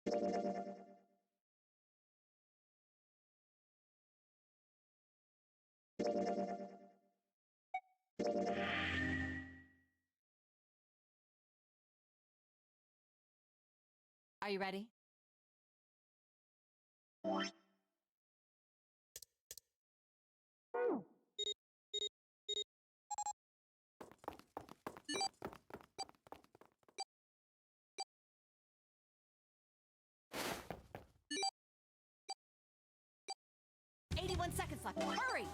Are you ready? Seconds left. Hurry!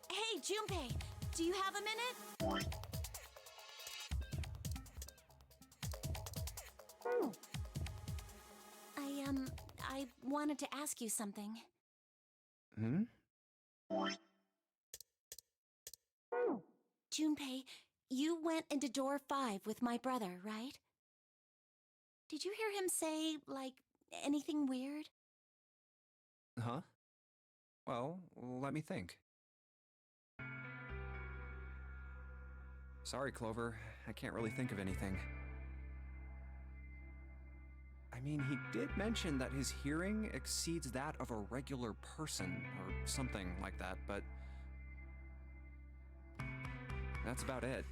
Hey, Junpei, do you have a minute? I wanted to ask you something. Junpei, you went into door 5 with my brother, right? Did you hear him say, like, anything weird? Huh? Well, let me think. Sorry, Clover. I can't really think of anything. I mean, he did mention that his hearing exceeds that of a regular person, or something like that, but that's about it.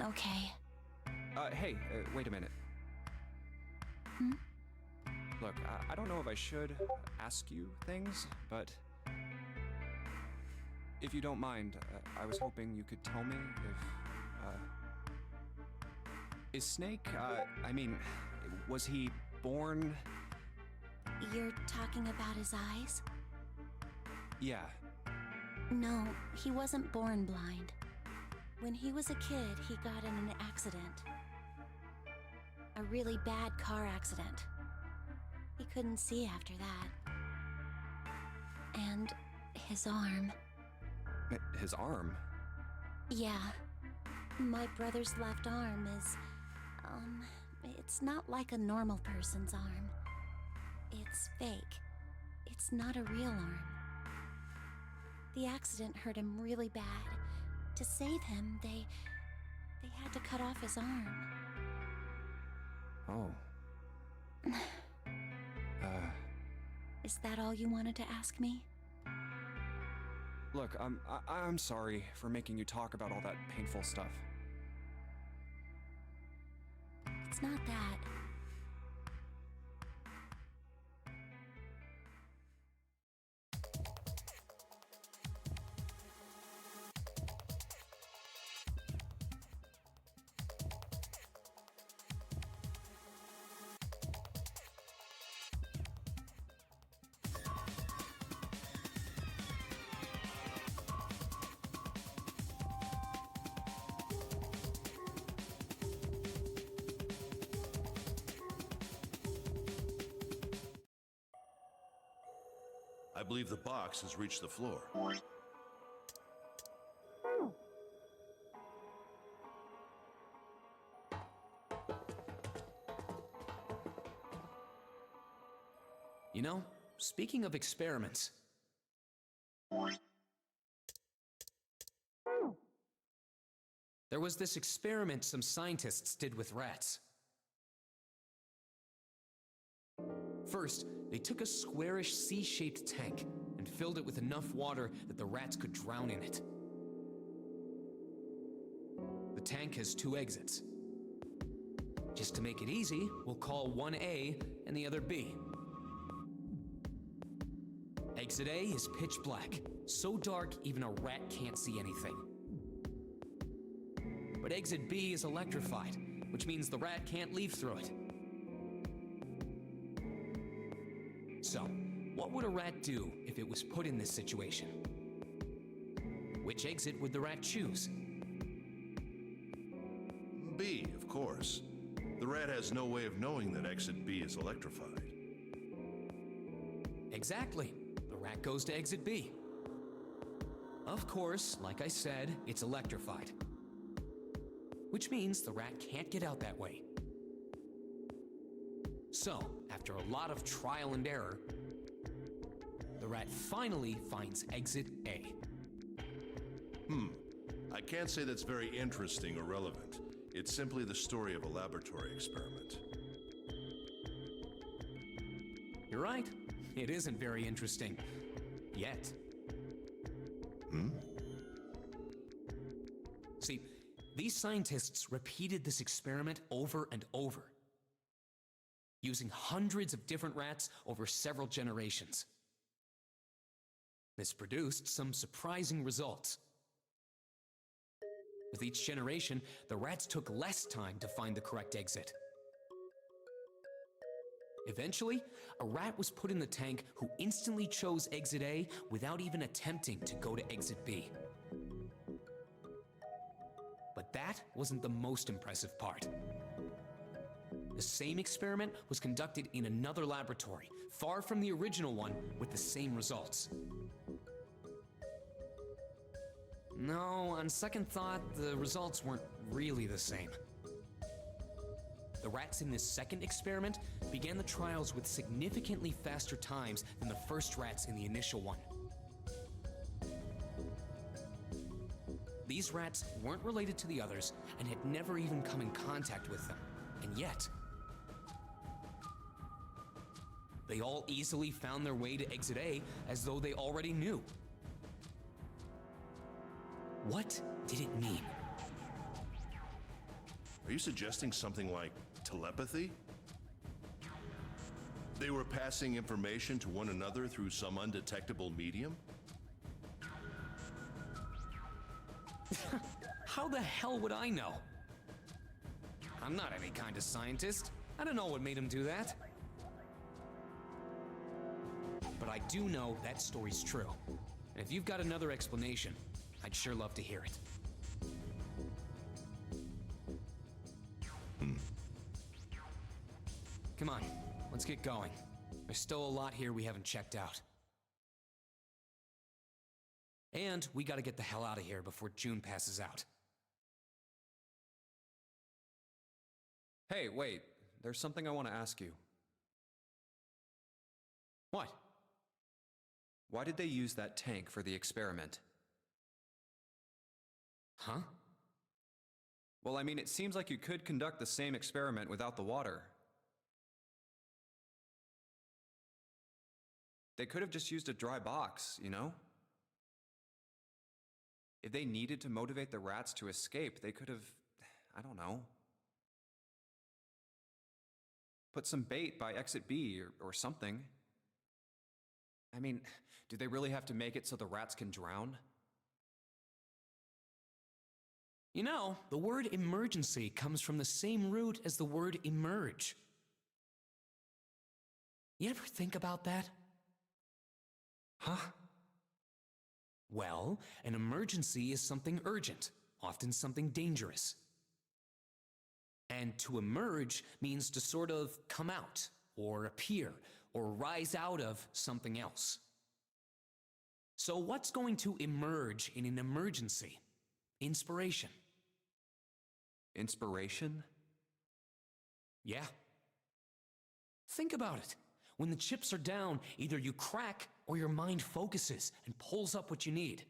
Okay. Hey, wait a minute. Look, I don't know if I should ask you things, but if you don't mind, I was hoping you could tell me if, is Snake, was he born? You're talking about his eyes? Yeah. No, he wasn't born blind. When he was a kid, he got in an accident. A really bad car accident. He couldn't see after that. And his arm. His arm? Yeah. My brother's left arm is, it's not like a normal person's arm. It's fake. It's not a real arm. The accident hurt him really bad. To save him, they had to cut off his arm. Oh. Is that all you wanted to ask me? Look, I'm sorry for making you talk about all that painful stuff. It's not that. I believe the box has reached the floor. You know, speaking of experiments, there was this experiment some scientists did with rats. First, they took a squarish C-shaped tank and filled it with enough water that the rats could drown in it. The tank has 2 exits. Just to make it easy, we'll call one A and the other B. Exit A is pitch black, so dark even a rat can't see anything. But exit B is electrified, which means the rat can't leave through it. So, what would a rat do if it was put in this situation? Which exit would the rat choose? B, of course. The rat has no way of knowing that exit B is electrified. Exactly. The rat goes to exit B. Of course, like I said, it's electrified. Which means the rat can't get out that way. So, after a lot of trial and error, the rat finally finds exit A. I can't say that's very interesting or relevant. It's simply the story of a laboratory experiment. You're right. It isn't very interesting. Yet. See, these scientists repeated this experiment over and over, using hundreds of different rats over several generations. This produced some surprising results. With each generation, the rats took less time to find the correct exit. Eventually, a rat was put in the tank who instantly chose exit A without even attempting to go to exit B. But that wasn't the most impressive part. The same experiment was conducted in another laboratory, far from the original one, with the same results. No, on second thought, the results weren't really the same. The rats in this second experiment began the trials with significantly faster times than the first rats in the initial one. These rats weren't related to the others and had never even come in contact with them, and yet they all easily found their way to exit A as though they already knew. What did it mean? Are you suggesting something like telepathy? They were passing information to one another through some undetectable medium? How the hell would I know? I'm not any kind of scientist. I don't know what made him do that. But I do know that story's true. And if you've got another explanation, I'd sure love to hear it. Come on, let's get going. There's still a lot here we haven't checked out. And we gotta get the hell out of here before June passes out. Hey, wait. There's something I want to ask you. What? Why did they use that tank for the experiment? Huh? Well, I mean, it seems like you could conduct the same experiment without the water. They could have just used a dry box, you know? If they needed to motivate the rats to escape, they could have, I don't know, put some bait by exit B or something. I mean, do they really have to make it so the rats can drown? You know, the word emergency comes from the same root as the word emerge. You ever think about that? Huh? Well, an emergency is something urgent, often something dangerous. And to emerge means to sort of come out, or appear, or rise out of something else. So what's going to emerge in an emergency? Inspiration. Inspiration? Yeah. Think about it. When the chips are down, either you crack or your mind focuses and pulls up what you need.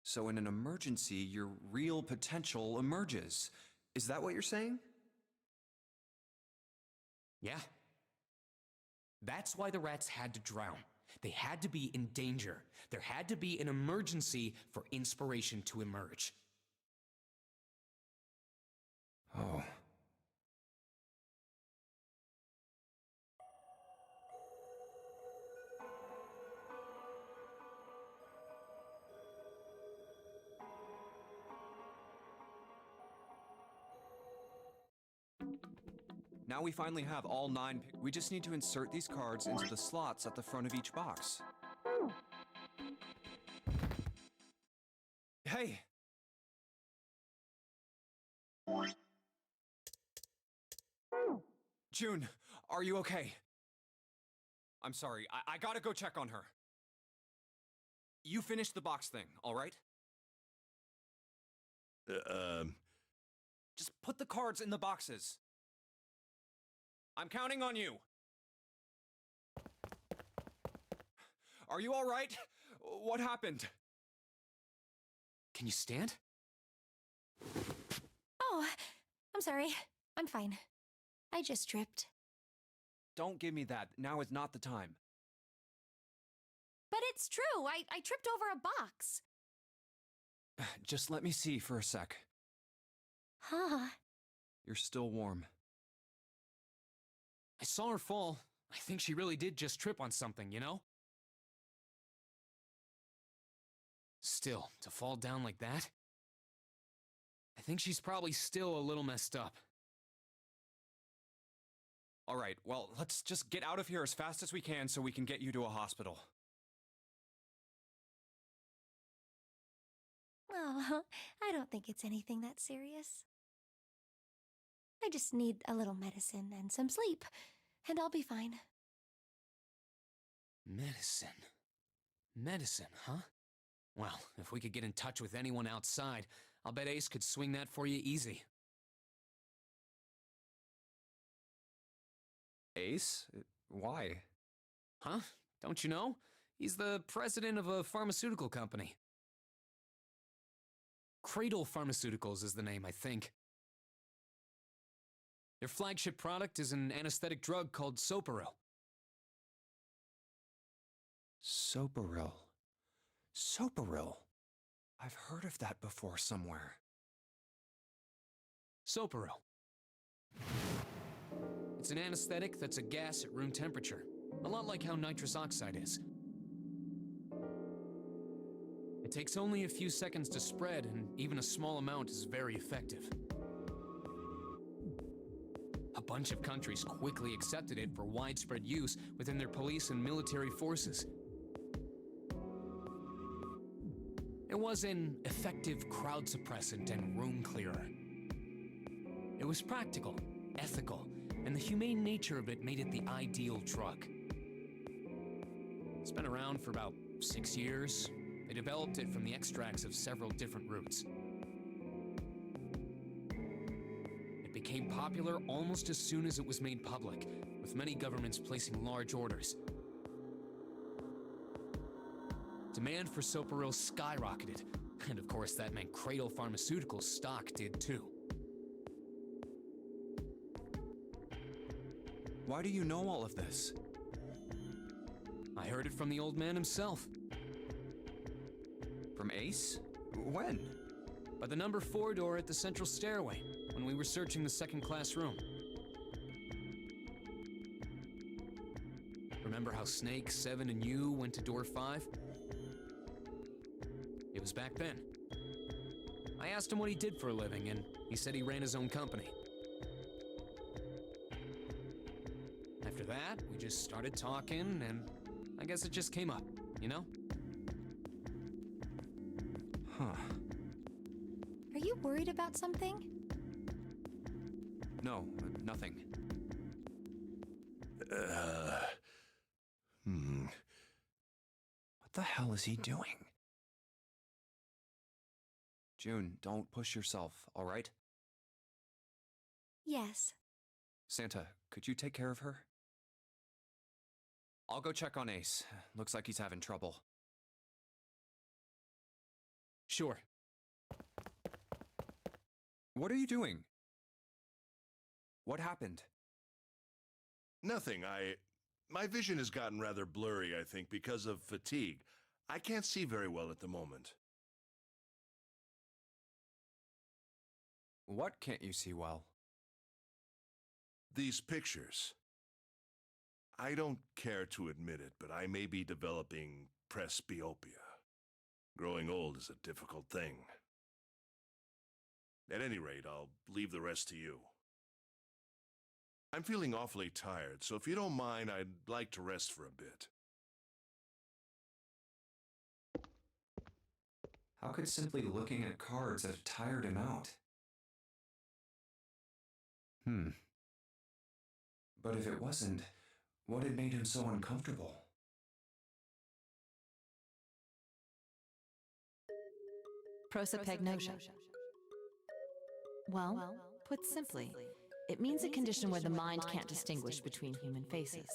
So in an emergency, your real potential emerges. Is that what you're saying? Yeah. That's why the rats had to drown. They had to be in danger. There had to be an emergency for inspiration to emerge. Oh. Now we finally have all 9. We just need to insert these cards into the slots at the front of each box. Hey! June, are you okay? I'm sorry, I gotta go check on her. You finished the box thing, all right? Just put the cards in the boxes. I'm counting on you. Are you all right? What happened? Can you stand? Oh, I'm sorry. I'm fine. I just tripped. Don't give me that. Now is not the time. But it's true. I tripped over a box. Just let me see for a sec. Huh. You're still warm. I saw her fall. I think she really did just trip on something, you know? Still, to fall down like that? I think she's probably still a little messed up. All right, well, let's just get out of here as fast as we can so we can get you to a hospital. Oh, I don't think it's anything that serious. I just need a little medicine and some sleep, and I'll be fine. Medicine. Medicine, huh? Well, if we could get in touch with anyone outside, I'll bet Ace could swing that for you easy. Ace? Why? Huh? Don't you know? He's the president of a pharmaceutical company. Cradle Pharmaceuticals is the name, I think. Their flagship product is an anesthetic drug called Soparil. Soparil. Soparil. I've heard of that before somewhere. Soparil. It's an anesthetic that's a gas at room temperature, a lot like how nitrous oxide is. It takes only a few seconds to spread, and even a small amount is very effective. A bunch of countries quickly accepted it for widespread use within their police and military forces. It was an effective crowd suppressant and room clearer. It was practical, ethical, and the humane nature of it made it the ideal drug. It's been around for about 6 years. They developed it from the extracts of several different roots. It became popular almost as soon as it was made public, with many governments placing large orders. Demand for Soparil skyrocketed, and of course that meant Cradle Pharmaceuticals' stock did too. Why do you know all of this? I heard it from the old man himself. From Ace? When? By the number 4 door at the central stairway, when we were searching the second-class room. Remember how Snake, Seven, and you went to door 5? It was back then. I asked him what he did for a living, and he said he ran his own company. After that, we just started talking, and I guess it just came up, you know? Huh. Are you worried about something? No, nothing. What the hell is he doing? June, don't push yourself, all right? Yes. Santa, could you take care of her? I'll go check on Ace. Looks like he's having trouble. Sure. What are you doing? What happened? Nothing. My vision has gotten rather blurry, I think, because of fatigue. I can't see very well at the moment. What can't you see well? These pictures. I don't care to admit it, but I may be developing presbyopia. Growing old is a difficult thing. At any rate, I'll leave the rest to you. I'm feeling awfully tired, so if you don't mind, I'd like to rest for a bit. How could simply looking at cards have tired him out? But if it wasn't, what had made him so uncomfortable? Prosopagnosia. Well, put simply, it means a condition where the mind can't distinguish between human faces.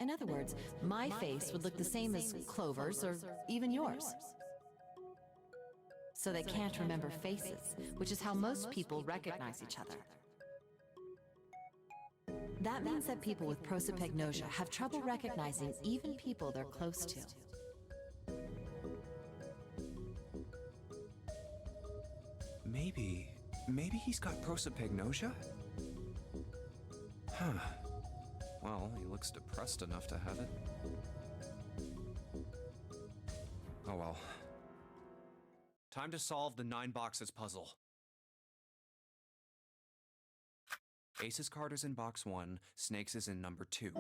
In other words, my face would look the same as Clover's or even yours. So they can't remember faces, which is how most people recognize each other. That means that people with prosopagnosia have trouble recognizing even people they're close to. Maybe he's got prosopagnosia? Huh. Well, he looks depressed enough to have it. Oh well. Time to solve the 9 boxes puzzle. Ace's card is in box 1, Snake's is in number 2.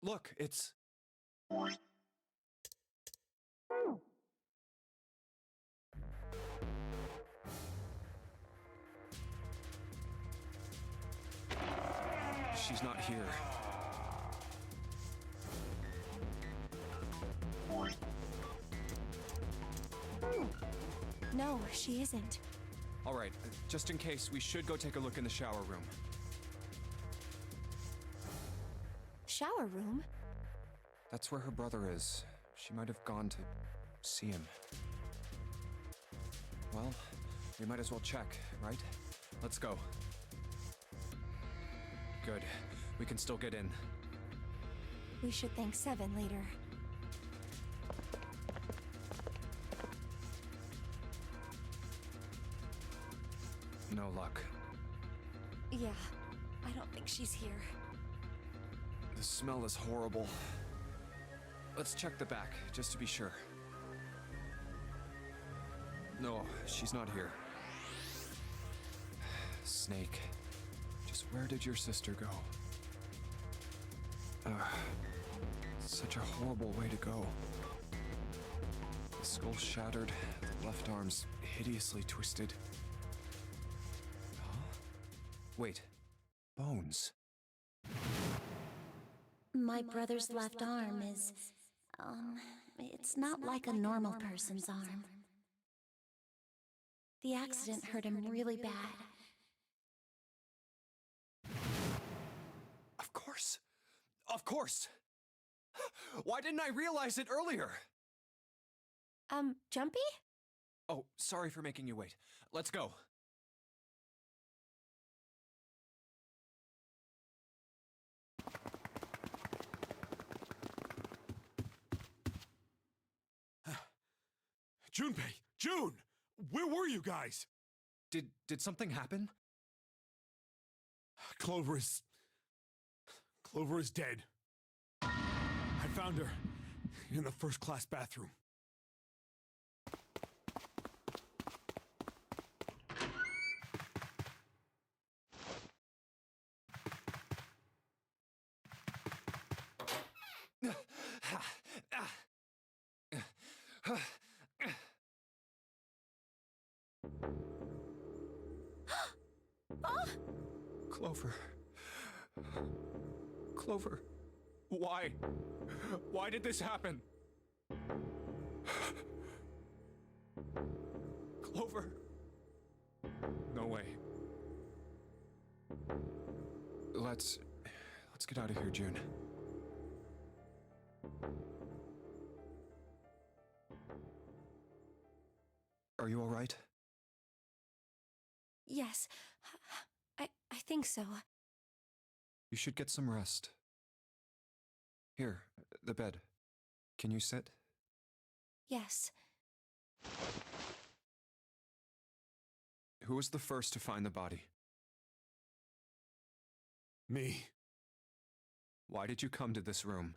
Look, it's... She's not here. No, she isn't. All right, just in case, we should go take a look in the shower room. Shower room? That's where her brother is. She might have gone to see him. Well, we might as well check, right? Let's go. Good. We can still get in. We should thank Seven later. No luck. Yeah, I don't think she's here. The smell is horrible. Let's check the back, just to be sure. No, she's not here. Snake, just where did your sister go? Such a horrible way to go. The skull shattered, the left arm's hideously twisted. Huh? Wait, bones. My brother's left arm is, it's not like a normal person's arm. The accident hurt him really bad. Of course! Of course! Why didn't I realize it earlier? Jumpy? Oh, sorry for making you wait. Let's go. Junpei! June! Where were you guys? Did something happen? Clover is dead. I found her in the first-class bathroom. Clover. Clover. Why? Why did this happen? Clover. No way. Let's get out of here, June. Are you all right? Yes, I think so. You should get some rest. Here, the bed. Can you sit? Yes. Who was the first to find the body? Me. Why did you come to this room?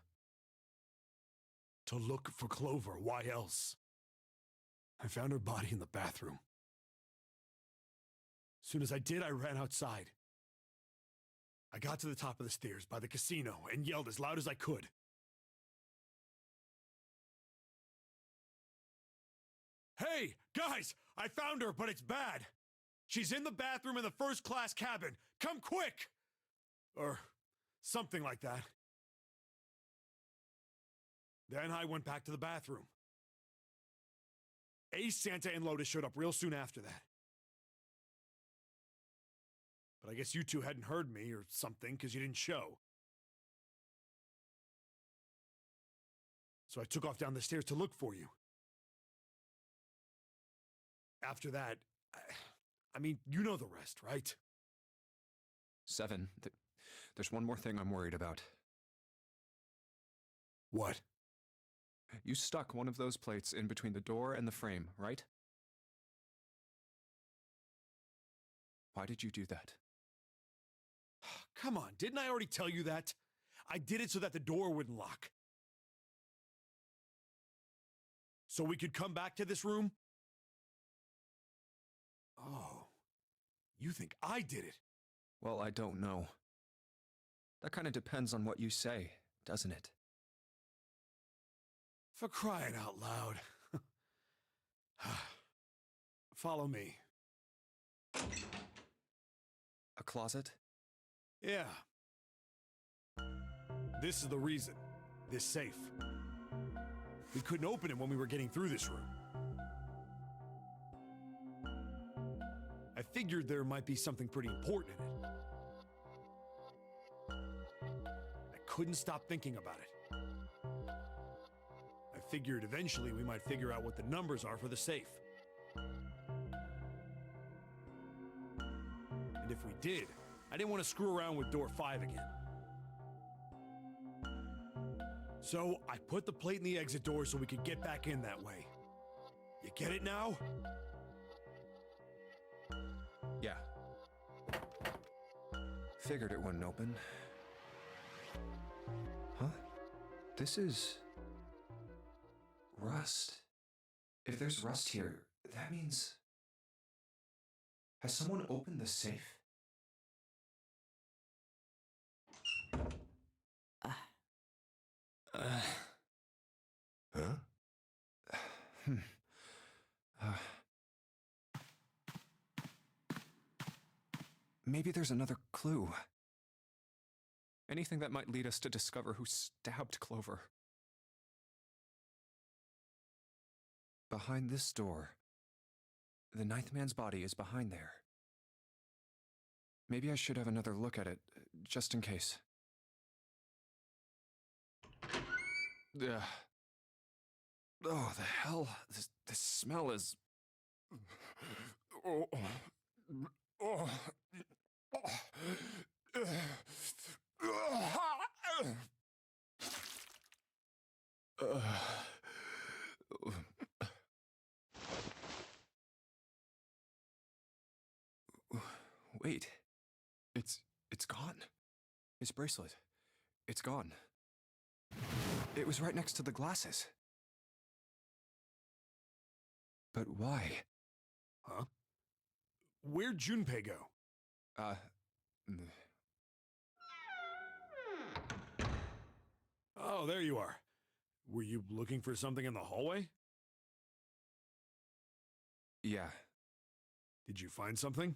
To look for Clover. Why else? I found her body in the bathroom. As soon as I did, I ran outside. I got to the top of the stairs by the casino and yelled as loud as I could. Hey, guys! I found her, but it's bad! She's in the bathroom in the first-class cabin! Come quick! Or something like that. Then I went back to the bathroom. Ace, Santa, and Lotus showed up real soon after that. But I guess you two hadn't heard me or something because you didn't show. So I took off down the stairs to look for you. After that, I mean, you know the rest, right? 7. There's one more thing I'm worried about. What? You stuck one of those plates in between the door and the frame, right? Why did you do that? Come on, didn't I already tell you that? I did it so that the door wouldn't lock. So we could come back to this room? Oh, you think I did it? Well, I don't know. That kind of depends on what you say, doesn't it? For crying out loud. Follow me. A closet? Yeah. This is the reason. This safe. We couldn't open it when we were getting through this room. I figured there might be something pretty important in it. I couldn't stop thinking about it. I figured eventually we might figure out what the numbers are for the safe. And if we did, I didn't want to screw around with door 5 again. So I put the plate in the exit door so we could get back in that way. You get it now? Yeah. Figured it wouldn't open. Huh? This is... rust. If there's rust here, that means... Has someone opened the safe? Huh? Maybe there's another clue. Anything that might lead us to discover who stabbed Clover. Behind this door. The ninth man's body is behind there. Maybe I should have another look at it, just in case. Ugh. Oh, the hell? This smell is... Oh. Oh. Wait. It's gone. His bracelet. It's gone. It was right next to the glasses. But why? Huh? Where'd Junpei go? Oh, there you are. Were you looking for something in the hallway? Yeah. Did you find something?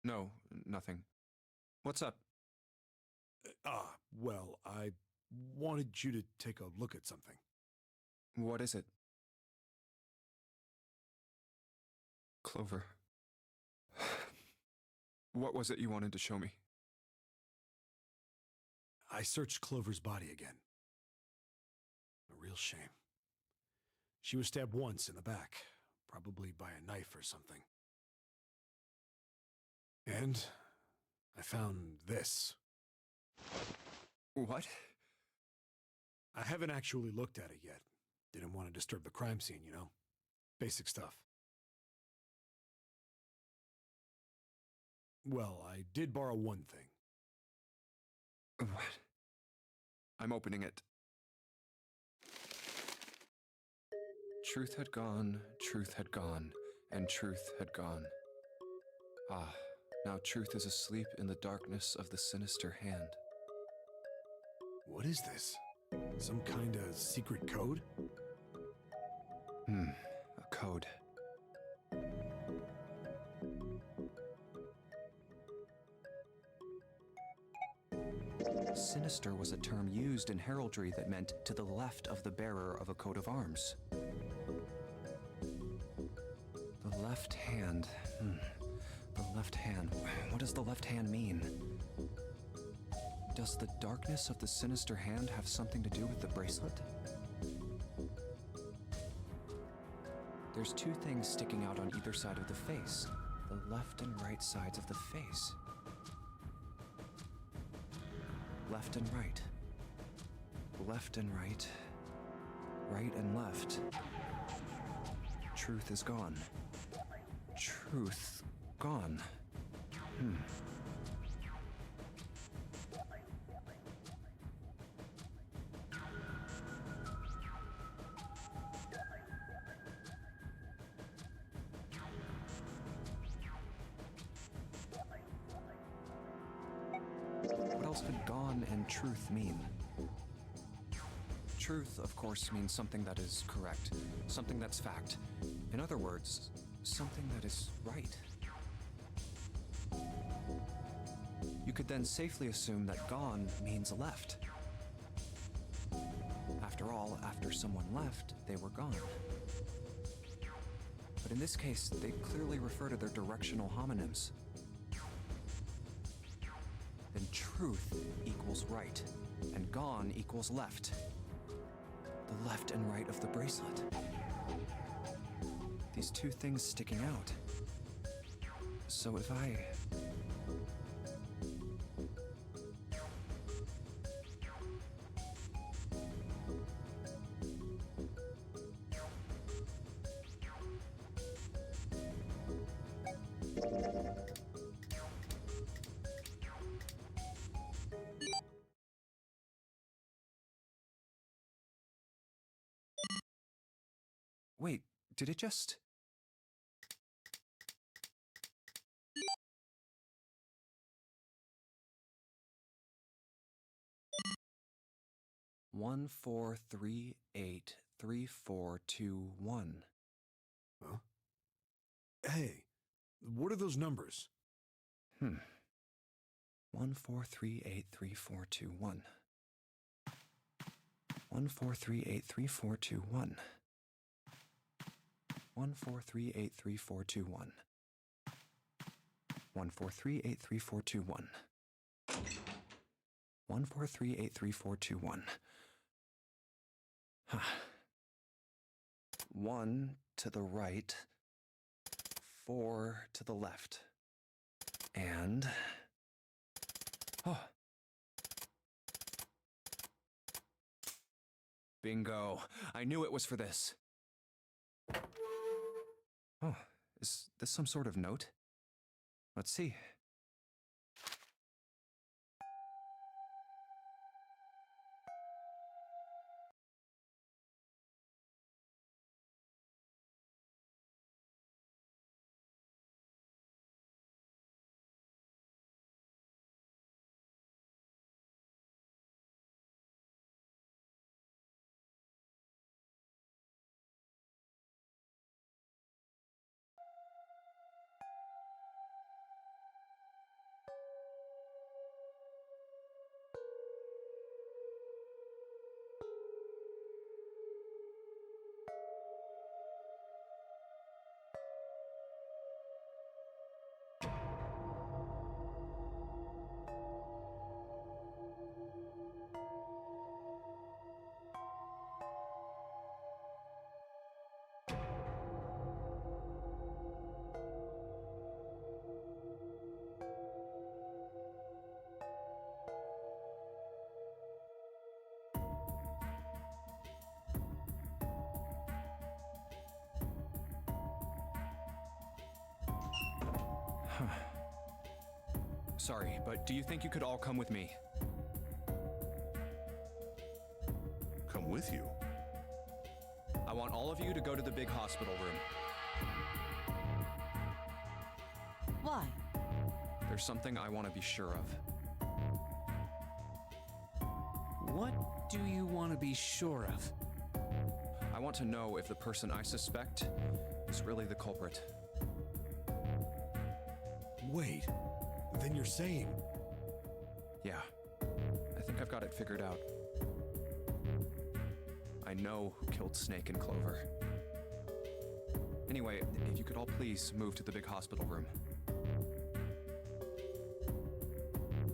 No, nothing. What's up? Well, I wanted you to take a look at something. What is it? Clover. What was it you wanted to show me? I searched Clover's body again. A real shame. She was stabbed once in the back, probably by a knife or something. And I found this. What? I haven't actually looked at it yet. Didn't want to disturb the crime scene, you know? Basic stuff. Well, I did borrow one thing. What? I'm opening it. Truth had gone, and truth had gone. Ah, Now truth is asleep in the darkness of the sinister hand. What is this? Some kind of secret code? A code. Sinister was a term used in heraldry that meant to the left of the bearer of a coat of arms. The left hand. The left hand. What does the left hand mean? Does the darkness of the sinister hand have something to do with the bracelet? There's two things sticking out on either side of the face. The left and right sides of the face. Left and right. Left and right. Right and left. Truth is gone. Truth gone. What else could gone and truth mean? Truth, of course, means something that is correct, something that's fact. In other words, something that is right. You could then safely assume that gone means left. After all, after someone left, they were gone. But in this case, they clearly refer to their directional homonyms. Then truth equals right, and gone equals left. The left and right of the bracelet. These two things sticking out. So if I... Wait, did it just... One, 4, 3, 8, 3, 4, 2, 1. Huh? Hey, what are those numbers? 1, 4, 3, 8, 3, 4, 2, 1. 1, 4, 3, 8, 3, 4, 2, 1. 1, 4, 3, 8, 3, 4, 2, 1. 1, 4, 3, 8, 3, 4, 2, 1. 1, 4, 3, 8, 3, 4, 2, 1. 1 to the right, 4 to the left. And... Oh. Bingo. I knew it was for this. Oh, is this some sort of note? Let's see. Sorry, but do you think you could all come with me? Come with you. I want all of you to go to the big hospital room. Why? there's something I want to be sure of. What do you want to be sure of? I want to know if the person I suspect is really the culprit. Wait, then you're saying... Yeah, I think I've got it figured out. I know who killed Snake and Clover. Anyway, if you could all please move to the big hospital room.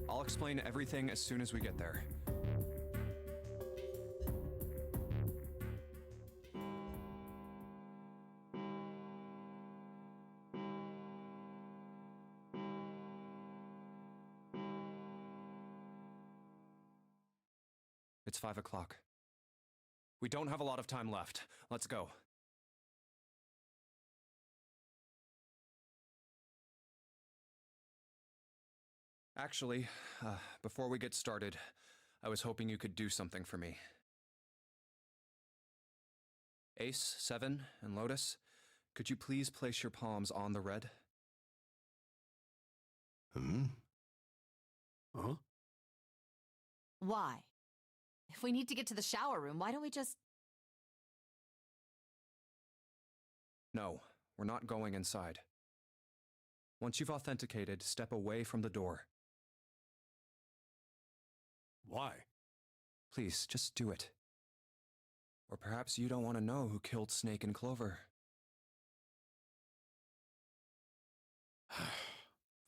I'll explain everything as soon as we get there. It's 5 o'clock. We don't have a lot of time left. Let's go. Actually, before we get started, I was hoping you could do something for me. Ace, Seven, and Lotus, could you please place your palms on the red? Huh? Why? If we need to get to the shower room, why don't we just... No, we're not going inside. Once you've authenticated, step away from the door. Why? Please, just do it. Or perhaps you don't want to know who killed Snake and Clover.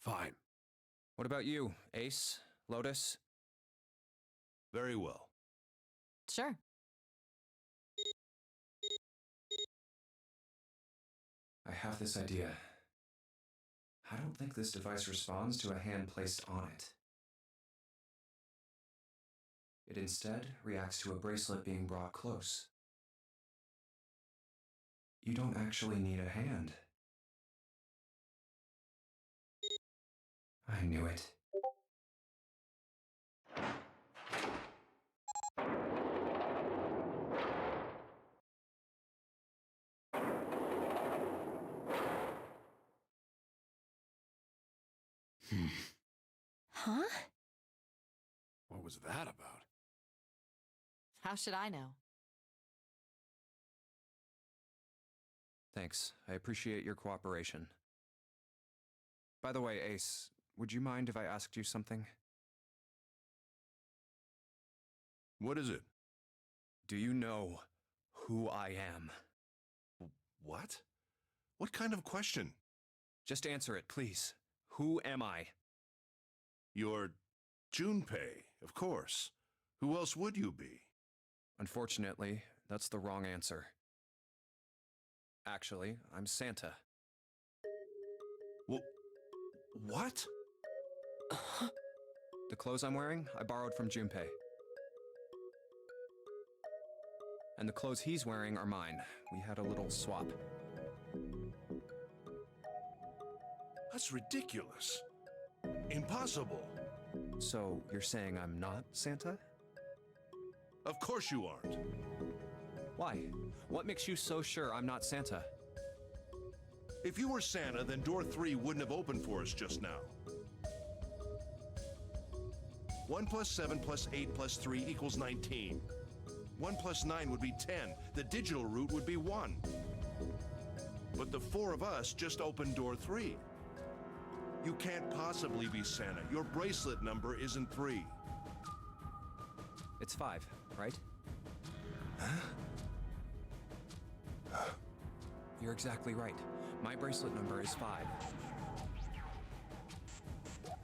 Fine. What about you, Ace, Lotus? Very well. Sure. I have this idea. I don't think this device responds to a hand placed on it. It instead reacts to a bracelet being brought close. You don't actually need a hand. I knew it. Huh? What was that about? How should I know? Thanks. I appreciate your cooperation. By the way, Ace, would you mind if I asked you something? What is it? Do you know who I am? What? What kind of question? Just answer it, please. Who am I? You're Junpei, of course. Who else would you be? Unfortunately, that's the wrong answer. Actually, I'm Santa. Well, what? The clothes I'm wearing, I borrowed from Junpei. And the clothes he's wearing are mine. We had a little swap. That's ridiculous. Impossible. So, you're saying I'm not Santa? Of course you aren't. Why? What makes you so sure I'm not Santa? If you were Santa, then door 3 wouldn't have opened for us just now. 1 plus 7 plus 8 plus 3 equals 19. 1 plus 9 would be 10. The digital route would be 1. But the 4 of us just opened door 3. You can't possibly be Santa. Your bracelet number isn't 3. It's 5, right? You're exactly right. My bracelet number is 5.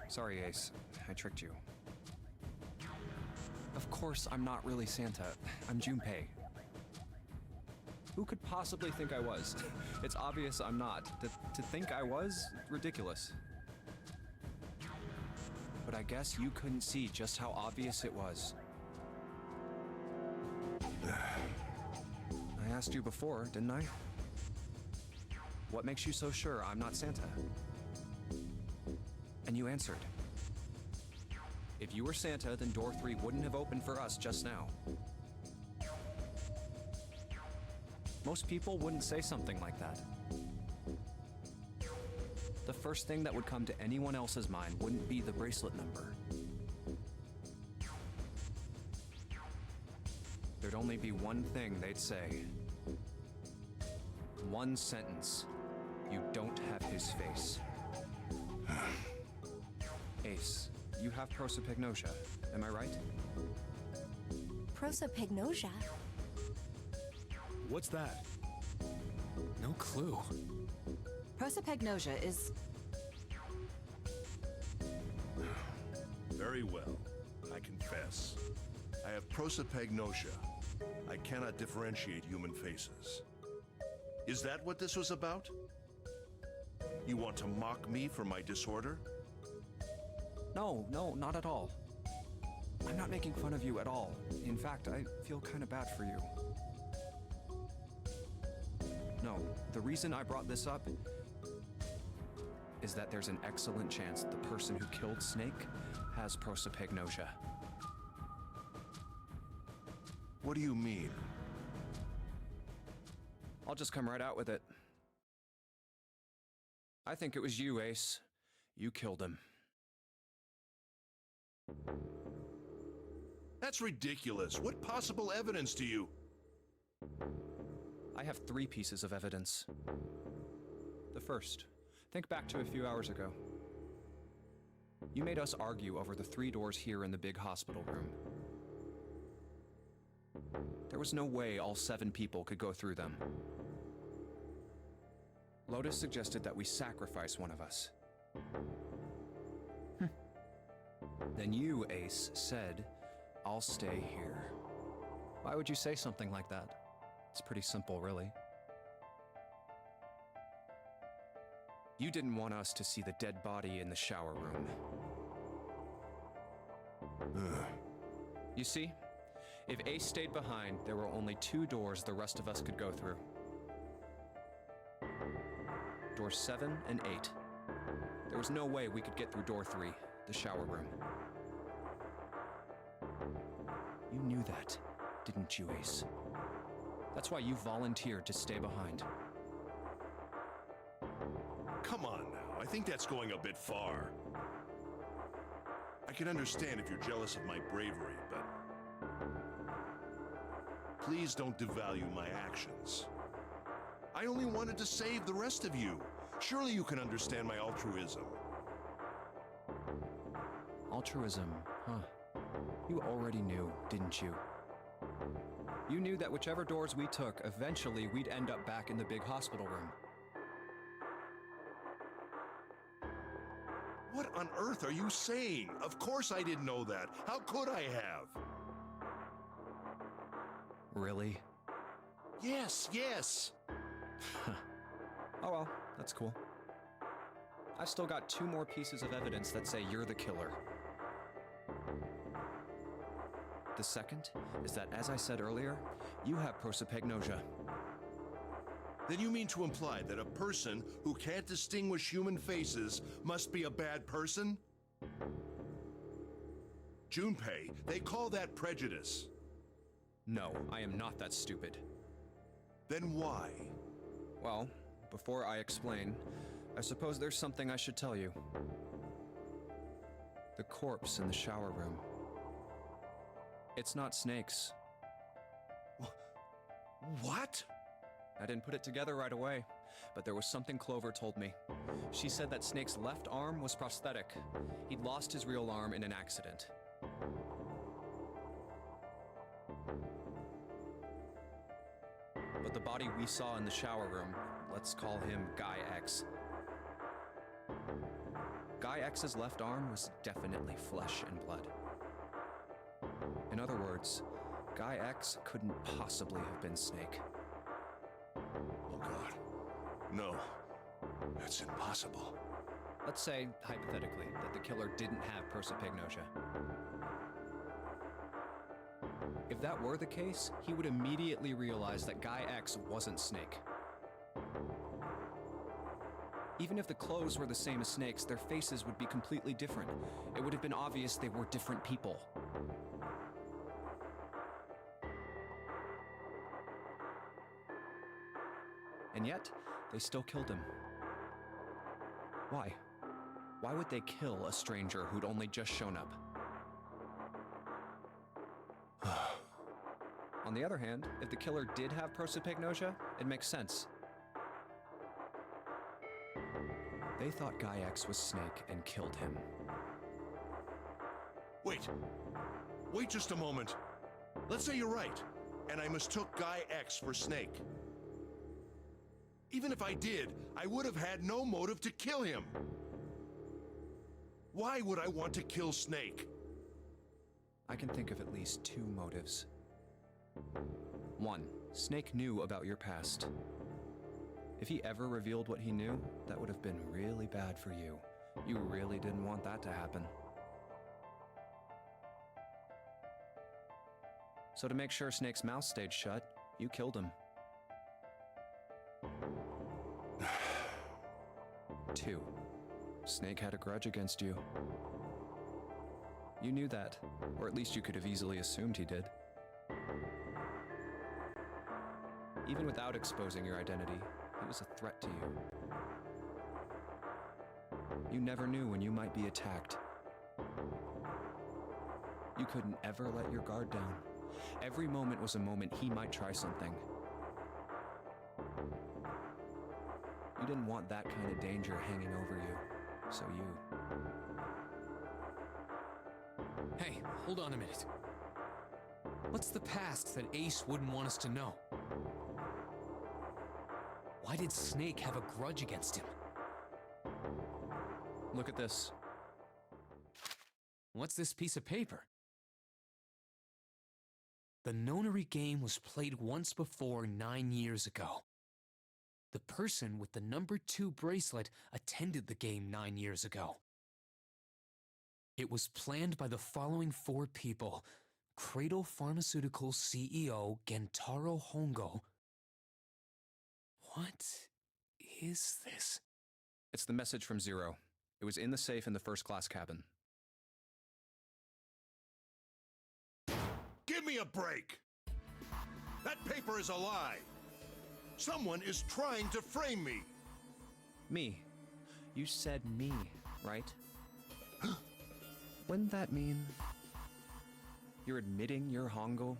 Sorry, Ace. I tricked you. Of course, I'm not really Santa. I'm Junpei. Who could possibly think I was? It's obvious I'm not. To think I was? Ridiculous. But I guess you couldn't see just how obvious it was. I asked you before, didn't I? What makes you so sure I'm not Santa? And you answered. If you were Santa, then door 3 wouldn't have opened for us just now. Most people wouldn't say something like that. The first thing that would come to anyone else's mind wouldn't be the bracelet number. There'd only be one thing they'd say. One sentence. You don't have his face. Ace, you have prosopagnosia, am I right? Prosopagnosia? What's that? No clue. Prosopagnosia is... Very well. I confess. I have prosopagnosia. I cannot differentiate human faces. Is that what this was about? You want to mock me for my disorder? No, not at all. I'm not making fun of you at all. In fact, I feel kind of bad for you. No, the reason I brought this up is that there's an excellent chance the person who killed Snake has prosopagnosia. What do you mean? I'll just come right out with it. I think it was you, Ace. You killed him. That's ridiculous. What possible evidence do you... I have 3 pieces of evidence. The first, think back to a few hours ago. You made us argue over the 3 doors here in the big hospital room. There was no way all 7 people could go through them. Lotus suggested that we sacrifice one of us. Then you, Ace, said, "I'll stay here." Why would you say something like that? It's pretty simple, really. You didn't want us to see the dead body in the shower room. You see, if Ace stayed behind, there were only 2 doors the rest of us could go through. Doors 7 and 8. There was no way we could get through door 3, the shower room. You knew that, didn't you, Ace? That's why you volunteered to stay behind. Come on now, I think that's going a bit far. I can understand if you're jealous of my bravery, but... please don't devalue my actions. I only wanted to save the rest of you. Surely you can understand my altruism. Altruism, huh? You already knew, didn't you? You knew that whichever doors we took, eventually we'd end up back in the big hospital room. What on earth are you saying? Of course I didn't know that. How could I have? Really? Yes. Oh well, that's cool. I've still got 2 more pieces of evidence that say you're the killer. The second is that, as I said earlier, you have prosopagnosia. Then you mean to imply that a person who can't distinguish human faces must be a bad person? Junpei, they call that prejudice. No, I am not that stupid. Then why? Well, before I explain, I suppose there's something I should tell you. The corpse in the shower room. It's not Snake's. What? I didn't put it together right away, but there was something Clover told me. She said that Snake's left arm was prosthetic. He'd lost his real arm in an accident. But the body we saw in the shower room, let's call him Guy X. Guy X's left arm was definitely flesh and blood. In other words, Guy X couldn't possibly have been Snake. Oh God. No. That's impossible. Let's say, hypothetically, that the killer didn't have prosopagnosia. If that were the case, he would immediately realize that Guy X wasn't Snake. Even if the clothes were the same as Snake's, their faces would be completely different. It would have been obvious they were different people. And yet, they still killed him. Why? Why would they kill a stranger who'd only just shown up? On the other hand, if the killer did have prosopagnosia, it makes sense. They thought Guy X was Snake and killed him. Wait. Wait just a moment. Let's say you're right, and I mistook Guy X for Snake. Even if I did, I would have had no motive to kill him. Why would I want to kill Snake? I can think of at least two motives. One, Snake knew about your past. If he ever revealed what he knew, that would have been really bad for you. You really didn't want that to happen. So to make sure Snake's mouth stayed shut, you killed him. Two, Snake had a grudge against you. You knew that, or at least you could have easily assumed he did. Even without exposing your identity, he was a threat to you. You never knew when you might be attacked. You couldn't ever let your guard down. Every moment was a moment he might try something. You didn't want that kind of danger hanging over you, so you... Hey, hold on a minute. What's the past that Ace wouldn't want us to know? Why did Snake have a grudge against him? Look at this. What's this piece of paper? The Nonary game was played once before 9 years ago. The person with the number 2 bracelet attended the game 9 years ago. It was planned by the following 4 people: Cradle Pharmaceuticals CEO Gentaro Hongo. What is this? It's the message from Zero. It was in the safe in the first-class cabin. Give me a break! That paper is a lie! Someone is trying to frame me! Me. You said me, right? Wouldn't that mean you're admitting you're Hongo,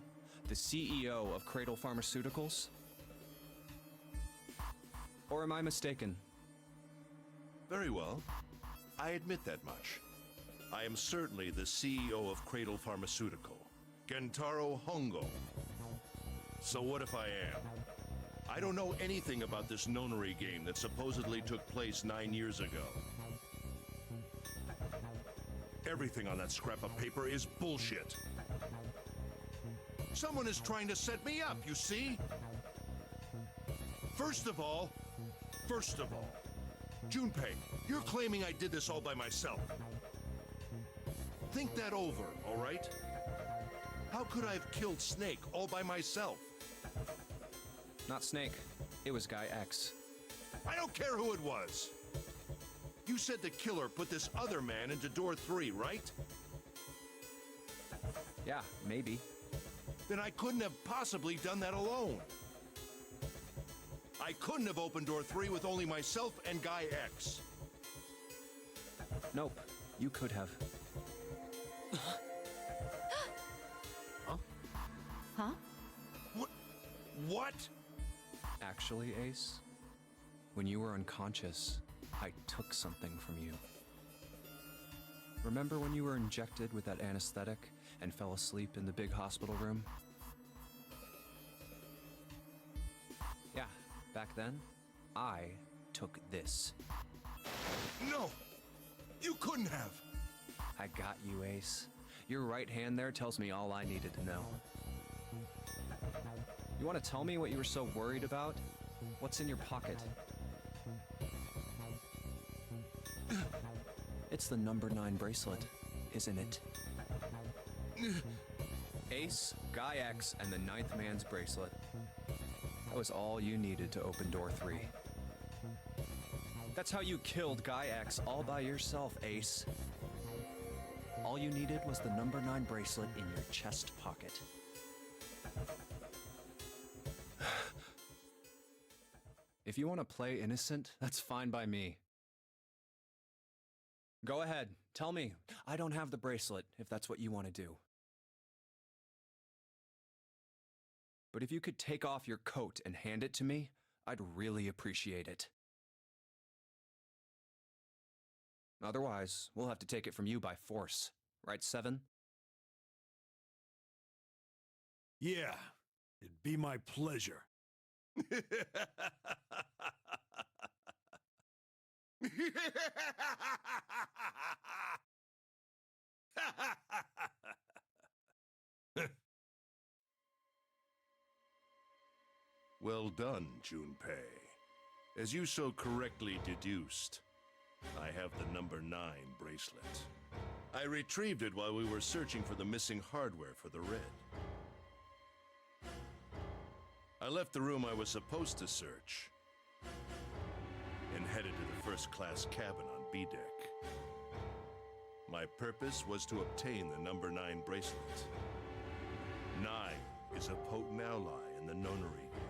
the CEO of Cradle Pharmaceuticals? Or am I mistaken? Very well. I admit that much. I am certainly the CEO of Cradle Pharmaceutical, Gentaro Hongo. So what if I am? I don't know anything about this Nonary game that supposedly took place 9 years ago. Everything on that scrap of paper is bullshit. Someone is trying to set me up, you see? First of all, Junpei, you're claiming I did this all by myself. Think that over, all right? How could I have killed Snake all by myself? Not Snake. It was Guy X. I don't care who it was. You said the killer put this other man into door 3, right? Yeah, maybe. Then I couldn't have possibly done that alone. I couldn't have opened door 3 with only myself and Guy X. Nope. You could have. Huh? What? Actually, Ace, when you were unconscious, I took something from you. Remember when you were injected with that anesthetic and fell asleep in the big hospital room? Yeah, back then, I took this. No! You couldn't have! I got you, Ace. Your right hand there tells me all I needed to know. You want to tell me what you were so worried about? What's in your pocket? It's the number 9 bracelet, isn't it? Ace, Guy X, and the 9th man's bracelet. That was all you needed to open door 3. That's how you killed Guy X all by yourself, Ace. All you needed was the number 9 bracelet in your chest pocket. If you want to play innocent, that's fine by me. Go ahead, tell me. I don't have the bracelet, if that's what you want to do. But if you could take off your coat and hand it to me, I'd really appreciate it. Otherwise, we'll have to take it from you by force. Right, Seven? Yeah, it'd be my pleasure. Well done, Junpei. As you so correctly deduced, I have the number 9 bracelet. I retrieved it while we were searching for the missing hardware for the red. I left the room I was supposed to search and headed to the first-class cabin on B deck. My purpose was to obtain the number 9 bracelet. 9 is a potent ally in the Nonary game.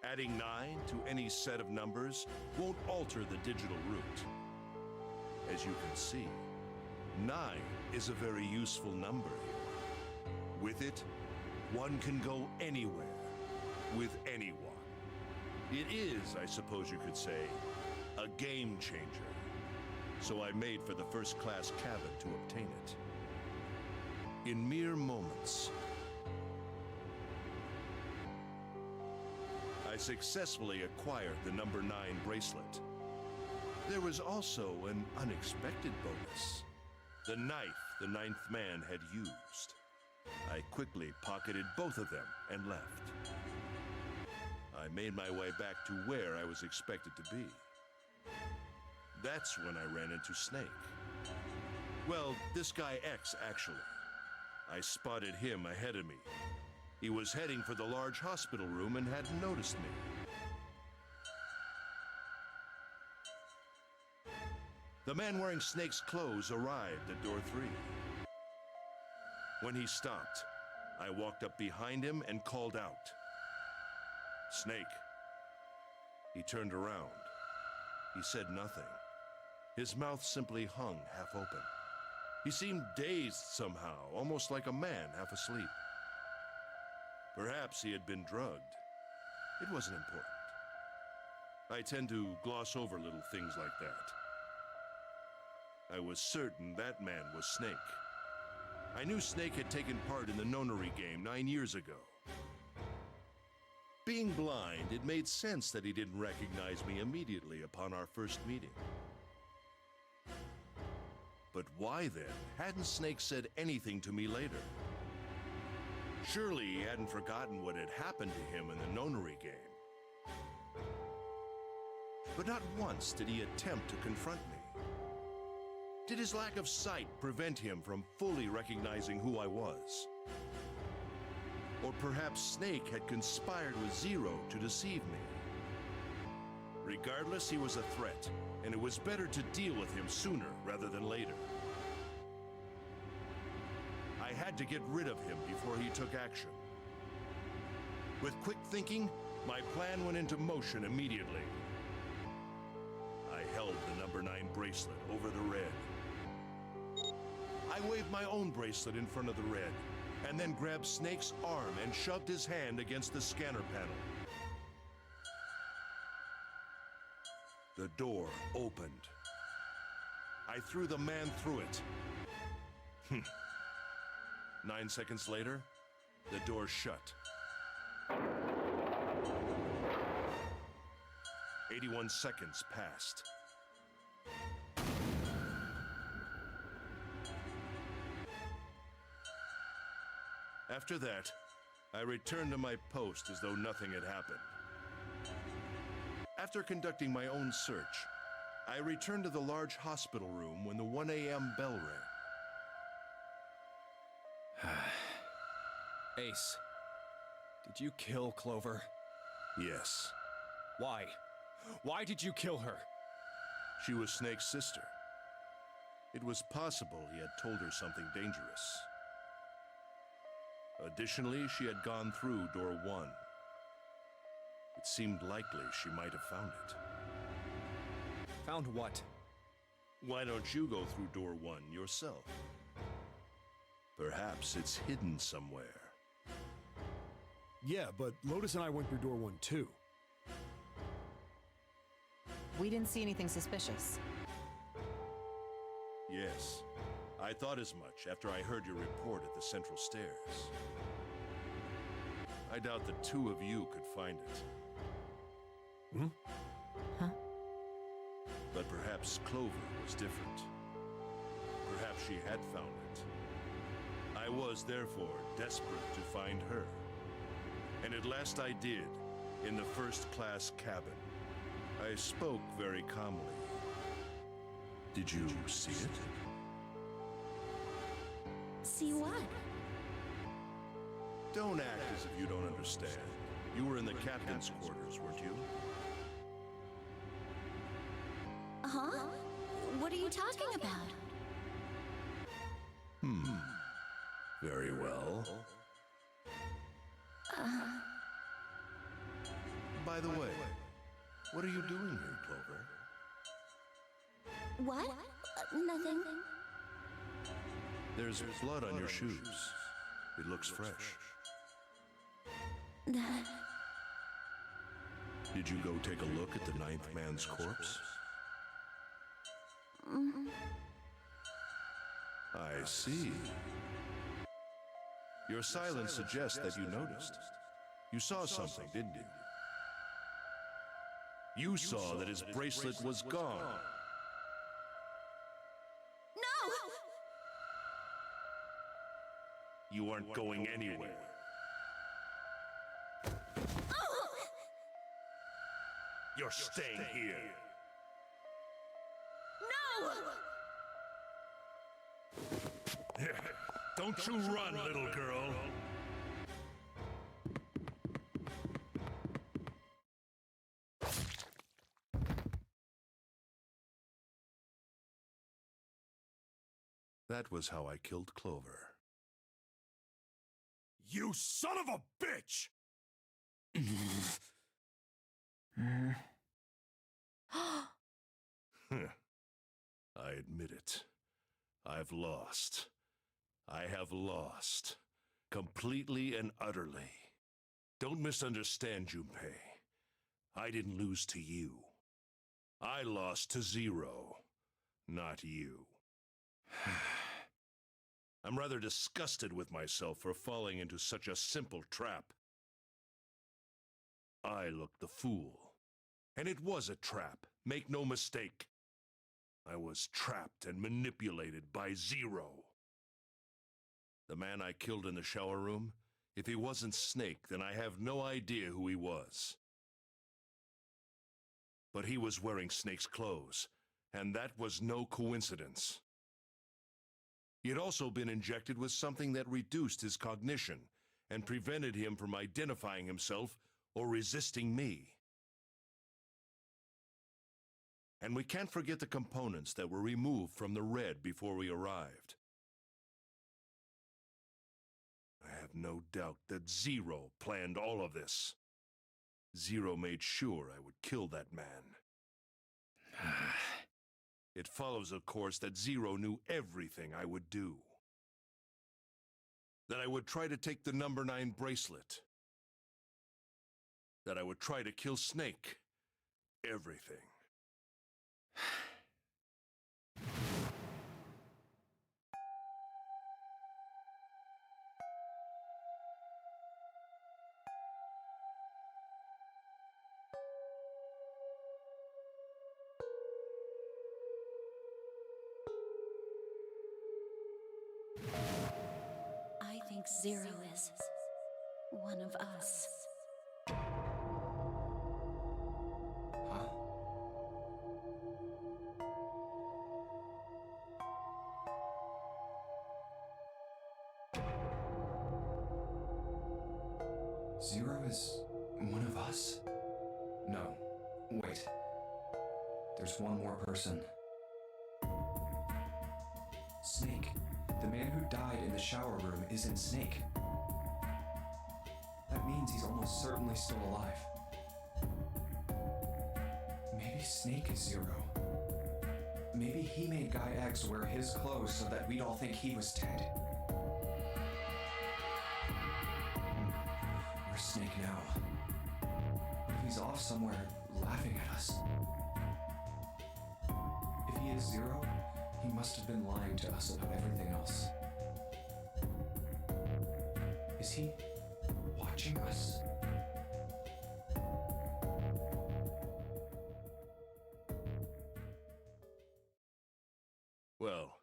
Adding 9 to any set of numbers won't alter the digital root. As you can see, 9 is a very useful number here. With it, one can go anywhere, with anyone. It is, I suppose you could say, a game changer. So I made for the first-class cabin to obtain it. In mere moments, I successfully acquired the number 9 bracelet. There was also an unexpected bonus. The knife the 9th man had used. I quickly pocketed both of them and left. I made my way back to where I was expected to be. That's when I ran into Snake. Well, this guy X, actually. I spotted him ahead of me. He was heading for the large hospital room and hadn't noticed me. The man wearing Snake's clothes arrived at door 3. When he stopped, I walked up behind him and called out, "Snake." He turned around. He said nothing. His mouth simply hung half open. He seemed dazed somehow, almost like a man half asleep. Perhaps he had been drugged. It wasn't important. I tend to gloss over little things like that. I was certain that man was Snake. I knew Snake had taken part in the Nonary game 9 years ago. Being blind, it made sense that he didn't recognize me immediately upon our first meeting. But why then hadn't Snake said anything to me later? Surely he hadn't forgotten what had happened to him in the Nonary game. But not once did he attempt to confront me. Did his lack of sight prevent him from fully recognizing who I was? Or perhaps Snake had conspired with Zero to deceive me. Regardless, he was a threat, and it was better to deal with him sooner rather than later. I had to get rid of him before he took action. With quick thinking, my plan went into motion immediately. I held the number 9 bracelet over the red. I waved my own bracelet in front of the red, and then grabbed Snake's arm and shoved his hand against the scanner panel. The door opened. I threw the man through it. 9 seconds later, the door shut. 81 seconds passed. After that, I returned to my post as though nothing had happened. After conducting my own search, I returned to the large hospital room when the 1 a.m. bell rang. Ace, did you kill Clover? Yes, Why? Why did you kill her? she was Snake's sister. It was possible he had told her something dangerous. Additionally, she had gone through door 1. It seemed likely she might have found it. Found what? Why don't you go through door 1 yourself? Perhaps it's hidden somewhere. Yeah, but Lotus and I went through door 1 too. We didn't see anything suspicious. Yes, I thought as much after I heard your report at the central stairs. I doubt the two of you could find it. Hmm? Huh? But perhaps Clover was different. Perhaps she had found it. I was, therefore, desperate to find her. And at last I did, in the first-class cabin. I spoke very calmly. Did you see it? See what? Don't act as if you don't understand. You were in the captain's quarters, weren't you? Huh? What are you talking about? Very well. By the way, what are you doing here, Clover? What? Nothing. There's blood on your shoes. It looks fresh. Did you go take a look at the 9th man's corpse? I see. Your silence suggests that you noticed. You saw something, didn't you? You saw that his bracelet was gone. No! You aren't going anywhere. You're staying here. No! Don't you run, little girl. That was how I killed Clover. You son of a bitch! I admit it. I've lost. I have lost. Completely and utterly. Don't misunderstand, Junpei. I didn't lose to you. I lost to Zero, not you. I'm rather disgusted with myself for falling into such a simple trap. I looked the fool. And it was a trap, make no mistake. I was trapped and manipulated by Zero. The man I killed in the shower room, if he wasn't Snake, then I have no idea who he was. But he was wearing Snake's clothes, and that was no coincidence. He had also been injected with something that reduced his cognition and prevented him from identifying himself or resisting me. And we can't forget the components that were removed from the red before we arrived. I have no doubt that Zero planned all of this. Zero made sure I would kill that man. It follows, of course, that Zero knew everything I would do. That I would try to take the number 9 bracelet. That I would try to kill Snake. Everything. I think Zero is one of us. Huh? Zero is one of us? No. Wait. There's one more person. Snake. The man who died in the shower room isn't Snake. That means he's almost certainly still alive. Maybe Snake is Zero. Maybe he made Guy X wear his clothes so that we'd all think he was dead. Where's Snake now? What if he's off somewhere laughing at us? If he is Zero, he must have been lying to us about everything else. Is he watching us? Well,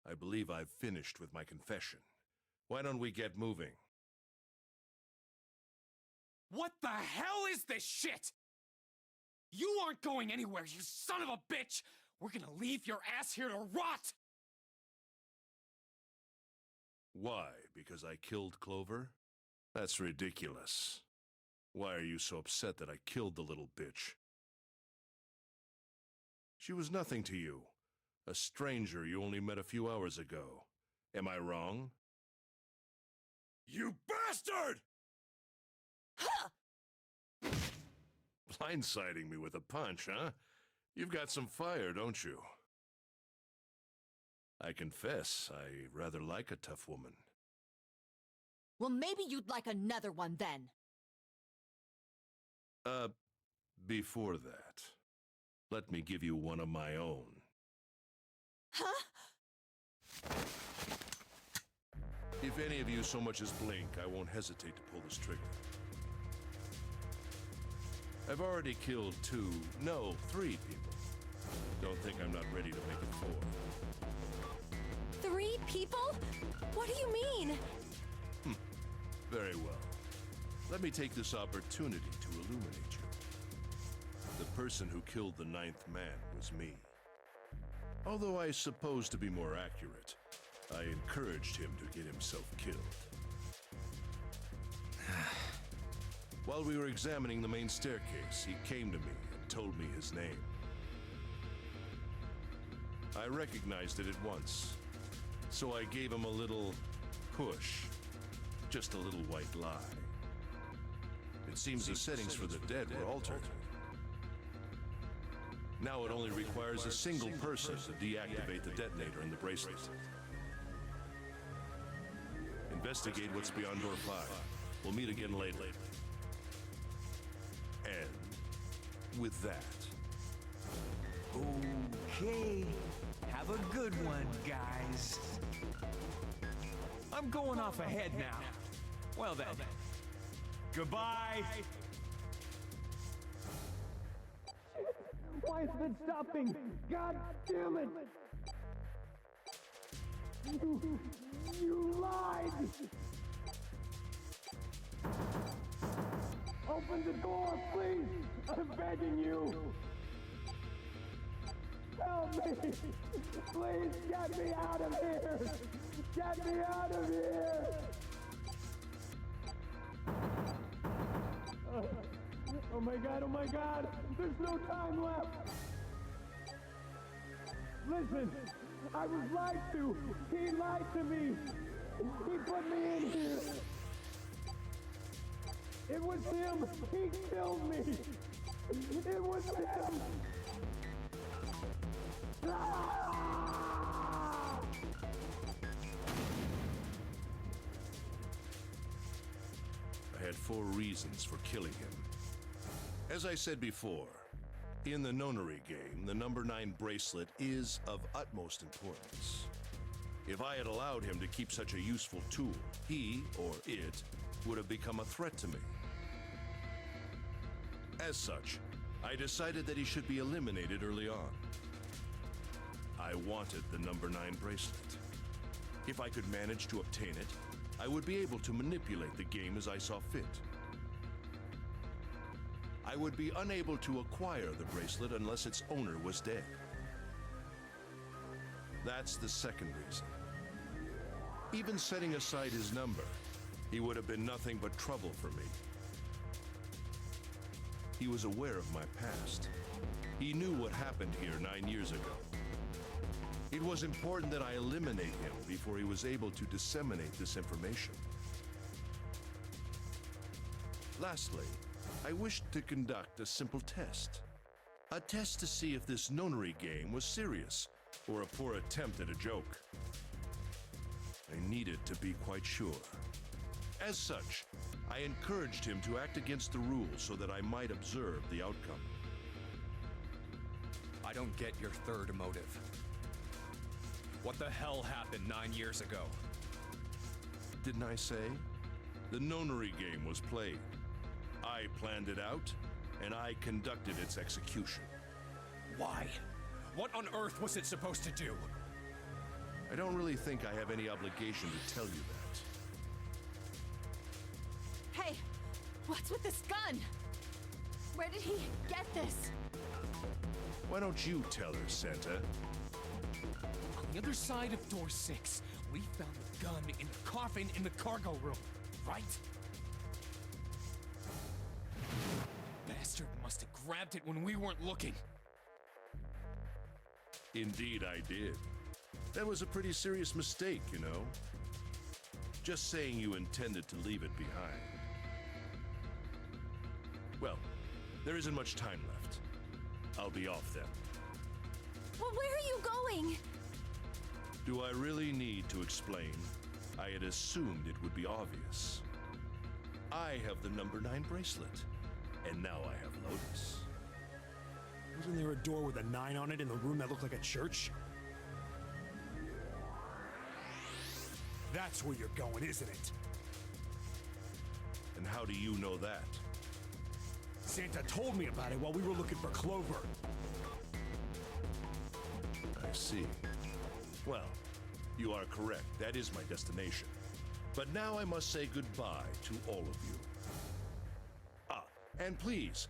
I believe I've finished with my confession. Why don't we get moving? What the hell is this shit? You aren't going anywhere, you son of a bitch! We're gonna leave your ass here to rot! Why? Because I killed Clover? That's ridiculous. Why are you so upset that I killed the little bitch? She was nothing to you. A stranger you only met a few hours ago. Am I wrong? You bastard! Huh! Blindsiding me with a punch, huh? You've got some fire, don't you? I confess, I rather like a tough woman. Well, maybe you'd like another one then. Before that, let me give you one of my own. Huh? If any of you so much as blink, I won't hesitate to pull this trigger. I've already killed 3 people. Don't think I'm not ready to make it 4. 3 people? What do you mean? Very well. Let me take this opportunity to illuminate you. The person who killed the 9th man was me. Although I suppose to be more accurate, I encouraged him to get himself killed. While we were examining the main staircase, he came to me and told me his name. I recognized it at once, so I gave him a little push. Just a little white lie. It seems the settings for the dead were altered. Now it only requires a single person to deactivate the detonator in the bracelet. Investigate what's beyond door 5. We'll meet again later. And with that... Okay. Have a good one, guys. I'm going off ahead now. Well then. Goodbye. Why is it stopping? God damn it! You lied! Open the door, please! I'm begging you! Help me! Please get me out of here! Get me out of here! Oh my god! There's no time left! Listen! I was lied to! He lied to me! He put me in here! It was him! He killed me! It was him! Ah! I had 4 reasons for killing him. As I said before, in the Nonary game, the number 9 bracelet is of utmost importance. If I had allowed him to keep such a useful tool, he, or it, would have become a threat to me. As such, I decided that he should be eliminated early on. I wanted the number 9 bracelet. If I could manage to obtain it, I would be able to manipulate the game as I saw fit. I would be unable to acquire the bracelet unless its owner was dead. That's the second reason. Even setting aside his number, he would have been nothing but trouble for me. He was aware of my past. He knew what happened here 9 years ago. It was important that I eliminate him before he was able to disseminate this information. Lastly, I wished to conduct a simple test. A test to see if this Nonary game was serious, or a poor attempt at a joke. I needed to be quite sure. As such, I encouraged him to act against the rules so that I might observe the outcome. I don't get your third motive. What the hell happened 9 years ago? Didn't I say? The Nonary game was played. I planned it out, and I conducted its execution. Why? What on earth was it supposed to do? I don't really think I have any obligation to tell you that. Hey, what's with this gun? Where did he get this? Why don't you tell her, Santa? On the other side of door 6, we found the gun in the coffin in the cargo room, right? Bastard must have grabbed it when we weren't looking. Indeed I did. That was a pretty serious mistake, you know. Just saying you intended to leave it behind. Well, there isn't much time left. I'll be off then. Well, where are you going? Do I really need to explain? I had assumed it would be obvious. I have the number 9 bracelet, and now I have Lotus. Wasn't there a door with a 9 on it in the room that looked like a church? That's where you're going, isn't it? And how do you know that? Santa told me about it while we were looking for Clover. I see. Well, you are correct. That is my destination. But now I must say goodbye to all of you. Ah, and please,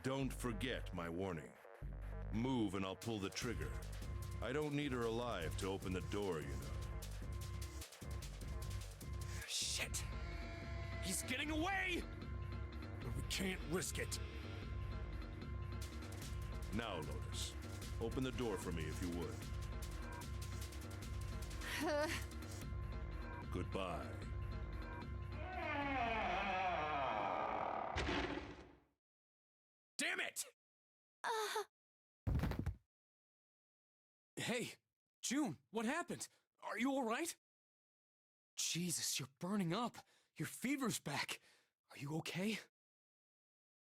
don't forget my warning. Move and I'll pull the trigger. I don't need her alive to open the door, you know. Shit! He's getting away! But we can't risk it. Now, Lotus, open the door for me if you would. Goodbye. Damn it! Hey, June, what happened? Are you all right? Jesus, you're burning up. Your fever's back. Are you okay?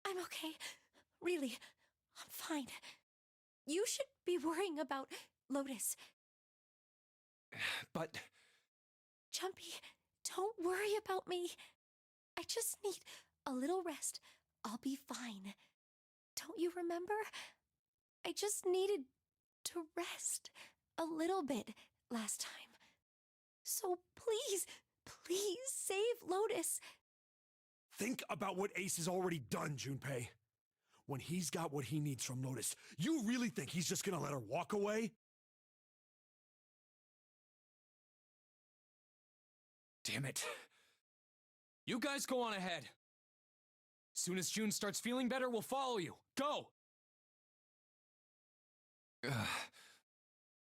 I'm okay. Really, I'm fine. You should be worrying about Lotus. But Jumpy, don't worry about me. I just need a little rest. I'll be fine. Don't you remember? I just needed to rest a little bit last time. So please, please save Lotus. Think about what Ace has already done, Junpei. When he's got what he needs from Lotus, you really think he's just gonna let her walk away? Damn it. You guys go on ahead. Soon as June starts feeling better, we'll follow you. Go!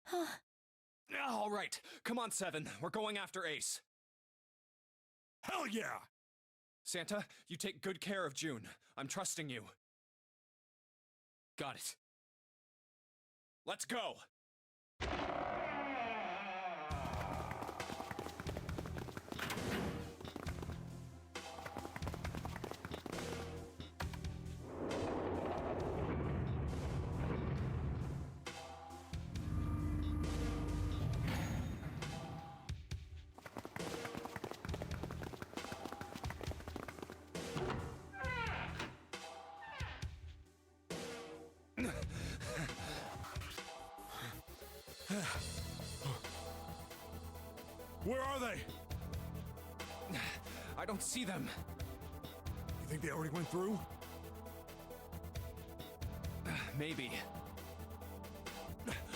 Huh. all right, come on, 7. We're going after Ace. Hell yeah! Santa, you take good care of June. I'm trusting you. Got it. Let's go! Where are they? I don't see them. You think they already went through? Maybe.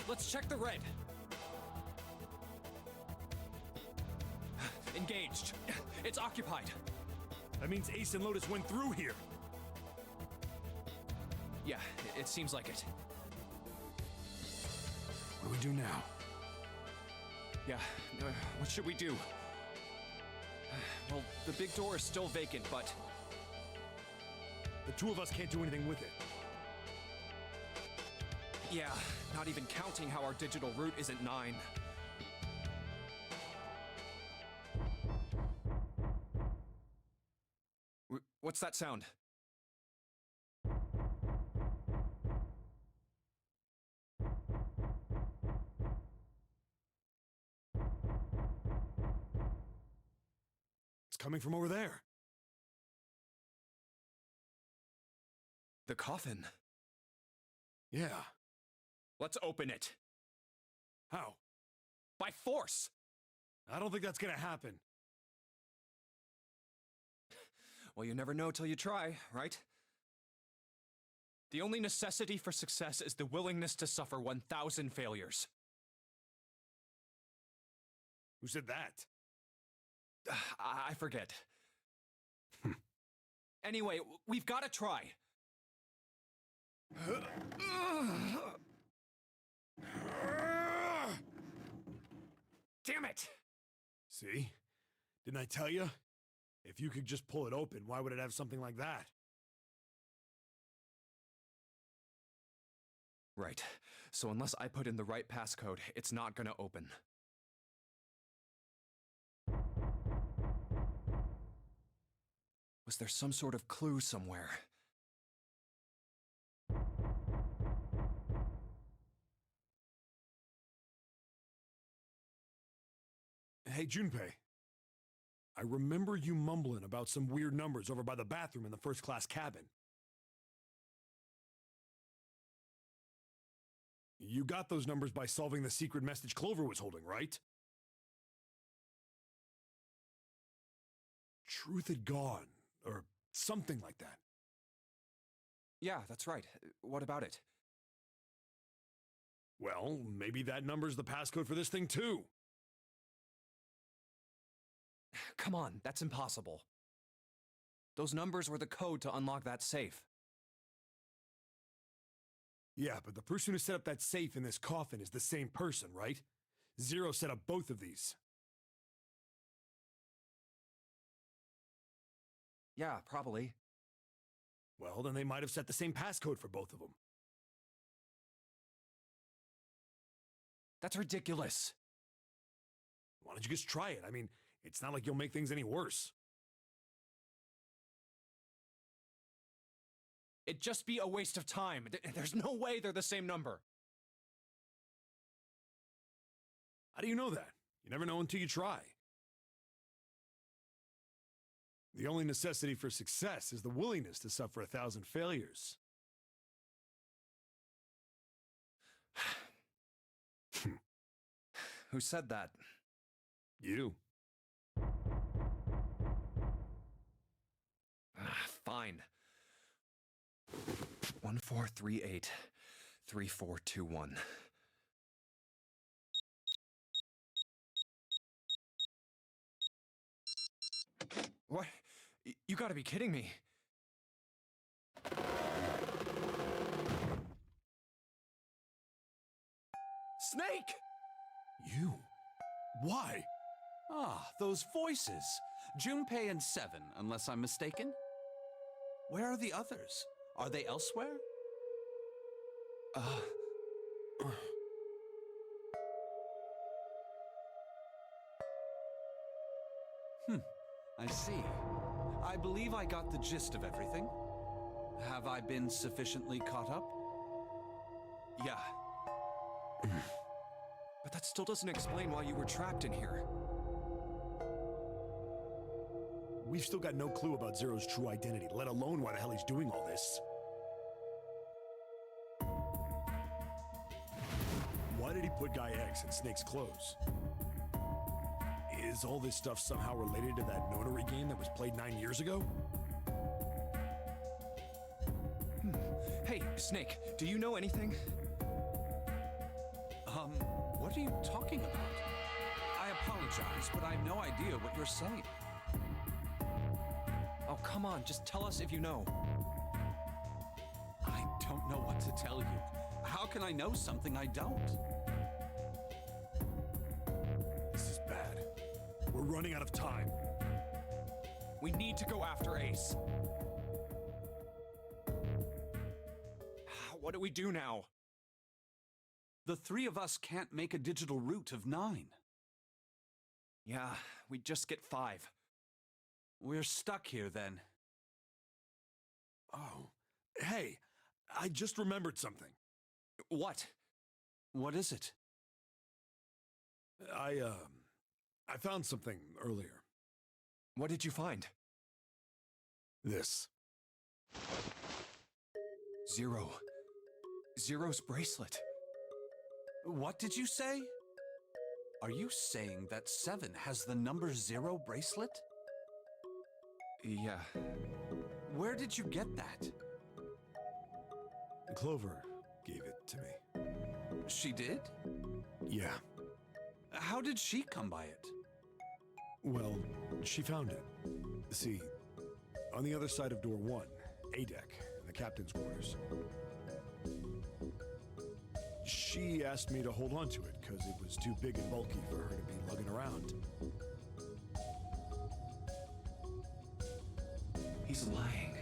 Let's check the red. Engaged. It's occupied. That means Ace and Lotus went through here. Yeah, it seems like it. What do we do now? Yeah, what should we do? Well, the big door is still vacant, but... The two of us can't do anything with it. Yeah, not even counting how our digital route isn't 9. What's that sound? It's coming from over there. The coffin. Yeah. Let's open it. How? By force! I don't think that's gonna happen. Well, you never know till you try, right? The only necessity for success is the willingness to suffer 1,000 failures. Who said that? I forget. Anyway, we've got to try. Damn it! See? Didn't I tell you? If you could just pull it open, why would it have something like that? Right. So unless I put in the right passcode, it's not gonna open. Was there some sort of clue somewhere? Hey, Junpei. I remember you mumbling about some weird numbers over by the bathroom in the first-class cabin. You got those numbers by solving the secret message Clover was holding, right? Truth had gone, or something like that. Yeah, that's right. What about it? Well, maybe that number's the passcode for this thing too. Come on, that's impossible. Those numbers were the code to unlock that safe. Yeah, but the person who set up that safe in this coffin is the same person, right? Zero set up both of these. Yeah, probably. Well, then they might have set the same passcode for both of them. That's ridiculous. Why don't you just try it? I mean, it's not like you'll make things any worse. It'd just be a waste of time. There's no way they're the same number. How do you know that? You never know until you try. The only necessity for success is the willingness to suffer 1,000 failures. Who said that? You. Fine. 1438 3421. What? You gotta be kidding me. Snake! You? Why? Ah, those voices. Junpei and Seven, unless I'm mistaken. Where are the others? Are they elsewhere? I see. I believe I got the gist of everything. Have I been sufficiently caught up? Yeah. But that still doesn't explain why you were trapped in here. We've still got no clue about Zero's true identity, let alone why the hell he's doing all this. Why did he put Guy X in Snake's clothes? Is all this stuff somehow related to that Nonary game that was played 9 years ago? Hey, Snake, do you know anything? What are you talking about? I apologize, but I have no idea what you're saying. Oh, come on, just tell us if you know. I don't know what to tell you. How can I know something I don't? This is bad. We're running out of time. We need to go after Ace. What do we do now? The three of us can't make a digital root of 9. Yeah, we just get 5. We're stuck here then. Oh. Hey, I just remembered something. What? What is it? I found something earlier. What did you find? This. Zero. Zero's bracelet. What did you say? Are you saying that 7 has the number 0 bracelet? Yeah. Where did you get that? Clover gave it to me. She did? Yeah. How did she come by it? Well, she found it. See, on the other side of door 1, A deck, in the captain's quarters. She asked me to hold on to it because it was too big and bulky for her to be lugging around. He's lying.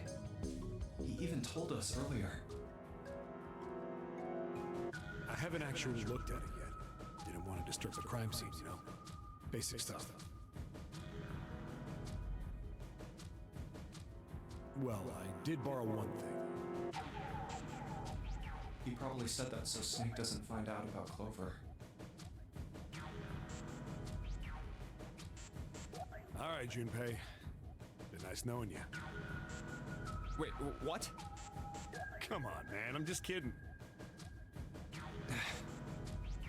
He even told us earlier. I haven't actually looked at it yet. Didn't want to disturb the crime scene, you know? Basic stuff. Well, I did borrow one thing. He probably said that so Snake doesn't find out about Clover. All right, Junpei. Been nice knowing you. Wait, what? Come on, man. I'm just kidding.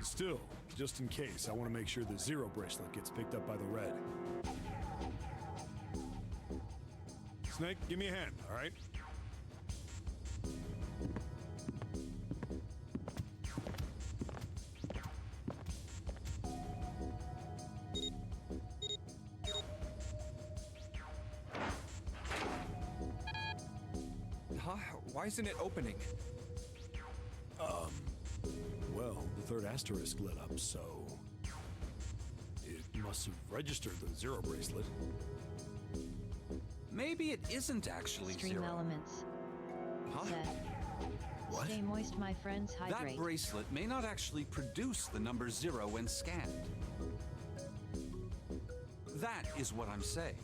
Still, just in case, I want to make sure the 0 bracelet gets picked up by the red. Snake, give me a hand, all right? Huh? Why isn't it opening? Well, the third asterisk lit up, so it must have registered the 0 bracelet. Maybe it isn't actually Stream 0. elements. Huh? Set. What? Stay moist, my friends. Hydrate. That bracelet may not actually produce the number 0 when scanned. That is what I'm saying.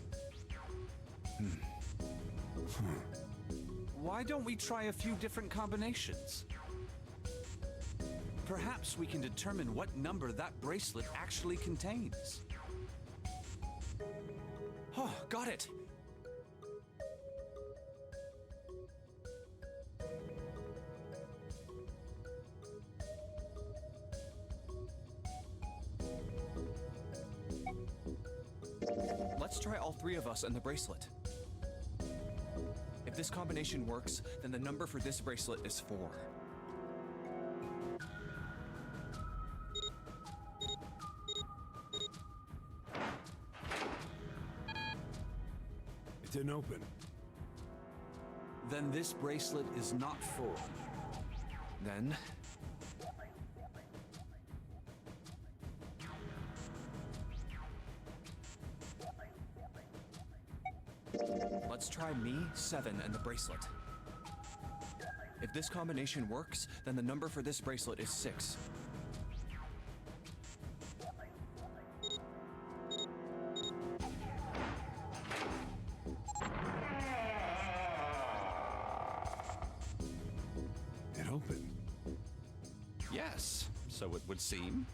Why don't we try a few different combinations? Perhaps we can determine what number that bracelet actually contains. Oh, got it! Let's try all 3 of us and the bracelet. If this combination works, then the number for this bracelet is 4. It didn't open. Then this bracelet is not 4. Then... let's try me, 7, and the bracelet. If this combination works, then the number for this bracelet is 6. It opened. Yes, so it would seem.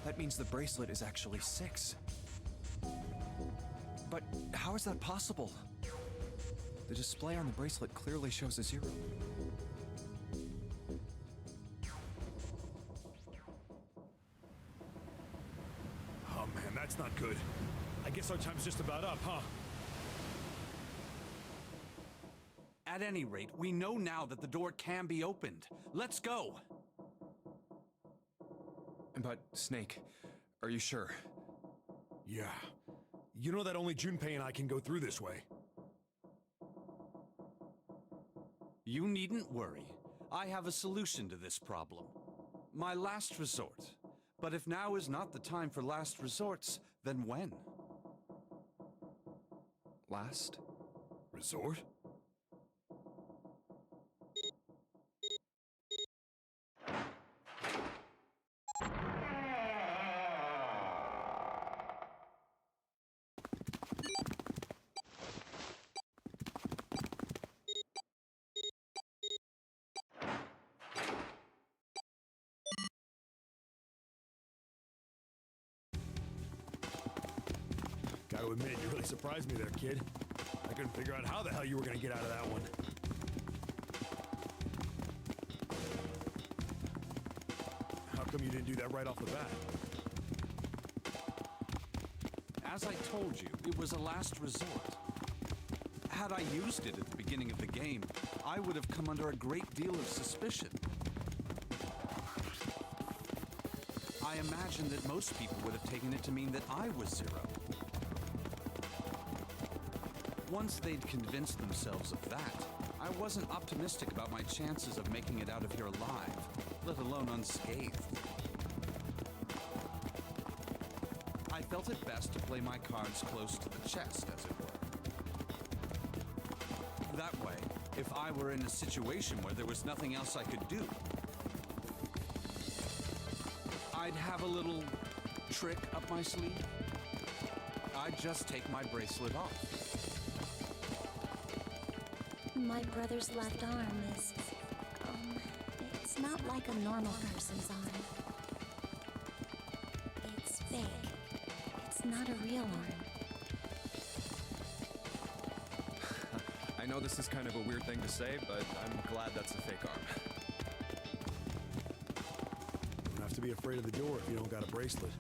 That means the bracelet is actually 6. But how is that possible? The display on the bracelet clearly shows a 0. Oh man, that's not good. I guess our time's just about up, huh? At any rate, we know now that the door can be opened. Let's go! But, Snake, are you sure? Yeah. You know that only Junpei and I can go through this way. You needn't worry. I have a solution to this problem. My last resort. But if now is not the time for last resorts, then when? Last? Resort? gotta admit, you really surprised me there, kid. I couldn't figure out how the hell you were gonna get out of that one. How come you didn't do that right off the bat? As I told you, it was a last resort. Had I used it at the beginning of the game, I would have come under a great deal of suspicion. I imagine that most people would have taken it to mean that I was Zero. Once they'd convinced themselves of that, I wasn't optimistic about my chances of making it out of here alive, let alone unscathed. I felt it best to play my cards close to the chest, as it were. That way, if I were in a situation where there was nothing else I could do, I'd have a little trick up my sleeve. I'd just take my bracelet off. My brother's left arm is, it's not like a normal person's arm. It's fake. It's not a real arm. I know this is kind of a weird thing to say, but I'm glad that's a fake arm. You don't have to be afraid of the door if you don't got a bracelet.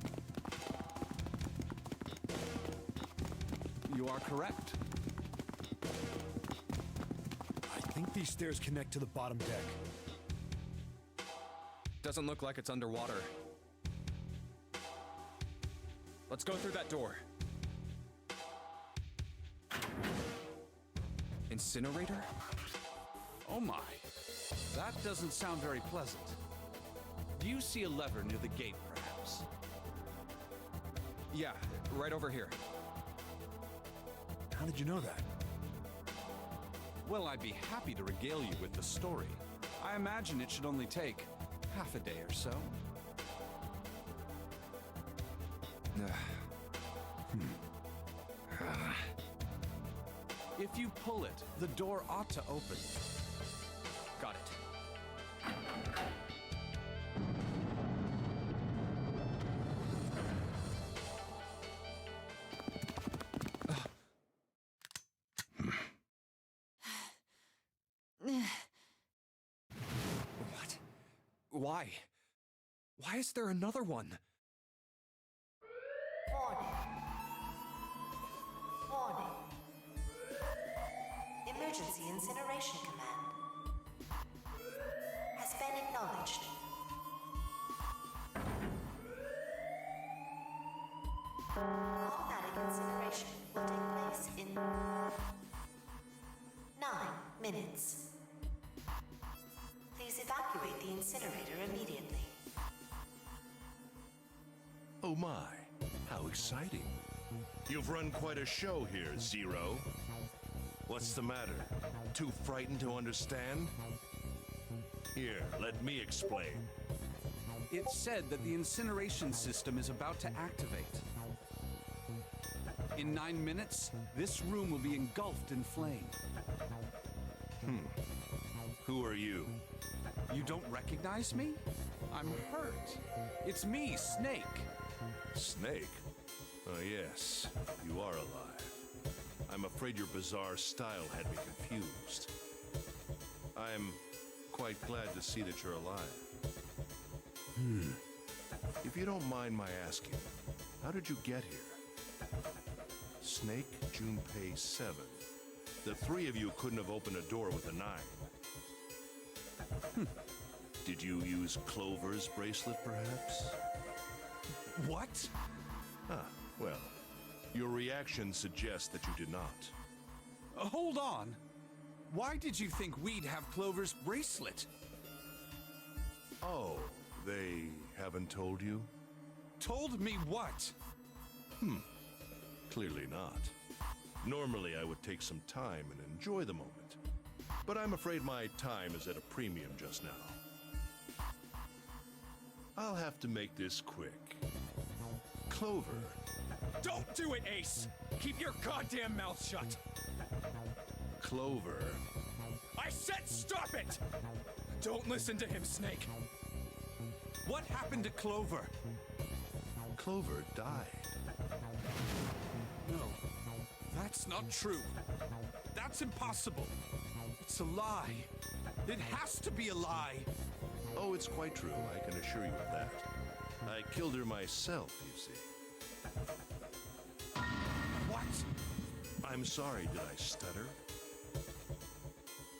You are correct. I think these stairs connect to the bottom deck. Doesn't look like it's underwater. Let's go through that door. Incinerator? Oh my. That doesn't sound very pleasant. Do you see a lever near the gate, perhaps? Yeah, right over here. How did you know that? Well, I'd be happy to regale you with the story. I imagine it should only take half a day or so. If you pull it, the door ought to open. Got it. What? Why? Why is there another one? Warning. Emergency incineration command has been acknowledged. Automatic incineration will take place in 9 minutes. Please evacuate the incinerator immediately. Oh my, how exciting. You've run quite a show here, Zero. What's the matter? Too frightened to understand? Here, let me explain. It's said that the incineration system is about to activate. In 9 minutes, this room will be engulfed in flame. Who are you? You don't recognize me? I'm hurt. It's me, Snake. Snake? Oh yes, you are alive. I'm afraid your bizarre style had me confused. I'm quite glad to see that you're alive. If you don't mind my asking, how did you get here? Snake, Junpei 7. The three of you couldn't have opened a door with a 9. Did you use Clover's bracelet, perhaps? What? Well, your reaction suggests that you did not. Hold on. Why did you think we'd have Clover's bracelet? Oh, they haven't told you? Told me what? Clearly not. Normally, I would take some time and enjoy the moment. But I'm afraid my time is at a premium just now. I'll have to make this quick. Clover. Don't do it, Ace! Keep your goddamn mouth shut! Clover. I said stop it! Don't listen to him, Snake. What happened to Clover? Clover died. No, that's not true. That's impossible. It's a lie. It has to be a lie. Oh, it's quite true. I can assure you of that. I killed her myself, you see. What? I'm sorry, did I stutter?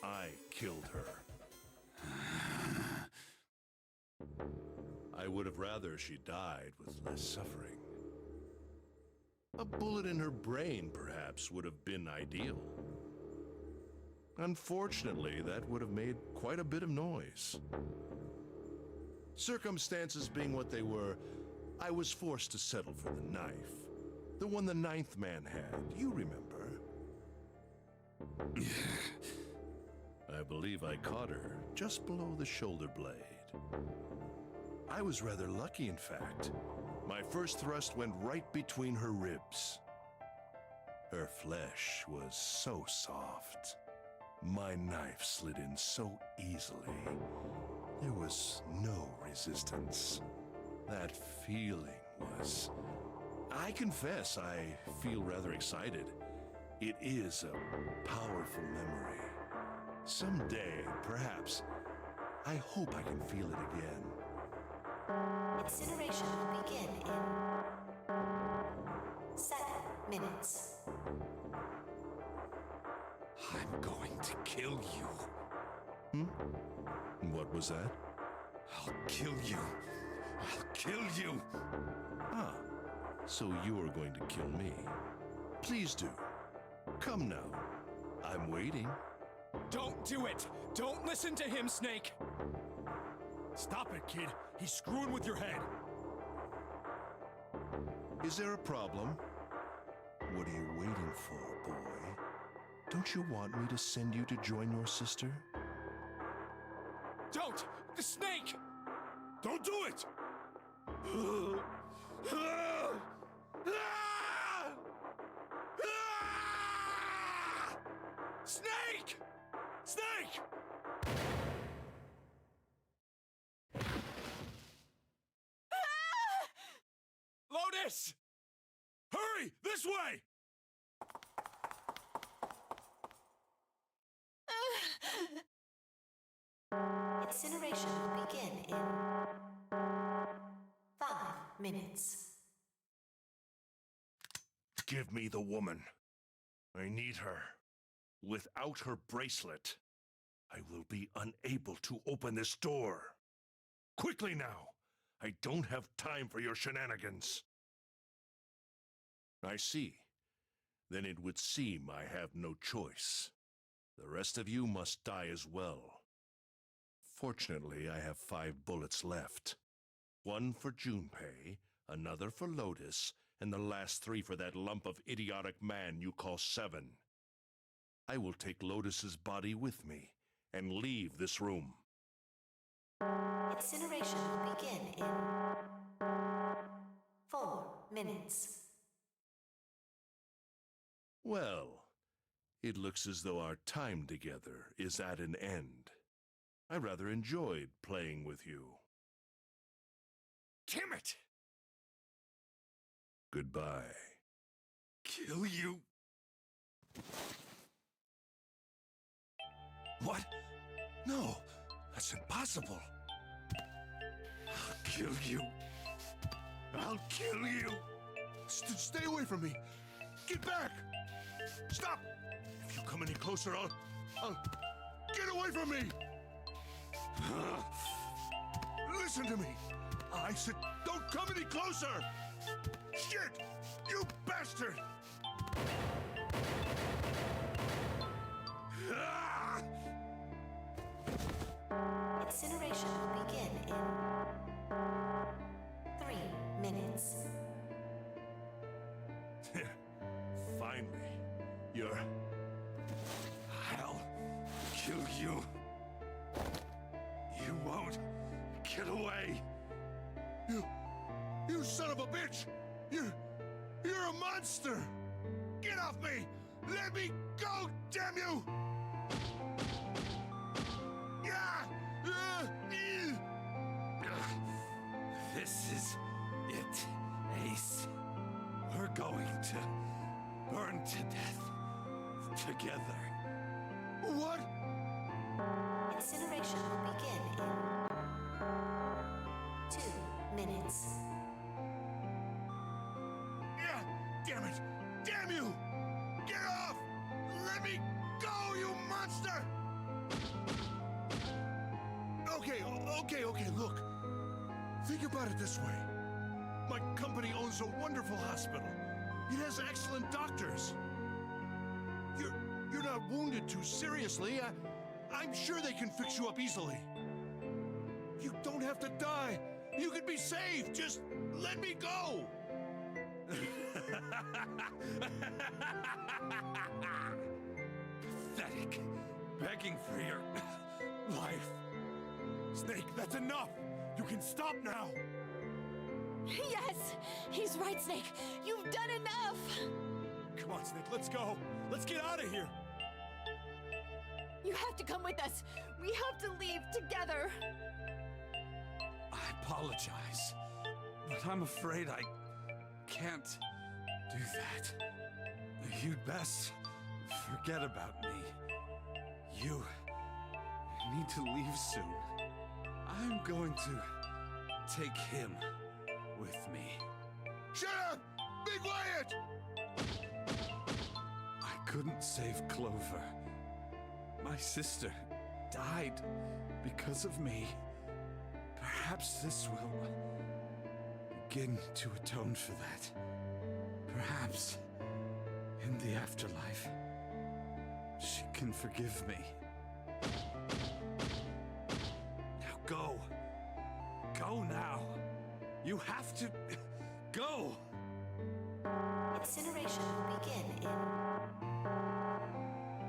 I killed her. I would have rather she died with less suffering. A bullet in her brain, perhaps, would have been ideal. Unfortunately, that would have made quite a bit of noise. Circumstances being what they were, I was forced to settle for the knife. The one the ninth man had, you remember. I believe I caught her just below the shoulder blade. I was rather lucky, in fact. My first thrust went right between her ribs. Her flesh was so soft. My knife slid in so easily. There was no resistance. That feeling was... I confess, I feel rather excited. It is a powerful memory. Someday, perhaps, I hope I can feel it again. Incineration will begin in 7 minutes. I'm going to kill you. What was that? I'll kill you. I'll kill you. Ah, so you're going to kill me. Please do. Come now. I'm waiting. Don't do it! Don't listen to him, Snake! Stop it, kid. He's screwing with your head. Is there a problem? What are you waiting for, boy? Don't you want me to send you to join your sister? Don't! The snake! Don't do it! Snake! Snake! Lotus! Hurry! This way! Incineration will begin in 5 minutes. Give me the woman. I need her. Without her bracelet, I will be unable to open this door. Quickly now! I don't have time for your shenanigans. I see. Then it would seem I have no choice. The rest of you must die as well. Fortunately, I have 5 bullets left. 1 for Junpei, another for Lotus, and the last 3 for that lump of idiotic man you call Seven. I will take Lotus's body with me and leave this room. Incineration will begin in 4 minutes. Well, it looks as though our time together is at an end. I rather enjoyed playing with you. Damn it! Goodbye. Kill you. What? No, that's impossible. I'll kill you. I'll kill you. Stay away from me. Get back. Stop. If you come any closer, I'll... Get away from me. Listen to me. I said, don't come any closer. Shit, you bastard. Incineration will begin in 3 minutes. Finally, you're... I'll kill you. You won't get away. You son of a bitch! You're a monster! Get off me! Let me go, damn you! This is it, Ace. We're going to to death together. What? Incineration will begin in 2 minutes. Yeah, damn it! Damn you! Get off! Let me go, you monster! Okay, look. Think about it this way. My company owns a wonderful hospital. It has excellent doctors. You're not wounded too seriously. I'm sure they can fix you up easily. You don't have to die. You could be saved. Just let me go. Pathetic. Begging for your life. Snake, that's enough! You can stop now! Yes! He's right, Snake! You've done enough! Come on, Snake, let's go! Let's get out of here! You have to come with us! We have to leave together! I apologize, but I'm afraid I can't do that. You'd best forget about me. You need to leave soon. I'm going to take him with me. Shut up! Be quiet! I couldn't save Clover. My sister died because of me. Perhaps this will begin to atone for that. Perhaps in the afterlife, she can forgive me. Now go. Go now. You have to go. Incineration will begin in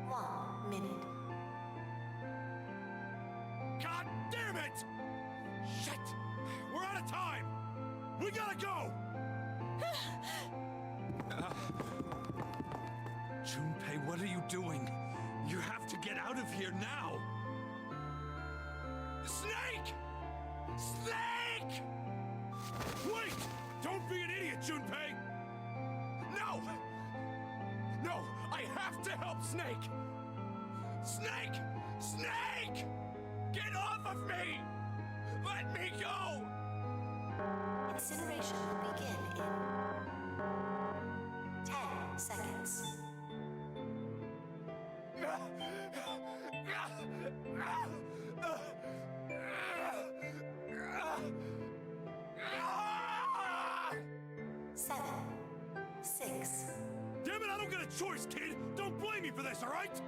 1 minute. God damn it! Shit! We're out of time! We gotta go! Junpei, what are you doing? You have to get out of here now! Snake! Snake! Wait! Don't be an idiot, Junpei! No! No! I have to help Snake! Snake! Snake! Get off of me! Let me go! Incineration will begin in 10 seconds. Seven, 6. Damn it, I don't get a choice, kid! Don't blame me for this, alright?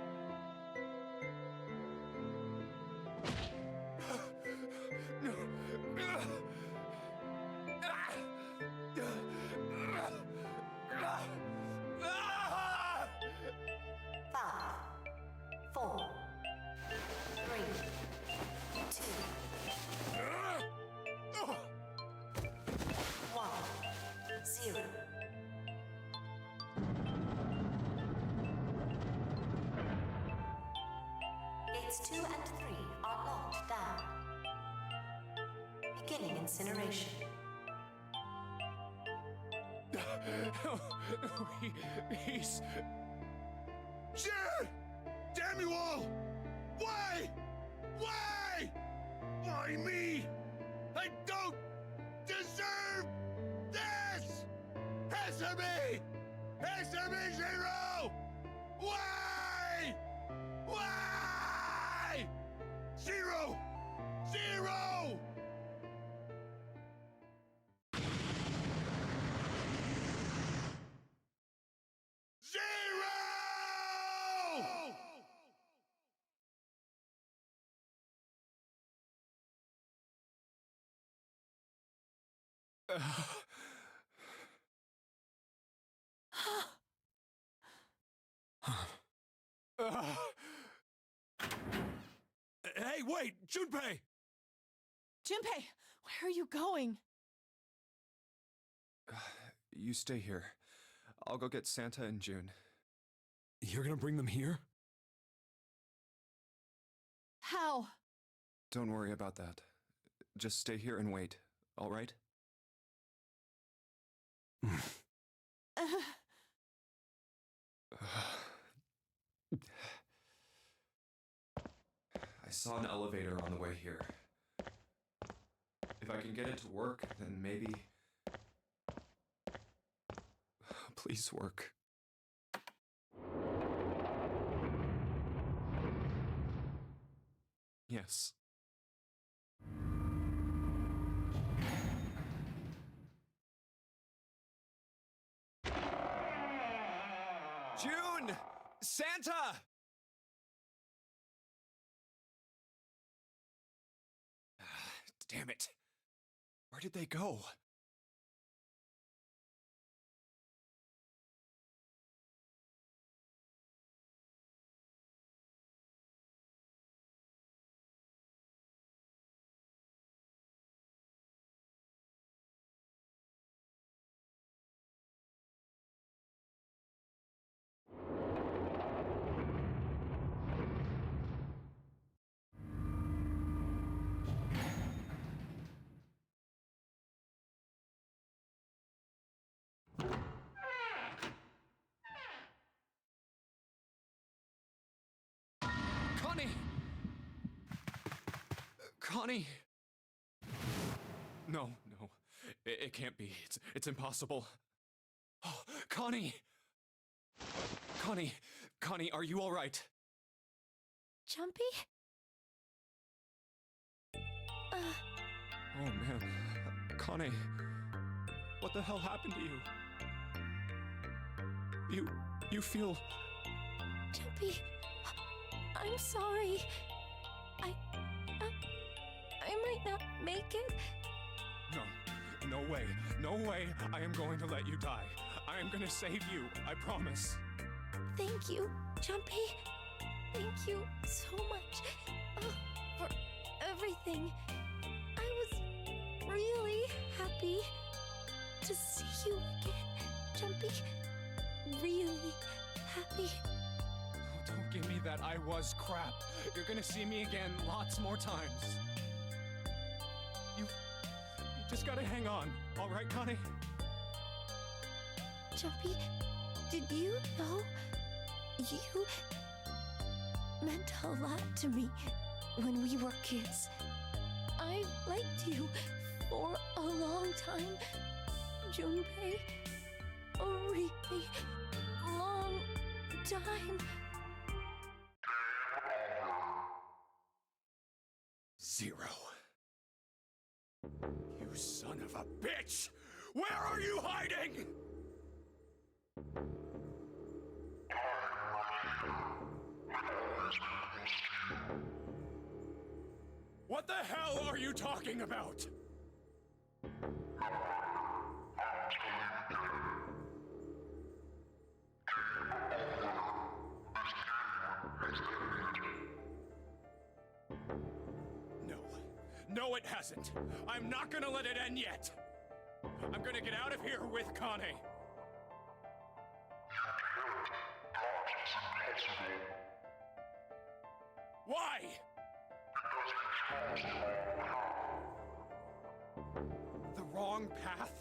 Five, 4, 3, 2, 1, 0. Gates 2 and 3 are locked down. Beginning incineration. He's... Shit! Damn you all! Why? Why? Why me? I don't deserve this! Answer me! Answer me, Zero! Why? Why? Zero! Zero! Zero! Hey, wait! Junpei! Junpei, where are you going? You stay here. I'll go get Santa and June. You're gonna bring them here? How? Don't worry about that. Just stay here and wait, all right? I saw an elevator on the way here. If I can get it to work, then maybe... Please work. Yes. June! Santa! Damn it. Where did they go? Connie! Connie! No, no. It can't be. It's impossible. Oh, Connie! Connie, are you all right? Jumpy? Oh man, Connie, what the hell happened to you? You feel... Jumpy, I'm sorry. I might not make it. No way I am going to let you die. I am gonna save you, I promise. Thank you, Jumpy. Thank you so much for everything. I was really happy to see you again, Jumpy. Really happy. Oh, don't give me that I was crap. You're gonna see me again lots more times. You just gotta hang on, all right, Connie? Jumpy, did you know you meant a lot to me when we were kids? I liked you for a long time, Junpei. A really long time. Zero. You son of a bitch! Where are you hiding? What the hell are you talking about? No, it hasn't. I'm not gonna let it end yet. I'm gonna get out of here with Connie. Why? The wrong path?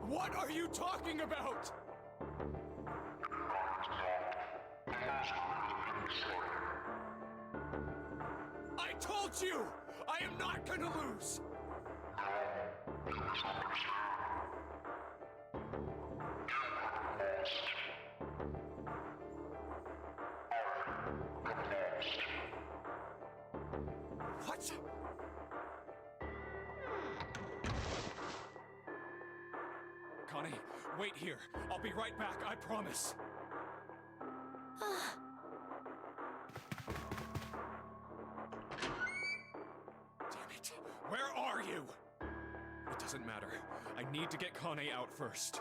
What are you talking about? I told you! I am not gonna lose! What? Connie, wait here. I'll be right back, I promise. Damn it. Where are you? It doesn't matter. I need to get Connie out first.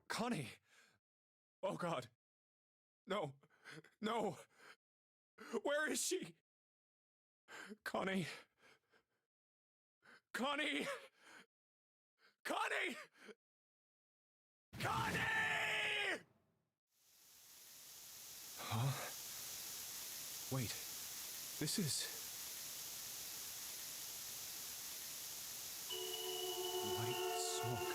Connie! Oh God. No. No. Where is she? Connie! Connie! Connie! Connie! Huh? Wait, this is... white smoke.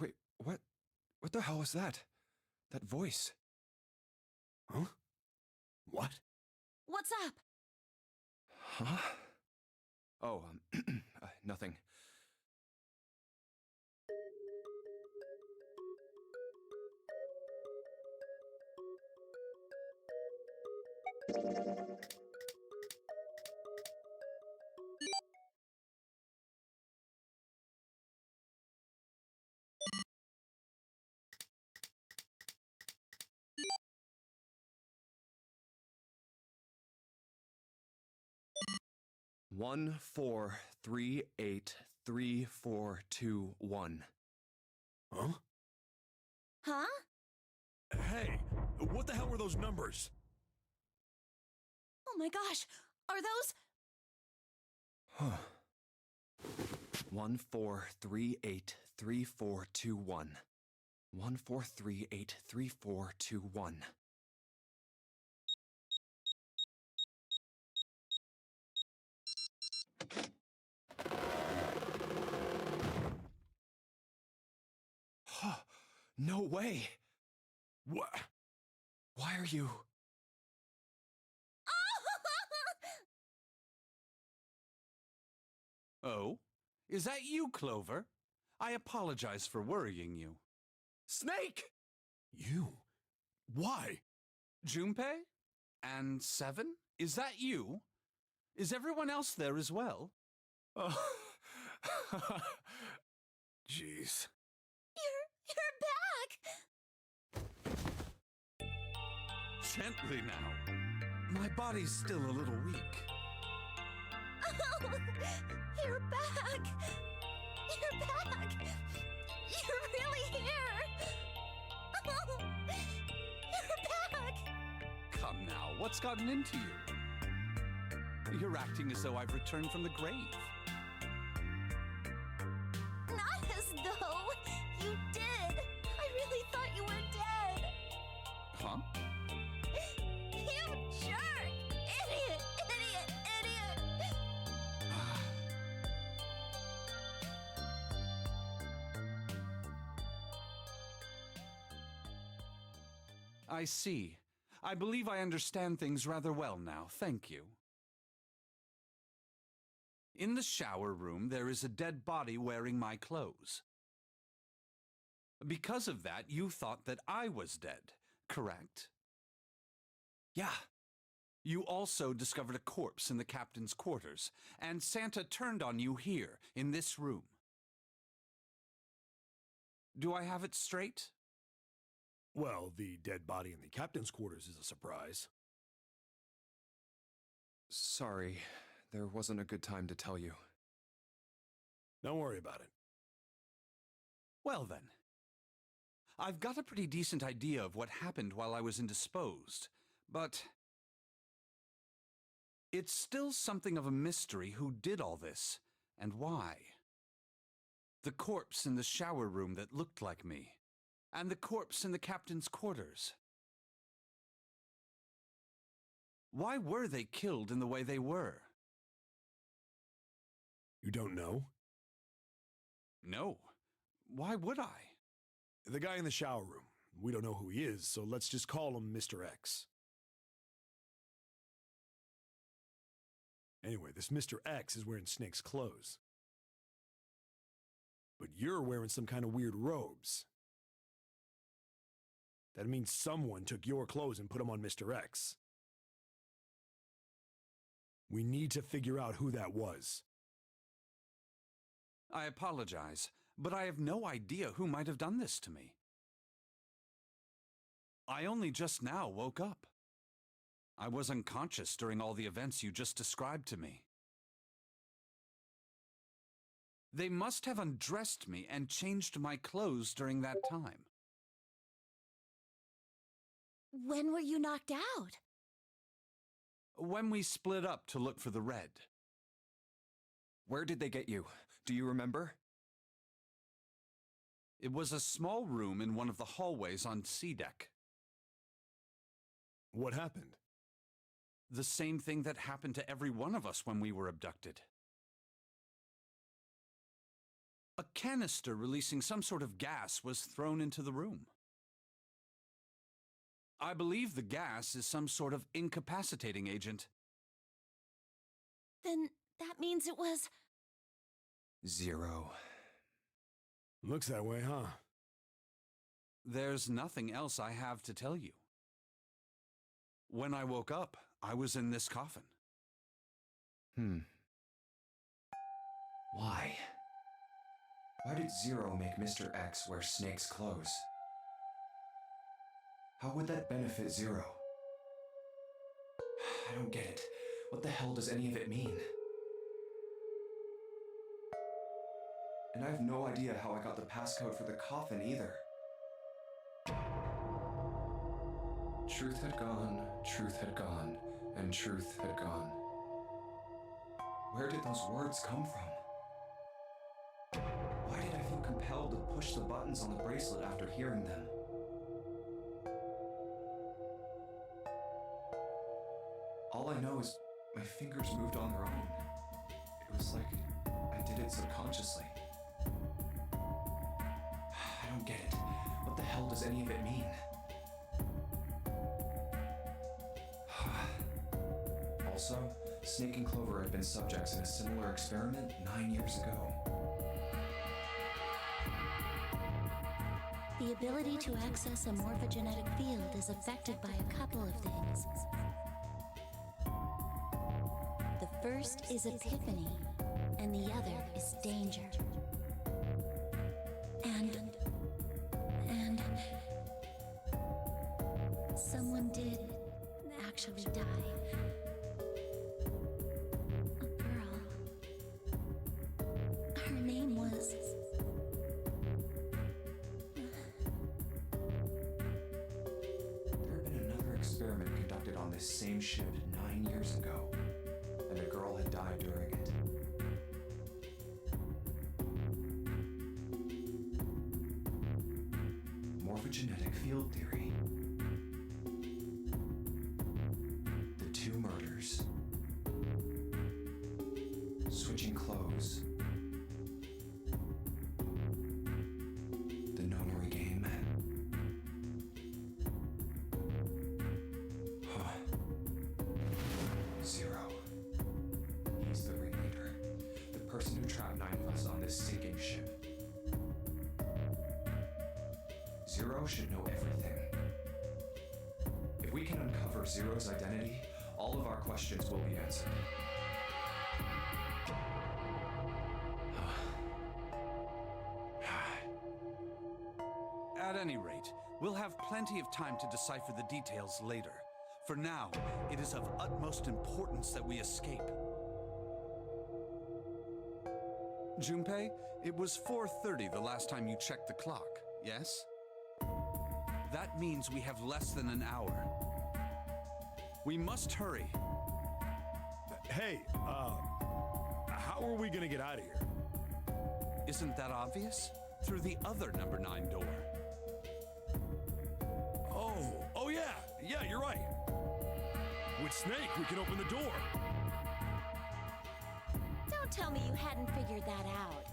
Wait, what? What the hell was that? That voice? Huh? What? What's up? Huh? Oh, nothing. One, 4, 3, 8, 3, 4, 2, 1. Huh? Huh? Hey, what the hell were those numbers? Oh my gosh, are those? Huh. 1, 4, 3, 8, 3, 4, 2, 1. 1, 4, 3, 8, 3, 4, 2, 1. No way! What? Why are you... Oh? Is that you, Clover? I apologize for worrying you. Snake! You? Why? Junpei? And Seven? Is that you? Is everyone else there as well? Oh. Jeez. You're back! Gently now. My body's still a little weak. Oh, you're back! You're back! You're really here! Oh, you're back! Come now, what's gotten into you? You're acting as though I've returned from the grave. Not as though you did. I really thought you were dead. Huh? You jerk! Idiot! Idiot! Idiot! I see. I believe I understand things rather well now, thank you. In the shower room, there is a dead body wearing my clothes. Because of that, you thought that I was dead, correct? Yeah. You also discovered a corpse in the captain's quarters, and Santa turned on you here, in this room. Do I have it straight? Well, the dead body in the captain's quarters is a surprise. Sorry, there wasn't a good time to tell you. Don't worry about it. Well then. I've got a pretty decent idea of what happened while I was indisposed, but it's still something of a mystery who did all this, and why. The corpse in the shower room that looked like me, and the corpse in the captain's quarters. Why were they killed in the way they were? You don't know? No. Why would I? The guy in the shower room. We don't know who he is, so let's just call him Mr. X. Anyway, this Mr. X is wearing Snake's clothes. But you're wearing some kind of weird robes. That means someone took your clothes and put them on Mr. X. We need to figure out who that was. I apologize, but I have no idea who might have done this to me. I only just now woke up. I was unconscious during all the events you just described to me. They must have undressed me and changed my clothes during that time. When were you knocked out? When we split up to look for the red. Where did they get you? Do you remember? It was a small room in one of the hallways on C deck. What happened? The same thing that happened to every one of us when we were abducted. A canister releasing some sort of gas was thrown into the room. I believe the gas is some sort of incapacitating agent. Then that means it was... 0. Looks that way, huh? There's nothing else I have to tell you. When I woke up, I was in this coffin. Why? Why did Zero make Mr. X wear Snake's clothes? How would that benefit Zero? I don't get it. What the hell does any of it mean? And I have no idea how I got the passcode for the coffin either. Truth had gone, and truth had gone. Where did those words come from? Why did I feel compelled to push the buttons on the bracelet after hearing them? All I know is my fingers moved on their own. It was like I did it subconsciously. I don't get it. What the hell does any of it mean? Also, Snake and Clover had been subjects in a similar experiment 9 years ago. The ability to access a morphogenetic field is affected by a couple of things. The first is epiphany, and the other is danger. And someone did actually die. A girl. Her name was... There had been another experiment conducted on this same ship 9 years ago, and a girl had died during it. Morphogenetic field theory. The two murders. Switching clothes. The Nonary game. Zero. He's the ringleader. The person who trapped 9 of us on this sinking ship. Zero should know everything. If we can uncover Zero's identity, all of our questions will be answered. At any rate, we'll have plenty of time to decipher the details later. For now, it is of utmost importance that we escape. Junpei, it was 4:30 the last time you checked the clock, yes? That means we have less than an hour. We must hurry. Hey, how are we gonna get out of here? Isn't that obvious? Through the other number 9 door. Oh yeah, you're right. With Snake, we can open the door. Don't tell me you hadn't figured that out.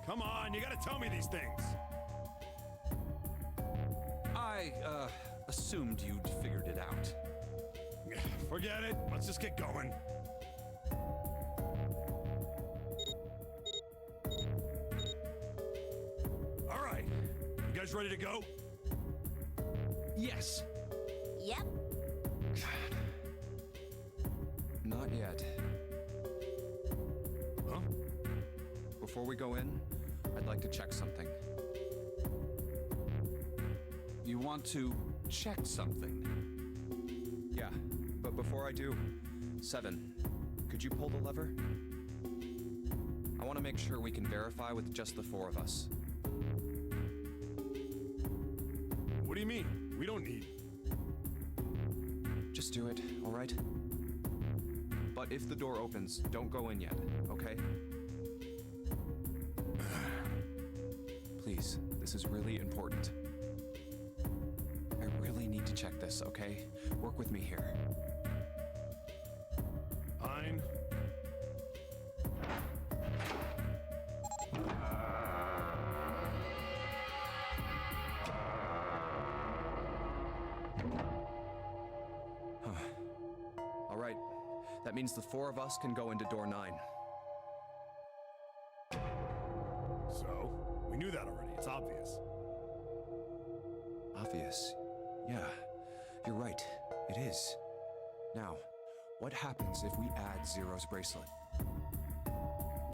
Come on, you gotta tell me these things. I, assumed you'd figured it out. Forget it, let's just get going. All right, you guys ready to go? Yes. Yep. Not yet. Huh? Before we go in, I'd like to check something. You want to check something? Yeah, but before I do, 7, could you pull the lever? I want to make sure we can verify with just the 4 of us. What do you mean? We don't need... Just do it, all right? But if the door opens, don't go in yet, okay? Please, this is really important. I really need to check this, okay? Work with me here. Fine. All right, that means the 4 of us can go into door 9. So, we knew that already, it's obvious. Obvious. Yeah, you're right. it is. Now, what happens if we add Zero's bracelet?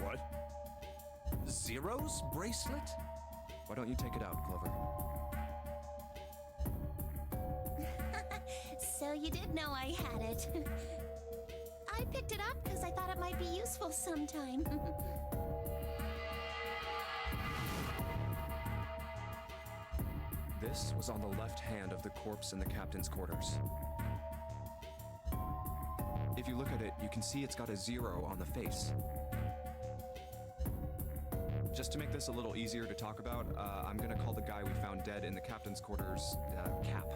What? Zero's bracelet? Why don't you take it out, Clover? So you did know I had it. I picked it up because I thought it might be useful sometime. This was on the left hand of the corpse in the captain's quarters. If you look at it, you can see it's got a 0 on the face. Just to make this a little easier to talk about, I'm gonna call the guy we found dead in the captain's quarters, Cap.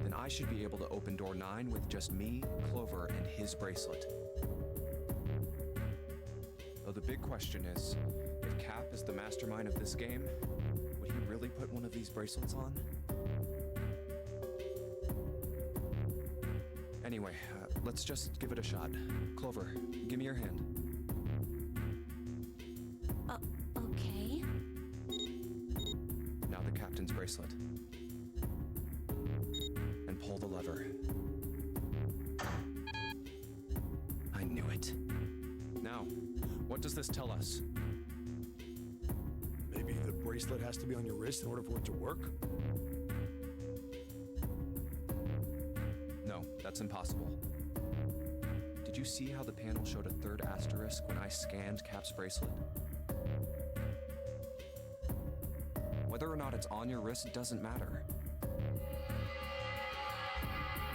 Then I should be able to open door 9 with just me, Clover, and his bracelet. Though the big question is, if Cap is the mastermind of this game, would he really put one of these bracelets on? Anyway, let's just give it a shot. Clover, give me your hand. Okay. Now the captain's bracelet. And pull the lever. I knew it. Now, what does this tell us? Maybe the bracelet has to be on your wrist in order for it to work? No, that's impossible. Did you see how the panel showed a third asterisk when I scanned Cap's bracelet? Whether or not it's on your wrist doesn't matter.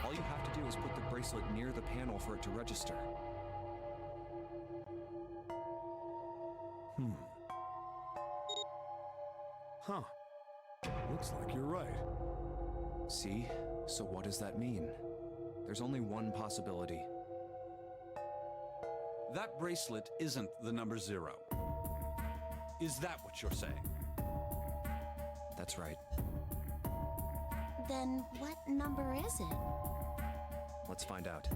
All you have to do is put the bracelet near the panel for it to register. Huh. Looks like you're right. See? So what does that mean? There's only one possibility. That bracelet isn't the number 0. Is that what you're saying? That's right. Then what number is it? Let's find out.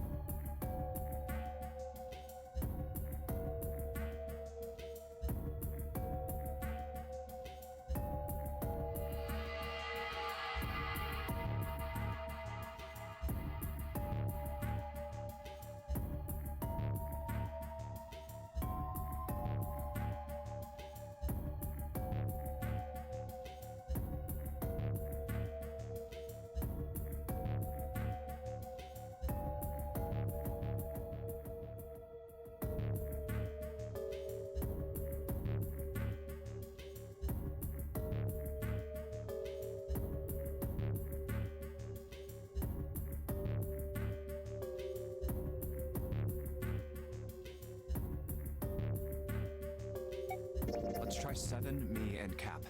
Let's try 7, me, and Cap.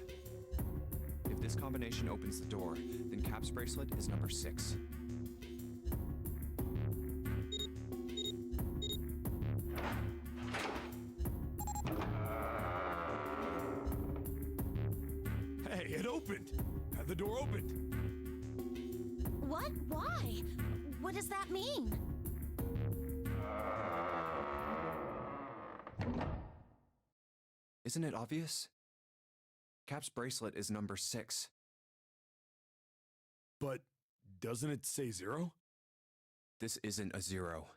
If this combination opens the door, then Cap's bracelet is number 6. Hey, it opened! The door opened! What? Why? What does that mean? Isn't it obvious? Cap's bracelet is number 6. But doesn't it say 0? This isn't a 0.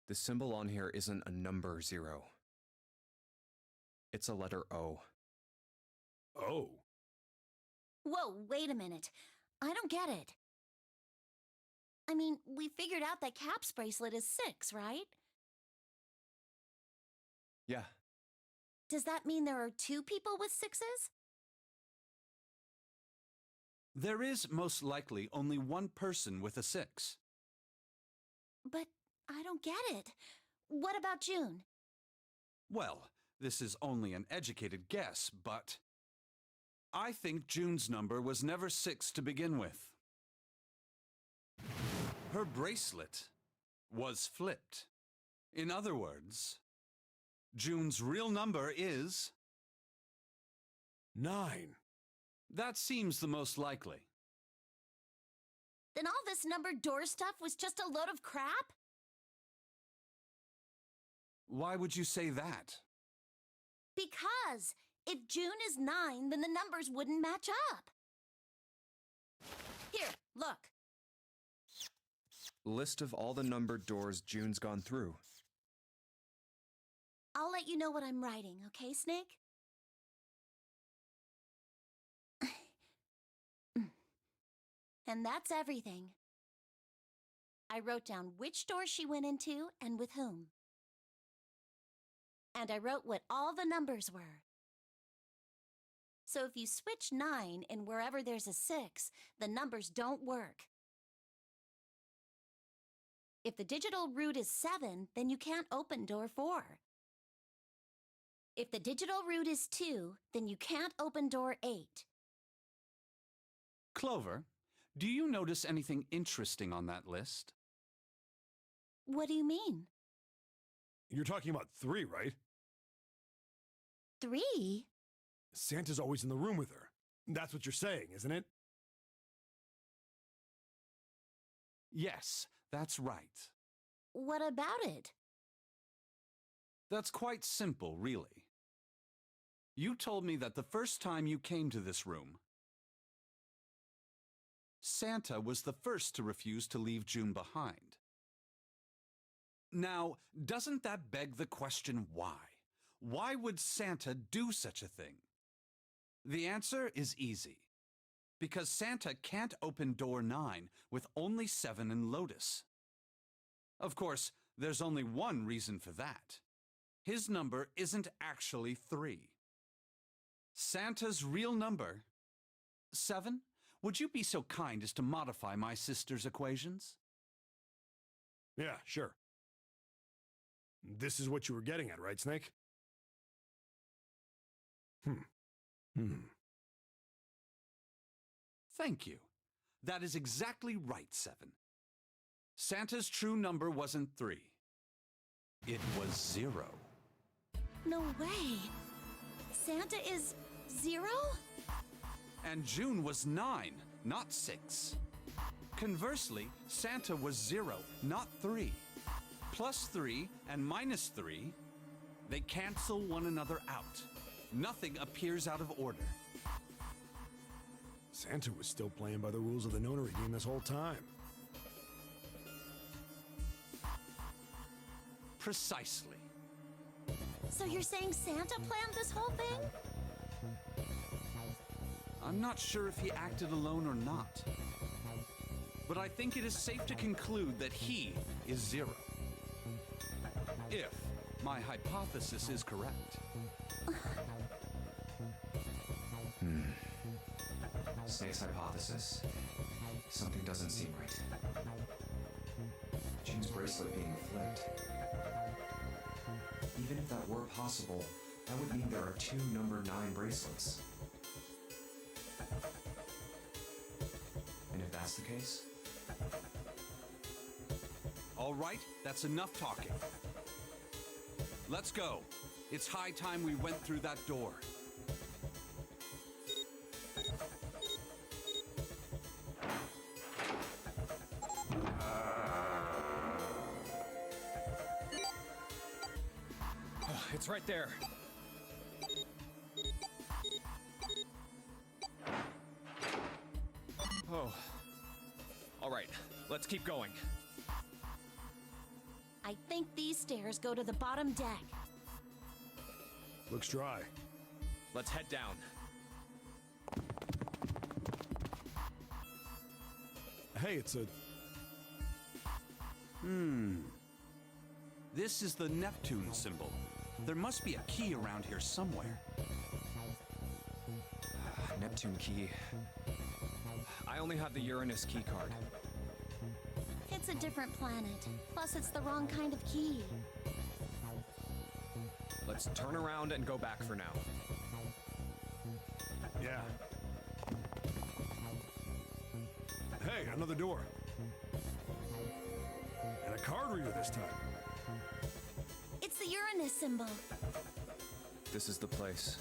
The symbol on here isn't a number 0. It's a letter O. Oh. Whoa, wait a minute. I don't get it. I mean, we figured out that Cap's bracelet is 6, right? Yeah. Does that mean there are 2 people with 6s? There is most likely only one person with a 6. But I don't get it. What about June? Well, this is only an educated guess, but I think June's number was never 6 to begin with. Her bracelet was flipped. In other words, June's real number is 9. That seems the most likely. Then all this numbered door stuff was just a load of crap? Why would you say that? Because if June is 9, then the numbers wouldn't match up. Here, look. List of all the numbered doors June's gone through. I'll let you know what I'm writing, okay, Snake? And that's everything. I wrote down which door she went into and with whom. And I wrote what all the numbers were. So if you switch 9 in wherever there's a 6, the numbers don't work. If the digital root is 7, then you can't open door 4. If the digital root is 2, then you can't open door 8. Clover, do you notice anything interesting on that list? What do you mean? You're talking about 3, right? 3? Santa's always in the room with her. That's what you're saying, isn't it? Yes, that's right. What about it? That's quite simple, really. You told me that the first time you came to this room, Santa was the first to refuse to leave June behind. Now, doesn't that beg the question why? Why would Santa do such a thing? The answer is easy. Because Santa can't open door 9 with only 7 in Lotus. Of course, there's only one reason for that. His number isn't actually 3. Santa's real number, 7? Would you be so kind as to modify my sister's equations? Yeah, sure. This is what you were getting at, right, Snake? Thank you. That is exactly right, 7. Santa's true number wasn't 3. It was 0. No way. Santa is 0? And June was 9, not 6. Conversely, Santa was 0, not 3. Plus 3 and minus 3, they cancel one another out. Nothing appears out of order. Santa was still playing by the rules of the Nonary game this whole time. Precisely. So you're saying Santa planned this whole thing? I'm not sure if he acted alone or not. But I think it is safe to conclude that he is 0. If my hypothesis is correct. Snake's hypothesis. Something doesn't seem right. June's bracelet being flipped. Even if that were possible, that would mean there are 2 number 9 bracelets. And if that's the case? All right, that's enough talking. Let's go. It's high time we went through that door. It's right there. Oh. All right, let's keep going. I think these stairs go to the bottom deck. Looks dry. Let's head down. Hey, it's a... This is the Neptune symbol. There must be a key around here somewhere. Neptune key. I only have the Uranus key card. It's a different planet. Plus, it's the wrong kind of key. Let's turn around and go back for now. Yeah. Hey, another door. And a card reader this time. It's the Uranus symbol. This is the place.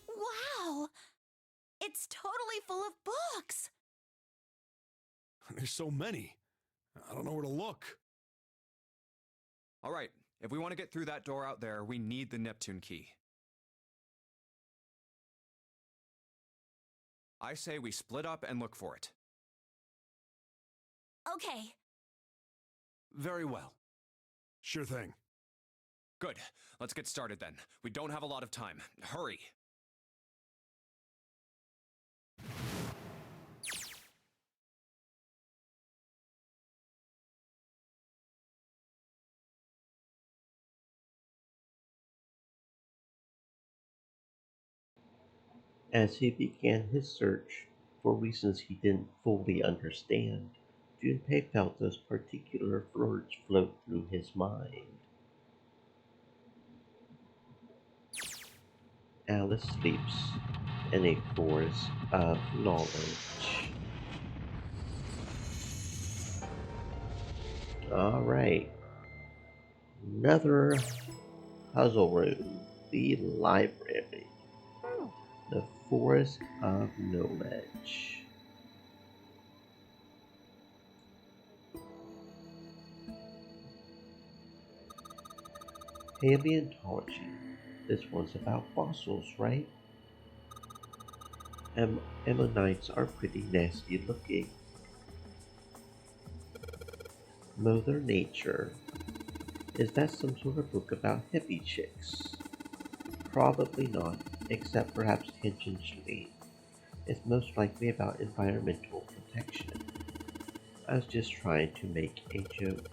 Wow! It's totally full of books! There's so many. I don't know where to look. All right, if we want to get through that door out there, we need the Neptune key. I say we split up and look for it. Okay. Very well. Sure thing. Good. Let's get started then. We don't have a lot of time. Hurry. As he began his search, for reasons he didn't fully understand, Junpei felt those particular words float through his mind. Alice sleeps in a forest of knowledge. Alright. Another puzzle room. The library. The forest of knowledge. Paleontology. This one's about fossils, right? Ammonites are pretty nasty looking. Mother Nature. Is that some sort of book about hippie chicks? Probably not, except perhaps tangentially. It's most likely about environmental protection. I was just trying to make a joke.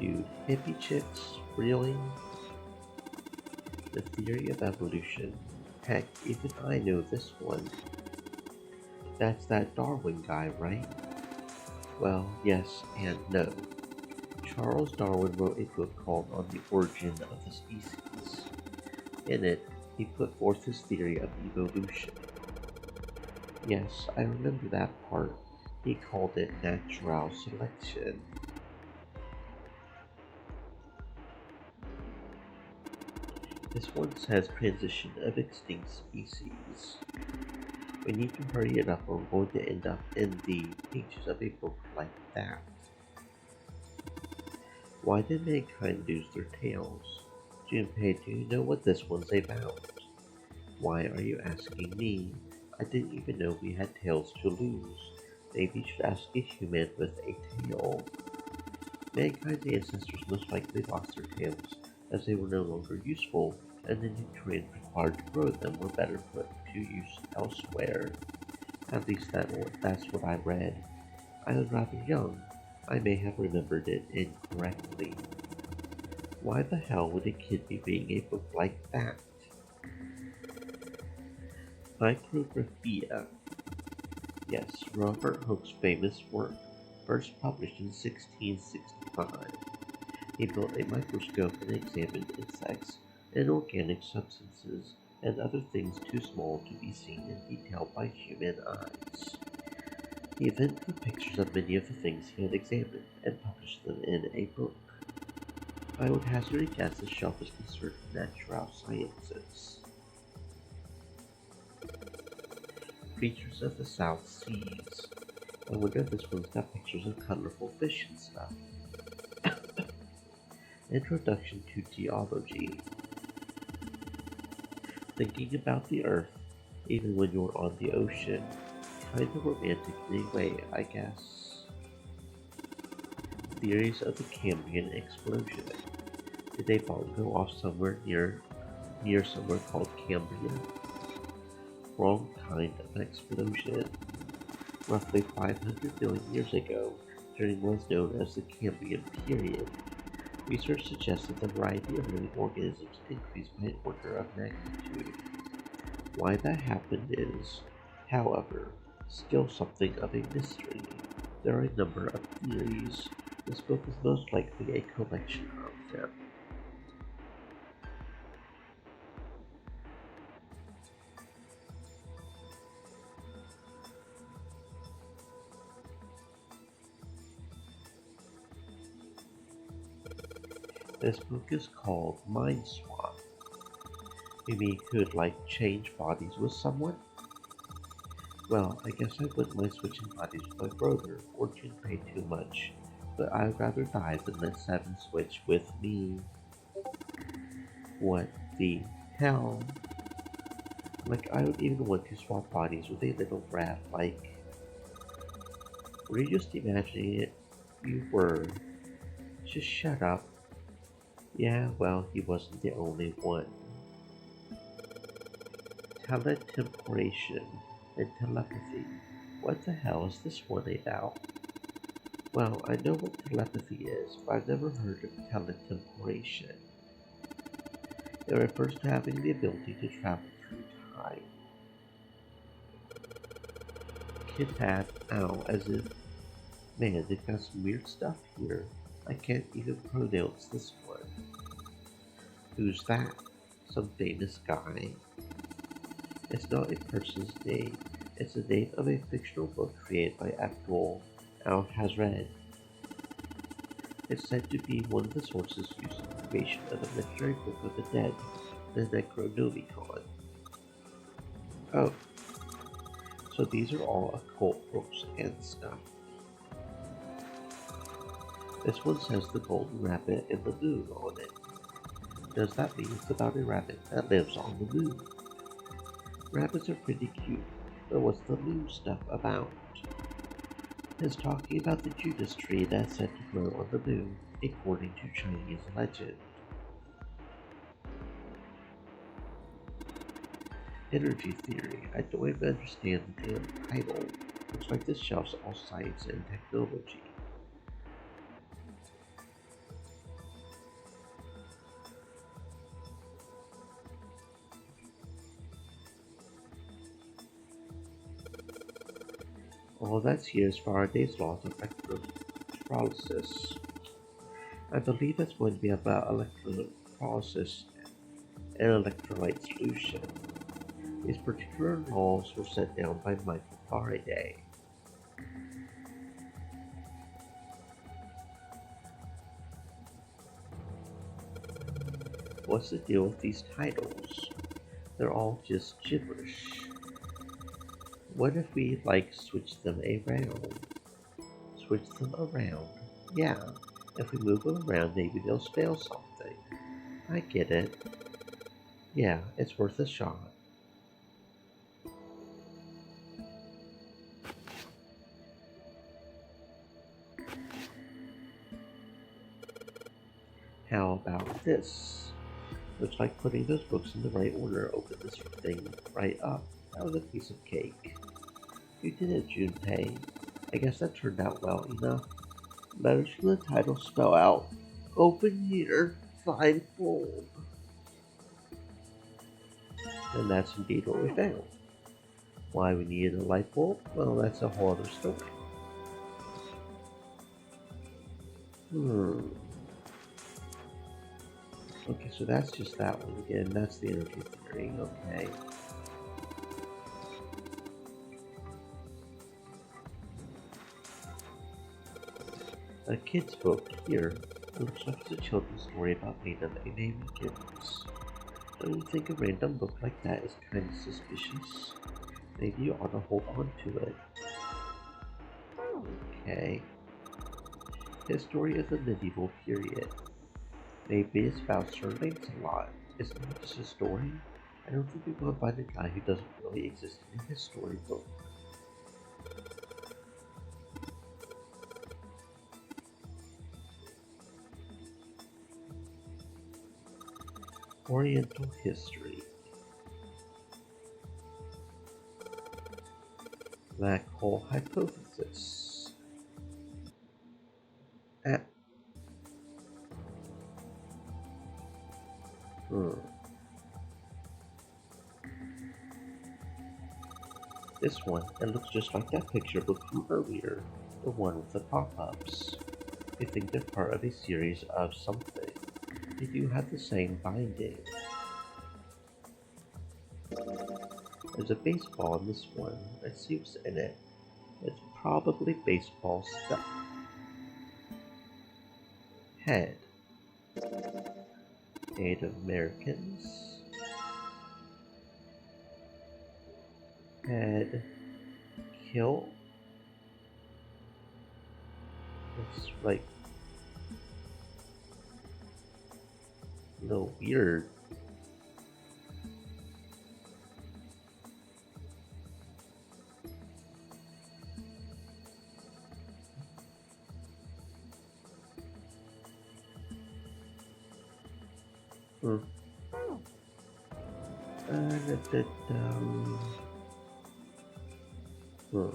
Dude, hippie chicks? Really? The theory of evolution. Heck, even I know this one. That's that Darwin guy, right? Well, yes and no. Charles Darwin wrote a book called On the Origin of the Species. In it, he put forth his theory of evolution. Yes, I remember that part. He called it natural selection. This one says transition of extinct species. We need to hurry it up or we're going to end up in the pages of a book like that. Why did mankind lose their tails? Junpei, do you know what this one's about? Why are you asking me? I didn't even know we had tails to lose. Maybe you should ask a human with a tail. Mankind's ancestors most likely lost their tails as they were no longer useful, and the nutrients required to grow them were better put to use elsewhere. At least that's what I read. I was rather young. I may have remembered it incorrectly. Why the hell would a kid be reading a book like that? Micrographia. Yes, Robert Hooke's famous work, first published in 1665. He built a microscope and examined insects and organic substances and other things too small to be seen in detail by human eyes. He then took pictures of many of the things he had examined and published them in a book. I would hazard a guess the shelf is concerned with natural sciences. Creatures of the South Seas. I wonder if this one's got pictures of colorful fish and stuff. Introduction to Geology. Thinking about the Earth, even when you're on the ocean. Kind of romantic in a way, I guess. Theories of the Cambrian explosion. Did a bomb go off somewhere near somewhere called Cambria? Wrong kind of explosion. Roughly 500 million years ago, during what is known as the Cambrian period, research suggests that the variety of living organisms increased by an order of magnitude. Why that happened is, however, still something of a mystery. There are a number of theories. This book is most likely a collection of them. This book is called Mind Swap. You mean you could, like, change bodies with someone? Well, I guess I wouldn't mind switching bodies with my brother or Junpei too much, but I'd rather die than let Seven switch with me. What the hell? Like, I don't even want to swap bodies with a little brat like. Were you just imagining it? You were. Just shut up. Yeah, well, he wasn't the only one. Teletemporation and telepathy. What the hell is this one about? Well, I know what telepathy is, but I've never heard of teletemporation. It refers to having the ability to travel through time. Kitab, ow, as if, man, they've got some weird stuff here. I can't even pronounce this one. Who's that? Some famous guy? It's not a person's name. It's the name of a fictional book created by Abdul al-Hazred. It's said to be one of the sources used in the creation of the legendary Book of the Dead, the Necronomicon. Oh, so these are all occult books and stuff. This one says the golden rabbit and the moon on it. Does that mean it's about a rabbit that lives on the moon? Rabbits are pretty cute, but what's the moon stuff about? It's talking about the Judas tree that's said to grow on the moon, according to Chinese legend. Energy theory. I don't even understand the damn title. Looks like this shelf's all science and technology. All that's here is Faraday's laws of electrolysis. I believe that's going to be about electrolysis and electrolyte solution. These particular laws were set down by Michael Faraday. What's the deal with these titles? They're all just gibberish. What if we, like, switch them around? Switch them around? Yeah, if we move them around, maybe they'll spell something. I get it. Yeah, it's worth a shot. How about this? Looks like putting those books in the right order opened this thing right up. That was a piece of cake. You did it, Junpei. I guess that turned out well enough. Letters from the title spell out. Open here, find fold. And that's indeed what we found. Why we needed a light bulb? Well, that's a whole other story. Okay, so that's just that one again. That's the energy theory. Okay. A kid's book here. It looks like it's a children's story about Maiden and Amy Gibbons. Don't you think a random book like that is kind of suspicious? Maybe you ought to hold on to it. Okay. History of the medieval period. Maybe it's about Sir Lancelot. Isn't it just a story? I don't think we want to find a guy who doesn't really exist in his storybook. Oriental history. Black hole hypothesis. This one, it looks just like that picture book from earlier, the one with the pop-ups. I think they're part of a series of something. They do have the same binding. There's a baseball in this one. Let's see what's in it. It's probably baseball stuff. Head. Native Americans. Head. kill? It's like a little weird. Hmm. Hmm.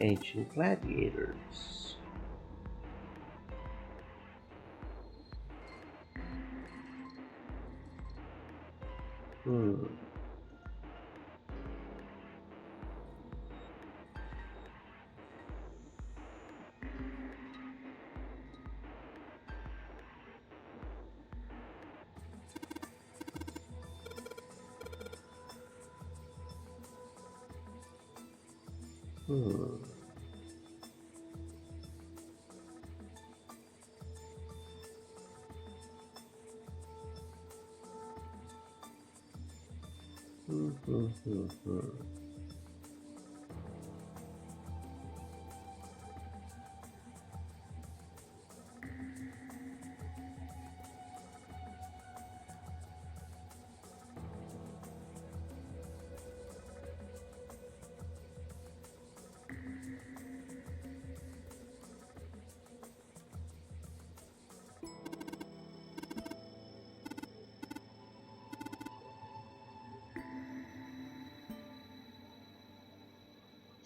Ancient gladiators. Hmm. Hmm. Hmm. Hmm. Hmm. Hmm.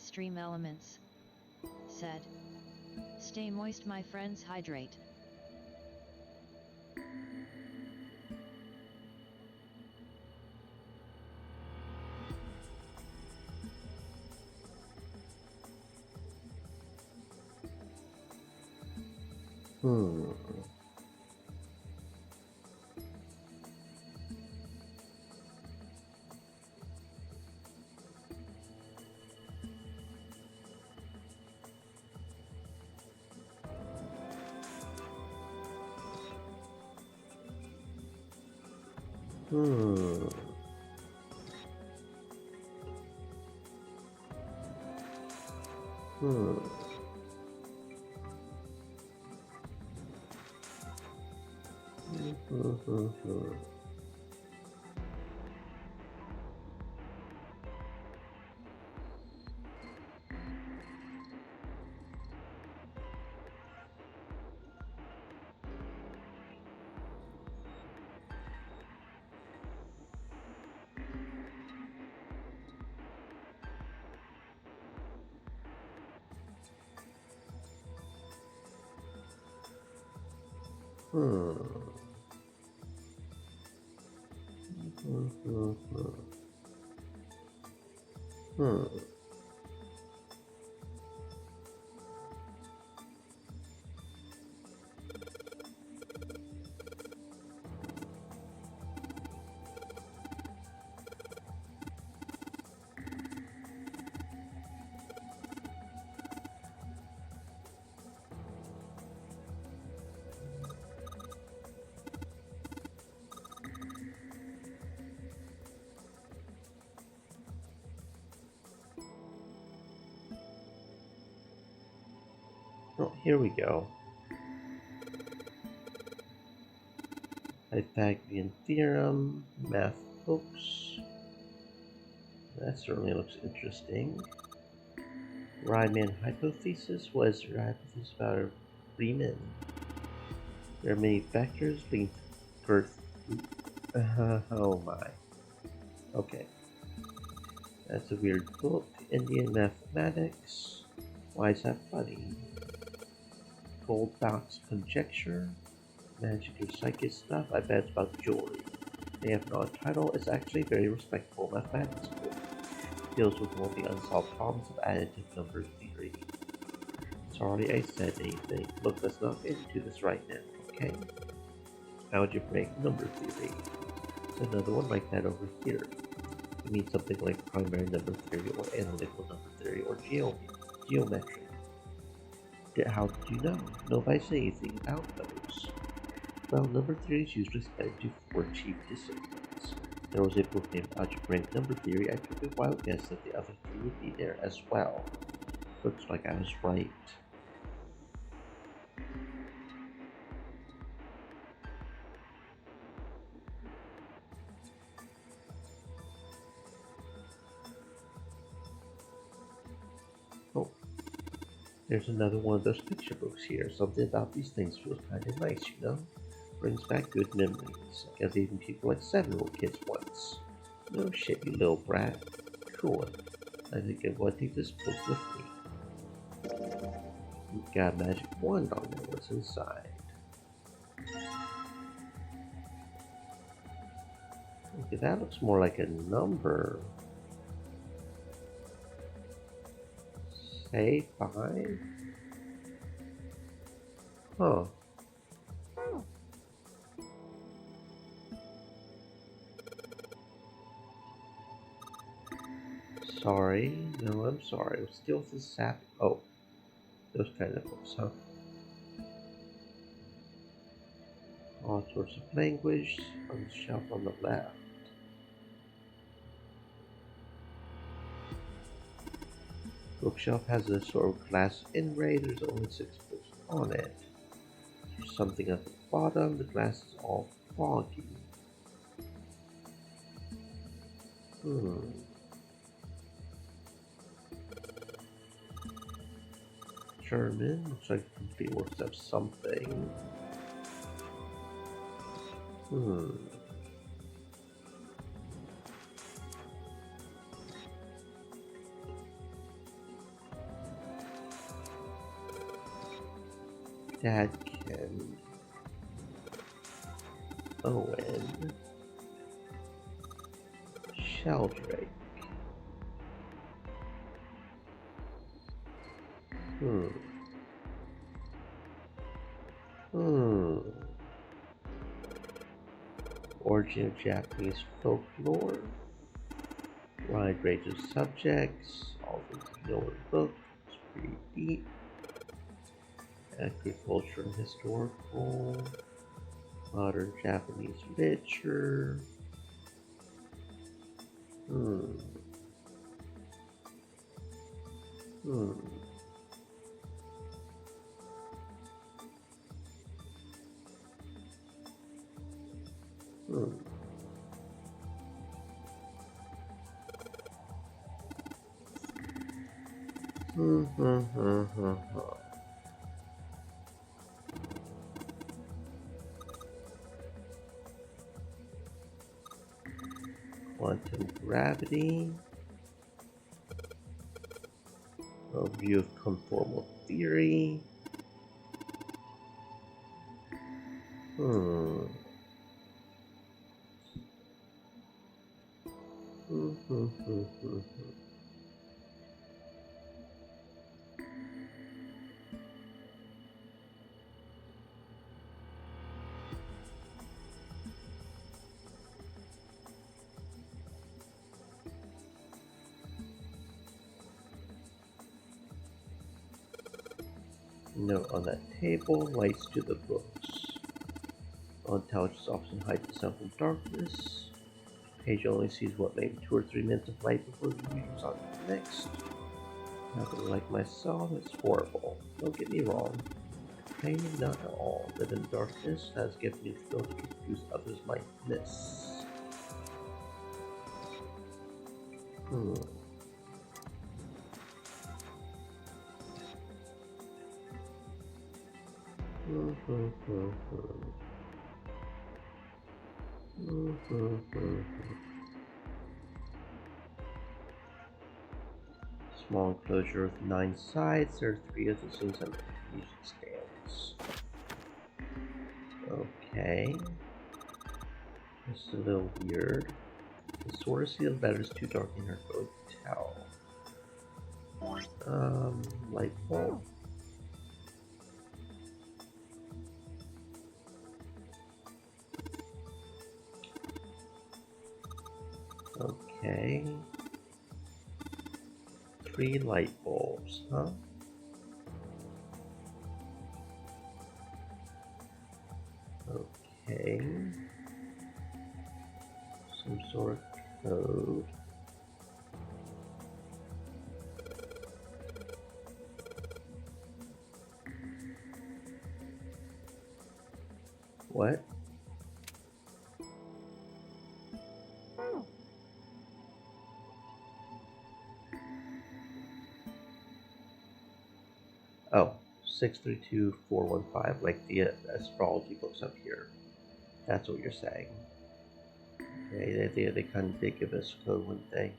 Stream elements. Said. Stay moist, my friends, hydrate. Hmm. Hmm. Hmm. Hmm. Hmm. Hmm. Hmm. Hmm. Hmm. Hmm. Oh, here we go. Pythagorean theorem, math books. That certainly looks interesting. Riemann hypothesis was your hypothesis about Riemann. There are many factors linked girth. Oh my. Okay. That's a weird book. Indian mathematics. Why is that funny? Gold box conjecture. Magic or psychic stuff. I bet it's about jewelry. They have no title. It's actually a very respectable mathematics book. It deals with one of the unsolved problems of additive number theory. Sorry I said anything. Look, let's not get into this right now, okay? Algebraic number theory. There's another one like that over here. It means something like primary number theory or analytical number theory or geometry. geometric. How did you know? Nobody said anything about those. Well, number theory is usually studied for chief disciplines. There was a book named Algebraic Number Theory. I took a wild guess that the other three would be there as well. Looks like I was right. Oh, there's another one of those picture books here. Something about these things feels kind of nice, you know? Brings back good memories. I guess even people like 7 were kids once. No shit, you little brat. Cool. I think I'm going to take this book with me. We've got a magic wand on there. What's inside? Okay, that looks more like a number. Say 5? Huh. Sorry. No, I'm sorry. Still the sap. Oh. Those kind of books, huh? All sorts of language on the shelf on the left. Bookshelf has a sort of glass inlay. There's only 6 books on it. There's something at the bottom. The glass is all foggy. German. Looks like complete works of something. Dadkin. Owen. Sheldrake. Origin of Japanese folklore. Wide range of subjects. All things you know in the book. It's pretty deep. Agriculture and historical. Modern Japanese literature. Quantum gravity. Overview of conformal theory. Note on that table, lights to the books. Intelligence often hides itself in darkness. Page only sees what, maybe 2 or 3 minutes of light before the reader moves on to the next. Nothing like myself, it's horrible. Don't get me wrong. Complaining not at all. Live in darkness has given me the ability to confuse others might miss. Small enclosure with 9 sides. There are 3 of the things on the music stands. Okay. This is a little weird. The sort of sealed letter is too dark in her to tell. Light bulb. Okay. 3 light bulbs, huh? Okay. Some sort of code. What? Oh, 632415, like the astrology books up here. That's what you're saying. Okay, they kind of did give us code, wouldn't they?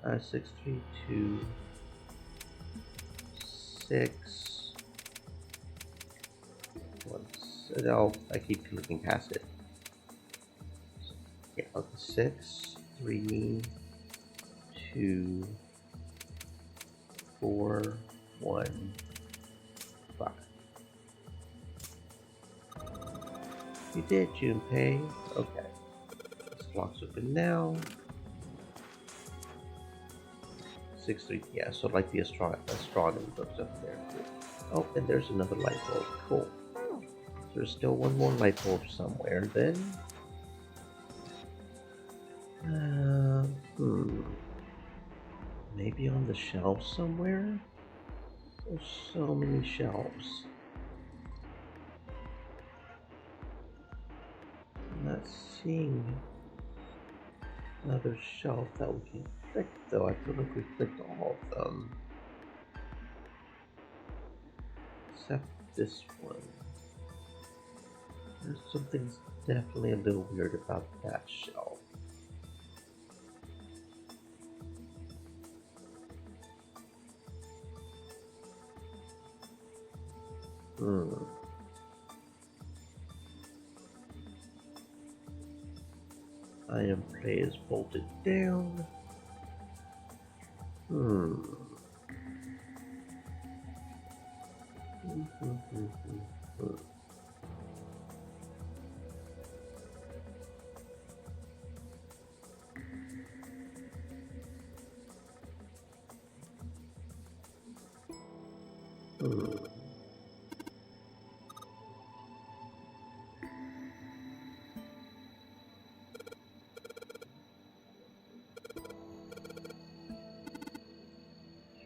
6326. Oh, I keep looking past it. Yeah, okay, 6, 3, 2, 4, 1, 5. You did, Junpei. Okay. This lock's open now. 6, 3, yeah, so like the astronomy books up there. Oh, and there's another light bulb. Cool. There's still one more light bulb somewhere then. Maybe on the shelf somewhere? There's so many shelves. I'm not seeing another shelf that we can click though. I feel like we clicked all of them. Except this one. There's something definitely a little weird about that shelf. Item tray is bolted down.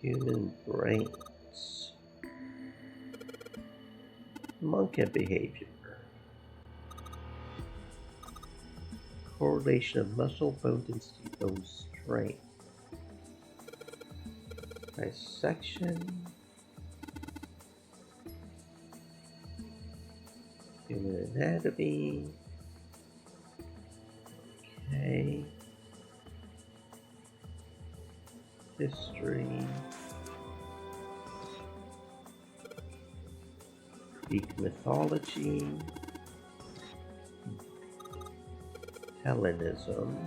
Human brains. Monkey behavior. Correlation of muscle, bone density, bone strength. Dissection. Human anatomy. Okay. History. Greek mythology. Hellenism.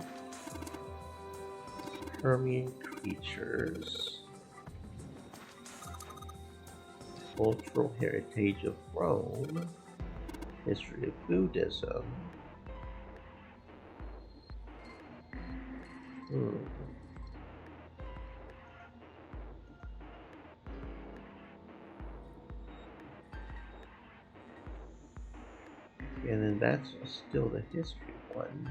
Permian creatures. Cultural heritage of Rome. History of Buddhism. And then that's still the history one.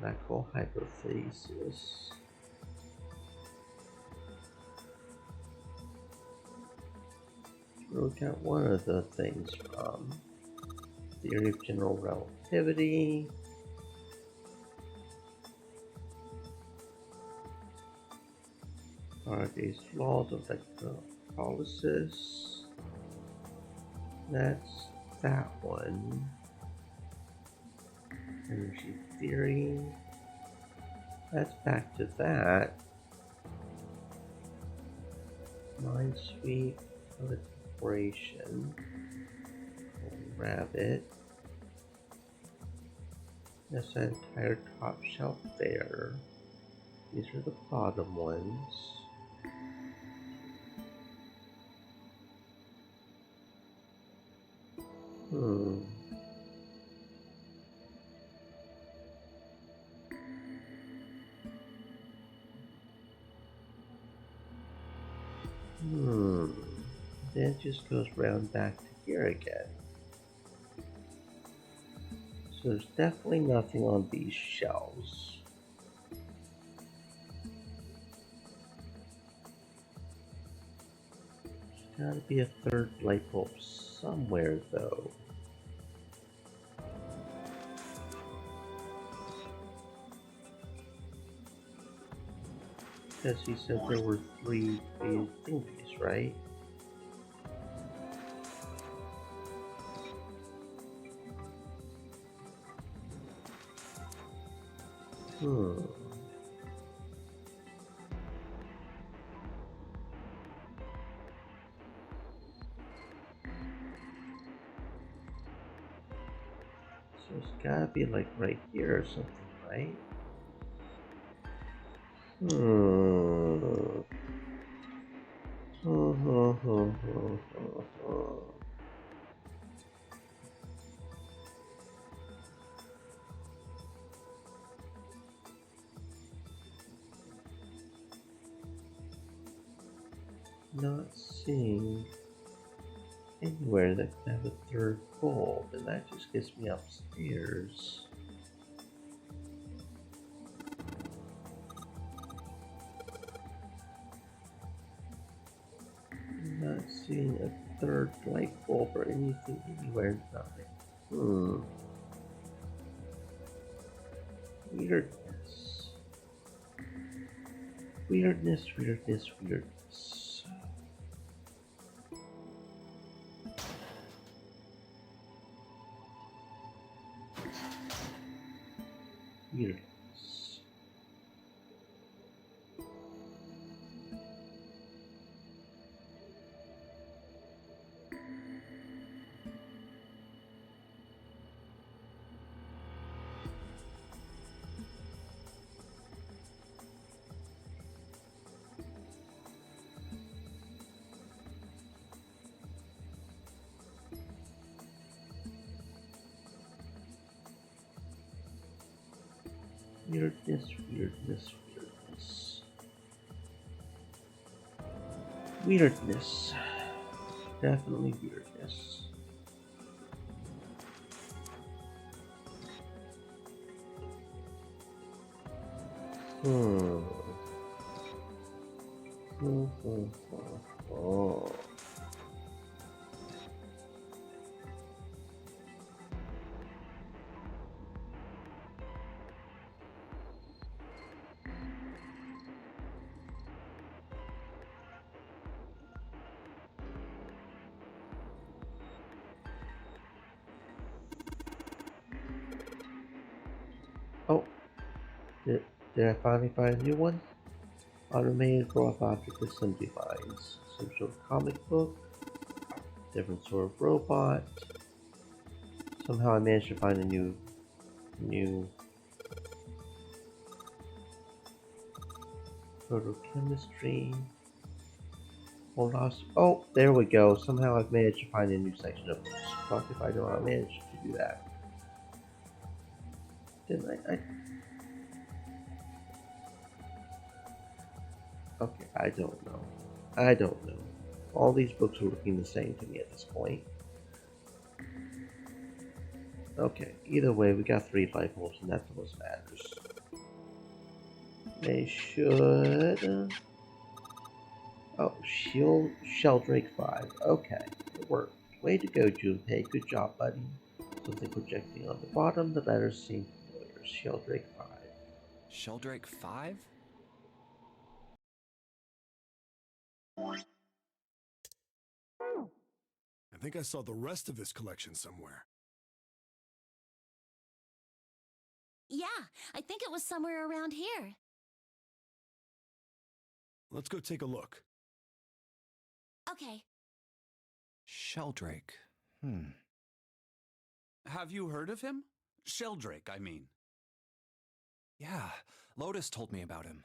Black hole hypothesis. We got one of the things from theory of general relativity. Faraday's laws of electrolysis. That's that one. Energy theory. That's back to that. Mind sweep. Calibration. Rabbit. That's that entire top shelf there. These are the bottom ones. Then it just goes round back to here again. So there's definitely nothing on these shelves. There's gotta be a third light bulb somewhere though. Because he said there were three thingies, right? Hmm. So it's gotta be like right here or something, right? Not seeing anywhere that could have a third bulb, and that just gets me upstairs. Not seeing a third light bulb or anything anywhere. Nothing. Weirdness. Weirdness, weirdness, weirdness. Weirdness. Weirdness, weirdness, weirdness. Weirdness. Definitely weirdness. Oh. Oh, did I finally find a new one? Automated growth object assembly lines. Some sort of comic book. Different sort of robot. Somehow I managed to find a new photochemistry. Hold on. Oh, there we go. Somehow I've managed to find a new section of books. Fuck if I know how I managed to do that. Didn't I? Okay, I don't know. I don't know. All these books are looking the same to me at this point. Okay, either way, we got 3 light bulbs, and that's what matters. They should... Oh, Sheldrake 5. Okay, it worked. Way to go, Junpei. Good job, buddy. Something projecting on the bottom. The letters seem familiar. Sheldrake 5. Sheldrake 5? I think I saw the rest of this collection somewhere. Yeah, I think it was somewhere around here. Let's go take a look. Okay. Sheldrake. Have you heard of him? Sheldrake, I mean. Yeah, Lotus told me about him.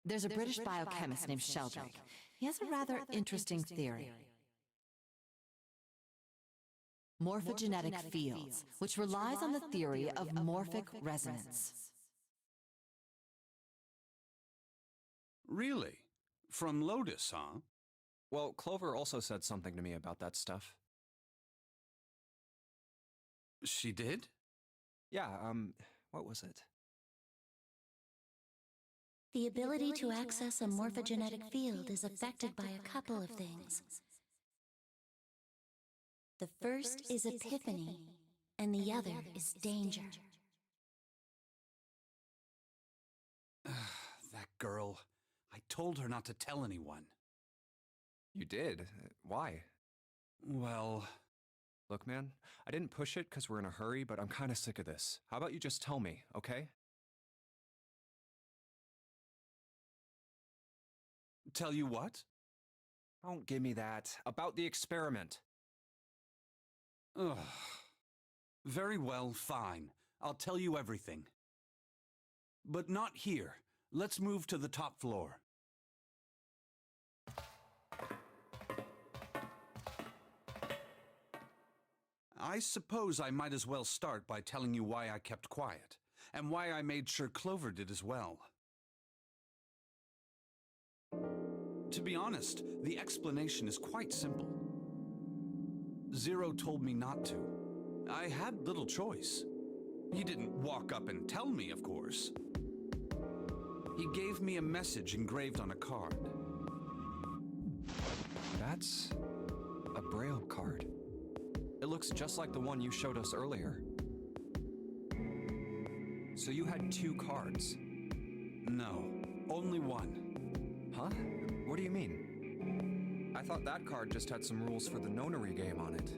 There's a British biochemist named Sheldrake. He has a rather interesting theory. Morphogenetic fields, which relies on the theory of morphic resonance. Really? From Lotus, huh? Well, Clover also said something to me about that stuff. She did? Yeah, what was it? The ability to access a morphogenetic field is affected by a couple of things. The first is epiphany, and the other is danger. That girl. I told her not to tell anyone. You did? Why? Well... Look, man, I didn't push it because we're in a hurry, but I'm kind of sick of this. How about you just tell me, okay? Tell you what? Don't give me that. About the experiment. Ugh. Very well, fine. I'll tell you everything. But not here. Let's move to the top floor. I suppose I might as well start by telling you why I kept quiet, and why I made sure Clover did as well. To be honest, the explanation is quite simple. Zero told me not to. I had little choice. He didn't walk up and tell me, of course. He gave me a message engraved on a card. That's a Braille card. It looks just like the one you showed us earlier. So you had 2 cards? No, only one. Huh? What do you mean? I thought that card just had some rules for the Nonary game on it.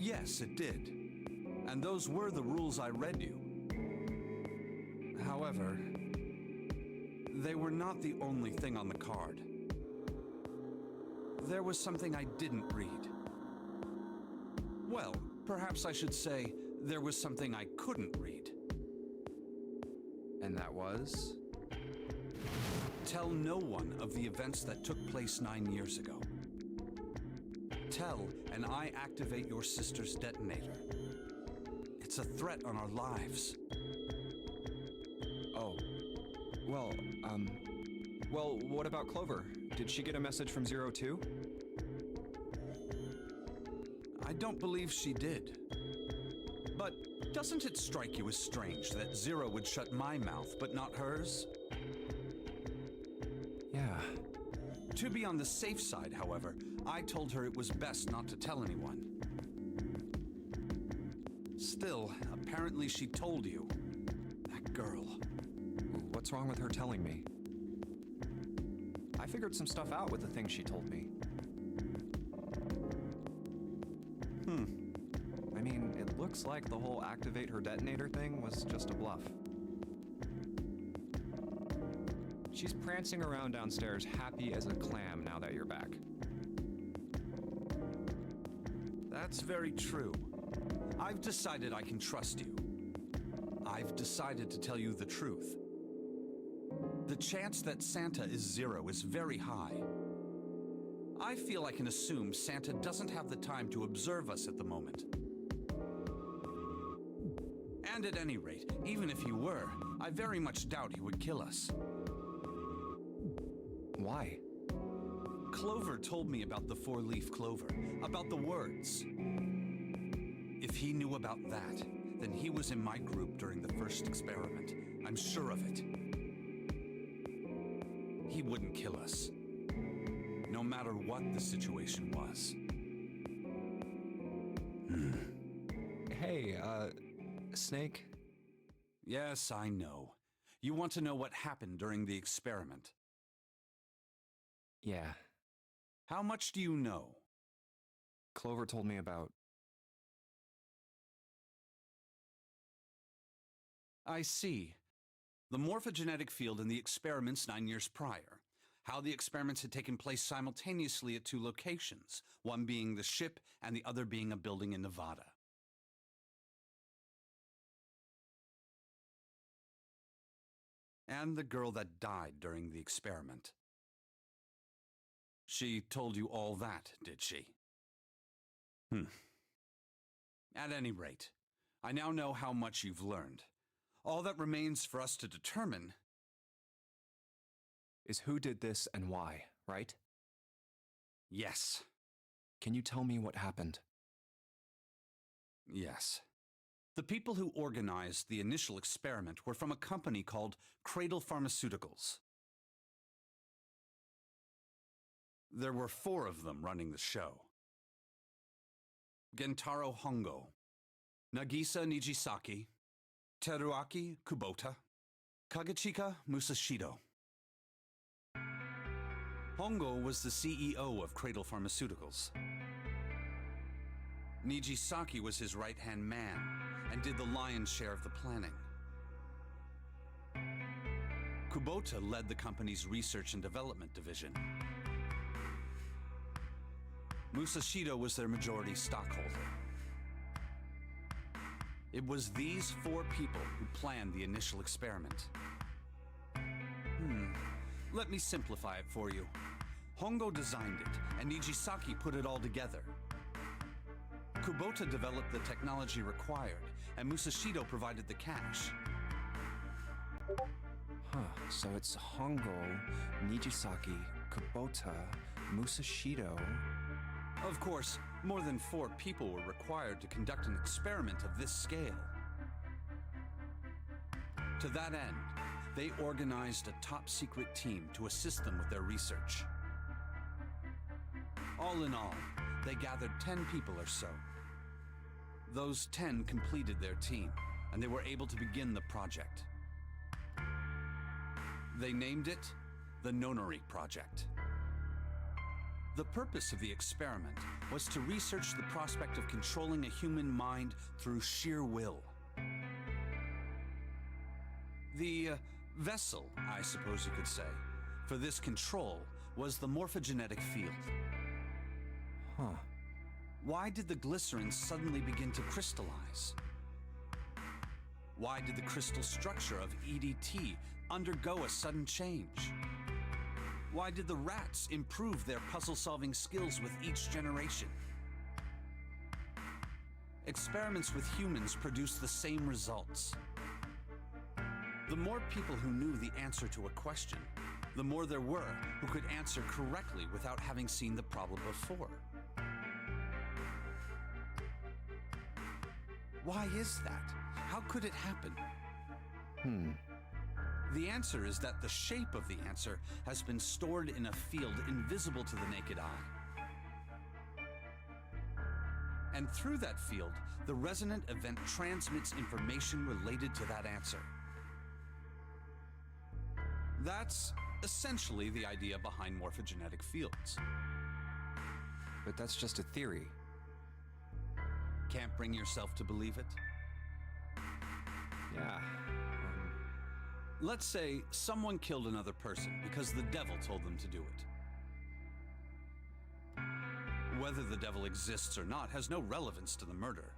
Yes, it did. And those were the rules I read you. However, they were not the only thing on the card. There was something I didn't read. Well, perhaps I should say, there was something I couldn't read. And that was? Tell no one of the events that took place 9 years ago. Tell, and I activate your sister's detonator. It's a threat on our lives. Oh. Well, well, what about Clover? Did she get a message from Zero too? I don't believe she did. But doesn't it strike you as strange that Zero would shut my mouth, but not hers? Yeah. To be on the safe side, however, I told her it was best not to tell anyone. Still, apparently she told you. That girl. What's wrong with her telling me? I figured some stuff out with the things she told me. I mean, it looks like the whole activate her detonator thing was just a bluff. She's prancing around downstairs happy as a clam now that you're back. That's very true. I've decided I can trust you. I've decided to tell you the truth. The chance that Santa is Zero is very high. I feel I can assume Santa doesn't have the time to observe us at the moment. And at any rate, even if he were, I very much doubt he would kill us. Why? Clover told me about the 4-leaf clover, about the words. If he knew about that, then he was in my group during the first experiment. I'm sure of it. He wouldn't kill us, no matter what the situation was. Hey, Snake? Yes, I know. You want to know what happened during the experiment. Yeah. How much do you know? Clover told me about... I see. The morphogenetic field in the experiments 9 years prior. How the experiments had taken place simultaneously at 2 locations, one being the ship and the other being a building in Nevada. And the girl that died during the experiment. She told you all that, did she? At any rate, I now know how much you've learned. All that remains for us to determine is who did this and why, right? Yes. Can you tell me what happened? Yes. The people who organized the initial experiment were from a company called Cradle Pharmaceuticals. There were 4 of them running the show. Gentaro Hongo, Nagisa Nijisaki, Teruaki Kubota, Kagechika Musashido. Hongo was the CEO of Cradle Pharmaceuticals. Nijisaki was his right-hand man and did the lion's share of the planning. Kubota led the company's research and development division. Musashido was their majority stockholder. It was these 4 people who planned the initial experiment. Let me simplify it for you. Hongo designed it, and Nijisaki put it all together. Kubota developed the technology required, and Musashido provided the cash. So it's Hongo, Nijisaki, Kubota, Musashido. Of course, more than 4 people were required to conduct an experiment of this scale. To that end, they organized a top-secret team to assist them with their research. All in all, they gathered 10 people or so. Those 10 completed their team, and they were able to begin the project. They named it the Nonary Project. The purpose of the experiment was to research the prospect of controlling a human mind through sheer will. The vessel, I suppose you could say, for this control was the morphogenetic field. Why did the glycerin suddenly begin to crystallize? Why did the crystal structure of EDT undergo a sudden change? Why did the rats improve their puzzle-solving skills with each generation? Experiments with humans produced the same results. The more people who knew the answer to a question, the more there were who could answer correctly without having seen the problem before. Why is that? How could it happen? The answer is that the shape of the answer has been stored in a field invisible to the naked eye. And through that field, the resonant event transmits information related to that answer. That's essentially the idea behind morphogenetic fields. But that's just a theory. Can't bring yourself to believe it? Yeah. Let's say someone killed another person because the devil told them to do it. Whether the devil exists or not has no relevance to the murder.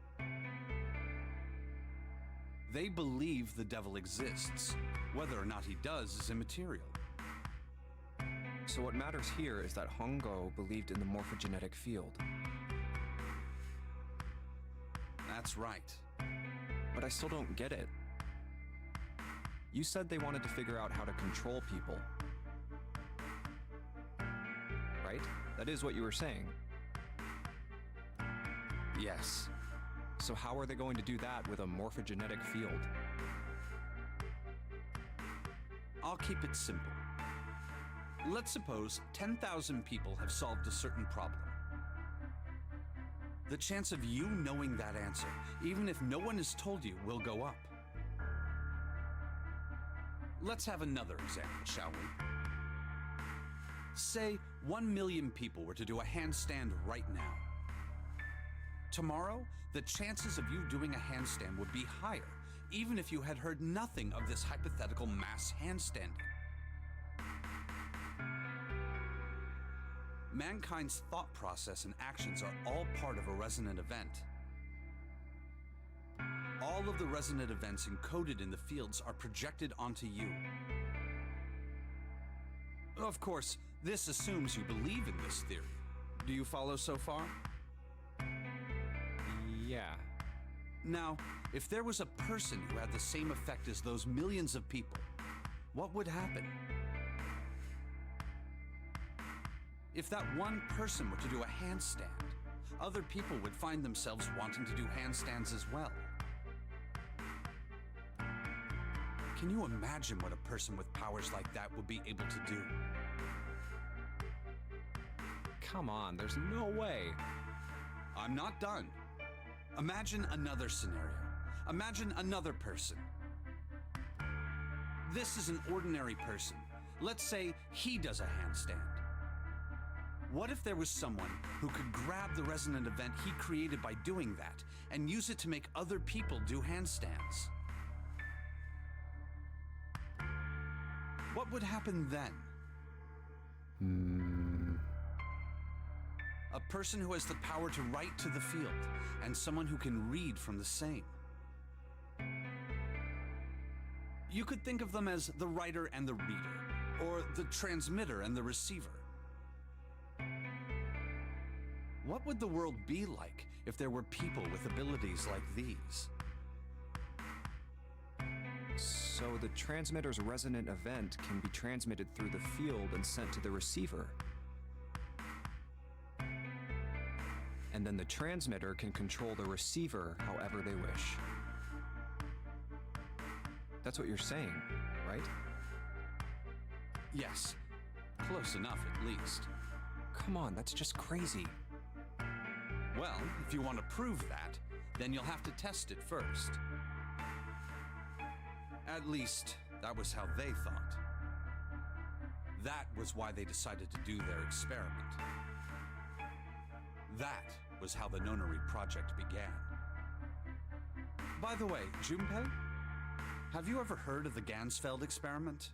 They believe the devil exists. Whether or not he does is immaterial. So what matters here is that Hongo believed in the morphogenetic field. That's right. But I still don't get it. You said they wanted to figure out how to control people. Right? That is what you were saying. Yes. So how are they going to do that with a morphogenetic field? I'll keep it simple. Let's suppose 10,000 people have solved a certain problem. The chance of you knowing that answer, even if no one has told you, will go up. Let's have another example, shall we? Say 1 million people were to do a handstand right now. Tomorrow, the chances of you doing a handstand would be higher, even if you had heard nothing of this hypothetical mass handstanding. Mankind's thought process and actions are all part of a resonant event. All of the resonant events encoded in the fields are projected onto you. Of course, this assumes you believe in this theory. Do you follow so far? Yeah. Now, if there was a person who had the same effect as those millions of people, what would happen? If that one person were to do a handstand, other people would find themselves wanting to do handstands as well. Can you imagine what a person with powers like that would be able to do? Come on, there's no way. I'm not done. Imagine another scenario. Imagine another person. This is an ordinary person. Let's say he does a handstand. What if there was someone who could grab the resonant event he created by doing that and use it to make other people do handstands? What would happen then? A person who has the power to write to the field, and someone who can read from the same. You could think of them as the writer and the reader, or the transmitter and the receiver. What would the world be like if there were people with abilities like these? So the transmitter's resonant event can be transmitted through the field and sent to the receiver. And then the transmitter can control the receiver however they wish. That's what you're saying, right? Yes. Close enough, at least. Come on, that's just crazy. Well, if you want to prove that, then you'll have to test it first. At least, that was how they thought. That was why they decided to do their experiment. That was how the Nonary project began. By the way, Junpei, have you ever heard of the Gansfeld experiment?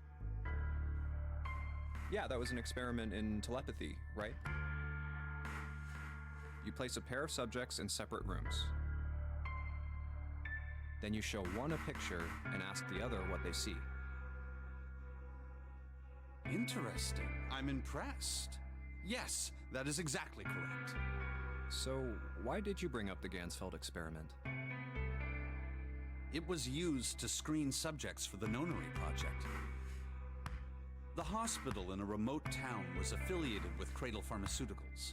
Yeah, that was an experiment in telepathy, right? You place a pair of subjects in separate rooms. Then you show one a picture and ask the other what they see. Interesting. I'm impressed. Yes, that is exactly correct. So, why did you bring up the Gansfeld experiment? It was used to screen subjects for the Nonary project. The hospital in a remote town was affiliated with Cradle Pharmaceuticals.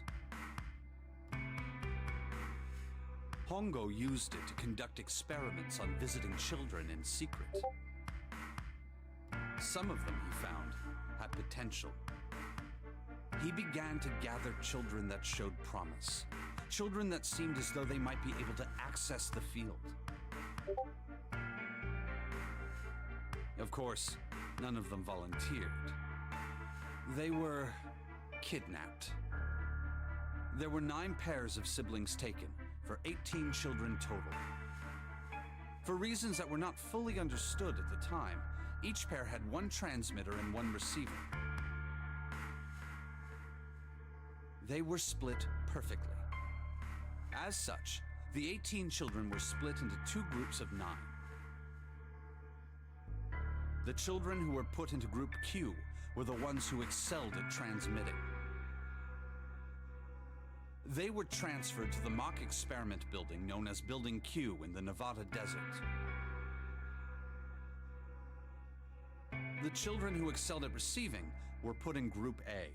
Hongo used it to conduct experiments on visiting children in secret. Some of them, he found, had potential. He began to gather children that showed promise. Children that seemed as though they might be able to access the field. Of course, none of them volunteered. They were kidnapped. There were 9 pairs of siblings taken, for 18 children total. For reasons that were not fully understood at the time, each pair had 1 transmitter and 1 receiver. They were split perfectly. As such, the 18 children were split into 2 groups of 9. The children who were put into Group Q were the ones who excelled at transmitting. They were transferred to the mock experiment building known as Building Q in the Nevada desert. The children who excelled at receiving were put in Group A.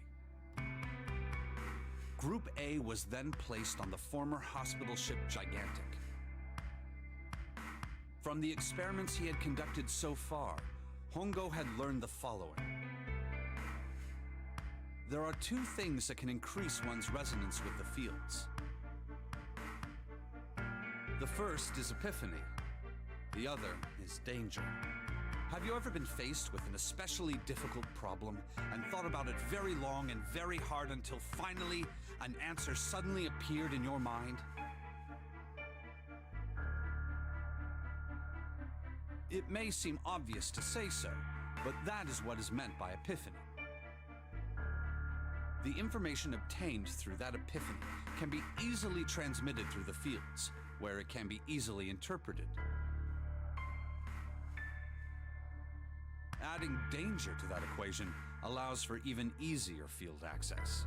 Group A was then placed on the former hospital ship Gigantic. From the experiments he had conducted so far, Hongo had learned the following. There are 2 things that can increase one's resonance with the fields. The first is epiphany. The other is danger. Have you ever been faced with an especially difficult problem and thought about it very long and very hard until finally an answer suddenly appeared in your mind? It may seem obvious to say so, but that is what is meant by epiphany. The information obtained through that epiphany can be easily transmitted through the fields, where it can be easily interpreted. Adding danger to that equation allows for even easier field access.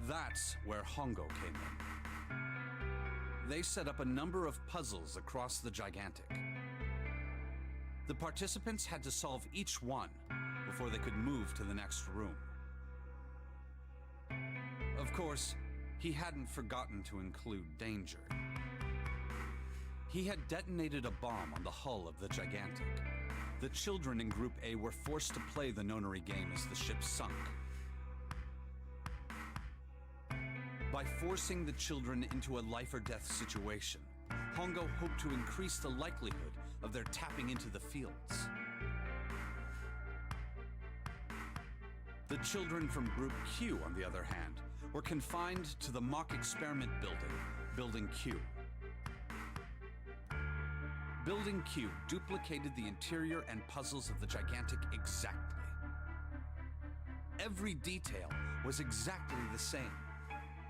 That's where Hongo came in. They set up a number of puzzles across the Gigantic. The participants had to solve each one before they could move to the next room. course, he hadn't forgotten to include danger. He had detonated a bomb on the hull of the Gigantic. The children in Group A were forced to play the Nonary game as the ship sunk. By forcing the children into a life-or-death situation, Hongo hoped to increase the likelihood of their tapping into the fields. The children from Group Q, on the other hand, were confined to the mock experiment building, Building Q. Building Q duplicated the interior and puzzles of the Gigantic exactly. Every detail was exactly the same.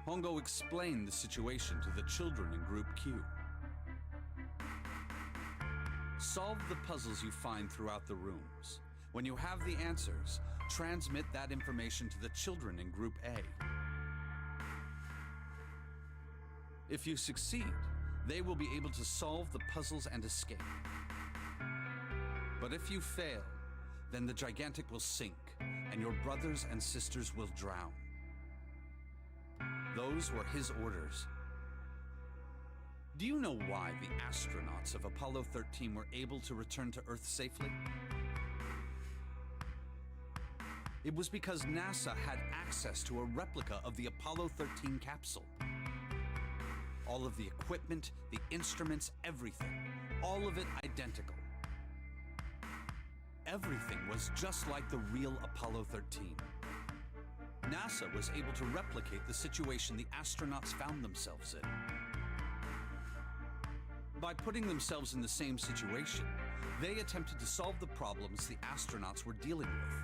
Hongo explained the situation to the children in Group Q. Solve the puzzles you find throughout the rooms. When you have the answers, transmit that information to the children in Group A. If you succeed, they will be able to solve the puzzles and escape. But if you fail, then the Gigantic will sink, and your brothers and sisters will drown. Those were his orders. Do you know why the astronauts of Apollo 13 were able to return to Earth safely? It was because NASA had access to a replica of the Apollo 13 capsule. All of the equipment, the instruments, everything. All of it identical. Everything was just like the real Apollo 13. NASA was able to replicate the situation the astronauts found themselves in. By putting themselves in the same situation, they attempted to solve the problems the astronauts were dealing with.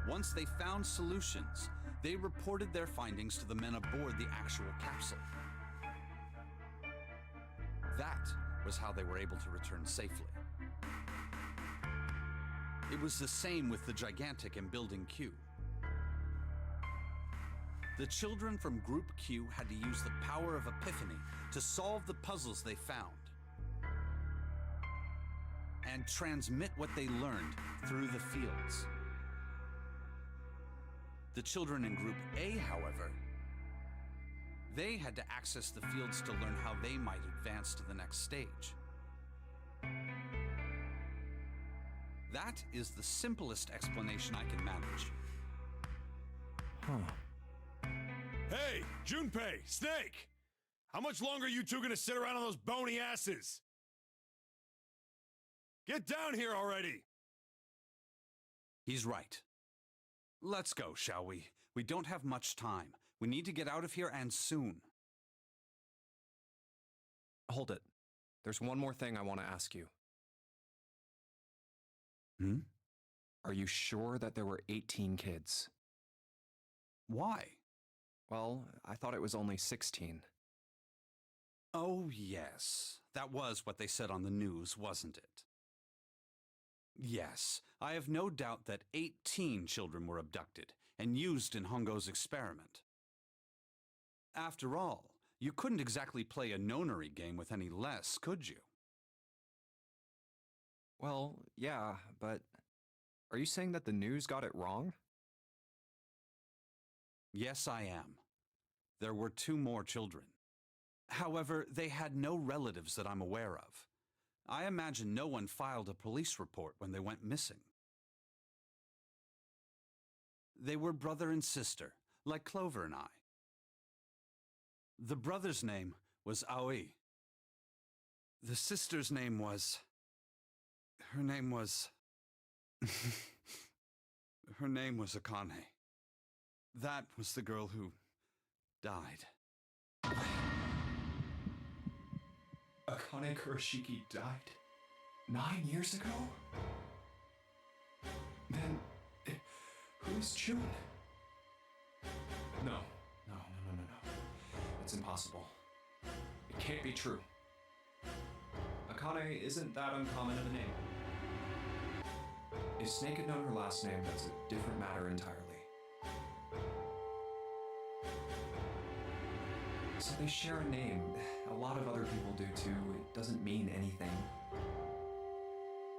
Once they found solutions, they reported their findings to the men aboard the actual capsule. That was how they were able to return safely. It was the same with the Gigantic in Building Q. The children from Group Q had to use the power of epiphany to solve the puzzles they found and transmit what they learned through the fields. The children in Group A, however, they had to access the fields to learn how they might advance to the next stage. That is the simplest explanation I can manage. Hey, Junpei, Snake! How much longer are you two gonna sit around on those bony asses? Get down here already! He's right. Let's go, shall we? We don't have much time. We need to get out of here, and soon. Hold it. There's one more thing I want to ask you. Are you sure that there were 18 kids? Why? Well, I thought it was only 16. Oh, yes. That was what they said on the news, wasn't it? Yes, I have no doubt that 18 children were abducted and used in Hongo's experiment. After all, you couldn't exactly play a Nonary game with any less, could you? Well, yeah, but are you saying that the news got it wrong? Yes, I am. There were 2 more children. However, they had no relatives that I'm aware of. I imagine no one filed a police report when they went missing. They were brother and sister, like Clover and I. The brother's name was Aoi. The sister's name was... Her name was Akane. That was the girl who died. Akane Kurashiki died 9 years ago? Then, who's June? No. It's impossible. It can't be true. Akane isn't that uncommon of a name. If Snake had known her last name, that's a different matter entirely. So they share a name. A lot of other people do too. It doesn't mean anything.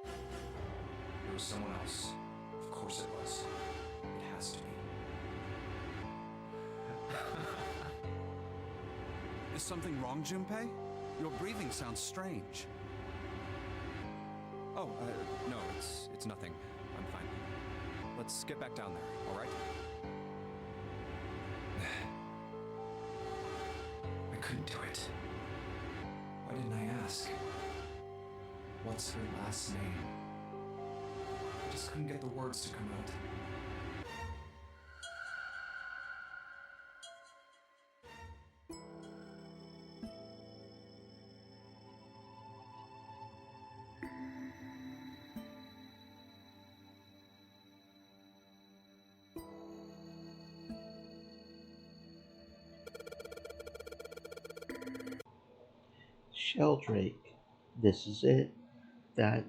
It was someone else. Of course it was. It has to be. Is something wrong, Junpei? Your breathing sounds strange. Oh, no, it's nothing. I'm fine. Let's get back down there, all right? I couldn't do it. Why didn't I ask? What's her last name? I just couldn't get the words to come out. Sheldrake. This is it.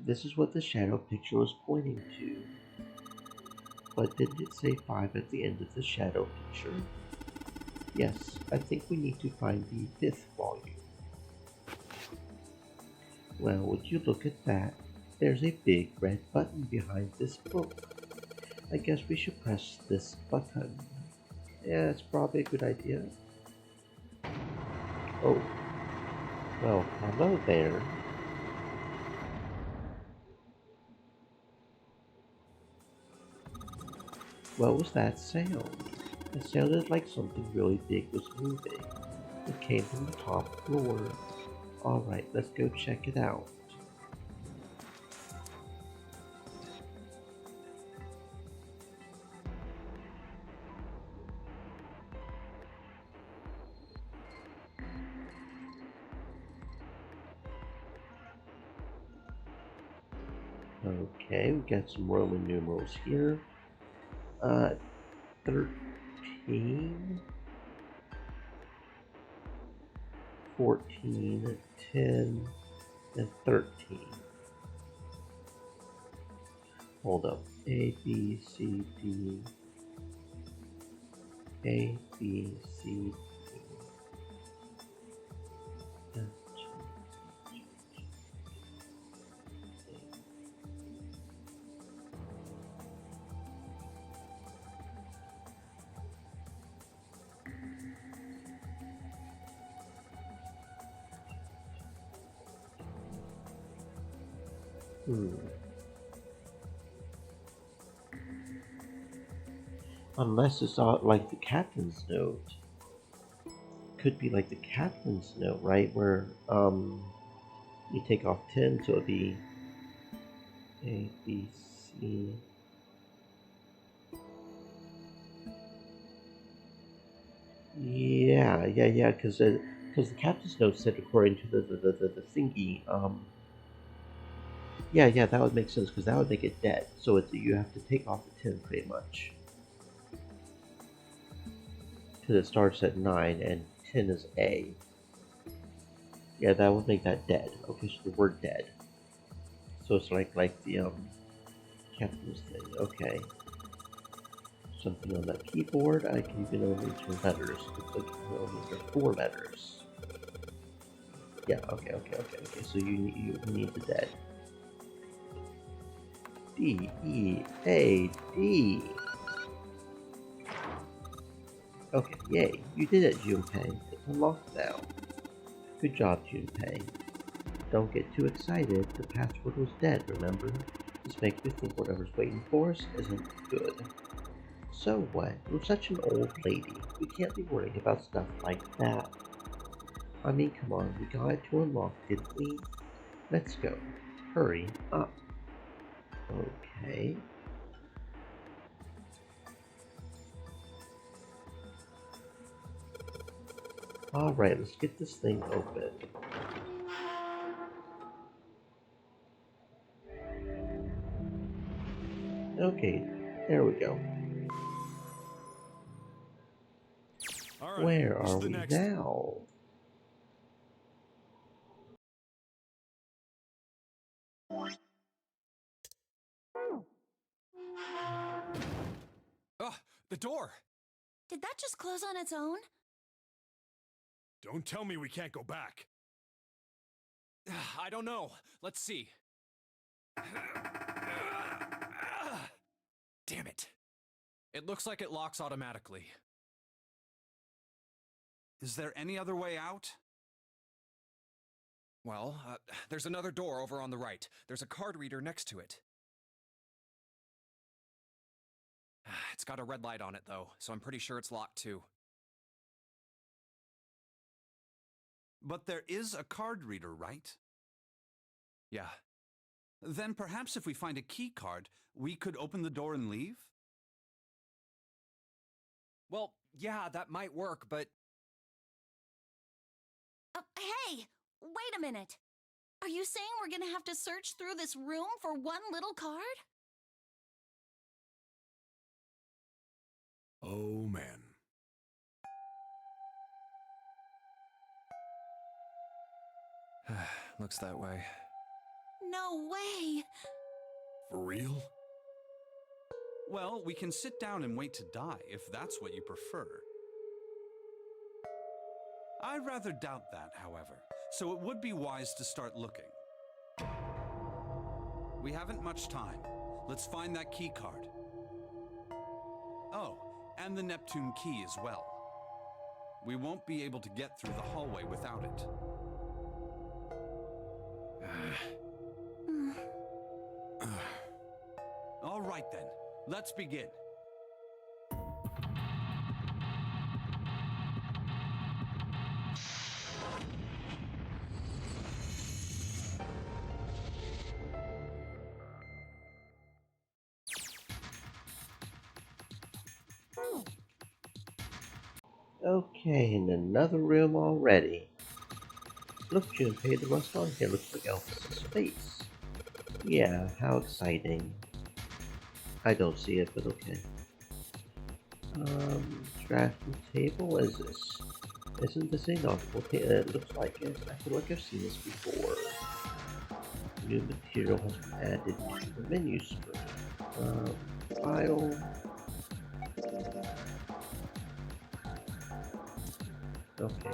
This is what the shadow picture was pointing to. But didn't it say 5 at the end of the shadow picture? Yes, I think we need to find the 5th volume. Well, would you look at that? There's a big red button behind this book. I guess we should press this button. Yeah, it's probably a good idea. Oh. Well, hello there. What was that sound? It sounded like something really big was moving. It came from the top floor. Alright, let's go check it out. Okay, we got some Roman numerals here. 13, 14, 10, and 13. Hold up. A, B, C, D. A, B, C, D. Unless it's like the captain's note. Could be like the captain's note, right? Where you take off 10, so it'd be A, B, C. Yeah, because the captain's note said according to the thingy, yeah, that would make sense, because that would make it dead. So you have to take off the 10 pretty much. Because it starts at 9 and 10 is A. Yeah, that would make that dead. Okay, so the word dead. So it's like the captain's thing. Okay. Something on that keyboard. I can even only enter letters. Looks like you can only enter 4 letters. Yeah, okay. So you need the dead. D, E, A, D. Okay, yay. You did it, Junpei. It's unlocked now. Good job, Junpei. Don't get too excited. The password was dead, remember? This makes me think whatever's waiting for us isn't good. So what? You're such an old lady. We can't be worrying about stuff like that. I mean, come on. We got it to unlock, didn't we? Let's go. Hurry up. Okay. Alright, let's get this thing open. Okay, there we go. All right, Where are we now? Oh, the door! Did that just close on its own? Don't tell me we can't go back. I don't know. Let's see. Damn it. It looks like it locks automatically. Is there any other way out? Well, there's another door over on the right. There's a card reader next to it. It's got a red light on it, though, so I'm pretty sure it's locked too. But there is a card reader, right? Yeah. Then perhaps if we find a key card, we could open the door and leave? Well, yeah, that might work, but... Hey! Wait a minute! Are you saying we're gonna have to search through this room for one little card? Oh, man. Looks that way. No way! For real? Well, we can sit down and wait to die, if that's what you prefer. I rather doubt that, however, so it would be wise to start looking. We haven't much time. Let's find that key card. Oh, and the Neptune key as well. We won't be able to get through the hallway without it. All right then, let's begin. Okay, in another room already. Look, Junpei, the restaurant here looks like Elvis' space. Yeah, how exciting. I don't see it, but okay. Drafting table, what is this? Isn't this a nautical table? It looks like it. I feel like I've seen this before. New material has been added to the menu screen. File. Okay.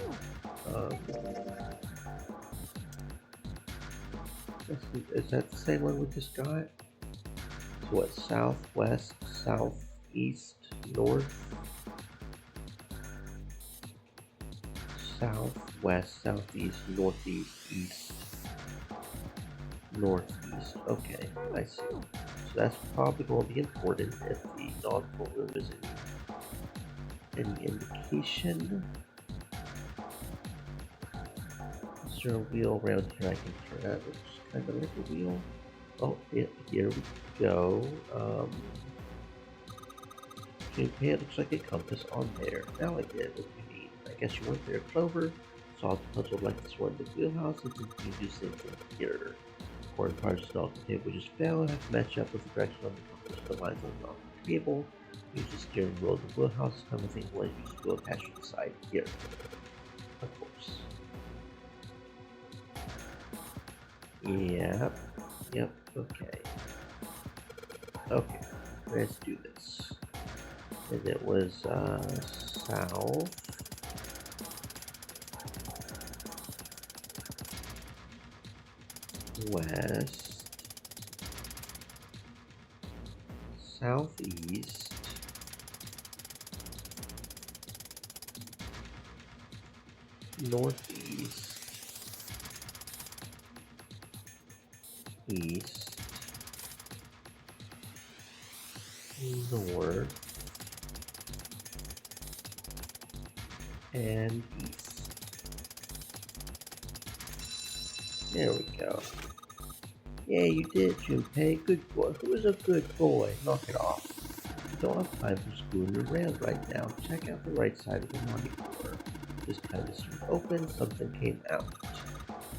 Is that the same one we just got? So what? Southwest, southeast, north? Southwest, southeast, northeast, east, northeast. Okay, I see. So that's probably going to be important if the nautical room is any indication. Is there a wheel around here I can turn? That looks kind of like a wheel. Oh, yeah, here we go. Okay, it looks like a compass on there. Now I get what we need. I guess you went there, Clover. Solve the puzzle like this one. The wheelhouse and continue to do things in here. Important parts of the table just fail. Have to match up with the direction on the compass. The lines on the table. Use the steering wheel. The wheelhouse is kind of thing when you use the wheel attached to the side here. Of course. Yep. Yep. Okay. Okay. Let's do this. And it was south. West. Southeast. Northeast. East, north, and east. There we go. Yeah, you did, Junpei. Good boy. Who's a good boy? Knock it off. You don't have time for screwing around right now. Check out the right side of the money door. Just kind of swing open, something came out.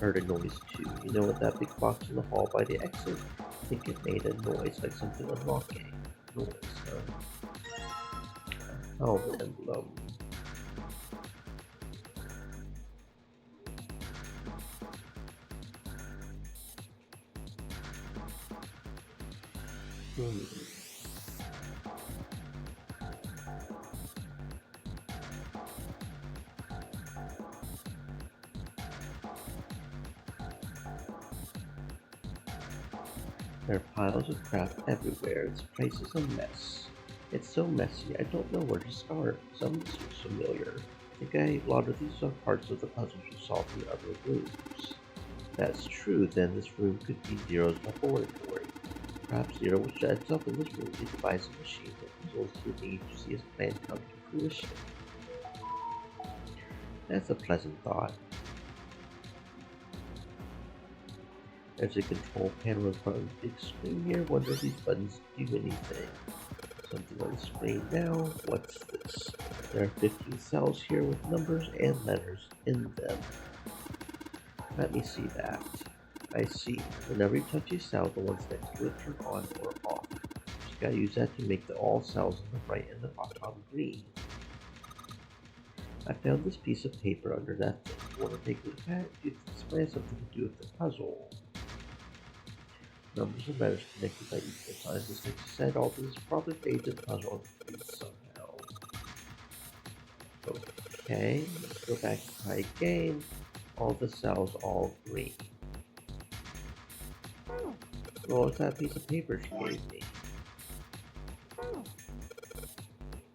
Heard a noise too. You know what that big box in the hall by the exit? I think it made a noise like something unlocking. Noise, Helmet emblem. There are piles of crap everywhere. This place is a mess. It's so messy, I don't know where to start. Some of this looks familiar. I think a lot of these are parts of the puzzles you solved in other rooms. If that's true, then this room could be Zero's laboratory. Perhaps Zero will shut itself in this room and devise a machine that puzzles through the to see his plan come to fruition. That's a pleasant thought. There's a control panel in front of the big screen here. Wonder if these buttons do anything. Something on the screen now. What's this? There are 15 cells here with numbers and letters in them. Let me see that. I see. Whenever you touch a cell, the ones next to it turn on or off. Just gotta use that to make all cells on the right and the bottom green. I found this piece of paper under that thing. Want to take a look at it? This might have something to do with the puzzle. Numbers and letters connected by equal signs. Just like you said, all this is probably made the puzzle complete somehow. Okay, let's go back to my game. All the cells all green. What was that piece of paper she gave me?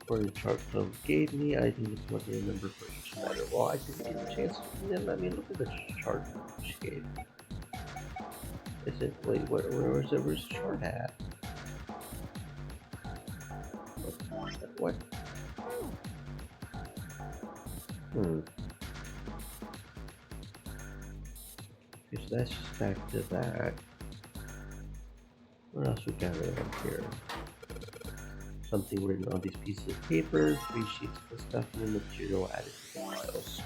For the chart Clone gave me, I need to plug in a number for each letter. Well, I didn't get a chance to let me look at the chart she gave me. Is it, wait, where's the chart at? What? Okay, so that's just back to that. What else we got around here? Something written on these pieces of paper, 3 sheets of stuff, and material added to the files.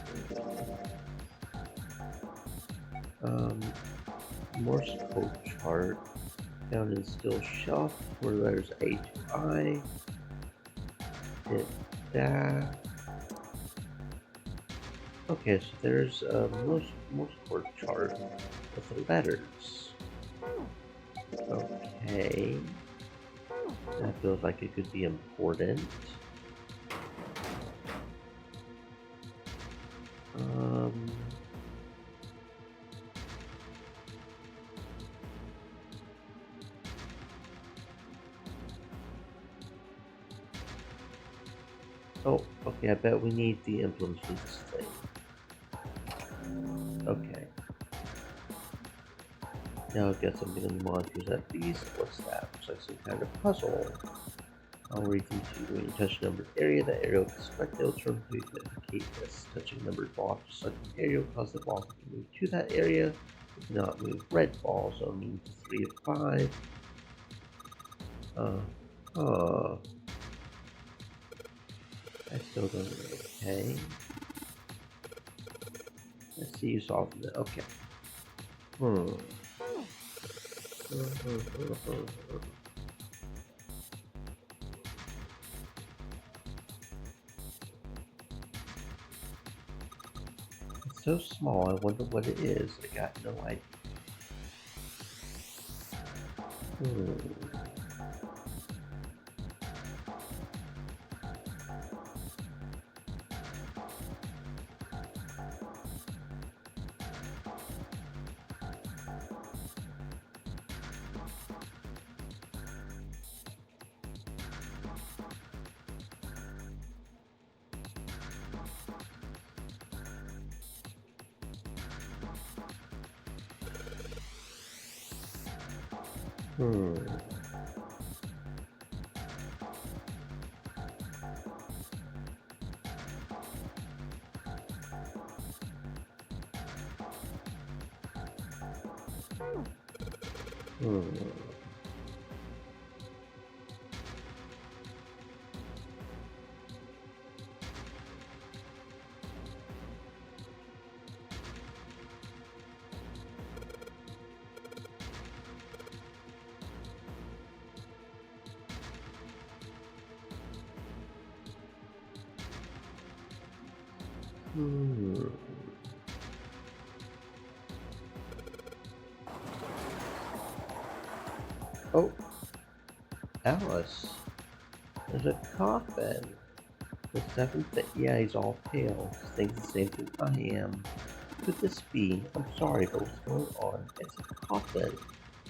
Morse code chart found in still shelf for letters A to I. Did that. Okay, so there's a Morse code chart with the letters. Okay. That feels like it could be important. Oh, okay, I bet we need the emblems for this thing. Okay. Now I've got something in the monitors at least. What's that? Looks like some kind of puzzle. I'll read them to you. When you touch a numbered area, the arrow is selected will turn to indicate this. Touching a numbered ball to select an area will cause the ball to move to that area. It cannot move red balls, so it means 3 of 5. I still don't know. Okay. Let's see you solving it. Okay. It's so small, I wonder what it is. I got no idea. Oh, Alice. There's a coffin. The seventh, yeah, he's all pale. Thinks the same thing I am. Could this be? I'm sorry, but what's going on? It's a coffin.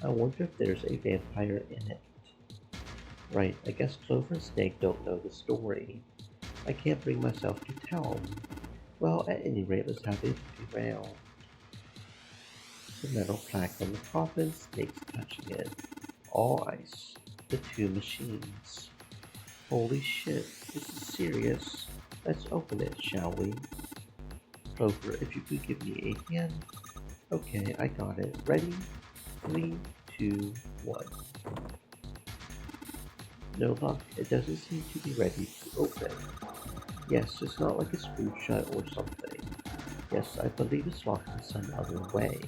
I wonder if there's a vampire in it. Right, I guess Clover and Snake don't know the story. I can't bring myself to tell them. Well, at any rate, let's have a look around. The metal plaque on the coffin, Snake's touching it. All ice. The two machines. Holy shit, this is serious. Let's open it, shall we? Clover, if you could give me a hand. Okay, I got it. Ready? 3, 2, 1. No luck, it doesn't seem to be ready to open. Yes, it's not like it's screwed shut or something. Yes, I believe it's locked in some other way.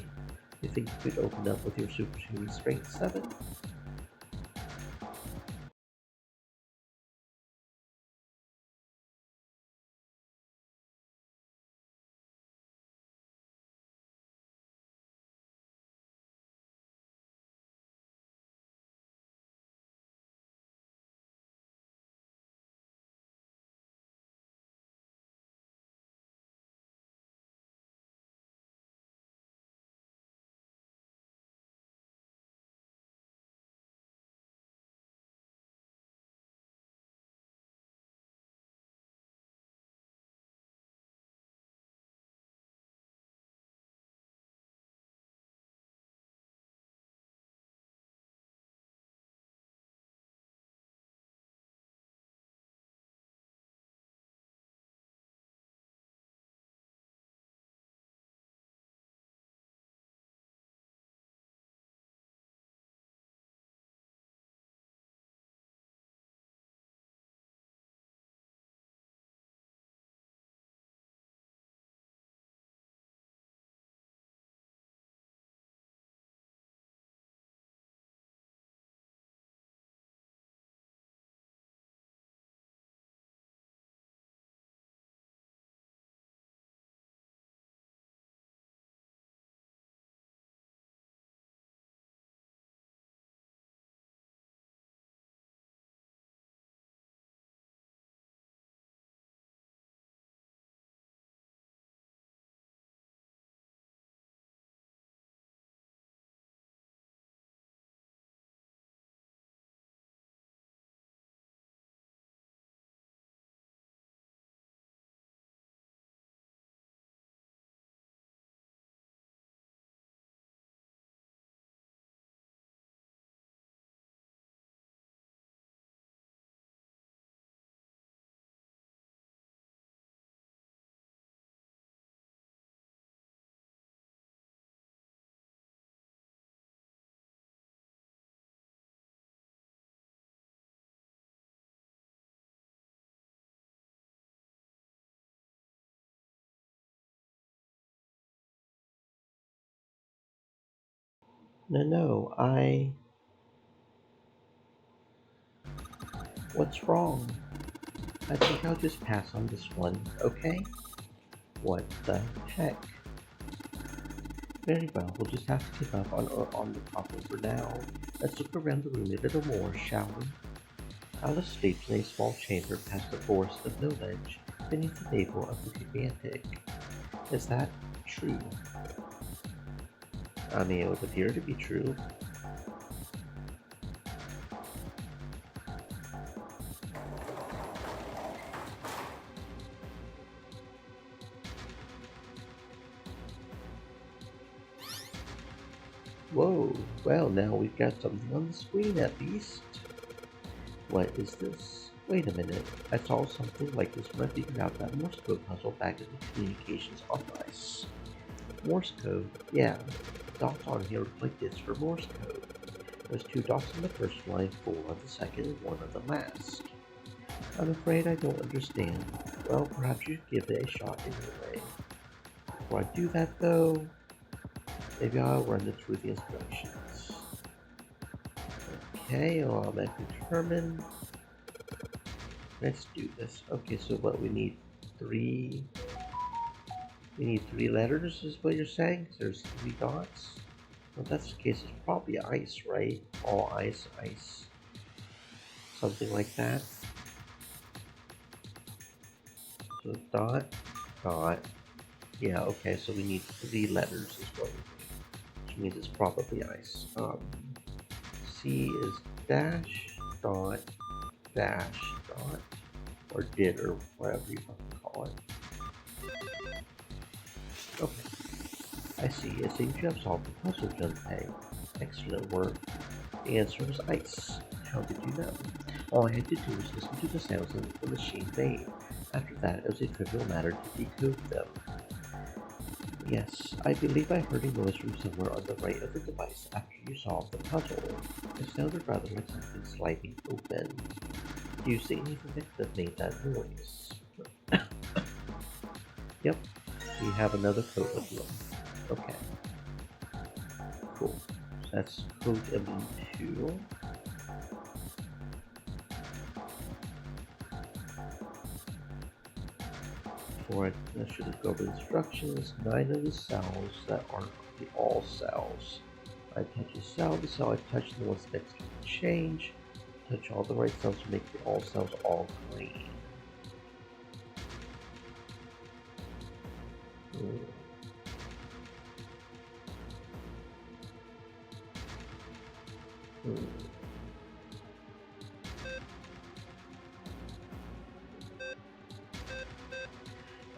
You think you could open up with your superhuman strength 7? No, What's wrong? I think I'll just pass on this one, okay? What the heck? Very well, we'll just have to give up on the problem for now. Let's look around the room a little more, shall we? Alice sleeps in a small chamber past the forest of knowledge, beneath the navel of the gigantic. Is that true? I mean, it would appear to be true. Whoa, well now we've got something on the screen at least. What is this? Wait a minute, I saw something like this when I figured out that Morse code puzzle back in the communications office. Morse code, yeah. Dots on here look like this for Morse code. There's 2 dots in the first line, 4 on the second, and 1 on the last. I'm afraid I don't understand. Well, perhaps you should give it a shot anyway. Before I do that though, maybe I'll run it through the instructions. Okay, allow that determine. Let's do this. Okay, so what we need 3 letters is what you're saying? There's 3 dots? Well, if that's the case, it's probably ice, right? All ice, ice. Something like that. So dot, dot. Yeah, okay, so we need 3 letters is what we need. Which means it's probably ice. C is dash. dot dash dot or did or whatever you want to call it. Okay. I see. It seems you have solved the puzzle, Junpei. Excellent work. The answer was ice. How did you know? All I had to do was listen to the sounds that the machine made. After that, it was a trivial matter to decode them. Yes, I believe I heard a noise from somewhere on the right of the device after you solved the puzzle. It sounded rather like something sliding open. Do you see anything that made that noise? Yep, we have another code of them. Okay. Cool. That's code emblem 2. For it, that should go over instructions. 9 of the cells that aren't the all cells. I touch a cell, the cell I touch the ones next to it change. Touch all the right cells to make the all cells all green.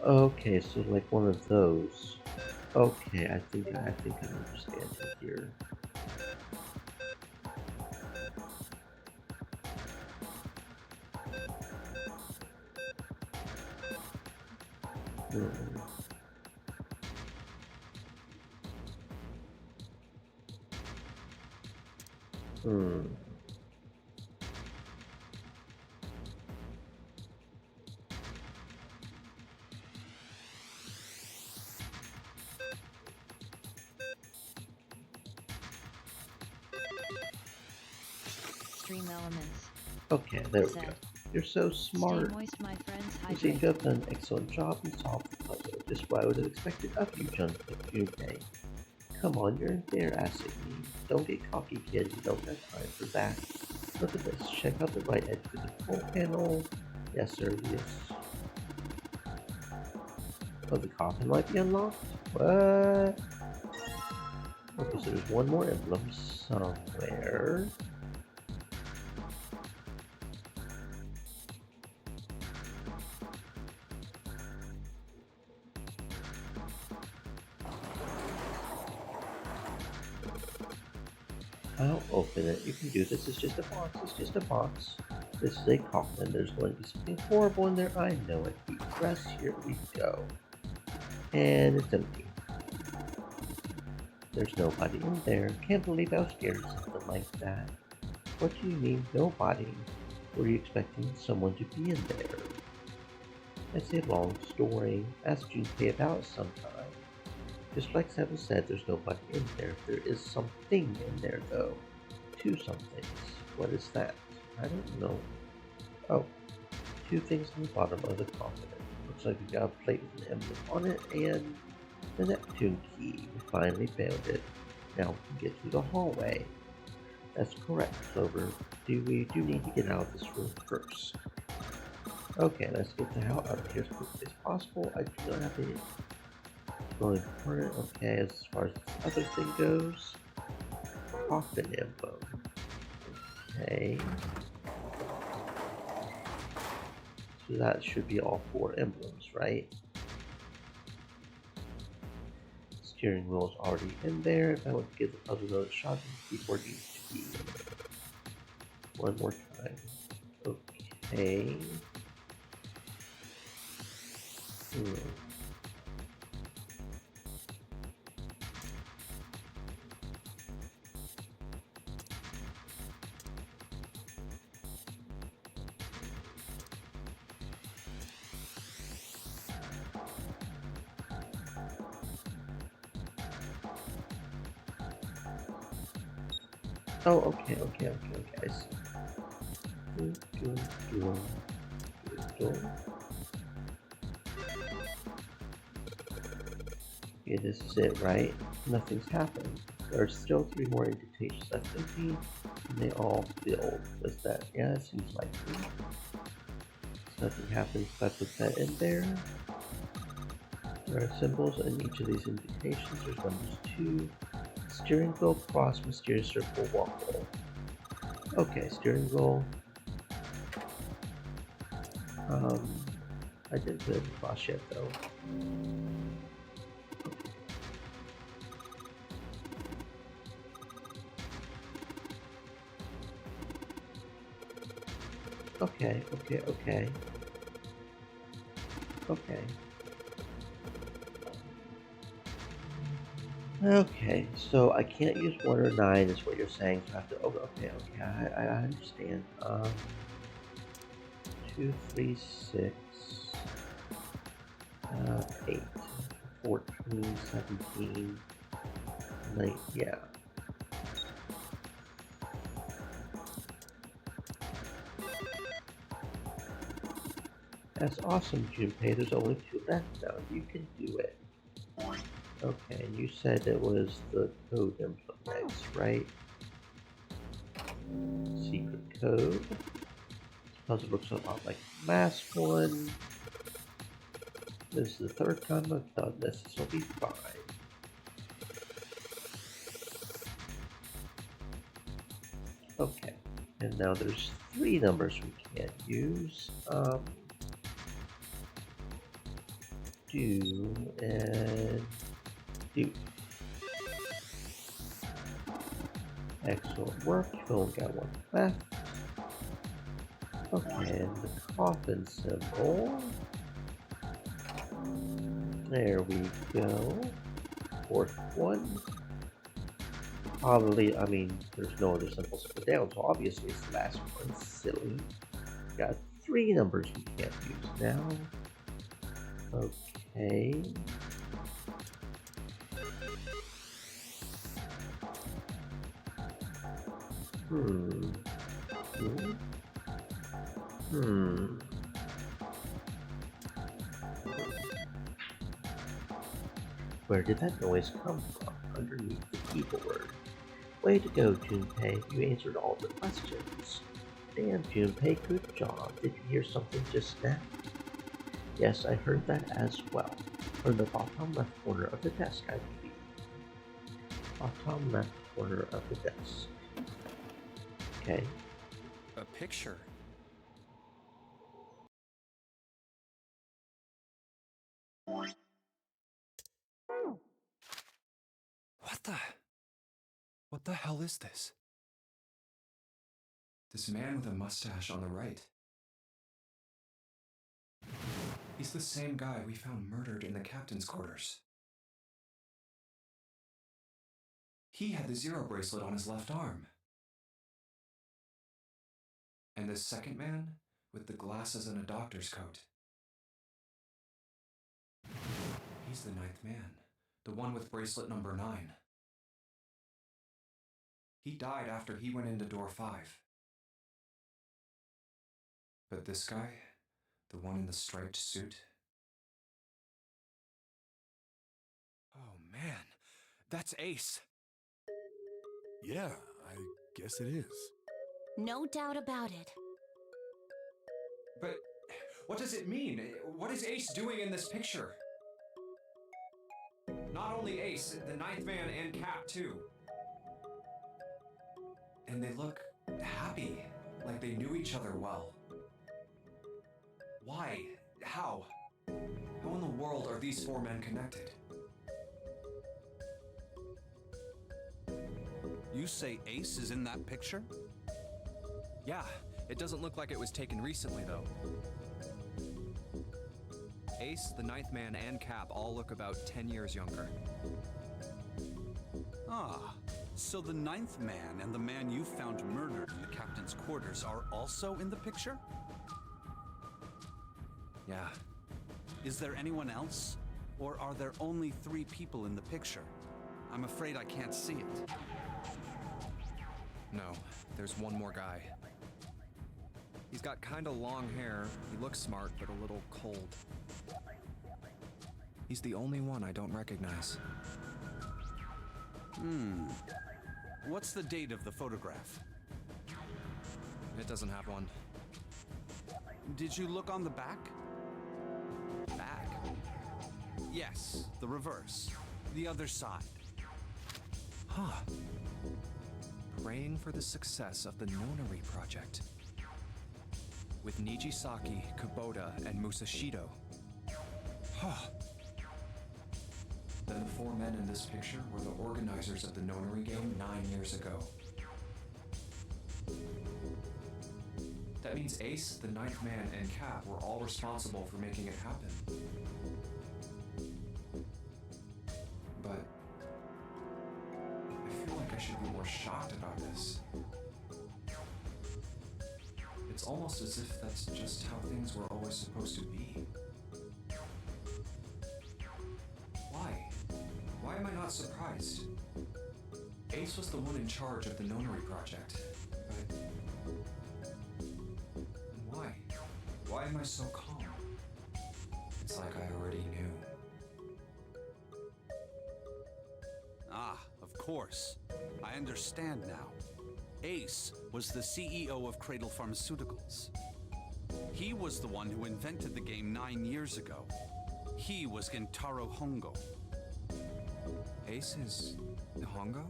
Okay, so like one of those. Okay, I think I understand it here. Stream elements. Okay, there we go. You're so smart. Stay moist, my friends. You seem to have done an excellent job in solving the puzzle. Just what I would have expected of you, Junpei. Come on, you're embarrassing me. Don't get cocky, kid. You don't have time for that. Look at this. Check out the right edge of the control panel. Yes, sir. Yes. Oh, the coffin might be unlocked? What? Okay, so there's one more emblem somewhere. I'll open it. You can do this. It's just a box. It's just a box. This is a coffin. There's going to be something horrible in there. I know it. Deep press. Here we go. And it's empty. There's nobody in there. Can't believe I was scared of something like that. What do you mean, nobody? Were you expecting someone to be in there? It's a long story. Ask Junpei about it sometime. Just like Seven said, there's nobody in there. There is something in there, though. 2 somethings. What is that? I don't know. Oh, 2 things on the bottom of the coffin. Looks like we got a plate with an emblem on it, and the Neptune key. We finally found it. Now we can get through the hallway. That's correct, Clover. We do need to get out of this room first. Okay, let's get the hell out of here as quickly as possible. I do not have any going for it. Okay, as far as this other thing goes, coffin emblem. Okay. So that should be all 4 emblems, right? Steering wheel is already in there. If I want to give the puzzle another shot, the keyboard needs to be one more time. Okay. Oh, okay. I see. Okay, this is it, right? Nothing's happened. There are still 3 more indentations left empty, and they all filled. Does that? Yeah, that seems likely. So nothing happens if I put that in there. There are symbols in each of these indentations. There's numbers 2. Steering wheel, cross, mysterious circle, waffle. Okay, steering wheel. I didn't put it in the cross yet though. Okay. Okay, so I can't use 1 or 9 is what you're saying, so I have to, okay, I understand. 2, 3, 6, 8, 14, 17, 9, yeah. That's awesome, Junpei. There's only 2 left now. You can do it. Okay, and you said it was the code input next, right? Secret code. This puzzle looks a lot like the last one. This is the 3rd time I've done this. This will be fine. Okay, and now there's 3 numbers we can't use. Do and do. Excellent work. You only got 1 left. Okay, and the coffin symbol. There we go. 4th one. Probably, I mean, there's no other symbols to put down, so obviously it's the last one. Silly. Got 3 numbers we can't use now. Okay. Where did that noise come from? Underneath the keyboard. Way to go, Junpei. You answered all the questions. Damn, Junpei, good job. Did you hear something just now? Yes, I heard that as well. From the bottom left corner of the desk, I believe. Bottom left corner of the desk. Okay. A picture. What the hell is this? This man with a mustache on the right. He's the same guy we found murdered in the captain's quarters. He had the zero bracelet on his left arm. And this second man with the glasses and a doctor's coat. He's the 9th man, the one with bracelet number 9. He died after he went into door 5. But this guy, the one in the striped suit. Oh man, that's Ace. Yeah, I guess it is. No doubt about it. But what does it mean? What is Ace doing in this picture? Not only Ace, the 9th man and Cap too. And they look happy, like they knew each other well. Why? How? How in the world are these 4 men connected? You say Ace is in that picture? Yeah, it doesn't look like it was taken recently though. Ace, the 9th man, and Cap all look about 10 years younger. Ah, so the 9th man and the man you found murdered in the captain's quarters are also in the picture? Yeah. Is there anyone else? Or are there only 3 people in the picture? I'm afraid I can't see it. No, there's one more guy. He's got kinda long hair, he looks smart, but a little cold. He's the only one I don't recognize. What's the date of the photograph? It doesn't have one. Did you look on the back? Back? Yes, the reverse. The other side. Huh. praying for the success of the Nonary project. With Nijisaki, Kubota, and Musashido. Then the four men in this picture were the organizers of the Nonary game 9 years ago. That means Ace, the ninth man, and Cap were all responsible for making it happen. But I feel like I should be more shocked about this. It's almost as if that's just how things were always supposed to be. Why? Why am I not surprised? Ace was the one in charge of the Nonary project, but... why? Why am I so calm? It's like I already knew. Ah, of course. I understand now. Ace was the CEO of Cradle Pharmaceuticals. He was the one who invented the game 9 years ago. He was Gentaro Hongo. Ace is Hongo?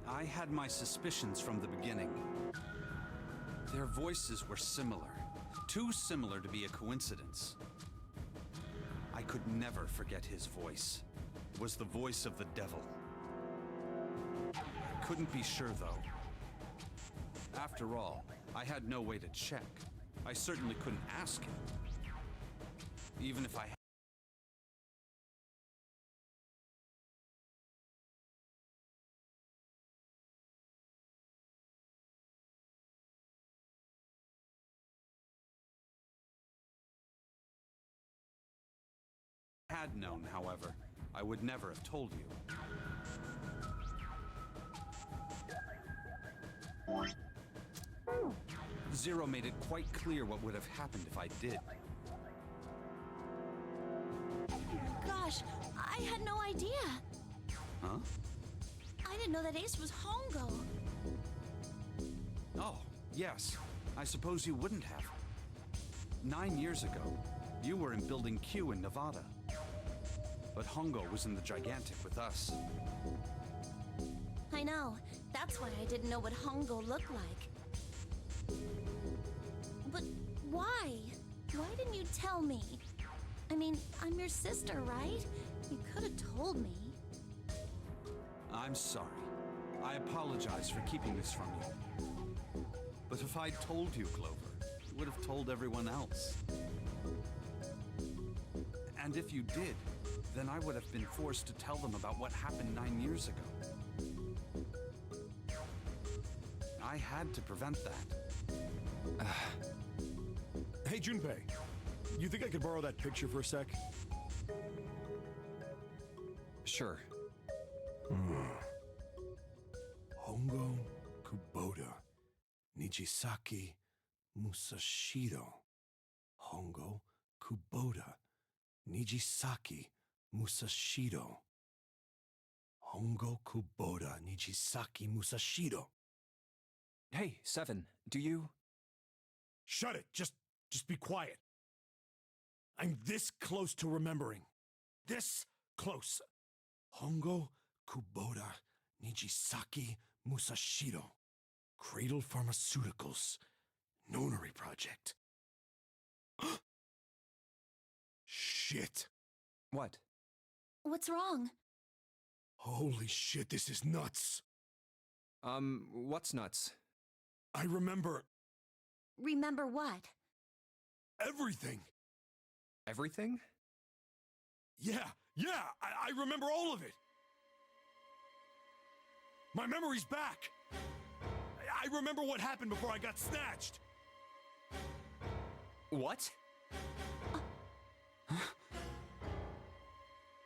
I had my suspicions from the beginning. Their voices were similar. Too similar to be a coincidence. I could never forget his voice. It was the voice of the devil. I couldn't be sure, though. After all, I had no way to check. I certainly couldn't ask him. Even if I had known, however, I would never have told you. Zero made it quite clear what would have happened if I did. Gosh, I had no idea. Huh? I didn't know that Ace was Hongo. Oh, yes. I suppose you wouldn't have. 9 years ago, you were in Building Q in Nevada. But Hongo was in the Gigantic with us. I know. That's why I didn't know what Hongo looked like. But why? Why didn't you tell me? I mean, I'm your sister, right? You could have told me. I'm sorry. I apologize for keeping this from you. But if I'd told you, Clover, you would have told everyone else. And if you did, then I would have been forced to tell them about what happened 9 years ago. I had to prevent that. Hey, Junpei. You think I could borrow that picture for a sec? Sure. Hongo, Kubota, Nijisaki, Musashido. Hongo, Kubota, Nijisaki, Musashido. Hongo, Kubota, Nijisaki, Musashido. Hey, Seven, do you... Shut it! Just be quiet. I'm this close to remembering. This close. Hongo, Kubota, Nijisaki, Musashido. Cradle Pharmaceuticals. Nonary project. Shit. What? What's wrong? Holy shit, this is nuts. What's nuts? I remember Remember what? everything. Everything? Yeah, I remember all of it. My memory's back. I remember what happened before I got snatched. What?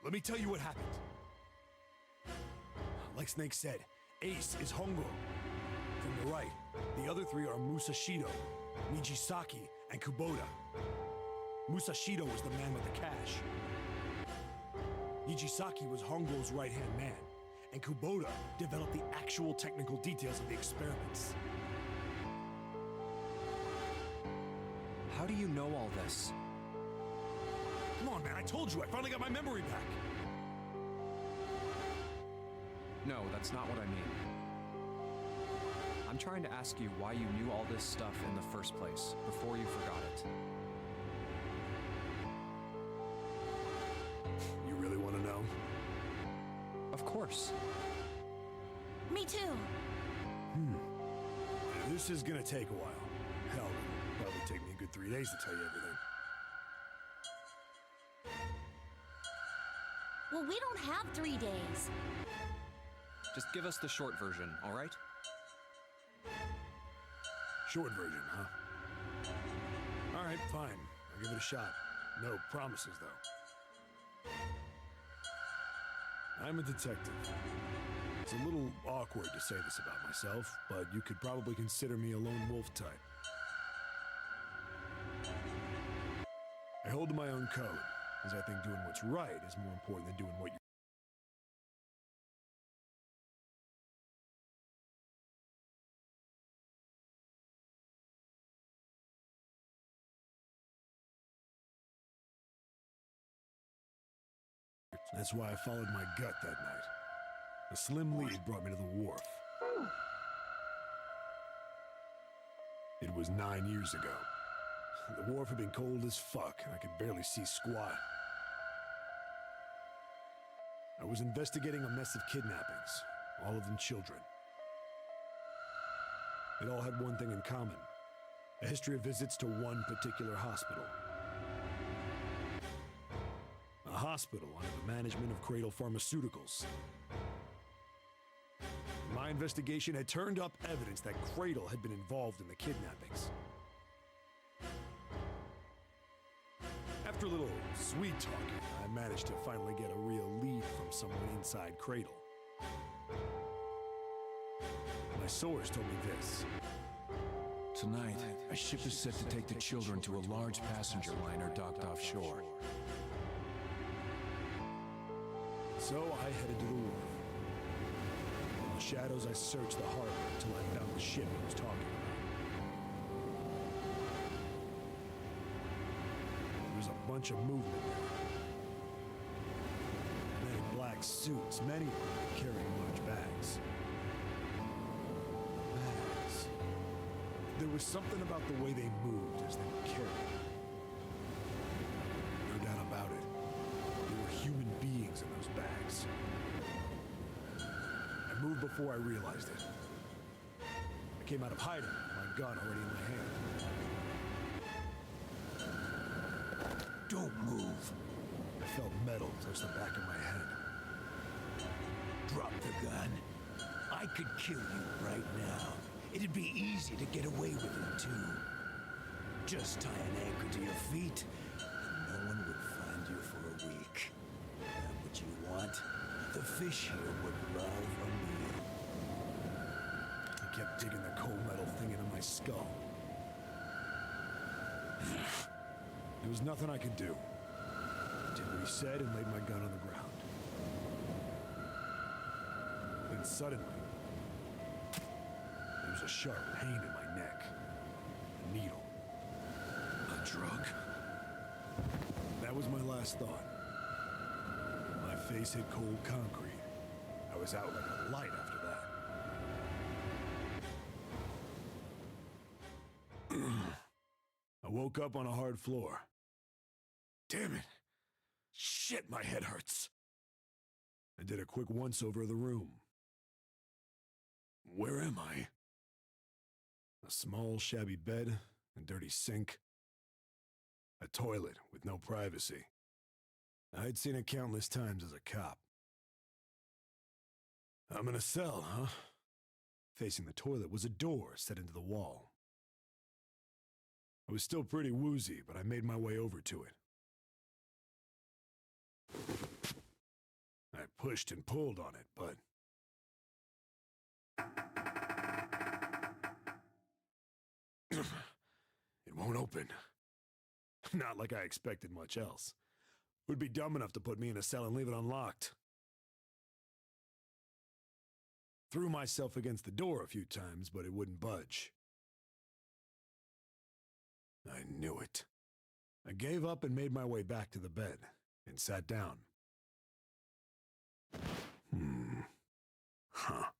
Let me tell you what happened. Like Snake said, Ace is Hongo. From the right, the other three are Musashido, Nijisaki, and Kubota. Musashido was the man with the cash. Nijisaki was Hongo's right-hand man, and Kubota developed the actual technical details of the experiments. How do you know all this? Come on, man, I told you, I finally got my memory back. No, that's not what I mean. I'm trying to ask you why you knew all this stuff in the first place, before you forgot it. You really want to know? Of course. Me too. This is gonna take a while. Hell, it'll probably take me a good 3 days to tell you everything. Well, we don't have 3 days. Just give us the short version, all right? Short version, huh? All right, fine. I'll give it a shot. No promises, though. I'm a detective. It's a little awkward to say this about myself, but you could probably consider me a lone wolf type. I hold to my own code, as I think doing what's right is more important than doing what you... That's why I followed my gut that night. A slim lead brought me to the wharf. It was 9 years ago. The wharf had been cold as fuck, and I could barely see squat. I was investigating a mess of kidnappings, all of them children. It all had one thing in common: a history of visits to one particular hospital. A hospital under the management of Cradle Pharmaceuticals. My investigation had turned up evidence that Cradle had been involved in the kidnappings. After a little sweet talking, I managed to finally get a real lead from someone inside Cradle. My source told me this. Tonight, a ship is set to take the children to a large passenger liner docked offshore. So I headed to the wharf. In the shadows, I searched the harbor until I found the ship I was talking about. There was a bunch of movement there. Men in black suits, many of them carrying large bags. Bags. There was something about the way they moved as they were carried. No doubt about it. There were human beings in those bags. I moved before I realized it. I came out of hiding, my gun already in my hand. Don't move. I felt metal touch the back of my head. Drop the gun. I could kill you right now. It'd be easy to get away with it, too. Just tie an anchor to your feet, and no one would find you for a week. And what you want? The fish here would love a meal. He kept digging the cold metal thing into my skull. There was nothing I could do. I did what he said and laid my gun on the ground. Then suddenly, there was a sharp pain in my neck. A needle. A drug? That was my last thought. My face hit cold concrete. I was out like a light after that. I woke up on a hard floor. Damn it! Shit, my head hurts. I did a quick once-over of the room. Where am I? A small, shabby bed, a dirty sink, a toilet with no privacy. I'd seen it countless times as a cop. I'm in a cell, huh? Facing the toilet was a door set into the wall. I was still pretty woozy, but I made my way over to it. I pushed and pulled on it, but... it won't open. Not like I expected much else. Would be dumb enough to put me in a cell and leave it unlocked. Threw myself against the door a few times, but it wouldn't budge. I knew it. I gave up and made my way back to the bed and sat down. Huh.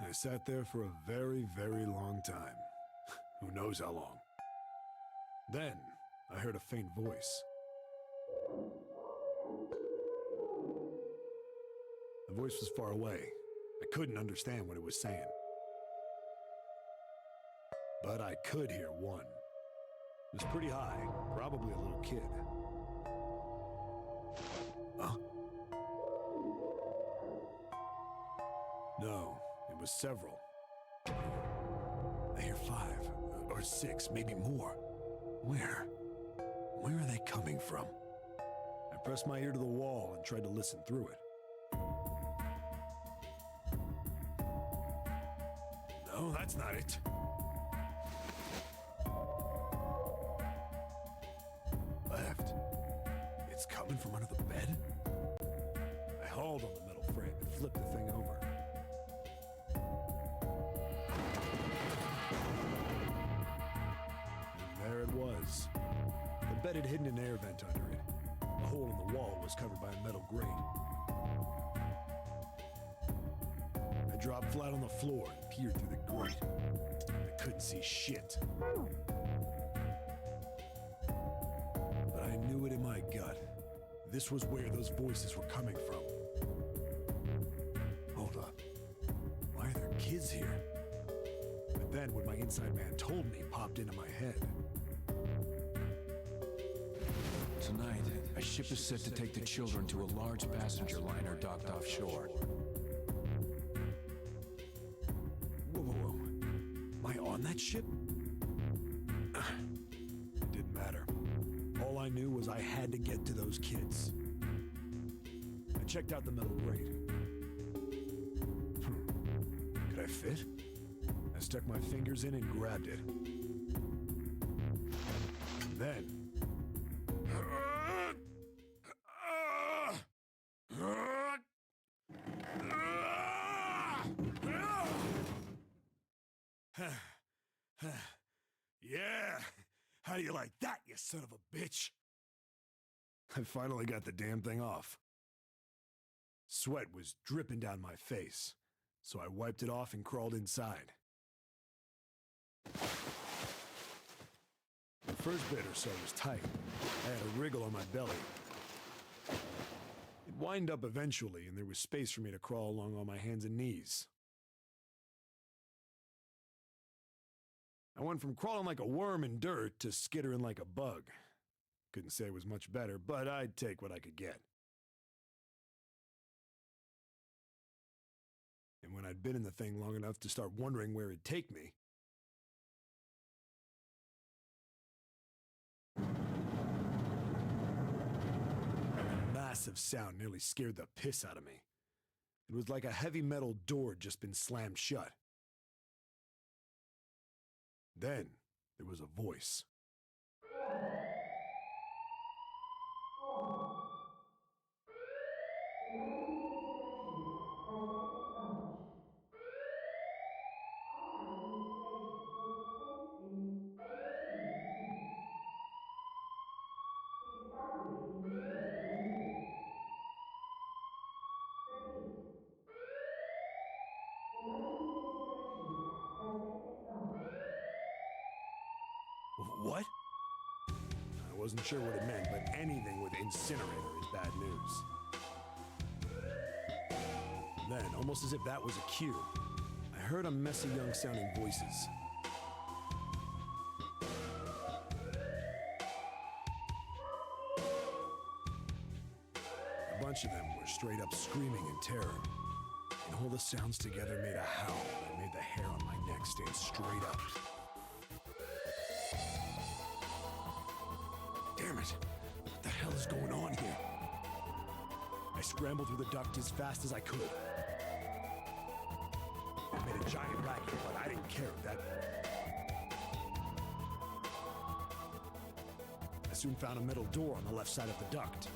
I sat there for a very, very long time. Who knows how long. Then, I heard a faint voice. The voice was far away. I couldn't understand what it was saying. But I could hear one. It was pretty high, probably a little kid. Huh? No, it was several. I hear 5 or 6, maybe more. Where? Where are they coming from? I pressed my ear to the wall and tried to listen through it. No, that's not it. Left. It's coming from under the bed? I hauled on the metal frame and flipped the thing over. And there it was. The bed had hidden an air vent under it. The hole in the wall was covered by a metal grate. I dropped flat on the floor and peered through the grate. I couldn't see shit. But I knew it in my gut. This was where those voices were coming from. Hold up. Why are there kids here? But then what my inside man told me popped into my head. Tonight, a ship is set to take the children to a large passenger liner docked offshore. Whoa, whoa, whoa. Am I on that ship? It didn't matter. All I knew was I had to get to those kids. I checked out the metal grate. Could I fit? I stuck my fingers in and grabbed it. Then... Yeah! How do you like that, you son of a bitch? I finally got the damn thing off. Sweat was dripping down my face, so I wiped it off and crawled inside. The first bit or so was tight. I had a wriggle on my belly. It wind up eventually, and there was space for me to crawl along on my hands and knees. I went from crawling like a worm in dirt to skittering like a bug. Couldn't say it was much better, but I'd take what I could get. And when I'd been in the thing long enough to start wondering where it'd take me, a massive sound nearly scared the piss out of me. It was like a heavy metal door had just been slammed shut. Then there was a voice. What? I wasn't sure what it meant, but anything with incinerator is bad news. Then, almost as if that was a cue, I heard a messy young sounding voices. A bunch of them were straight up screaming in terror. And all the sounds together made a howl that made the hair on my neck stand straight up. Damn it! What the hell is going on here? I scrambled through the duct as fast as I could. It made a giant racket, but I didn't care at that point. I soon found a metal door on the left side of the duct.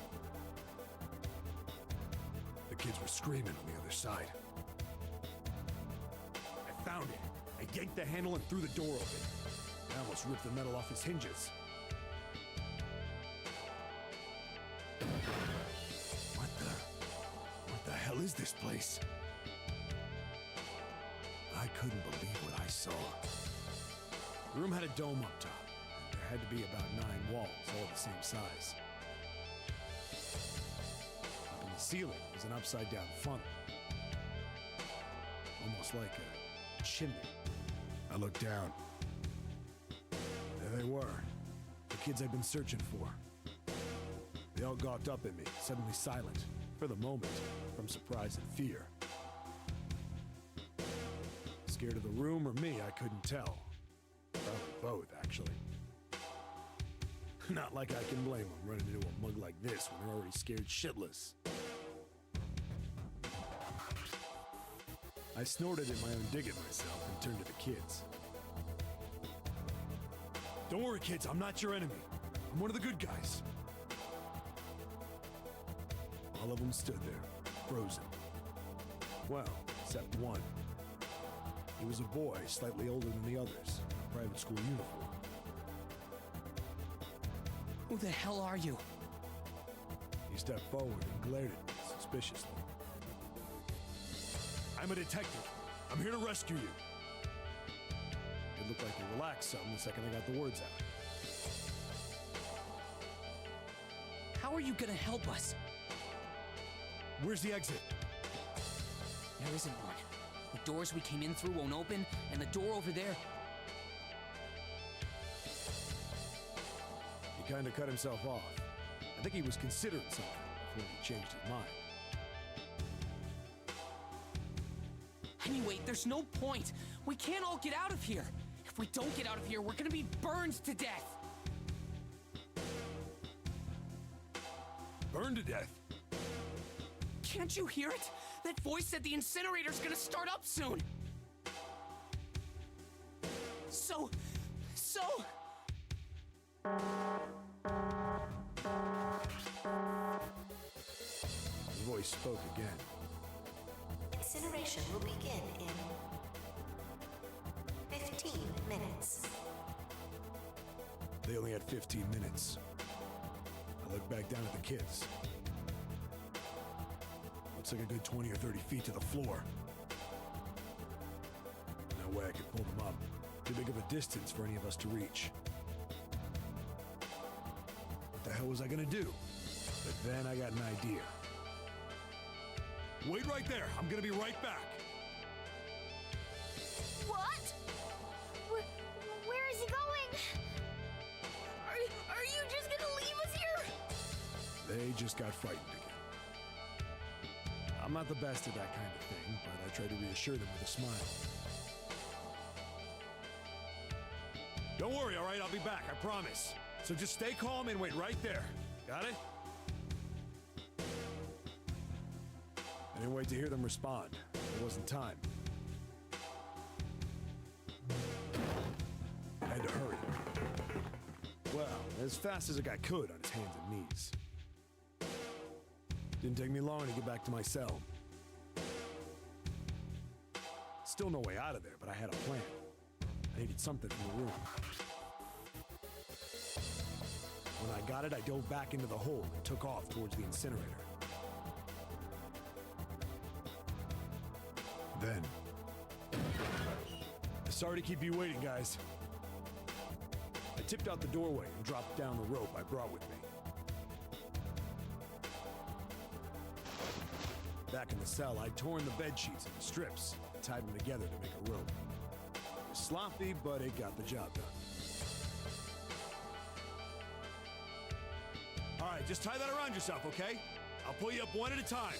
The kids were screaming on the other side. I found it. I yanked the handle and threw the door open. I almost ripped the metal off its hinges. What the hell is this place? couldn't believe what I saw. The room had a dome up top. There had to be about 9 walls, all the same size. Up in the ceiling was an upside-down funnel. Almost like a chimney. I looked down. There they were. The kids I'd been searching for. They all gawked up at me, suddenly silent, for the moment, from surprise and fear. Scared of the room or me, I couldn't tell. Probably both, actually. Not like I can blame them running into a mug like this when they're already scared shitless. I snorted at my own dig at myself and turned to the kids. Don't worry, kids, I'm not your enemy. I'm one of the good guys. All of them stood there, frozen. Well, except one. He was a boy, slightly older than the others, in a private school uniform. Who the hell are you? He stepped forward and glared at me suspiciously. I'm a detective. I'm here to rescue you. It looked like he relaxed some the second I got the words out. How are you gonna help us? Where's the exit? There isn't one. The doors we came in through won't open, and the door over there... He kind of cut himself off. I think he was considering something before he changed his mind. Anyway, there's no point. We can't all get out of here. If we don't get out of here, we're gonna be burned to death. Burned to death? Can't you hear it? That voice said the incinerator's gonna start up soon. So... The voice spoke again. Incineration will begin in 15 minutes. They only had 15 minutes. I looked back down at the kids. Looks like a good 20 or 30 feet to the floor. No way I could pull them up. Too big of a distance for any of us to reach. What the hell was I gonna do? But then I got an idea. Wait right there. I'm gonna be right back. What? Where is he going? Are you just gonna leave us here? They just got frightened again. I'm not the best at that kind of thing, but I try to reassure them with a smile. Don't worry, all right? I'll be back, I promise. So just stay calm and wait right there. Got it? I didn't wait to hear them respond. There wasn't time. I had to hurry. Well, as fast as I could on his hands and knees. Didn't take me long to get back to my cell. Still no way out of there, but I had a plan. I needed something in the room. When I got it, I dove back into the hole and took off towards the incinerator. Then... Sorry to keep you waiting, guys. I tipped out the doorway and dropped down the rope I brought with me. Back in the cell, I'd torn the bed sheets into strips and tied them together to make a rope. It was sloppy, but it got the job done. All right, just tie that around yourself, okay? I'll pull you up one at a time.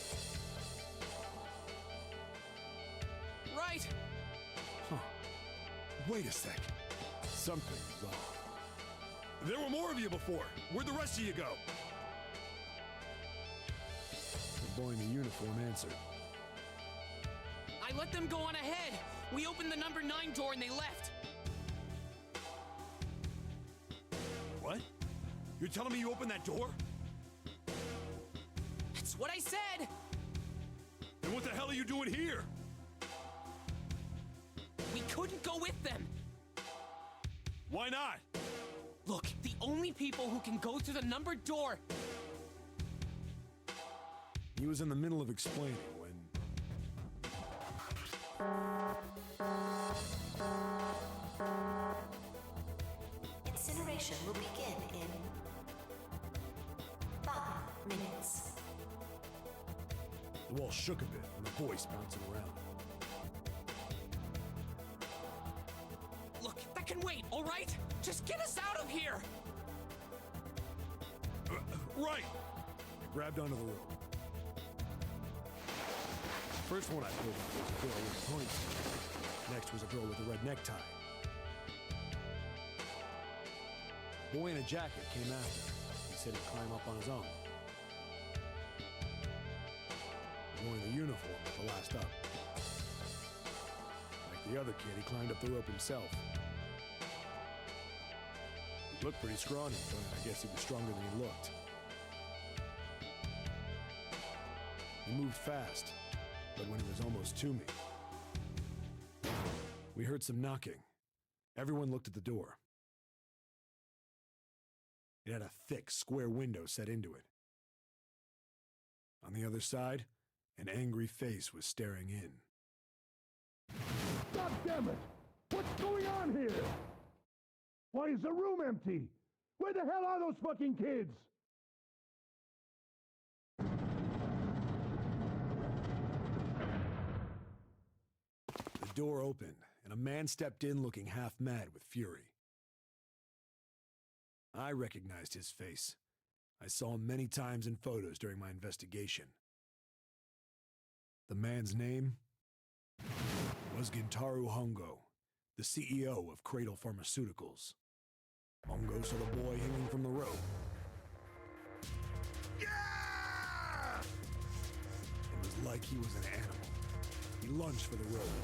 Right. Huh. Wait a sec. Something was off. There were more of you before. Where'd the rest of you go? The boy in the uniform answered. I let them go on ahead. We opened the number 9 door and they left. What? You're telling me you opened that door? That's what I said. Then what the hell are you doing here? We couldn't go with them. Why not? Look, the only people who can go through the numbered door... He was in the middle of explaining when... Incineration will begin in 5 minutes. The wall shook a bit, and the voice bouncing around. Look, that can wait, all right? Just get us out of here! Right! I grabbed onto the rope. The first one I pulled up was a girl with a ponytail. Next was a girl with a red necktie. A boy in a jacket came after. He said he'd climb up on his own. The boy in the uniform was the last up. Like the other kid, he climbed up the rope himself. He looked pretty scrawny, but I guess he was stronger than he looked. He moved fast, but when he was almost to me, we heard some knocking. Everyone looked at the door. It had a thick, square window set into it. On the other side, an angry face was staring in. God damn it! What's going on here? Why is the room empty? Where the hell are those fucking kids? The door opened, and a man stepped in looking half mad with fury. I recognized his face. I saw him many times in photos during my investigation. The man's name was Gintaro Hongo, the CEO of Cradle Pharmaceuticals. Hongo saw the boy hanging from the rope. Yeah! It was like he was an animal. He lunged for the rope.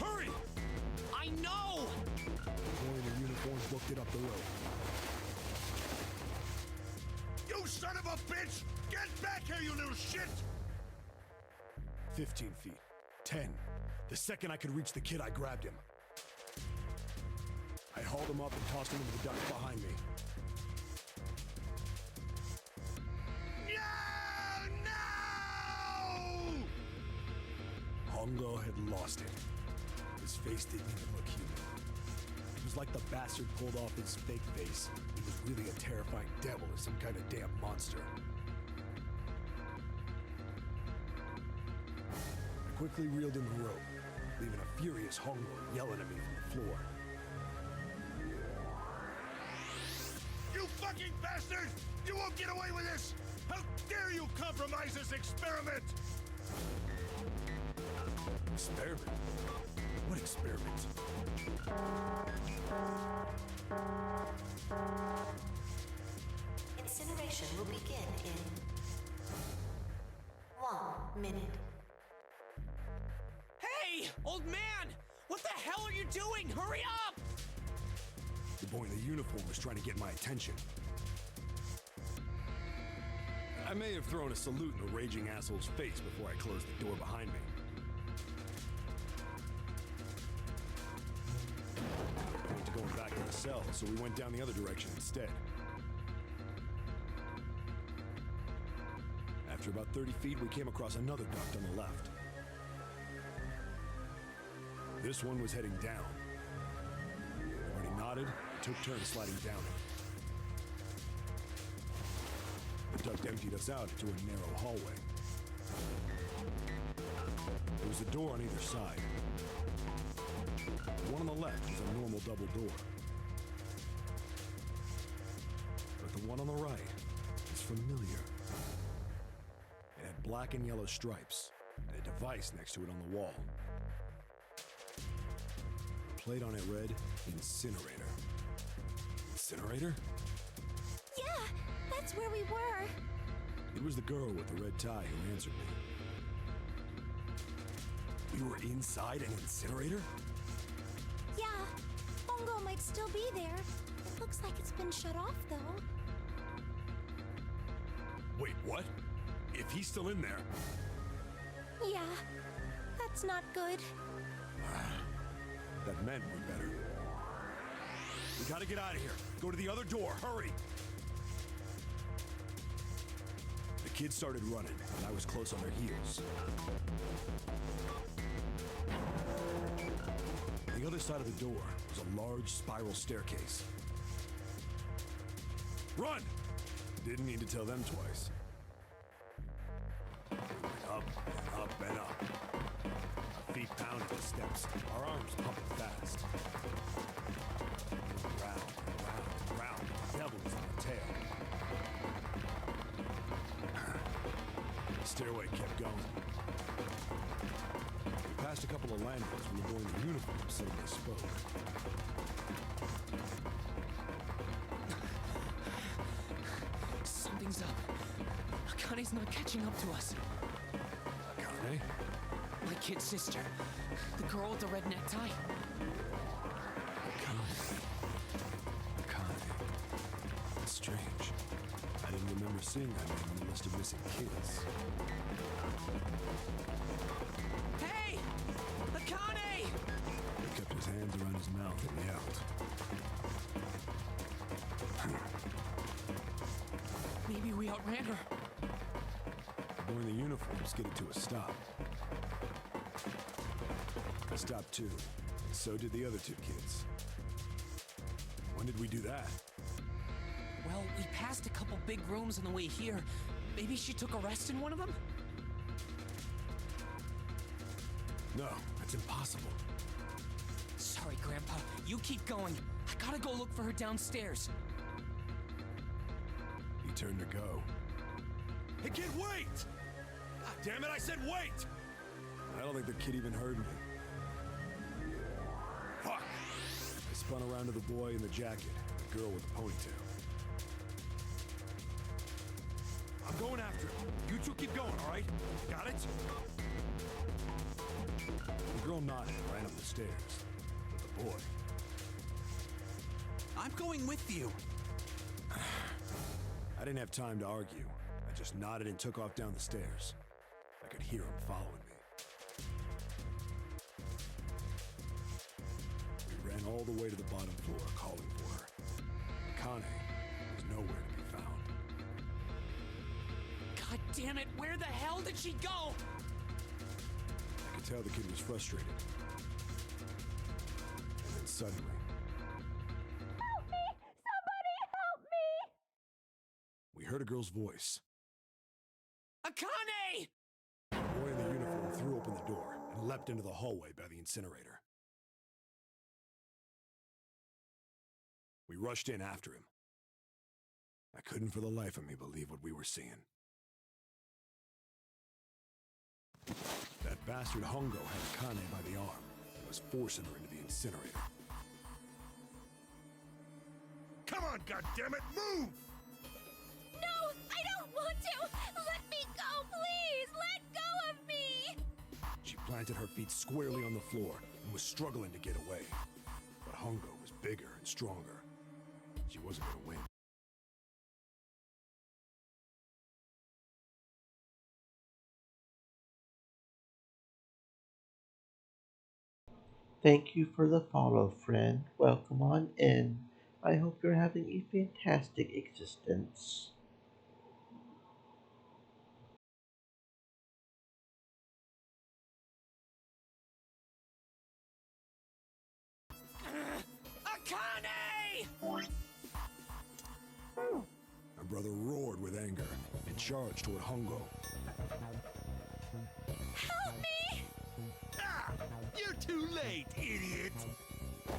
Hurry! I know! The boy in the uniform booked it up the rope. You son of a bitch! Get back here, you little shit! 15 feet. 10. The second I could reach the kid, I grabbed him. I hauled him up and tossed him into the ducks behind me. No! Hongo had lost it. His face didn't even look human. It was like the bastard pulled off his fake face. He was really a terrifying devil or some kind of damn monster. I quickly reeled in the rope, leaving a furious Hongo yelling at me from the floor. You fucking bastard! You won't get away with this! How dare you compromise this experiment! Experiment? What experiment? Incineration will begin in 1 minute. Hey, old man! What the hell are you doing? Hurry up! The boy in the uniform was trying to get my attention. I may have thrown a salute in the raging asshole's face before I closed the door behind me. I went to going back in the cell, so we went down the other direction instead. After about 30 feet, we came across another duct on the left. This one was heading down. Everybody nodded and took turns sliding down it. The duct emptied us out into a narrow hallway. There was a door on either side. The one on the left was a normal double door. But the one on the right was familiar. It had black and yellow stripes, and a device next to it on the wall. The plate on it read, Incinerator. Incinerator? Yeah, that's where we were. It was the girl with the red tie who answered me. We were inside an incinerator? Yeah, Hongo might still be there. It looks like it's been shut off, though. Wait, what? If he's still in there... Yeah, that's not good. That meant we better. We gotta get out of here. Go to the other door, hurry! The kids started running, and I was close on their heels. On the other side of the door was a large spiral staircase. Run! Didn't need to tell them twice. We went up and up and up. Our feet pounded the steps, our arms pumping fast. Round and round and round, the devil was on the tail. The stairway kept going. We passed a couple of landings when the boy in the uniform suddenly spoke. Something's up. Akane's not catching up to us. Akane? My kid sister. The girl with the red necktie. Akane. That's strange. I didn't remember seeing that name on the list of missing kids. Hey! Akane! He kept his hands around his mouth and yelled. Maybe we outran her. The boy in the uniform skidded to a stop. I stopped too, and so did the other two kids. When did we do that? Well, we passed a couple big rooms on the way here. Maybe she took a rest in one of them? No, that's impossible. Sorry, Grandpa. You keep going. I gotta go look for her downstairs. He turned to go. Hey, kid, wait! God damn it, I said wait! I don't think the kid even heard me. Fuck! I spun around to the boy in the jacket, the girl with the ponytail. I'm going after him. You two keep going, all right? Got it? The girl nodded and ran up the stairs. But the boy... I'm going with you. I didn't have time to argue. I just nodded and took off down the stairs. I could hear him following me. We ran all the way to the bottom floor, calling for her. Akane was nowhere to be found. God damn it, where the hell did she go? I could tell the kid was frustrated. And then suddenly... Help me! Somebody help me! we heard a girl's voice. Akane! The boy in the uniform threw open the door and leapt into the hallway by the incinerator. We rushed in after him. I couldn't for the life of me believe what we were seeing. That bastard Hongo had Akane by the arm and was forcing her into the incinerator. Come on, goddammit, move! No, I don't want to! Let me go, please! Let go of me! She planted her feet squarely on the floor and was struggling to get away. But Hongo was bigger and stronger. She wasn't going to win. Thank you for the follow, friend. Welcome on in. I hope you're having a fantastic existence. Akane! My brother roared with anger and charged toward Hongo. Help me! Ah! You're too late, idiot!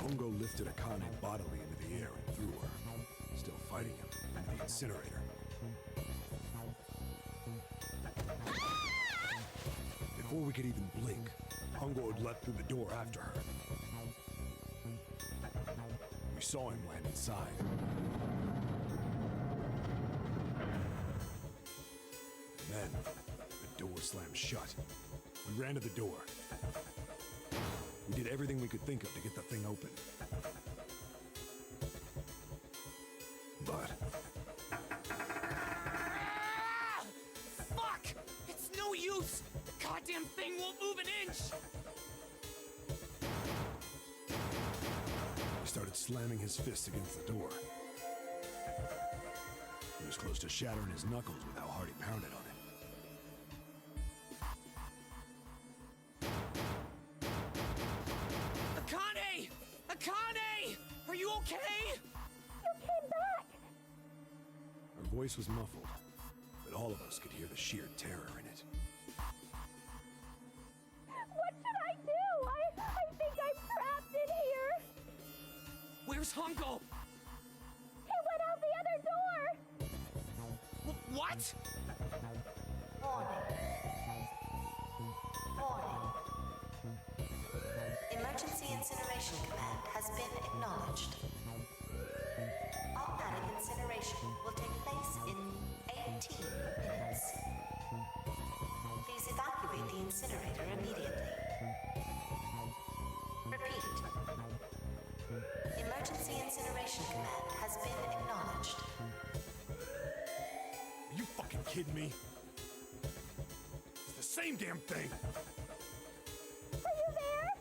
Hongo lifted Akane bodily into the air and threw her, still fighting him, into the incinerator. Before we could even blink, Hongo had leapt through the door after her. We saw him land inside. And then, the door slammed shut. We ran to the door. We did everything we could think of to get the thing open. But... Fuck! It's no use! The goddamn thing won't move an inch! he started slamming his fists against the door. He was close to shattering his knuckles with how hard he pounded on it. Akane! you okay? You came back! Her voice was muffled, but all of us could hear the sheer terror in it. What should I do? I think I'm trapped in here! Where's Hongo? He went out the other door! What? Warning. Warning. Emergency incineration command has been acknowledged. Automatic incineration will take place in 18 minutes. Please evacuate the incinerator immediately. Repeat. Emergency incineration command has been acknowledged. Are you fucking kidding me? It's the same damn thing! Are you there?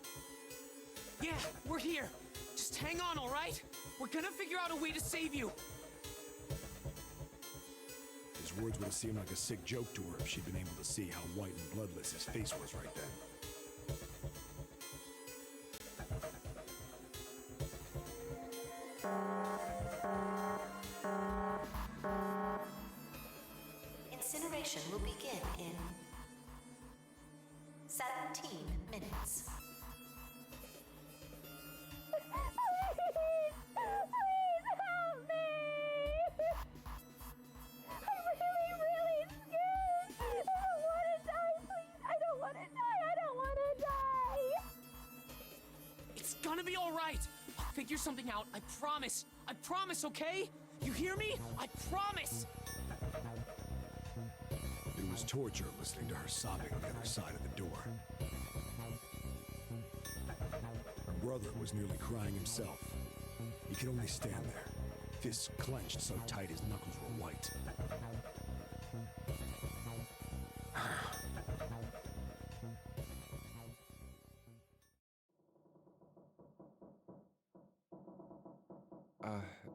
Yeah, we're here. Just hang on, all right? We're gonna figure out a way to save you. His words would have seemed like a sick joke to her if she'd been able to see how white and bloodless his face was right then. Incineration will begin in 17 minutes. Please help me! I'm really scared! I don't want to die, please! I don't want to die! I don't want to die! It's gonna be all right. I'll figure something out. I promise. I promise, okay? You hear me? I promise. It was torture listening to her sobbing on the other side of the door. Her brother was nearly crying himself. He could only stand there, fists clenched so tight his knuckles were white.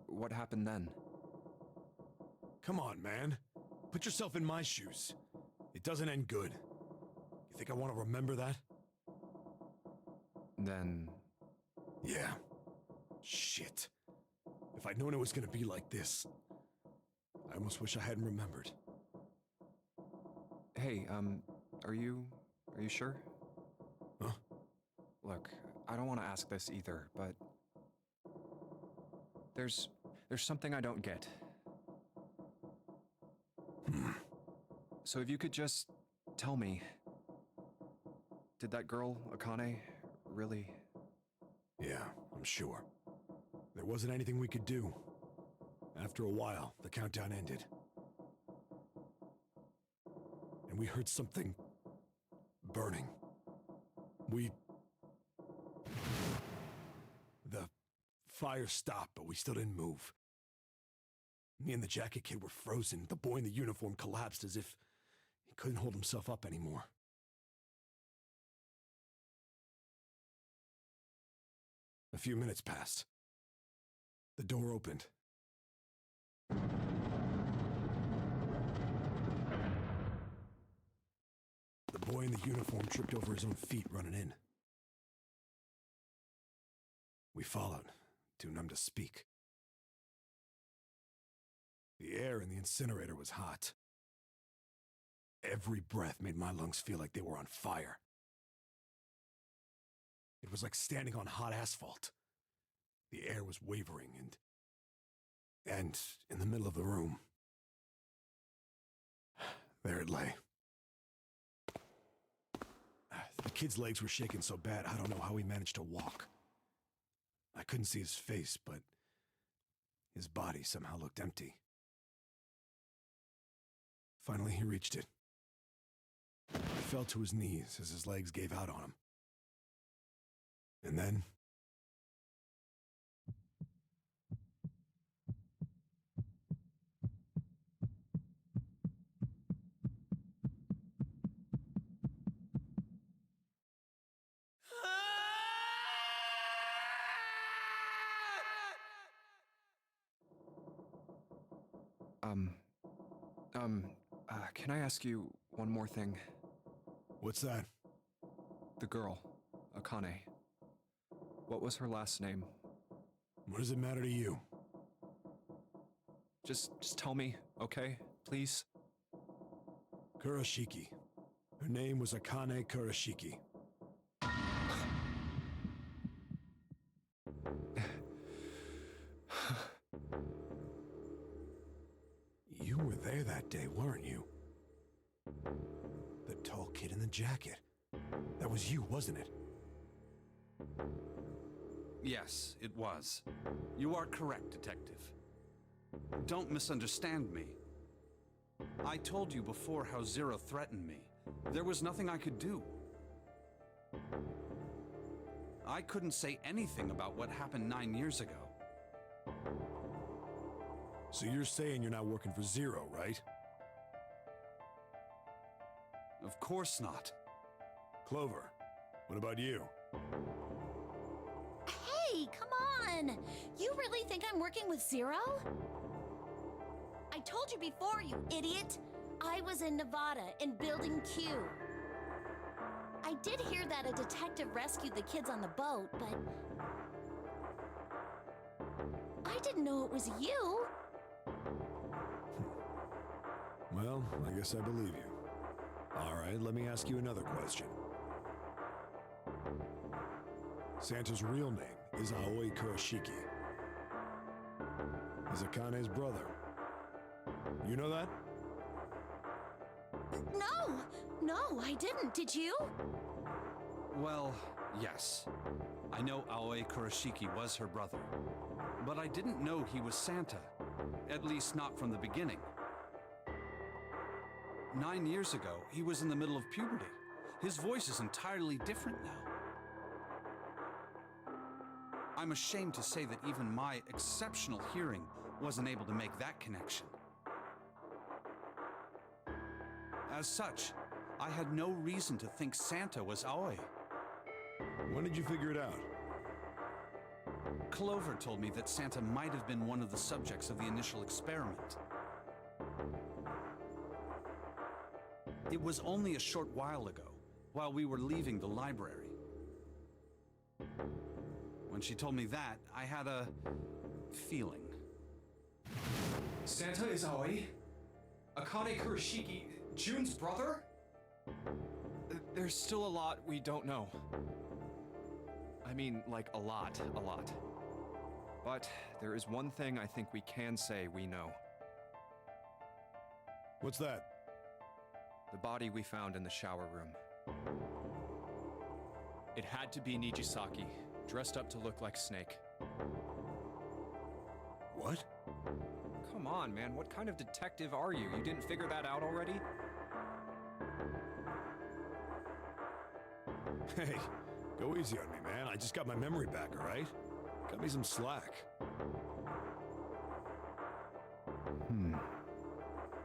What happened then? Come on, man. Put yourself in my shoes. It doesn't end good. You think I want to remember that? Then... Yeah. Shit. If I'd known it was gonna be like this, I almost wish I hadn't remembered. Hey, are you sure? Huh? Look, I don't want to ask this either, but... There's something I don't get. So if you could just tell me, did that girl, Akane, really... Yeah, I'm sure. There wasn't anything we could do. After a while, the countdown ended. And we heard something burning. The fire stopped, but we still didn't move. Me and the jacket kid were frozen. The boy in the uniform collapsed as if he couldn't hold himself up anymore. A few minutes passed. The door opened. The boy in the uniform tripped over his own feet running in. We followed, too numb to speak. The air in the incinerator was hot. Every breath made my lungs feel like they were on fire. It was like standing on hot asphalt. The air was wavering and in the middle of the room, there it lay. The kid's legs were shaking so bad, I don't know how he managed to walk. I couldn't see his face, but his body somehow looked empty. Finally, he reached it. He fell to his knees as his legs gave out on him. And then... Can I ask you one more thing? What's that? The girl, Akane. What was her last name? What does it matter to you? Just tell me, okay? Please? Kurashiki. Her name was Akane Kurashiki. You were there that day, weren't you? The tall kid in the jacket. That was you, wasn't it? Yes, it was. You are correct, Detective. Don't misunderstand me. I told you before how Zero threatened me. There was nothing I could do. I couldn't say anything about what happened 9 years ago. So you're saying you're not working for Zero, right? Of course not. Clover, what about you? Hey, come on! You really think I'm working with Zero? I told you before, you idiot! I was in Nevada, in Building Q. I did hear that a detective rescued the kids on the boat, but... I didn't know it was you! Well, I guess I believe you. All right, let me ask you another question. Santa's real name is Aoi Kurashiki. He's Akane's brother. You know that? No, I didn't. Did you? Well, yes. I know Aoi Kurashiki was her brother. But I didn't know he was Santa. At least not from the beginning. 9 years ago, he was in the middle of puberty. His voice is entirely different now. I'm ashamed to say that even my exceptional hearing wasn't able to make that connection. As such, I had no reason to think Santa was Aoi. When did you figure it out? Clover told me that Santa might have been one of the subjects of the initial experiment. It was only a short while ago, while we were leaving the library. When she told me that, I had a feeling. Santa is Aoi? Akane Kurashiki, June's brother? There's still a lot we don't know. I mean, like a lot. But there is one thing I think we can say we know. What's that? The body we found in the shower room. It had to be Nijisaki, dressed up to look like Snake. What? Come on, man, what kind of detective are you? You didn't figure that out already? Hey, go easy on me, man. I just got my memory back, all right? Cut me some slack.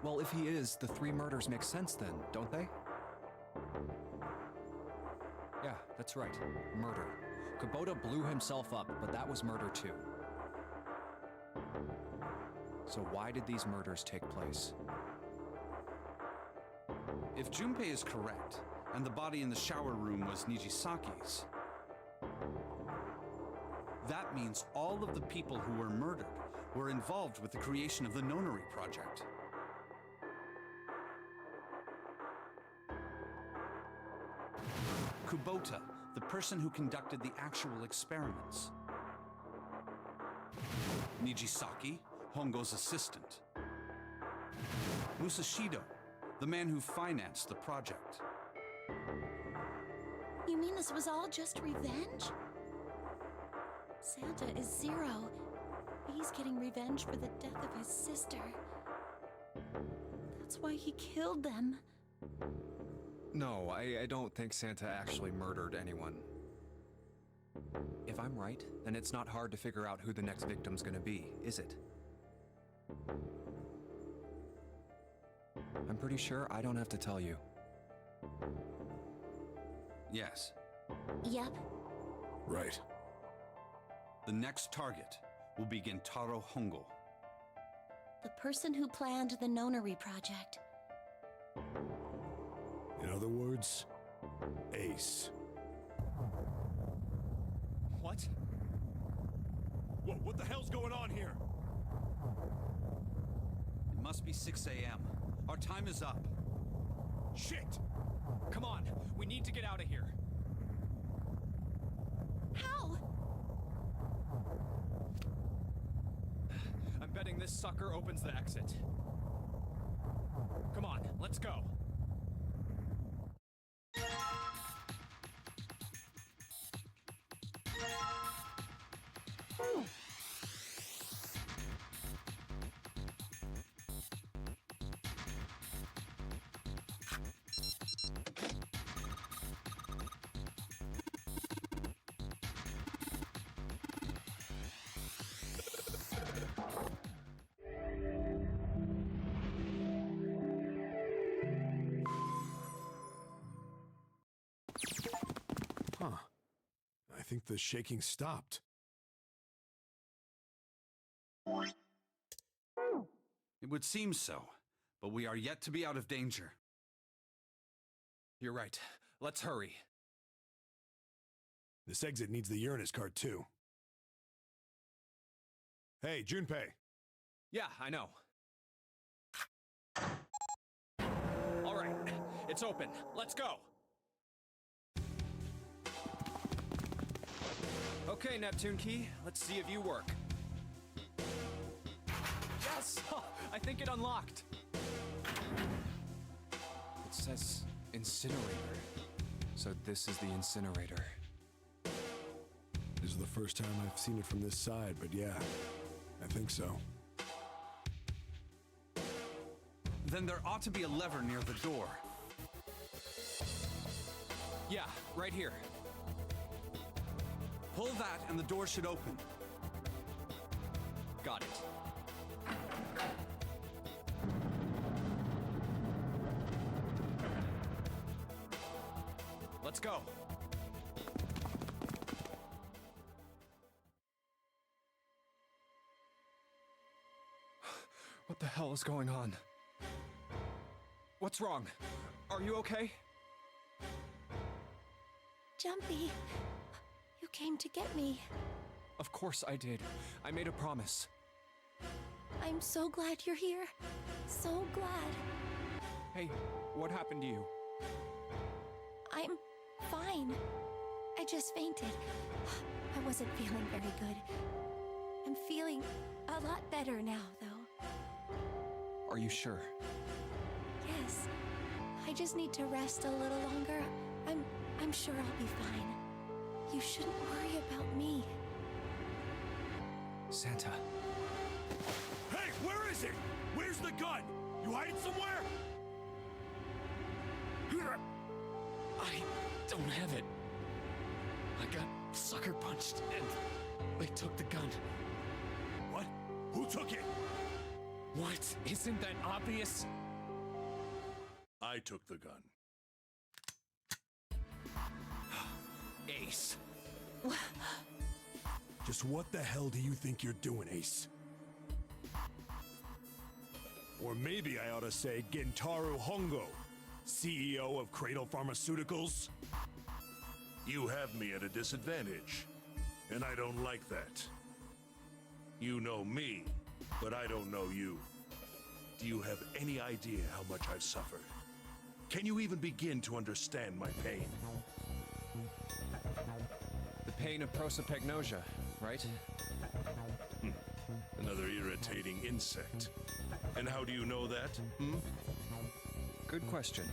Well, if he is, the 3 murders make sense then, don't they? Yeah, that's right. Murder. Kubota blew himself up, but that was murder too. So why did these murders take place? If Junpei is correct, and the body in the shower room was Nijisaki's, that means all of the people who were murdered were involved with the creation of the Nonary project. Kubota, the person who conducted the actual experiments. Nijisaki, Hongo's assistant. Musashido, the man who financed the project. You mean this was all just revenge? Santa is Zero. He's getting revenge for the death of his sister. That's why he killed them. No, I don't think Santa actually murdered anyone. If I'm right, then it's not hard to figure out who the next victim's gonna be, is it? I'm pretty sure I don't have to tell you. Yes. Yep. Right. The next target will be Gentaro Hongo. The person who planned the Nonary project. In other words, Ace. What? Whoa, what the hell's going on here? It must be 6 a.m. Our time is up. Shit! Come on, we need to get out of here. How? I'm betting this sucker opens the exit. Come on, let's go. Huh. I think the shaking stopped. It would seem so, but we are yet to be out of danger. You're right. Let's hurry. This exit needs the Uranus card, too. Hey, Junpei. Yeah, I know. All right, it's open. Let's go. Okay, Neptune Key, let's see if you work. Yes! I think it unlocked. It says incinerator. So this is the incinerator. This is the first time I've seen it from this side, but yeah, I think so. Then there ought to be a lever near the door. Yeah, right here. Pull that and the door should open. Got it. Let's go. What the hell is going on? What's wrong? Are you okay? Jumpy, you came to get me. Of course I did. I made a promise. I'm so glad you're here. So glad. Hey, what happened to you? I'm fine. I just fainted. I wasn't feeling very good. I'm feeling a lot better now, though. Are you sure? Yes. I just need to rest a little longer. I'm sure I'll be fine. You shouldn't worry about me. Santa. Hey, where is it? Where's the gun? You hide it somewhere? I don't have it. I got sucker punched and they took the gun. What? Who took it? What? Isn't that obvious? I took the gun. Ace. Just what the hell do you think you're doing, Ace? Or maybe I ought to say Gentaro Hongo, CEO of Cradle Pharmaceuticals? You have me at a disadvantage, and I don't like that. You know me, but I don't know you. Do you have any idea how much I've suffered? Can you even begin to understand my pain? The pain of prosopagnosia, right? Another irritating insect. And how do you know that? Good question.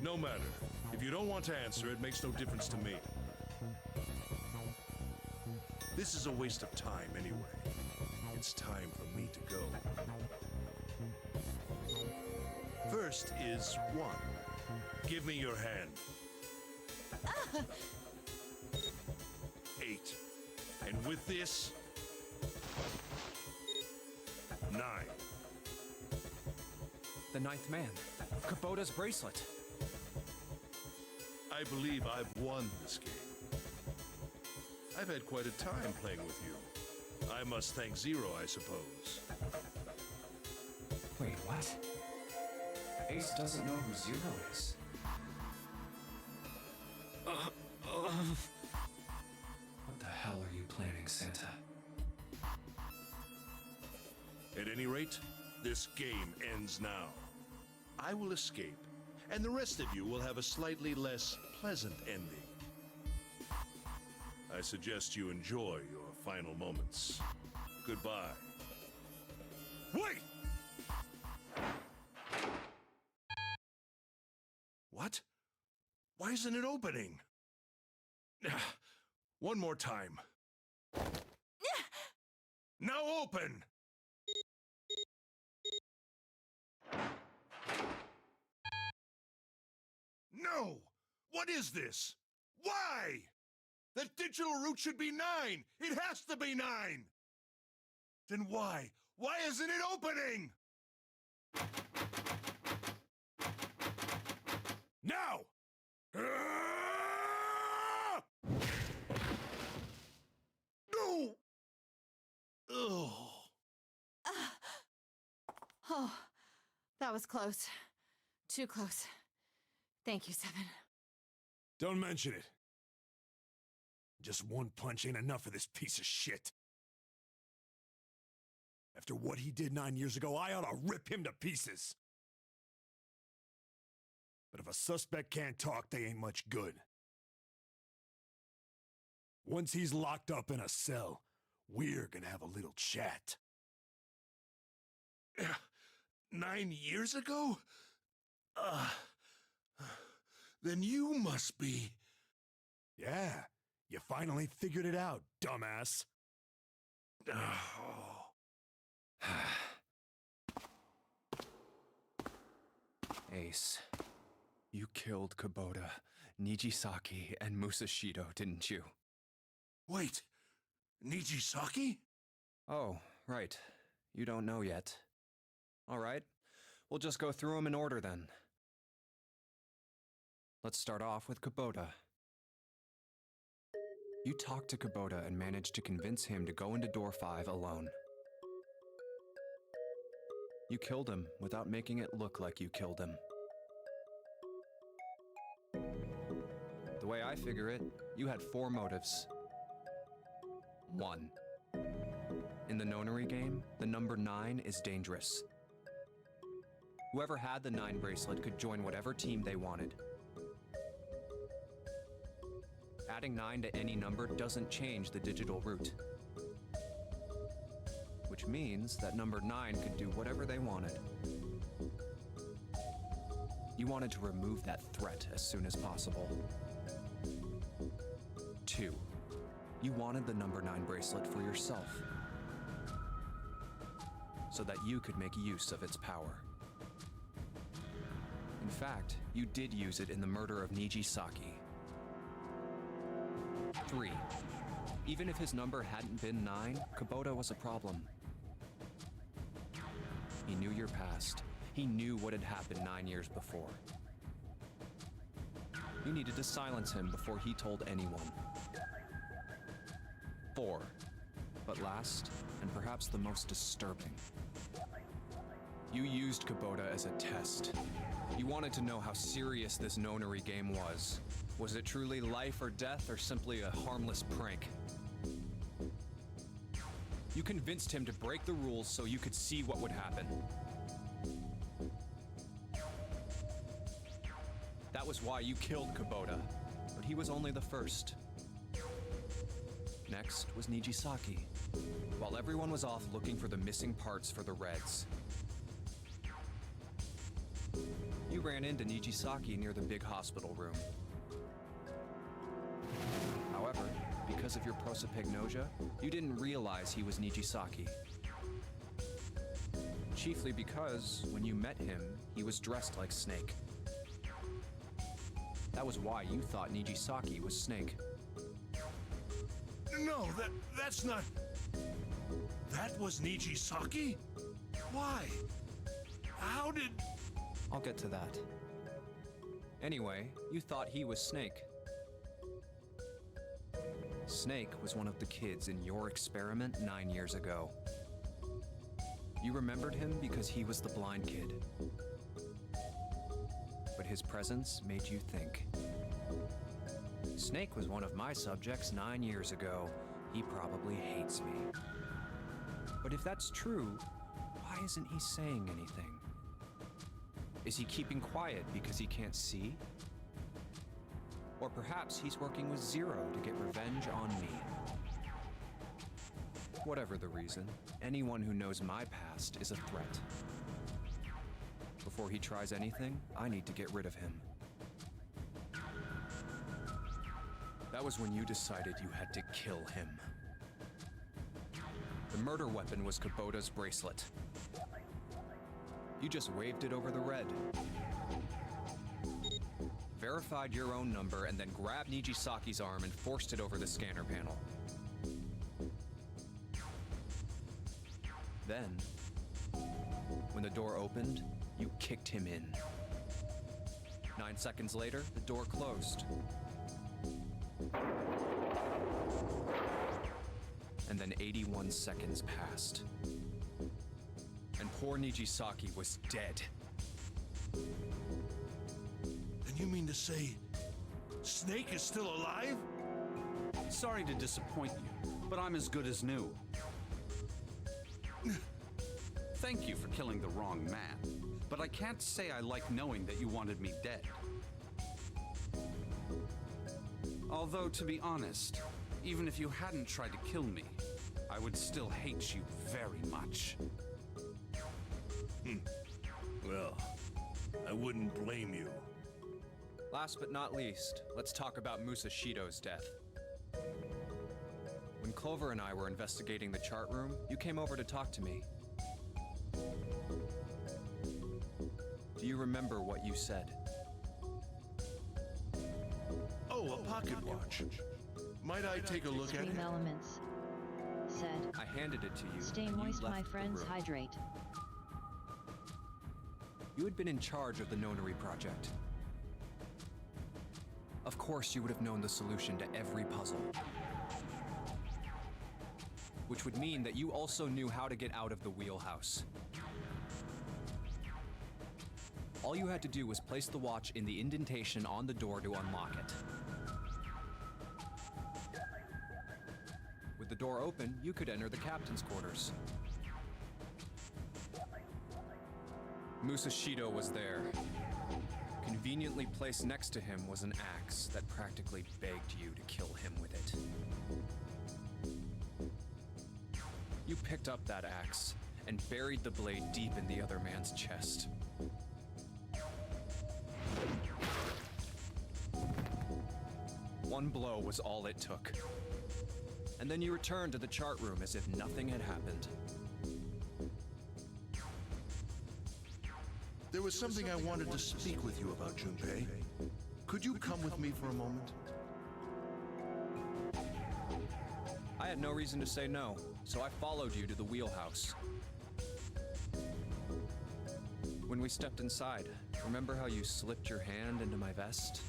No matter. If you don't want to answer, it makes no difference to me. This is a waste of time anyway. It's time for me to go. First is 1. Give me your hand. 8. And with this, 9. The ninth man. Kubota's bracelet. I believe I've won this game. I've had quite a time playing with you. I must thank Zero, I suppose. Wait, what? Ace doesn't know who Zero is. What the hell are you planning, Santa? At any rate, this game ends now. I will escape, and the rest of you will have a slightly less pleasant ending. I suggest you enjoy your final moments. Goodbye. Wait! What? Why isn't it opening? One more time. Now open! No! What is this? Why? That digital root should be 9! It has to be 9! Then why? Why isn't it opening? Now! No! Oh. Oh, that was close. Too close. Thank you, Seven. Don't mention it. Just one punch ain't enough for this piece of shit. After what he did 9 years ago, I ought to rip him to pieces. But if a suspect can't talk, they ain't much good. Once he's locked up in a cell, we're gonna have a little chat. 9 years ago? Then you must be... Yeah, you finally figured it out, dumbass. Ace, you killed Kubota, Nijisaki, and Musashido, didn't you? Wait, Nijisaki? Oh, right. You don't know yet. All right, we'll just go through them in order then. Let's start off with Kubota. You talked to Kubota and managed to convince him to go into door 5 alone. You killed him without making it look like you killed him. The way I figure it, you had 4 motives. 1. In the Nonary game, the number 9 is dangerous. Whoever had the 9 bracelet could join whatever team they wanted. Adding 9 to any number doesn't change the digital root. Which means that number 9 could do whatever they wanted. You wanted to remove that threat as soon as possible. 2. You wanted the number 9 bracelet for yourself, so that you could make use of its power. In fact, you did use it in the murder of Nijisaki. 3. Even if his number hadn't been 9, Kubota was a problem. He knew your past. He knew what had happened 9 years before. You needed to silence him before he told anyone. 4. But last, and perhaps the most disturbing, you used Kubota as a test. You wanted to know how serious this Nonary game was. Was it truly life or death, or simply a harmless prank? You convinced him to break the rules so you could see what would happen. That was why you killed Kubota, but he was only the first. Next was Nijisaki, while everyone was off looking for the missing parts for the Reds. You ran into Nijisaki near the big hospital room. However, because of your prosopagnosia, you didn't realize he was Nijisaki. Chiefly because, when you met him, he was dressed like Snake. That was why you thought Nijisaki was Snake. No, that's not... That was Nijisaki? Why? How did... I'll get to that. Anyway, you thought he was Snake. Snake was one of the kids in your experiment 9 years ago. You remembered him because he was the blind kid. But his presence made you think. Snake was one of my subjects 9 years ago. He probably hates me. But if that's true, isn't he saying anything? Is he keeping quiet because he can't see? Or perhaps he's working with Zero to get revenge on me. Whatever the reason, anyone who knows my past is a threat. Before he tries anything, I need to get rid of him. That was when you decided you had to kill him. The murder weapon was Kubota's bracelet. You just waved it over the red. Verified your own number and then grabbed Nijisaki's arm and forced it over the scanner panel. Then, when the door opened, you kicked him in. 9 seconds later, the door closed. And then 81 seconds passed. And poor Nijisaki was dead. Then you mean to say Snake is still alive? Sorry to disappoint you, but I'm as good as new. Thank you for killing the wrong man, but I can't say I like knowing that you wanted me dead. Although, to be honest, even if you hadn't tried to kill me, I would still hate you very much. Well, I wouldn't blame you. Last but not least, let's talk about Musashido's death. When Clover and I were investigating the chart room, you came over to talk to me. Do you remember what you said? Oh, a pocket watch. Might I take a look at it? Extreme Elements said, I handed it to you. "Stay and you moist, left my the friends, room. hydrate." You had been in charge of the Nonary project. Of course, you would have known the solution to every puzzle. Which would mean that you also knew how to get out of the wheelhouse. All you had to do was place the watch in the indentation on the door to unlock it. With the door open, you could enter the captain's quarters. Musashido was there. Conveniently placed next to him was an axe that practically begged you to kill him with it. You picked up that axe and buried the blade deep in the other man's chest. One blow was all it took. And then you returned to the chart room as if nothing had happened. There was something I wanted to speak with you about, Junpei. Could you come with me for a moment? I had no reason to say no, so I followed you to the wheelhouse. When we stepped inside, remember how you slipped your hand into my vest?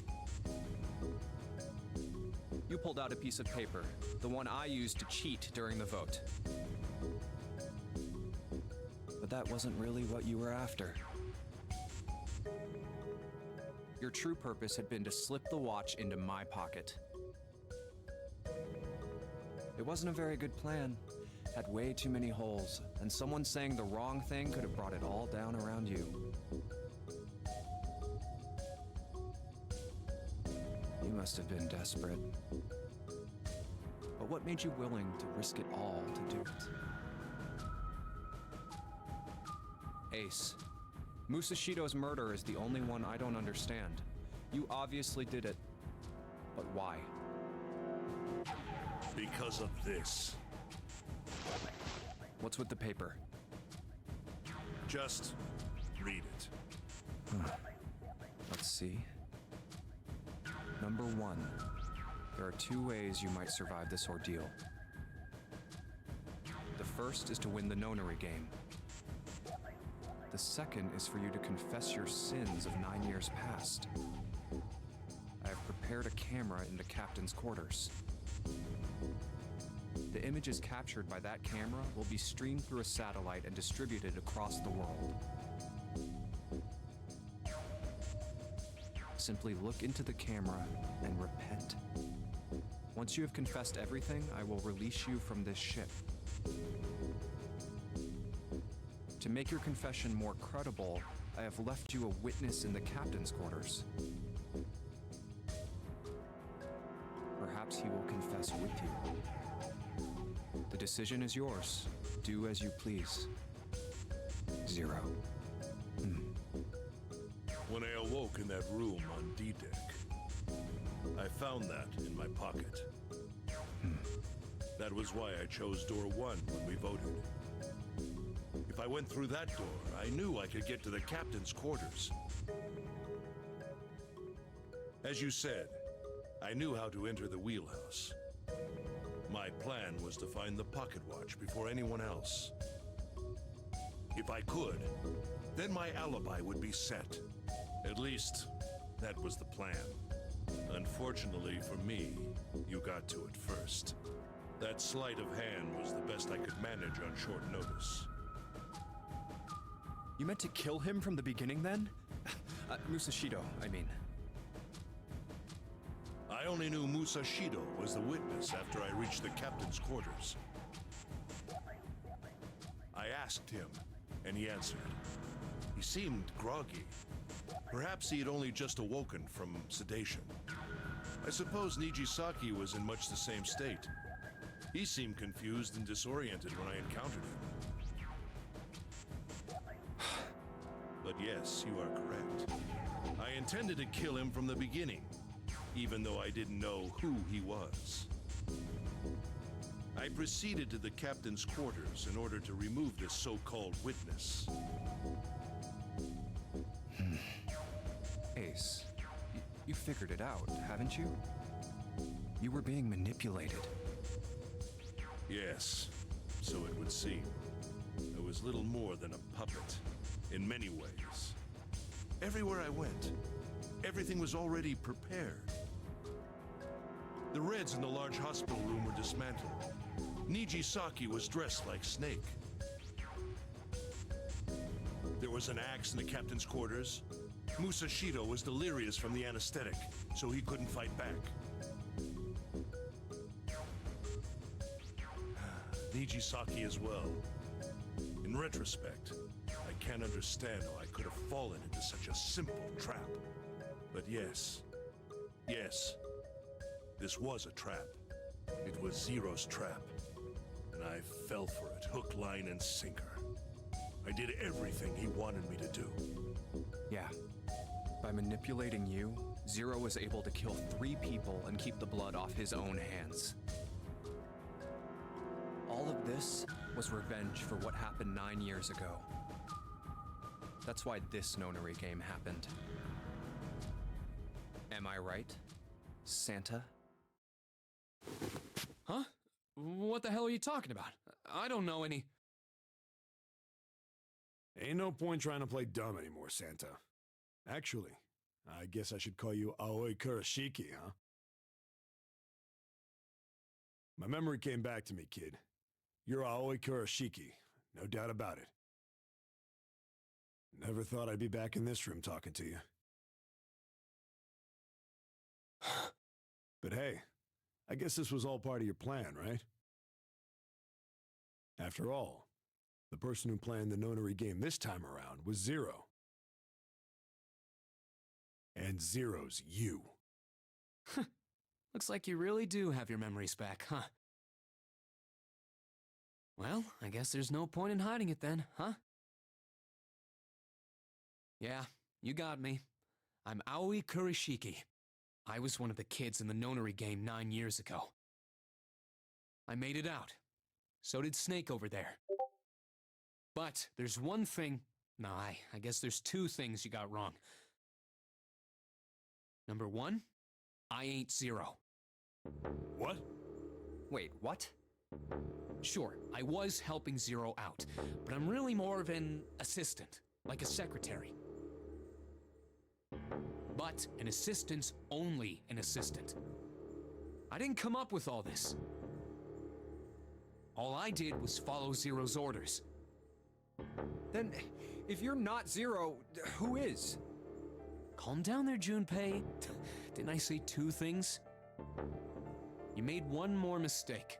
You pulled out a piece of paper, the one I used to cheat during the vote. But that wasn't really what you were after. Your true purpose had been to slip the watch into my pocket. It wasn't a very good plan. Had way too many holes, and someone saying the wrong thing could have brought it all down around you. You must have been desperate. But what made you willing to risk it all to do it? Ace, Musashido's murder is the only one I don't understand. You obviously did it, but why? Because of this. What's with the paper? Just read it. Let's see. Number 1. There are 2 ways you might survive this ordeal. The first is to win the Nonary game. The second is for you to confess your sins of 9 years past. I have prepared a camera in the captain's quarters. The images captured by that camera will be streamed through a satellite and distributed across the world. Simply look into the camera and repent. Once you have confessed everything, I will release you from this ship. To make your confession more credible, I have left you a witness in the captain's quarters. Perhaps he will confess with you. The decision is yours. Do as you please. Zero. When I awoke in that room on D-Deck, I found that in my pocket. That was why I chose door 1 when we voted. If I went through that door, I knew I could get to the captain's quarters. As you said, I knew how to enter the wheelhouse. My plan was to find the pocket watch before anyone else. If I could, then my alibi would be set. At least, that was the plan. Unfortunately for me, you got to it first. That sleight of hand was the best I could manage on short notice. You meant to kill him from the beginning then? Musashido, I mean. I only knew Musashido was the witness after I reached the captain's quarters. I asked him, and he answered. He seemed groggy. Perhaps he had only just awoken from sedation. I suppose Nijisaki was in much the same state. He seemed confused and disoriented when I encountered him. But yes, you are correct. I intended to kill him from the beginning, even though I didn't know who he was. I proceeded to the captain's quarters in order to remove this so-called witness. Ace, you figured it out, haven't you? You were being manipulated. Yes, so it would seem. I was little more than a puppet, in many ways. Everywhere I went, everything was already prepared. The Reds in the large hospital room were dismantled. Nijisaki was dressed like Snake. There was an axe in the captain's quarters. Musashido was delirious from the anesthetic, so he couldn't fight back. Nijisaki as well. In retrospect, I can't understand how I could have fallen into such a simple trap. But yes, this was a trap. It was Zero's trap, and I fell for it, hook, line, and sinker. I did everything he wanted me to do. Yeah. By manipulating you, Zero was able to kill 3 people and keep the blood off his own hands. All of this was revenge for what happened 9 years ago. That's why this Nonary game happened. Am I right, Santa? Huh? What the hell are you talking about? I don't know any... Ain't no point trying to play dumb anymore, Santa. Actually, I guess I should call you Aoi Kurashiki, huh? My memory came back to me, kid. You're Aoi Kurashiki, no doubt about it. Never thought I'd be back in this room talking to you. But hey, I guess this was all part of your plan, right? After all, the person who planned the Nonary game this time around was Zero. And Zero's you. Looks like you really do have your memories back, huh? Well, I guess there's no point in hiding it then, huh? Yeah, you got me. I'm Aoi Kurashiki. I was one of the kids in the Nonary game 9 years ago. I made it out. So did Snake over there. But there's one thing... No, I guess there's 2 things you got wrong. Number 1, I ain't Zero. What? Wait, what? Sure, I was helping Zero out, but I'm really more of an assistant, like a secretary. But an assistant's only an assistant. I didn't come up with all this. All I did was follow Zero's orders. Then, if you're not Zero, who is? Calm down there, Junpei. Didn't I say 2 things? You made one more mistake.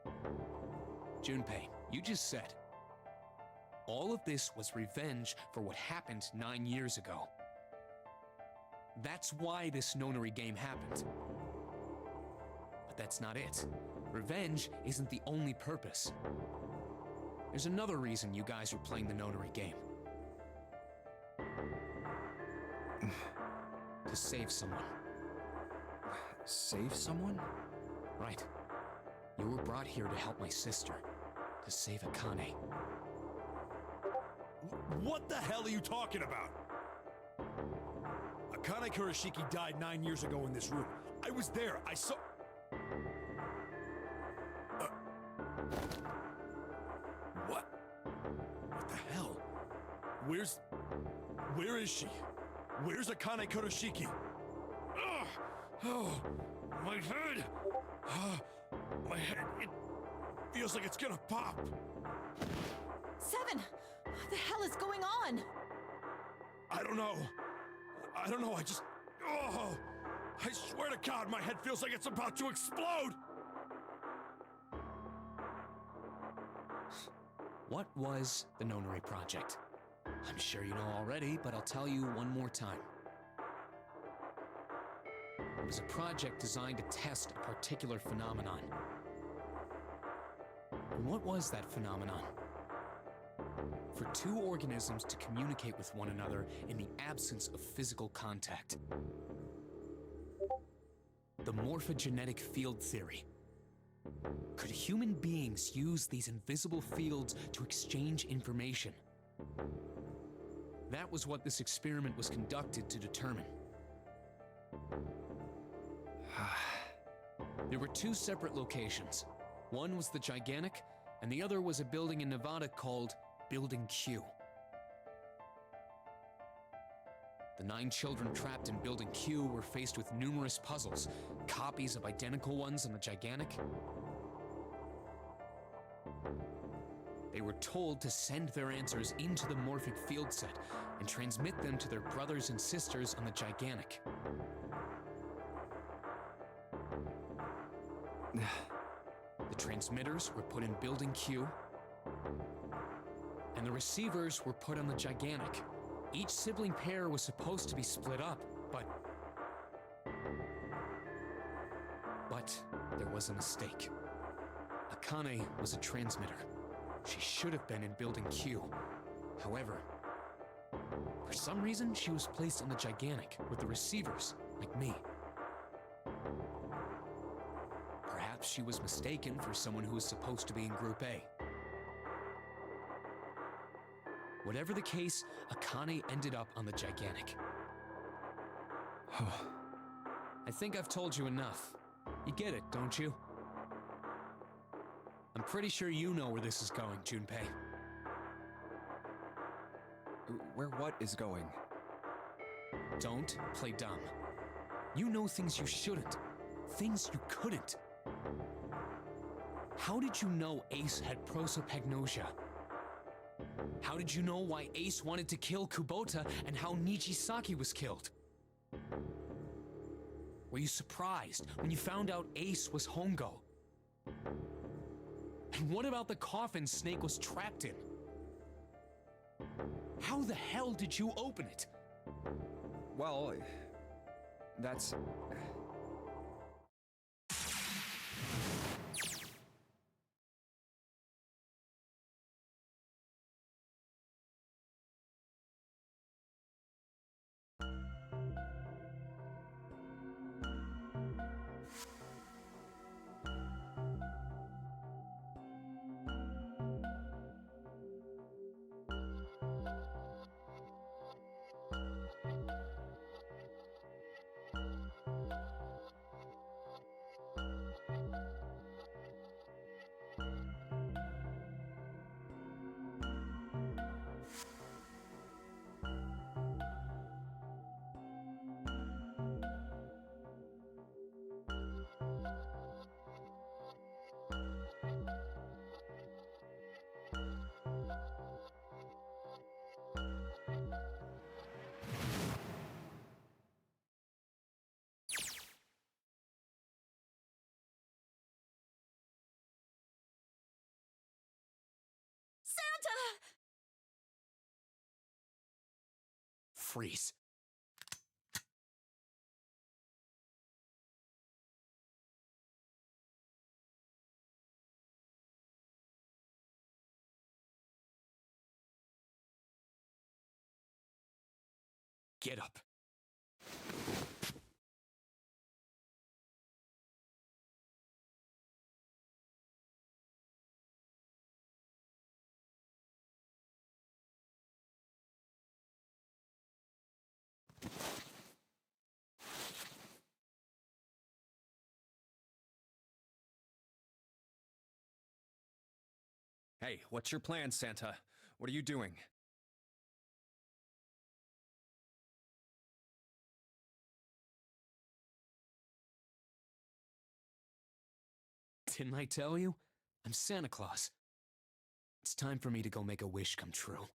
Junpei, you just said, All of this was revenge for what happened 9 years ago. That's why this Nonary game happened. But that's not it. Revenge isn't the only purpose. There's another reason you guys are playing the Nonary game. To save someone. Save someone? Right. You were brought here to help my sister. To save Akane. What the hell are you talking about? Akane Kurashiki died 9 years ago in this room. I was there. I saw... What? What the hell? Where is she? Where's Akane Kurashiki? Ugh! Oh, my head! My head, it feels like it's gonna pop. 7! What the hell is going on? I don't know. I just... Oh! I swear to God, my head feels like it's about to explode! What was the Nonary Project? I'm sure you know already, but I'll tell you one more time. It was a project designed to test a particular phenomenon. And what was that phenomenon? For two organisms to communicate with one another in the absence of physical contact. The morphogenetic field theory. Could human beings use these invisible fields to exchange information? That was what this experiment was conducted to determine. There were two separate locations. One was the Gigantic, and the other was a building in Nevada called Building Q. The 9 children trapped in Building Q were faced with numerous puzzles, copies of identical ones on the Gigantic. They were told to send their answers into the morphic field set and transmit them to their brothers and sisters on the Gigantic. The transmitters were put in Building Q, and the receivers were put on the Gigantic. Each sibling pair was supposed to be split up, but there was a mistake. Akane was a transmitter. She should have been in Building Q. However, for some reason, she was placed on the Gigantic with the receivers, like me. Perhaps she was mistaken for someone who was supposed to be in Group A. Whatever the case, Akane ended up on the Gigantic. I think I've told you enough. You get it, don't you? I'm pretty sure you know where this is going, Junpei. Where what is going? Don't play dumb. You know things you shouldn't. Things you couldn't. How did you know Ace had prosopagnosia? How did you know why Ace wanted to kill Kubota and how Nijisaki was killed? Were you surprised when you found out Ace was Hongo? And what about the coffin Snake was trapped in? How the hell did you open it? Well, that's... freeze. Get up. Hey, what's your plan, Santa? What are you doing? Didn't I tell you? I'm Santa Claus. It's time for me to go make a wish come true.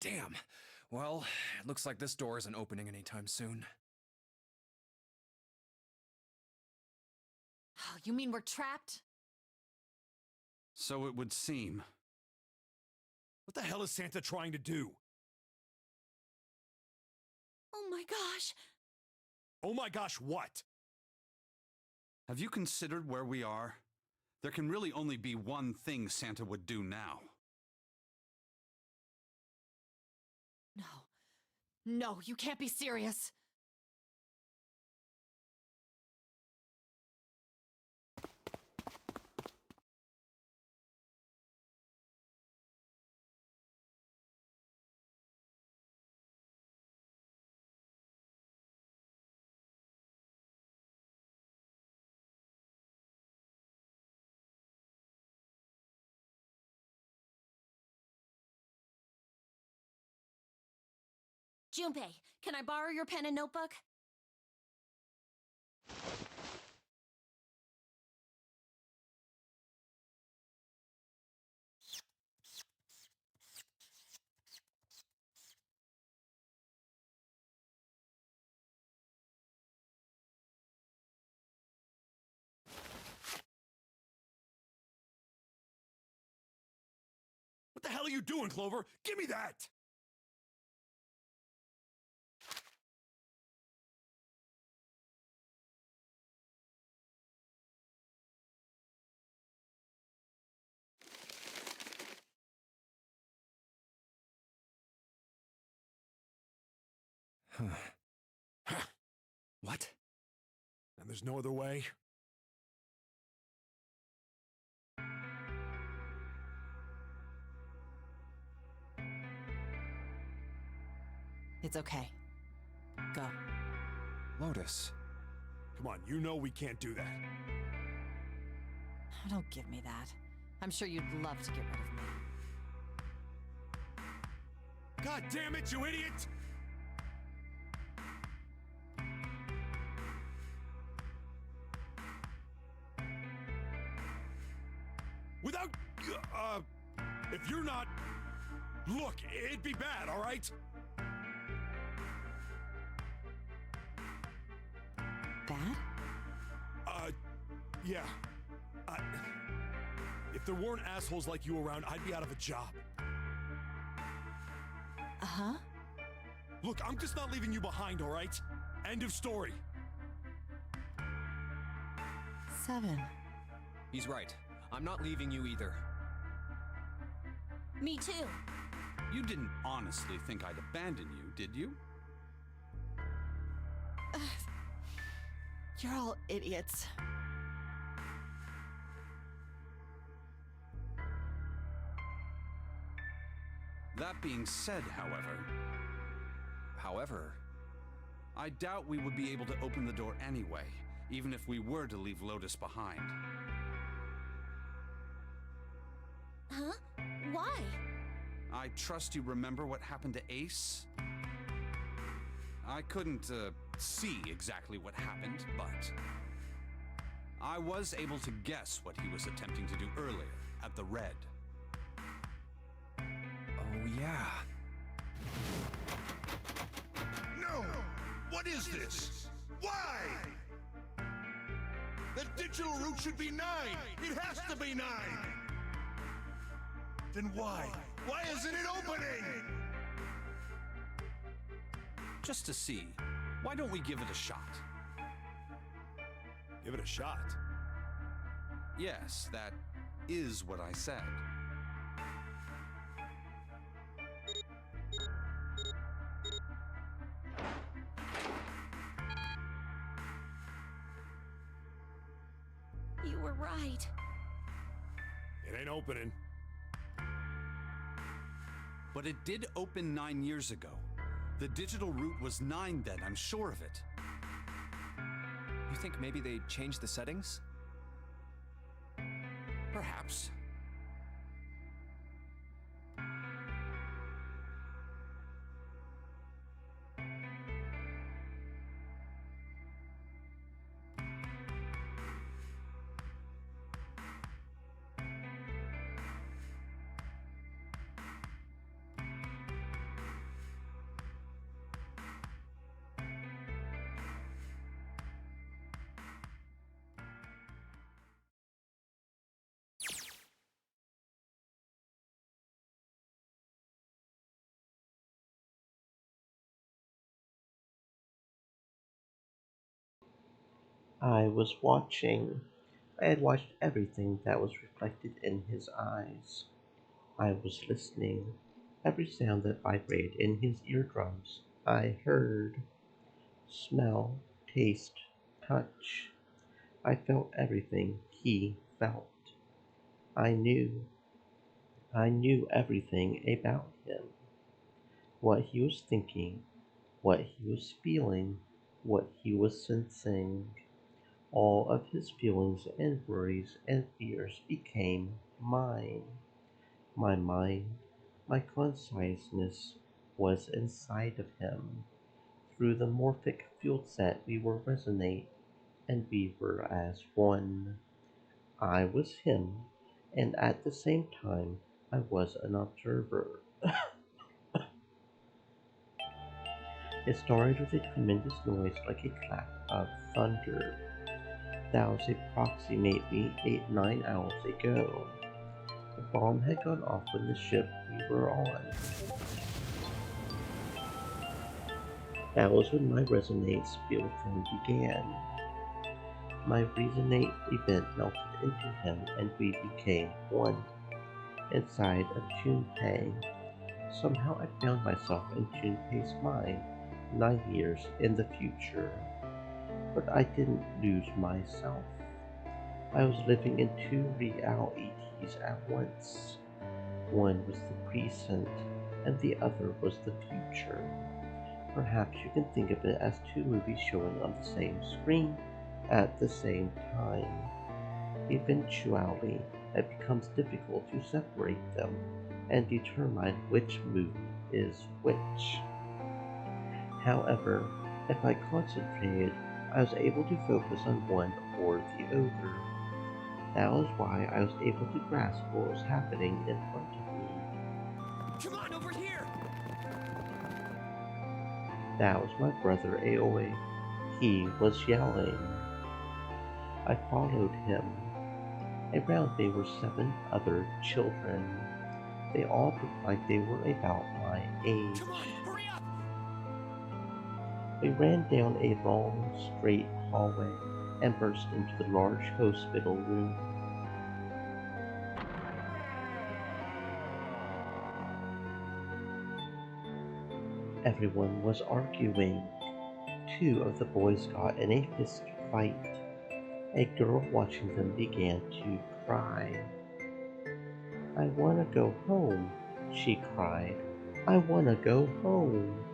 Damn. Well, it looks like this door isn't opening anytime soon. Oh, you mean we're trapped? So it would seem. What the hell is Santa trying to do? Oh my gosh! Oh my gosh, what? Have you considered where we are? There can really only be one thing Santa would do now. No. No, you can't be serious. Junpei, can I borrow your pen and notebook? What the hell are you doing, Clover? Give me that! What? And there's no other way? It's okay. Go. Lotus. Come on, you know we can't do that. Don't give me that. I'm sure you'd love to get rid of me. God damn it, you idiot! Without... if you're not... Look, it'd be bad, all right? Bad? Yeah. If there weren't assholes like you around, I'd be out of a job. Uh-huh. Look, I'm just not leaving you behind, all right? End of story. 7. He's right. I'm not leaving you either. Me too. You didn't honestly think I'd abandon you, did you? You're all idiots. That being said, however, I doubt we would be able to open the door anyway, even if we were to leave Lotus behind. Huh? Why? I trust you remember what happened to Ace? I couldn't see exactly what happened, but I was able to guess what he was attempting to do earlier at the Red. Oh, yeah. No! What is this? Why? The digital route should be 9! It has to be 9! Then why? Why isn't it opening? Just to see, why don't we give it a shot? Give it a shot. Yes, that is what I said. You were right. It ain't opening. But it did open 9 years ago. The digital route was 9 then, I'm sure of it. You think maybe they changed the settings? Perhaps. I was watching. I had watched everything that was reflected in his eyes. I was listening. Every sound that vibrated in his eardrums, I heard. Smell, taste, touch. I felt everything he felt. I knew. I knew everything about him. What he was thinking, what he was feeling, what he was sensing. All of his feelings and worries and fears became mine. My mind, my consciousness was inside of him. Through the morphic field set we were resonate, and we were as one. I was him, and at the same time I was an observer. It started with a tremendous noise like a clap of thunder. That was approximately 8-9 hours ago. The bomb had gone off when the ship we were on. That was when my resonance field then began. My resonate event melted into him and we became one. Inside of Junpei. Somehow I found myself in Junpei's mind 9 years in the future. But I didn't lose myself. I was living in 2 realities at once. One was the present, and the other was the future. Perhaps you can think of it as 2 movies showing on the same screen at the same time. Eventually, it becomes difficult to separate them and determine which movie is which. However, if I concentrated, I was able to focus on one or the other. That was why I was able to grasp what was happening in front of me. Come on, over here! That was my brother Aoi. He was yelling. I followed him. Around me were 7 other children. They all looked like they were about my age. Come on, hurry up! We ran down a long, straight hallway and burst into the large hospital room. Everyone was arguing. 2 of the boys got in a fist fight. A girl watching them began to cry. I wanna go home, she cried. I wanna go home.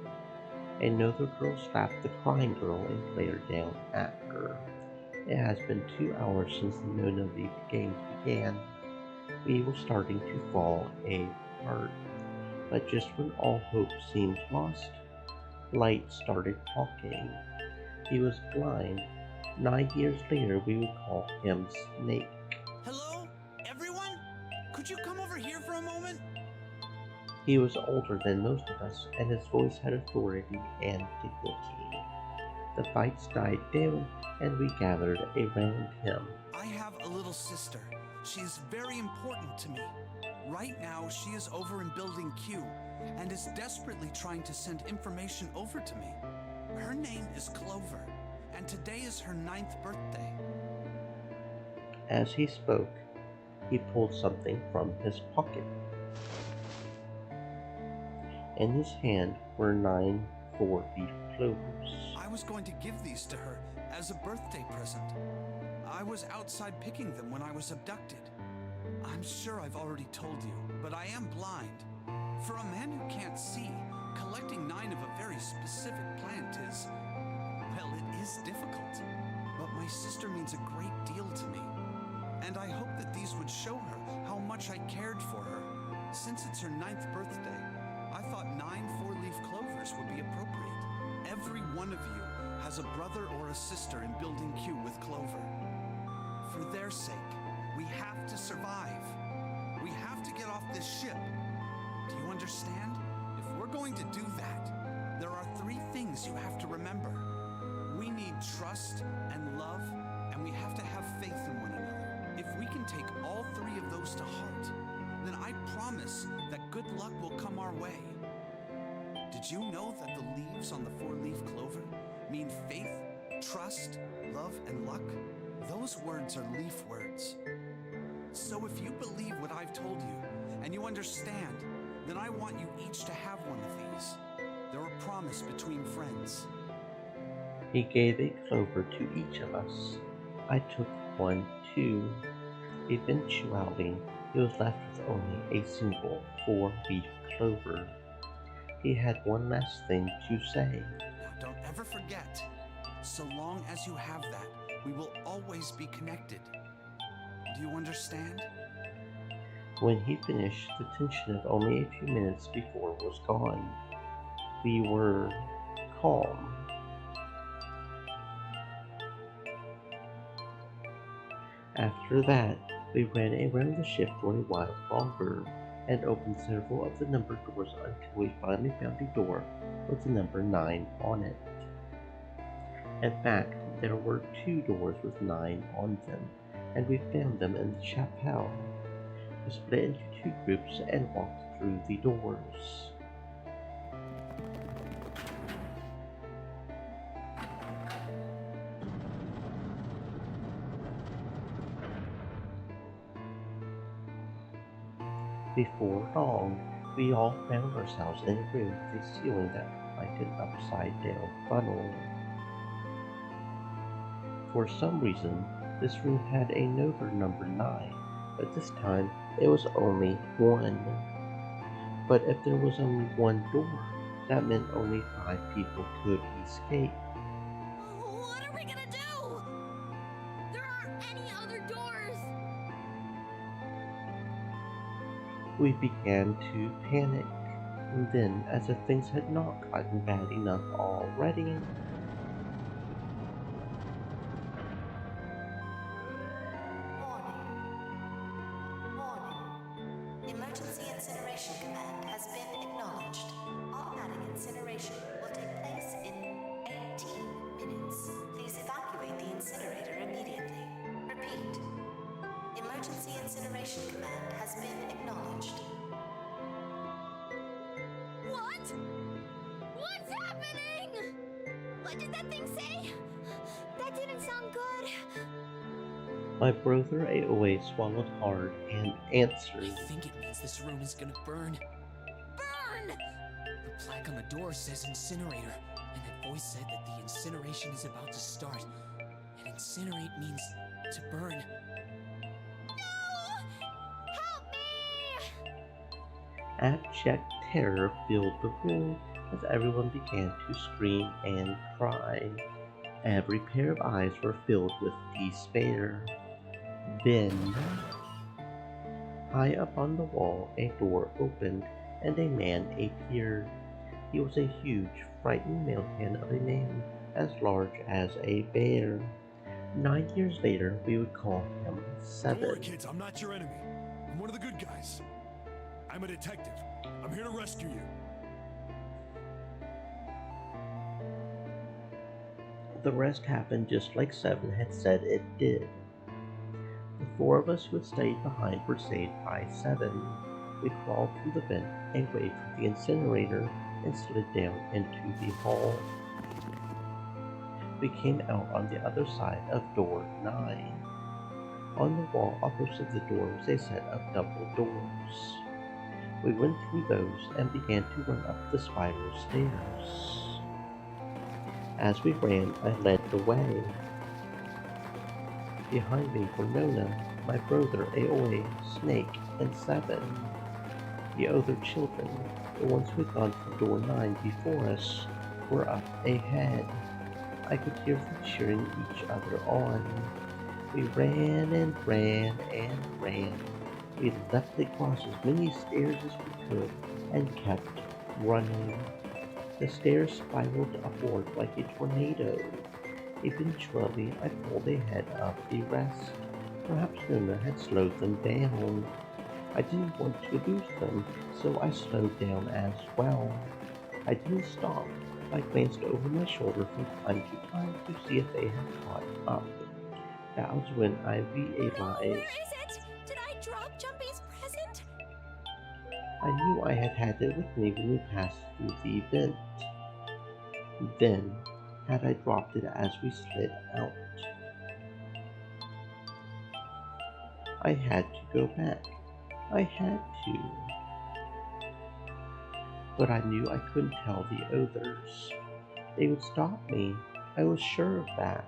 Another girl slapped the crying girl and glared down at her. It has been 2 hours since the Nonary games began. We were starting to fall apart. But just when all hope seemed lost, Light started talking. He was blind. 9 years later, we would call him Snake. Hello? Everyone? Could you come over here for a moment? He was older than most of us, and his voice had authority and dignity. The fights died down, and we gathered around him. I have a little sister. She is very important to me. Right now, she is over in Building Q and is desperately trying to send information over to me. Her name is Clover, and today is her 9th birthday. As he spoke, he pulled something from his pocket. In his hand were 9 4-leaf clovers. I was going to give these to her as a birthday present. I was outside picking them when I was abducted. I'm sure I've already told you, but I am blind. For a man who can't see, collecting 9 of a very specific plant is, well, it is difficult. But my sister means a great deal to me. And I hope that these would show her how much I cared for her. Since it's her 9th birthday, I thought 9 4-leaf clovers would be appropriate. Every one of you has a brother or a sister in Building Q with Clover. For their sake, we have to survive. We have to get off this ship. Do you understand? If we're going to do that, there are 3 things you have to remember. We need trust and love, and we have to have faith in one another. If we can take all 3 of those to heart, then I promise that good luck will come our way. Did you know that the leaves on the 4-leaf clover mean faith, trust, love, and luck? Those words are leaf words. So if you believe what I've told you, and you understand, then I want you each to have one of these. They're a promise between friends. He gave a clover to each of us. I took one too. Eventually, he was left with only a single 4-leaf clover. He had one last thing to say. Now don't ever forget, so long as you have that, we will always be connected. Do you understand? When he finished, the tension of only a few minutes before was gone. We were calm. After that, we ran around the ship for a while longer and opened several of the numbered doors until we finally found a door with the number 9 on it. In fact, there were 2 doors with 9 on them, and we found them in the chapel. We split into 2 groups and walked through the doors. Before long, we all found ourselves in a room with a ceiling that looked like an upside-down funnel. For some reason, this room had a note or number 9, but this time it was only 1. But if there was only 1 door, that meant only 5 people could escape. What are we gonna do? There aren't any other doors. We began to panic, and then, as if things had not gotten bad enough already, Emergency incineration command has been acknowledged. Automatic incineration will take place in 18 minutes. Please evacuate the incinerator immediately. Repeat. Emergency incineration command has been acknowledged. What? What's happening? What did that thing say? That didn't sound good. my brother Aoe swallowed hard and answered. I think it means this room is gonna burn. Burn! The plaque on the door says incinerator, and that voice said that the incineration is about to start. And incinerate means to burn. No! Help me! Abject terror filled the room as everyone began to scream and cry. Every pair of eyes were filled with despair. Then, High up on the wall, a door opened and a man appeared. He was a huge, frightened malekin of a man as large as a bear. 9 years later, we would call him Don't worry, 7. kids, I'm not your enemy. I'm one of the good guys. I'm a detective. I'm here to rescue you. The rest happened just like 7 had said it did. The 4 of us who had stayed behind were saved by 7. We crawled through the vent away from the incinerator and slid down into the hall. We came out on the other side of door 9. On the wall opposite the door was a set of double doors. We went through those and began to run up the spiral stairs. As we ran, I led the way. Behind me were Nona, my brother Aoi, Snake, and 7. The other children, the ones who had gone through door 9 before us, were up ahead. I could hear them cheering each other on. We ran and ran and ran. We leapt across as many stairs as we could and kept running. The stairs spiraled upward like a tornado. Eventually, I pulled ahead of the rest. Perhaps Nona had slowed them down. I didn't want to lose them, so I slowed down as well. I didn't stop. I glanced over my shoulder from time to time to see if they had caught up. That was when I realized... Where is it? Did I drop Jumpy's present? I knew I had had it with me when we passed through the vent. Then, had I dropped it as we slid out? I had to go back. I had to. But I knew I couldn't tell the others. They would stop me. I was sure of that.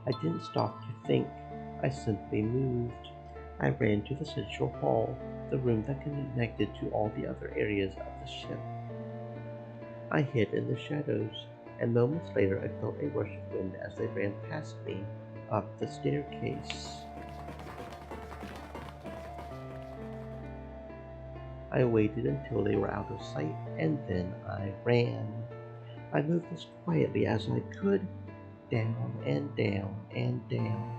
I didn't stop to think. I simply moved. I ran to the central hall, the room that connected to all the other areas of the ship. I hid in the shadows, and moments later I felt a rush of wind as they ran past me, up the staircase. I waited until they were out of sight, and then I ran. I moved as quietly as I could, down and down and down.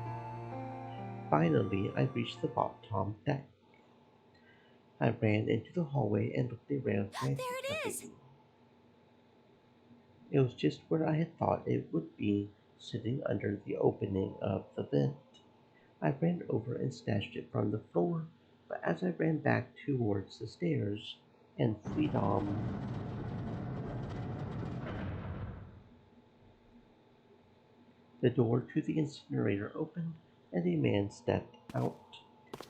Finally, I reached the bottom deck. I ran into the hallway and looked around frantically. There it is! It was just where I had thought it would be, sitting under the opening of the vent. I ran over and snatched it from the floor, but as I ran back towards the stairs and freedom, the door to the incinerator opened and a man stepped out.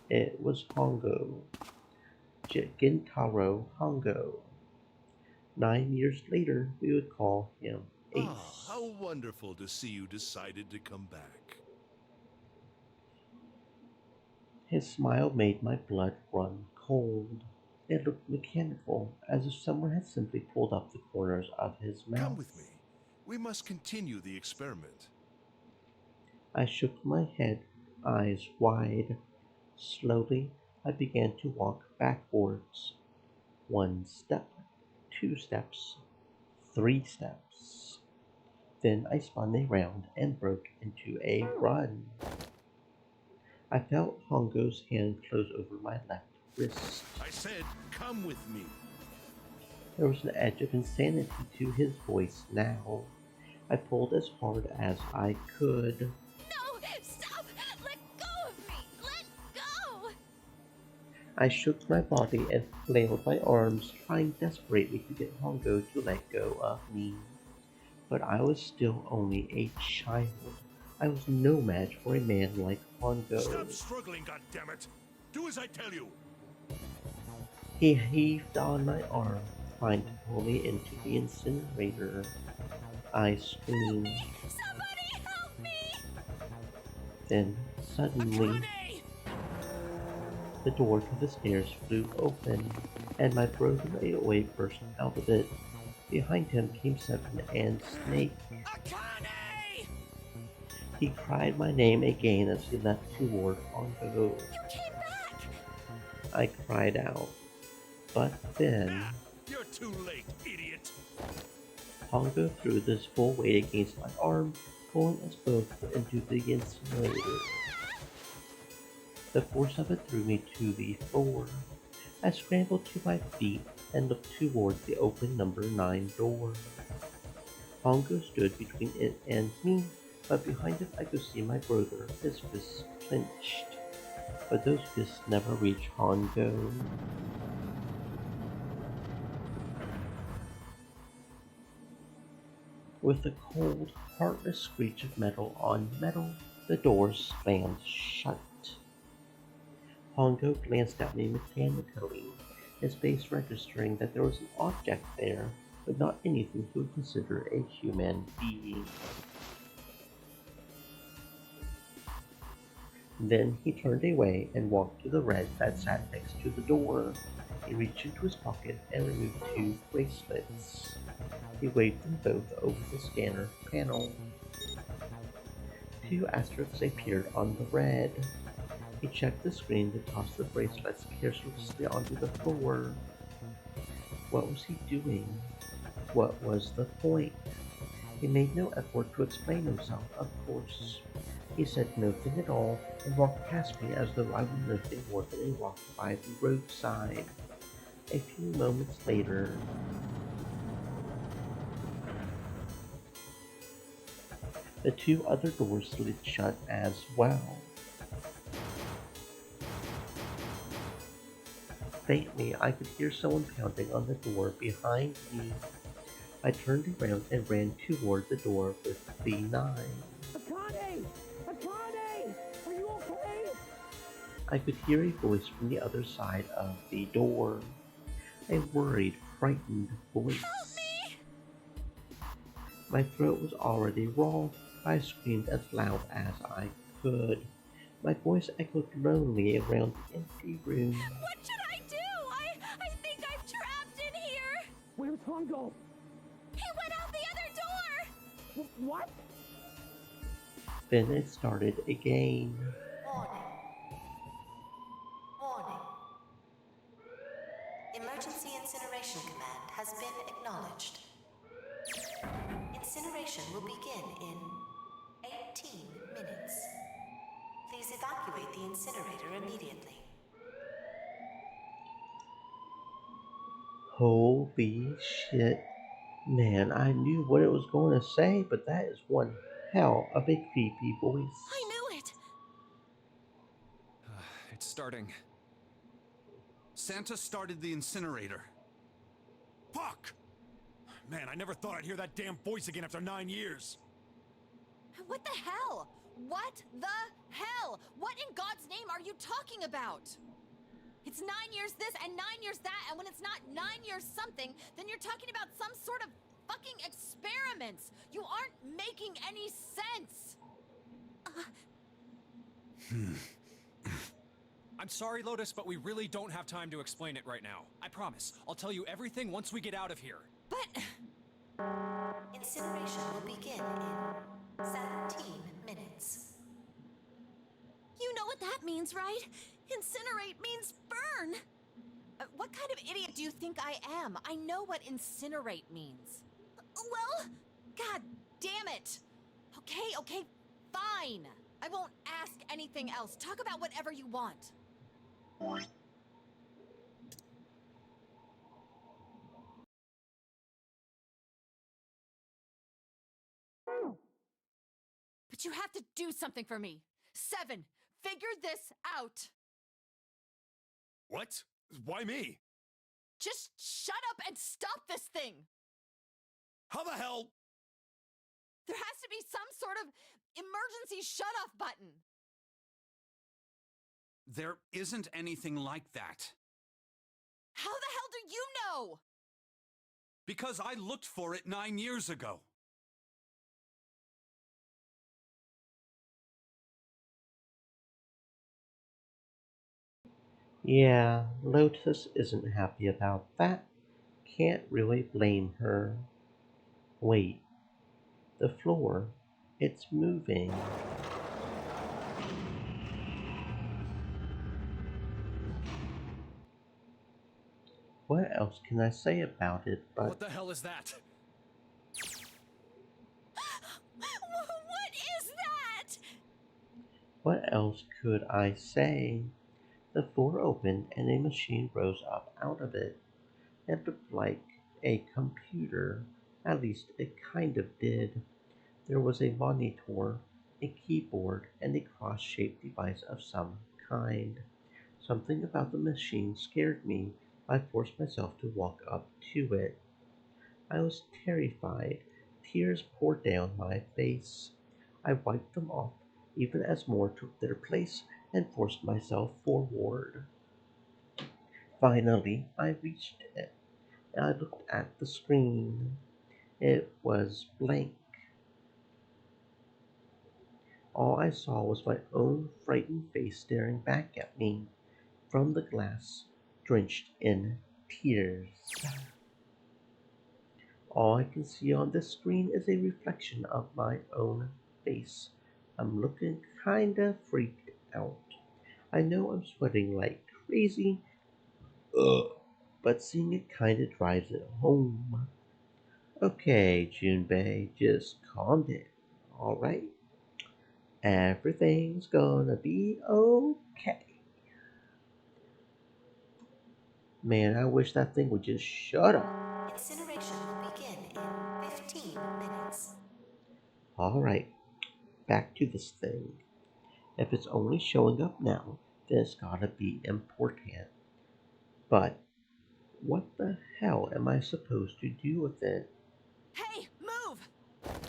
It was Hongo. Gintaro Hongo. 9 years later, we would call him Ace. Ah, how wonderful to see you decided to come back. His smile made my blood run cold. It looked mechanical, as if someone had simply pulled up the corners of his mouth. Come with me. We must continue the experiment. I shook my head, eyes wide. Slowly, I began to walk backwards. 1 step, 2 steps, 3 steps. Then I spun around and broke into a run. I felt Hongo's hand close over my left wrist. I said, come with me. There was an edge of insanity to his voice now. I pulled as hard as I could. No! Stop! Let go of me! Let go! I shook my body and flailed my arms, trying desperately to get Hongo to let go of me. But I was still only a child. I was no match for a man like Hongo. Stop struggling, goddammit! Do as I tell you! He heaved on my arm, trying to pull me into the incinerator. I screamed. Somebody help me! Then, suddenly, the door to the stairs flew open, and my brother Aoi burst out of it. Behind him came 7 and Snake. Akane! He cried my name again as he leapt toward Hongo. You came back! I cried out. But then, You're too late, idiot! Pongo threw his full weight against my arm, pulling us both into the incinerator. The force of it threw me to the floor. I scrambled to my feet and looked towards the open number 9 door. Pongo stood between it and me, but behind it I could see my brother, his fists clenched. But those fists never reached Pongo. With a cold, heartless screech of metal on metal, the door slammed shut. Pongo glanced at me mechanically, his face registering that there was an object there, but not anything he would consider a human being. Then he turned away and walked to the red that sat next to the door. He reached into his pocket and removed 2 bracelets. He waved them both over the scanner panel. 2 asterisks appeared on the red. He checked the screen to toss the bracelets carelessly onto the floor. What was he doing? What was the point? He made no effort to explain himself, of course. He said nothing at all and walked past me as though I were nothing more than a rock by the roadside. A few moments later, the 2 other doors slid shut as well. Faintly, I could hear someone pounding on the door behind me. I turned around and ran toward the door with the 9. Akane! Akane! Are you okay? I could hear a voice from the other side of the door. A worried, frightened voice. Help me! My throat was already raw. I screamed as loud as I could. My voice echoed lonely around the empty room. What should I do? I think I'm trapped in here! Where's Hongo? He went out the other door! What? Then it started again. Warning. Warning. Emergency incineration command has been acknowledged. Incineration will begin in 18 minutes. Please evacuate the incinerator immediately. Holy shit. Man, I knew what it was going to say, but that is one hell of a creepy voice. I knew it! It's starting. Santa started the incinerator. Fuck! Man, I never thought I'd hear that damn voice again after 9 years. What the hell? What the hell? What in God's name are you talking about? It's 9 years this and 9 years that, and when it's not 9 years something, then you're talking about some sort of fucking experiments. You aren't making any sense. I'm sorry, Lotus, but we really don't have time to explain it right now. I promise. I'll tell you everything once we get out of here. But... Incineration will begin in 17 minutes. You know what that means, right? Incinerate means burn! what kind of idiot do you think I am? I know what incinerate means. Well... God damn it! Okay, fine. I won't ask anything else. Talk about whatever you want. But you have to do something for me. 7, figure this out. What? Why me? Just shut up and stop this thing. How the hell? There has to be some sort of emergency shut-off button. There isn't anything like that. How the hell do you know? Because I looked for it 9 years ago. Yeah, Lotus isn't happy about that. Can't really blame her. Wait, the floor, it's moving. What else can I say about it but What the hell is that? What is that? what else could I say? The floor opened and a machine rose up out of it. It looked like a computer. At least it kind of did. There was a monitor, a keyboard, and a cross shaped device of some kind. Something about the machine scared me. I forced myself to walk up to it. I was terrified. Tears poured down my face. I wiped them off, even as more took their place, and forced myself forward. Finally, I reached it. I looked at the screen. It was blank. All I saw was my own frightened face staring back at me from the glass, drenched in tears. All I can see on this screen is a reflection of my own face. I'm looking kinda freaked out. I know I'm sweating like crazy, but seeing it kinda drives it home. Okay, Junpei, just calm down, alright? Everything's gonna be okay. Man, I wish that thing would just shut up. Incineration will begin in 15 minutes. Alright, back to this thing. If it's only showing up now, then it's gotta be important. But what the hell am I supposed to do with it? Hey, move!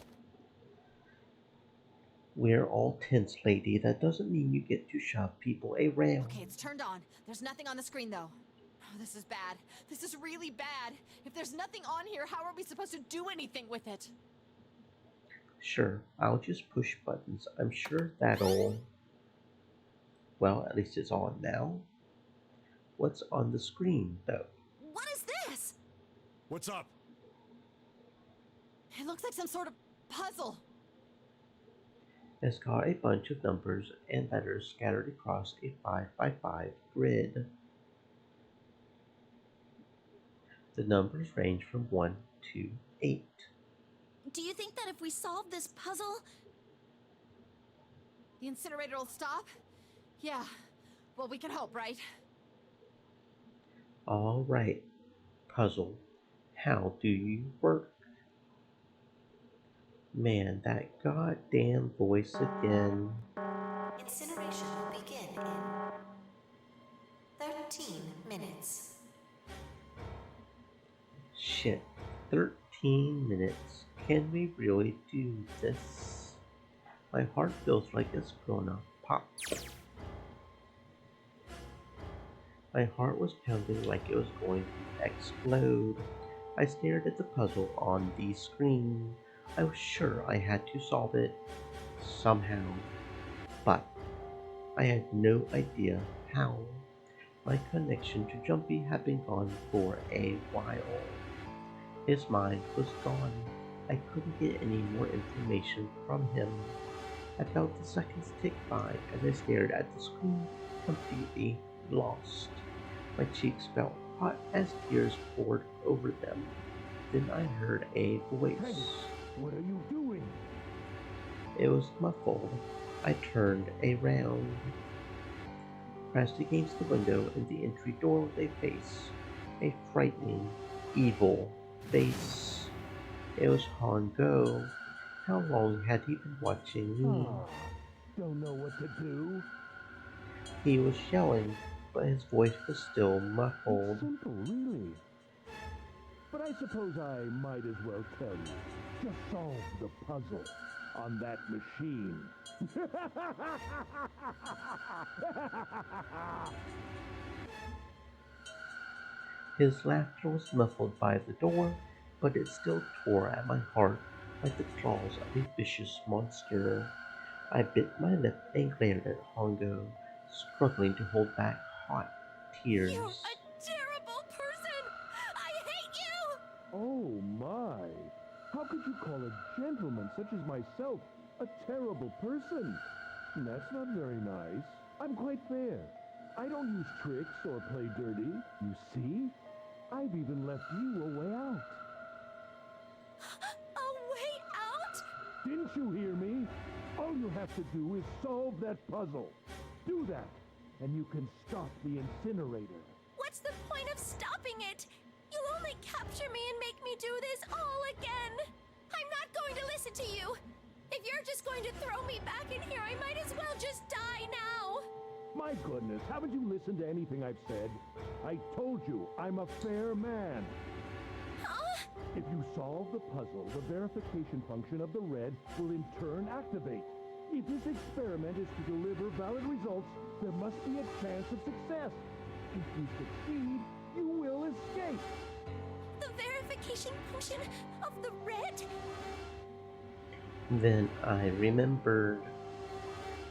We're all tense, lady. That doesn't mean you get to shove people around. Okay, it's turned on. There's nothing on the screen, though. Oh, this is bad. This is really bad. If there's nothing on here, how are we supposed to do anything with it? Sure, I'll just push buttons. I'm sure that'll... Well, at least it's on now. What's on the screen, though? What is this? What's up? It looks like some sort of puzzle. It's got a bunch of numbers and letters scattered across a 5x5 grid. The numbers range from 1 to 8. Do you think that if we solve this puzzle... The incinerator will stop? Yeah. Well, we can hope, right? Alright, puzzle. How do you work? Man, that goddamn voice again. Incineration will begin in 13 minutes. Shit, 13 minutes. Can we really do this? My heart feels like it's gonna pop. My heart was pounding like it was going to explode. I stared at the puzzle on the screen. I was sure I had to solve it somehow, but I had no idea how. My connection to Jumpy had been gone for a while. His mind was gone. I couldn't get any more information from him. I felt the seconds tick by as I stared at the screen, completely lost. My cheeks felt hot as tears poured over them. Then I heard a voice. Hey, what are you doing? It was muffled. I turned around. Pressed against the window in the entry door was a face. A frightening, evil face. It was Hongo. How long had he been watching me? Don't know what to do. He was yelling, but his voice was still muffled. Simple, really. But I suppose I might as well tell you. Just solve the puzzle on that machine. His laughter was muffled by the door, but it still tore at my heart like the claws of a vicious monster. I bit my lip and glared at Hongo, struggling to hold back hot tears. You're a terrible person! I hate you! Oh my! How could you call a gentleman such as myself a terrible person? That's not very nice. I'm quite fair. I don't use tricks or play dirty. You see? I've even left you a way out. A way out? Didn't you hear me? All you have to do is solve that puzzle. Do that, and you can stop the incinerator. What's the point of stopping it? You'll only capture me and make me do this all again. I'm not going to listen to you. If you're just going to throw me back in here, I might as well just die now. My goodness, haven't you listened to anything I've said? I told you, I'm a fair man. Huh? If you solve the puzzle, the verification function of the red will in turn activate. If this experiment is to deliver valid results, there must be a chance of success. If you succeed, you will escape. The verification function of the red? Then I remembered.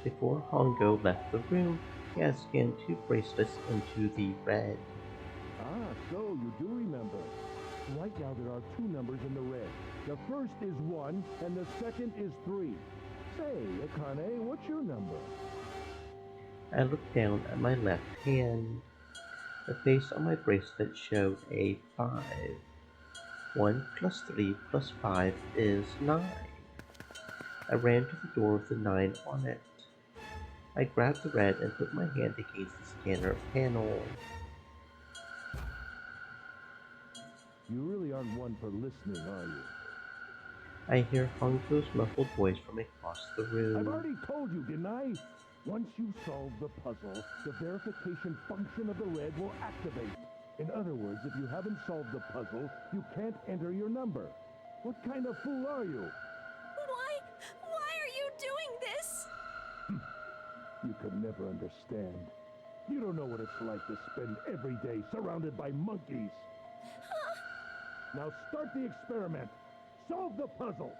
Before Hongo left the room, he had scanned 2 bracelets into the red. Ah, so you do remember. Right now there are 2 numbers in the red. The first is 1, and the second is 3. Say, Akane, what's your number? I looked down at my left hand. The face on my bracelet showed a 5. 1 plus 3 plus 5 is 9. I ran to the door with the 9 on it. I grabbed the red and put my hand against the scanner panel. You really aren't one for listening, are you? I hear Hongo's muffled voice from across the room. I've already told you, didn't I? Once you solve the puzzle, the verification function of the red will activate. In other words, if you haven't solved the puzzle, you can't enter your number. What kind of fool are you? Why are you doing this? You could never understand. You don't know what it's like to spend every day surrounded by monkeys. Now start the experiment. Solve the puzzle.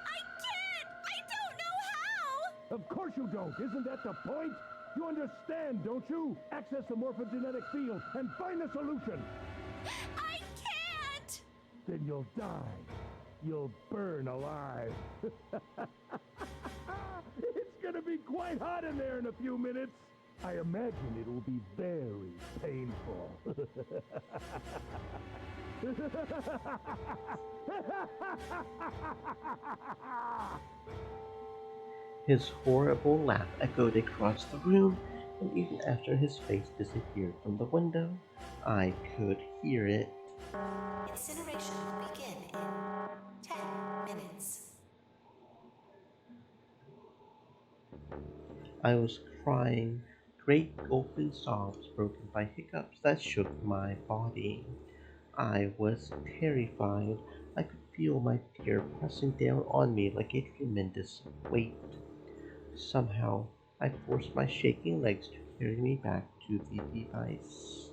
I can't! I don't know how! Of course you don't. Isn't that the point? You understand, don't you? Access the morphogenetic field and find the solution. I can't! Then you'll die. You'll burn alive. It's gonna be quite hot in there in a few minutes. I imagine it will be very painful. His horrible laugh echoed across the room, and even after his face disappeared from the window, I could hear it. Incineration will begin in 10 minutes. I was crying, great gulping sobs broken by hiccups that shook my body. I was terrified. I could feel my fear pressing down on me like a tremendous weight. Somehow, I forced my shaking legs to carry me back to the device.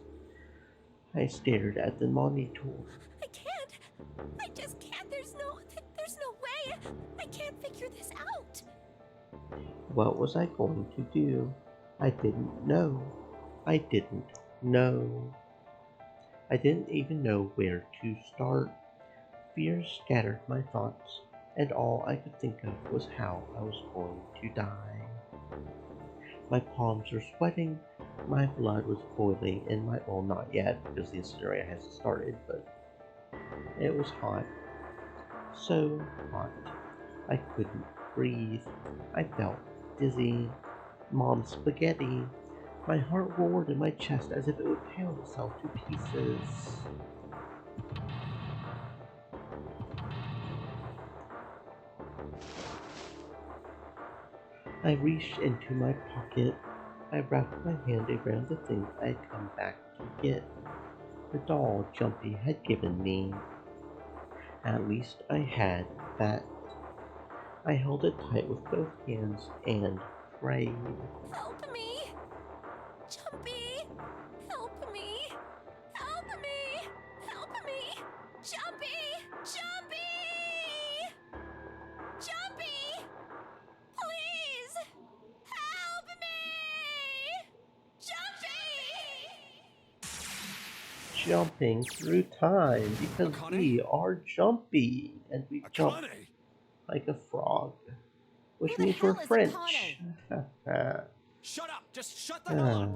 I stared at the monitor. I can't! I just can't! There's no way! I can't figure this out! What was I going to do? I didn't know. I didn't know. I didn't even know where to start. Fear scattered my thoughts, and all I could think of was how I was going to die. My palms were sweating, my blood was boiling, and well, not yet, because the incinerator hasn't started, but it was hot. So hot. I couldn't breathe. I felt dizzy. Mom's spaghetti. My heart roared in my chest as if it would pound itself to pieces. I reached into my pocket. I wrapped my hand around the thing I had come back to get. The doll Jumpy had given me. At least I had that. I held it tight with both hands and prayed. Help me! Jumpy! Help me! Help me! Help me! Jumpy! Jumpy! Jumpy! Please! Help me! Jumpy! Jumping through time because we are jumpy and we jump like a frog, which means we're French. Shut up! Just shut the hell up!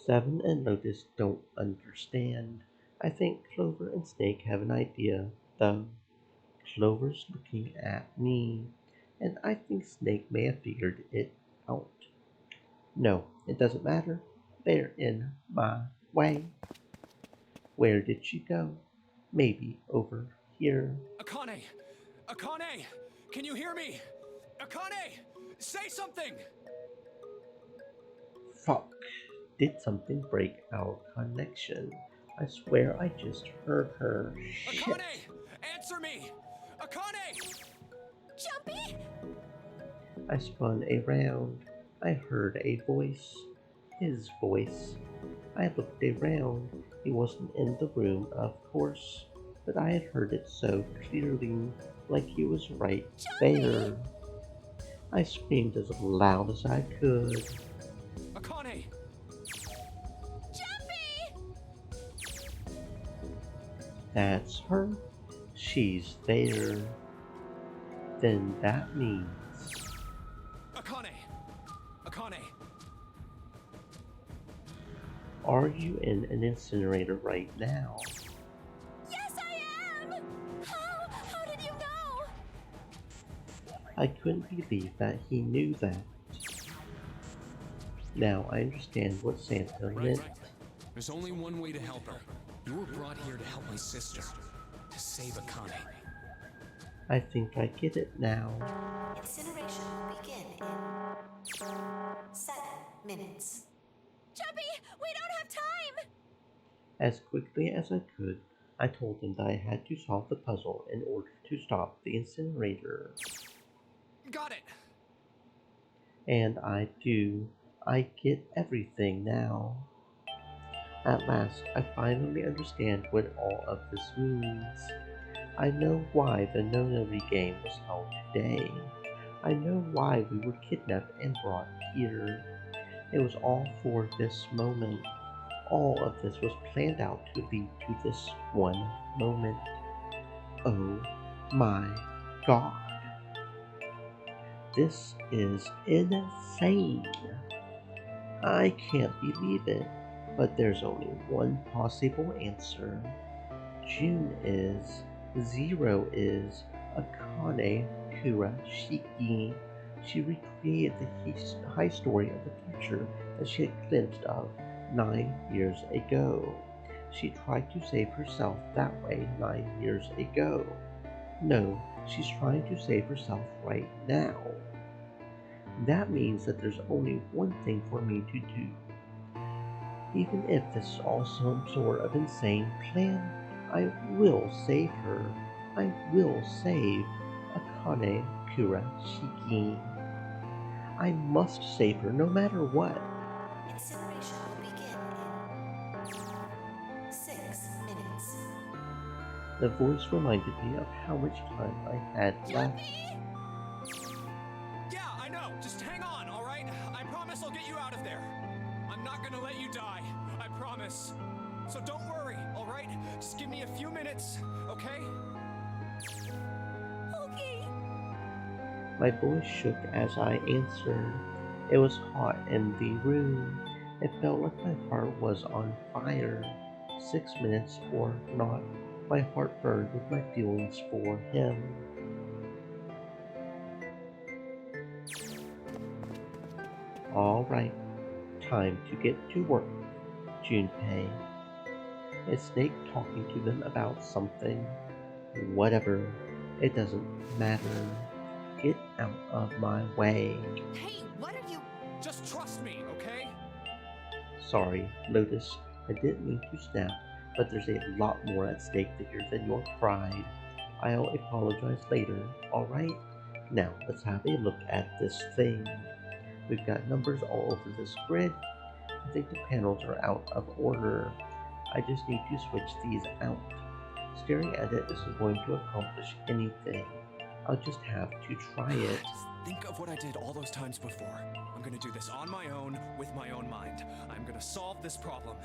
Seven and Lotus don't understand. I think Clover and Snake have an idea, though. Clover's looking at me, and I think Snake may have figured it out. No, it doesn't matter. They're in my way. Where did she go? Maybe over here. Akane! Akane! Can you hear me? Akane! Say something! Fuck. Did something break our connection? I swear I just heard her. Shit. Akane! Answer me! Akane! Jumpy? I spun around. I heard a voice. His voice. I looked around. He wasn't in the room, of course, but I had heard it so clearly, like he was right there. I screamed as loud as I could. Akane! That's her. She's there. Then that means... Akane! Akane! Are you in an incinerator right now? Yes, I am! How did you know? I couldn't believe that he knew that. Now I understand what Santa meant. There's only one way to help her. You were brought here to help my sister. To save Akane. I think I get it now. Incineration will begin in 7 minutes. Jumpy, we don't have time! As quickly as I could, I told him that I had to solve the puzzle in order to stop the incinerator. Got it! And I do. I get everything now. At last, I finally understand what all of this means. I know why the Nonary game was held today. I know why we were kidnapped and brought here. It was all for this moment. All of this was planned out to lead to this one moment. Oh my god. This is insane. I can't believe it, but there's only one possible answer. June is, 0 is, Akane Kurashiki. She recreated the high story of the future that she had glimpsed of 9 years ago. She tried to save herself that way 9 years ago. No, she's trying to save herself right now. That means that there's only one thing for me to do. Even if this is all some sort of insane plan, I will save her. I will save Akane Kurashiki. I must save her no matter what. Incineration will begin in 6 minutes. The voice reminded me of how much time I had left. Yeah, I know. Just hang on, alright? I promise I'll get you out of there. I'm not gonna let you die. I promise. So don't worry, alright? Just give me a few minutes, okay? Okay. My voice shook as I answered. It was hot in the room. It felt like my heart was on fire. 6 minutes or not, my heart burned with my feelings for him. Alright, time to get to work, Junpei. Is Snake talking to them about something? Whatever, it doesn't matter. Get out of my way. Hey, what are you... Just trust me, okay? Sorry, Lotus, I didn't mean to snap, but there's a lot more at stake here than your pride. I'll apologize later, alright? Now, let's have a look at this thing. We've got numbers all over this grid. I think the panels are out of order. I just need to switch these out. Staring at it isn't going to accomplish anything. I'll just have to try it. Just think of what I did all those times before. I'm gonna do this on my own, with my own mind. I'm gonna solve this problem.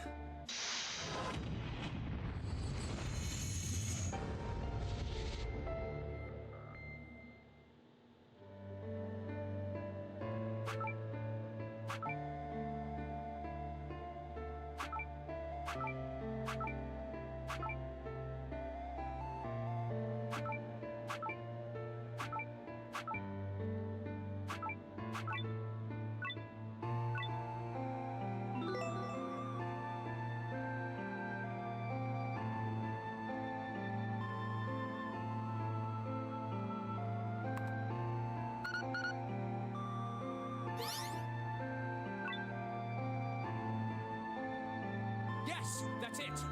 Yes, that's it.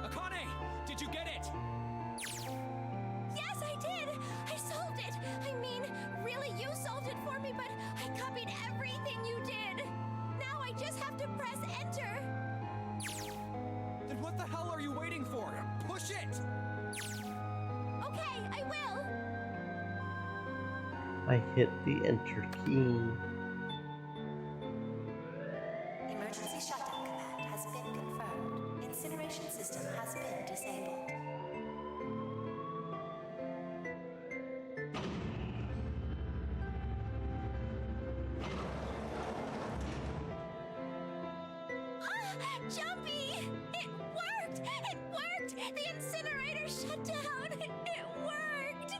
Akane, did you get it? Yes, I did! I solved it! I mean, really, you solved it for me, but I copied everything you did! Now I just have to press enter! Then what the hell are you waiting for? Push it! Okay, I will! I hit the enter key. Emergency shutdown command has been confirmed. Incineration system has been disabled. Jumpy! It worked! It worked! The incinerator shut down! It worked!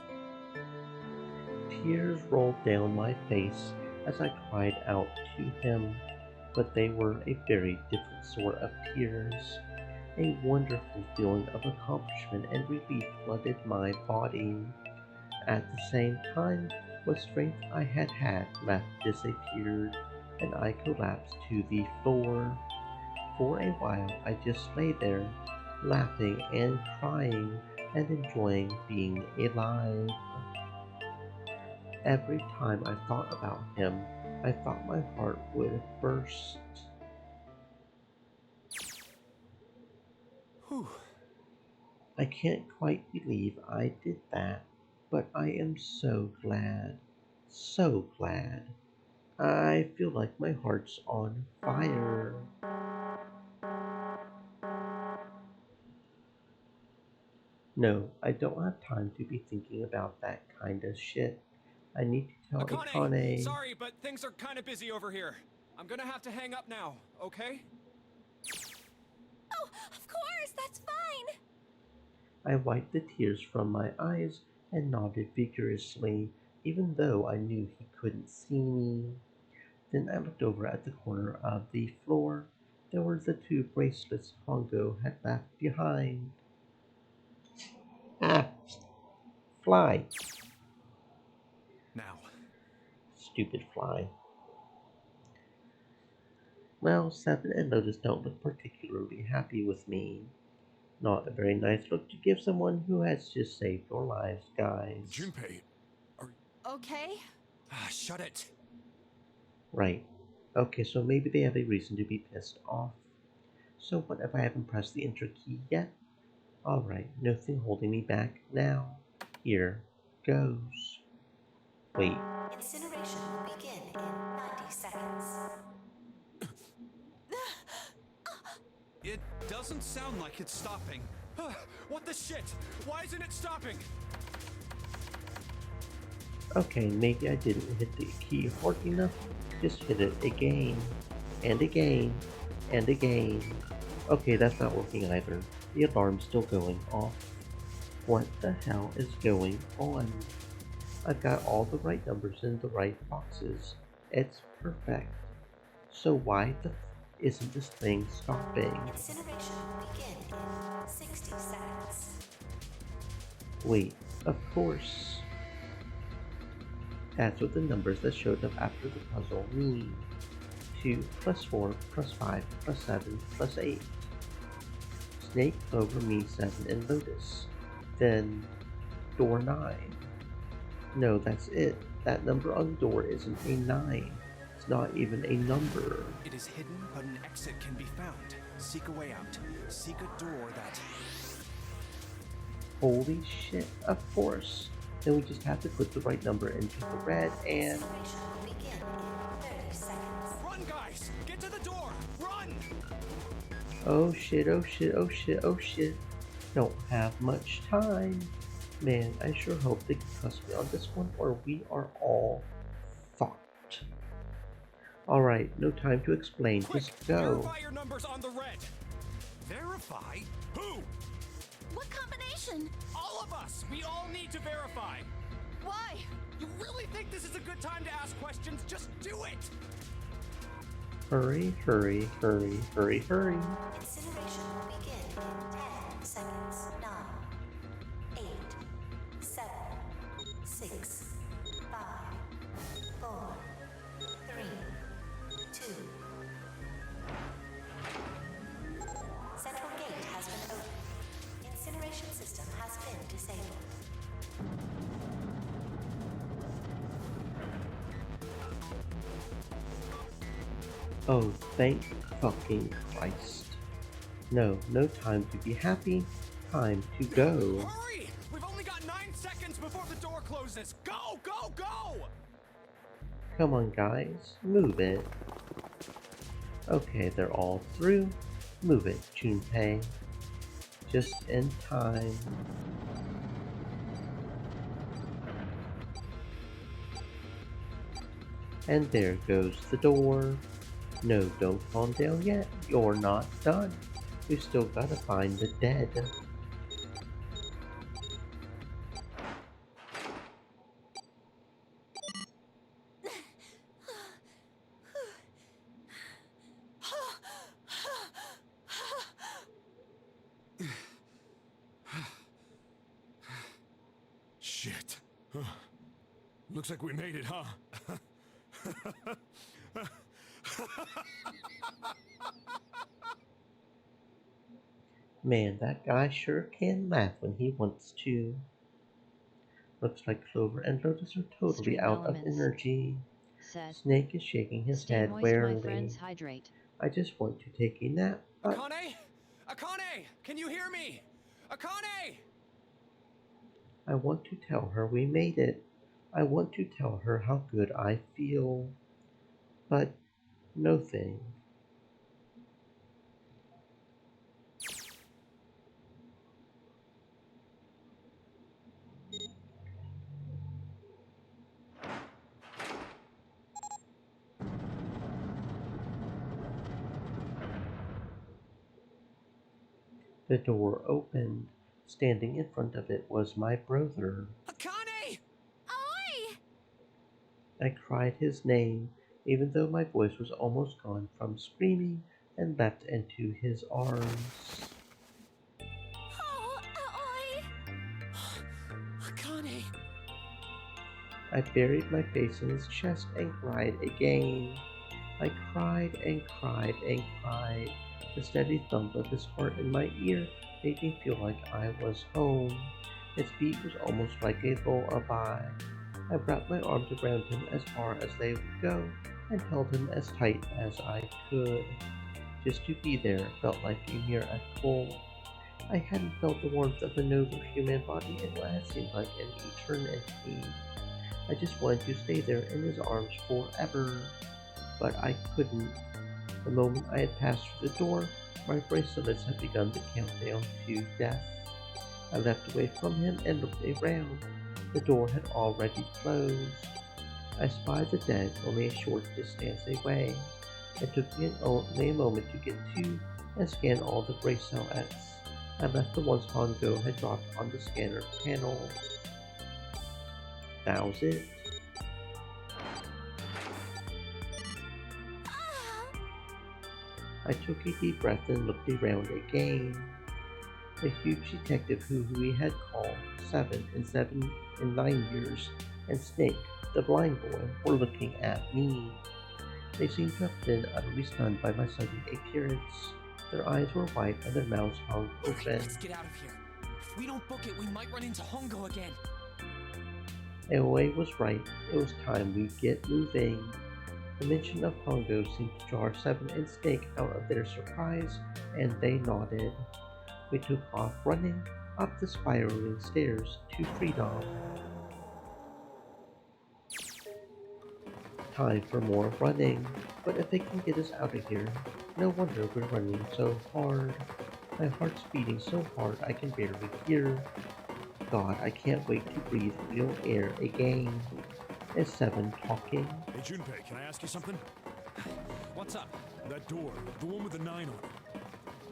Tears rolled down my face as I cried out to him, but they were a very different sort of tears. A wonderful feeling of accomplishment and relief flooded my body. At the same time, what strength I had had left disappeared, and I collapsed to the floor. For a while, I just lay there, laughing and crying and enjoying being alive. Every time I thought about him, I thought my heart would burst. Whew. I can't quite believe I did that, but I am so glad. So glad. I feel like my heart's on fire. No, I don't have time to be thinking about that kind of shit. I need to tell Akane. Sorry, but things are kind of busy over here. I'm gonna have to hang up now, okay? Oh, of course, that's fine! I wiped the tears from my eyes and nodded vigorously, even though I knew he couldn't see me. Then I looked over at the corner of the floor. There were the two bracelets Hongo had left behind. Ah! Fly! Now. Stupid fly. Well, Seven and Lotus don't look particularly happy with me. Not a very nice look to give someone who has just saved your lives, guys. Junpei, Okay? Shut it. Right. Okay, so maybe they have a reason to be pissed off. So what if I haven't pressed the enter key yet? Alright, nothing holding me back now. Here goes. Wait. Incineration will begin in 90 seconds. It doesn't sound like it's stopping. What the shit? Why isn't it stopping? Okay, maybe I didn't hit the key hard enough. Just hit it again, and again, and again. Okay, that's not working either. The alarm's still going off. What the hell is going on? I've got all the right numbers in the right boxes. It's perfect. So why the isn't this thing stopping? Incineration will begin in 60 seconds. Wait, of course. That's what the numbers that showed up after the puzzle mean. 2 plus 4 plus 5 plus 7 plus 8. Snake, Clover, Me, 7, and Lotus. Then, door 9. No, that's it. That number on the door isn't a 9. It's not even a number. It is hidden, but an exit can be found. Seek a way out. Seek a door that... Holy shit, of course. Then we just have to put the right number into the red and... Incineration will begin in 30 seconds. Run, guys! Get to the door! Run! Oh shit, oh shit, oh shit, oh shit. Don't have much time. Man, I sure hope they can trust me on this one or we are all fucked. Alright, no time to explain, Quick, just go. verify your numbers on the red. Verify? Who? What combination? All of us! We all need to verify! Why? You really think this is a good time to ask questions? Just do it! Hurry, hurry, hurry, hurry, hurry. Incineration will begin in 10 seconds. 9, 8, 7, 6, 5, 4, 3, 2. Oh, thank fucking Christ. No, no time to be happy. Time to go. Hurry! We've only got 9 seconds before the door closes. Go, go, go! Come on, guys. Move it. Okay, they're all through. Move it, Junpei. Just in time. And there goes the door. No, don't calm down yet. You're not done. We've still gotta find the dead. Shit. Looks like we made it, huh? Man, that guy sure can laugh when he wants to. Looks like Clover and Lotus are totally Stream out of elements. energy. Said. Snake is shaking his Stay head moist, warily. my friends, hydrate. I just want to take a nap, but Akane? Akane! Can you hear me? Akane! I want to tell her we made it. I want to tell her how good I feel. But no thing. The door opened. Standing in front of it was my brother. Akane! Oi! I cried his name, even though my voice was almost gone from screaming, and leapt into his arms. Oh, oi! Akane! I buried my face in his chest and cried again. I cried and cried and cried. The steady thump of his heart in my ear made me feel like I was home. Its beat was almost like a lullaby. I wrapped my arms around him as far as they would go and held him as tight as I could. Just to be there felt like a miracle. I hadn't felt the warmth of a noble human body in what had seemed like an eternity. I just wanted to stay there in his arms forever. But I couldn't. The moment I had passed through the door, my bracelets had begun the countdown to death. I leapt away from him and looked around. The door had already closed. I spied the dead only a short distance away. It took me only a moment to get to and scan all the bracelets. I left the ones Hongo had dropped on the scanner panel. That was it. I took a deep breath and looked around again. The huge detective who we had called 7 in 9 years, and Snake, the blind boy, were looking at me. They seemed to have been utterly stunned by my sudden appearance. Their eyes were wide and their mouths hung open. Let's get out of here. If we don't book it, we might run into Hongo again. Aoi was right. It was time we get moving. The mention of Hongo seemed to jar 7 and Snake out of their surprise, and they nodded. We took off running up the spiraling stairs to freedom. Time for more running, but if they can get us out of here, no wonder we're running so hard. My heart's beating so hard I can barely hear. God, I can't wait to breathe real air again. Is 7 talking? Hey, Junpei, can I ask you something? What's up? That door, the one with the 9 on it.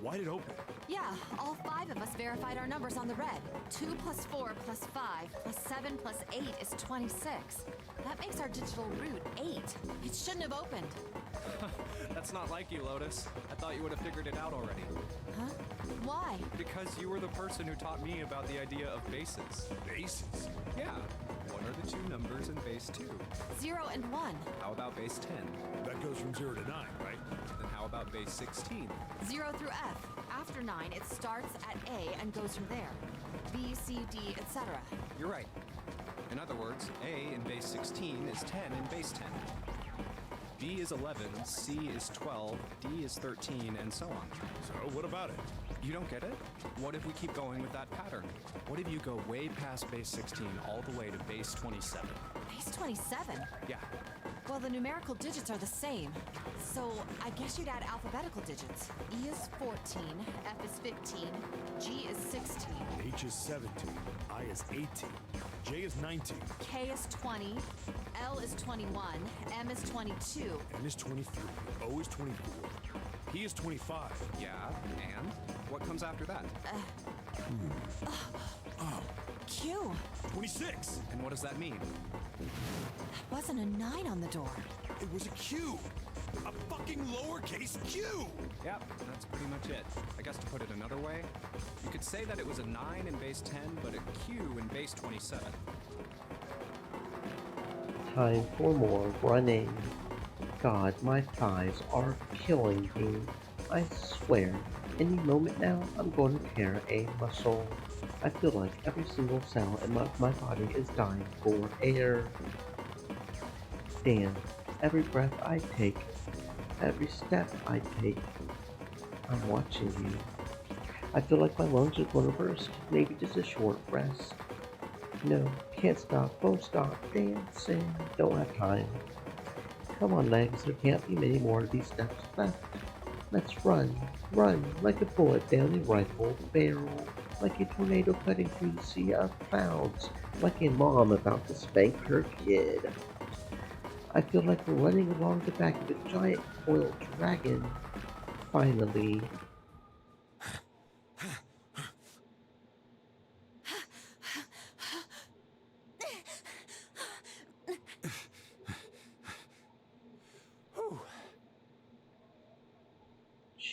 Why'd it open? Yeah, all 5 of us verified our numbers on the red. 2 plus 4 plus 5 plus 7 plus 8 is 26. That makes our digital root 8. It shouldn't have opened. That's not like you, Lotus. I thought you would have figured it out already. Huh? Why? Because you were the person who taught me about the idea of bases. Bases? Yeah. What are the 2 numbers in base 2? 0 and 1. How about base 10? That goes from 0 to 9, right? Then how about base 16? 0 through F. After 9, it starts at A and goes from there. B, C, D, etc. You're right. In other words, A in base 16 is 10 in base 10. B is 11, C is 12, D is 13, and so on. So, what about it? You don't get it? What if we keep going with that pattern? What if you go way past base 16 all the way to base 27? Base 27? Yeah. Well, the numerical digits are the same. So, I guess you'd add alphabetical digits. E is 14, F is 15, G is 16. H is 17, I is 18, J is 19, K is 20, L is 21, M is 22. N is 23, O is 24, P is 25. Yeah, and? What comes after that? Q. 26! And what does that mean? Wasn't a 9 on the door. It was a Q! A fucking lowercase Q! Yep, that's pretty much it. I guess to put it another way, you could say that it was a 9 in base 10, but a Q in base 27. Time for more running. God, my thighs are killing me. I swear, any moment now, I'm going to tear a muscle. I feel like every single cell in my body is dying for air. Damn, every breath I take, every step I take, I'm watching you. I feel like my lungs are going to burst, maybe just a short rest. No, can't stop, won't stop, dancing, don't have time. Come on legs, there can't be many more of these steps left. Let's run, run, like a bullet down a rifle barrel, like a tornado cutting through the sea of clouds, like a mom about to spank her kid. I feel like we're running along the back of a giant coiled dragon. Finally.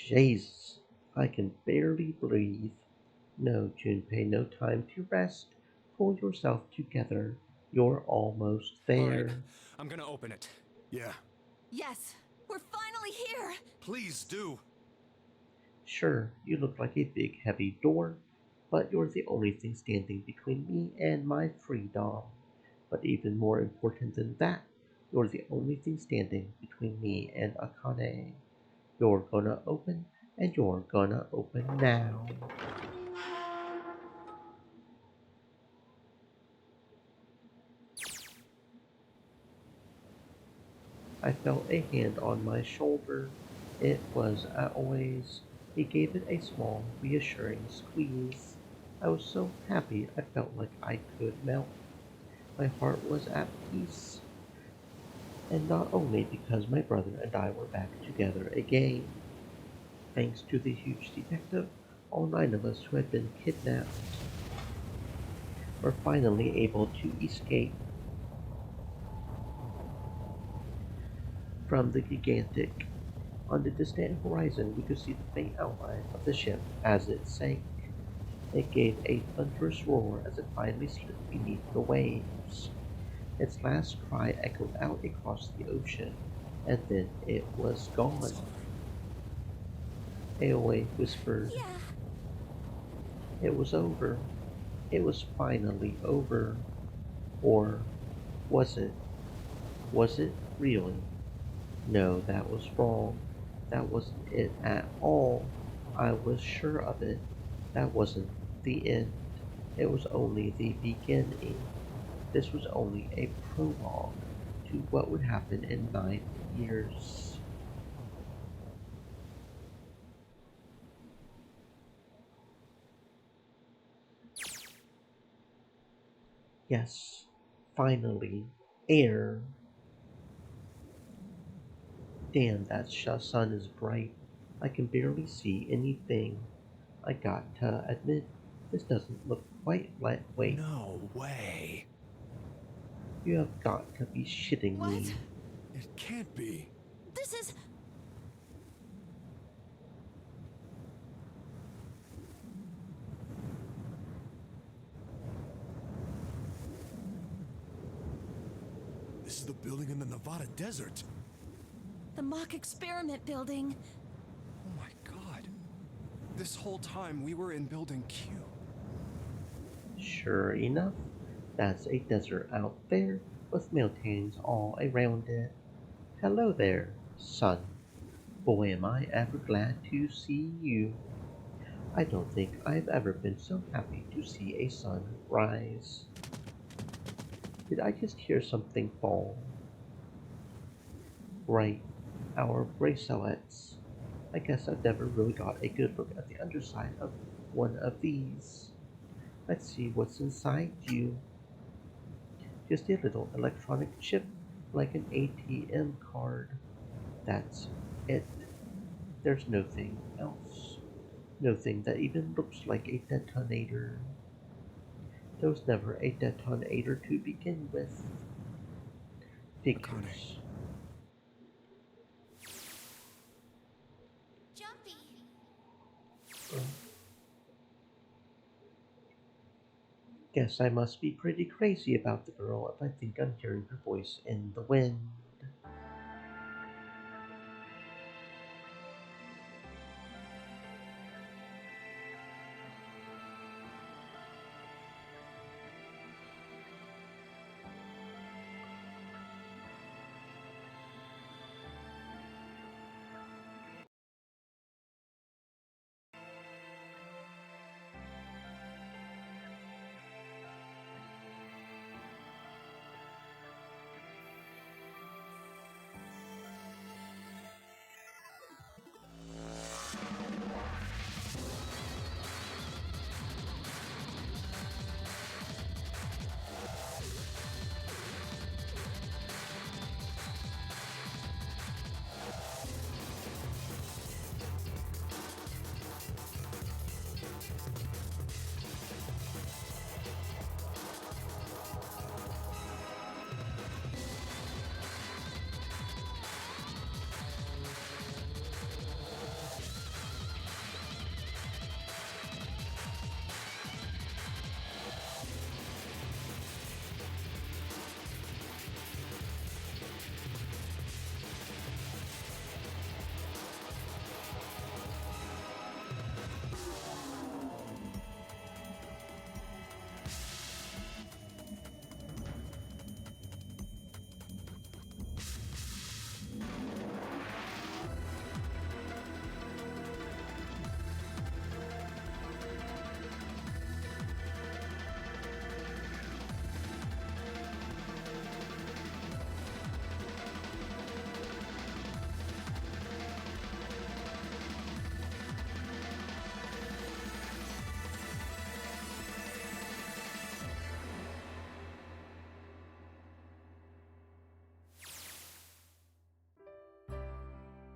Jesus, I can barely breathe. No, Junpei, no time to rest. Pull yourself together. You're almost there. Alright, I'm gonna open it. Yeah. Yes, we're finally here! Please do. Sure, you look like a big heavy door, but you're the only thing standing between me and my freedom. But even more important than that, you're the only thing standing between me and Akane. You're gonna open, and you're gonna open now. I felt a hand on my shoulder. It was always. He gave it a small, reassuring squeeze. I was so happy I felt like I could melt. My heart was at peace. And not only because my brother and I were back together again. Thanks to the huge detective, all 9 of us who had been kidnapped were finally able to escape from the gigantic. On the distant horizon, we could see the faint outline of the ship as it sank. It gave a thunderous roar as it finally slid beneath the waves. Its last cry echoed out across the ocean, and then it was gone. Aoi whispered. Yeah. It was over. It was finally over. Or was it? Was it really? No, that was wrong. That wasn't it at all. I was sure of it. That wasn't the end. It was only the beginning. This was only a prologue to what would happen in 9 years. Yes, finally, air. Damn, that sun is bright. I can barely see anything. I got to admit, this doesn't look quite like. Wait. No way. You have got to be shitting me. It can't be. This is... This is the building in the Nevada desert. The mock experiment building. Oh my god. This whole time we were in Building Q. Sure enough, that's a desert out there with mountains all around it. Hello there, son. Boy, am I ever glad to see you. I don't think I've ever been so happy to see a sun rise. Did I just hear something fall? Right, our bracelets. I guess I've never really got a good look at the underside of one of these. Let's see what's inside you. Just a little electronic chip, like an ATM card. That's it. There's nothing else. Nothing that even looks like a detonator. There was never a detonator to begin with. Figures. Jumpy! Guess I must be pretty crazy about the girl if I think I'm hearing her voice in the wind.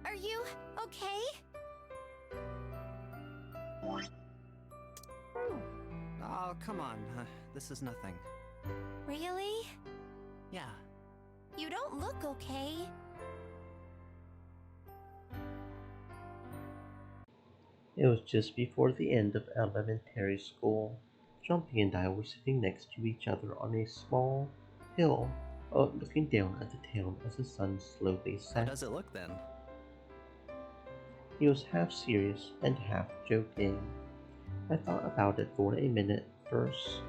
Are you okay? Oh, come on. This is nothing. Really? Yeah. You don't look okay. It was just before the end of elementary school. Jumpy and I were sitting next to each other on a small hill, looking down at the town as the sun slowly How set. does it look then? He was half serious and half joking. I thought about it for a minute first.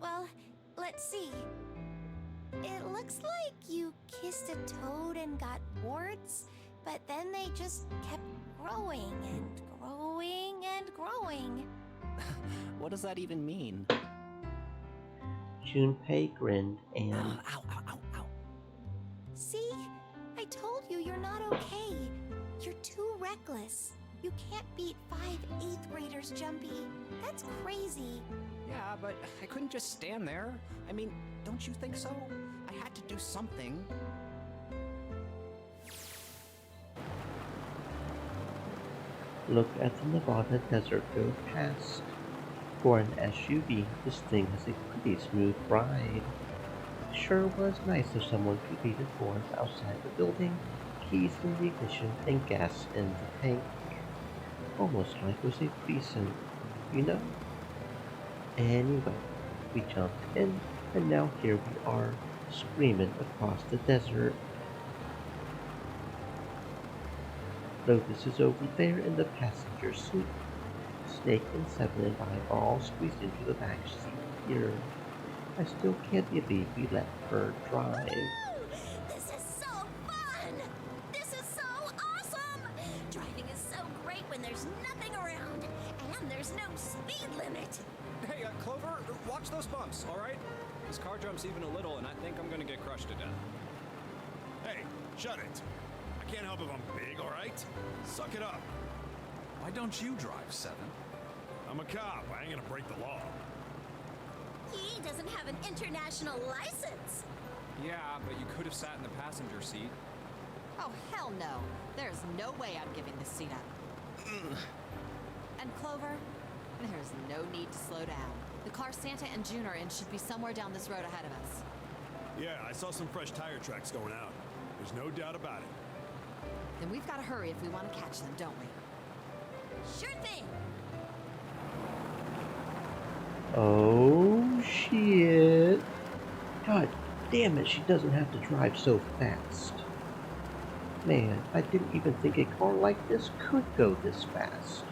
Well, let's see. It looks like you kissed a toad and got warts, but then they just kept growing and growing and growing. What does that even mean? Junpei grinned and... Ow, ow, ow, ow. See? I told you you're not okay. You're too reckless. You can't beat 5 8th graders, Jumpy. That's crazy. Yeah, but I couldn't just stand there. I mean, don't you think so? I had to do something. Look at the Nevada desert go past. For an SUV, this thing has a pretty smooth ride. Sure was nice of someone to leave it for us outside the building, keys in the ignition and gas in the tank. Almost like it was a precinct, you know? Anyway, we jumped in, and now here we are, screaming across the desert. Lotus is over there in the passenger seat. Snake and Seven and I are all squeezed into the back seat here. I still can't believe we let her drive. This is so Watch those bumps, all right? This car jumps even a little, and I think I'm gonna get crushed to death. Hey, shut it. I can't help if I'm big, all right? Suck it up. Why don't you drive, Seven? I'm a cop. I ain't gonna break the law. He doesn't have an international license. Yeah, but you could have sat in the passenger seat. Oh, hell no. There's no way I'm giving this seat up. And Clover, there's no need to slow down. The car Santa and June are in should be somewhere down this road ahead of us. Yeah, I saw some fresh tire tracks going out. There's no doubt about it. Then we've got to hurry if we want to catch them, don't we? Sure thing. Oh, shit. God damn it, she doesn't have to drive so fast. Man, I didn't even think a car like this could go this fast.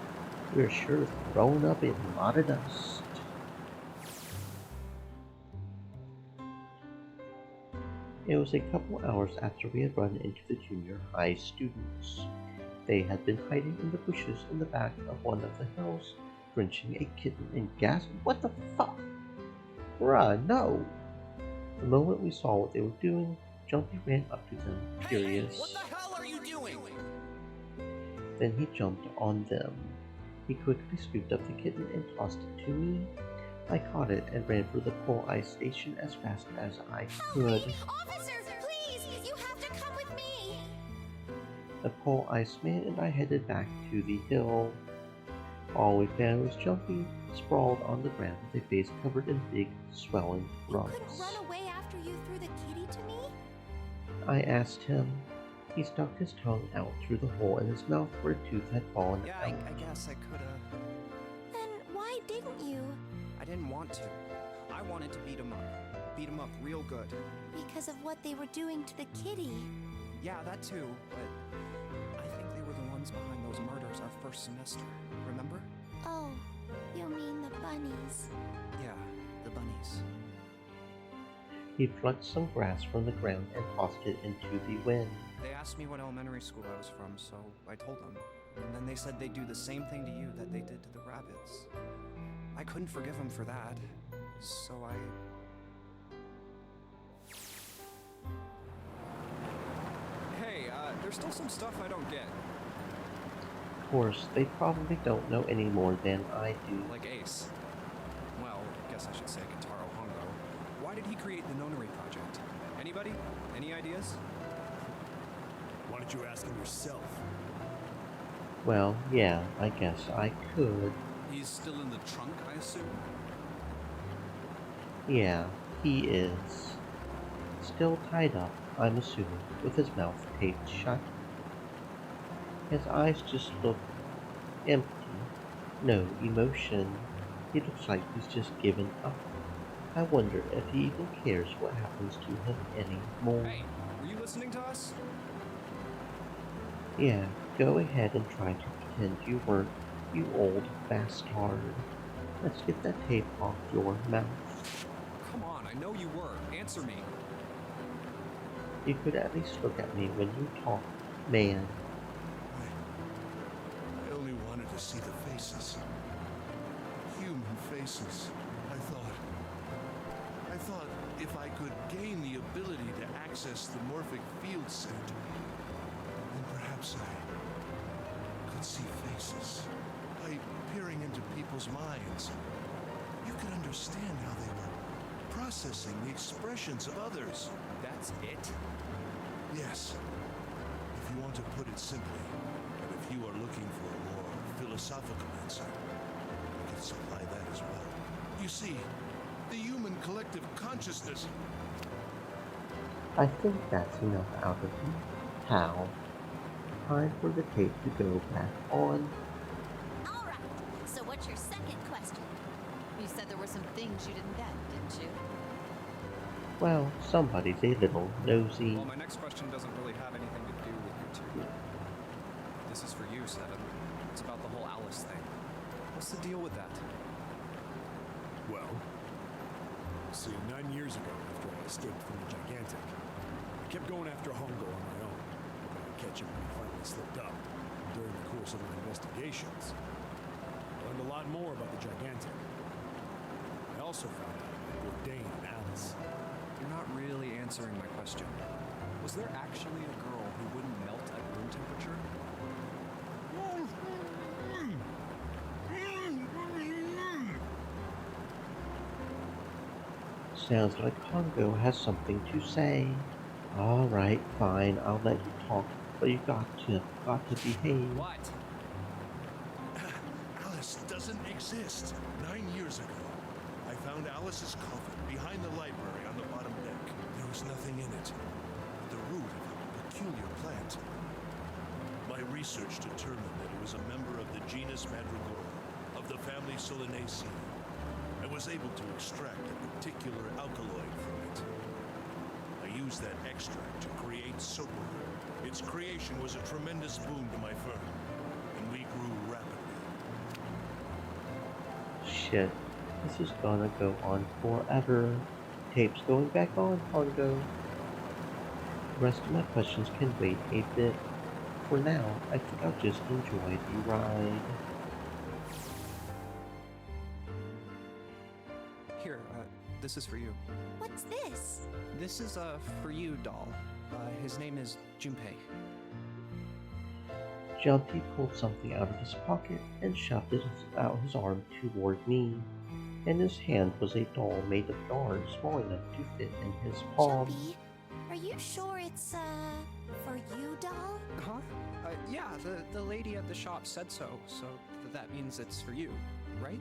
We're sure throwing up a lot of dust. It was a couple hours after we had run into the junior high students. They had been hiding in the bushes in the back of one of the hills, drenching a kitten and gasping, "What the fuck? Bruh, no!" The moment we saw what they were doing, Jumpy ran up to them, curious. Hey, what the hell are you doing? Then he jumped on them. He quickly scooped up the kitten and tossed it to me. I caught it and ran for the pole ice station as fast as I could. Officers, please! You have to come with me! The pole ice man and I headed back to the hill. All we found was Jumpy, sprawled on the ground with a face covered in big, swelling bumps. Couldn't run away after you threw the kitty to me? I asked him. He stuck his tongue out through the hole in his mouth where a tooth had fallen Yeah, out. I guess I could've... Then why didn't you? I didn't want to. I wanted to beat him up. Beat him up real good. Because of what they were doing to the kitty. Yeah, that too, but I think they were the ones behind those murders our first semester. Remember? Oh, you mean the bunnies. Yeah, the bunnies. He plucked some grass from the ground and tossed it into the wind. They asked me what elementary school I was from, so I told them. And then they said they'd do the same thing to you that they did to the rabbits. I couldn't forgive them for that, so I... Hey, there's still some stuff I don't get. Of course, they probably don't know any more than I do. Like Ace. Well, I guess I should say Kentaro Hongo. Why did he create the Nonary project? Anybody? Any ideas? Why don't you ask him yourself? Well, yeah, I guess I could. He's still in the trunk, I assume? Yeah, he is. Still tied up, I'm assuming, with his mouth taped shut. His eyes just look empty. No emotion. He looks like he's just given up. I wonder if he even cares what happens to him anymore. Hey, were you listening to us? Yeah, go ahead and try to pretend you weren't, you old bastard. Let's get that tape off your mouth. Come on, I know you were. Answer me. You could at least look at me when you talk, man. I only wanted to see the faces. Human faces, I thought if I could gain the ability to access the morphic field center, then perhaps I could see faces. By peering into people's minds, you could understand how they were processing the expressions of others. That's it? Yes. If you want to put it simply, and if you are looking for a more philosophical answer, I can supply that as well. You see, the human collective consciousness... I think that's enough out of you. How? Time for the tape to go back on. All right, so what's your second question? You said there were some things you didn't get, didn't you? Well, somebody's a little nosy. Well, my next question doesn't really have anything to do with you two. This is for you, Seven. It's about the whole Alice thing. What's the deal with that? Well, see, 9 years ago, after I escaped from the Gigantic, I kept going after Hongo on my own, hoping I'd catch him when he finally slipped up. During the course of my investigations, I learned a lot more about the Gigantic. I also found out about Bourdain and Alice. You're not really answering my question. Was there actually a girl who wouldn't melt at room temperature? Sounds like Congo has something to say. Alright, fine, I'll let you talk, but you got to behave. What? Alice doesn't exist. 9 years ago, I found Alice's coffin behind the library on the bottom deck. There was nothing in it but the root of a peculiar plant. My research determined that it was a member of the genus Madrigora, of the family Solanaceae. I was able to extract a particular alkaloid from it. I used that extract to create soap. Its creation was a tremendous boon to my firm, and we grew rapidly. Shit, this is gonna go on forever. Tape's going back on, Congo. The rest of my questions can wait a bit. For now, I think I'll just enjoy the ride. Here, this is for you. What's this? This is a for you doll. His name is Junpei. Jumpy pulled something out of his pocket and shoved it out his arm toward me. In his hand was a doll made of yarn small enough to fit in his palm. Jumpy, are you sure it's, for you, doll? Huh? Yeah, the lady at the shop said so, so that means it's for you, right?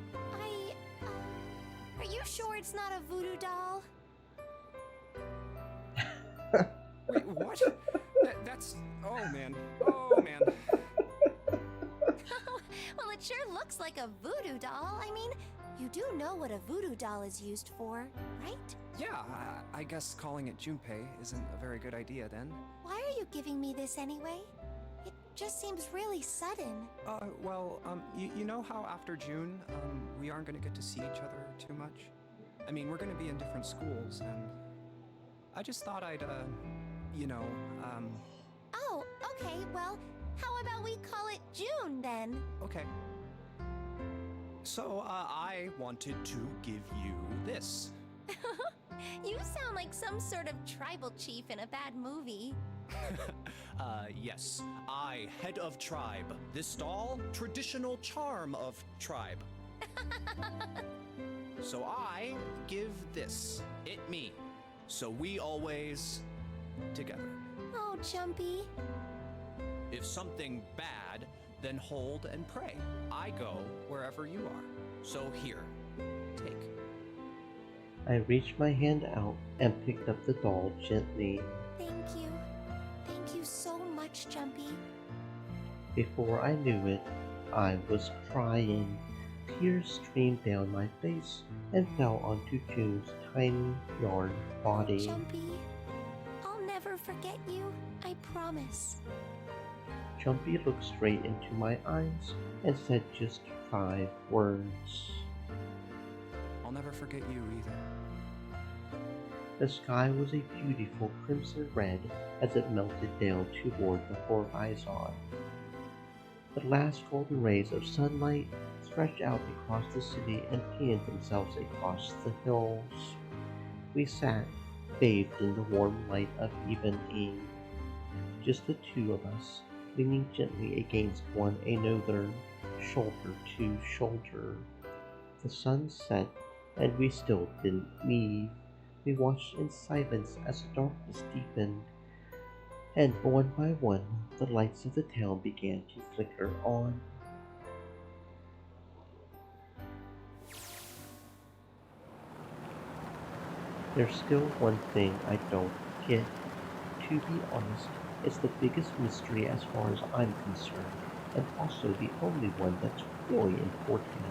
Are you sure it's not a voodoo doll? Wait, what? That's... Oh, man. Oh, man. Well, it sure looks like a voodoo doll. I mean, you do know what a voodoo doll is used for, right? Yeah, I guess calling it Junpei isn't a very good idea then. Why are you giving me this anyway? It just seems really sudden. You know how after June, we aren't gonna get to see each other too much? I mean, we're gonna be in different schools, and I just thought I'd, Oh, okay, well, how about we call it June then? Okay. So, I wanted to give you this. You sound like some sort of tribal chief in a bad movie. Yes. I, head of tribe. This doll, traditional charm of tribe. So I give this. It me. So we always together. Oh, Jumpy. If something bad, then hold and pray. I go wherever you are. So here, take. I reached my hand out and picked up the doll gently. Thank you. Thank you so much, Jumpy. Before I knew it, I was crying. Tears streamed down my face and fell onto June's tiny yarn body. Jumpy, I'll never forget you, I promise. Jumpy looked straight into my eyes and said just 5 words. I'll never forget you either. The sky was a beautiful crimson red as it melted down toward the horizon. The last golden rays of sunlight stretched out across the city and pinned themselves across the hills. We sat, bathed in the warm light of evening, just the two of us, leaning gently against one another, shoulder to shoulder. The sun set, and we still didn't leave. We watched in silence as the darkness deepened, and one by one the lights of the town began to flicker on. There's still one thing I don't get. To be honest, it's the biggest mystery as far as I'm concerned, and also the only one that's really important.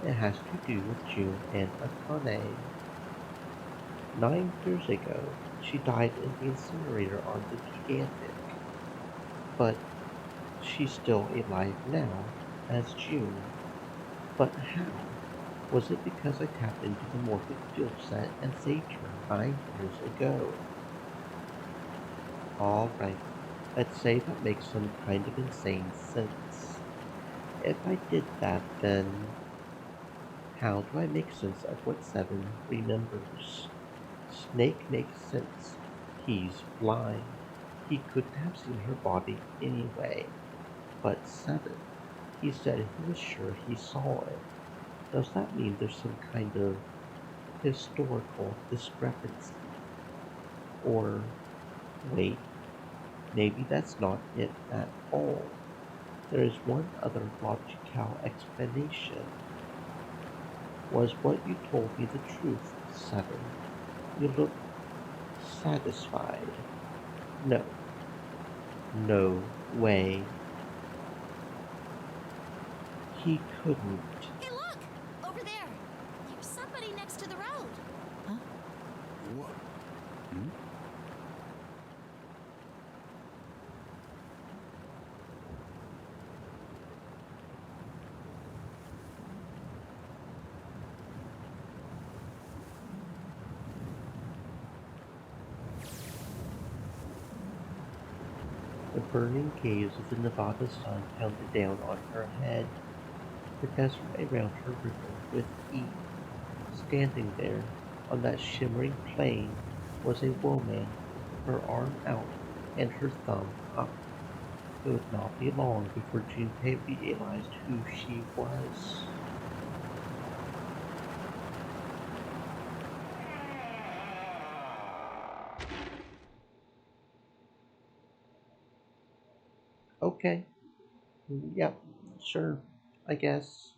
It has to do with June and Akane. 9 years ago, she died in the incinerator on the Gigantic. But she's still alive now, as June. But how? Was it because I tapped into the morphic field set and saved her 9 years ago? Alright, let's say that makes some kind of insane sense. If I did that, then How do I make sense of what Seven remembers? Snake makes sense. He's blind. He couldn't have seen her body anyway. But Seven, he said he was sure he saw it. Does that mean there's some kind of historical discrepancy? Or, wait, maybe that's not it at all. There is one other logical explanation. Was what you told me the truth, Seven? You look satisfied. No. No way. He couldn't. Hey, look! Over there! There's somebody next to the road. Huh? What? Hmm? The burning gaze of the Nevada sun pounded down on her head. The desert around her rippled with heat. Standing there, on that shimmering plain, was a woman, her arm out and her thumb up. It would not be long before Junpei realized who she was. Okay. Yep. Sure. I guess.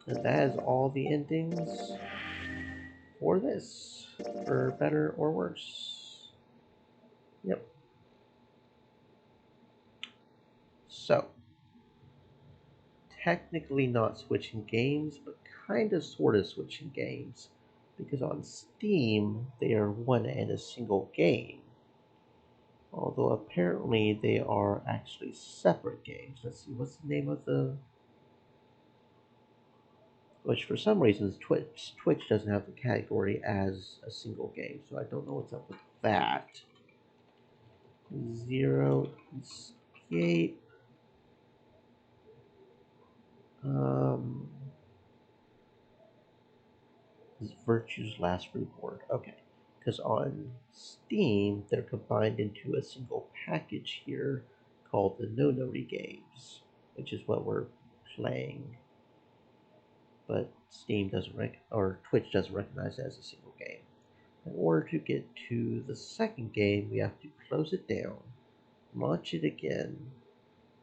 And that is all the endings for this. For better or worse. Yep. So, technically not switching games, but kind of sort of switching games. Because on Steam, they are one and a single game. Although apparently they are actually separate games. Let's see, what's the name of the... Which for some reasons Twitch doesn't have the category as a single game, so I don't know what's up with that. Zero Escape. Is Virtue's Last Reward. Okay. Because on Steam, they're combined into a single package here called the Nonary games, which is what we're playing. But Steam doesn't or Twitch doesn't recognize it as a single game. In order to get to the second game, we have to close it down, launch it again,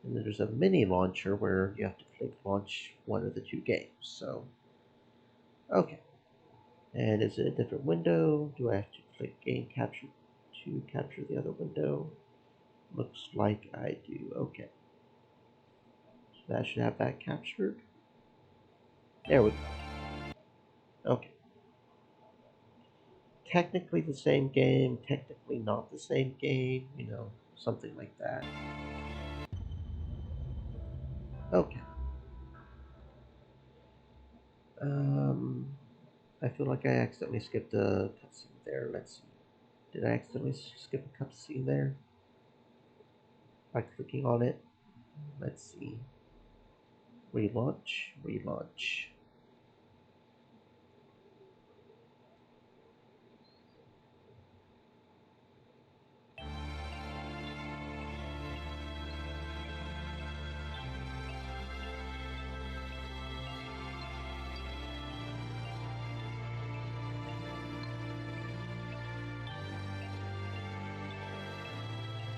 and then there's a mini launcher where you have to click launch one of the two games. So, okay. And is it a different window? Do I have to click game capture to capture the other window? Looks like I do. Okay. So that should have that captured. There we go. Okay. Technically the same game, technically not the same game, you know, something like that. Okay. I feel like I accidentally skipped a cutscene there. Let's see. Did I accidentally skip a cutscene there? By clicking on it? Let's see. Relaunch, relaunch.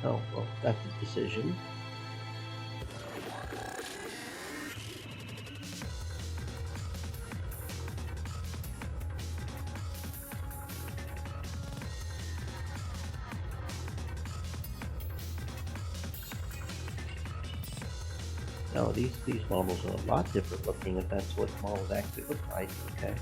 Oh, well, that's a decision. No, these models are a lot different looking if that's what models actually look like, okay.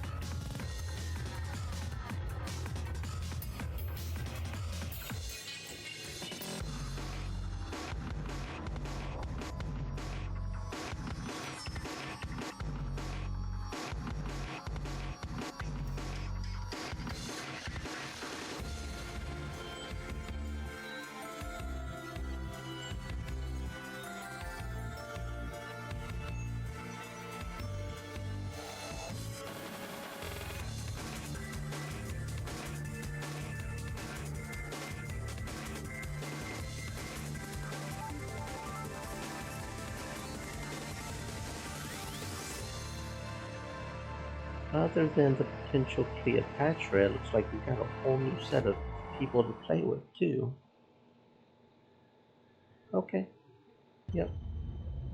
Other than the potential Cleopatra, it looks like we got a whole new set of people to play with, too. Okay. Yep.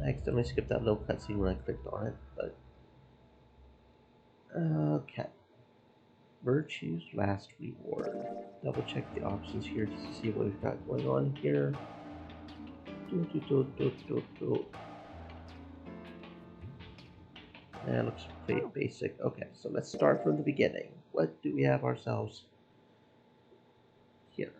I accidentally skipped that little cutscene when I clicked on it, but... Okay. Virtue's last reward. Double check the options here just to see what we've got going on here. That looks pretty basic. Okay, so let's start from the beginning. What do we have ourselves here?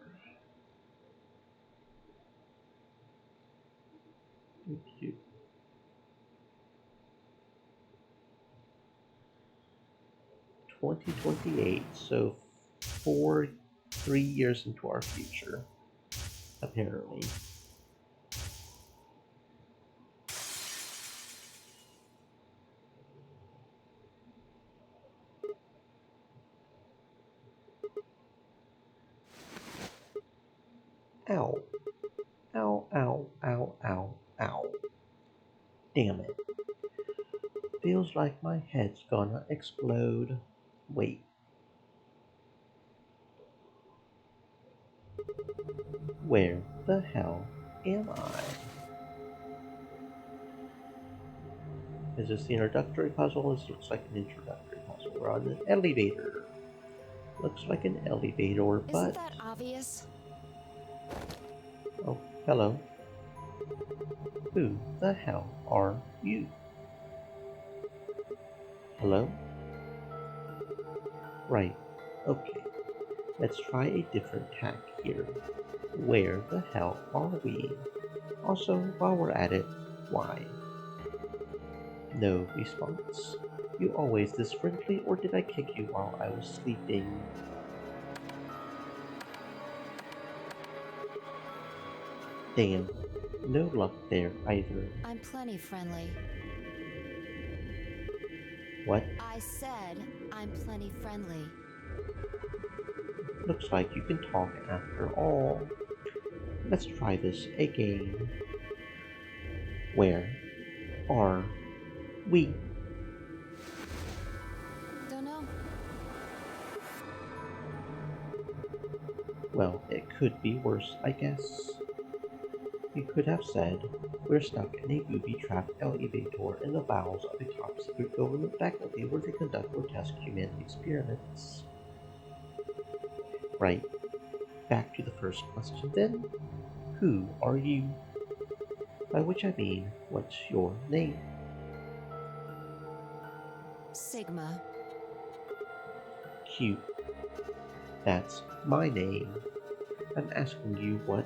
2028, so 3 years into our future, apparently. Ow. Ow, ow, ow, ow, ow. Damn it. Feels like my head's gonna explode. Wait. Where the hell am I? Is this the introductory puzzle? This looks like an introductory puzzle. We're on an elevator. Looks like an elevator, but... Isn't that obvious? Oh, hello. Who the hell are you? Hello? Right. Okay. Let's try a different tack here. Where the hell are we? Also, while we're at it, why? No response. You always this friendly, or did I kick you while I was sleeping? Damn. No luck there either. I'm plenty friendly. What? I said I'm plenty friendly. Looks like you can talk after all. Let's try this again. Where are we? Don't know. Well, it could be worse, I guess. You could have said, we're stuck in a booby-trapped elevator in the bowels of a top-secret government faculty where they conduct grotesque human experiments. Right. Back to the first question then. Who are you? By which I mean, what's your name? Sigma. Cute. That's my name. I'm asking you what...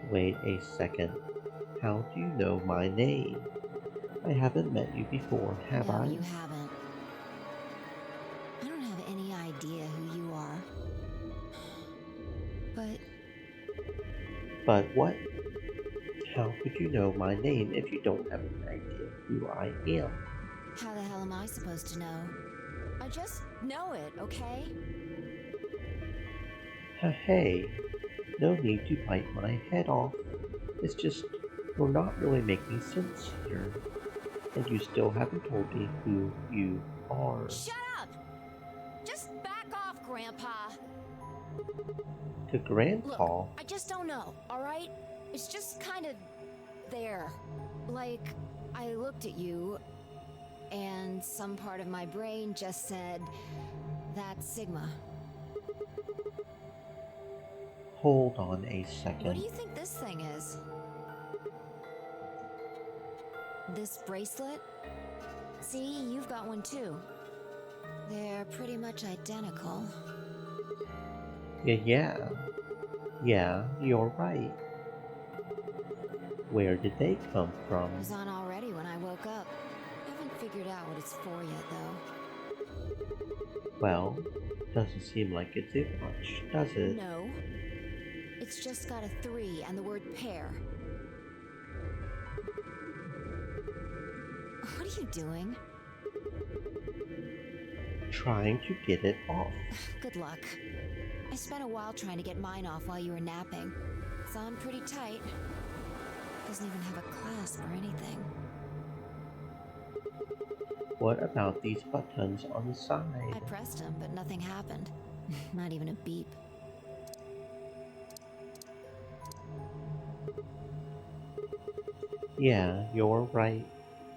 Wait a second. How do you know my name? I haven't met you before, have I? No, you haven't. I don't have any idea who you are. But what? How could you know my name if you don't have an idea who I am? How the hell am I supposed to know? I just know it, okay? Hey, no need to bite my head off. It's just, you're not really making sense here. And you still haven't told me who you are. Shut up! Just back off, Grandpa! To Grandpa? Look, I just don't know, alright? It's just kind of there. Like, I looked at you, and some part of my brain just said, that's Sigma. Hold on a second. What do you think this thing is? This bracelet? See, you've got one too. They're pretty much identical. Yeah, you're right. Where did they come from? It was on already when I woke up. I haven't figured out what it's for yet, though. Well, doesn't seem like it did much, does it? No. It's just got a 3 and the word pair. What are you doing? Trying to get it off. Good luck. I spent a while trying to get mine off while you were napping. So I'm pretty tight. Doesn't even have a clasp or anything. What about these buttons on the side? I pressed them, but nothing happened. Not even a beep. Yeah, you're right.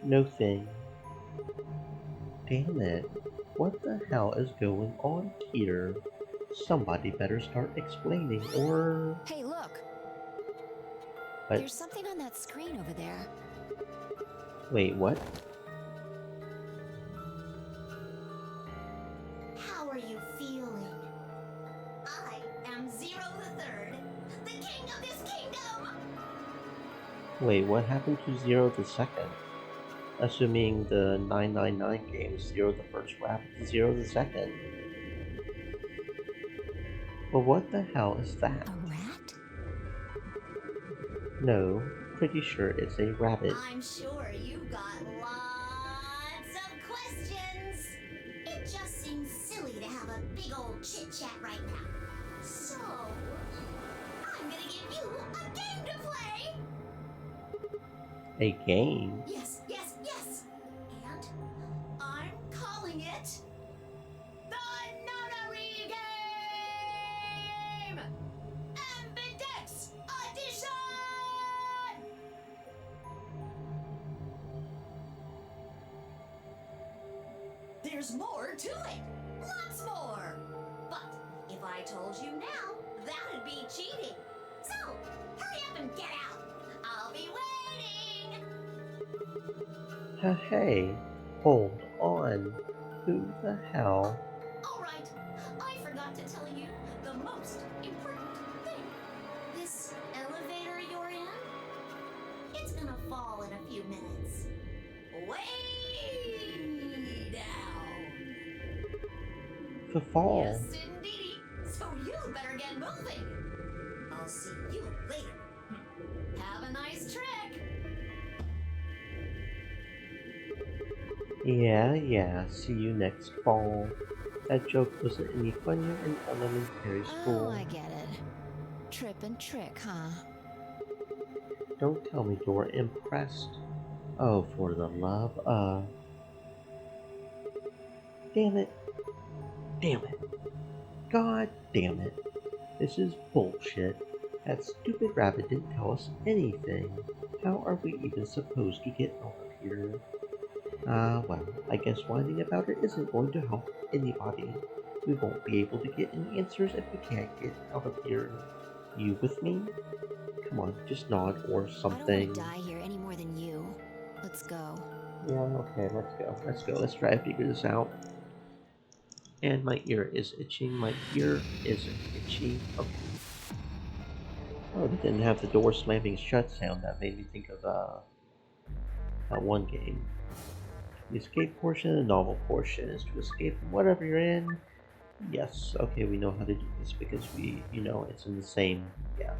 No thing. Damn it. What the hell is going on here? Somebody better start explaining, or... Hey, look! What? There's something on that screen over there. Wait, what? How are you feeling? I am Zero the Third, the king of this kingdom! Wait, what happened to Zero the Second? Assuming the 999 game is Zero the First, what happened to Zero the Second? Well, what the hell is that? A rat? No, pretty sure it's a rabbit. I'm sure you've got lots of questions. It just seems silly to have a big old chit-chat right now. So, I'm gonna give you a game to play! A game? Yes, yes, yes! And I'm calling it the Nonary Game! Ambidex Edition! There's more to it! Lots more! But if I told you now, that'd be cheating. So, hurry up and get out! I'll be waiting! Hey, hold on. Who the hell? Alright, I forgot to tell you the most important thing. This elevator you're in, it's gonna fall in a few minutes. Way down. The fall. Yes, indeedy. So you better get moving. I'll see you later. Have a nice trick. Yeah, see you next fall. That joke wasn't any funnier in elementary school. Oh, I get it. Trip and trick, huh? Don't tell me you're impressed. Oh, for the love of... Damn it. Damn it. God damn it. This is bullshit. That stupid rabbit didn't tell us anything. How are we even supposed to get out of here? Well, I guess whining about it isn't going to help anybody. We won't be able to get any answers if we can't get out of here. You with me? Come on, just nod or something. I don't want to die here any more than you. Let's go. Yeah, okay, let's go. Let's go. Let's try to figure this out. And my ear is itching. My ear isn't itchy. Okay. Oh, they didn't have the door slamming shut sound. That made me think of that one game. The escape portion and the novel portion is to escape from whatever you're in. Yes, okay, we know how to do this because we, it's in the same, yeah.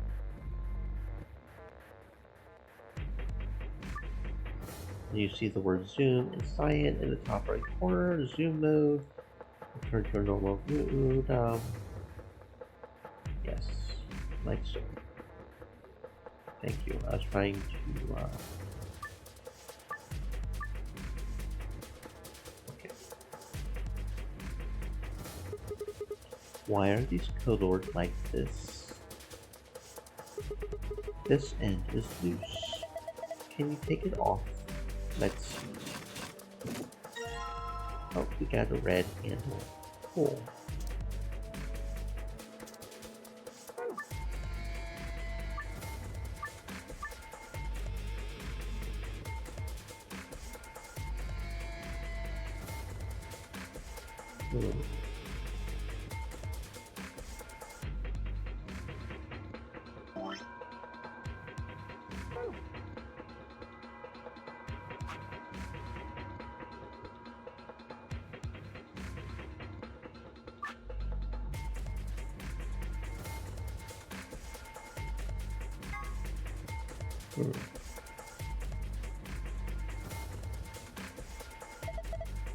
And you see the word zoom and cyan in the top right corner, zoom mode, return to a normal mode, yes, like so. Thank you, I was trying to, okay. Why are these colored like this? This end is loose. Can you take it off? Let's see. Oh, we got a red handle. Cool.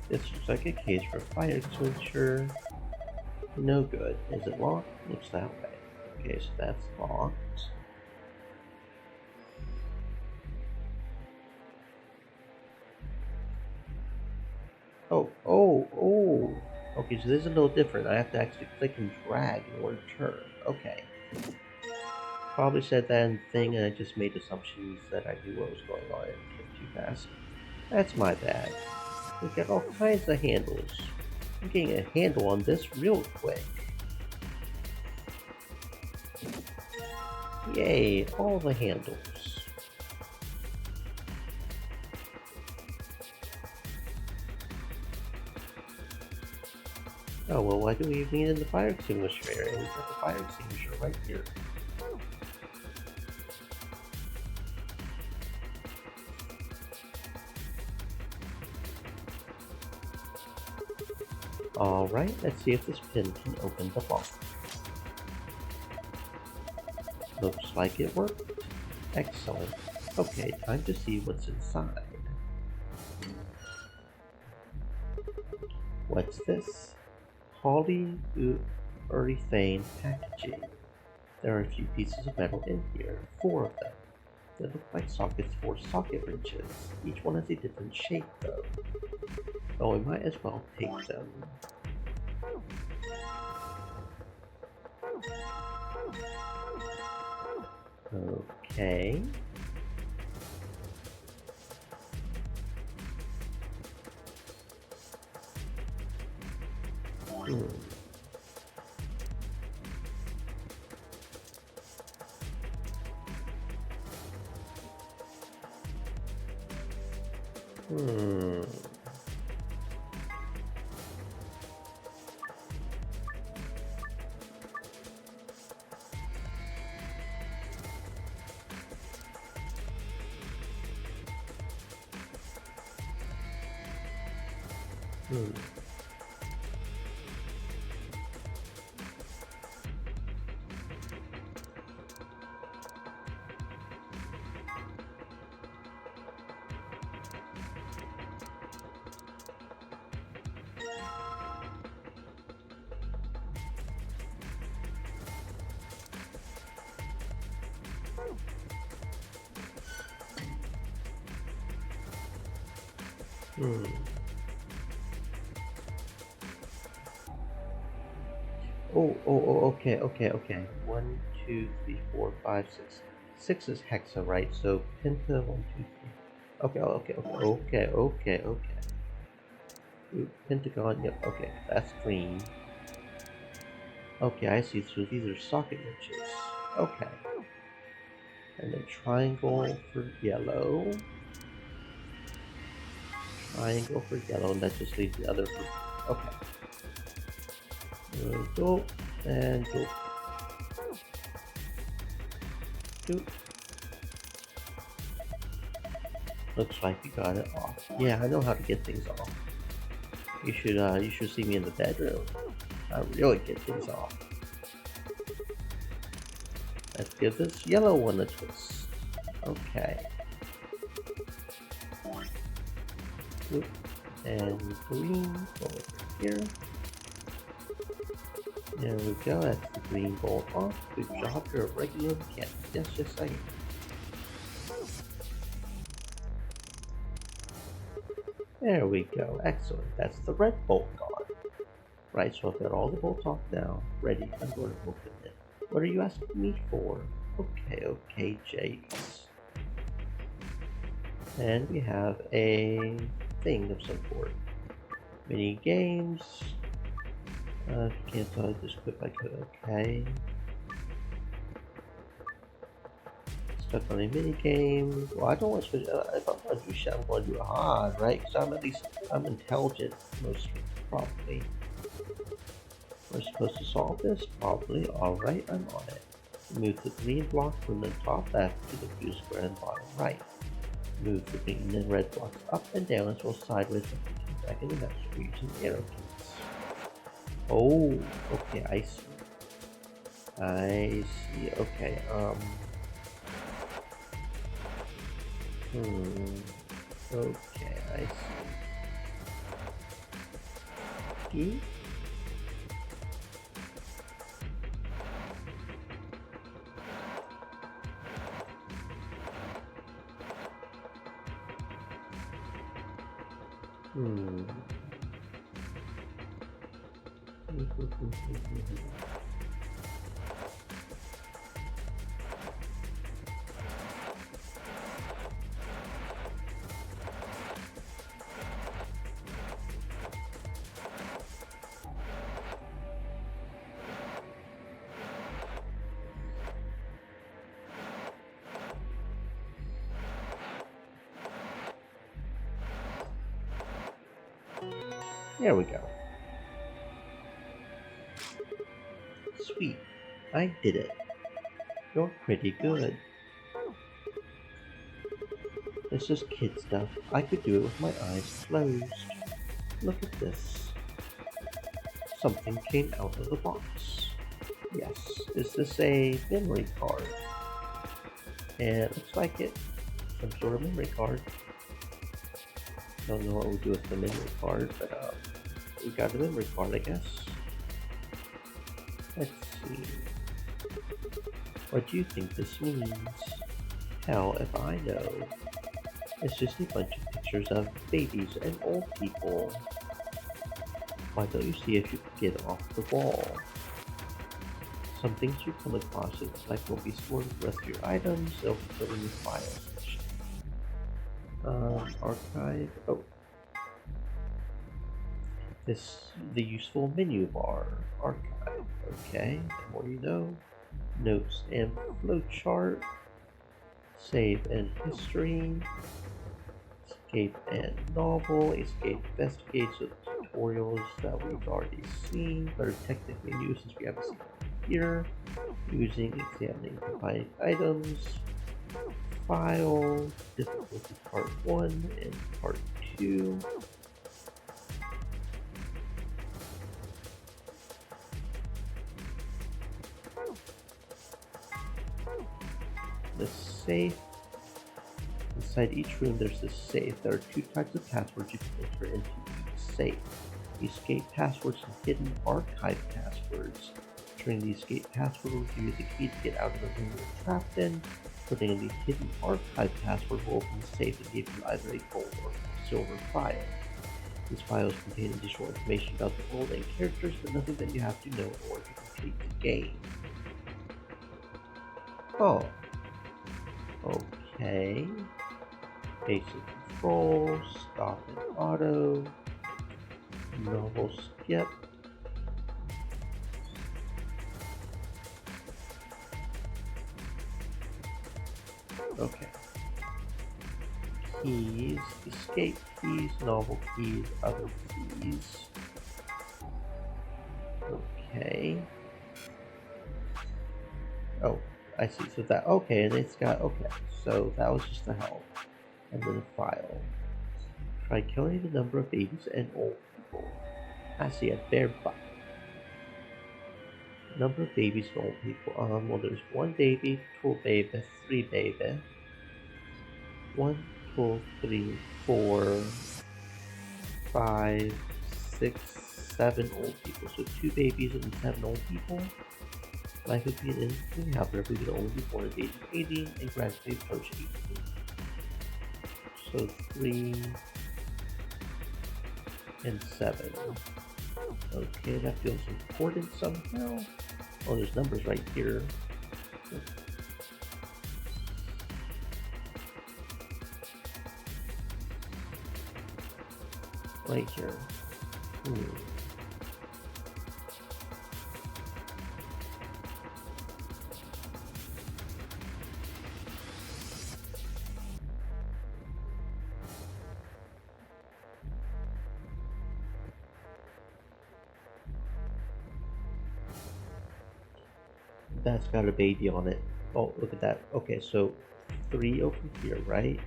This looks like a case for fire extinguisher. No good. Is it locked? Looks that way. Okay, so that's locked. Oh. Okay, so this is a little different. I have to actually click and drag in order to turn. Okay. Probably said that in the thing and I just made assumptions that I knew what was going on and clicked too fast. That's my bad. We've got all kinds of handles. I'm getting a handle on this real quick. Yay, all the handles. Oh, well, why do we even need the fire extinguisher area? We've got the fire extinguisher right here. Alright, let's see if this pin can open the lock. Looks like it worked. Excellent. Okay, time to see what's inside. What's this? Polyurethane packaging. There are a few pieces of metal in here, 4 of them. They look like sockets for socket wrenches. Each one has a different shape though. Oh, we might as well take them. Okay. Hmm. Okay. 1, 2, 3, 4, 5, 6. 6 is hexa, right? So penta, 1, 2, 3. Okay. Ooh, pentagon, yep, okay, that's green. Okay, I see, so these are socket wrenches. Okay. And then triangle for yellow. Triangle for yellow, and that just leaves the other for... Okay. Go, and go. Go. Looks like you got it off. Yeah, I know how to get things off. You should see me in the bedroom. I really get things off. Let's give this yellow one a twist. Okay. Oop. And green over here. There we go, that's the green bolt off. Good job, you're a regular mechanic. Yes, I am. There we go, excellent. That's the red bolt gone. Right, so I've got all the bolts off now. Ready, I'm going to open it. What are you asking me for? Okay, Jakes. And we have a thing of some sort. Mini games. Cancel, I just quit my code. Okay. Stuck on a mini game. Well, I don't want to switch. If I'm going to do shit, I'm going to do it hard, right? Because I'm intelligent, mostly, probably. We're supposed to solve this? Probably. Alright, I'm on it. Move the green block from the top left to the blue square in the bottom right. Move the green and red blocks up and down as well sideways by back in the mouse using arrow keys. Oh, okay, I see. Okay, okay, I see. There we go. Sweet. I did it. You're pretty good. This is kid stuff. I could do it with my eyes closed. Look at this. Something came out of the box. Yes. Is this a memory card? And it looks like it. Some sort of memory card. Don't know what we'll do with the memory card, but we got a memory card, I guess. Let's see. What do you think this means? Hell if I know. It's just a bunch of pictures of babies and old people. Why don't you see if you can get off the wall? Some things you come across it looks like will be stored with the rest of your items, they'll be put in your files. Archive. Oh. The useful menu bar. Archive. Okay. The more you know. Notes and flowchart. Save and history. Escape and novel. Escape investigate. So tutorials that we've already seen, but are technically new since we haven't seen them here. Using examining combining items. File, difficulty part 1 and part 2. The safe. Inside each room there's this safe. There are 2 types of passwords you can enter into each safe. Escape passwords and hidden archive passwords. Entering the escape password will give you the key to get out of the room you're trapped in. Putting in the hidden archive password will open the safe and give you either a gold or silver file. These files contain additional information about the world and characters, but nothing that you have to know in order to complete the game. Oh. Okay. Basic controls, stop and auto, novel skip. Okay. Keys, escape keys, novel keys, other keys. Okay. Oh, I see. So that, okay, and it's got, okay. So that was just the help. And then a file. Try killing the number of babies and old people. I see a bare buck. Number of babies and old people. Well, there's 1 baby, 2 baby, 3 baby. 1, 2, 3, 4, 5, 6, 7 old people. So 2 babies and 7 old people. Life would be an interesting, however, we could only be born at the age of 18 and gradually approach 18. So 3 and 7. Okay, that feels important somehow. Oh, there's numbers right here. Right here. That's got a baby on it. Oh, look at that. Okay, so 3 over here, right?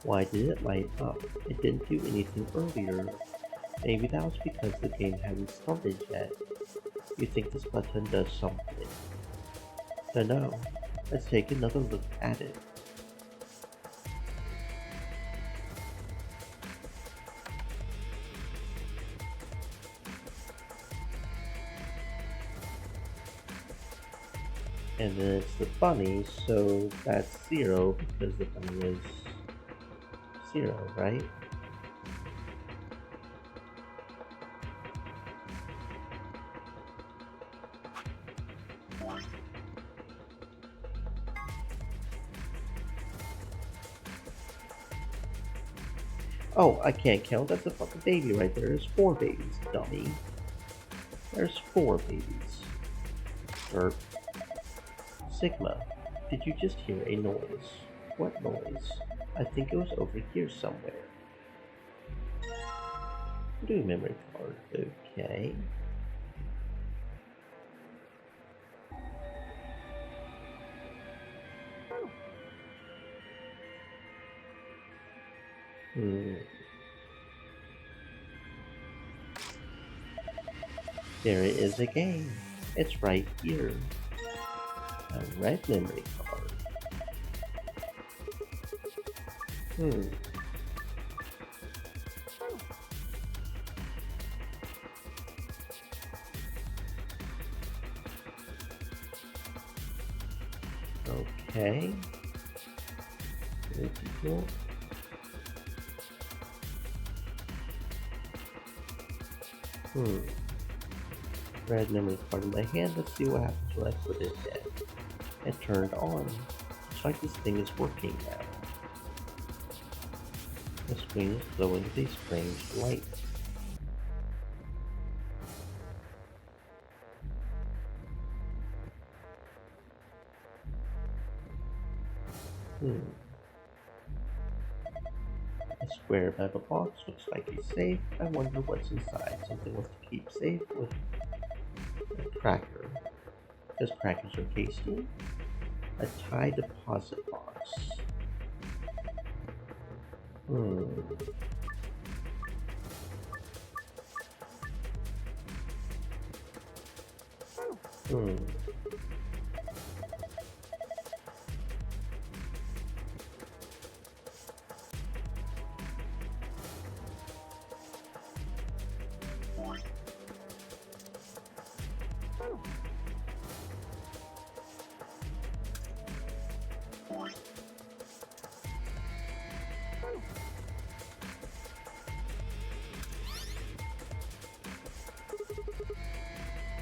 Why did it light up? It didn't do anything earlier. Maybe that was because the game hadn't started yet. You think this button does something? Dunno. Let's take another look at it. And then it's the bunny, so that's 0 because the bunny is 0, right? Oh, I can't count. That's a fucking baby right there. There's 4 babies, dummy. There's 4 babies. Or Sigma, did you just hear a noise? What noise? I think it was over here somewhere. Blue memory card, okay. There it is again. It's right here. A red memory card. Okay. Cool. Red memory card in my hand. Let's see what happens when I put it in. It turned on. Looks like this thing is working now. The screen is glowing with a strange light. A square metal box looks like a safe. I wonder what's inside. Something wants to keep safe with a cracker. Because crackers are tasty. A tie deposit box.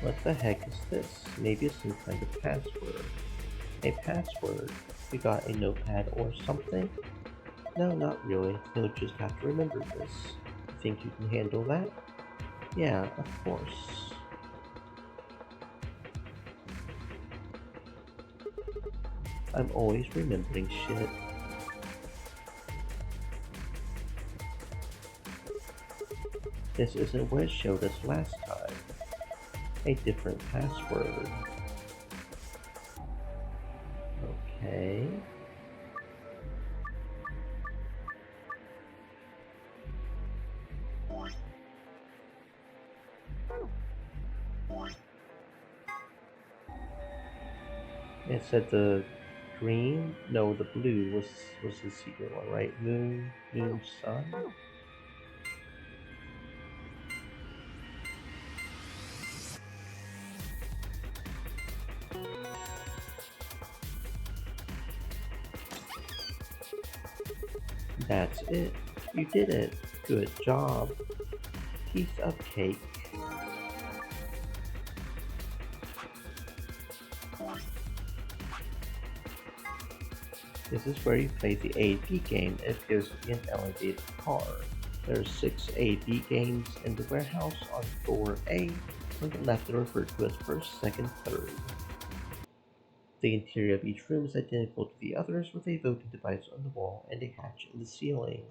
What the heck is this? Maybe it's some kind of password. A password? You got a notepad or something? No, not really. You'll just have to remember this. You think you can handle that? Yeah, of course. I'm always remembering shit. This isn't what it showed us last time. A different password. Okay. It said the green? No, the blue was the secret one, right? Moon, sun? That's it. You did it. Good job. Piece of cake. This is where you play the A-B game. It appears to be an elevated car. There are 6 A-B games in the warehouse on floor A. On the left are referred to as first, second, third. The interior of each room is identical to the others with a voting device on the wall and a hatch in the ceiling.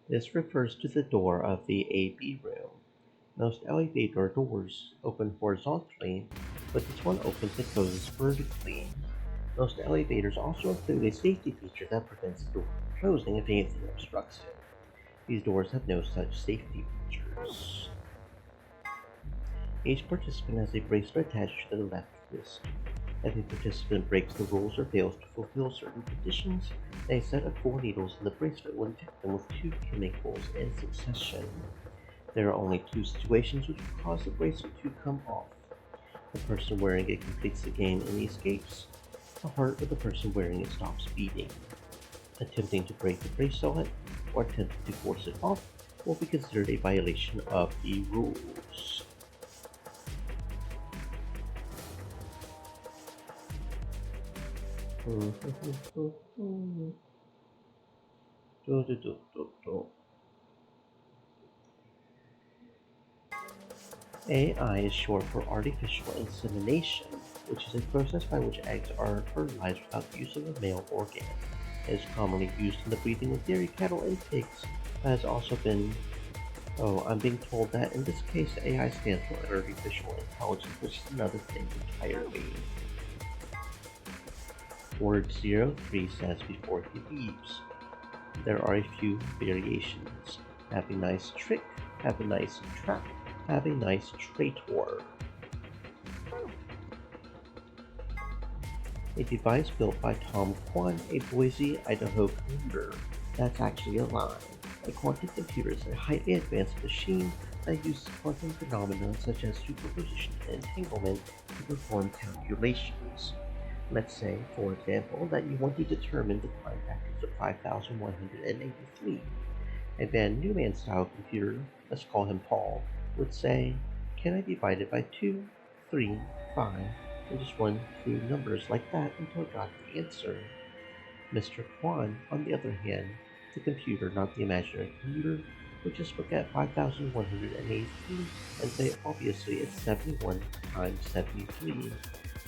This refers to the door of the AB room. Most elevator doors open horizontally, but this one opens and closes vertically. Most elevators also include a safety feature that prevents the door from closing if anything obstructs it. These doors have no such safety features. Each participant has a bracelet attached to their left wrist. If a participant breaks the rules or fails to fulfill certain conditions, a set of 4 needles in the bracelet will inject them with 2 chemicals in succession. There are only 2 situations which will cause the bracelet to come off. The person wearing it completes the game and escapes. The heart of the person wearing it stops beating. Attempting to break the bracelet or attempting to force it off will be considered a violation of the rules. AI is short for artificial insemination, which is a process by which eggs are fertilized without the use of a male organ. It is commonly used in the breeding of dairy cattle and pigs, but has also been... Oh, I'm being told that in this case AI stands for artificial intelligence, which is another thing entirely. Word 03 says before he leaves. There are a few variations. Have a nice trick, have a nice trap, have a nice traitor. A device built by Tom Kwan, a Boise, Idaho commuter. That's actually a lie. A quantum computer is a highly advanced machine that uses quantum phenomena such as superposition and entanglement to perform calculations. Let's say, for example, that you want to determine the prime factors of 5,183. A Van Neumann-style computer, let's call him Paul, would say, can I divide it by 2, 3, 5, and just run through numbers like that until I got the answer. Mr. Kwan, on the other hand, the computer, not the imaginary computer, would just look at 5,183 and say, obviously it's 71 times 73.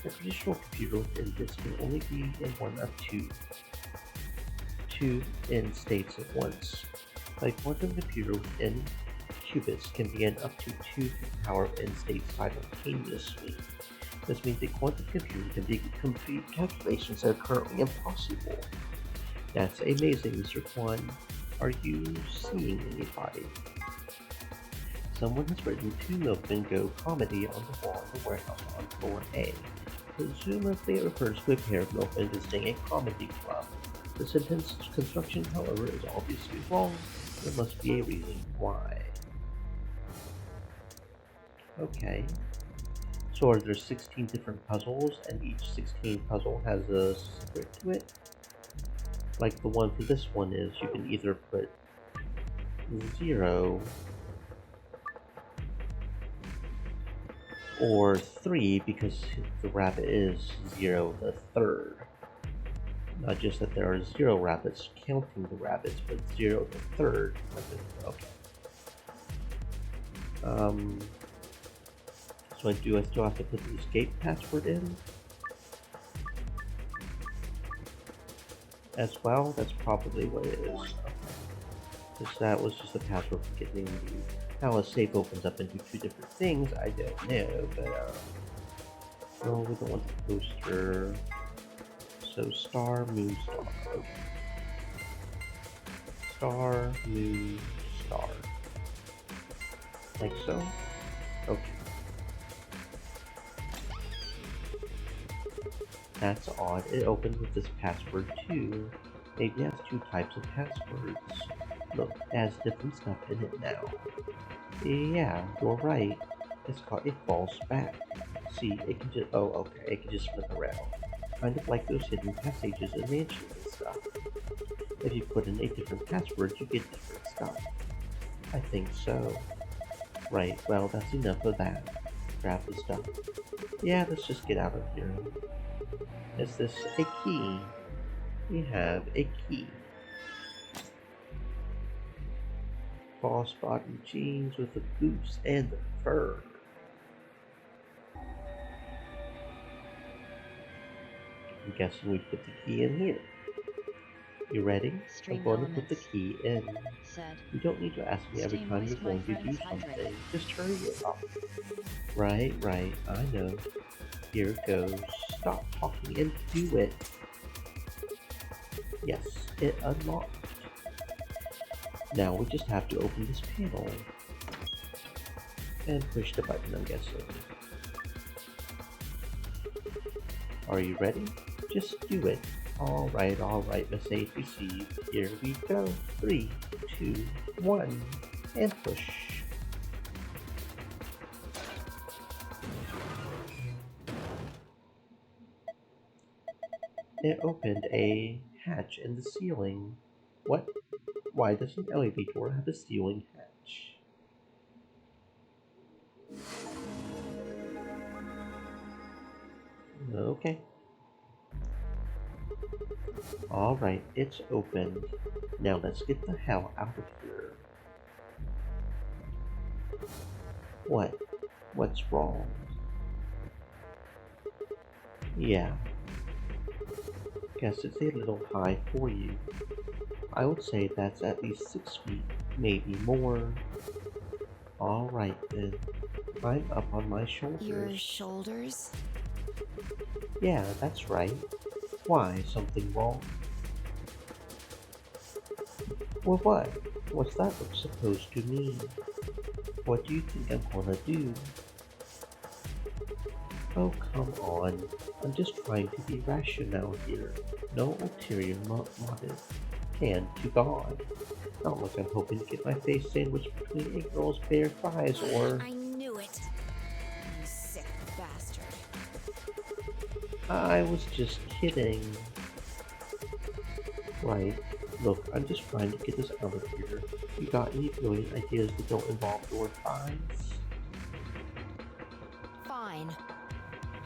A traditional computer within this can only be in one of two in states at once. A quantum computer within qubits can be in up to 2 to the power of n states simultaneously. This means a quantum computer can complete calculations that are currently impossible. That's amazing, Mr. Kwan. Are you seeing anybody? Someone has written 2 milkmen go comedy on the wall in the warehouse on floor A. Presumably it refers to a pair of milkmen visiting a comedy club. The sentence construction, however, is obviously wrong. There must be a reason why. Okay. So are there 16 different puzzles, and each 16 puzzle has a secret to it? Like the one for this one is, you can either put 0 or 3 because the rabbit is 0 the third. Not just that there are 0 rabbits counting the rabbits, but 0 the third. Okay. So do I still have to put the escape password in? As well? That's probably what it is. Because that was just a password for getting the... How a safe opens up into 2 different things, I don't know, but no, we don't want the poster. So star, moon, star. Okay. Star, moon, star. Like so? Okay. That's odd. It opened with this password too. Maybe it has 2 types of passwords. Look, it has different stuff in it now. Yeah, you're right. It's called a false back. See, it can just... Oh, okay. It can just flip around. Kind of like those hidden passages in mansions and stuff. If you put in a different password, you get different stuff. I think so. Right, well, that's enough of that. Grab the stuff. Yeah, let's just get out of here. Is this a key? We have a key. False bottom jeans with the boots and the fur. I'm guessing we put the key in here. You ready? I'm Stream going to put the elements. key in. Said. You don't need to ask me every Stay time you're moist, my going to do friends, hydrate. something. Just hurry it up. Right, I know. Here goes. Stop talking and do it. Yes, it unlocked. Now we just have to open this panel. And push the button, I'm guessing. Are you ready? Just do it. Alright, Miss ABC. Here we go. 3, 2, 1, and push. It opened a hatch in the ceiling. What? Why does an elevator have a ceiling hatch? Okay. Alright, it's opened. Now let's get the hell out of here. What? What's wrong? Yeah. Guess it's a little high for you. I would say that's at least 6 feet, maybe more. Alright then. I'm up on my shoulders. Your shoulders? Yeah, that's right. Why? Something wrong? Well, what? What's that look supposed to mean? What do you think I'm gonna do? Oh, come on. I'm just trying to be rational here. No ulterior motive. Hand to God. Not like I'm hoping to get my face sandwiched between a girl's bare thighs or... I knew it. You sick bastard. I was just kidding. Right. Look, I'm just trying to get this out of here. You got any brilliant ideas that don't involve your thighs? Fine.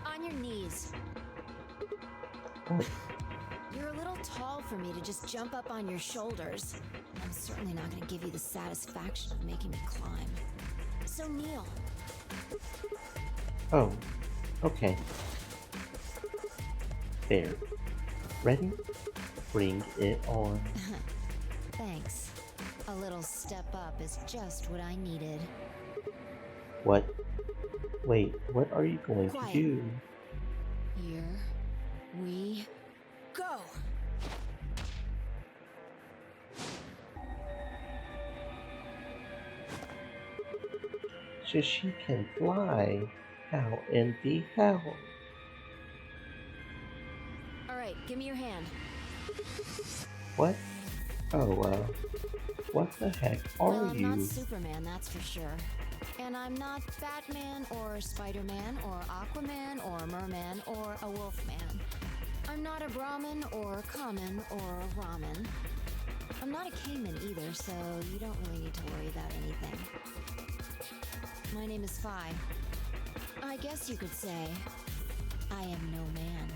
On your knees. What? You're a little tall for me to just jump up on your shoulders. I'm certainly not going to give you the satisfaction of making me climb. So kneel. Oh. Okay. There. Ready? Bring it on. Thanks. A little step up is just what I needed. What? Wait, what are you going Quiet. to do? Here we go. So she can fly. How in the hell? All right, give me your hand. What? Oh, what the heck are Well, I'm you? not Superman, that's for sure. And I'm not Batman or Spider-Man or Aquaman or Merman or a Wolfman. I'm not a Brahmin or a Common or a Ramen. I'm not a Cayman either, so you don't really need to worry about anything. My name is Phi. I guess you could say I am no man.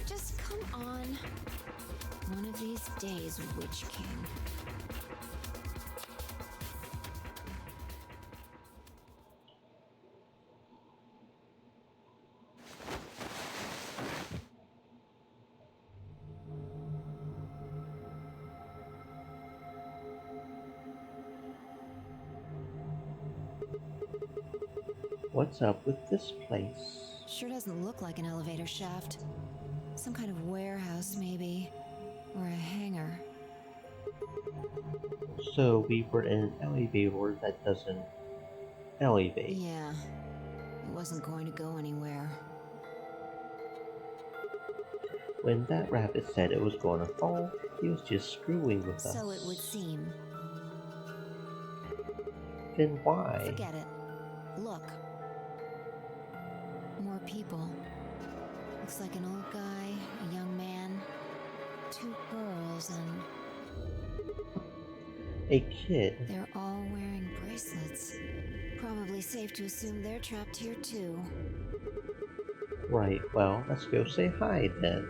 Just come on. One of these days, Witch King. What's up with this place? Sure doesn't look like an elevator shaft. Some kind of warehouse, maybe. Or a hangar. So we were in an elevator that doesn't elevate. Yeah. It wasn't going to go anywhere. When that rabbit said it was going to fall, he was just screwing with us. So it would seem. Then why? Forget it. Look. More people. Looks like an old guy, a young man, 2 girls, and... A kid. They're all wearing bracelets. Probably safe to assume they're trapped here too. Right, well, let's go say hi then.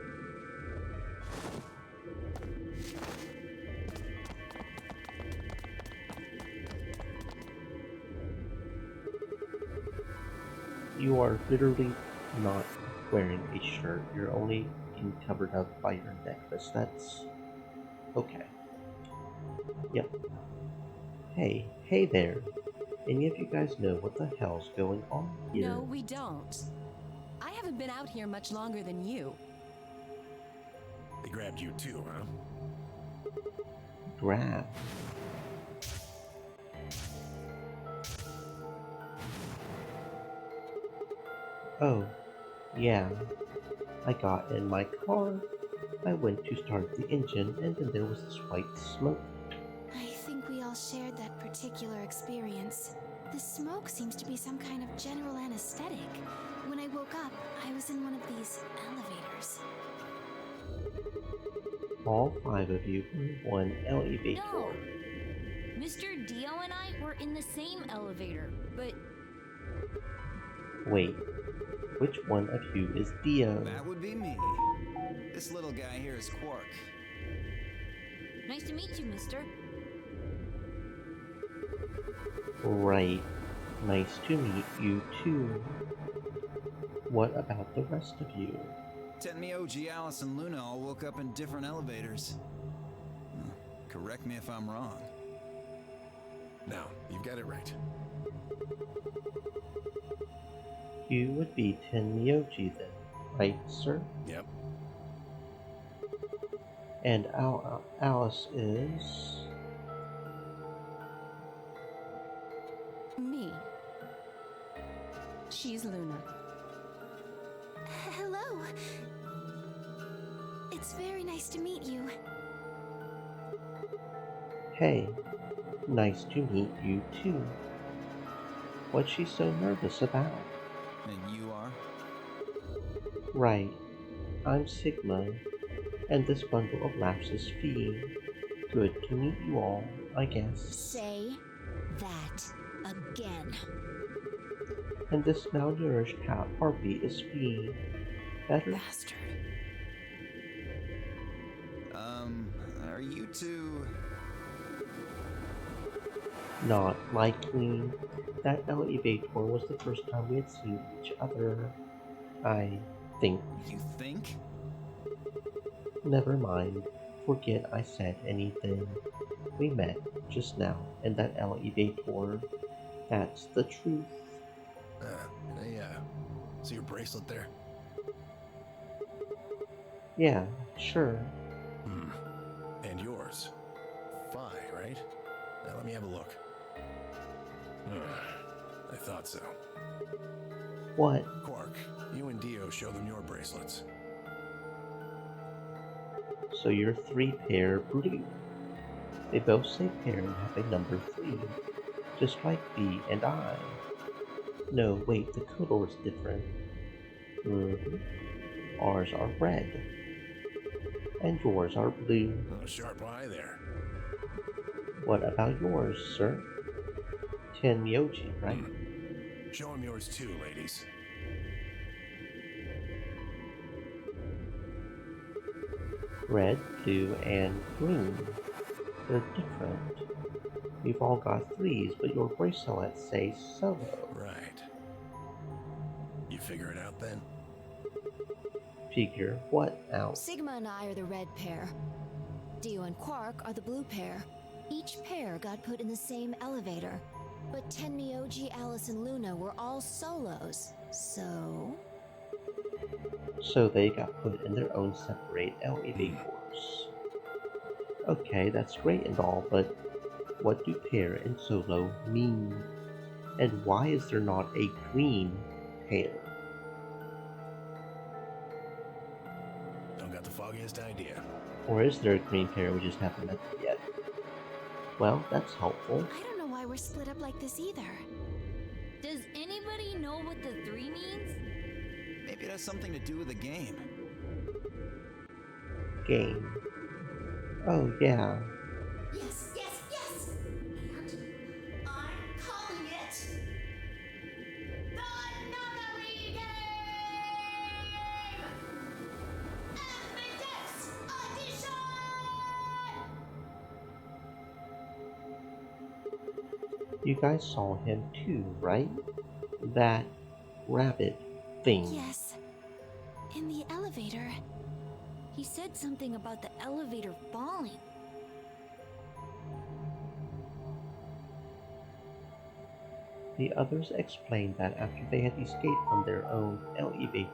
You are literally not wearing a shirt. You're only looking covered up by your necklace. That's okay. Yep. Hey there. Any of you guys know what the hell's going on here? No, we don't. I haven't been out here much longer than you. They grabbed you too, huh? Grab. Oh, yeah. I got in my car. I went to start the engine, and then there was this white smoke. I think we all shared that particular experience. The smoke seems to be some kind of general anesthetic. When I woke up, I was in one of these elevators. All 5 of you were in one elevator. No! Mr. Dio and I were in the same elevator, but Wait, which one of you is Dio? That would be me. This little guy here is Quark. nice to meet you, mister. Right. Nice to meet you too. What about the rest of you? Tenmyoji, Alice, and Luna all woke up in different elevators. Correct me if I'm wrong. No, you've got it right. You would be Tenmyoji then, right, sir? Yep. And Alice is... Me. She's Luna. Hello. It's very nice to meet you. Hey, nice to meet you too. What's she so nervous about? And you are? Right, I'm Sigma, and this bundle of laughs is Fee. Good to meet you all, I guess. Say that again. And this malnourished harpy is Fee. Better? Bastard. Are you two... Not likely. That elevator was the first time we had seen each other. I think. You think? Never mind. Forget I said anything. We met just now in that elevator. That's the truth. See your bracelet there? Yeah, sure. And yours. Phi, right? Now let me have a look. I thought so. What? Quark, you and Dio show them your bracelets. So you're 3-pair blue. They both say pair and have a number 3, just like B and I. No, wait, the color is different. Ours are red. And yours are blue. Oh, sharp eye there. What about yours, sir? Tenmyoji, right? Show him yours too, ladies. Red, blue, and green. They're different. You've all got 3s, but your bracelets say solo. Right. You figure it out then? Figure what out? Sigma and I are the red pair. Dio and Quark are the blue pair. Each pair got put in the same elevator. But Tenmyoji, Alice, and Luna were all solos. So they got put in their own separate elevators. Okay, that's great and all, but what do pair and solo mean? And why is there not a green pair? Don't got the foggiest idea. Or is there a green pair we just haven't met yet? Well, that's helpful. I don't know why we're split up like this either. Does anybody know what the 3 means? Maybe it has something to do with the game. Game. Oh, yeah. Yes, yes, yes! And I'm calling it the Nonary game! Admidex Audition! You guys saw him too, right? That rabbit thing. Yes. In the elevator. He said something about the elevator falling. The others explained that after they had escaped from their own elevators,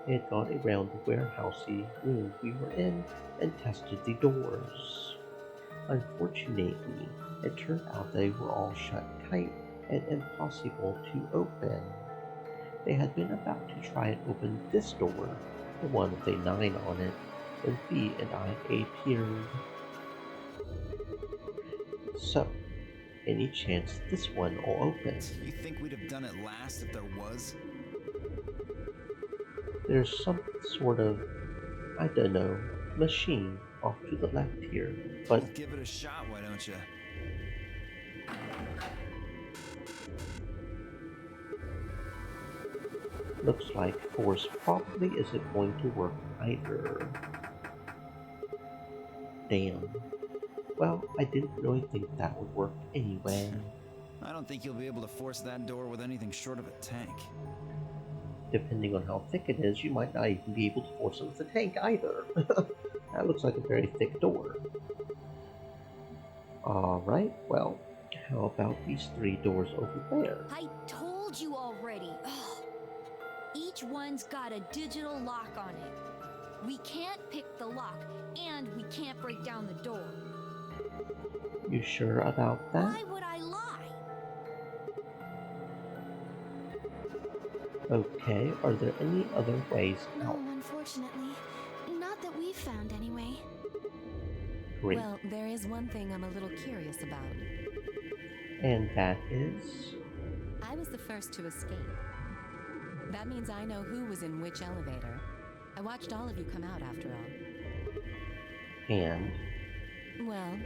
they had gone around the warehousey room we were in and tested the doors. Unfortunately, it turned out they were all shut tight and impossible to open. They had been about to try and open this door, the one with a 9 on it, when V and I appeared. So, any chance this one will open? You think we'd have done it last if there was? There's some sort of, I don't know, machine off to the left here, but Well, give it a shot, why don't you? looks like force probably isn't going to work either. Damn. Well, I didn't really think that would work anyway. I don't think you'll be able to force that door with anything short of a tank. Depending on how thick it is, you might not even be able to force it with a tank either. That looks like a very thick door. Alright, well, how about these 3 doors over there? I told you already. Ugh. Each one's got a digital lock on it. We can't pick the lock, and we can't break down the door. You sure about that? Why would I lie? Okay, are there any other ways out? No, unfortunately. Not that we've found anyway. Great. Well, there is one thing I'm a little curious about. And that is? I was the first to escape. That means I know who was in which elevator. I watched all of you come out after all. And? Well,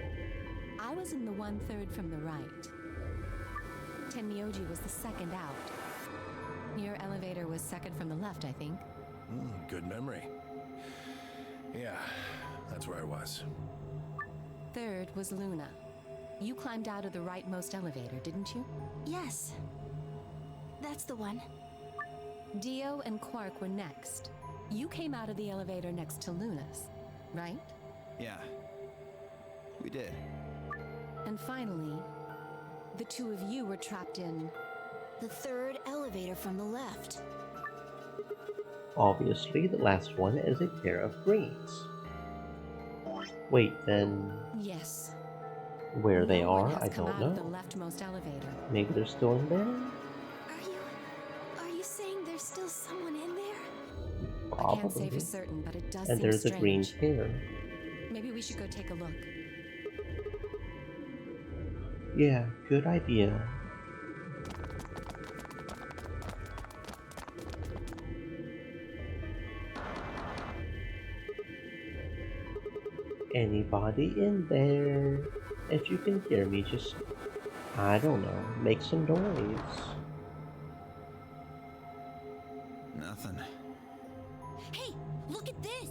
I was in the 1/3 from the right. Tenmyoji was the second out. Your elevator was second from the left, I think. Good memory. Yeah, that's where I was. Third was Luna. You climbed out of the rightmost elevator, didn't you? Yes. That's the one. Dio and Quark were next. You came out of the elevator next to Luna's, right? Yeah. We did. And finally, the 2 of you were trapped in... the 3rd elevator from the left. Obviously, the last one is a pair of greens. Wait, then... Yes. Where they No one are, has I come don't out of know. the leftmost elevator. Maybe they're still in there? Are you saying there's still someone in there? I can't say Probably. for certain, but it does And seem there's a green strange. pair. Maybe we should go take a look. Yeah, good idea. Anybody in there? If you can hear me, just, I don't know, make some noise. Nothing. Hey, look at this!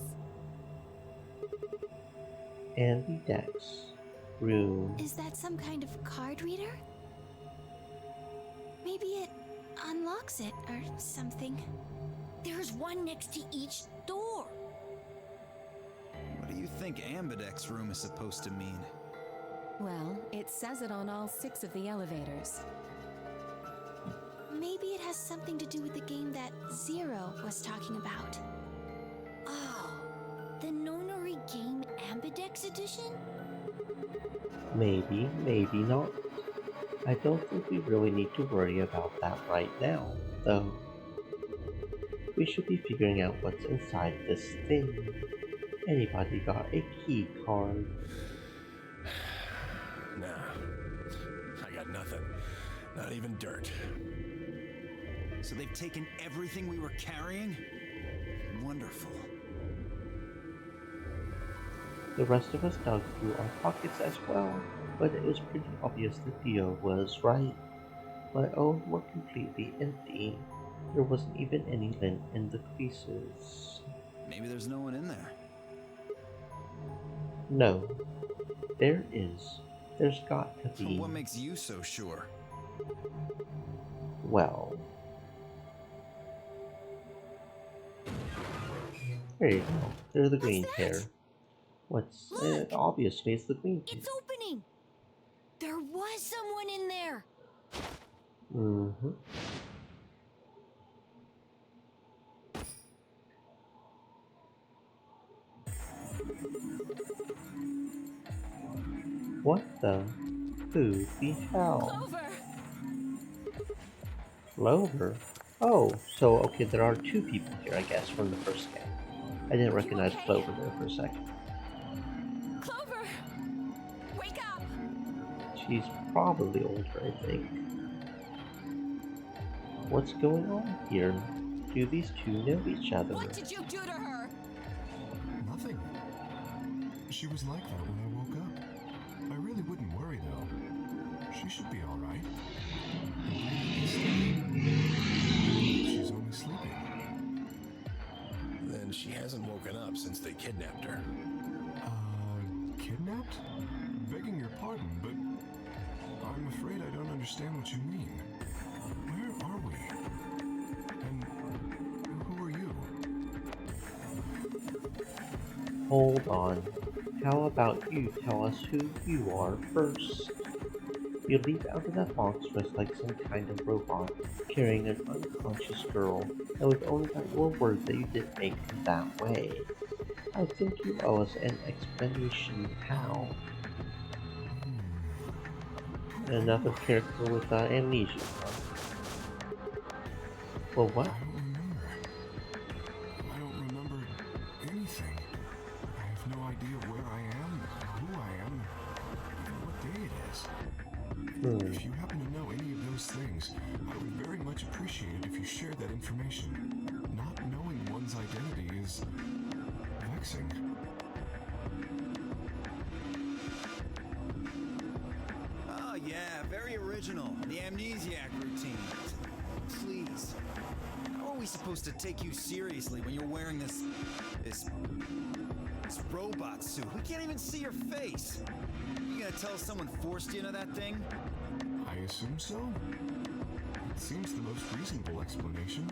And the decks. Room. Is that some kind of card reader? Maybe it unlocks it or something. There's one next to each door. What do you think Ambidex room is supposed to mean? Well, it says it on all 6 of the elevators. Maybe it has something to do with the game that Zero was talking about. Oh, the Nonary game Ambidex edition? Maybe, maybe not. I don't think we really need to worry about that right now, though. We should be figuring out what's inside this thing. Anybody got a key card? Nah, I got nothing. Not even dirt. So they've taken everything we were carrying? Wonderful. The rest of us dug through our pockets as well, but it was pretty obvious that Dio was right. My own were completely empty. There wasn't even any lint in the creases. Maybe there's no one in there. No, there is. There's got to be. What makes you so sure? Well, There you go. They're the green pair. What's obviously it's the green pair. It's opening! There was someone in there! Mm-hmm. What the? Who the hell? Clover? Oh, so okay, there are two people here, I guess, from the first game. I didn't recognize Clover there for a second. Clover! Wake up! She's probably older, I think. What's going on here? Do these two know each other? What did you do to her? Nothing. She was like that when I woke up. I really wouldn't worry, though. She should be all right. She's only sleeping. Then she hasn't woken up since they kidnapped her. Kidnapped? Begging your pardon, but I'm afraid I don't understand what you mean. Where are we? And who are you? Hold on. How about you tell us who you are first? You leap out of that box dressed like some kind of robot, carrying an unconscious girl, and we've only got your word that you didn't make it that way. I think you owe us an explanation how. Enough of character with amnesia. Well, what? I don't remember anything. I have no idea where I am, who I am, even what day it is. If you happen to know any of those things, I would very much appreciate it if you shared that information. Not knowing one's identity is vexing. Oh yeah, very original. The amnesiac routine. Please. How are we supposed to take you seriously when you're wearing this robot suit? We can't even see your face. You gonna tell us someone forced you into that thing? I assume so. It seems the most reasonable explanation.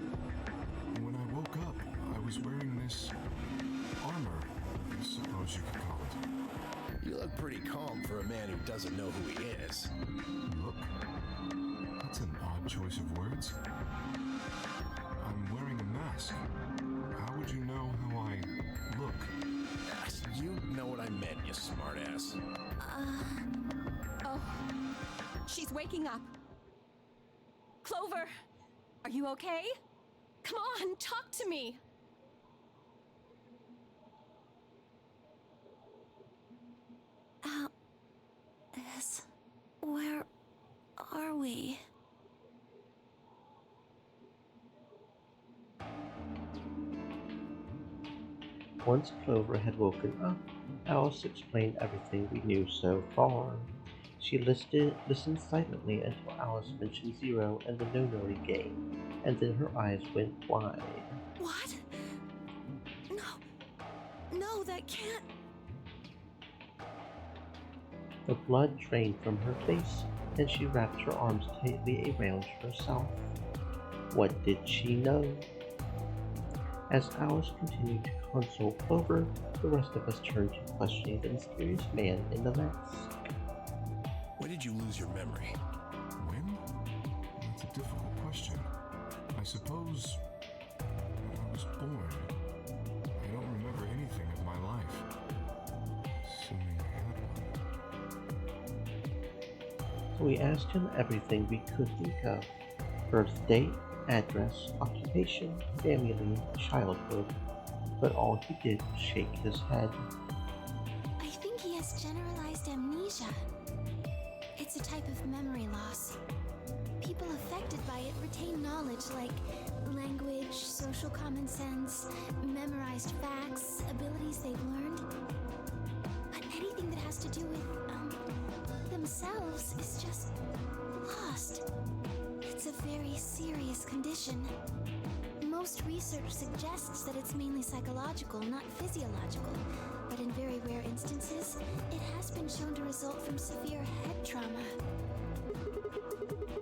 When I woke up, I was wearing this armor, I suppose you could call it. You look pretty calm for a man who doesn't know who he is. Look? That's an odd choice of words. I'm wearing a mask. How would you know how I look? You know what I meant, you smartass. Oh. She's waking up. Clover, are you okay? Come on, talk to me. Alice, where are we? Once Clover had woken up, Alice explained everything we knew so far. She listened silently until Alice mentioned Zero and the Nonary game, and then her eyes went wide. What? No, that can't. The blood drained from her face, and she wrapped her arms tightly around herself. What did she know? As Alice continued to console Clover, the rest of us turned to questioning the mysterious man in the mask. When did you lose your memory? When? That's a difficult question. I suppose when I was born. I don't remember anything of my life. Assuming I had one. We asked him everything we could think of. Birth date, address, occupation, family, childhood. But all he did was shake his head. I think he has generalized amnesia. It's a type of memory loss. People affected by it retain knowledge like language, social common sense, memorized facts, abilities they've learned. But anything that has to do with, themselves is just lost. It's a very serious condition. Most research suggests that it's mainly psychological, not physiological. But in very rare instances, it has been shown to result from severe head trauma.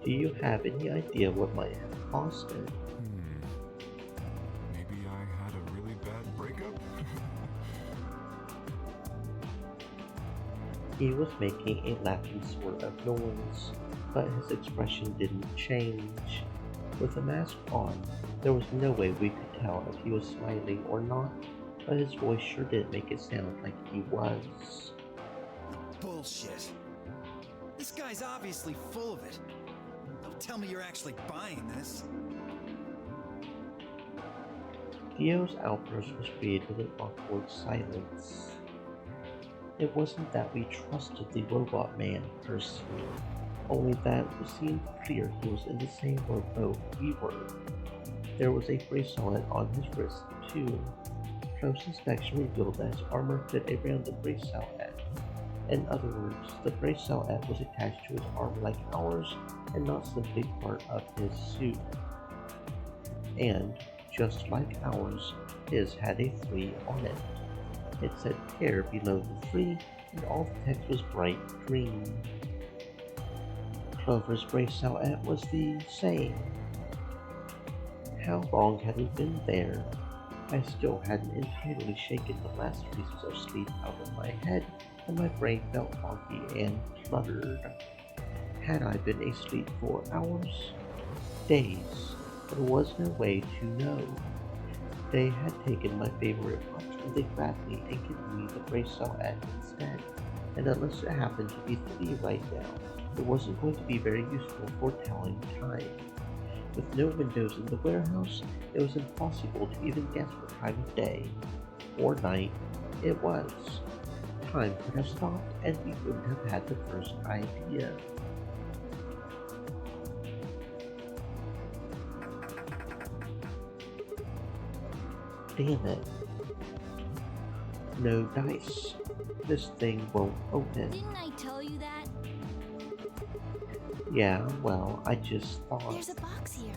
Do you have any idea what might have caused it? Maybe I had a really bad breakup? He was making a laughing sort of noise, but his expression didn't change. With the mask on, there was no way we could tell if he was smiling or not, but his voice sure did make it sound like he was. Bullshit. This guy's obviously full of it. Don't tell me you're actually buying this. Theo's outburst was greeted with an awkward silence. It wasn't that we trusted the robot man per se, only that it seemed clear he was in the same boat we were. There was a bracelet on his wrist, too. Close inspection revealed that his armor fit around the bracelet. In other words, the bracelet was attached to his arm like ours and not simply part of his suit. And, just like ours, his had a 3 on it. It said pair below the 3, and all the text was bright green. Clover's bracelet was the same. How long had we been there? I still hadn't entirely shaken the last traces of sleep out of my head, and my brain felt foggy and cluttered. Had I been asleep for hours? Days? There was no way to know. They had taken my favorite watch and they grabbed me and given me the bracelet instead. And unless it happened to be 3 right now, it wasn't going to be very useful for telling time. With no windows in the warehouse, it was impossible to even guess what time of day or night it was. Time could have stopped and we wouldn't have had the first idea. Damn it. No dice. This thing won't open. Didn't I tell you that? Yeah, well, I just thought. There's a box here.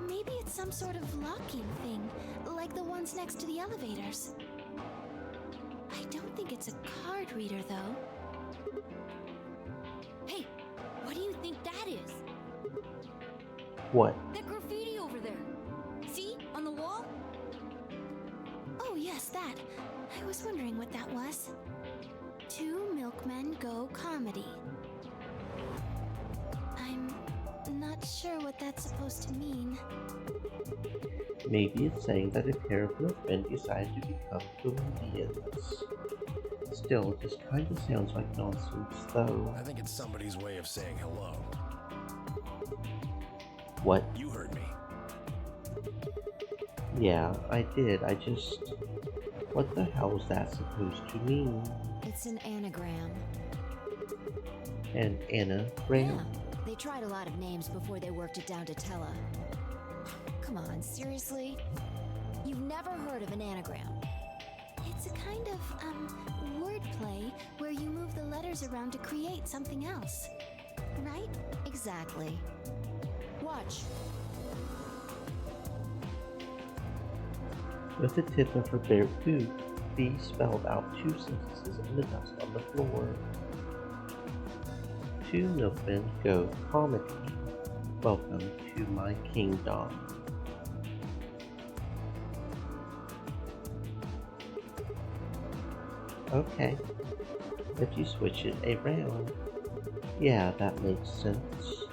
Maybe it's some sort of locking thing, like the ones next to the elevators. I don't think it's a card reader, though. Hey, what do you think that is? What? That graffiti over there. See? On the wall? Oh, yes, that. I was wondering what that was. 2 milkmen go comedy. I'm not sure what that's supposed to mean. Maybe it's saying that a pair of milkmen decided to become comedians. Still, this kind of sounds like nonsense, though. I think it's somebody's way of saying hello. What? You heard me. Yeah, I did. I just... What the hell is that supposed to mean? It's an anagram. An anagram? Yeah, they tried a lot of names before they worked it down to Tella. Come on, seriously? You've never heard of an anagram? It's a kind of, wordplay where you move the letters around to create something else. Right? Exactly. Watch. With the tip of her bare boot, Bee spelled out 2 sentences in the dust on the floor. 2 milkmen go comedy. Welcome to my kingdom. Okay. If you switch it around, yeah, that makes sense.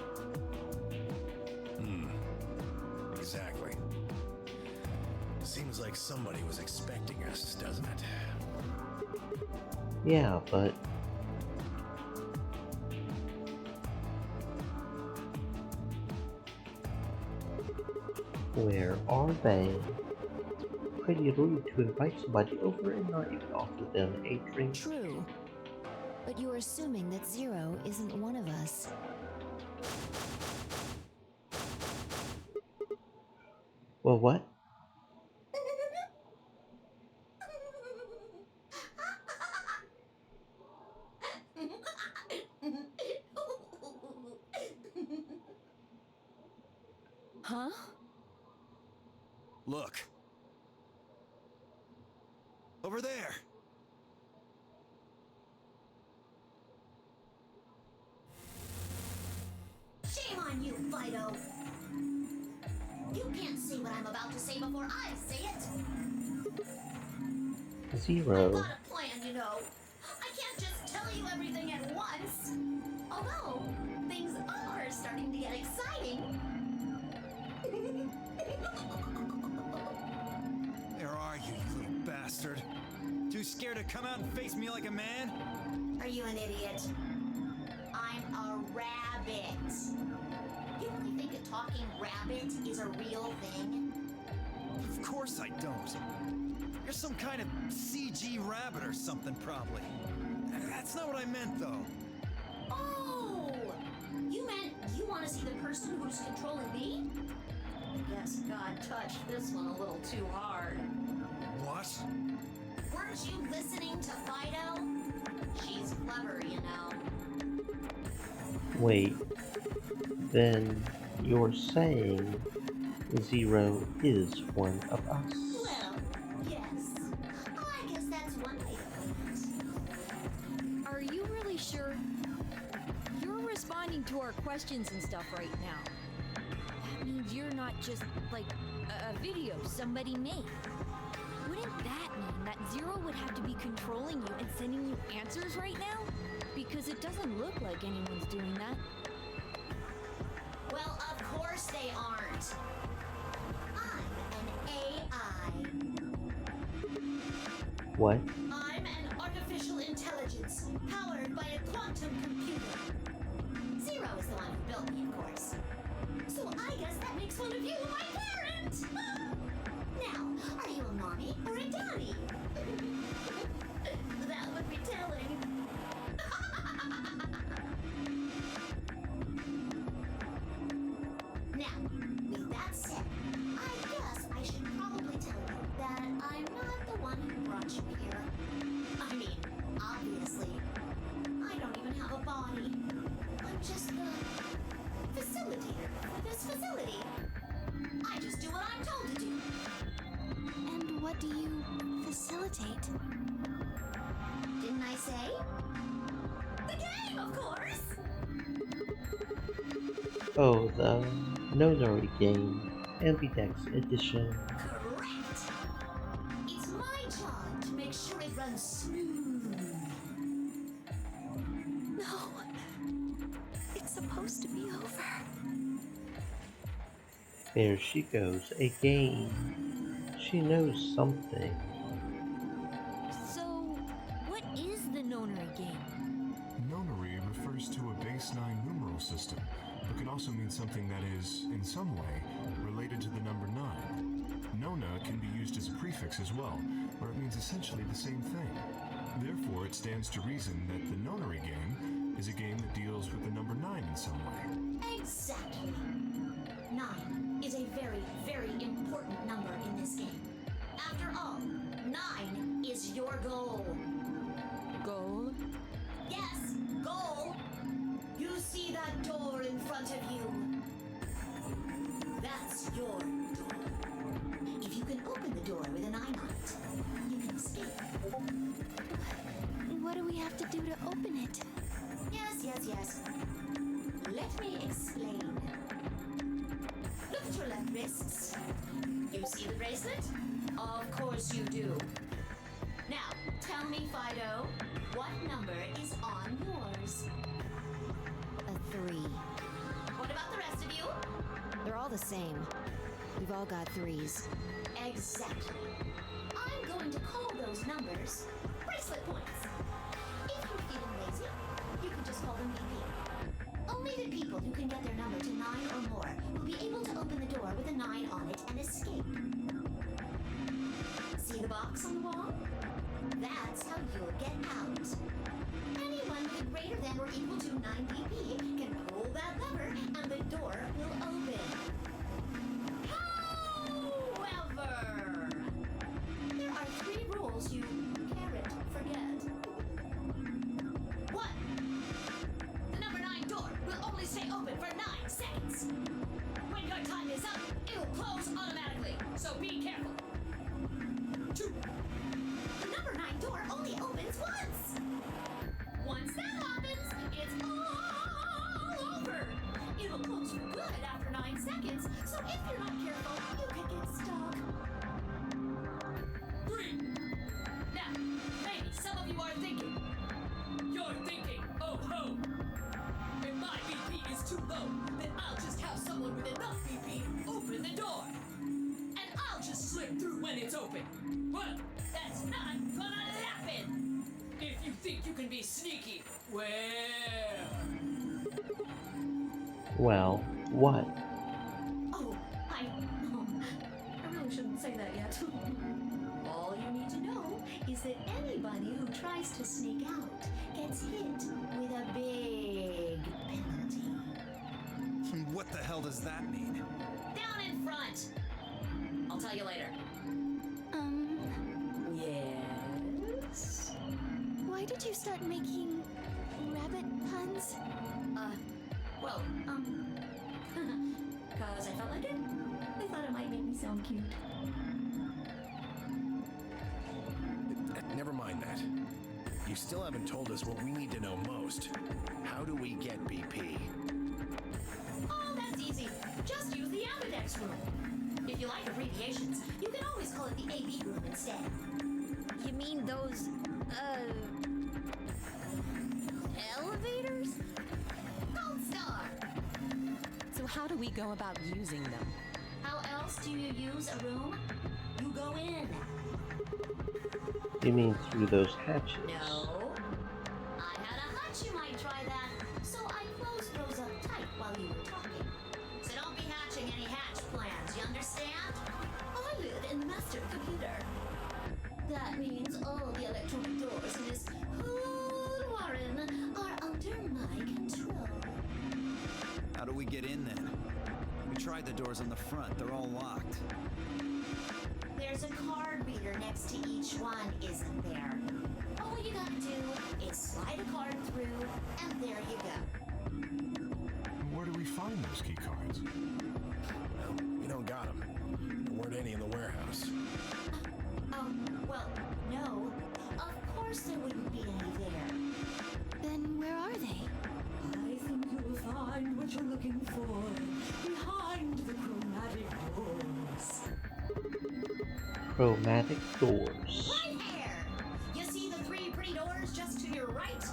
Exactly. Seems like somebody was expecting us, doesn't it? Yeah, but... Where are they? Pretty rude to invite somebody over and not even offer them a drink. True. But you're assuming that Zero isn't one of us. Well, what? Huh? Look. Over there. Shame on you, Fido. You can't say what I'm about to say before I say it. Zero. I've got a plan, you know. I can't just tell you everything to come out and face me like a man? Are you an idiot? I'm a rabbit. You really think a talking rabbit is a real thing? Of course I don't. You're some kind of CG rabbit or something, probably. That's not what I meant, though. Oh! You meant you want to see the person who's controlling me? I guess God touched this one a little too hard. What? Weren't you listening to Fido? She's clever, you know. Wait, then you're saying Zero is one of us? Well, yes. I guess that's one way to put it. Are you really sure? You're responding to our questions and stuff right now. That means you're not just, like, a video somebody made. Wouldn't that mean that Zero would have to be controlling you and sending you answers right now? Because it doesn't look like anyone's doing that. Well, of course they aren't. I'm an AI. What? I'm an artificial intelligence powered by a quantum computer. Zero is the one who built me, of course. So I guess that makes one of you my parent. Now, are you a mommy or a daddy? That would be telling. Now, with that said, I guess I should probably tell you that I'm not the one who brought you here. I mean, obviously, I don't even have a body. I'm just the facilitator for this facility. I just do what I'm told to do. And what do you facilitate? Didn't I say? The game, of course! Oh, the Nonary game, Ambidex Edition. Correct! It's my job to make sure it runs smooth. No. It's supposed to be over. There she goes again. She knows something. So, what is the Nonary game? Nonary refers to a base 9 numeral system, but can also mean something that is, in some way, related to the number 9. Nona can be used as a prefix as well, where it means essentially the same thing. Therefore, it stands to reason that the Nonary game is a game that deals with the number 9 in some way. Exactly. 9 is a very, very important number in this game. After all, 9 is your goal. Goal? Yes, goal. You see that door in front of you? That's your door. If you can open the door with a 9 on it, you can escape. What do we have to do to open it? Yes. Let me explain. Look at your left wrists. You see the bracelet? Of course you do. Now, tell me, Fido, what number is on yours? A 3. What about the rest of you? They're all the same. We've all got 3s. Exactly. I'm going to call those numbers bracelet points. If you're feeling lazy, you can just call them BP. Only the people who can get their number to 9 or more will be able to open the door with a 9 on it and escape. See the box on the wall? That's how you'll get out. Anyone with a greater than or equal to 9 BP can pull that lever and the door will open. However, there are 3 rules you can't forget. 1. The number 9 door will only stay open for 9 seconds. When your time is up, it'll close automatically, so be careful. 2. The number 9 door only opens once. Once that happens, it's all over. It'll close for good after 9 seconds, so if you're not careful, you could get stuck. 3. Now, maybe some of you are thinking. You're thinking, oh ho! If my BP is too low, then I'll just have someone with enough BP open the door. And I'll just slip through when it's open. Well, that's not gonna happen! can be sneaky. Well. Well, what? Oh, I really shouldn't say that yet. All you need to know is that anybody who tries to sneak out gets hit with a big penalty. What the hell does that mean? Down in front! I'll tell you later. Yes? Why did you start making rabbit puns? Well, cause I felt like it. I thought it might make me sound cute. Never mind that. You still haven't told us what we need to know most. How do we get BP? Oh, that's easy. Just use the Ambidex room. If you like abbreviations, you can always call it the AB room instead. You mean those, elevators? Gold star! So how do we go about using them? How else do you use a room? You go in. You mean through those hatches? No. I had a hunch you might try that, so I closed those up tight while you were talking. So don't be hatching any hatch plans, you understand? I live in the master computer. That means all the electronic doors in this whole warren are under my control. How do we get in then? We tried the doors on the front, they're all locked. There's a card reader next to each one, isn't there? All you gotta do is slide a card through, and there you go. Where do we find those key cards? Well, we don't got them. There weren't any in the warehouse. Well, no. Of course there wouldn't be any there. Then where are they? I think you will find what you're looking for behind the chromatic doors. Chromatic doors. Right here! You see the three pretty doors just to your right?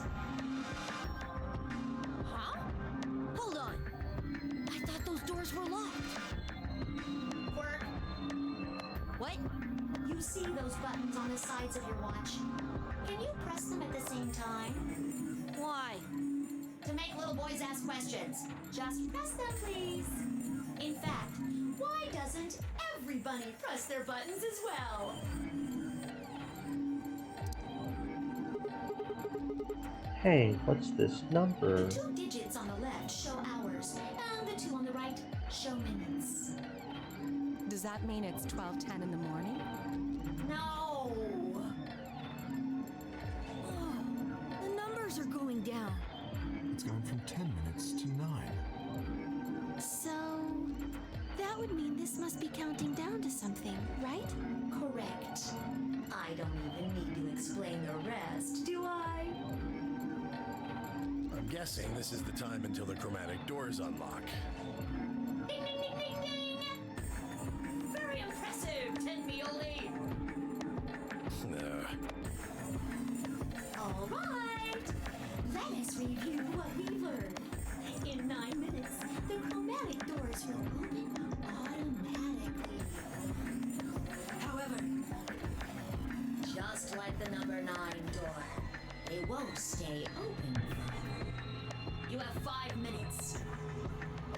Huh? Hold on. I thought those doors were locked. Quirk. What? You see those buttons on the sides of your watch? Can you press them at the same time? Why? To make little boys ask questions. Just press them, please. In fact, why doesn't everybody press their buttons as well? Hey, what's this number? The 2 digits on the left show hours, and the 2 on the right show minutes. Does that mean it's 12:10 in the morning? No! Oh, the numbers are going down. It's gone from 10 minutes to 9. So, that would mean this must be counting down to something, right? Correct. I don't even need to explain the rest, do I? I'm guessing this is the time until the chromatic doors unlock. Ding, ding, ding, ding, ding! Very impressive, Tenmioli! All right! Let us review what we learned. In 9 minutes, the chromatic doors will open automatically. However, just like the number 9 door, they won't stay open forever. You have 5 minutes.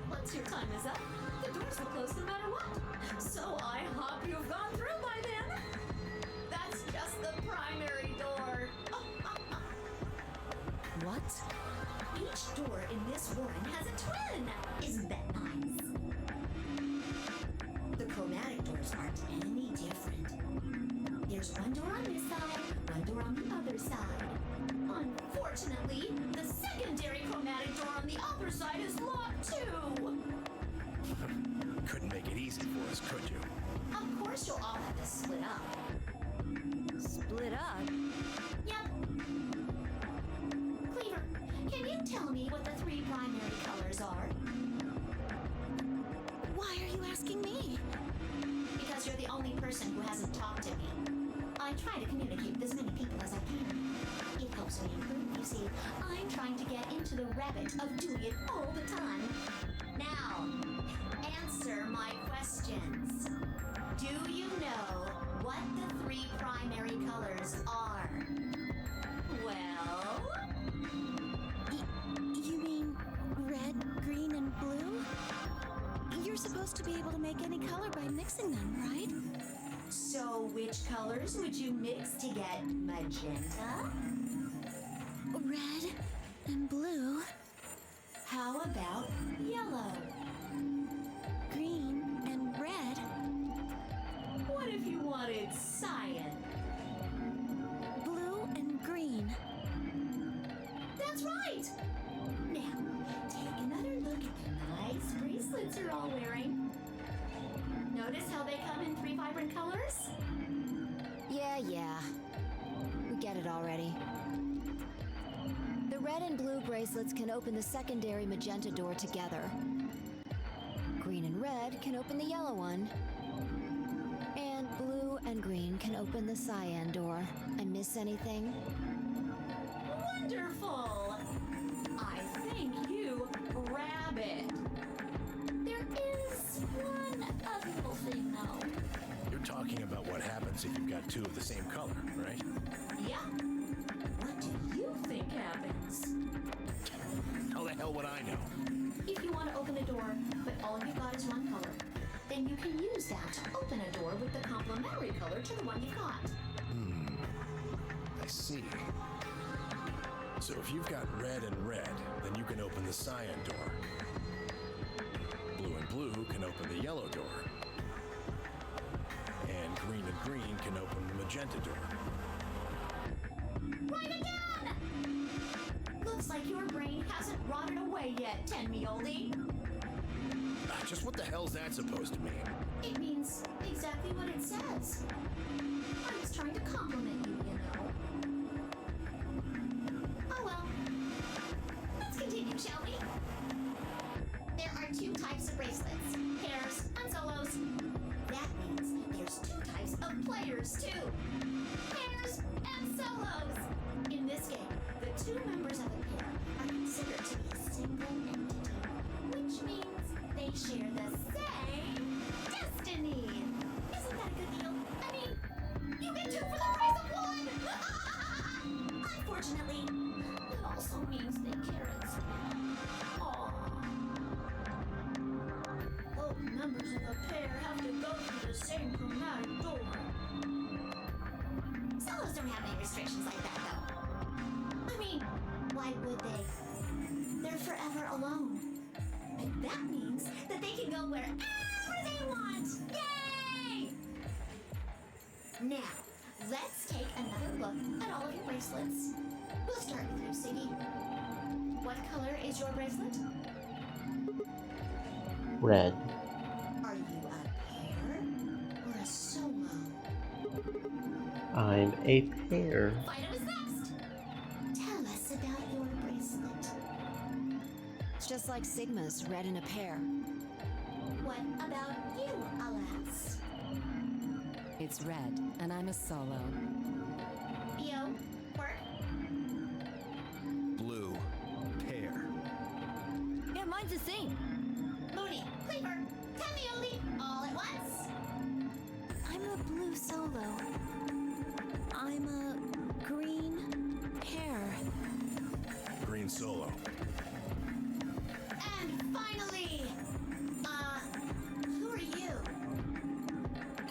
Once your time is up, the doors will close no matter what. So I hope you've gone through by then. That's just the primary door. What? Each door in this warren has a twin. Isn't that nice? The chromatic doors aren't any different. There's one door on this side, one door on the other side. Unfortunately, the secondary chromatic door on the other side is locked too. Couldn't make it easy for us, could you? Of course you'll all have to split up. Split up? Yep. Cleaver, can you tell me what the 3 primary colors are? Why are you asking me? Because you're the only person who hasn't talked to me. I try to communicate with as many people as I can. It helps me improve, you see. I'm trying to get into the rabbit of doing it all the time. Now, answer my questions. Do you know what the 3 primary colors are? Well... supposed to be able to make any color by mixing them, right? So, which colors would you mix to get magenta? Red and blue. How about yellow? Green and red. What if you wanted cyan? Blue and green. That's right! Now, take another look at the nice bracelets you're all wearing. Notice how they come in 3 vibrant colors? Yeah. We get it already. The red and blue bracelets can open the secondary magenta door together. Green and red can open the yellow one. And blue and green can open the cyan door. I miss anything? Wonderful! I think you grab it. There is one other little thing, though. You're talking about what happens if you've got 2 of the same color, right? Yeah. What do you think happens? How the hell would I know? If you want to open a door, but all you've got is one color, then you can use that to open a door with the complementary color to the one you've got. I see. So if you've got red and red, then you can open the cyan door. Blue and blue can open the yellow door. And green can open the magenta door. Right again! Looks like your brain hasn't rotted away yet, Tenmi oldie. Just what the hell's that supposed to mean? It means exactly what it says. I was trying to compliment you, you know. Oh well. Let's continue, shall we? There are 2 types of bracelets, pairs and solos. That means there's 2 types of players too. Pairs and solos. In this game, the 2 members of a pair are considered to be a single entity, which means they share the same destiny. Isn't that a good deal? I mean, you get 2 for the price of 1! Unfortunately, it also means they care as well. Aww. Both members of a pair have to go through the same chromatic door. Solos don't have any restrictions like that, though. I mean, why would they? They're forever alone. And that means that they can go wherever they want! Yay! Now, let's take another look at all of your bracelets. We'll start with you, Siggy. What color is your bracelet? Red. Are you a pair or a solo? I'm a pair. Fido is next! Tell us about your bracelet. It's just like Sigma's, red in a pair. What about you, Alas? It's red, and I'm a solo. Yo, Quirk? Blue. Pair. Yeah, mine's the same. Mooney, Cleaver, Tamioli, all at once? I'm a blue solo. I'm a green pair. Green solo. And finally, who are you?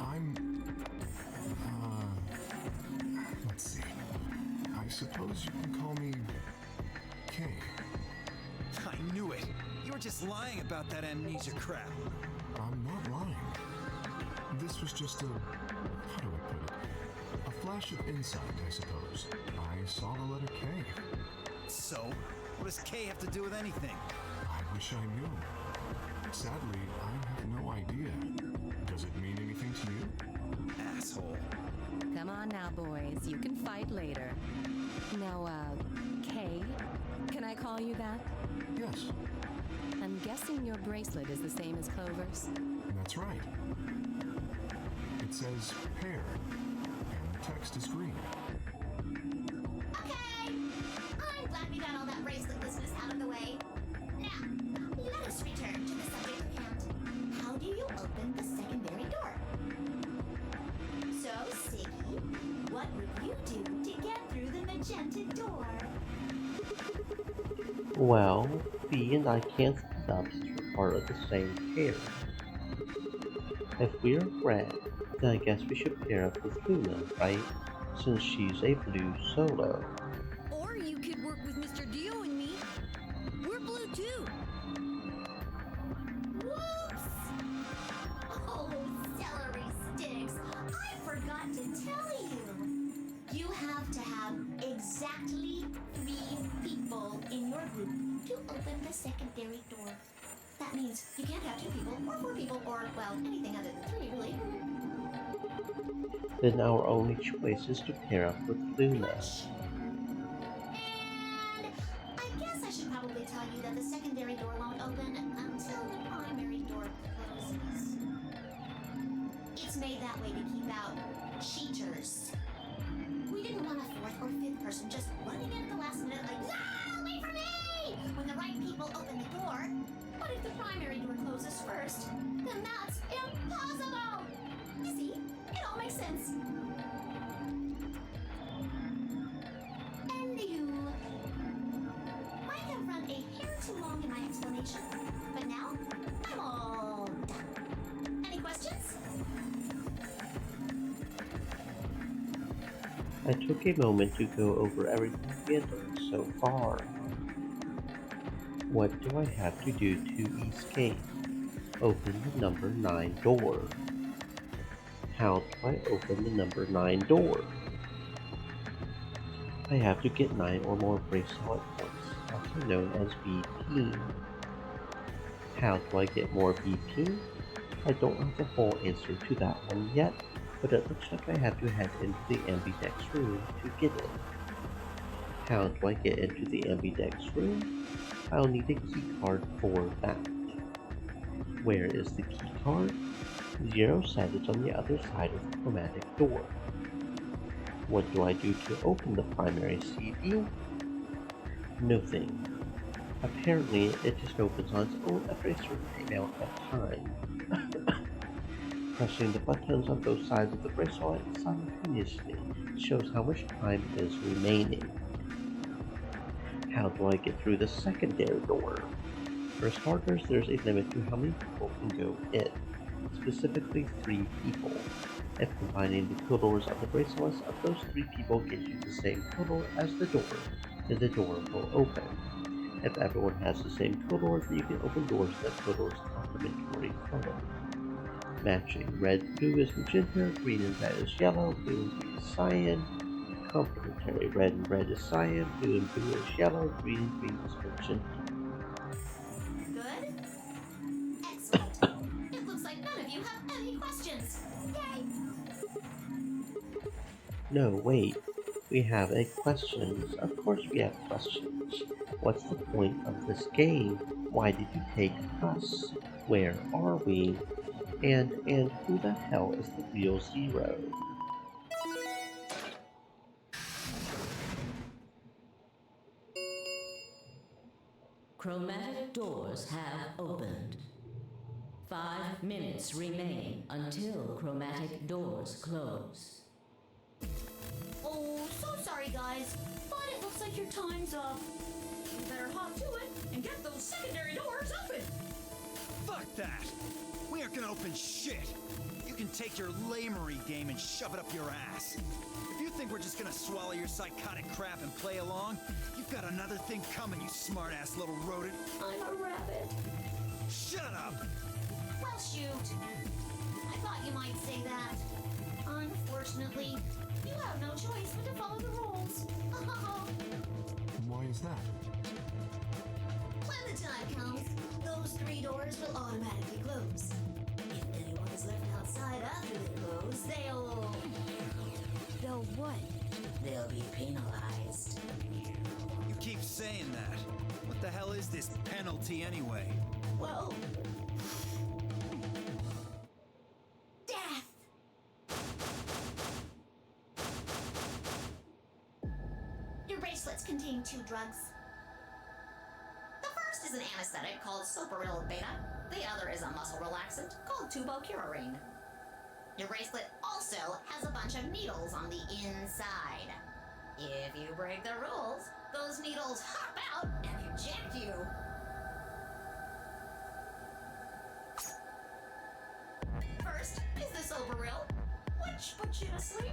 I'm... let's see. I suppose you can call me... Kay. I knew it. You were just lying about that amnesia crap. I'm not lying. This was just a... how do I put it? A flash of insight, I suppose. I saw the letter K. So, what does K have to do with anything? I wish I knew. Sadly, I have no idea. Does it mean anything to you? Asshole. Come on now, boys. You can fight later. Now, Kay, can I call you that? Yes. I'm guessing your bracelet is the same as Clover's. That's right. It says pair, and the text is green. Okay! I'm glad we got all that bracelet business out of the way. Now, let us return to the subject at hand. How do you open the secondary door? So, Siggy, what would you do to get through the magenta door? Well, B and I can't split up since we're part of the same pair. If we're red, then I guess we should pair up with Luna, right? Since she's a blue solo. Or you could work with Mr. Dio and me. We're blue too. Whoops! Oh, celery sticks! I forgot to tell you. You have to have exactly 3 people in your group to open the secondary door. That means you can't have 2 people, or 4 people, or, well, anything other than 3, really. Then our only choice is to pair up with Luna. And I guess I should probably tell you that the secondary door won't open until the primary door closes. It's made that way to keep out cheaters. We didn't want a 4th or 5th person just running in at the last minute like, no, wait for me! When the right people open the door. But if the primary door closes first, then that's impossible! See? It all makes sense. Anywho, might have run a hair too long in my explanation, but now I'm all done. Any questions? I took a moment to go over everything we had done so far. What do I have to do to escape? Open the number 9 door. How do I open the number 9 door? I have to get 9 or more bracelet points, also known as BP. How do I get more BP? I don't have the full answer to that one yet, but it looks like I have to head into the ambidex room to get it. How do I get into the ambidex room? I'll need a key card for that. Where is the key card? 0 said it's on the other side of the chromatic door. What do I do to open the primary CD? Nothing. Apparently, it just opens on its own after a certain amount of time. Pressing the buttons on both sides of the bracelet simultaneously shows how much time is remaining. How do I get through the secondary door? For starters, there's a limit to how many people can go in, specifically 3 people. If combining the totals of the bracelets of those 3 people gets you the same total as the door, then the door will open. If everyone has the same total, then you can open doors that total is complementary color. Matching red, blue is magenta, green and red is yellow, blue and green is cyan. Complementary red and red is cyan, blue and blue is yellow, green and green is magenta. Good? Excellent. It looks like none of you have any questions. Yay! No, wait. We have a questions. Of course we have questions. What's the point of this game? Why did you take us? Where are we? And who the hell is the real Zero? Chromatic doors have opened. 5 minutes remain until chromatic doors close. Oh, so sorry, guys, but it looks like your time's up. You better hop to it and get those secondary doors open. Fuck that! We aren't gonna open shit! You can take your lamery game and shove it up your ass. If you think we're just gonna swallow your psychotic crap and play along, you've got another thing coming, you smart-ass little rodent. I'm a rabbit. Shut up! Well, shoot. I thought you might say that. Unfortunately, you have no choice but to follow the rules. Why is that? When the time comes, those 3 doors will automatically close. If anyone is left outside after they close, They'll what? they'll be penalized. You keep saying that. What the hell is this penalty anyway? Well, death. Your bracelets contain 2 drugs. The first is an anesthetic called soporil beta. The other is a muscle relaxant called tubocurarine. Your bracelet also has a bunch of needles on the inside. If you break the rules, those needles hop out and inject you. asleep.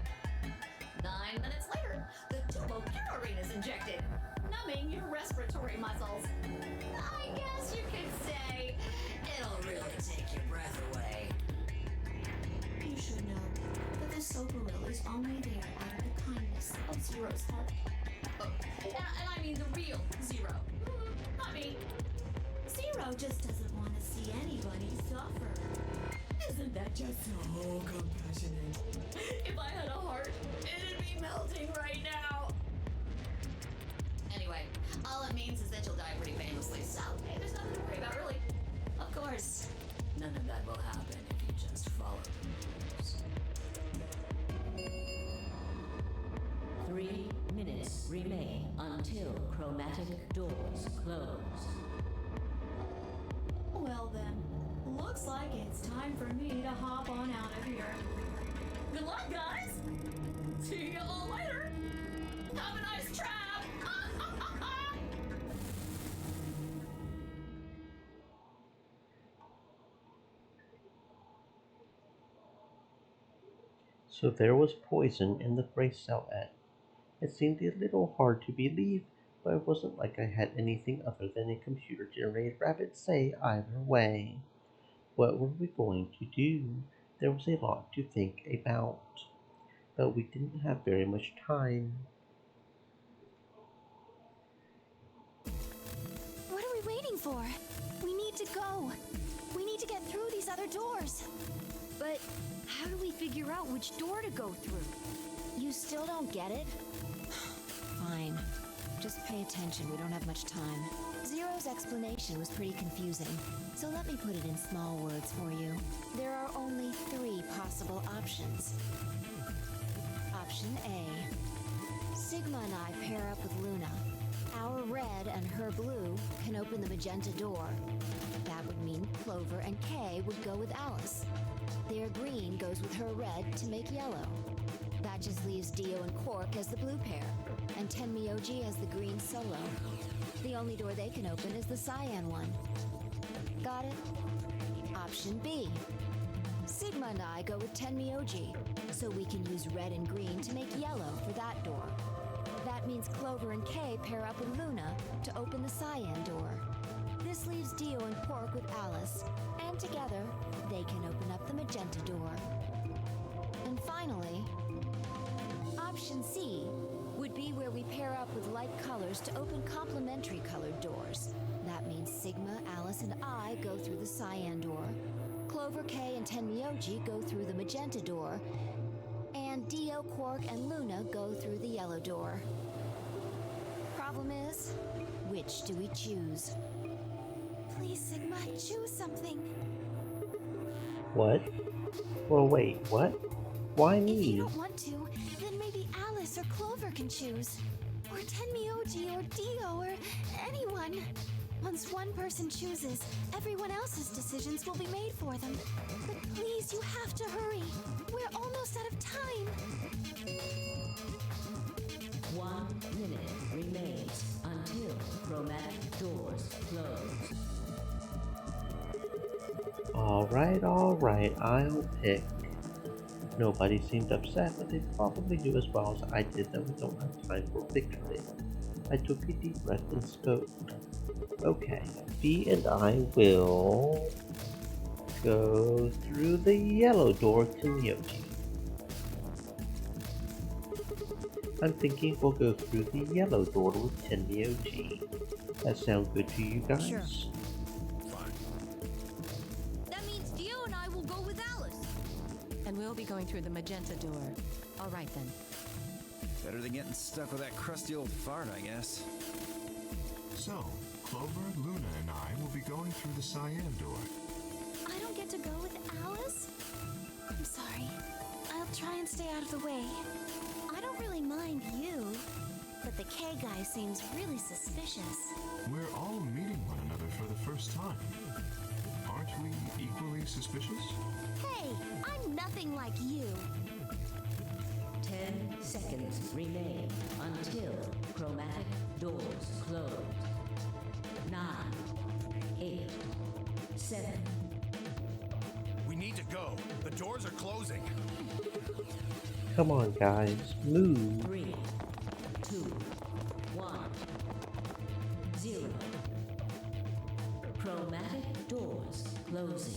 9 minutes later, the tubocalarine is injected, numbing your respiratory muscles. I guess you could say it'll really take your breath away. You should know that the Soberil is only there out of the kindness of Zero's heart. Oh, and I mean the real Zero. Not me. Zero just doesn't want to see anybody suffer. Isn't that just so compassionate? If I had a heart, it'd be melting right now. Anyway, all it means is that you'll die pretty painlessly, so hey, there's nothing to worry about, really. Of course, none of that will happen if you just follow the rules. 3 minutes remain until chromatic doors close. Well then, looks like it's time for me to hop on out of here. Good luck, guys! See you all later! Have a nice trap! So there was poison in the bracelet. It seemed a little hard to believe, but it wasn't like I had anything other than a computer-generated rabbit say either way. What were we going to do? There was a lot to think about, but we didn't have very much time. What are we waiting for? We need to go. We need to get through these other doors. But how do we figure out which door to go through? You still don't get it? Fine. Just pay attention, we don't have much time. Zero's explanation was pretty confusing, so let me put it in small words for you. There are only 3 possible options. Option A. Sigma and I pair up with Luna. Our red and her blue can open the magenta door. That would mean Clover and Kay would go with Alice. Their green goes with her red to make yellow. That just leaves Dio and Quark as the blue pair, and Tenmyoji as the green solo. The only door they can open is the cyan one. Got it? Option B. Sigma and I go with Tenmyoji, so we can use red and green to make yellow for that door. That means Clover and Kay pair up with Luna to open the cyan door. This leaves Dio and Quark with Alice, and together, they can open up the magenta door. And finally, option C would be where we pair up with like colors to open complementary colored doors. That means Sigma, Alice, and I go through the cyan door, Clover, Kay, and Tenmyoji go through the magenta door, and Dio, Quark, and Luna go through the yellow door. Problem is, which do we choose? Please, Sigma, choose something. What? Well, wait, what? Why If me? you don't want to, then maybe Alice or Clover can choose. Or Tenmyoji or Dio or anyone. Once one person chooses, everyone else's decisions will be made for them. But please, you have to hurry. We're almost out of time. 1 minute remains until chromatic doors close. Alright, I'll pick. Nobody seemed upset, but they probably knew as well as I did that we don't have time for victory. I took a deep breath and spoke. Okay, B and I will go through the yellow door to Myoji. I'm thinking we'll go through the yellow door with Tenmyoji. That sound good to you guys? Sure. That means Dio and I will go with Alice. And we'll be going through the magenta door. All right then. Better than getting stuck with that crusty old fart, I guess. So, Clover, Luna, and I will be going through the cyan door. I don't get to go with Alice? I'm sorry. I'll try and stay out of the way. I don't really mind you, but the K guy seems really suspicious. We're all meeting one another for the first time. Aren't we equally suspicious? Hey, I'm nothing like you. 10 seconds remain until chromatic doors close. 9, 8, 7. We need to go. The doors are closing. Come on, guys, move. 3, 2, 1, 0. Chromatic doors closing.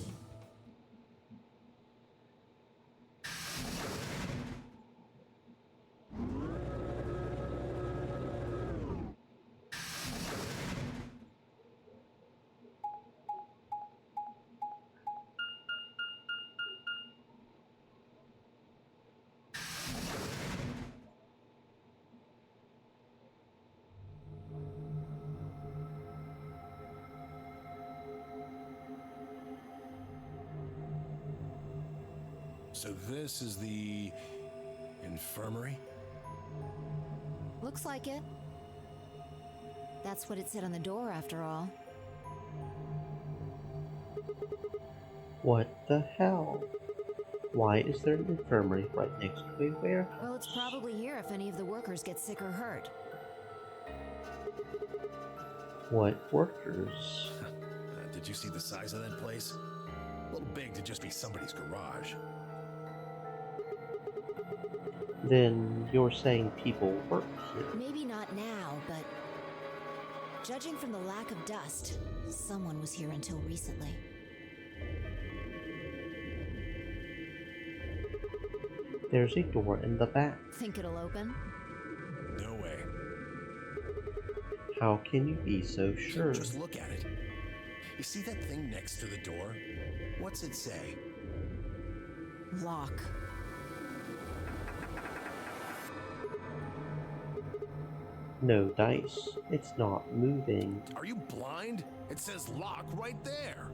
So this is the infirmary? Looks like it. That's what it said on the door, after all. What the hell? Why is there an infirmary right next to a warehouse? Well, it's probably here if any of the workers get sick or hurt. What workers? Did you see the size of that place? A little big to just be somebody's garage. Then you're saying people work here? Maybe not now, but judging from the lack of dust, someone was here until recently. There's a door in the back. Think it'll open? No way. How can you be so sure? Just look at it. You see that thing next to the door? What's it say? Lock. No dice. It's not moving. Are you blind? It says lock right there.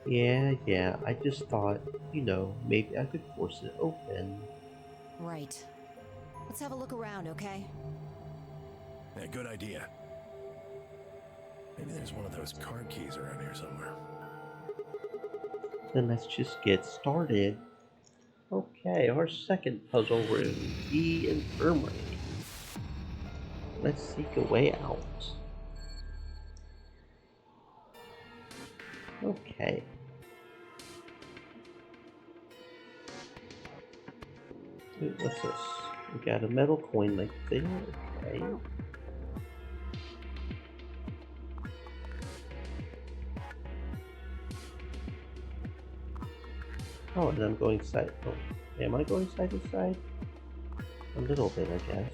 Yeah, I just thought, maybe I could force it open. Right. Let's have a look around, okay? Yeah, good idea. Maybe there's one of those card keys around here somewhere. Then let's just get started. Okay, our second puzzle room, the infirmary. Let's seek a way out. Okay. Ooh, what's this? We got a metal coin like thing. Okay. Oh, and I'm going side. Oh, am I going side to side? A little bit, I guess.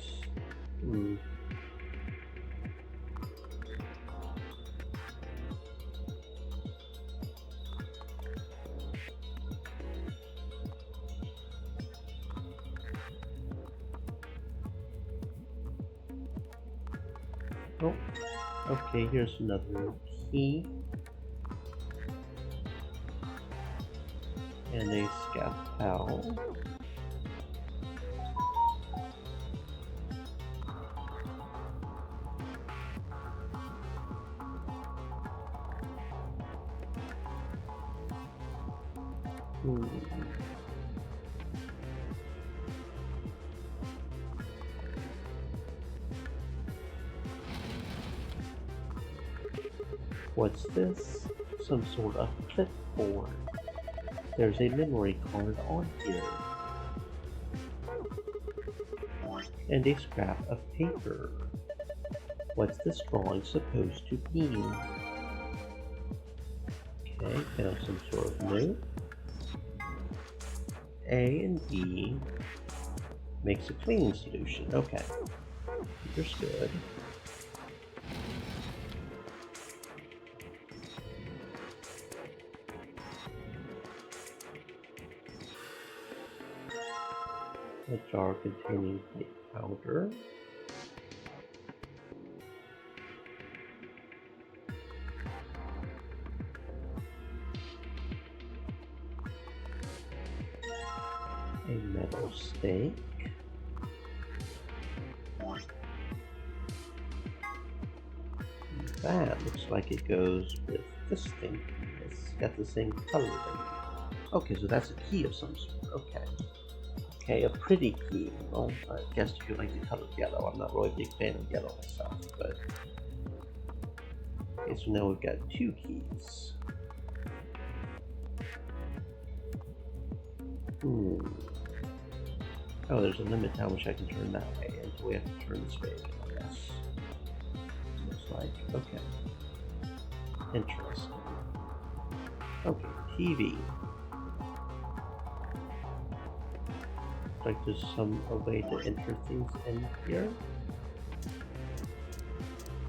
Oh, okay, here's another key. And a scaffold. What's this? Some sort of clipboard. There's a memory card on here. And a scrap of paper. What's this drawing supposed to mean? Okay, found some sort of note. A and B makes a cleaning solution. Okay, understood. A jar containing white powder. A metal stake. That looks like it goes with this thing. It's got the same color thing. Okay, so that's a key of some sort. Okay. Okay, a pretty key. Well, I guess you like the color yellow. I'm not really a big fan of yellow myself, but... Okay, so now we've got two keys. Hmm. Oh, there's a limit to how much I can turn that way, and so we have to turn this way again, I guess. Looks like, okay. Interesting. Okay, TV. Looks like there's a way to enter things in here.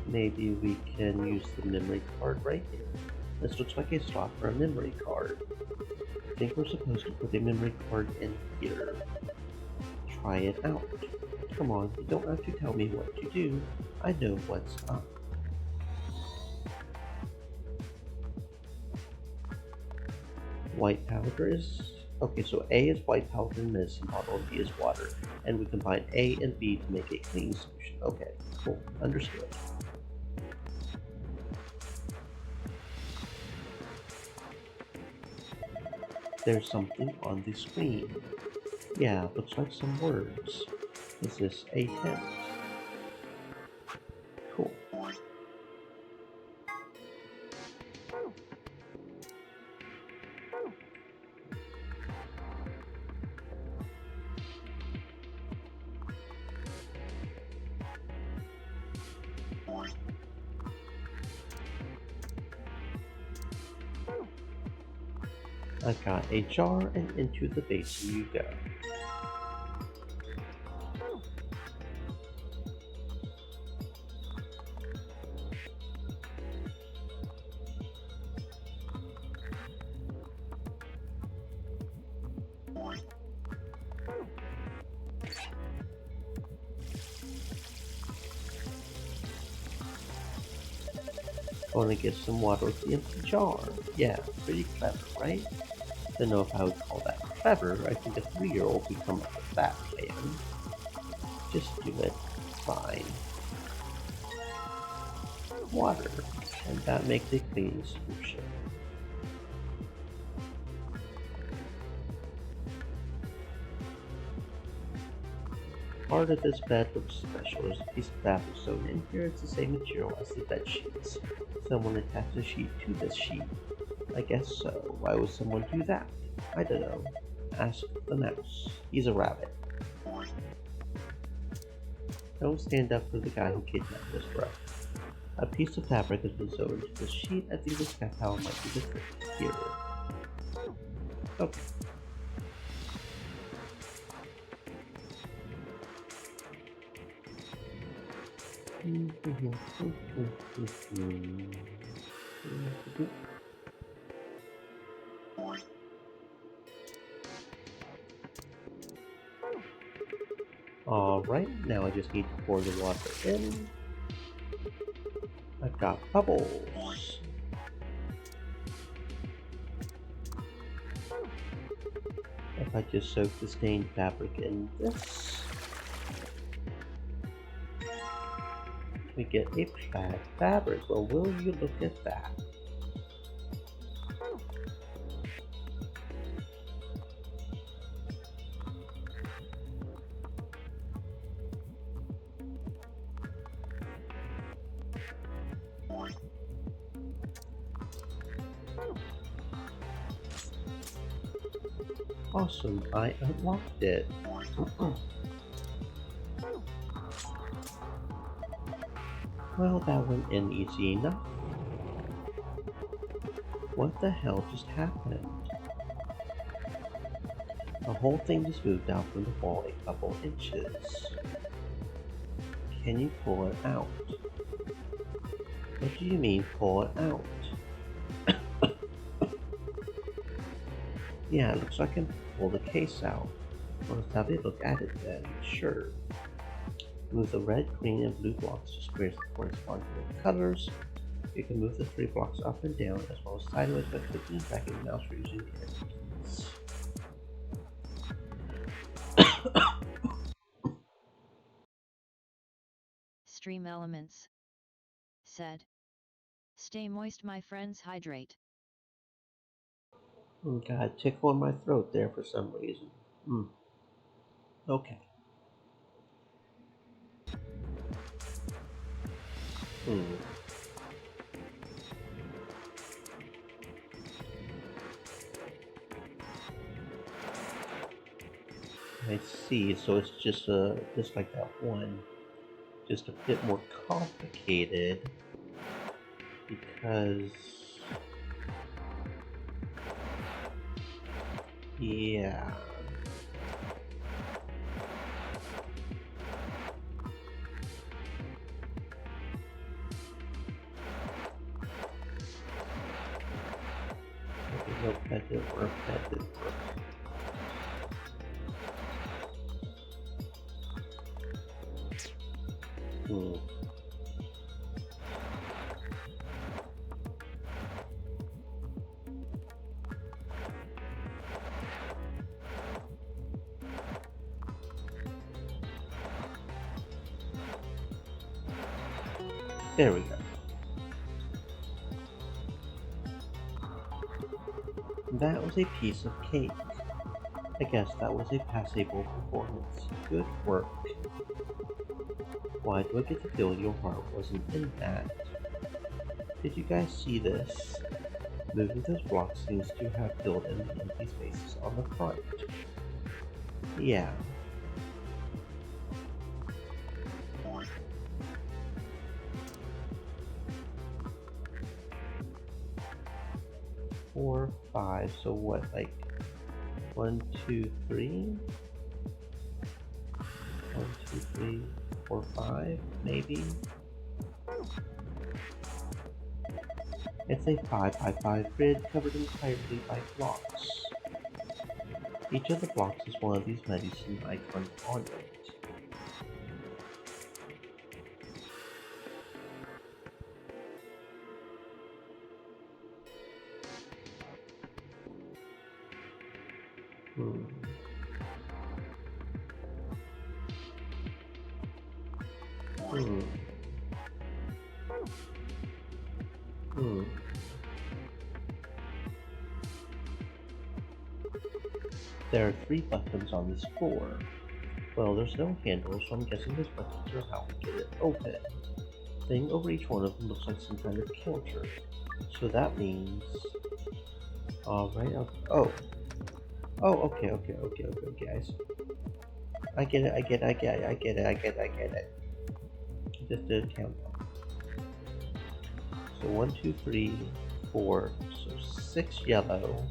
Maybe we can use the memory card right here. This looks like a slot for a memory card. I think we're supposed to put a memory card in here. Try it out. Come on, you don't have to tell me what to do. I know what's up. White powder is... Okay, so A is white powder in medicine bottle and B is water. And we combine A and B to make a cleaning solution. Okay, cool. Understood. There's something on the screen. Yeah, looks like some words. Is this a tent? Cool. I got a jar and into the basin you go. Gonna get some water with the empty jar. Yeah, pretty clever, right? Don't know if I would call that clever. I think a 3-year-old would come up with that plan. Just do it. Fine. Water. And that makes a cleaning solution. Part of this bed looks special. There's a piece of fabric sewn in here. It's the same material as the bed sheets. Someone attached a sheet to this sheet. I guess so. Why would someone do that? I don't know. Ask the mouse. He's a rabbit. Don't stand up for the guy who kidnapped us, bro. A piece of fabric has been sewn into the sheet. I think this cat towel might be the trick here. Okay. Alright, now I just need to pour the water in. I've got bubbles. If I just soak the stained fabric in this, we get a plaid fabric. Well, will you look at that? Awesome, I unlocked it. Well, that went in easy enough. What the hell just happened? The whole thing just moved out from the wall a couple inches. Can you pull it out? What do you mean, pull it out? Yeah, it looks like I can pull the case out. Well, let's have a look at it then. Sure. Move the red, green, and blue blocks to squares that correspond to the colors. You can move the 3 blocks up and down as well as sideways by clicking and dragging the mouse or using the arrow keys. Stream Elements said, "Stay moist, my friends, hydrate." Oh god, tickle in my throat there for some reason. Okay. I see. So it's just just like that one, just a bit more complicated because yeah. Okay, nope, that didn't work. That didn't work. Hmm. There we go. That was a piece of cake. I guess that was a passable performance. Good work. Why do I get the feel your heart wasn't in that? Did you guys see this? Moving those blocks seems to have filled in the empty spaces on the front. Yeah. Four, five, so what, like 1, 2, 3? 1, 2, 3, 4, 5, maybe? It's a 5 by 5 grid covered entirely by blocks. Each of the blocks is one of these medicine icons on it. Hmm. Hmm. Hmm. There are 3 buttons on this floor. Well, there's no handle, so I'm guessing those buttons are how we get it open. Thing over each one of them looks like some kind of counter. So that means... Alright, oh. Oh, okay, guys. I get it. Just did a countdown. So 1, 2, 3, 4, so 6 yellow.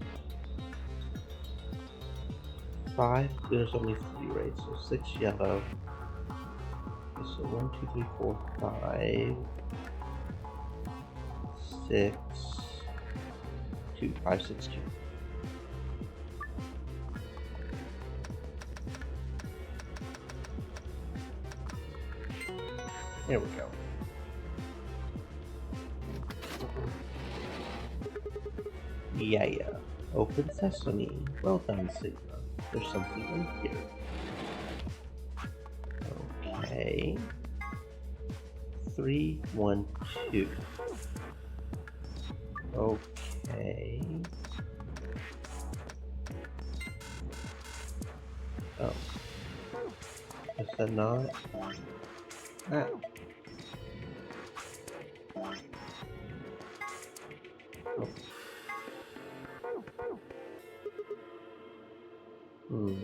5, there's only 3, right? So 6 yellow. Okay, so 1, 2, 3, 4, 5, 6, 2, 5, 6, 2. There we go. Yeah. Open sesame. Well done, Sigma. There's something in here. Okay. 3, 1, 2. Okay. Oh. Is that not? Ah. Oh. Hmm.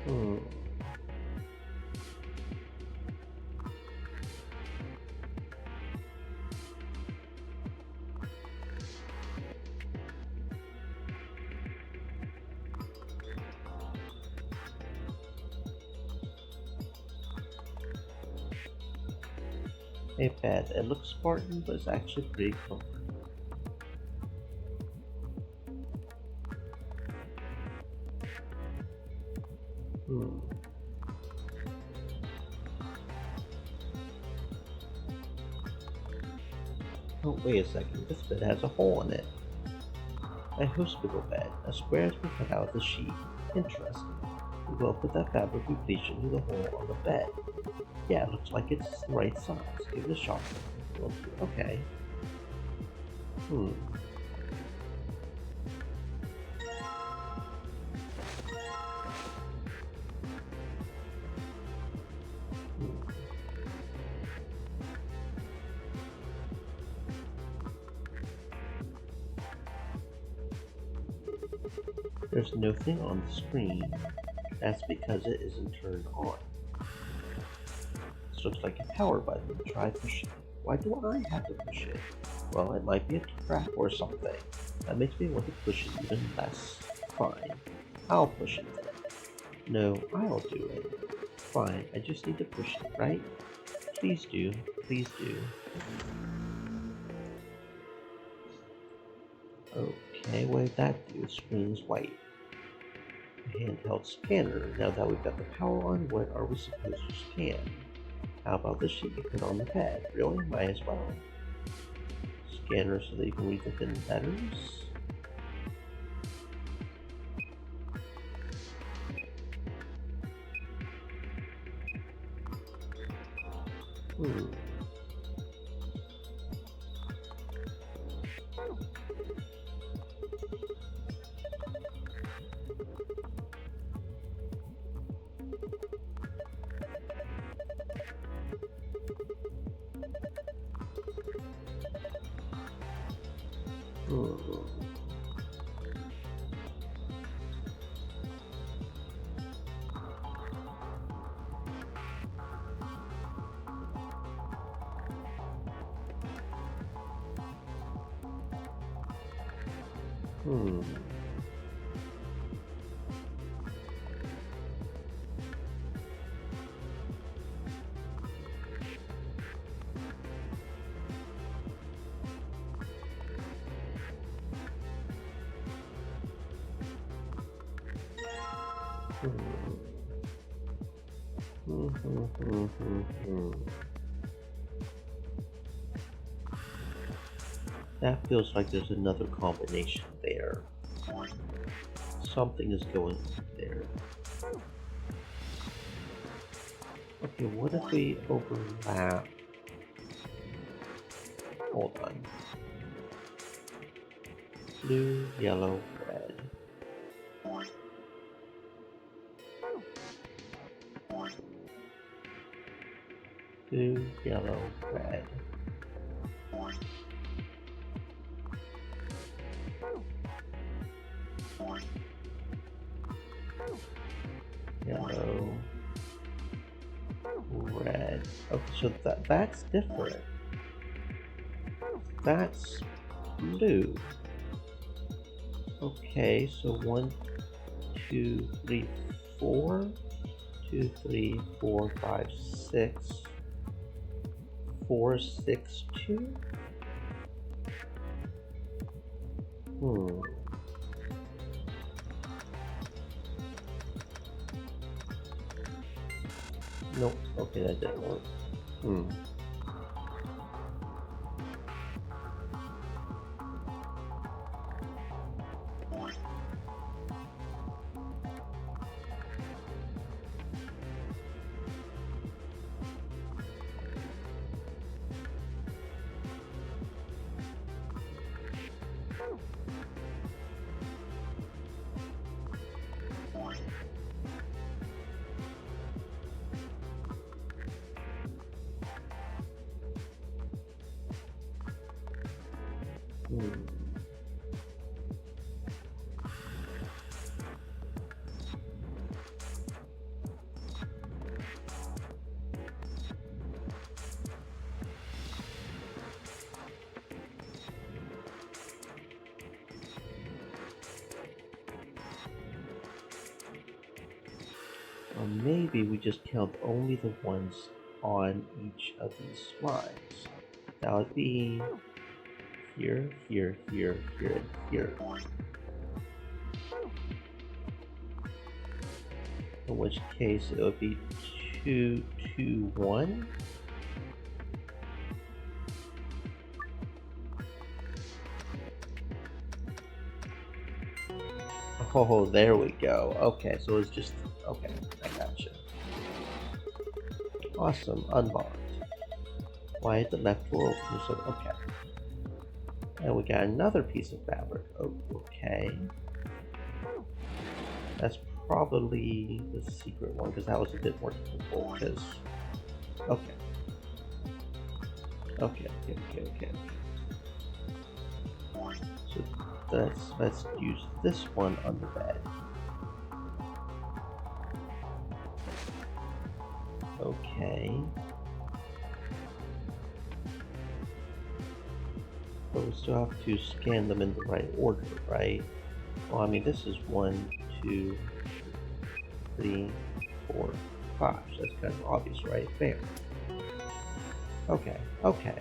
Hmm. Hey, bad. It looks Spartan, but it's actually pretty comfortable. Hmm. Oh, wait a second. This bed has a hole in it. A hospital bed. A square has been cut out of the sheet. Interesting. We will put that fabric completion to the hole on the bed. Yeah, it looks like it's the right size. Give it a shot. Okay. Hmm. There's nothing on the screen. That's because it isn't turned on. This looks like a power button. Try pushing it. Why do I have to push it? Well, it might be a trap or something. That makes me want to push it even less. Fine. I'll push it then. No, I'll do it. Fine, I just need to push it, right? Please do. Please do. Okay, what did that do? Screen's white. Handheld scanner. Now that we've got the power on, what are we supposed to scan? How about the sheet you put on the bed? Really? Might as well. Scanner so that you can read the hidden letters. That feels like there's another combination there. Something is going on there. Okay, what if we overlap? Hold on. Blue, yellow, red. Blue, yellow, red. Yellow, red. Okay, so that's different. That's blue. Okay, so 1, 2, 3, 4. 2, 3, 4, 5, 6. 4, 6, 2. Nope. Okay, that didn't work. Or maybe we just count only the ones on each of these slides. That would be here, here, here, here, and here. In which case it would be 2, 2, 1. Oh, there we go. Okay, so it's just... Okay, I gotcha. Awesome, unbond. Why did the left door open? So, okay. And we got another piece of fabric. Oh, okay. That's probably the secret one, because that was a bit more difficult, because... Okay. Okay. So Let's use this one on the bed. Okay. But we still have to scan them in the right order, right? Well, I mean, this is 1, 2, 3, 4, 5. So that's kind of obvious, right? There. Okay, okay.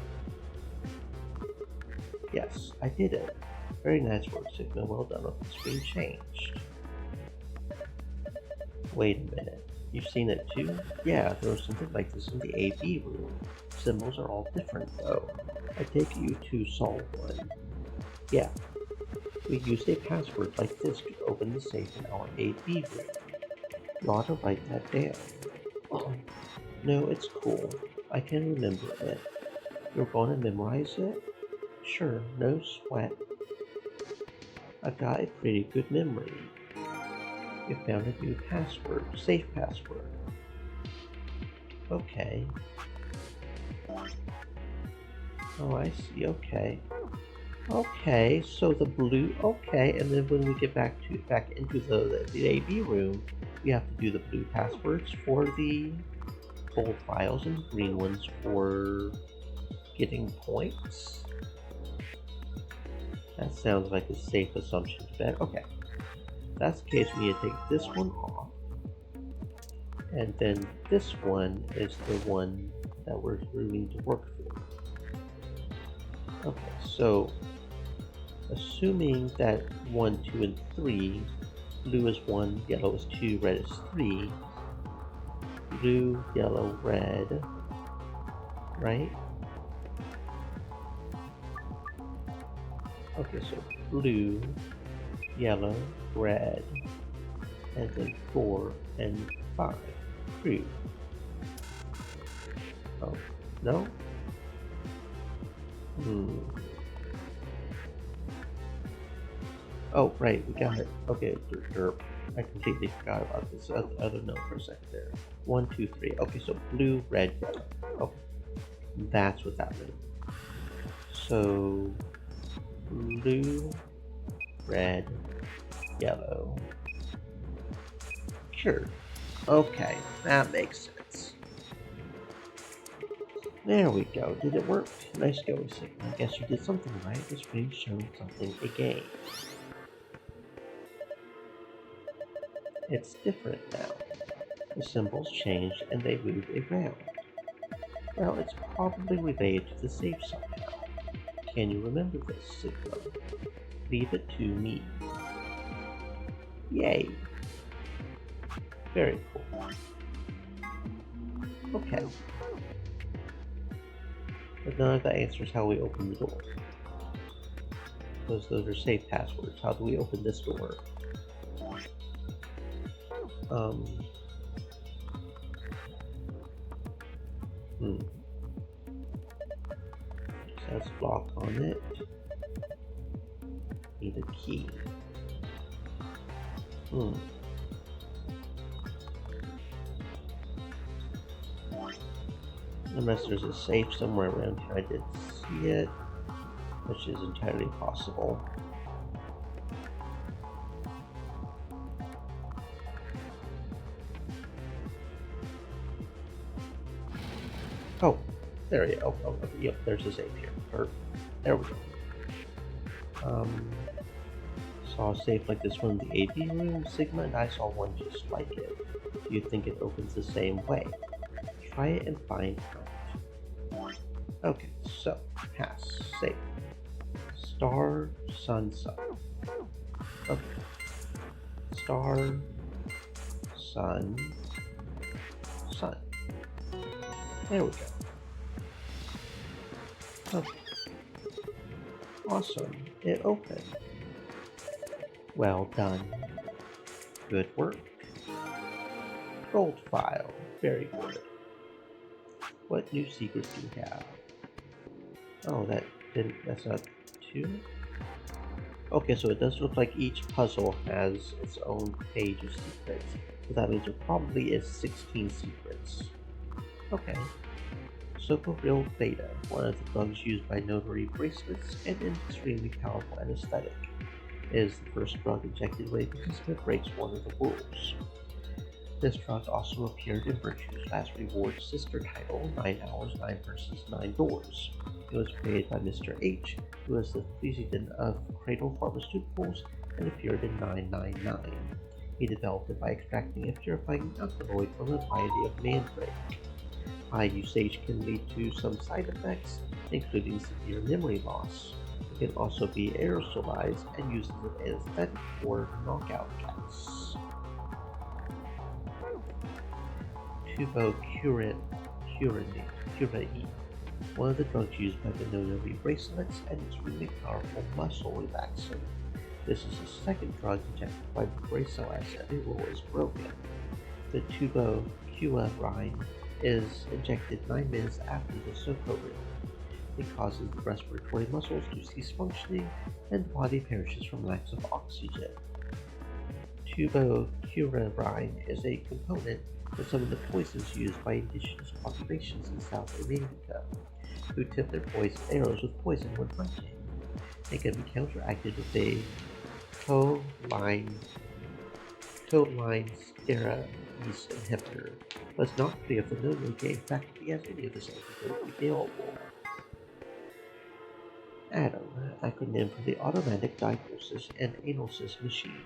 Yes, I did it. Very nice work, Sigma. Well done. Look, the screen changed. Wait a minute. You've seen it too? Yeah, there was something like this in the AV room. Symbols are all different, though. I take it you two saw one. Yeah. We used a password like this to open the safe in our AV room. You ought to write that down. Oh, no, it's cool. I can remember it. You're going to memorize it? Sure, no sweat. I've got a pretty good memory. You found a new password, safe password. Okay. Oh, I see, okay. Okay, so the blue, okay, and then when we get back into the AV room, we have to do the blue passwords for the gold files and the green ones for getting points. That sounds like a safe assumption to bet. Okay. If that's the case, we need to take this one off. And then this one is the one that we need to work for. Okay, so assuming that 1, 2, and 3, blue is 1, yellow is 2, red is 3, blue, yellow, red, right? Okay, so blue, yellow, red, and then 4 and 5. Blue. Oh, no? Oh, right, we got it. Okay, derp. I completely forgot about this other note for a second there. 1, 2, 3. Okay, so blue, red, yellow. Okay, that's what that means. So, blue, red, yellow. Sure. Okay, that makes sense. There we go. Did it work? Nice going, Sigma. I guess you did something right. The screen showed something again. It's different now. The symbols changed and they moved around. Well, it's probably related to the safe somehow. Can you remember this, Sigma? Leave it to me. Yay! Very cool. Okay. But none of that answers how we open the door. Those are safe passwords. How do we open this door? Says block on it. Need a key. Unless there's a safe somewhere around here. I didn't see it, which is entirely possible. Oh, there you go. Oh, yep, there's a safe here. There we go. Saw a safe like this one in the AV room, Sigma, and I saw one just like it. Do you think it opens the same way? Try it and find out. Okay, so, pass, safe. Star, sun, sun. Okay. Star, sun, sun. There we go. Okay. Awesome. It opened. Well done. Good work. Gold file. Very good. What new secrets do you have? Oh, that's not 2? Okay, so it does look like each puzzle has its own page of secrets. So that means there probably is 16 secrets. Okay. Real Beta, one of the bugs used by Nonary bracelets, and an extremely powerful anesthetic. It is the first drug injected when a participant breaks one of the rules. This drug also appeared in Virtue's Last Reward sister title, 9 Hours, 9 Verses, 9 Doors. It was created by Mr. H, who is the president of Cradle Pharmaceuticals and appeared in 999. He developed it by extracting a purifying alkaloid from a variety of mandrake. High usage can lead to some side effects, including severe memory loss. It can also be aerosolized and used as an anesthetic or knockout gas. Tubocurine, one of the drugs used by the Nonary bracelets and extremely powerful muscle relaxant. This is the second drug injected by the bracelet as a rule is broken. The tubocurine is injected 9 minutes after the socoril. It causes the respiratory muscles to cease functioning and the body perishes from lack of oxygen. Tubocurine is a component of some of the poisons used by indigenous populations in South America, who tip their poison arrows with poison when hunting. It can be counteracted with a choline sterase inhibitor, but it's not clear if the Nonary game faculty has any of this antidote available. ATOM, acronym for the Automatic Diagnosis and Analysis Machine.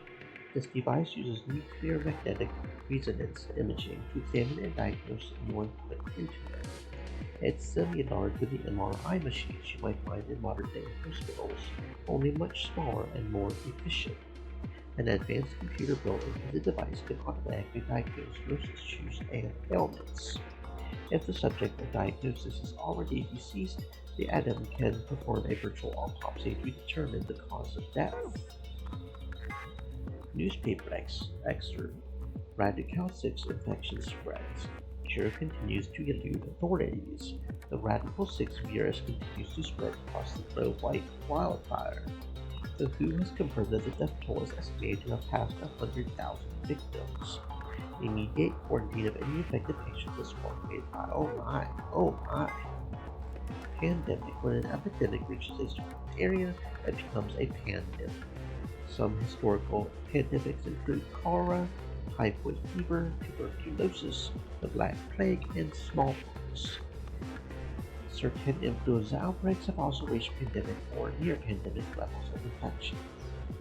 This device uses nuclear magnetic resonance imaging to examine and diagnose anyone put into it. It's similar to the MRI machines you might find in modern-day hospitals, only much smaller and more efficient. An advanced computer built into the device can automatically diagnose nurse issues and ailments. If the subject of diagnosis is already deceased, the ATOM can perform a virtual autopsy to determine the cause of death. Newspaper excerpt. Radical 6 infection spreads. Cure continues to elude authorities. The Radical 6 virus continues to spread across the globe like wildfire. The WHO has confirmed that the death toll is estimated to have passed 100,000 victims. Immediate quarantine of any infected patients is formulated by oh my. Pandemic. When an epidemic reaches a certain area, it becomes a pandemic. Some historical pandemics include cholera, typhoid fever, tuberculosis, the Black Plague, and smallpox. Certain influenza outbreaks have also reached pandemic or near-pandemic levels of infection.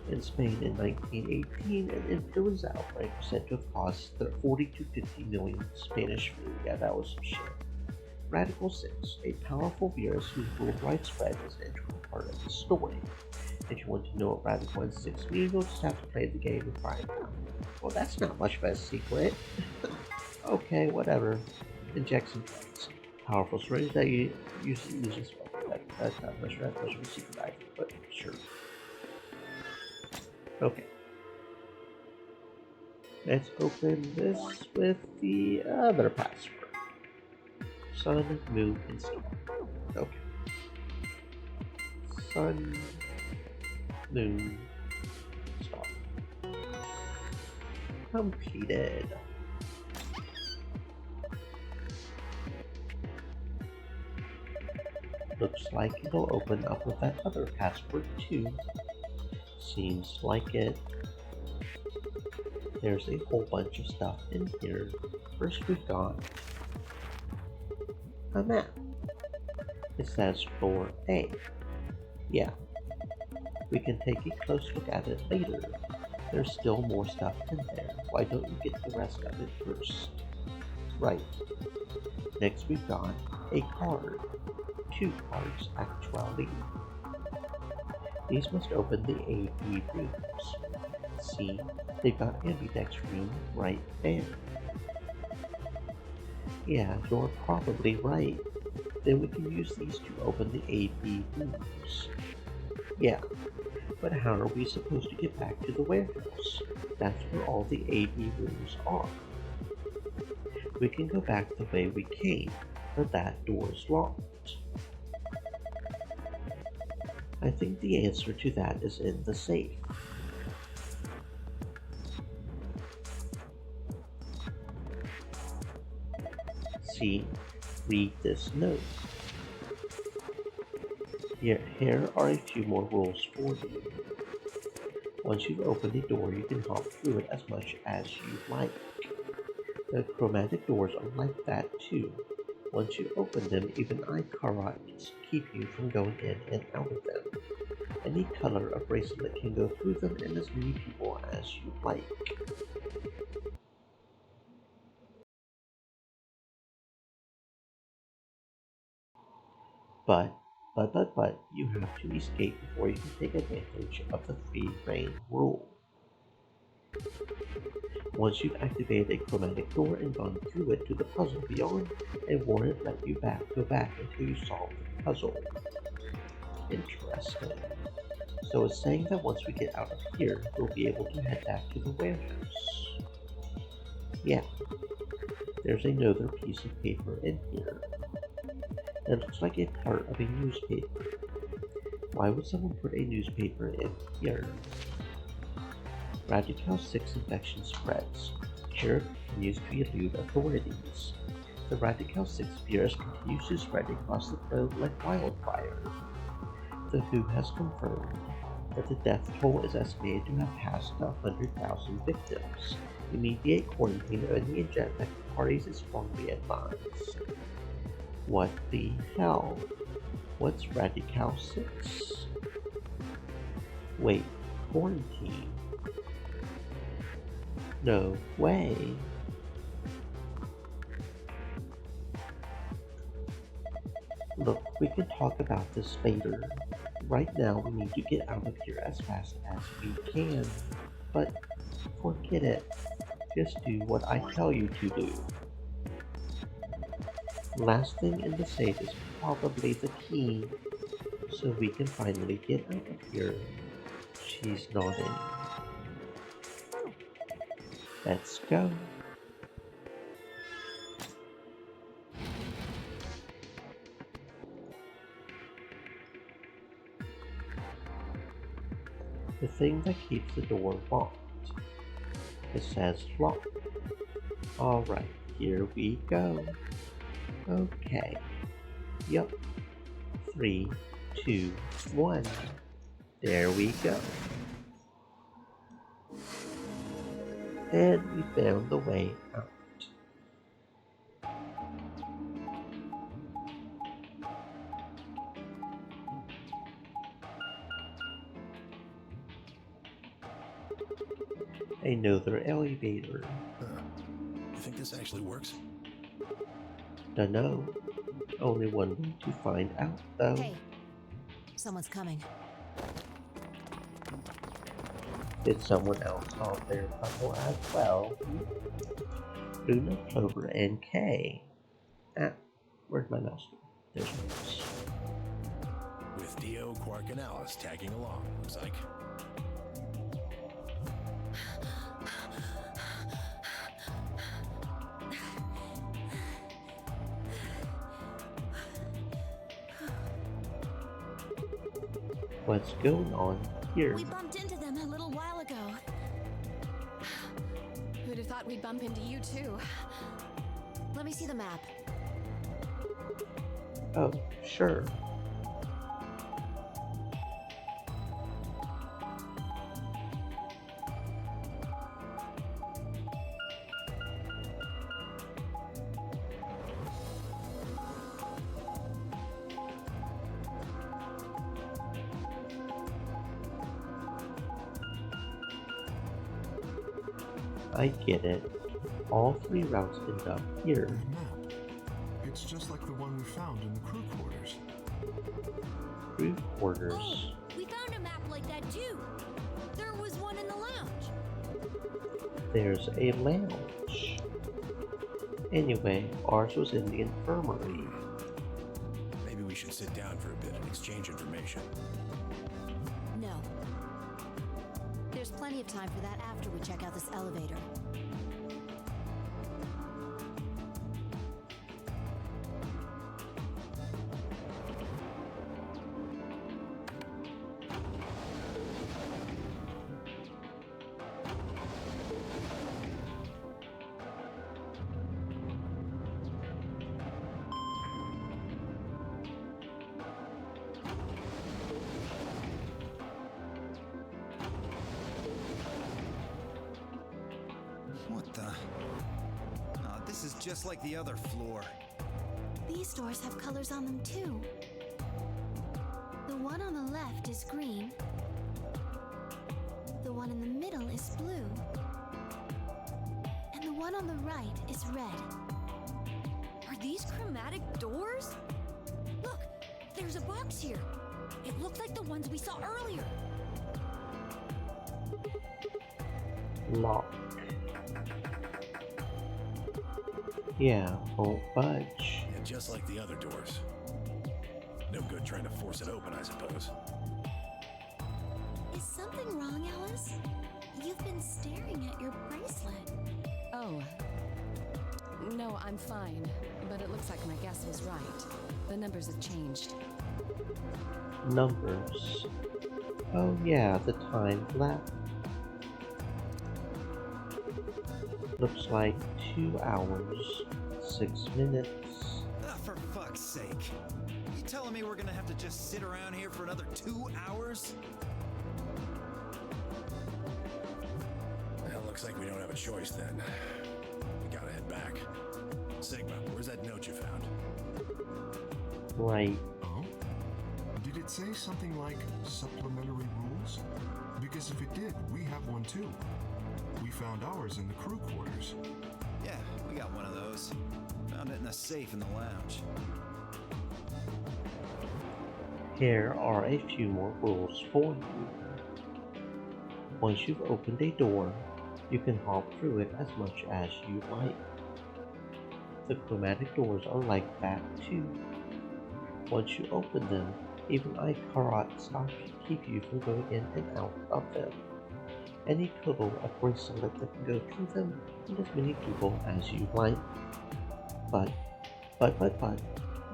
In Spain in 1918, an influenza outbreak was said to have caused 40 to 50 million Spanish flu. Yeah, that was some shit. Radical 6, a powerful virus whose worldwide spread is an integral part of the story. If you want to know what Radical 6 means, you'll just have to play the game and find out. Well, that's not much of a secret. Okay, whatever. Inject some drugs. Powerful syringe that you use well. That's not much of a secret either, but sure. Okay. Let's open this with the other password. Sun, Moon, and Star. Okay. Sun, Moon, Star. Completed. Looks like it'll open up with that other password too. Seems like it. There's a whole bunch of stuff in here. First we've got a map. It says floor A. Yeah. We can take a close look at it later. There's still more stuff in there. Why don't you get the rest of it first? Right. Next we've got a card. 2 cards actually. These must open the A-B rooms. See, they've got ambidextrine right there. Yeah, you're probably right. Then we can use these to open the A-B rooms. Yeah, but how are we supposed to get back to the warehouse? That's where all the A-B rooms are. We can go back the way we came, but that door's locked. I think the answer to that is in the safe. See, read this note. Here are a few more rules for you. Once you've opened a door, you can hop through it as much as you like. The chromatic doors are like that too. Once you open them, even eye karats keep you from going in and out of them. Any color of bracelet can go through them and as many people as you like. But, you have to escape before you can take advantage of the free reign rule. Once you've activated a chromatic door and gone through it to the puzzle beyond, it won't let you go back until you solve the puzzle. Interesting. So it's saying that once we get out of here, we'll be able to head back to the warehouse. Yeah, there's another piece of paper in here. It looks like a part of a newspaper. Why would someone put a newspaper in here? Radical 6 infection spreads. Cure continues to elude authorities. The Radical 6 virus continues to spread across the globe like wildfire. The WHO has confirmed that the death toll is estimated to have passed 100,000 victims. Immediate quarantine of any infected parties is strongly advised. What the hell? What's Radical 6? Wait, quarantine? No way. Look, we can talk about this later. Right now, we need to get out of here as fast as we can. But forget it. Just do what I tell you to do. Last thing in the safe is probably the key, so we can finally get out of here. She's nodding. Let's go. The thing that keeps the door locked. It says locked. Alright, here we go. Okay. Yup. 3, 2, 1. There we go. And we found the way out. Another elevator. You think this actually works? Dunno. Only one way to find out, though. Hey, someone's coming. Did someone else solve their puzzle as well? Luna, Clover, and K. Ah, where's my mouse? There's my mouse. With Dio, Quark, and Alice tagging along, looks like. What's going on here? We bumped into them a little while ago. Who'd have thought we'd bump into you too? Let me see the map. Oh, sure. I get it. All 3 routes end up here. It's just like the one we found in the crew quarters. Crew quarters. We found a map like that too. There was one in the lounge. There's a lounge. Anyway, ours was in the infirmary. Maybe we should sit down for a bit and exchange information. No. There's plenty of time for that after we check out this elevator. What the? Oh, this is just like the other floor. These doors have colors on them too. The one on the left is green. The one in the middle is blue. And the one on the right is red. Are these chromatic doors? Look, there's a box here. It looks like the ones we saw earlier. Lock. Yeah, won't budge. And just like the other doors. No good trying to force it open, I suppose. Is something wrong, Alice? You've been staring at your bracelet. Oh. No, I'm fine. But it looks like my guess was right. The numbers have changed. Numbers. Oh yeah, the time left. Looks like 2 hours, 6 minutes. Ah, for fuck's sake. You telling me we're gonna have to just sit around here for another 2 hours? Well, looks like we don't have a choice then. We gotta head back. Sigma, where's that note you found? Right. Oh? Did it say something like supplementary rules? Because if it did, we have one too. We found ours in the crew quarters. Yeah, we got one of those. Found it in a safe in the lounge. Here are a few more rules for you. Once you've opened a door, you can hop through it as much as you like. The chromatic doors are like that too. Once you open them, even a karat stock can keep you from going in and out of them. Any total of bracelet that can go through them and as many people as you like. But,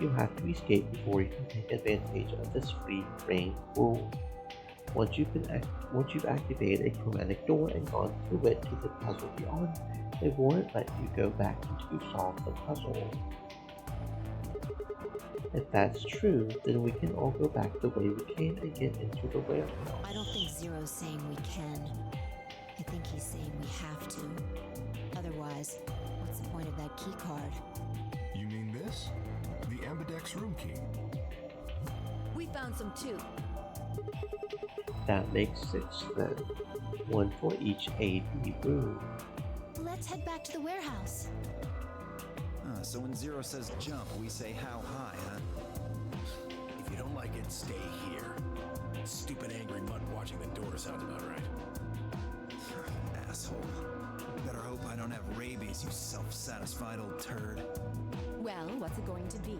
you have to escape before you can take advantage of this free reign rule. Once you've activated a chromatic door and gone through it to the puzzle beyond, it won't let you go back until you solve the puzzle. If that's true, then we can all go back the way we came and get into the warehouse. I don't think Zero's saying we can. I think he's saying we have to. Otherwise, what's the point of that key card? You mean this? The Ambidex room key. We found some too. That makes 6 then. 1 for each A, B room. Let's head back to the warehouse. So when Zero says jump, we say how high, huh? If you don't like it, stay here. Stupid angry mutt watching the door sounds about right. Asshole. Better hope I don't have rabies, you self-satisfied old turd. Well, what's it going to be?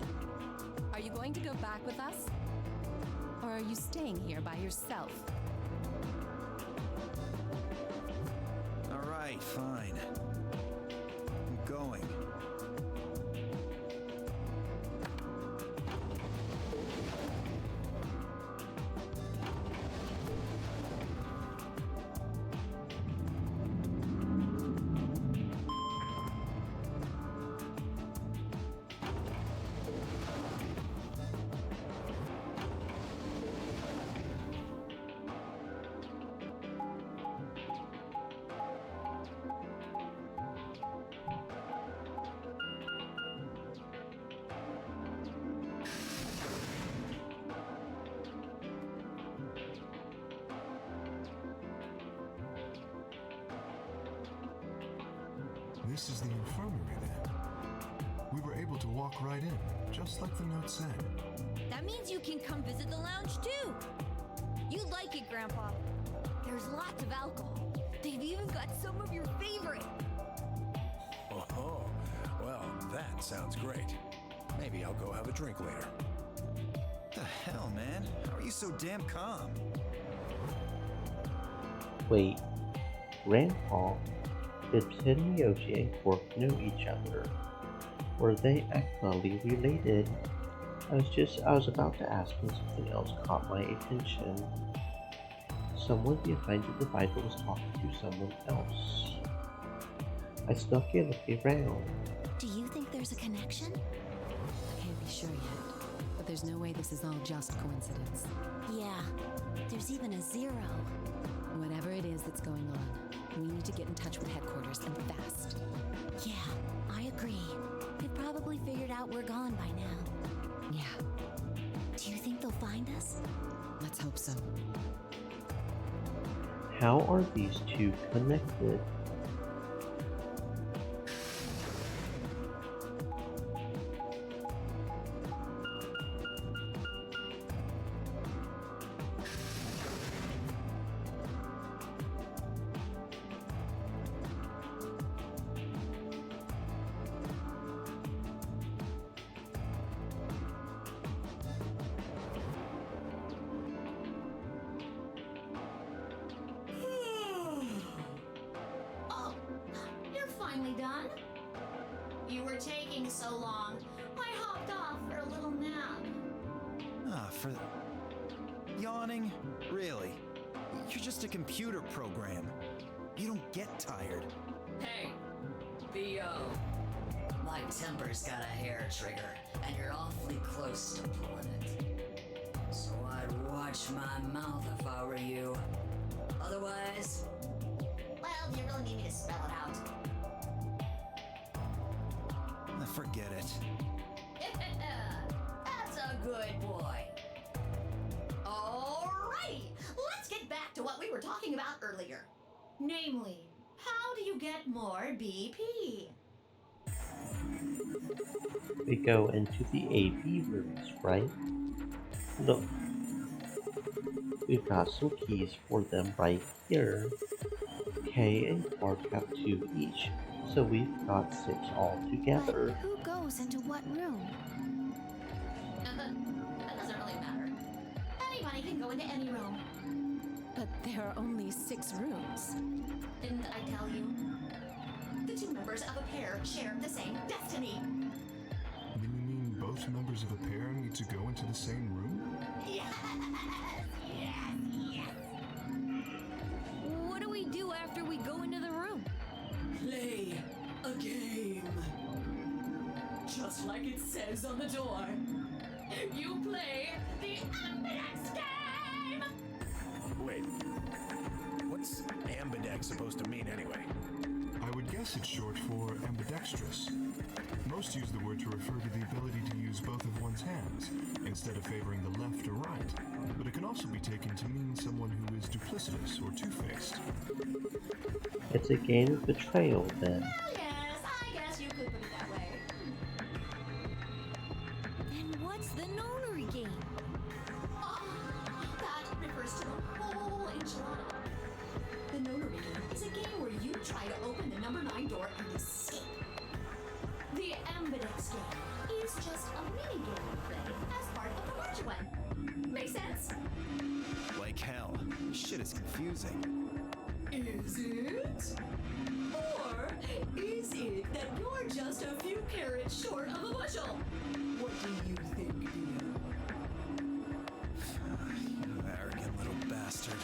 Are you going to go back with us? Or are you staying here by yourself? Alright, fine. I'm going. This is the infirmary then. We were able to walk right in, just like the note said. That means you can come visit the lounge too. You like it, Grandpa. There's lots of alcohol. They've even got some of your favorite. Oh, well, that sounds great. Maybe I'll go have a drink later. The hell, man? How are you so damn calm? Wait, Grandpa, did Tenryoji and Quark know each other? Were they actually related? I was about to ask when something else caught my attention. Someone behind the divider was talking to someone else. I snuck a look around. Do you think there's a connection? I can't be sure yet, but there's no way this is all just coincidence. Yeah, there's even a 0. Whatever it is that's going on, We need to get in touch with headquarters and fast. Yeah, I agree. They've probably figured out we're gone by now. Yeah. Do you think they'll find us? Let's hope so. How are these two connected? Oh, you're finally done? You were taking so long. I hopped off for a little nap. For yawning? Really? You're just a computer program. You don't get tired. Hey, Theo. My temper's got a hair trigger, and you're awfully close to pulling it. So I'd watch my mouth if I were you. Otherwise, Well, do you really need me to spell it out? Forget it. That's a good boy. Alrighty, let's get back to what we were talking about earlier. Namely, how do you get more BP? We go into the AV rooms, right? Look. We've got some keys for them right here. Kay and Clark have 2 each, so we've got 6 altogether. But who goes into what room? That doesn't really matter. Anybody can go into any room. But there are only 6 rooms. Didn't I tell you? The 2 members of a pair share the same destiny. You mean both members of a pair need to go into the same room? Yes, yes, yes. What do we do after we go into the room? play a game. Just like it says on the door. You play the Ambidex game! Wait. What's ambidex supposed to mean anyway? I would guess it's short for ambidextrous. Most use the word to refer to the ability to use both of one's hands, instead of favoring the left or right. But it can also be taken to mean someone who is duplicitous or two-faced. It's a game of betrayal, then. Well, yes, I guess you could put it that way. Then what's the Nonary game? That refers to the whole enchilada. The Nonary game is a game where you try to open the number 9 door and escape. The Ambidex game is just a mini game you play as part of the larger one. Make sense? Like hell. Shit is confusing. Is it? Or is it that you're just a few carrots short of a bushel? What do you think, Theo? You arrogant little bastard.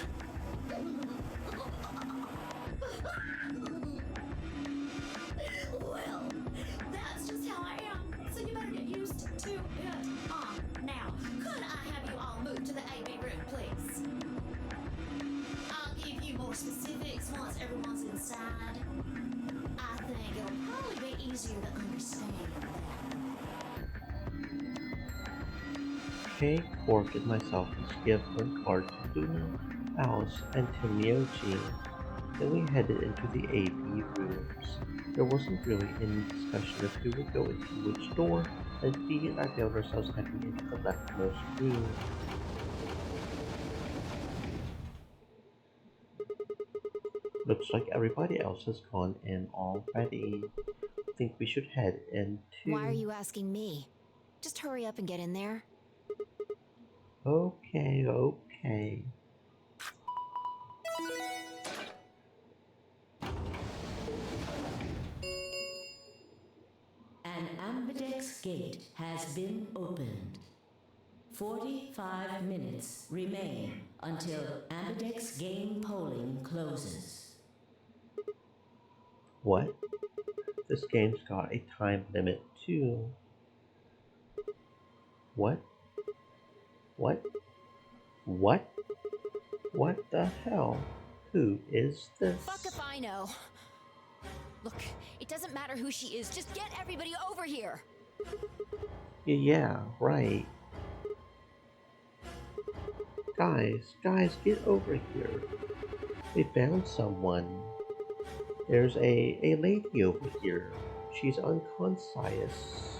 Well, that's just how I am, so you better get used to it. Now, could I have you all move to the AV room, please? I'll give you more specifics once everyone's inside. I think it'll probably be easier to understand Kay, Quark, and myself each give one card to Luna, Alice, and Timioji. Then we headed into the AV rooms. There wasn't really any discussion of who would go into which door, and Fee and I found ourselves heading into the leftmost room. Looks like everybody else has gone in already. Think we should head in too. Why are you asking me? Just hurry up and get in there. Okay, okay. An Ambidex gate has been opened. 45 minutes remain until Ambidex game polling closes. What? This game's got a time limit too. What? What? What? What the hell? Who is this? Fuck if I know. Look, it doesn't matter who she is. Just get everybody over here. Yeah, right. Guys, get over here. We found someone. There's a lady over here. She's unconscious.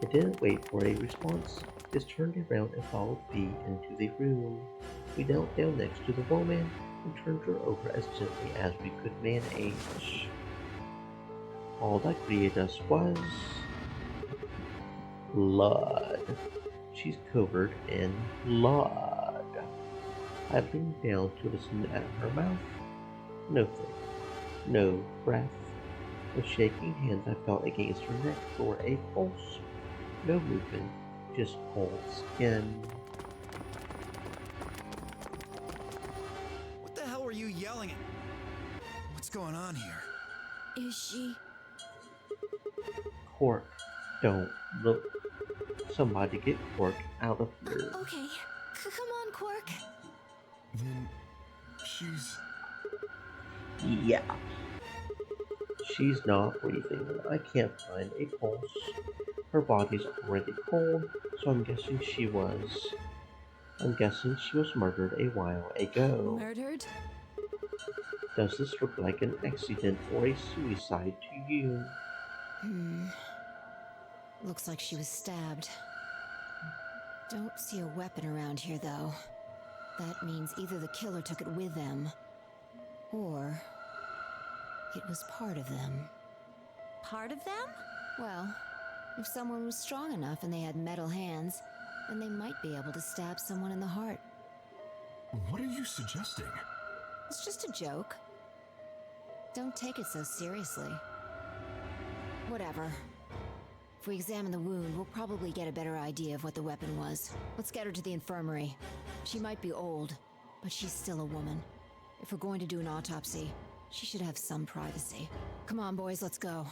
I didn't wait for a response. Just turned around and followed V into the room. We knelt down next to the woman and turned her over as gently as we could manage. All that greeted us was blood. She's covered in blood. I leaned down to listen at her mouth. Nothing. No breath. With shaking hands I felt against her neck for a pulse. No movement, just cold skin. What the hell were you yelling at? What's going on here? Is she? Cork, don't look. Somebody get Cork out of here. Okay, come on, Quark. Then she's... Yeah. She's not breathing. I can't find a pulse. Her body's already cold, so I'm guessing she was murdered a while ago. Murdered? Does this look like an accident or a suicide to you? Looks like she was stabbed. Don't see a weapon around here, though. That means either the killer took it with them, or it was part of them. Part of them? Well, if someone was strong enough and they had metal hands, then they might be able to stab someone in the heart. What are you suggesting? It's just a joke. Don't take it so seriously. Whatever. If we examine the wound, we'll probably get a better idea of what the weapon was. Let's get her to the infirmary. She might be old, but she's still a woman. If we're going to do an autopsy, she should have some privacy. Come on, boys, let's go.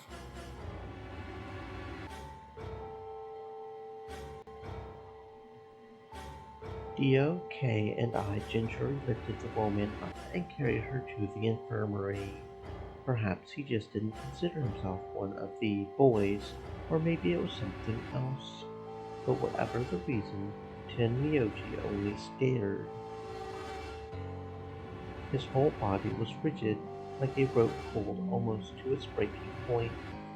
Dio, Kay, and I gingerly lifted the woman up and carried her to the infirmary. Perhaps he just didn't consider himself one of the boys, or maybe it was something else. But whatever the reason, Tenmyoji only stared. His whole body was rigid, like a rope pulled almost to its breaking point,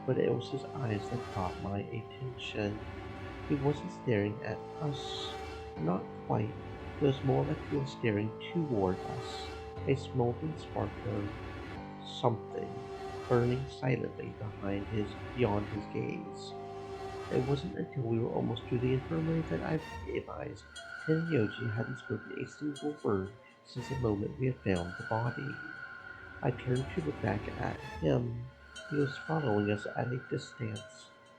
but it was his eyes that caught my attention. He wasn't staring at us. Not quite. It was more like he was staring toward us. A smoldering spark of something burning silently beyond his gaze. It wasn't until we were almost to the infirmary that I realized Tenmyoji hadn't spoken a single word since the moment we had found the body. I turned to look back at him. He was following us at a distance,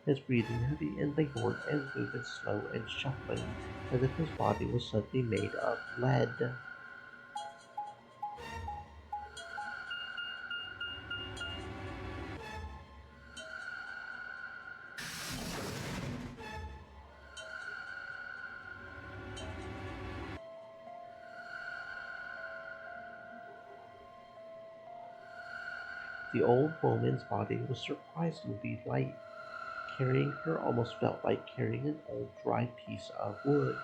his breathing heavy and labored and moving slow and shuffling, as if his body was suddenly made of lead. The old woman's body was surprisingly light. Carrying her almost felt like carrying an old dry piece of wood.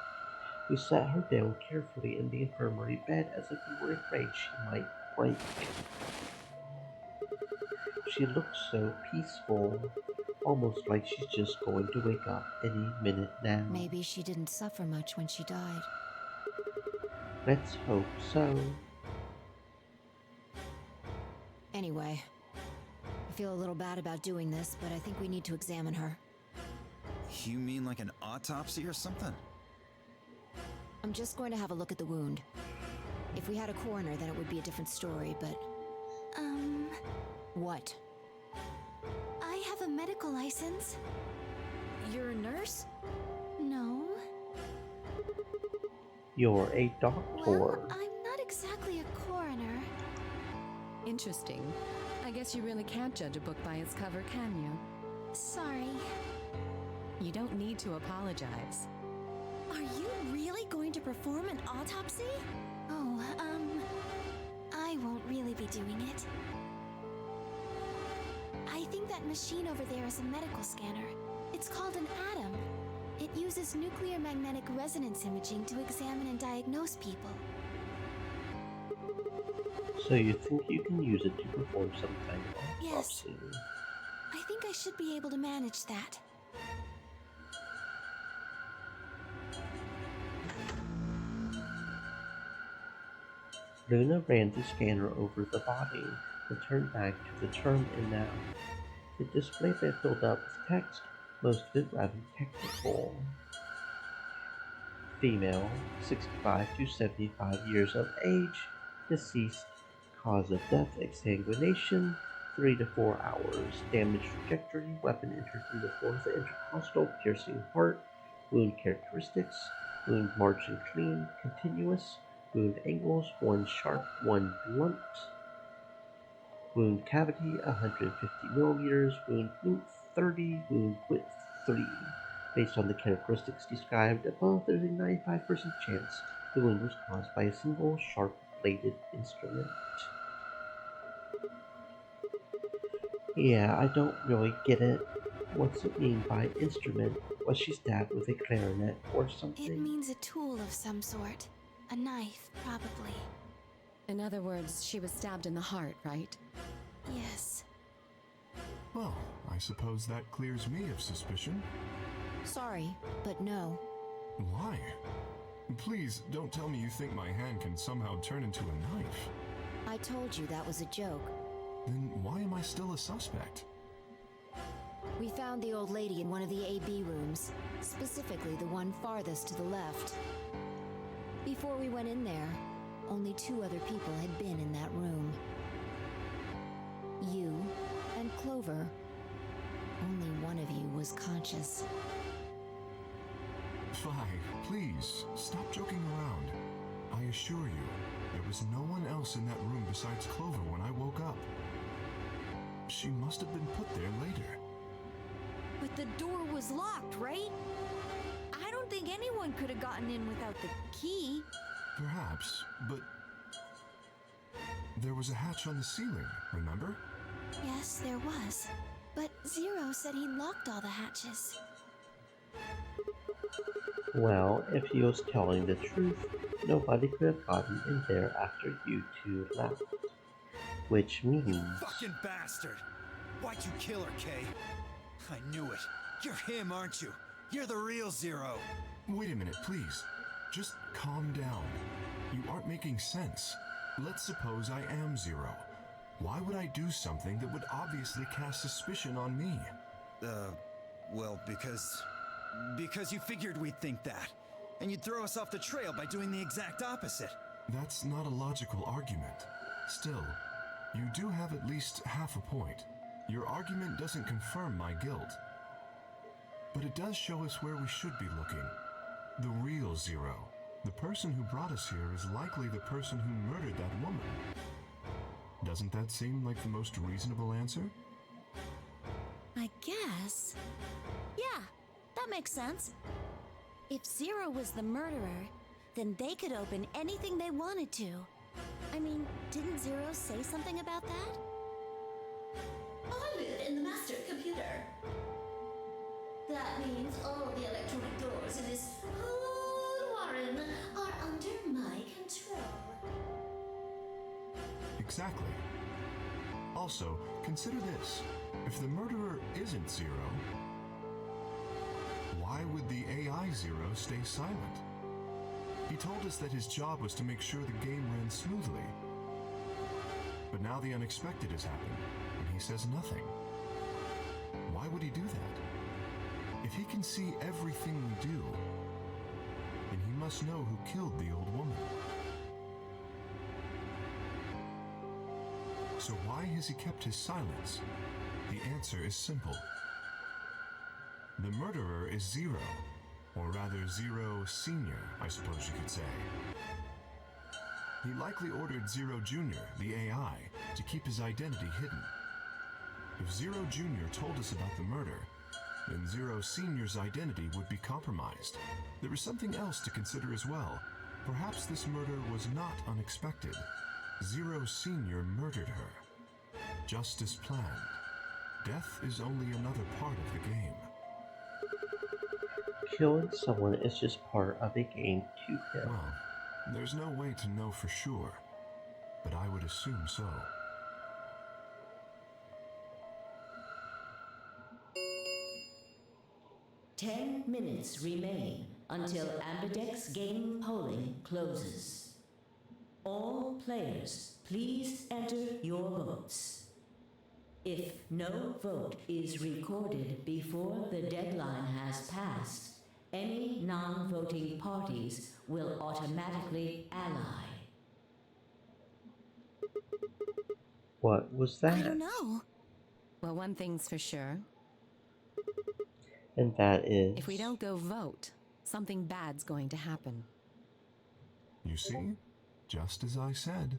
We sat her down carefully in the infirmary bed as if we were afraid she might break. She looked so peaceful, almost like she's just going to wake up any minute now. Maybe she didn't suffer much when she died. Let's hope so. Anyway, I feel a little bad about doing this, but I think we need to examine her. You mean like an autopsy or something? I'm just going to have a look at the wound. If we had a coroner, then it would be a different story, but... What? I have a medical license. You're a nurse? No. You're a doctor. Well, I'm not exactly a coroner. Interesting. I guess you really can't judge a book by its cover, can you? Sorry. You don't need to apologize. Are you really going to perform an autopsy? Oh, doing it. I think that machine over there is a medical scanner. It's called an atom. It uses nuclear magnetic resonance imaging to examine and diagnose people. So you think you can use it to perform some kind of Yes. autopsy? I think I should be able to manage that. Luna ran the scanner over the body and turned back to the term and now. The display that filled up with text, most of it rather technical. Female, 65 to 75 years of age, deceased, cause of death exsanguination, 3 to 4 hours, damage trajectory, weapon entered through the floor of the intercostal, piercing heart, wound characteristics, wound margin clean, continuous, wound angles, 1 sharp, 1 blunt, wound cavity 150 millimeters, wound length 30, wound width 3. Based on the characteristics described above, there's a 95% chance the wound was caused by a single sharp-bladed instrument. Yeah, I don't really get it. What's it mean by instrument? Was she stabbed with a clarinet or something? It means a tool of some sort. A knife, probably. In other words, she was stabbed in the heart, right? Yes. Well, I suppose that clears me of suspicion. Sorry, but no. Why? Please, don't tell me you think my hand can somehow turn into a knife. I told you that was a joke. Then why am I still a suspect? We found the old lady in one of the AB rooms, specifically the one farthest to the left. Before we went in there, only 2 other people had been in that room. You and Clover. Only one of you was conscious. Fi, please, stop joking around. I assure you, there was no one else in that room besides Clover when I woke up. She must have been put there later. But the door was locked, right? I don't think anyone could have gotten in without the key. Perhaps, but there was a hatch on the ceiling, remember? Yes, there was. But Zero said he locked all the hatches. Well, if he was telling the truth, nobody could have gotten in there after you 2 left. Which means... You fucking bastard! Why'd you kill her, Kay? I knew it. You're him, aren't you? You're the real Zero. Wait a minute, please. Just calm down. You aren't making sense. Let's suppose I am Zero. Why would I do something that would obviously cast suspicion on me? Well, because you figured we'd think that. And you'd throw us off the trail by doing the exact opposite. That's not a logical argument. Still, you do have at least half a point. Your argument doesn't confirm my guilt. But it does show us where we should be looking. The real Zero. The person who brought us here is likely the person who murdered that woman. Doesn't that seem like the most reasonable answer? I guess. Yeah, that makes sense. If Zero was the murderer, then they could open anything they wanted to. I mean, didn't Zero say something about that? I live in the master computer. That means all the electronic doors in this whole warren are under my control. Exactly. Also, consider this. If the murderer isn't Zero, why would the AI Zero stay silent? He told us that his job was to make sure the game ran smoothly. But now the unexpected has happened, and he says nothing. Why would he do that? If he can see everything we do, then he must know who killed the old woman. So why has he kept his silence? The answer is simple. The murderer is Zero, or rather Zero Senior, I suppose you could say. He likely ordered Zero Jr., the AI, to keep his identity hidden. If Zero Jr. told us about the murder, then Zero Senior's identity would be compromised. There is something else to consider as well. Perhaps this murder was not unexpected. Zero Sr. murdered her. Just as planned. Death is only another part of the game. Killing someone is just part of a game to him. Well, there's no way to know for sure, but I would assume so. Ten minutes remain until Ambidex game polling closes. All players, please enter your votes. If no vote is recorded before the deadline has passed, any non-voting parties will automatically ally. What was that? I don't know. Well, one thing's for sure. And that is... If we don't go vote, something bad's going to happen. You see? Just as I said.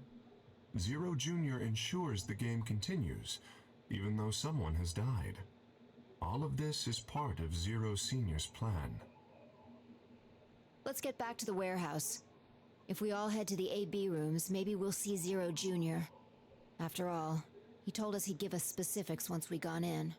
Zero Jr. ensures the game continues, even though someone has died. All of this is part of Zero Sr.'s plan. Let's get back to the warehouse. If we all head to the AB rooms, maybe we'll see Zero Jr. After all, he told us he'd give us specifics once we gone in.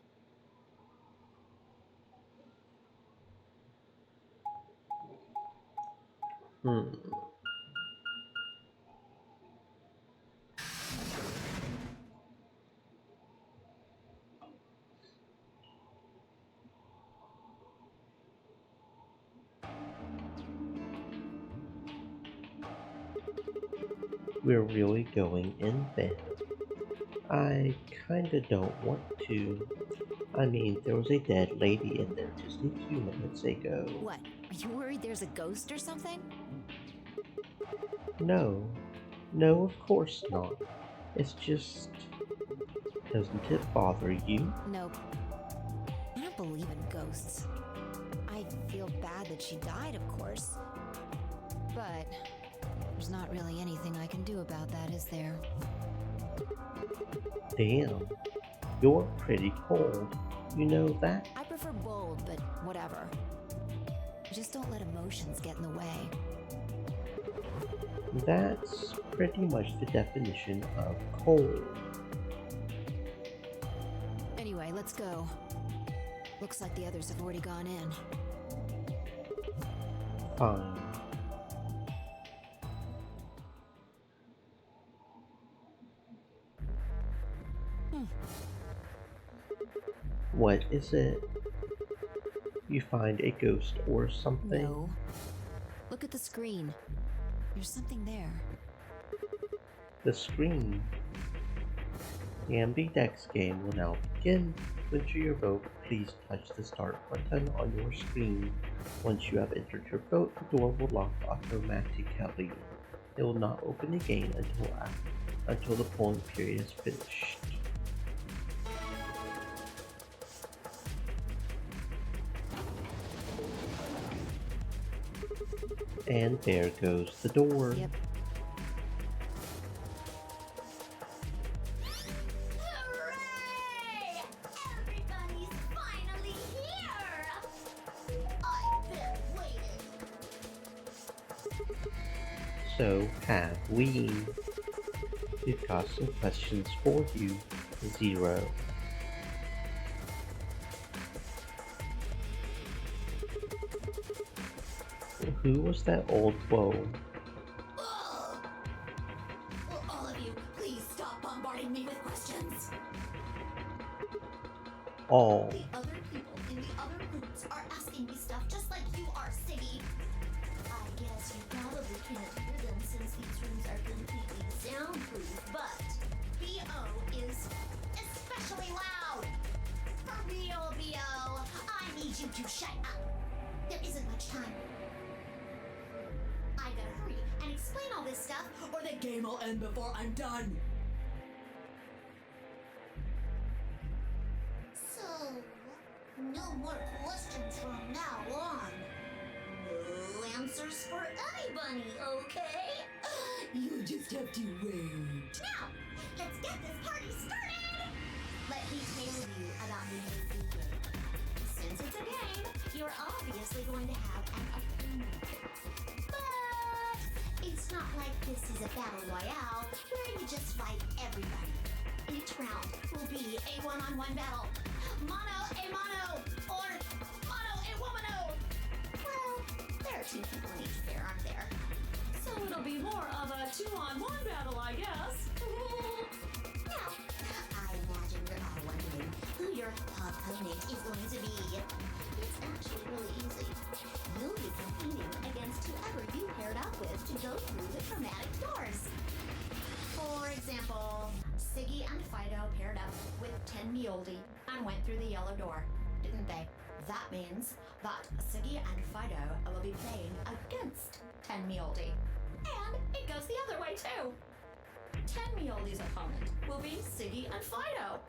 We're really going in there. I kinda don't want to. I mean, there was a dead lady in there just a few minutes ago. What? Are you worried there's a ghost or something? No. No, of course not. It's just... Doesn't it bother you? Nope. I don't believe in ghosts. I feel bad that she died, of course. But there's not really anything I can do about that, is there? Damn. You're pretty cold. You know that? I prefer bold, but whatever. Just don't let emotions get in the way. That's pretty much the definition of cold. Anyway, let's go. Looks like the others have already gone in. Fine. What is it? You find a ghost or something? No. Look at the screen. There's something there. The screen. The Ambidex game will now begin. To enter your vote, please touch the start button on your screen. Once you have entered your vote, the door will lock automatically. It will not open again until the polling period is finished. And there goes the door. Yep. Hooray! Everybody's finally here! I've been waiting. So have we. We've got some questions for you, Zero. Who was that old woe? Will all of you please stop bombarding me with questions? All. The other people in the other rooms are asking me stuff just like you are, Siggy. I guess you probably can't hear them since these rooms are completely soundproof, but B.O. is especially loud. For real, B.O. I need you to shut up. There isn't much time. I gotta hurry and explain all this stuff, or the game will end before I'm done. So, no more questions from now on. No answers for anybody, okay? You just have to wait. Now, let's get this party started! Let me tell you about the new game. Since it's a game, you're obviously going to have an opinion. But it's not like this is a battle royale where just fight everybody. Each round will be a one-on-one battle. Mono a mono, or mono a womano. Well, there are 2 people in each pair, aren't there? So it'll be more of a 2-on-1 battle, I guess. Now, I imagine you're all wondering who your opponent is going to be. It's actually really easy. You'll be competing against whoever you paired up with to go through the chromatic doors. For example, Siggy and Fido paired up with Ten Mioldi and went through the yellow door, didn't they? That means that Siggy and Fido will be playing against Ten Mioldi. And it goes the other way too. Ten Mioldi's opponent will be Siggy and Fido.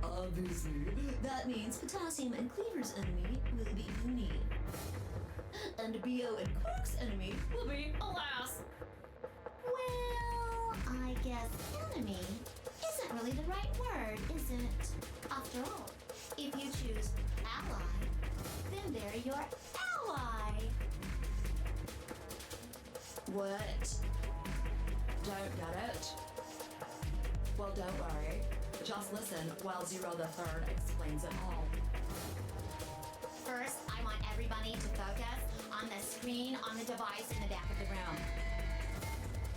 Obviously, that means Potassium and Cleaver's enemy will be Uni. And Bio and Quark's enemy will be Alas. Well, I guess enemy isn't really the right word, is it? After all, if you choose ally, then they're your ally. What? Don't get it? Well, don't worry. Just listen while Zero the Third explains it all. First, I want everybody to focus on the screen on the device in the back of the room.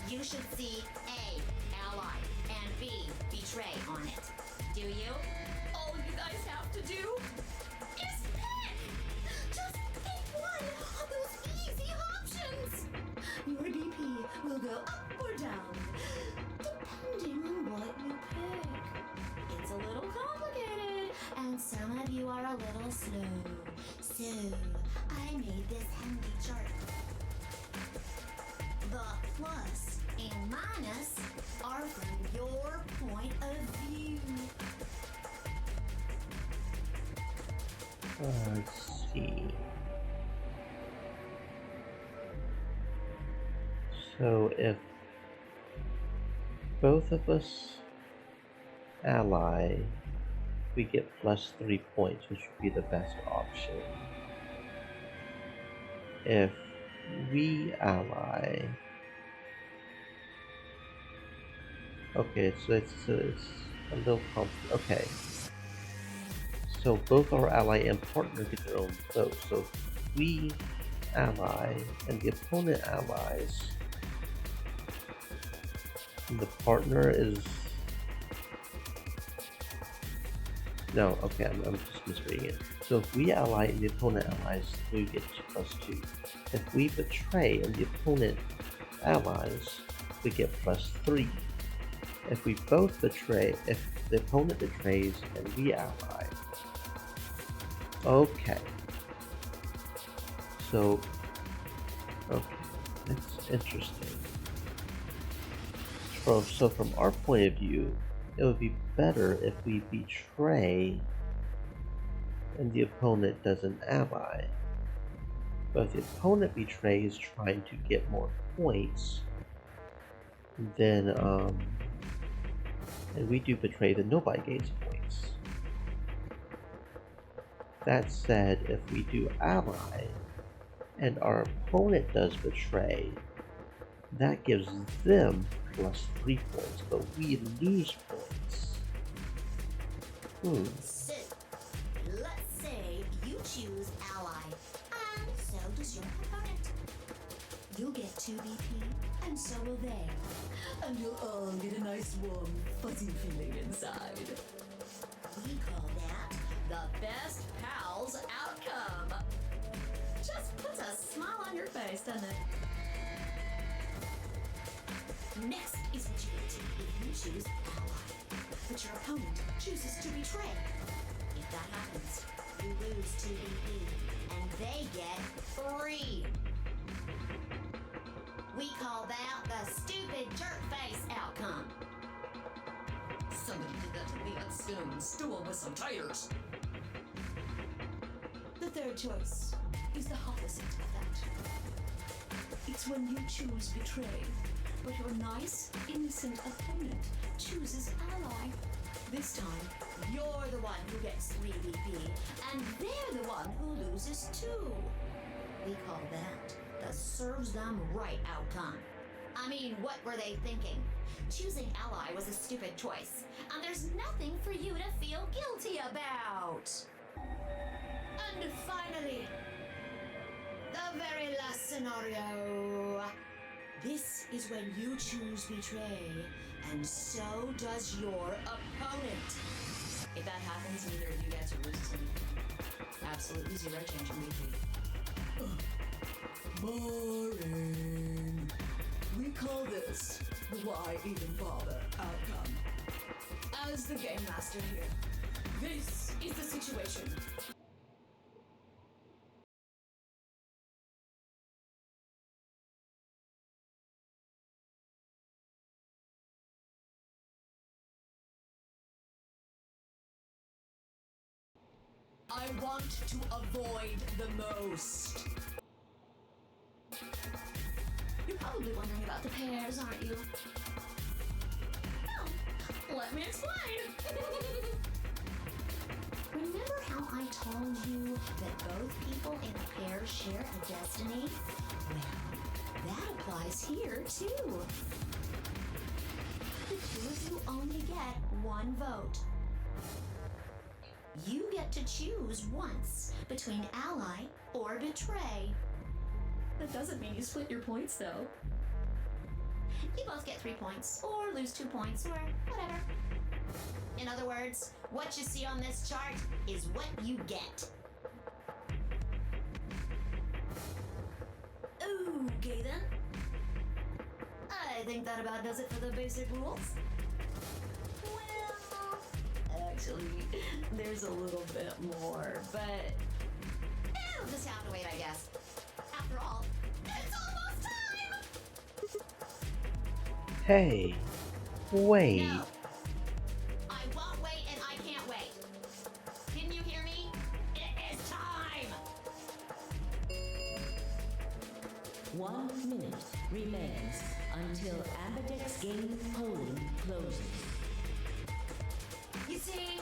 You should see A, ally, and B, betray on it. Do you? All you guys have to do is pick! Just pick one of those easy options! Your BP will go up or down, depending on what you pick. It's a little complicated, and some of you are a little slow. So, I made this handy chart. The plus and minus are from your point of view. Let's see. So if both of us ally, we get +3 points, which would be the best option. If we ally, okay, so it's a little complicated. Okay, so both our ally and partner get their own vote. So if we ally and the opponent allies, and the partner is no, okay, I'm just misreading it. So if we ally and the opponent allies, we get +2. If we betray and the opponent allies, we get +3. If we both betray, if the opponent betrays and we ally, okay. So, okay, that's interesting. So from our point of view, it would be better if we betray and the opponent doesn't ally. But if the opponent betrays trying to get more points, then and we do betray, then nobody gains points. That said, if we do ally and our opponent does betray, that gives them +3 points, but we lose points. So, let's say you choose ally, and so does your opponent. You'll get 2 BP, and so will they. And you'll all get a nice warm, fuzzy feeling inside. We call that the best pals outcome. Just puts a smile on your face, doesn't it? Next is what you get if you choose ally, but your opponent chooses to betray. If that happens, you lose 2 BP, and they get 3. We call that the stupid jerk face outcome. Somebody did that to me at Stone Stool with some tires. The third choice is the opposite of that. It's when you choose betray, but your nice, innocent opponent chooses ally. This time, you're the one who gets 3 BP, and they're the one who loses 2. We call that the serves them right outcome. I mean, what were they thinking? Choosing Ally was a stupid choice, and there's nothing for you to feel guilty about. And finally, the very last scenario. This is when you choose Betray, and so does your opponent. If that happens, neither of you gets or loses anything. Absolutely zero change in BP. Boring. We call this the why even bother outcome. As the game master here, this is the situation. I want to avoid the most. You're probably wondering about the pairs, aren't you? Well, let me explain. Remember how I told you that both people in a pair share a destiny? Well, that applies here, too. The two of you only get one vote. You get to choose once between Ally or Betray. That doesn't mean you split your points, though. You both get 3 points, or lose 2 points, or whatever. In other words, what you see on this chart is what you get. Okay then. I think that about does it for the basic rules. Well, actually, there's a little bit more, but it'll just have to wait, I guess. After all, it's almost time! Hey, wait. No. I won't wait and I can't wait. Didn't you hear me? It is time! 1 minute remains until Ambidex game polling closes. You see,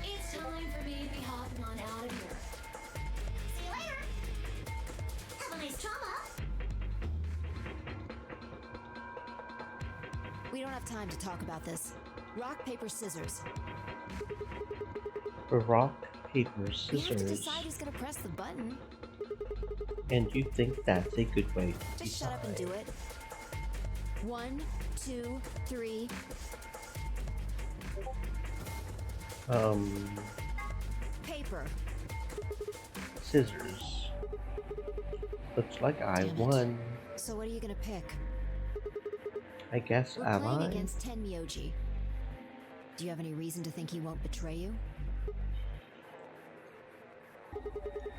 it's time for me to be hopping on out of here. See you later! Have a nice trauma! We don't have time to talk about this. Rock, paper, scissors. Rock, paper, We have to scissors. decide who's gonna press the button. And you think that's a good way to Just shut up and do it. 1, 2, 3. Paper. Scissors. Looks like I Damn it. won. So what are you gonna pick? I guess We're playing Ally. against Tenmyoji. Do you have any reason to think he won't betray you?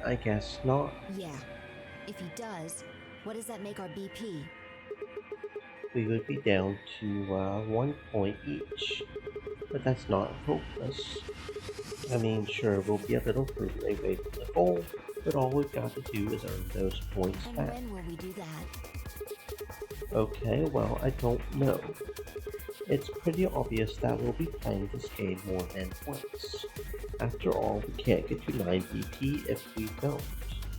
I guess not. Yeah. If he does, what does that make our BP? We would be down to 1 point each. But that's not hopeless. I mean, sure, we'll be a little further away from the goal, but all we've got to do is earn those points And back. when will we do that? Okay, well, I don't know. It's pretty obvious that we'll be playing this game more than once. After all, we can't get to 9 BP if we don't.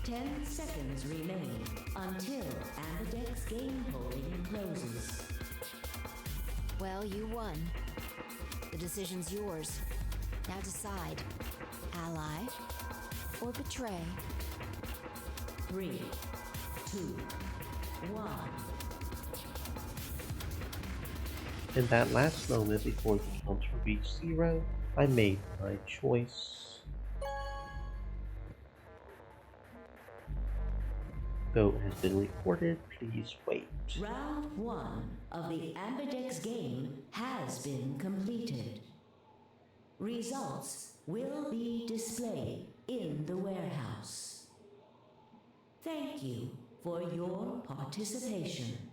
10 seconds remain until Ambidex game polling closes. Well, you won. The decision's yours. Now decide. Ally or betray? 3, 2, 1. In that last moment before the counter reached 0, I made my choice. Vote has been recorded. Please wait. Round 1 of the Ambidex game has been completed. Results will be displayed in the warehouse. Thank you for your participation.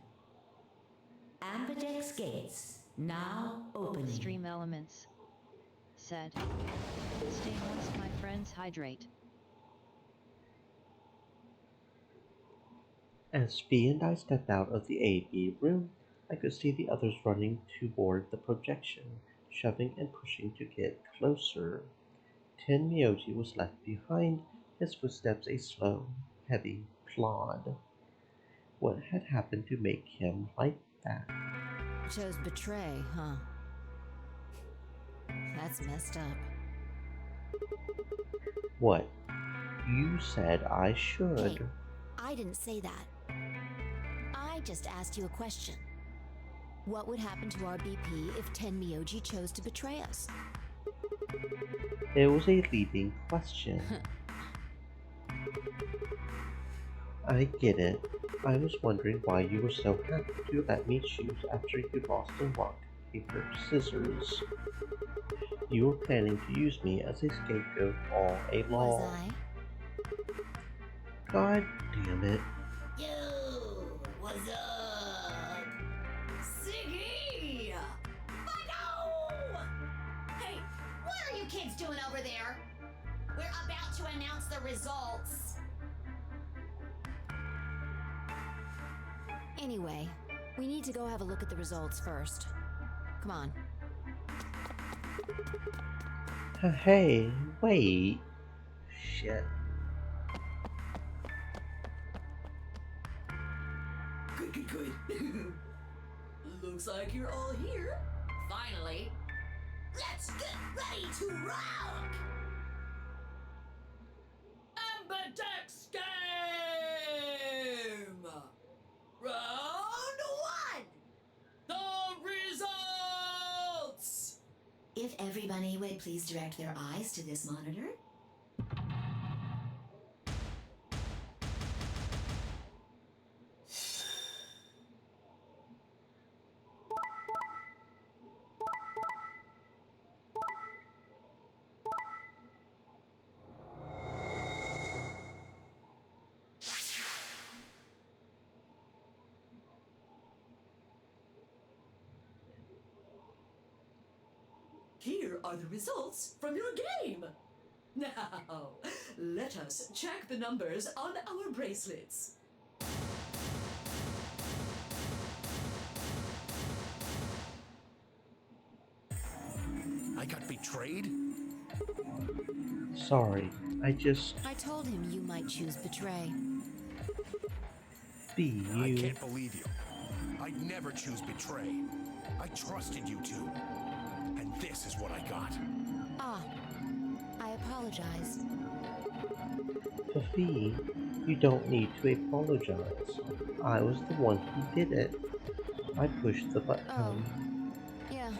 Ambidex gates now opening. Stream elements. Said. Stay moist, my friends, hydrate. As V and I stepped out of the AV room, I could see the others running toward the projection, shoving and pushing to get closer. Tenmyoji was left behind, his footsteps a slow, heavy plod. What had happened to make him like that? Chose betray, huh? That's messed up. What? You said I should. Hey, I didn't say that. I just asked you a question. What would happen to our BP if Tenmyoji chose to betray us? It was a leading question. I get it. I was wondering why you were so happy to let me choose after you lost in rock, paper, scissors. You were planning to use me as a scapegoat all along. Was I? God damn it. Yo, what's up? Siggy! Fido! Hey, what are you kids doing over there? We're about to announce the results. Anyway, we need to go have a look at the results first. Come on. Hey, wait. Shit. Good. Looks like you're all here. Finally. Let's get ready to rock! Ambidex game! Round 1! The results! If everybody would please direct their eyes to this monitor. Here are the results from your game. Now, let us check the numbers on our bracelets. I got betrayed? Sorry, I told him you might choose betray. I can't believe you. I'd never choose betray. I trusted you two. And this is what I got. Ah, I apologize. Fifi, you don't need to apologize. I was the one who did it. I pushed the button. Oh. Yeah,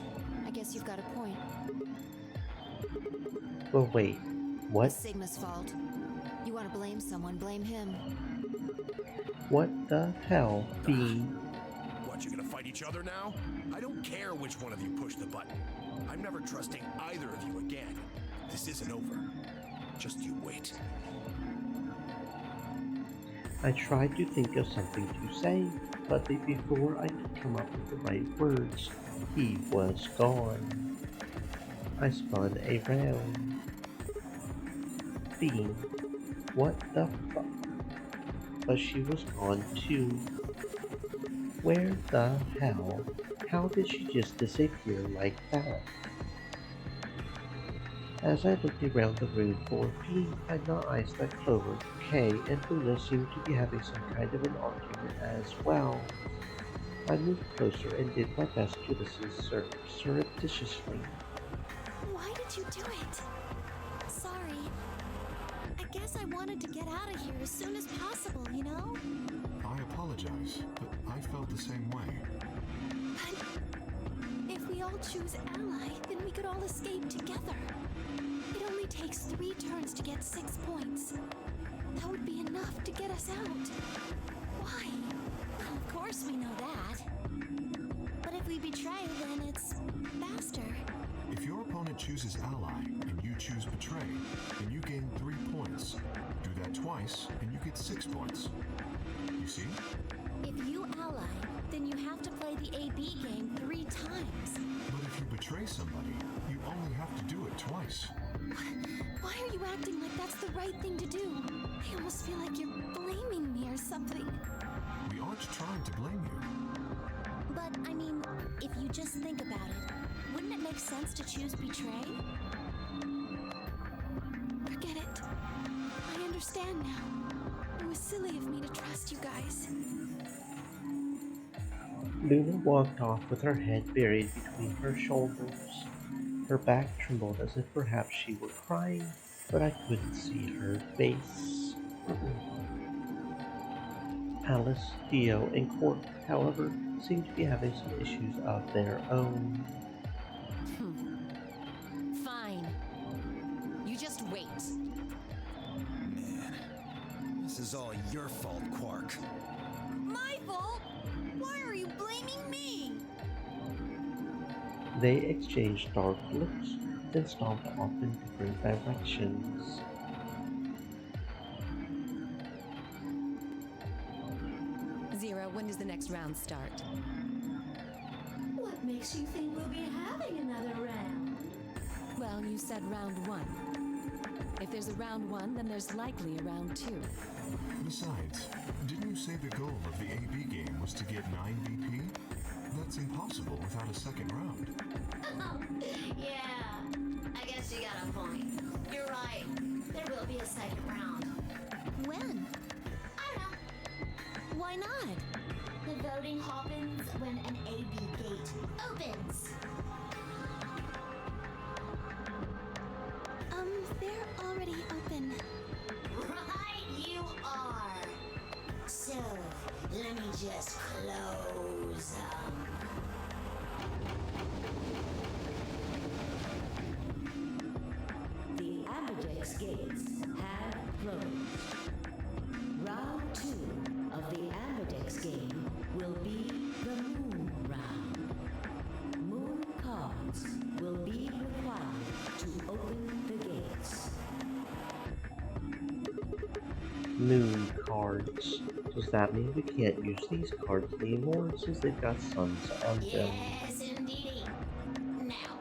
I guess you've got a point. But wait, what? It's Sigma's fault. You want to blame someone, blame him. What the hell, Fee? What, you gonna fight each other now? I don't care which one of you pushed the button. I'm never trusting either of you again. This isn't over. Just you wait. I tried to think of something to say, but before I could come up with the right words, he was gone. I spun around. Fee, what the fuck? But she was gone too. Where the hell? How did she just disappear like that? As I looked around the room for P, I noticed that Clover, Kay, and Luna seemed to be having some kind of an argument as well. I moved closer and did my best to listen surreptitiously. Why did you do it? Sorry. I guess I wanted to get out of here as soon as possible, you know? I apologize, but I felt the same way. But if we all choose ally, then we could all escape together. It only takes 3 turns to get 6 points. That would be enough to get us out. Why? Well, of course we know that. But if we betray, then it's faster. If your opponent chooses ally and you choose betray, then you gain 3 points. Do that twice and you get 6 points. You see? If you ally, then you have to play the AB game 3 times. But if you betray somebody, you only have to do it twice. Why are you acting like that's the right thing to do? I almost feel like you're blaming me or something. We aren't trying to blame you. But, I mean, if you just think about it, wouldn't it make sense to choose betray? Forget it. I understand now. It was silly of me to trust you guys. Luna walked off with her head buried between her shoulders. Her back trembled as if perhaps she were crying, but I couldn't see her face. Alice, Dio, and Quark, however, seem to be having some issues of their own. Fine. You just wait. Man, this is all your fault, Quark. My fault? Why are you blaming me? They exchanged dark looks, then stomped off in different directions. Zero, when does the next round start? What makes you think we'll be having another round? Well, you said round one. If there's a round one, then there's likely a round two. Besides, didn't you say the goal of the AB game was to get 9 BP? That's impossible without a second round. Yeah, I guess you got a point. You're right. There will be a second round. When? I don't know. Why not? The voting happens when an AB gate opens. They're already open. Right you are. So, let me just close them. The Ambidex gates have closed. Round 2 of the Ambidex game will be the Moon Round. Moon cards will be required to open the gates. Moon cards. Does that mean we can't use these cards anymore since they've got suns on them? Yes, indeedy. Now,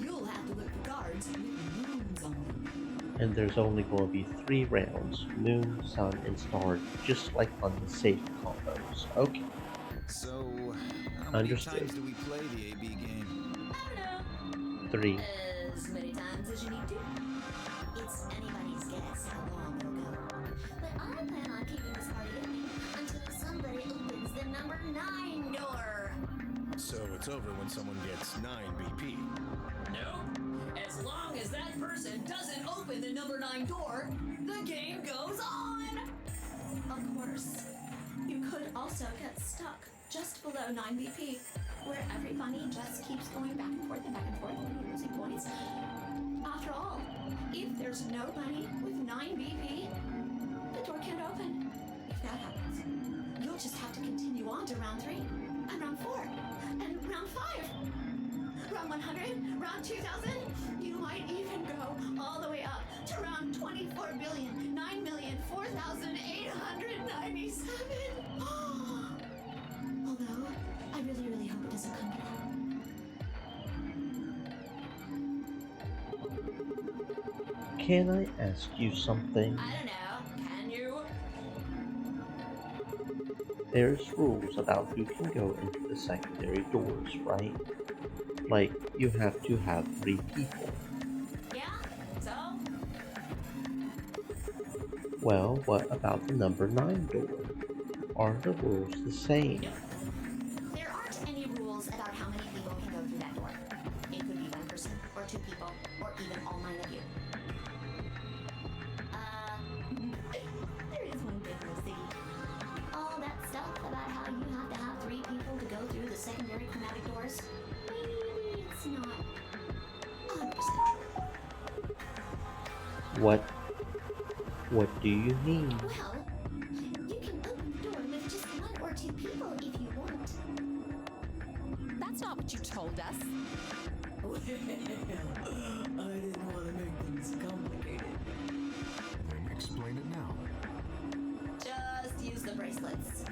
you'll have to look for cards with moons on them. And there's only going to be 3 rounds, Moon, Sun, and Star, just like on the safe combos. Okay. So, how many Understood. times do we play the AB game? I don't know. 3. As many times as you need to. It's anybody's guess how long it'll go. But I plan on keeping this party going until somebody opens the number 9 door. So it's over when someone gets 9 BP. No. As long as that person doesn't open the number 9 door, the game goes on. Of course. You could also get stuck just below 9 BP, where everybody just keeps going back and forth and back and forth and you're losing points. After all, if there's nobody with 9 BP, the door can't open. If that happens, you'll just have to continue on to round 3, and round 4, and round 5. Round 100, round 2000, you might even go all the way up to round 24,9,004,897. Although, I really, really hope it doesn't come to that. Can I ask you something? I don't know. Can you? There's rules about who can go into the secondary doors, right? Like, you have to have 3 people. Yeah? So? Well, what about the number 9 door? Are the rules the same? There aren't any rules about how many people can go through that door. It could be 1 person, or 2 people, or even all 9 of you. There is one big mistake. All that stuff about how you have to have 3 people to go through the secondary chromatic doors, maybe it's not 100% true. What do you mean? Well, you can open the door with just 1 or 2 people if you want. That's not what you told us. Well, I didn't want to make things complicated. Then explain it now. Just use the bracelets.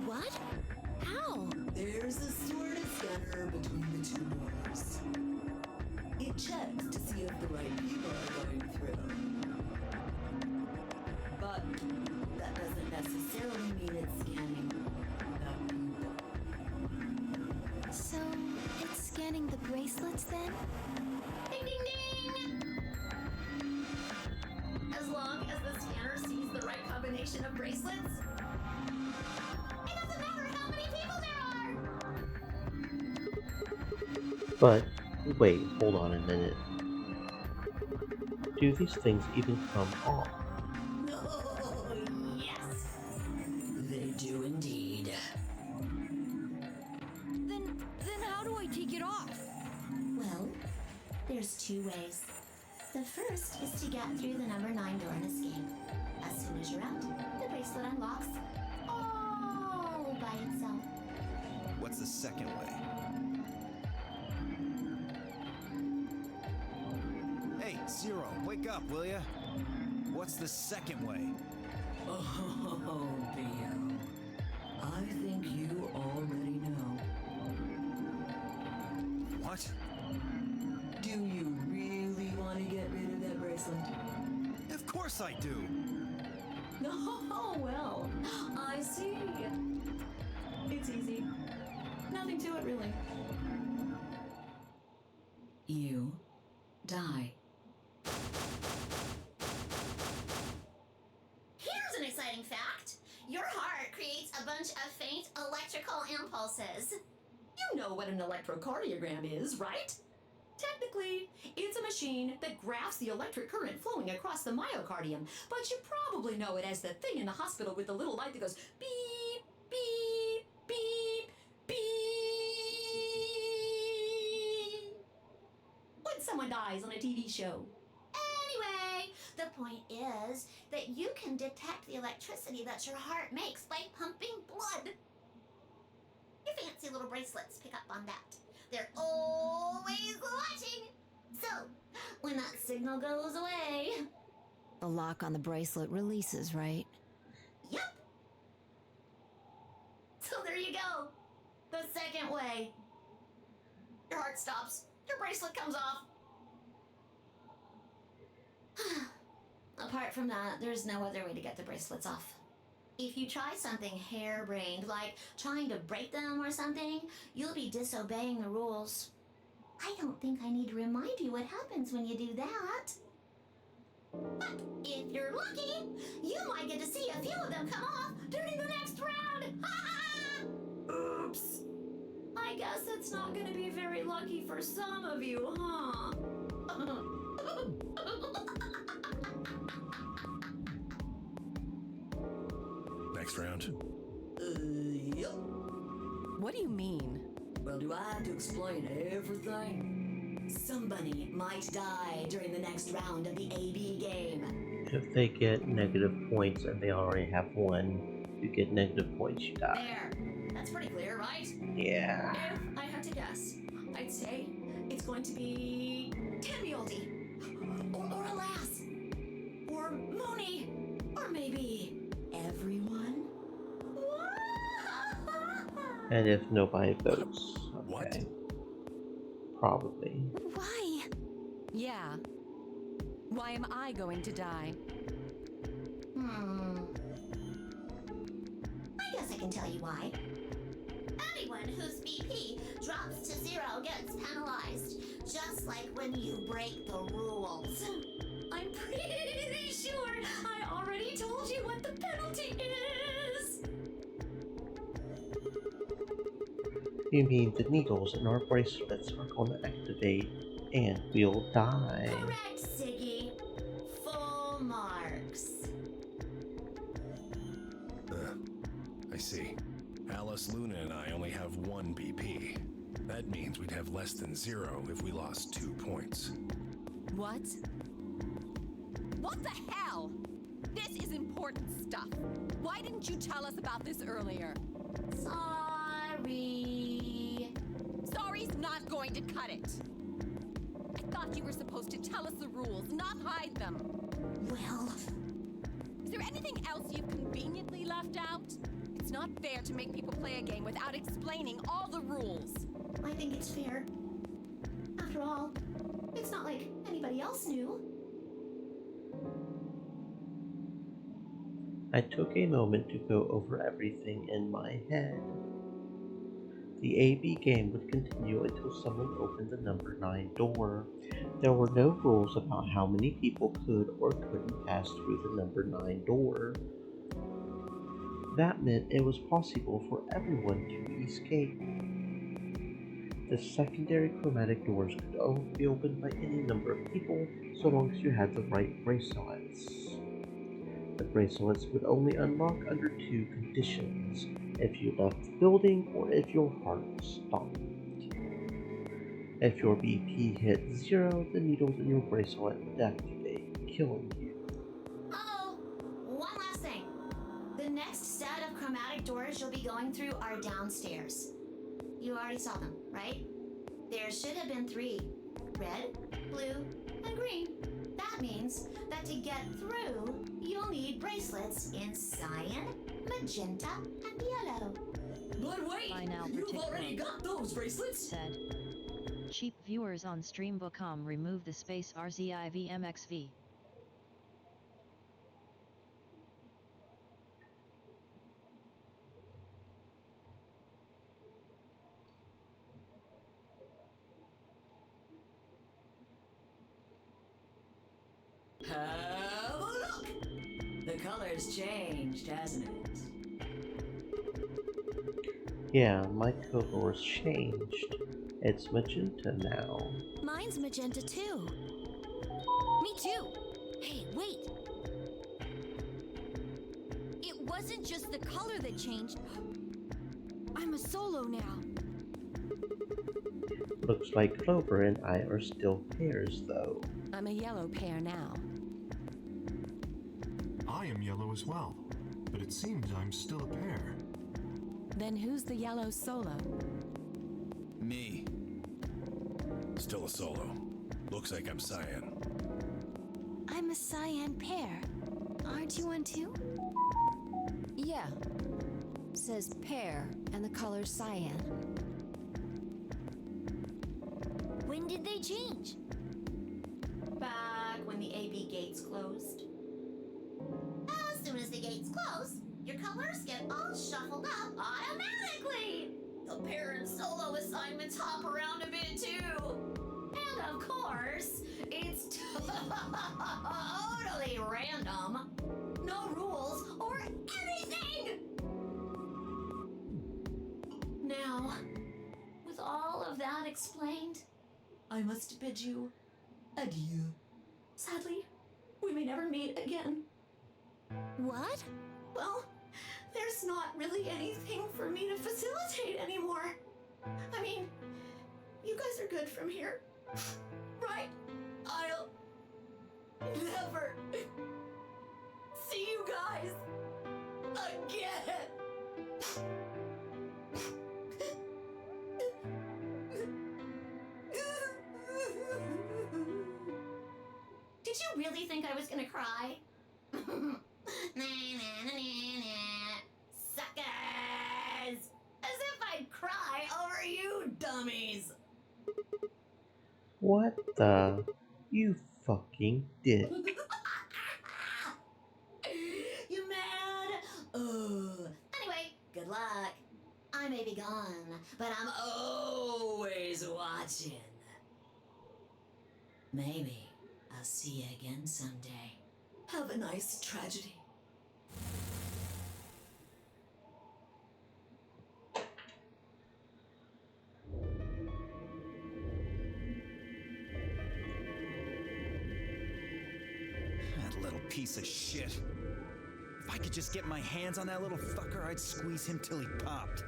What? How? There's a sort of scanner between the 2 doors. It checks to see if the right people are going through. But that doesn't necessarily mean it's scanning the people. So, it's scanning the bracelets then? Ding ding ding! As long as the scanner sees the right combination of bracelets, It doesn't matter how many people there are! But, wait, hold on a minute. Do these things even come off? Oh, yes! They do indeed. Then how do I take it off? Well, there's two ways. The first is to get through the number 9 door in this game. As soon as you're out, the bracelet unlocks all by itself. What's the second way? Hey, Zero, wake up, will ya? What's the second way? Oh, Theo. I think you already know. What? Do you really want to get rid of that bracelet? Of course I do! Oh, well, I see. It's easy. Nothing to it, really. You die. Here's an exciting fact. Your heart creates a bunch of faint electrical impulses. You know what an electrocardiogram is, right? Technically, it's a machine that graphs the electric current flowing across the myocardium, but you probably know it as the thing in the hospital with the little light that goes beep, beep, beep, beep. When someone dies on a TV show. Anyway, the point is that you can detect the electricity that your heart makes by pumping blood. Your fancy little bracelets pick up on that. They're always watching. So, when that signal goes away... The lock on the bracelet releases, right? Yep. So there you go. The second way. Your heart stops. Your bracelet comes off. Apart from that, there's no other way to get the bracelets off. If you try something harebrained, like trying to break them or something, you'll be disobeying the rules. I don't think I need to remind you what happens when you do that. But if you're lucky, you might get to see a few of them come off during the next round. Oops. I guess it's not gonna be very lucky for some of you, huh? Next round. Yep. What do you mean? Well, do I have to explain everything? Somebody might die during the next round of the AB game. If they get negative points and they already have one, you get negative points, you die. There. That's pretty clear, right? Yeah. If I had to guess, I'd say it's going to be Temioldi. Or Alas. Or Mooney. Or maybe everyone. And if nobody votes, okay. Probably. Why? Yeah. Why am I going to die? I guess I can tell you why. Anyone whose BP drops to 0 gets penalized, just like when you break the rules. I'm pretty sure I already told you what the penalty is. You mean the needles in our bracelets are going to activate and we'll die. Correct, Siggy. Full marks. I see. Alice, Luna, and I only have 1 BP. That means we'd have less than 0 if we lost 2 points. What? What the hell? This is important stuff. Why didn't you tell us about this earlier? Sorry. Sorry's not going to cut it. I thought you were supposed to tell us the rules, not hide them. Well... Is there anything else you've conveniently left out? It's not fair to make people play a game without explaining all the rules. I think it's fair. After all, it's not like anybody else knew. I took a moment to go over everything in my head. The AB game would continue until someone opened the number 9 door. There were no rules about how many people could or couldn't pass through the number 9 door. That meant it was possible for everyone to escape. The secondary chromatic doors could only be opened by any number of people so long as you had the right bracelets. The bracelets would only unlock under two conditions: if you left the building or if your heart stopped. If your BP hit 0, the needles in your bracelet would activate, killing you. Oh, one last thing. The next set of chromatic doors you'll be going through are downstairs. You already saw them, right? There should have been 3. Red, blue, and green. That means that to get through, you'll need bracelets in cyan, magenta, and yellow. But wait, you've already got those bracelets. Said. Cheap viewers on stream.com remove the space RZIVMXV. Have a look! The color's changed, hasn't it? Yeah, my color's changed. It's magenta now. Mine's magenta too. Me too. Hey, wait. It wasn't just the color that changed. I'm a solo now. Looks like Clover and I are still pairs, though. I'm a yellow pair now. I am yellow as well, but it seems I'm still a pair. Then who's the yellow solo? Me. Still a solo. Looks like I'm cyan. I'm a cyan pair. Aren't you one too? Yeah. Says pair, and the color's cyan. When did they change? Back when the AB gates closed. As soon as the gates close, your colors get all shuffled up automatically. The pair and solo assignments hop around a bit too. And of course, it's totally random. No rules or anything. Now, with all of that explained, I must bid you adieu. Sadly, we may never meet again. What? Well, there's not really anything for me to facilitate anymore. I mean, you guys are good from here, right? I'll never see you guys again. Did you really think I was gonna cry? Suckers! As if I'd cry over you dummies! What the? You fucking dick. You mad? Anyway, good luck. I may be gone, but I'm always watching. Maybe I'll see you again someday. Have a nice tragedy. That little piece of shit. If I could just get my hands on that little fucker, I'd squeeze him till he popped.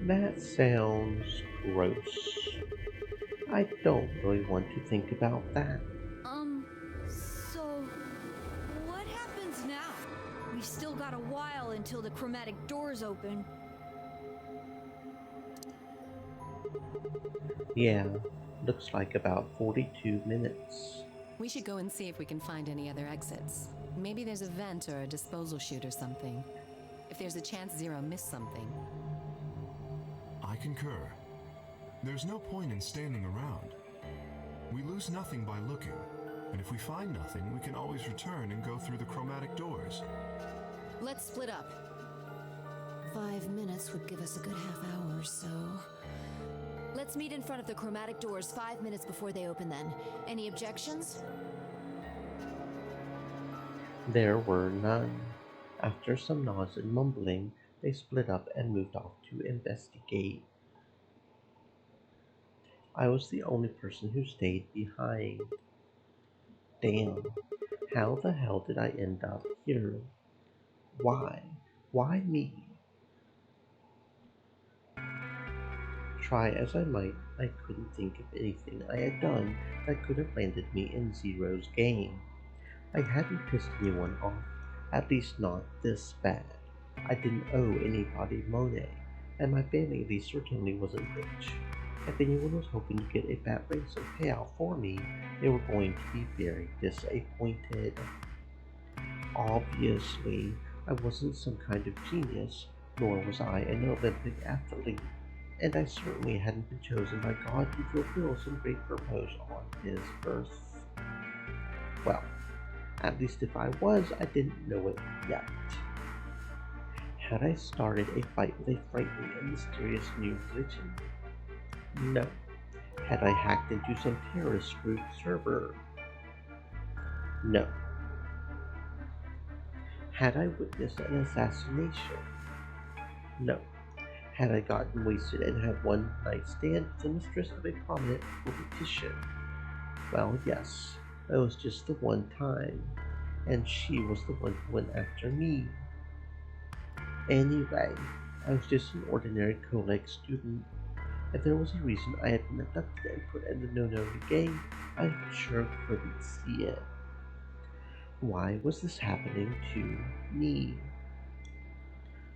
That sounds gross. I don't really want to think about that. So what happens now? We've still got a while until the chromatic doors open. Yeah, looks like about 42 minutes. We should go and see if we can find any other exits. Maybe there's a vent or a disposal chute or something. If there's a chance Zero missed something. I concur. There's no point in standing around. We lose nothing by looking, and if we find nothing, we can always return and go through the chromatic doors. Let's split up. 5 minutes would give us a good half hour, so... Let's meet in front of the chromatic doors 5 minutes before they open then. Any objections? There were none. After some nods and mumbling, they split up and moved off to investigate. I was the only person who stayed behind. Damn, how the hell did I end up here? Why? Why me? Try as I might, I couldn't think of anything I had done that could have landed me in Zero's game. I hadn't pissed anyone off, at least not this bad. I didn't owe anybody money, and my family certainly wasn't rich. If anyone was hoping to get a fat ransom payout for me, they were going to be very disappointed. Obviously, I wasn't some kind of genius, nor was I an Olympic athlete, and I certainly hadn't been chosen by God to fulfill some great purpose on His earth. Well, at least if I was, I didn't know it yet. Had I started a fight with a frightening and mysterious new religion? No. Had I hacked into some terrorist group server? No. Had I witnessed an assassination? No. Had I gotten wasted and had one night stand with the mistress of a prominent politician? Well, yes, that was just the one time, and she was the one who went after me. Anyway, I was just an ordinary college student. If there was a reason I had been abducted and put in the Nonary game, I sure couldn't see it. Why was this happening to me?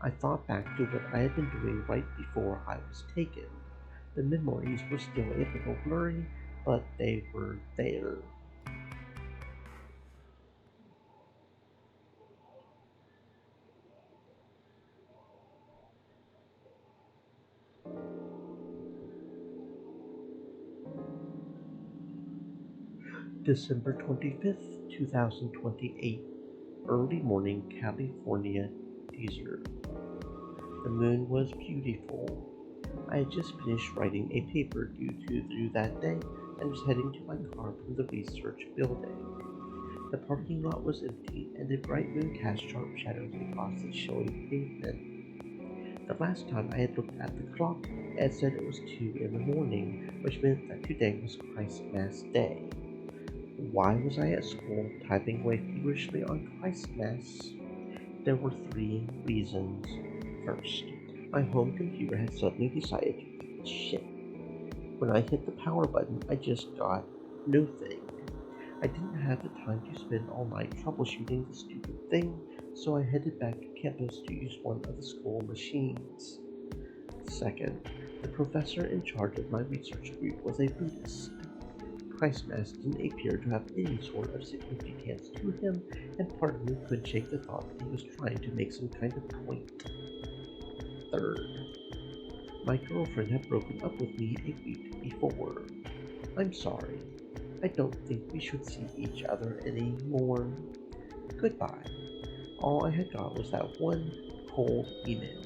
I thought back to what I had been doing right before I was taken. The memories were still a little blurry, but they were there. December 25th, 2028. Early morning, California desert. The moon was beautiful. I had just finished writing a paper due that day and was heading to my car from the research building. The parking lot was empty, and a bright moon cast sharp shadows across the showy pavement. The last time I had looked at the clock, it had said it was 2 in the morning, which meant that today was Christ Mass Day. Why was I at school typing away feverishly on Christ Mass? There were 3 reasons. First, my home computer had suddenly decided to eat shit. When I hit the power button, I just got nothing. I didn't have the time to spend all night troubleshooting the stupid thing, so I headed back to campus to use one of the school machines. Second, the professor in charge of my research group was a Buddhist. Christ Mass didn't appear to have any sort of significance to him, and part of me couldn't shake the thought that he was trying to make some kind of point. Third, my girlfriend had broken up with me a week before. I'm sorry. I don't think we should see each other anymore. Goodbye. All I had got was that one cold email.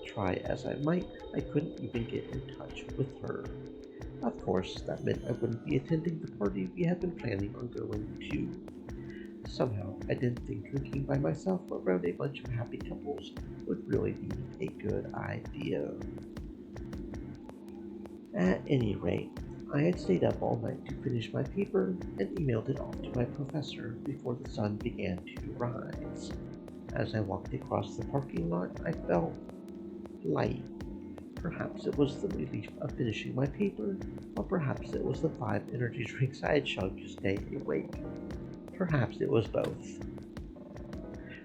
Try as I might, I couldn't even get in touch with her. Of course, that meant I wouldn't be attending the party we had been planning on going to. Somehow, I didn't think drinking by myself around a bunch of happy couples would really be a good idea. At any rate, I had stayed up all night to finish my paper and emailed it off to my professor before the sun began to rise. As I walked across the parking lot, I felt light. Perhaps it was the relief of finishing my paper, or perhaps it was the 5 energy drinks I had chugged to stay awake. Perhaps it was both.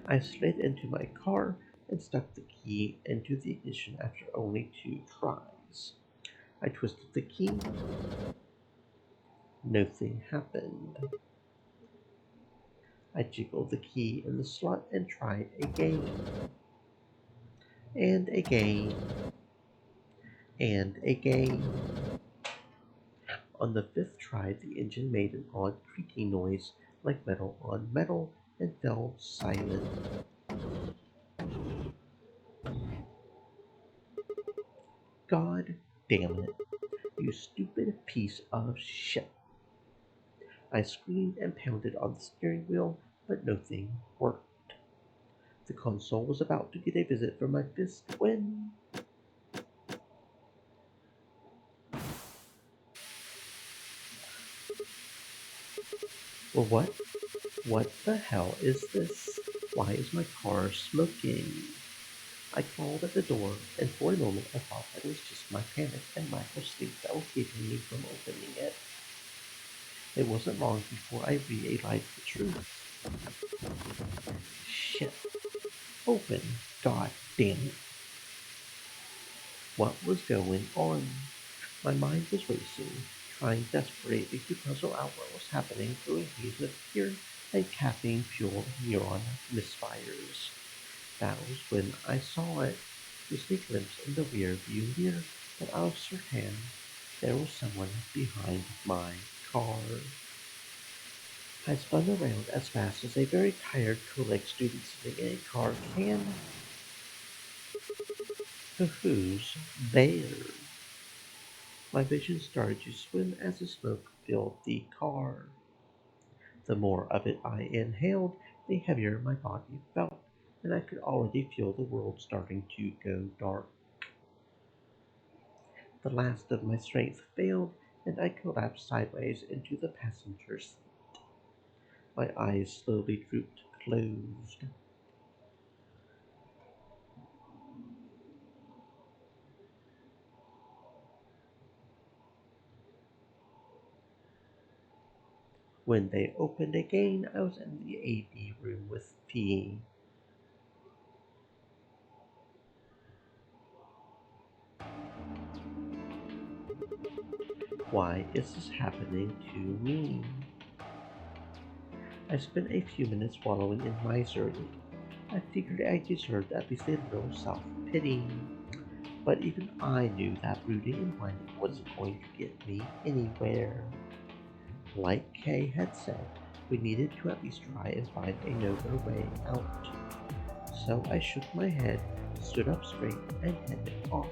I slid into my car and stuck the key into the ignition after only 2 tries. I twisted the key. Nothing happened. I jiggled the key in the slot and tried again. And again. And again. On the 5th try, the engine made an odd creaking noise like metal on metal and fell silent. God damn it, you stupid piece of shit. I screamed and pounded on the steering wheel, but nothing worked. The console was about to get a visit from my fist when... Well, what the hell is this? Why is my car smoking? I called at the door, and for a moment I thought that it was just my panic and lack of sleep that was keeping me from opening it. It wasn't long before I realized the truth. Shit. Open. God damn it. What was going on? My mind was racing, trying desperately to puzzle out what was happening through a haze of fear and caffeine-fueled neuron misfires. That was when I saw it, just a glimpse in the rear view mirror, but I was certain there was someone behind my car. I spun around as fast as a very tired college student sitting in a car can. Who's there? My vision started to swim as the smoke filled the car. The more of it I inhaled, the heavier my body felt, and I could already feel the world starting to go dark. The last of my strength failed, and I collapsed sideways into the passenger seat. My eyes slowly drooped closed. When they opened again, I was in the AV room with Fee. Why is this happening to me? I spent a few minutes wallowing in misery. I figured I deserved at least a little self-pity. But even I knew that brooding and whining wasn't going to get me anywhere. Like Kay had said, we needed to at least try and find a nobler way out. So I shook my head, stood up straight, and headed off.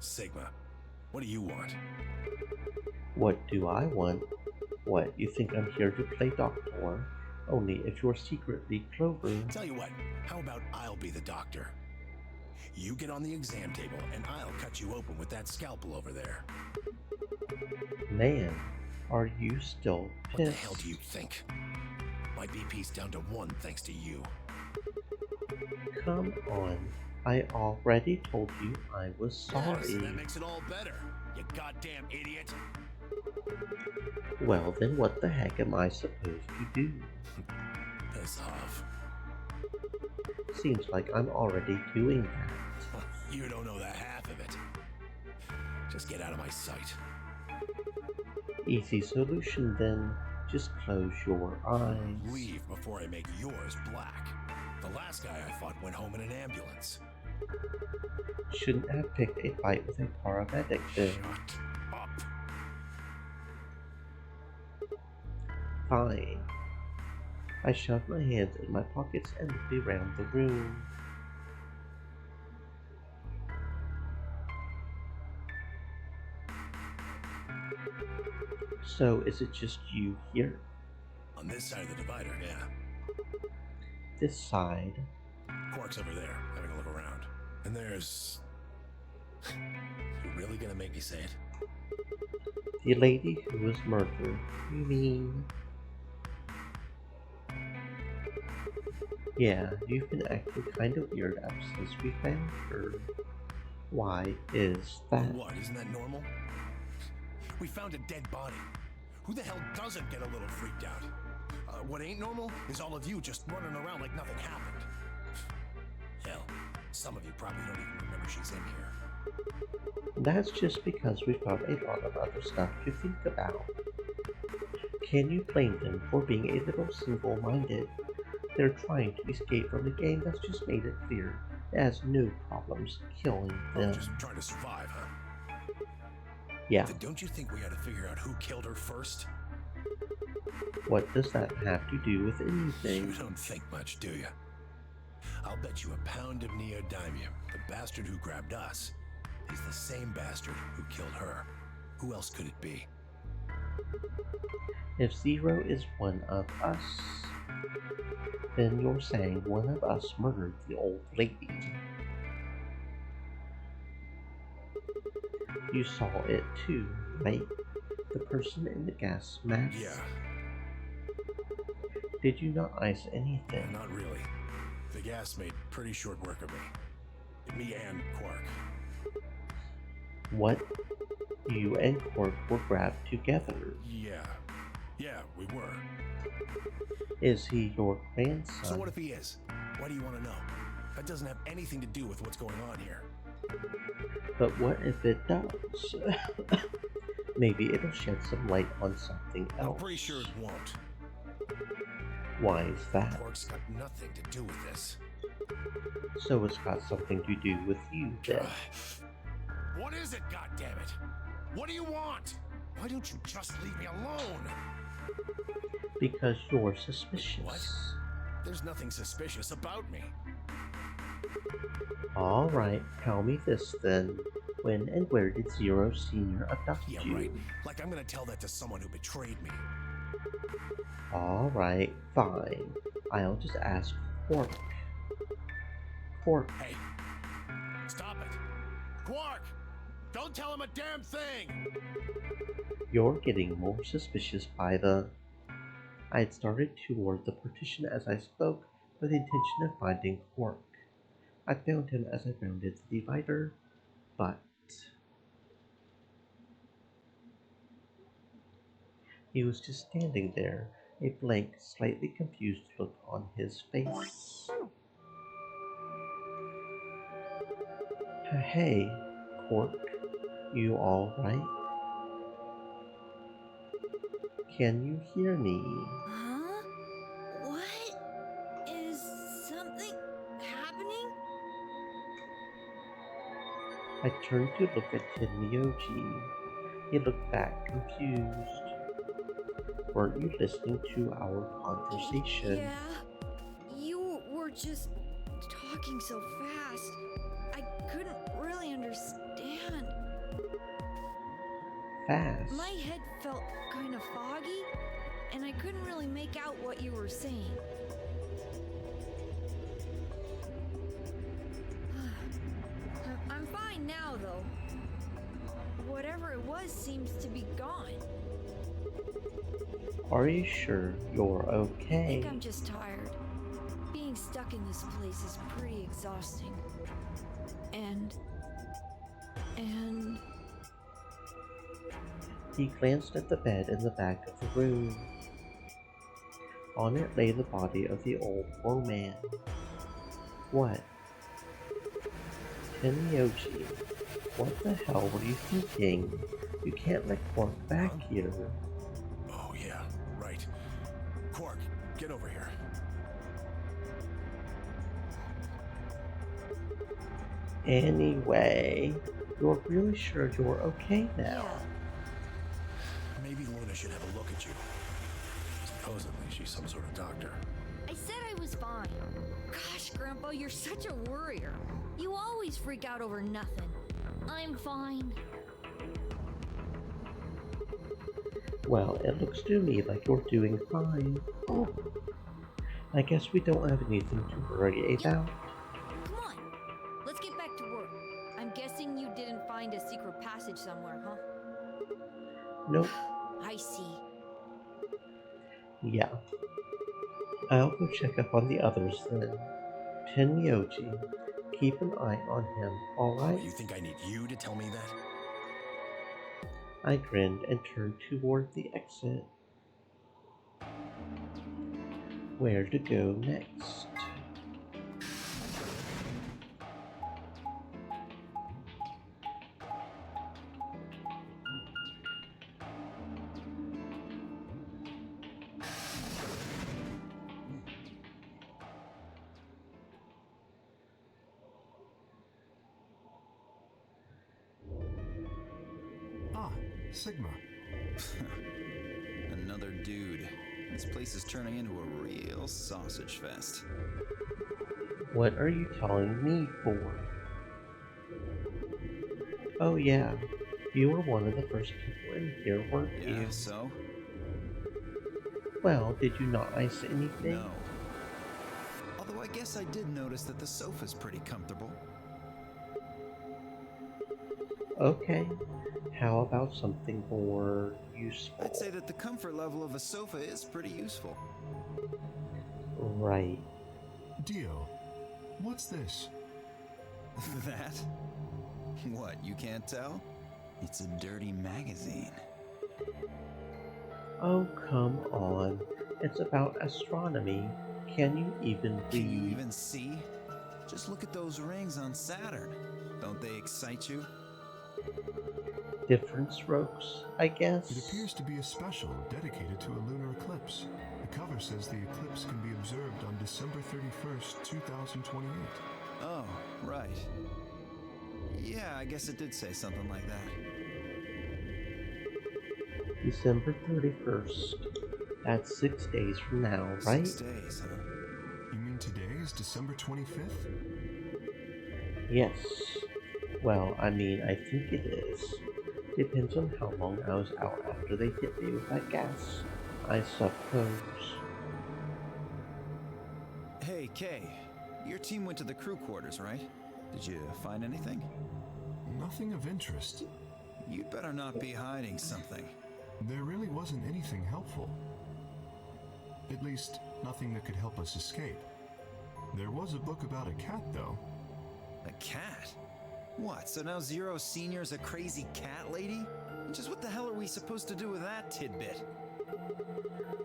Sigma, what do you want? What do I want? What, you think I'm here to play doctor? Only if you're secretly Clover. Tell you what, how about I'll be the doctor? You get on the exam table and I'll cut you open with that scalpel over there. Man, are you still pissed? What the hell do you think? My BP's down to 1 thanks to you. Come on. I already told you I was sorry. Yes, that makes it all better, you goddamn idiot. Well, then what the heck am I supposed to do? Piss off. Seems like I'm already doing that. You don't know the half of it. Just get out of my sight. Easy solution then. Just close your eyes. Leave before I make yours black. The last guy I fought went home in an ambulance. Shouldn't have picked a fight with a paramedic then. Shut up. Fine. I shoved my hands in my pockets and looked around the room. So, is it just you here? On this side of the divider, yeah. This side? Quark's over there, having a look around. And there's... You really gonna make me say it? The lady who was murdered, you mean? Yeah, you've been acting kind of weird ever since we found her. Why is that? What, isn't that normal? We found a dead body. Who the hell doesn't get a little freaked out? What ain't normal is all of you just running around like nothing happened. Hell, some of you probably don't even remember she's in here. That's just because we've got a lot of other stuff to think about. Can you blame them for being a little single-minded? They're trying to escape from a game that's just made it clear It has no problems killing them. Just trying to survive, huh? Yeah. Then don't you think we gotta figure out who killed her first? What does that have to do with anything? You don't think much, do you? I'll bet you a pound of neodymium. The bastard who grabbed us is the same bastard who killed her. Who else could it be? If Zero is one of us, then you're saying one of us murdered the old lady. You saw it too, right? The person in the gas mask? Yeah. Did you not ice anything? Not really. The gas made pretty short work of me. Me and Quark. What? You and Quark were grabbed together. Yeah, we were. Is he your grandson? So what if he is? Why do you want to know? That doesn't have anything to do with what's going on here. But what if it does? Maybe it'll shed some light on something else. I'm pretty sure it won't. Why is that? Quark's got nothing to do with this. So it's got something to do with you then. What is it, goddammit? What do you want? Why don't you just leave me alone? Because you're suspicious. What? There's nothing suspicious about me. Alright, tell me this then. When and where did Zero Sr. abduct you? Yeah, right. Like I'm gonna tell that to someone who betrayed me. Alright, fine. I'll just ask Quark. Quark. Hey, stop it. Quark! Don't tell him a damn thing! You're getting more suspicious by the... I had started toward the partition as I spoke with the intention of finding Quark. I found him as I rounded the divider, but... he was just standing there, a blank, slightly confused look on his face. Hey, Quark, you alright? Can you hear me? Huh? What? Is something happening? I turned to look at Tenmyoji. He looked back confused. Weren't you listening to our conversation? Yeah. You were just talking so fast. I couldn't really understand. Fast? My head felt kind of foggy, and I couldn't really make out what you were saying. I'm fine now, though. Whatever it was seems to be gone. Are you sure you're I okay? think I'm just tired. Being stuck in this place is pretty exhausting. And... He glanced at the bed in the back of the room. On it lay the body of the old woman. What? Tenmyoji, what the hell were you thinking? You can't let Quark back here. Oh yeah, right. Quark, get over here. Anyway, you're really sure you're okay now? yeah. Maybe Luna should have a look at you. Supposedly she's some sort of doctor. I said I was fine. Gosh, Grandpa, you're such a worrier. You always freak out over nothing. I'm fine. Well, it looks to me like you're doing fine. Oh. I guess we don't have anything to worry about. Come on, let's get back to work. I'm guessing you didn't find a secret passage somewhere, huh? Nope. I see. Yeah. I'll go check up on the others then. Tenmyoji, keep an eye on him, alright? You think I need you to tell me that? I grinned and turned toward the exit. Where to go next? Sigma. Another dude. This place is turning into a real sausage fest. What are you telling me for? Oh yeah, you were one of the first people in here, weren't you? Yeah, so? Well, did you not ice anything? No. Although I guess I did notice that the sofa's pretty comfortable. Okay, how about something more useful? I'd say that the comfort level of a sofa is pretty useful. Right. Dio, what's this? That? What, you can't tell? It's a dirty magazine. Oh, come on. It's about astronomy. Can you even read? Can you even see? Just look at those rings on Saturn. Don't they excite you? Different strokes, I guess? It appears to be a special dedicated to a lunar eclipse. The cover says the eclipse can be observed on December 31st, 2028. Oh, right. Yeah, I guess it did say something like that. December 31st. That's 6 days from now, right? 6 days, huh? You mean today is December 25th? Yes. Well, I mean, I think it is. Depends on how long I was out after they hit me with that gas, I suppose. Hey, Kay. Your team went to the crew quarters, right? Did you find anything? Nothing of interest. You'd better not be hiding something. There really wasn't anything helpful. At least, nothing that could help us escape. There was a book about a cat, though. A cat? What, so now Zero Senior's a crazy cat lady? Just what the hell are we supposed to do with that tidbit?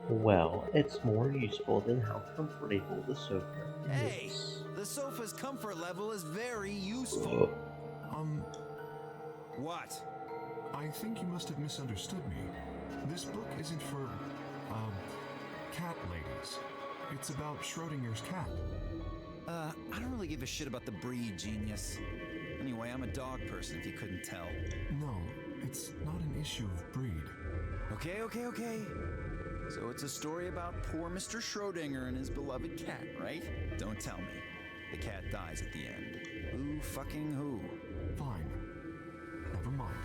Well, it's more useful than how comfortable the sofa is. Hey! The sofa's comfort level is very useful. What? I think you must have misunderstood me. This book isn't for, cat ladies. It's about Schrodinger's cat. I don't really give a shit about the breed, genius. Anyway, I'm a dog person, if you couldn't tell. No, it's not an issue of breed. Okay. So it's a story about poor Mr. Schrodinger and his beloved cat, right? Don't tell me. The cat dies at the end. Who fucking who? Fine. Never mind.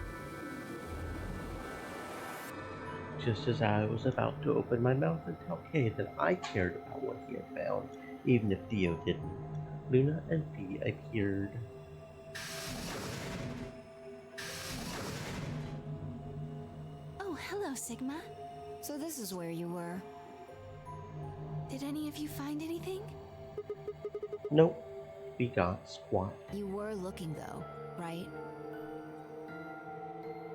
Just as I was about to open my mouth and tell Kay that I cared about what he had found, even if Dio didn't, Luna and Bee appeared. Oh, hello, Sigma. So this is where you were. Did any of you find anything? Nope, we got squat. You were looking, though, right?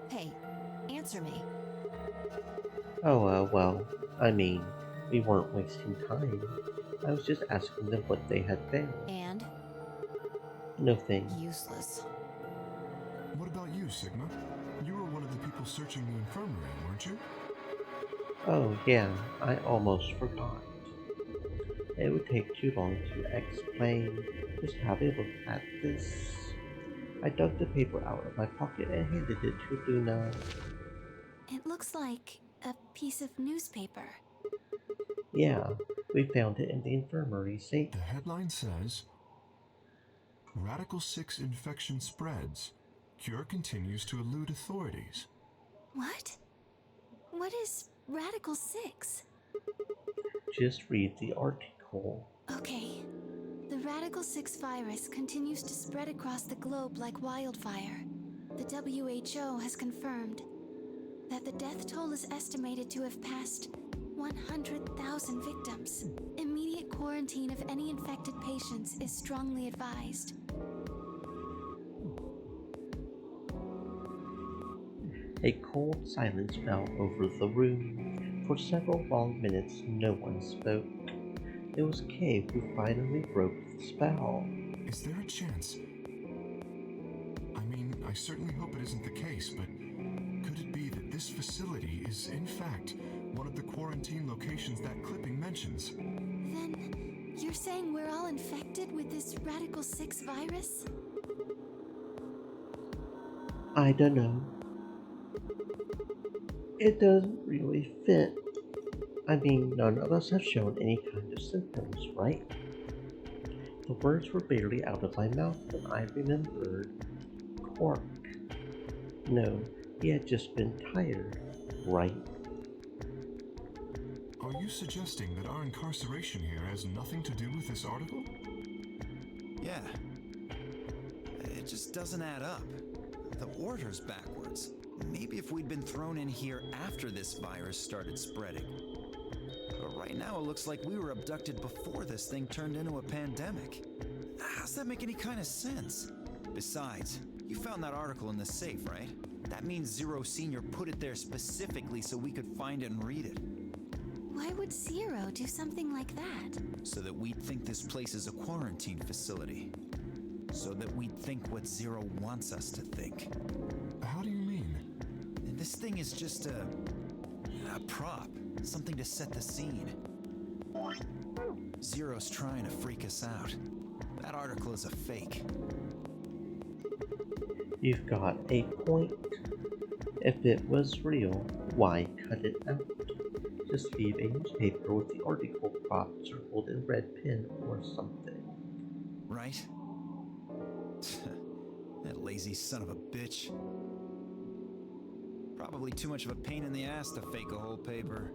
Hey, answer me. Oh, well, I mean, we weren't wasting time. I was just asking them what they had found. And? Nothing. Useless. What about you, Sigma? You were one of the people searching the infirmary, weren't you? Oh, yeah, I almost forgot. It would take too long to explain. Just have a look at this. I dug the paper out of my pocket and handed it to Luna. It looks like a piece of newspaper. Yeah, we found it in the infirmary, see? The headline says, Radical 6 infection spreads. Cure continues to elude authorities. What? What is Radical 6? Just read the article. Okay. The Radical 6 virus continues to spread across the globe like wildfire. The WHO has confirmed that the death toll is estimated to have passed 100,000 victims. Immediate quarantine of any infected patients is strongly advised. A cold silence fell over the room. For several long minutes, no one spoke. It was Kay who finally broke the spell. Is there a chance? I mean, I certainly hope it isn't the case, but could it be that this facility is, in fact, one of the quarantine locations that clipping mentions? Then, you're saying we're all infected with this Radical 6 virus? I don't know. It doesn't really fit. I mean, none of us have shown any kind of symptoms, right? The words were barely out of my mouth when I remembered Quark. No, he had just been tired, right? Are you suggesting that our incarceration here has nothing to do with this article? Yeah. It just doesn't add up. The order's backwards. Maybe if we'd been thrown in here after this virus started spreading. But right now it looks like we were abducted before this thing turned into a pandemic. How's that make any kind of sense? Besides, you found that article in the safe, right? That means Zero Senior put it there specifically so we could find it and read it. Why would Zero do something like that? So that we'd think this place is a quarantine facility. So that we'd think what Zero wants us to think. How do you mean? This thing is just a prop. Something to set the scene. Zero's trying to freak us out. That article is a fake. You've got a point. If it was real, why cut it out? Just leave a newspaper with the article prop circled in red pen or something. Right? That lazy son of a bitch. Probably too much of a pain in the ass to fake a whole paper.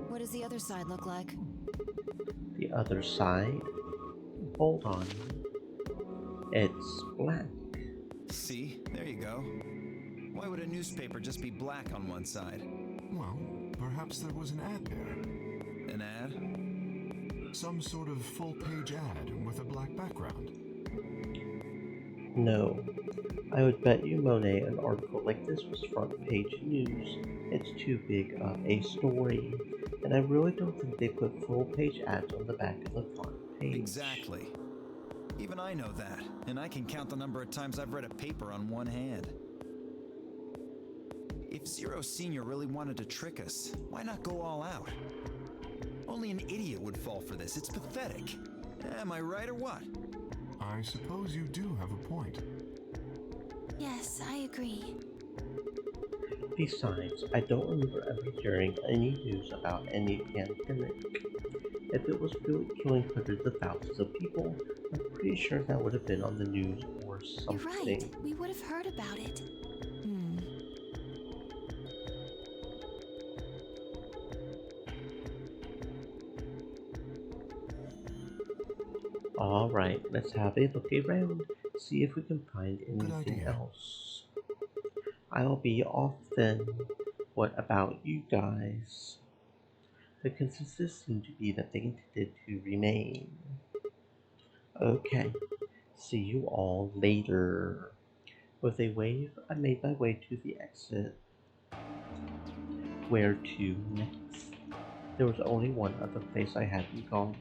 What does the other side look like? The other side? Hold on. It's black. See? There you go. Why would a newspaper just be black on one side? Well, perhaps there was an ad there. An ad? Some sort of full-page ad with a black background. No. I would bet you Monet an article like this was front-page news. It's too big of a story. And I really don't think they put full-page ads on the back of the front page. Exactly. Even I know that, and I can count the number of times I've read a paper on one hand. If Zero Senior really wanted to trick us, why not go all out? Only an idiot would fall for this. It's pathetic. Am I right or what? I suppose you do have a point. Yes, I agree. Besides, I don't remember ever hearing any news about any pandemic. If it was really killing hundreds of thousands of people, I'm pretty sure that would have been on the news or something. You're right. We would have heard about it. Alright, let's have a look around, see if we can find anything else. I'll be off then. What about you guys? The consensus seemed to be that they intended to remain. Okay, see you all later. With a wave, I made my way to the exit. Where to next? There was only one other place I hadn't gone.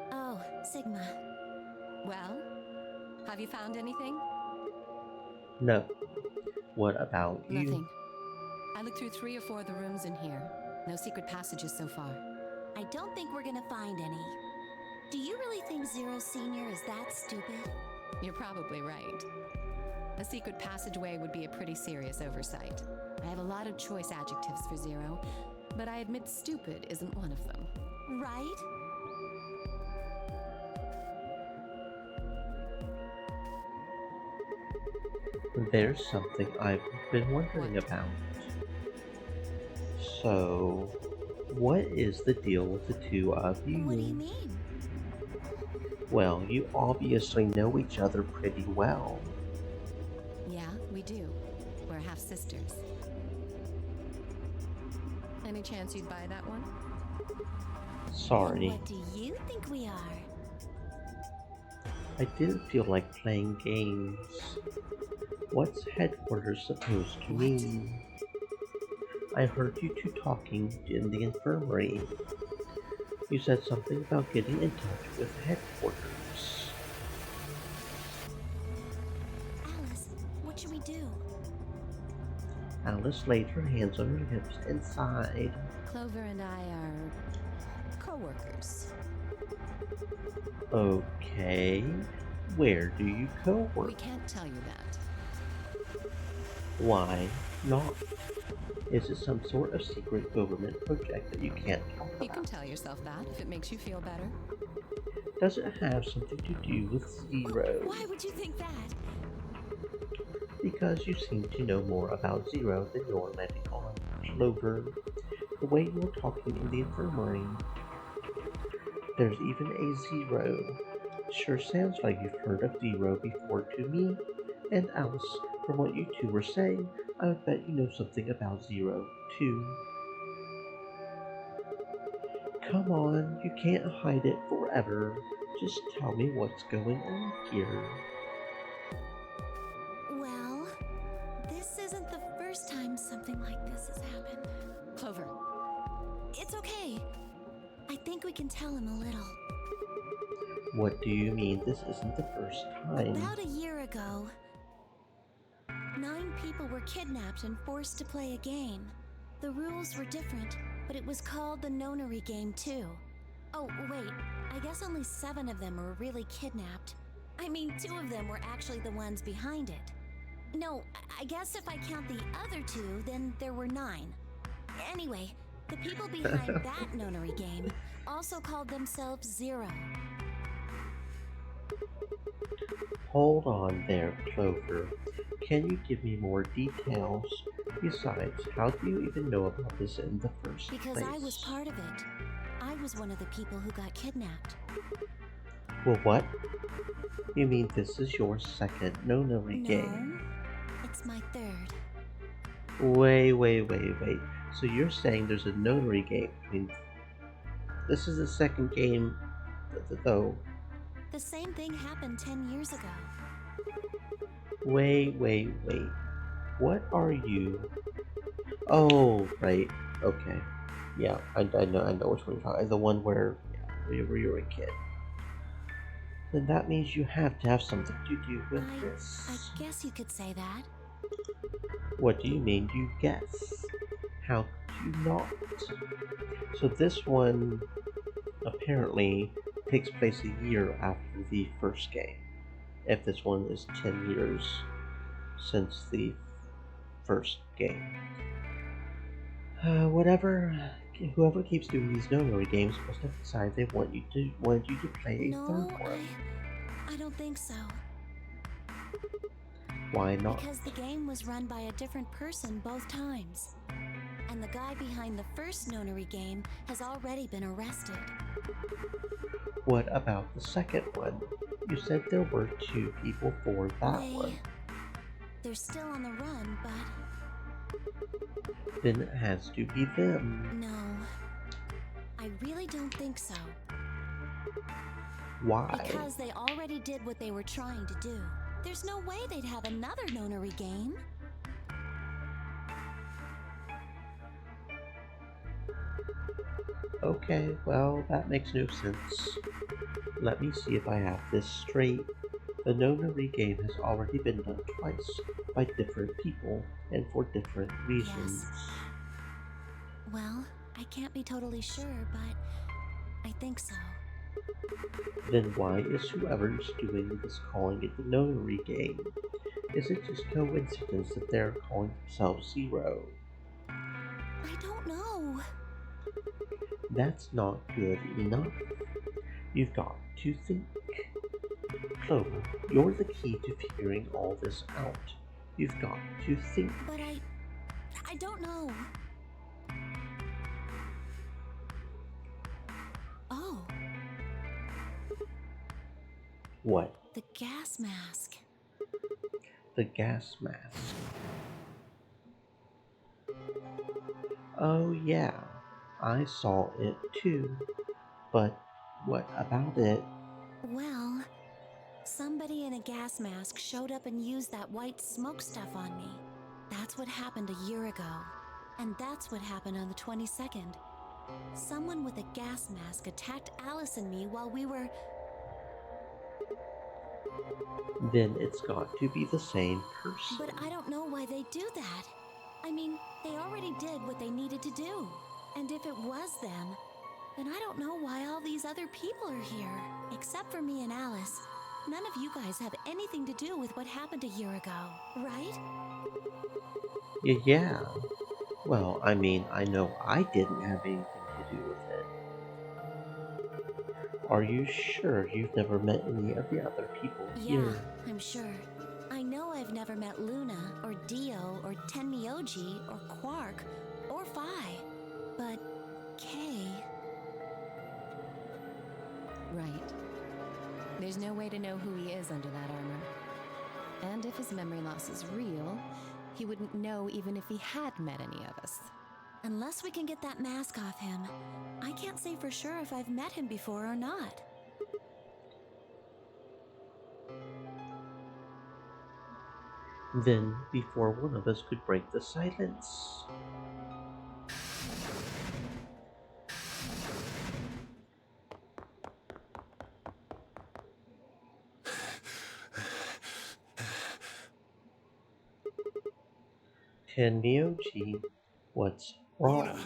Oh, Sigma. Well, have you found anything? No. What about you? Nothing. I looked through 3 or 4 of the rooms in here. No secret passages so far. I don't think we're gonna find any. Do you really think Zero Senior is that stupid? You're probably right. A secret passageway would be a pretty serious oversight. I have a lot of choice adjectives for Zero, but I admit stupid isn't one of them. Right? There's something I've been wondering about. So, what is the deal with the two of you? What do you mean? Well, you obviously know each other pretty well. Yeah, we do. We're half sisters. Any chance you'd buy that one? Sorry. What do you think we are? I didn't feel like playing games. What's headquarters supposed to mean? I heard you two talking in the infirmary. You said something about getting in touch with headquarters. Alice, what should we do? Alice laid her hands on her hips and sighed. Clover and I are co-workers. Okay, where do you co-work? We can't tell you that. Why not? Is it some sort of secret government project that you can't talk You about? can tell yourself that if it makes you feel better. Does it have something to do with Zero? Why would you think that? Because you seem to know more about Zero than you're letting on, Clover. The way you're talking in the infirmary. There's even a Zero. Sure sounds like you've heard of Zero before to me. And Alice, from what you two were saying, I would bet you know something about Zero, too. Come on, you can't hide it forever. Just tell me what's going on here. Well, this isn't the first time something like this has happened. Clover. It's okay. I think we can tell him a little. What do you mean this isn't the first time? About a year ago, 9 people were kidnapped and forced to play a game. The rules were different, but it was called the Nonary game too. Oh, wait, I guess only 7 of them were really kidnapped. I mean, 2 of them were actually the ones behind it. No, I guess if I count the other 2, then there were 9. Anyway, the people behind that Nonary game also called themselves Zero. Hold on there, Clover. Can you give me more details? Besides, how do you even know about this in the first place? Because I was part of it. I was one of the people who got kidnapped. Well, what? You mean this is your second Nonary game? No, it's my 3rd. Wait. So you're saying there's a Nonary game between... This is the second game, though. The same thing happened 10 years ago. Wait. What are you? Oh, right. Okay. Yeah, I know which one you're talking about. The one where you're a kid. Then that means you have to have something to do with this. I guess you could say that. What do you mean you guess? How could you not? So this one apparently takes place a year after the first game. If this one is 10 years since the first game. Whoever keeps doing these Nonary games must have decided they wanted you to play a third one. I don't think so. Why not? Because the game was run by a different person both times. And the guy behind the first Nonary game has already been arrested. What about the second one? You said there were 2 people for that one. They're still on the run, but... Then it has to be them. No, I really don't think so. Why? Because they already did what they were trying to do. There's no way they'd have another Nonary game. Okay, well, that makes no sense. Let me see if I have this straight. The Nonary game has already been done twice, by different people, and for different reasons. Yes. Well, I can't be totally sure, but I think so. Then why is whoever's doing this calling it the Nonary game? Is it just coincidence that they're calling themselves Zero? I don't know. That's not good enough. You've got to think. Clover, you're the key to figuring all this out. You've got to think. But I don't know. Oh. What? The gas mask. The gas mask. Oh yeah, I saw it too. But what about it? Well, somebody in a gas mask showed up and used that white smoke stuff on me. That's what happened a year ago. And that's what happened on the 22nd. Someone with a gas mask attacked Alice and me while we were. Then it's got to be the same person. But I don't know why they do that. I mean, they already did what they needed to do. And if it was them, then I don't know why all these other people are here. Except for me and Alice. None of you guys have anything to do with what happened a year ago, right? Yeah. Well, I mean, I know I didn't have anything to do with it. Are you sure you've never met any of the other people Yeah, here? I'm sure. I know I've never met Luna, or Dio, or Tenmyoji, or Quark, or Phi. But Kay... Right. There's no way to know who he is under that armor. And if his memory loss is real, he wouldn't know even if he had met any of us. Unless we can get that mask off him, I can't say for sure if I've met him before or not. Then, before one of us could break the silence. Tenmyoji, what's wrong? Luna!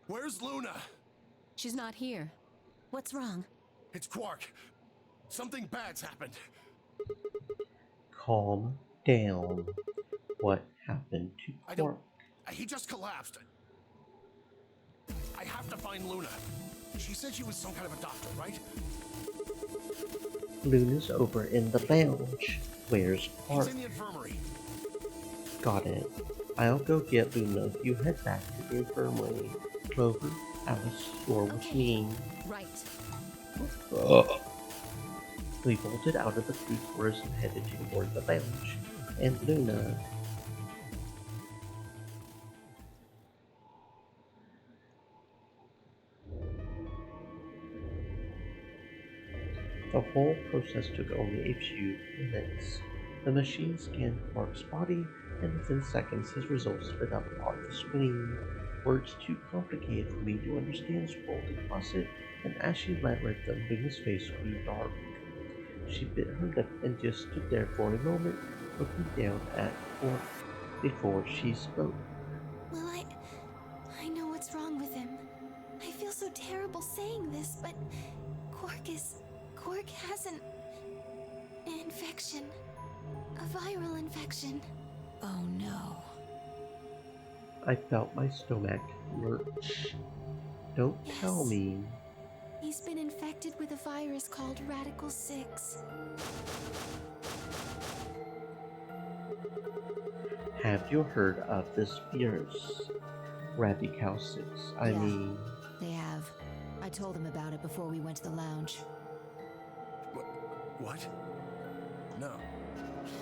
Where's Luna? She's not here. What's wrong? It's Quark. Something bad's happened. Calm down. What happened to I Quark? don't... He just collapsed. I have to find Luna. She said she was some kind of a doctor, right? Luna's over in the lounge. Where's Quark? He's in the infirmary. Got it. I'll go get Luna. You head back to the infirmary. Clover, Alice, you're with me. Right. We bolted out of the food forest and headed toward the lounge. And Luna... The whole process took only a few minutes. The machine scanned Quark's body, and within seconds his results lit up on the screen. Words too complicated for me to understand scrolled across it, and as she read them, Luna's face grew dark. She bit her lip and just stood there for a moment, looking down at Quark before she spoke. Well, I know what's wrong with him. I feel so terrible saying this, but Quark has an infection. A viral infection. Oh no. I felt my stomach lurch. Don't tell me. He's been infected with a virus called Radical 6. Have you heard of this virus? Radical 6, I mean... They have. I told them about it before we went to the lounge. What? No.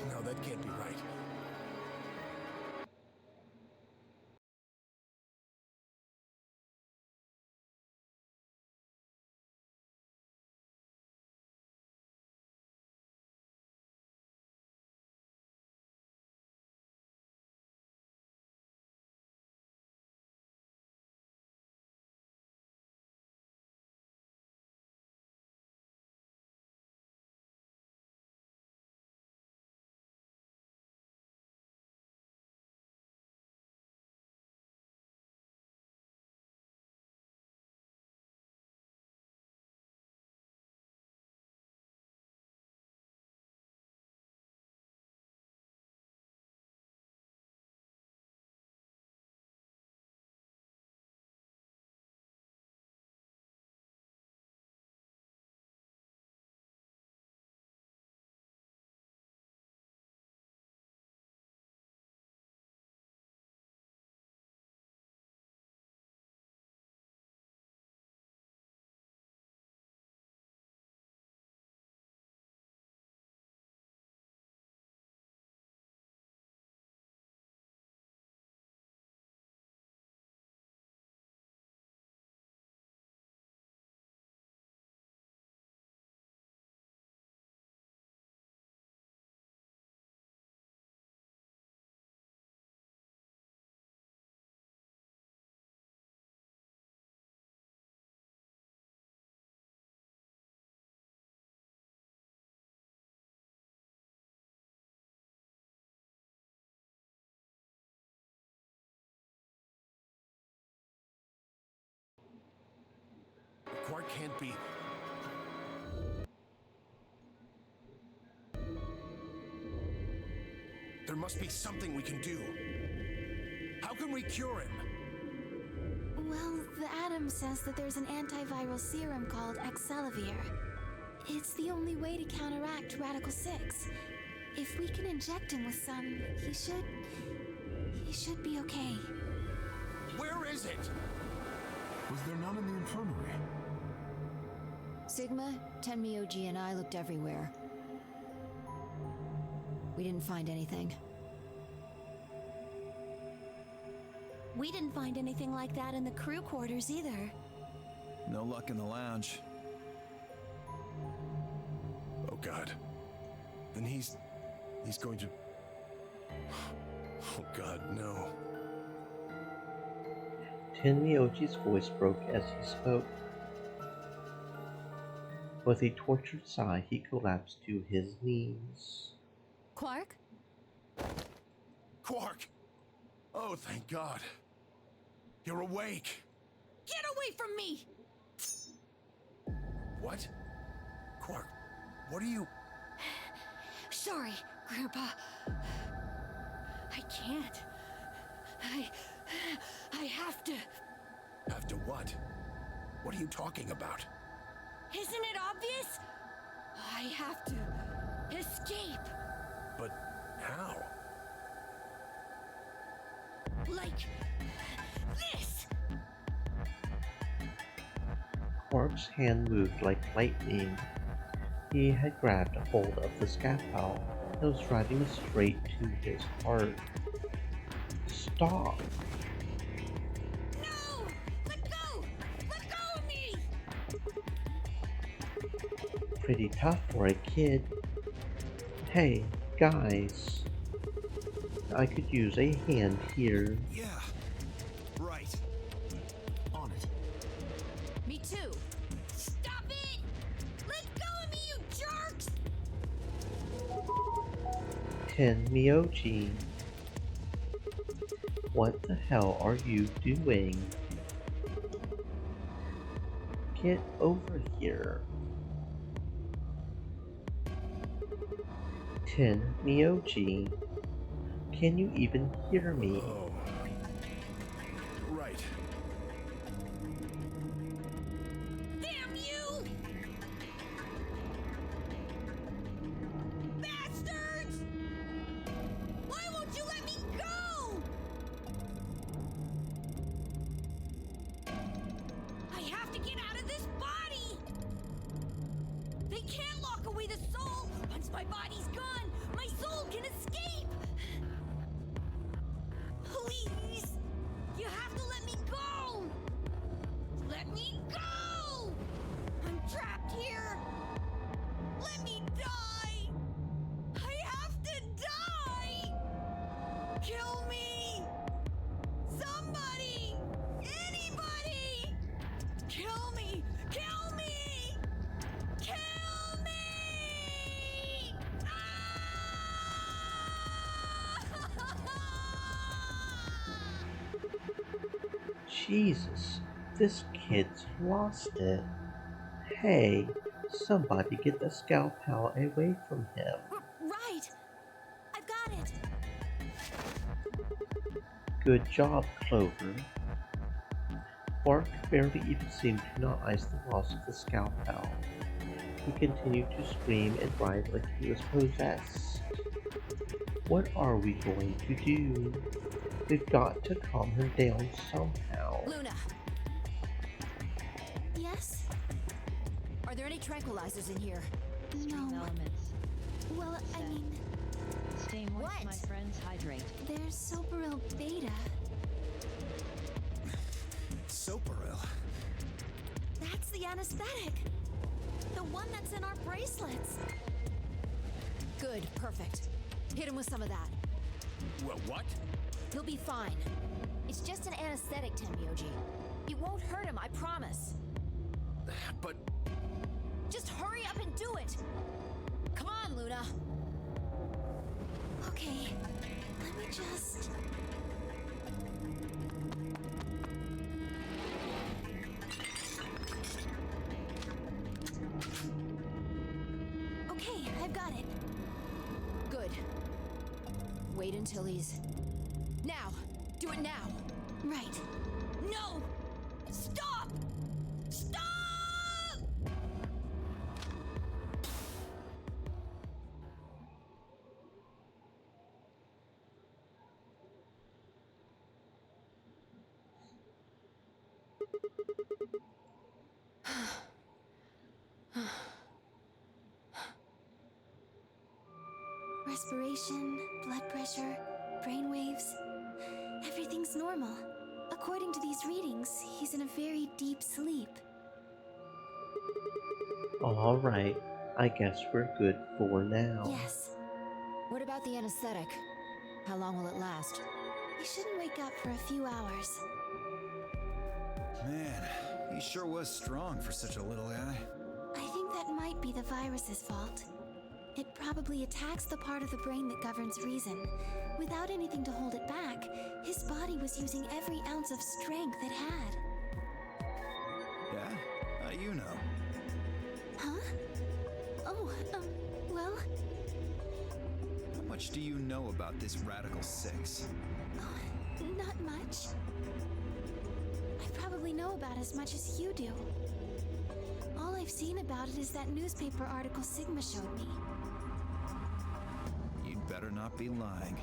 No, that can't be right. Quark can't be... There must be something we can do. How can we cure him? Well, the Atom says that there's an antiviral serum called Excelavir. It's the only way to counteract Radical 6. If we can inject him with some, he should be okay. Where is it? Was there none in the infirmary? Sigma, Tenmyoji, and I looked everywhere. We didn't find anything. We didn't find anything like that in the crew quarters either. No luck in the lounge. Oh God. Then he's going to... Oh God, no. Tenmyoji's voice broke as he spoke. With a tortured sigh, he collapsed to his knees. Quark? Quark! Oh, thank God. You're awake. Get away from me! What? Quark, what are you... Sorry, Grandpa. I can't. I have to. Have to what? What are you talking about? Isn't it obvious? I have to escape. But how? Like this. Quark's hand moved like lightning. He had grabbed a hold of the scaffold and was driving it straight to his heart. Stop! No! Let go! Let go of me! Pretty tough for a kid. Hey, guys. I could use a hand here. Yeah, right. On it. Me too. Stop it! Let go of me, you jerks! Tenmyoji. What the hell are you doing? Get over here. Tenmyoji. Can you even hear me? Oh. Right. Damn you! Bastards! Why won't you let me go? I have to get out of this body! They can't lock away the soul! Once my body's gone, my soul can escape! Please! You have to let me go! Let me go! I'm trapped here! Let me die! I have to die! Kill me! Somebody! Anybody! Kill me! Kill me! Kill me! Jesus, this kid's lost it. Hey, somebody get the scalpel away from him. Right! I've got it! Good job, Clover. Quark barely even seemed to realize the loss of the scalpel. He continued to scream and writhe like he was possessed. What are we going to do? We've got to calm him down somehow. Luna! Yes? Are there any tranquilizers in here? Stream elements. Well, I mean, Stay moist, my friends. Hydrate. there's Soparil Beta. Soparil? That's the anesthetic! The one that's in our bracelets! Good, perfect. Hit him with some of that. What? He'll be fine. It's just an anesthetic, Tenmyoji. It won't hurt him, I promise. But... Just hurry up and do it! Come on, Luna! Okay, let me just... wait until he's... Now! Do it now! Right. No! Stop! Stop! Respiration, blood pressure, brain waves. Everything's normal. According to these readings, he's in a very deep sleep. Alright, I guess we're good for now. Yes. What about the anesthetic? How long will it last? He shouldn't wake up for a few hours. Man, he sure was strong for such a little guy. I think that might be the virus's fault. It probably attacks the part of the brain that governs reason. Without anything to hold it back, his body was using every ounce of strength it had. Yeah? How do you know? Huh? Oh, well... How much do you know about this Radical 6? Oh, not much. I probably know about as much as you do. All I've seen about it is that newspaper article Sigma showed me. You'd better not be lying.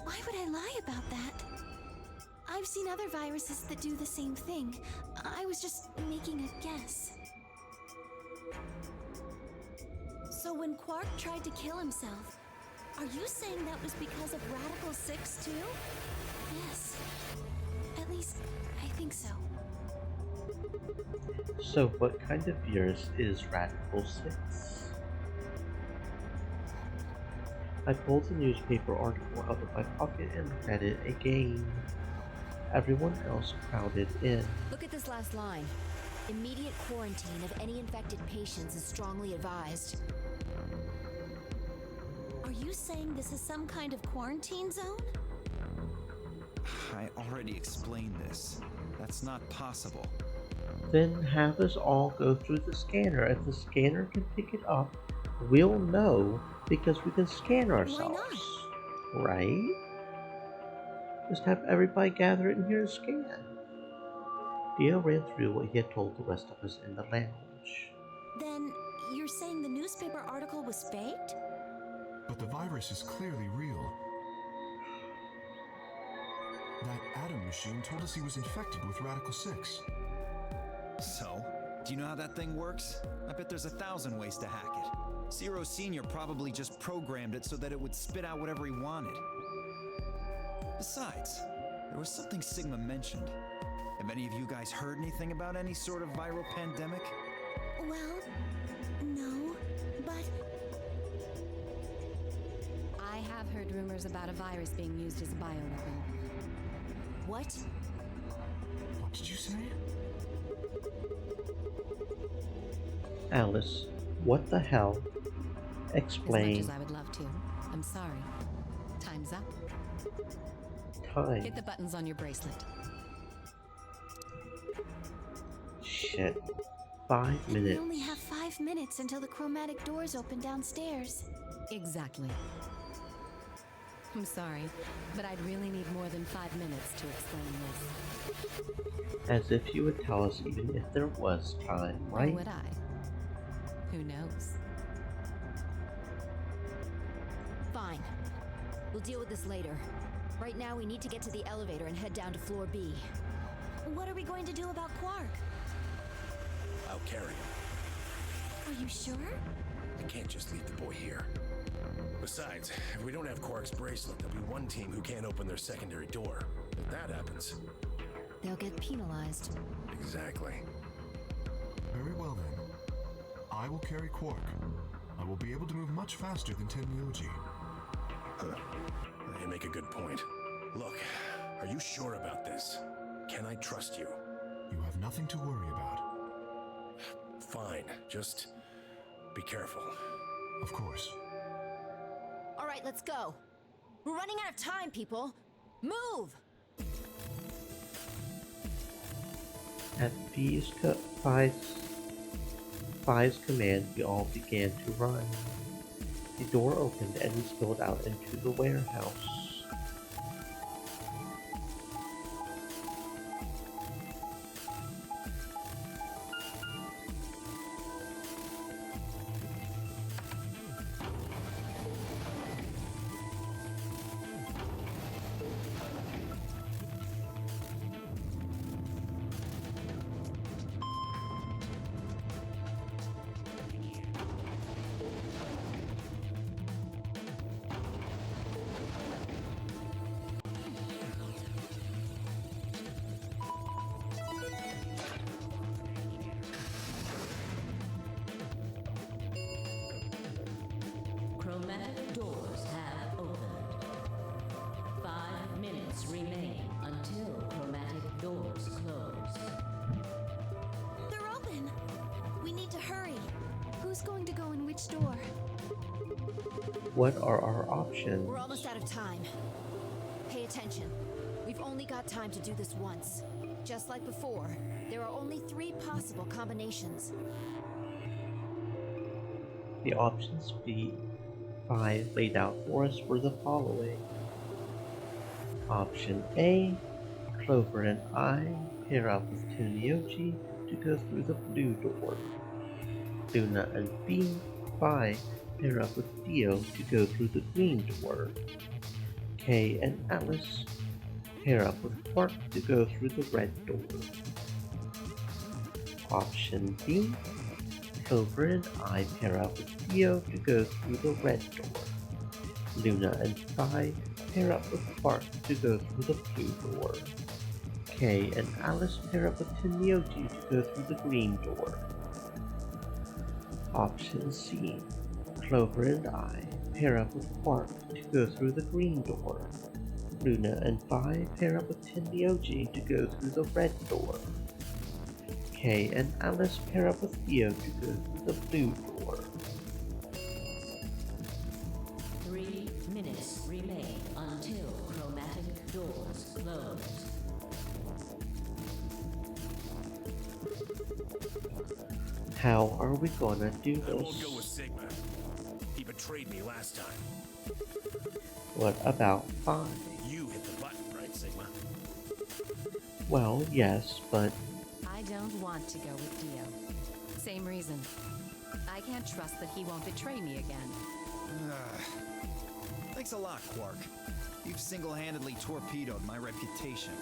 Why would I lie about that? I've seen other viruses that do the same thing. I was just making a guess. So when Quark tried to kill himself, are you saying that was because of Radical 6 too? Yes. At least, I think so. So what kind of virus is Radical 6? I pulled the newspaper article out of my pocket and read it again. Everyone else crowded in. Look at this last line. Immediate quarantine of any infected patients is strongly advised. Are you saying this is some kind of quarantine zone? I already explained this. That's not possible. Then have us all go through the scanner. If the scanner can pick it up, we'll know because we can scan ourselves. Why not? Right? Just have everybody gather in here and scan. Dio ran through what he had told the rest of us in the lounge. Then you're saying the newspaper article was faked? But the virus is clearly real. That Adam machine told us he was infected with Radical 6. So, do you know how that thing works? I bet there's 1,000 ways to hack it. Zero Senior probably just programmed it so that it would spit out whatever he wanted. Besides, there was something Sigma mentioned. Have any of you guys heard anything about any sort of viral pandemic? Well, no, but... I have heard rumors about a virus being used as a bioweapon. What? What did you say? Alice, what the hell? Explain. As much as I would love to. I'm sorry. Time's up. Time. Hit the buttons on your bracelet. Shit. 5 minutes. We only have 5 minutes until the chromatic doors open downstairs. Exactly. I'm sorry, but I'd really need more than 5 minutes to explain this. As if you would tell us even if there was time, right? Or would I? Who knows? Fine. We'll deal with this later. Right now, we need to get to the elevator and head down to floor B. What are we going to do about Quark? I'll carry him. Are you sure? I can't just leave the boy here. Besides, if we don't have Quark's bracelet, there'll be one team who can't open their secondary door. If that happens... They'll get penalized. Exactly. Very well then. I will carry Quark. I will be able to move much faster than Tenmyoji. Huh. You make a good point. Look, are you sure about this? Can I trust you? You have nothing to worry about. Fine, just be careful. Of course. All right, let's go. We're running out of time, people. Move! At Fi's command, we all began to run. The door opened and we spilled out into the warehouse. Chromatic doors have opened. 5 minutes remain until chromatic doors close. They're open. We need to hurry. Who's going to go in which door? What are our options? We're almost out of time. Pay attention. We've only got time to do this once. Just like before, there are only 3 possible combinations. The options B5 laid out for us were the following. Option A, Clover and I pair up with Tunioji to go through the blue door. Luna and B5 pair up with Dio to go through the green door. Kay and Alice pair up with Quark to go through the red door. Option B, Clover and I pair up with Dio to go through the red door. Luna and Vi pair up with Quark to go through the blue door. Kay and Alice pair up with Tenyoji to go through the green door. Option C, Clover and I pair up with Quark to go through the green door. Luna and Vi pair up with Tenyoji to go through the red door. Kay and Alice pair up with Theo to go through the blue door. 3 minutes remain until chromatic doors close. How are we gonna do I won't go this? with Sigma. He betrayed me last time. What about Vi? You hit the button, right, Sigma? Well, yes, but I don't want to go with Dio. Same reason. I can't trust that he won't betray me again. Thanks a lot, Quark. You've single-handedly torpedoed my reputation.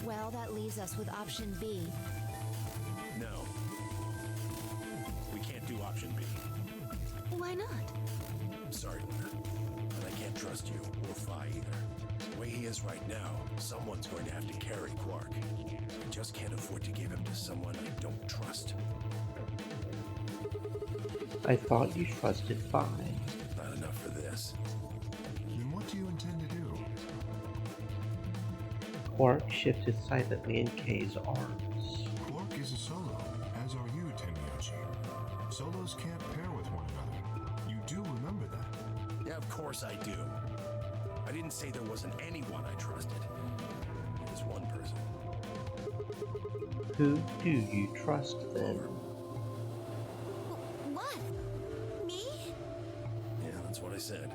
Well, that leaves us with option B. No. We can't do option B. Why not? I'm sorry, Luna, but I can't trust you or Phi either. The way he is right now, someone's going to have to carry Quark. I just can't afford to give him to someone I don't trust. I thought you trusted Vi. Not enough for this. Then what do you intend to do? Quark shifted silently in Kay's arms. Quark is a solo, as are you, Tenmyoji. Solos can't pair with one another. You do remember that? Yeah, of course I do. I didn't say there wasn't anyone I trusted. There's one person. Who do you trust then? What? Me? Yeah, that's what I said.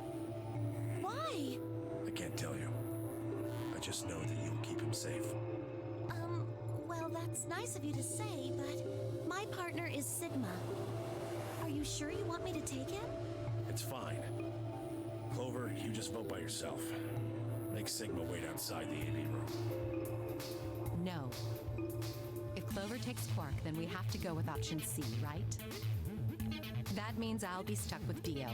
Why? I can't tell you. I just know that you'll keep him safe. Well, that's nice of you to say, but my partner is Sigma. Are you sure you want me to take him? It's fine. Clover, you just vote by yourself. Make Sigma wait outside the AV room. No. If Clover takes Quark, then we have to go with option C, right? That means I'll be stuck with Dio.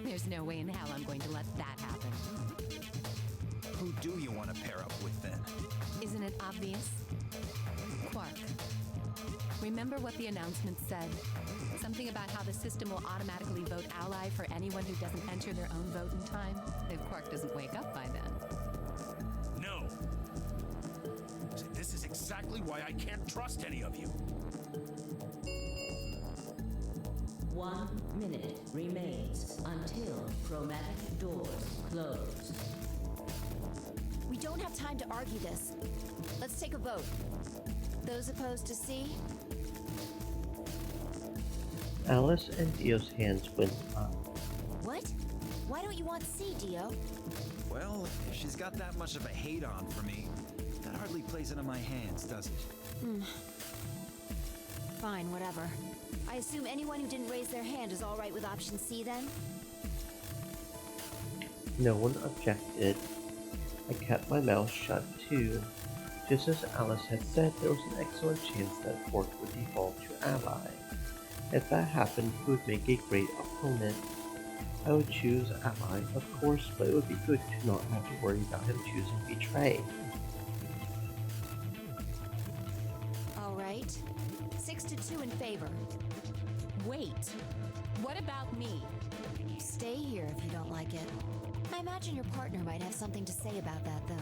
There's no way in hell I'm going to let that happen. Who do you want to pair up with then? Isn't it obvious? Quark. Remember what the announcement said? Something about how the system will automatically vote ally for anyone who doesn't enter their own vote in time, if Quark doesn't wake up by then. No! See, this is exactly why I can't trust any of you. 1 minute remains until chromatic doors close. We don't have time to argue this. Let's take a vote. Those opposed to C? Alice and Dio's hands went up. What? Why don't you want C, Dio? Well, if she's got that much of a hate on for me, that hardly plays into my hands, does it? Fine, whatever. I assume anyone who didn't raise their hand is all right with option C then? No one objected. I kept my mouth shut too. Just as Alice had said, there was an excellent chance that Quark would default to ally. If that happened, he would make a great opponent. I would choose ally, of course, but it would be good to not have to worry about him choosing betray. Alright. 6-2 in favor. Wait. What about me? Stay here if you don't like it. I imagine your partner might have something to say about that, though.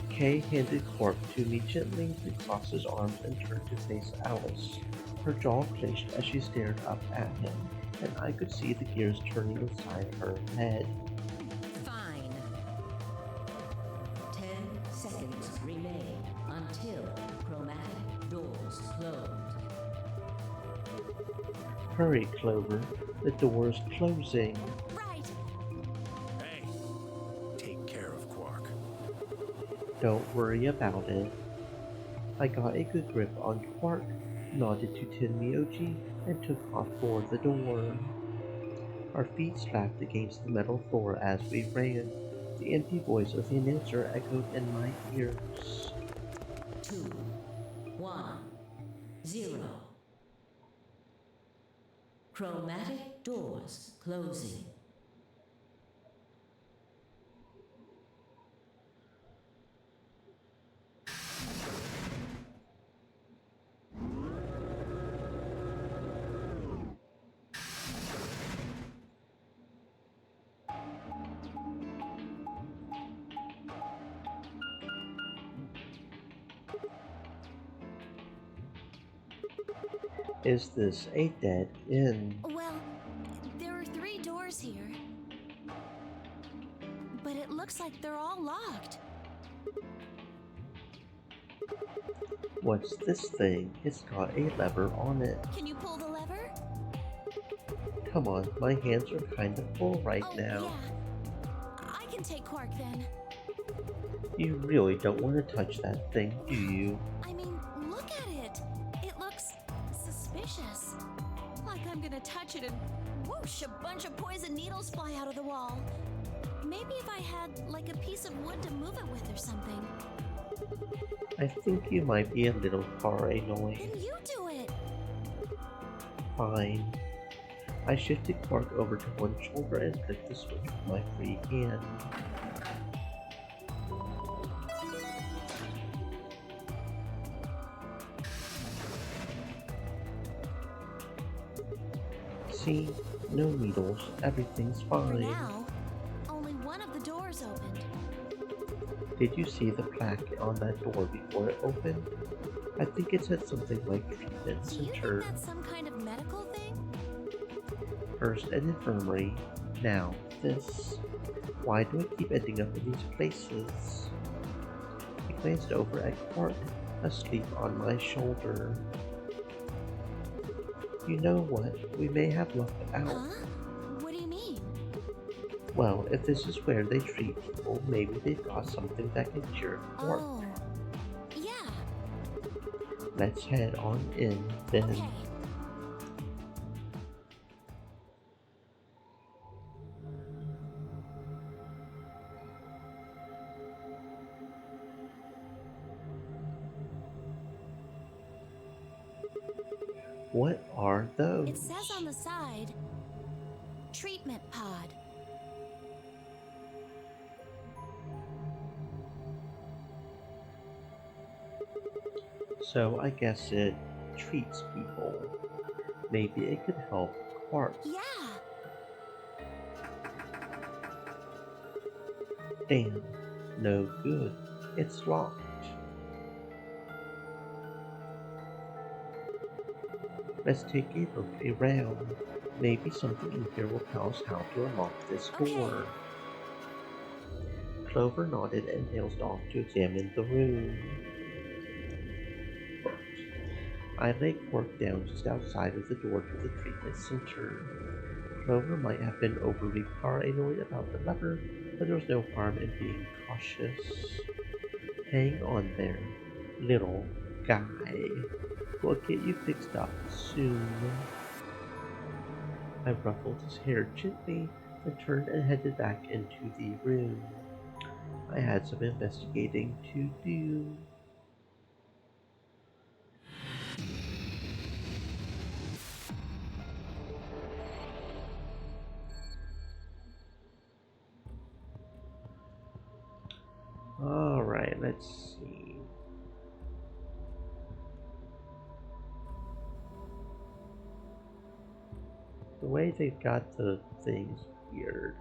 Kay handed Quark to me gently, then crossed his arms and turned to face Alice. Her jaw clenched as she stared up at him, and I could see the gears turning inside her head. Fine. 10 seconds remain until chromatic doors close. Hurry, Clover. The door's closing. Right. Hey, take care of Quark. Don't worry about it. I got a good grip on Quark, nodded to Tenmyoji, and took off for the door. Our feet slapped against the metal floor as we ran. The empty voice of the announcer echoed in my ears. 2, 1, 0. Chromatic doors closing. Is this a dead end? Well, there are 3 doors here. But it looks like they're all locked. What's this thing? It's got a lever on it. Can you pull the lever? Come on, my hands are kind of full right now. Yeah. I can take Quark then. You really don't want to touch that thing, do you? I mean, look at it. It looks suspicious. Like I'm gonna touch it and whoosh, a bunch of poison needles fly out of the wall. Maybe if I had, like, a piece of wood to move it with or something. I think you might be a little paranoid. Then you do it! Fine. I shifted Quark over to one shoulder and flipped the switch with my free hand. See? No needles. Everything's For fine. now, only one of the doors opened. Did you see the plaque on that door before it opened? I think it said something like treatment Do you center. think that's some kind of medical thing? First an infirmary, now this. Why do I keep ending up in these places? I glanced over at Quark, asleep on my shoulder. You know what? We may have lucked out. Huh? What do you mean? Well, if this is where they treat people, maybe they've got something that can cure Quark. Oh. Yeah. Let's head on in then. Okay. What are those? It says on the side, treatment pod. So I guess it treats people. Maybe it could help Quark. Yeah. Damn, no good. It's locked. Let's take a look around. Maybe something in here will tell us how to unlock this door. Clover nodded and nosed off to examine the room. I laid Quark down just outside of the door to the treatment center. Rover might have been overly paranoid about the lever, but there was no harm in being cautious. Hang on there, little guy. We'll get you fixed up soon. I ruffled his hair gently, then turned and headed back into the room. I had some investigating to do. Alright, let's see. The way they got the things weird.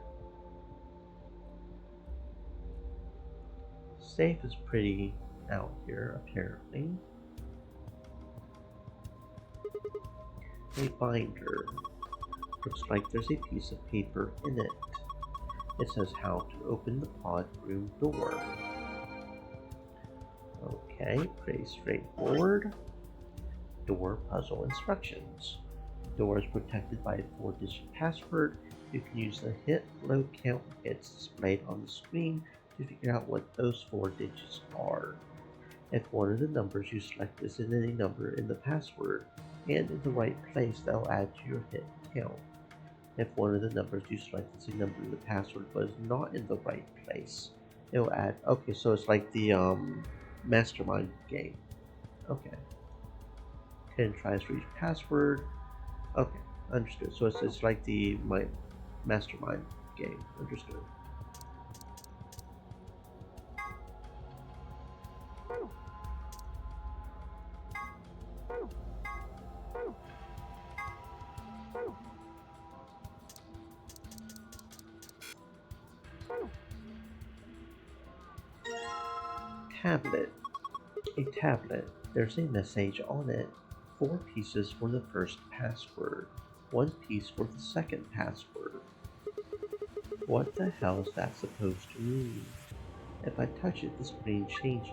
Safe is pretty out here, apparently. A binder. Looks like there's a piece of paper in it. It says how to open the pod room door. Okay, pretty straightforward. Door puzzle instructions. The door is protected by a 4-digit password. You can use the hit low count hits displayed on the screen to figure out what those 4 digits are. If one of the numbers you select isn't any number in the password and in the right place, they'll add to your hit count. If one of the numbers you select is a number in the password but is not in the right place, it'll add. Okay, so it's like the mastermind game. Okay. 10 tries for each password. Okay, understood. So it's like the mastermind game. Understood. Tablet. A tablet. There's a message on it. 4 pieces for the first password. 1 piece for the second password. What the hell is that supposed to mean? If I touch it, the screen changes.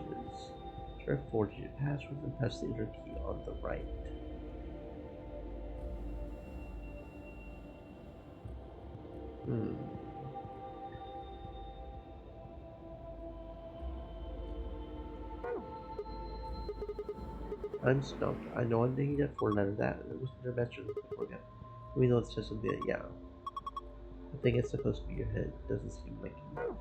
Try a 4-digit password and press the enter key on the right. I'm stumped. I know I'm thinking that 4-letter that, and it was their message before that. We know it says something that, yeah. I think it's supposed to be your head. It doesn't seem like enough.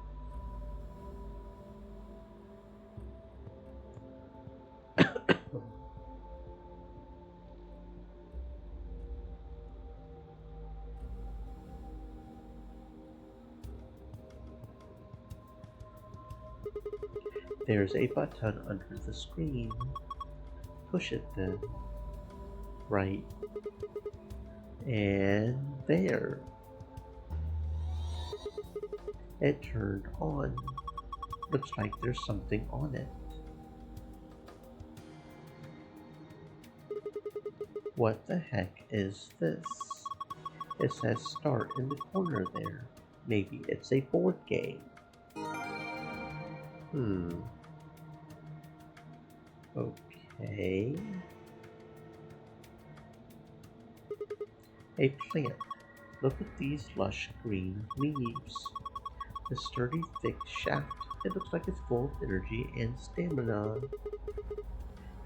There's a button under the screen. Push it then. Right. And there. It turned on. Looks like there's something on it. What the heck is this? It says start in the corner there. Maybe it's a board game. Okay. A plant. Look at these lush green leaves. The sturdy, thick shaft. It looks like it's full of energy and stamina.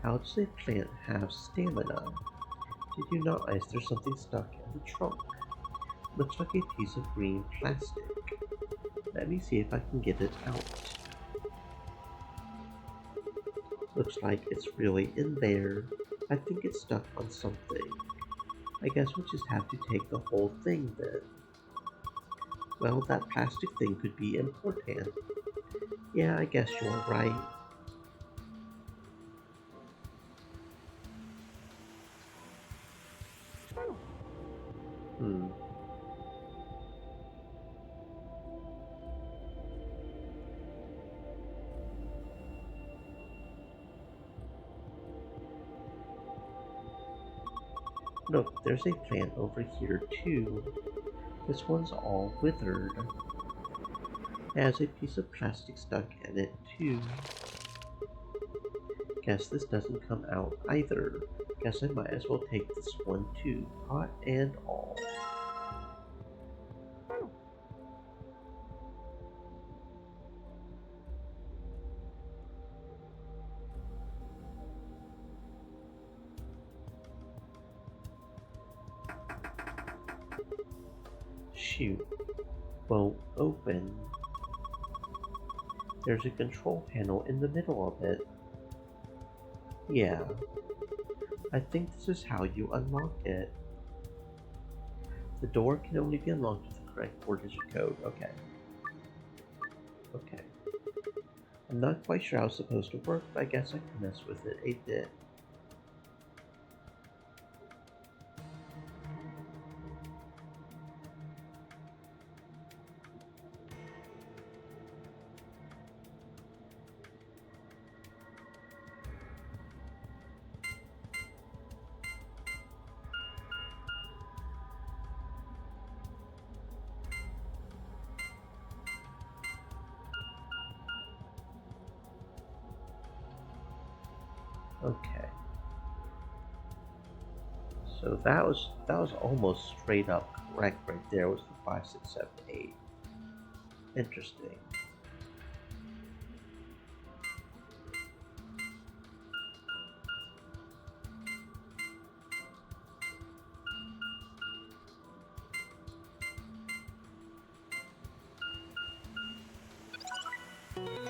How does a plant have stamina? Did you notice there's something stuck in the trunk? Looks like a piece of green plastic. Let me see if I can get it out. Looks like it's really in there. I think it's stuck on something. I guess we'll just have to take the whole thing then. Well, that plastic thing could be important. Yeah, I guess you're right. Look, there's a plant over here too. This one's all withered. It has a piece of plastic stuck in it too. Guess this doesn't come out either. Guess I might as well take this one too, pot and all. Shoot. Won't open. There's a control panel in the middle of it. Yeah. I think this is how you unlock it. The door can only be unlocked with the correct 4-digit code. Okay. Okay. I'm not quite sure how it's supposed to work, but I guess I can mess with it a bit. Okay. So that was almost straight up correct right there. Was the 5, 6, 7, 8. Interesting.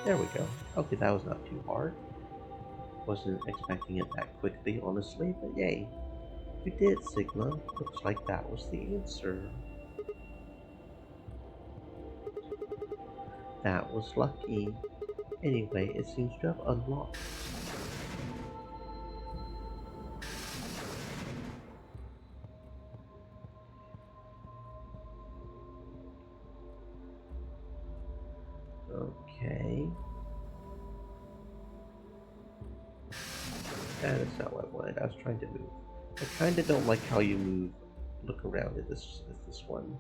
There we go. Okay, that was not too hard. Wasn't expecting it that quickly, honestly, but yay. We did, Sigma. Looks like that was the answer. That was lucky. Anyway, it seems to have unlocked. Okay. That's not what I wanted. I was trying to move. I kinda don't like how you move. Look around at this one.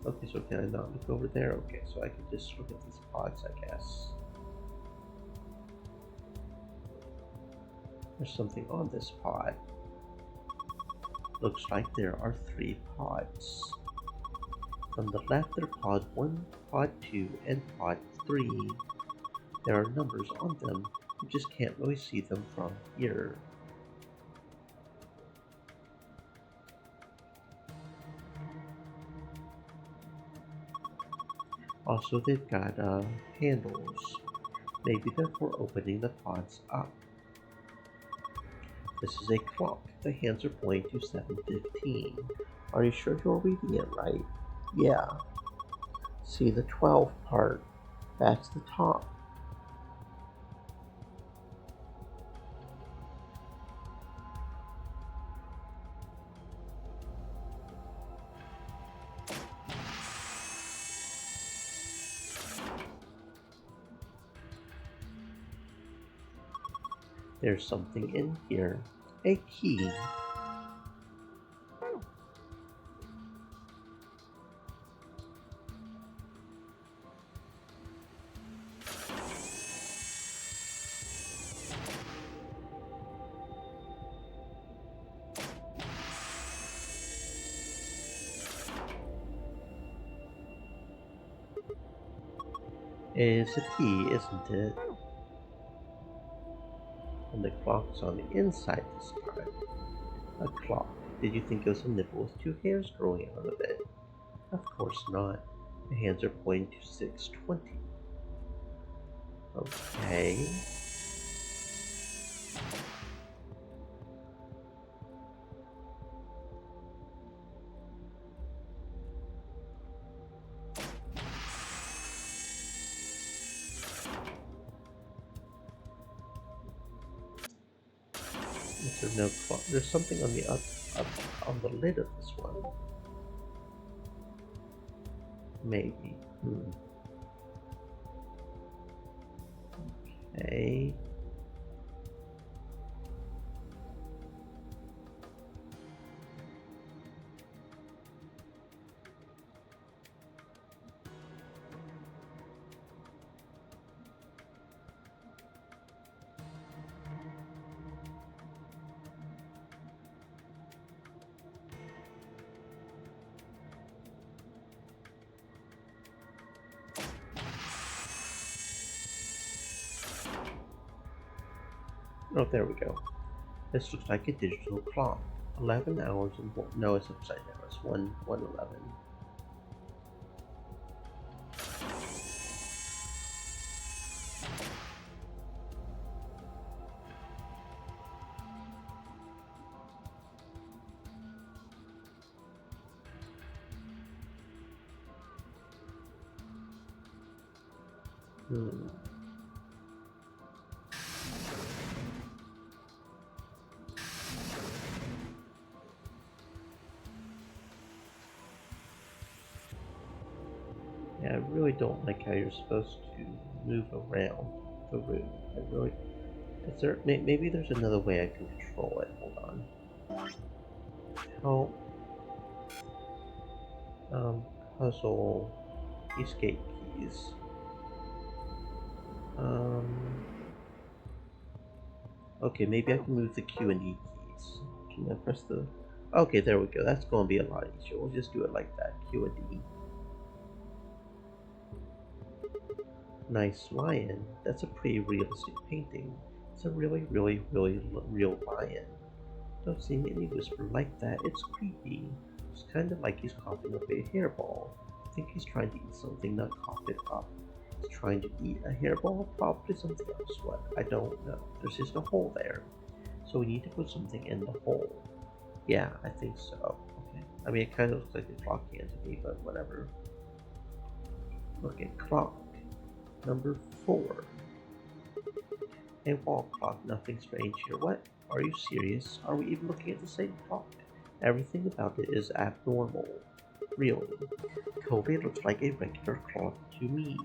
Okay, so can I not look over there? Okay, so I can just look at these pods, I guess. There's something on this pod. Looks like there are 3 pods. From the left are pod 1, pod 2, and pod 3. There are numbers on them, you just can't really see them from here. Also, they've got handles. Maybe they're for opening the pods up. This is a clock. The hands are pointing to 7:15. Are you sure you're reading it right? Yeah. See the 12 part. That's the top. There's something in here. A key. It's a key, isn't it? And the clock's on the inside this time. A clock. Did you think it was a nipple with 2 hairs growing out of it? Of course not. The hands are pointing to 6:20. Okay. There's no clock. There's something on the up on the lid of this one. Maybe. Okay. Oh, there we go. This looks like a digital clock. 11 hours and one. No, it's upside down. It's 1:11. Yeah, I really don't like how you're supposed to move around the room. I really. Is there? Maybe there's another way I can control it. Hold on. Help. Puzzle. Escape keys. Okay, maybe I can move the Q and E keys. Can I press the... Okay, there we go. That's going to be a lot easier. We'll just do it like that. Q and E. Nice lion. That's a pretty realistic painting. It's a really real lion. Don't see any whisper like that. It's creepy. It's kind of like he's coughing up a hairball. I think he's trying to eat something, not cough it up. He's trying to eat a hairball? Probably something else. What? I don't know. There's just a hole there. So we need to put something in the hole. Yeah, I think so. Okay. I mean, it kind of looks like a clock hand to me, but whatever. Look at clock. Number 4. A wall clock. Nothing strange here. What? Are you serious? Are we even looking at the same clock? Everything about it is abnormal. Really. Totally looks like a regular clock to me.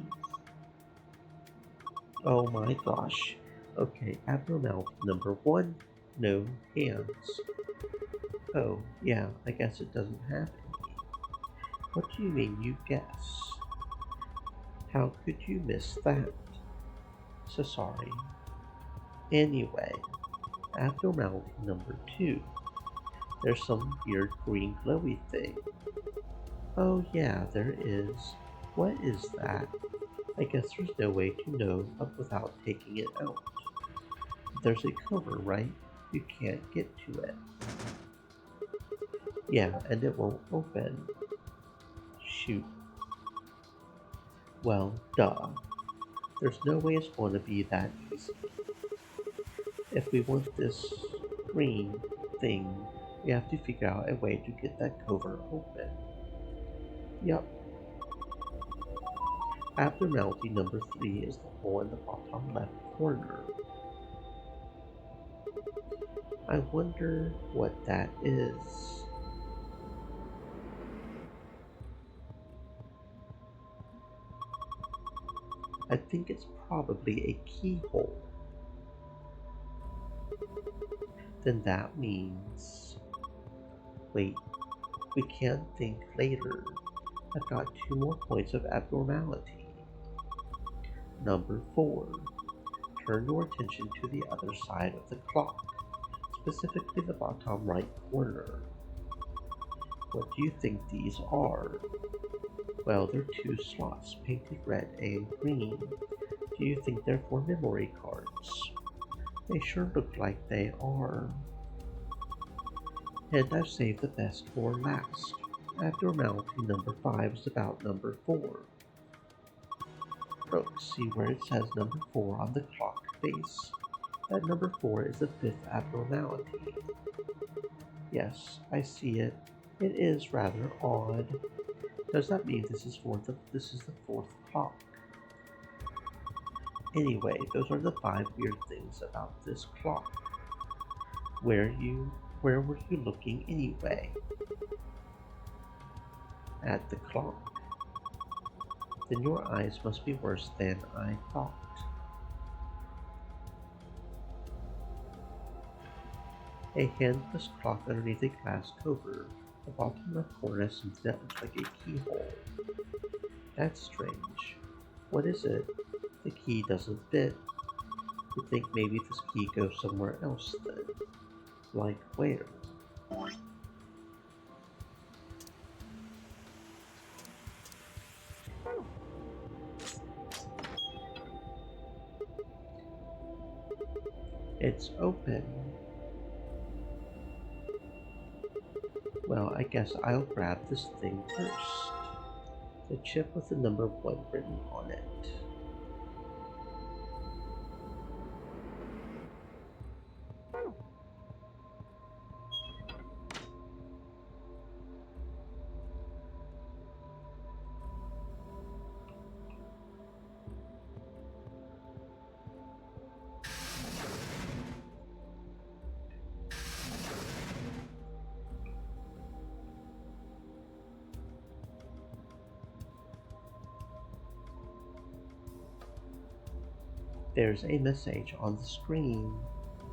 Oh my gosh. Okay, abnormality number 1. No hands. Oh, yeah, I guess it doesn't have any. What do you mean you guess? How could you miss that? So sorry. Anyway, abnormality number 2. There's some weird green glowy thing. Oh yeah, there is. What is that? I guess there's no way to know without taking it out. There's a cover, right? You can't get to it. Yeah, and it won't open. Shoot. Well, duh. There's no way it's going to be that easy. If we want this green thing, we have to figure out a way to get that cover open. Yup. Abnormality number 3 is the hole in the bottom left corner. I wonder what that is. I think it's probably a keyhole. Then that means... Wait, we can't think later. I've got 2 more points of abnormality. Number 4. Turn your attention to the other side of the clock, specifically the bottom right corner. What do you think these are? Well, they're 2 slots painted red and green. Do you think they're for memory cards? They sure look like they are. And I've saved the best for last. Abnormality number 5 is about number 4. Look, see where it says number 4 on the clock face? That number 4 is the 5th abnormality. Yes, I see it. It is rather odd. Does that mean this is the 4th clock? Anyway, those are the 5 weird things about this clock. Where were you looking anyway? At the clock. Then your eyes must be worse than I thought. A handless clock underneath a glass cover. The bottom left corner has something that looks like a keyhole. That's strange. What is it? The key doesn't fit. You think maybe this key goes somewhere else then? Like where? It's open. Well, I guess I'll grab this thing first. The chip with the number 1 written on it. There's a message on the screen.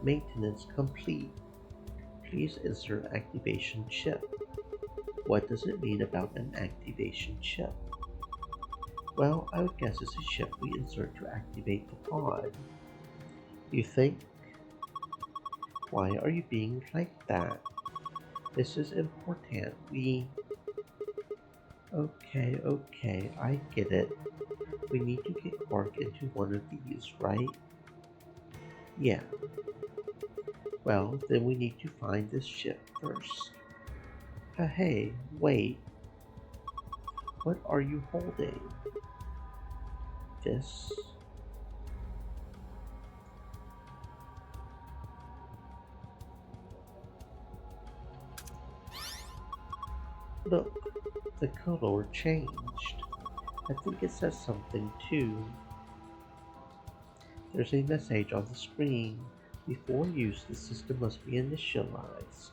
Maintenance complete. Please insert activation chip. What does it mean about an activation chip? Well, I would guess it's a chip we insert to activate the pod. You think? Why are you being like that? This is important. Okay, I get it. We need to get Quark into one of these, right? Yeah. Well, then we need to find this ship first. Hey, wait. What are you holding? This? Look, the color changed. I think it says something too. There's a message on the screen. Before use, the system must be initialized.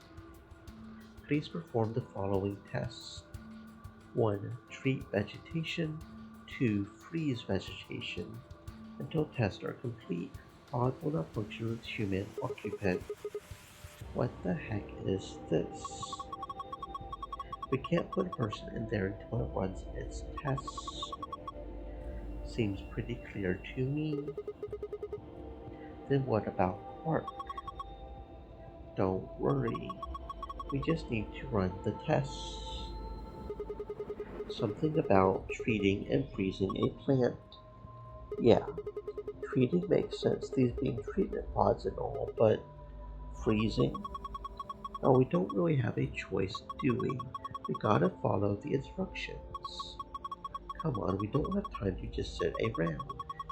Please perform the following tests. 1. Treat vegetation. 2. Freeze vegetation. Until tests are complete, pod will not function with human occupant. What the heck is this? We can't put a person in there until it runs its tests. Seems pretty clear to me. Then what about Quark? Don't worry. We just need to run the tests. Something about treating and freezing a plant. Yeah, treating makes sense, these being treatment pods and all, but freezing? Oh, we don't really have a choice, do we? We gotta follow the instructions. Come on, we don't have time to just sit around.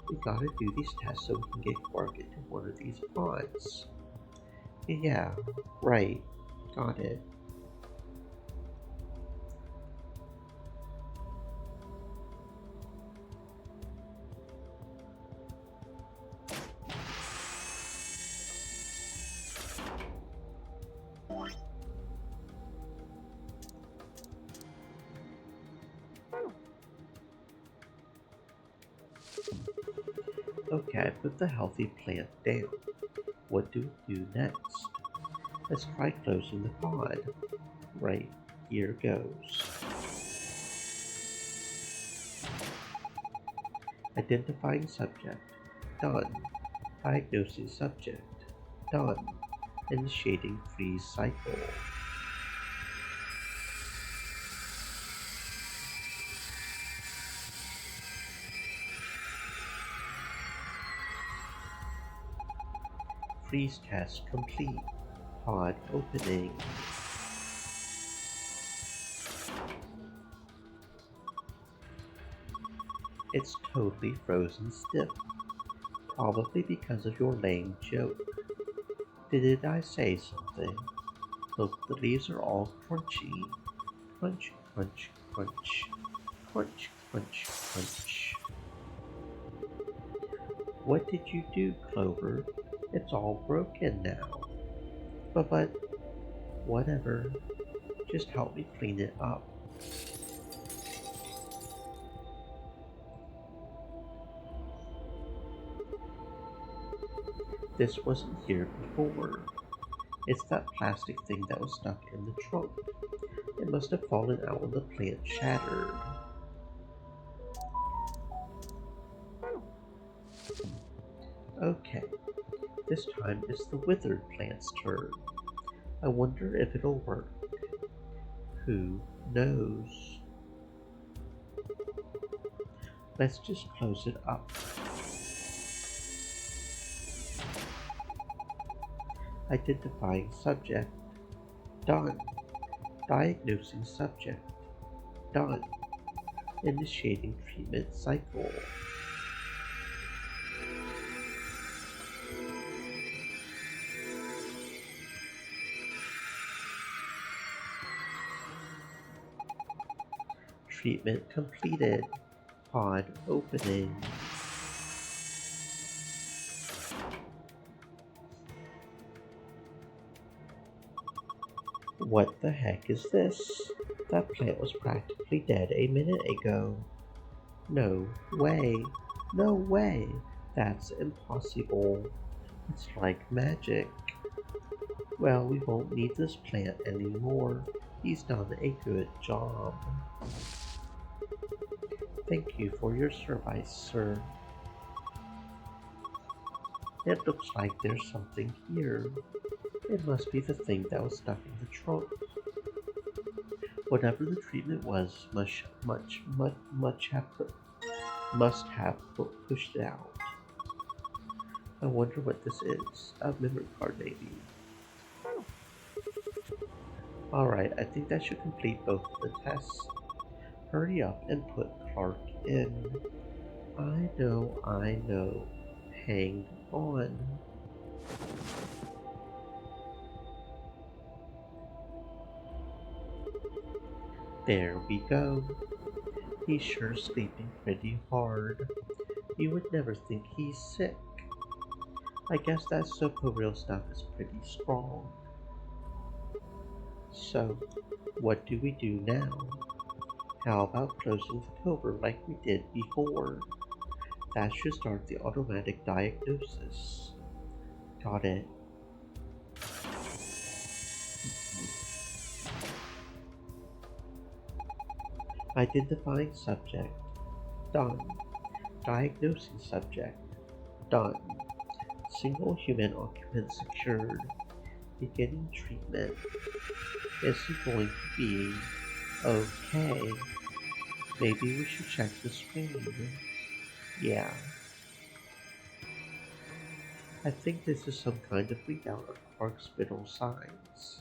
We gotta do these tests so we can get Quark into one of these pods. Yeah, right. Got it. Okay, I put the healthy plant down. What do we do next? Let's try closing the pod. Right, here goes. Identifying subject. Done. Diagnosing subject. Done. Initiating freeze cycle. Freeze test complete. Pod opening. It's totally frozen stiff. Probably because of your lame joke. Did I say something? Look, the leaves are all crunchy. Crunch, crunch, crunch. Crunch, crunch, crunch. What did you do, Clover? It's all broken now. But, whatever. Just help me clean it up. This wasn't here before. It's that plastic thing that was stuck in the trunk. It must have fallen out when the plant shattered. Okay, this time it's the withered plant's turn. I wonder if it'll work. Who knows? Let's just close it up. Identifying subject. Done. Diagnosing subject. Done. Initiating treatment cycle. Treatment completed. Pod opening. What the heck is this? That plant was practically dead a minute ago. No way. No way. That's impossible. It's like magic. Well, we won't need this plant anymore. He's done a good job. Thank you for your service, sir. It looks like there's something here. It must be the thing that was stuck in the trunk. Whatever the treatment was, must have pushed it out. I wonder what this is. A memory card, maybe. Alright, I think that should complete both of the tests. Hurry up and put Clark in. I know. Hang on. There we go. He's sure sleeping pretty hard. You would never think he's sick. I guess that Socoril stuff is pretty strong. So, what do we do now? How about closing the cover like we did before? That should start the automatic diagnosis. Got it. Identifying subject. Done. Diagnosing subject. Done. Single human occupant secured. Beginning treatment. Is he going to be okay? Maybe we should check the screen. Yeah. I think this is some kind of readout of Clark's vital signs.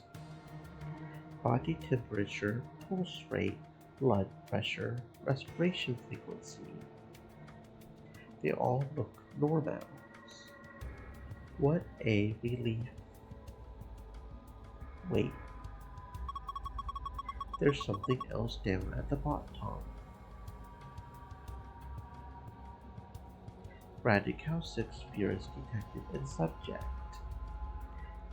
Body temperature, pulse rate, blood pressure, respiration frequency. They all look normal. What a relief. Wait. There's something else down at the bottom. Radical 6 virus detected in subject.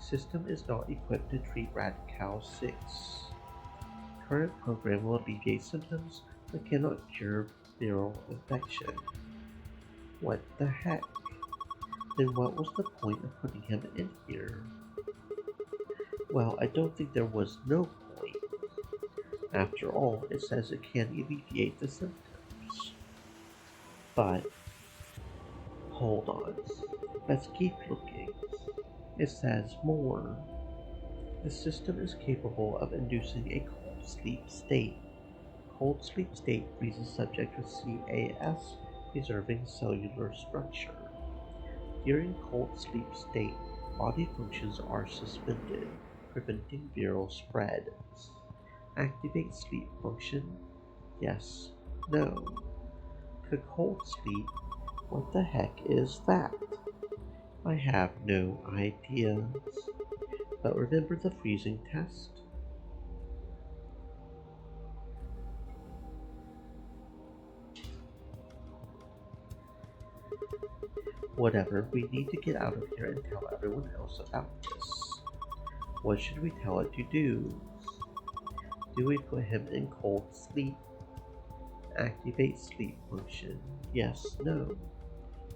System is not equipped to treat Radical 6. Current program will alleviate symptoms but cannot cure viral infection. What the heck? Then what was the point of putting him in here? Well, I don't think there was no point. After all, it says it can alleviate the symptoms. But hold on. Let's keep looking. It says more. The system is capable of inducing a cold sleep state. Cold sleep state freezes subject with CAS, preserving cellular structure. During cold sleep state, body functions are suspended, preventing viral spread. Activate sleep function? Yes. No. Cold sleep? What the heck is that? I have no ideas. But remember the freezing test? Whatever, we need to get out of here and tell everyone else about this. What should we tell it to do? Do we put him in cold sleep? Activate sleep function? Yes, no.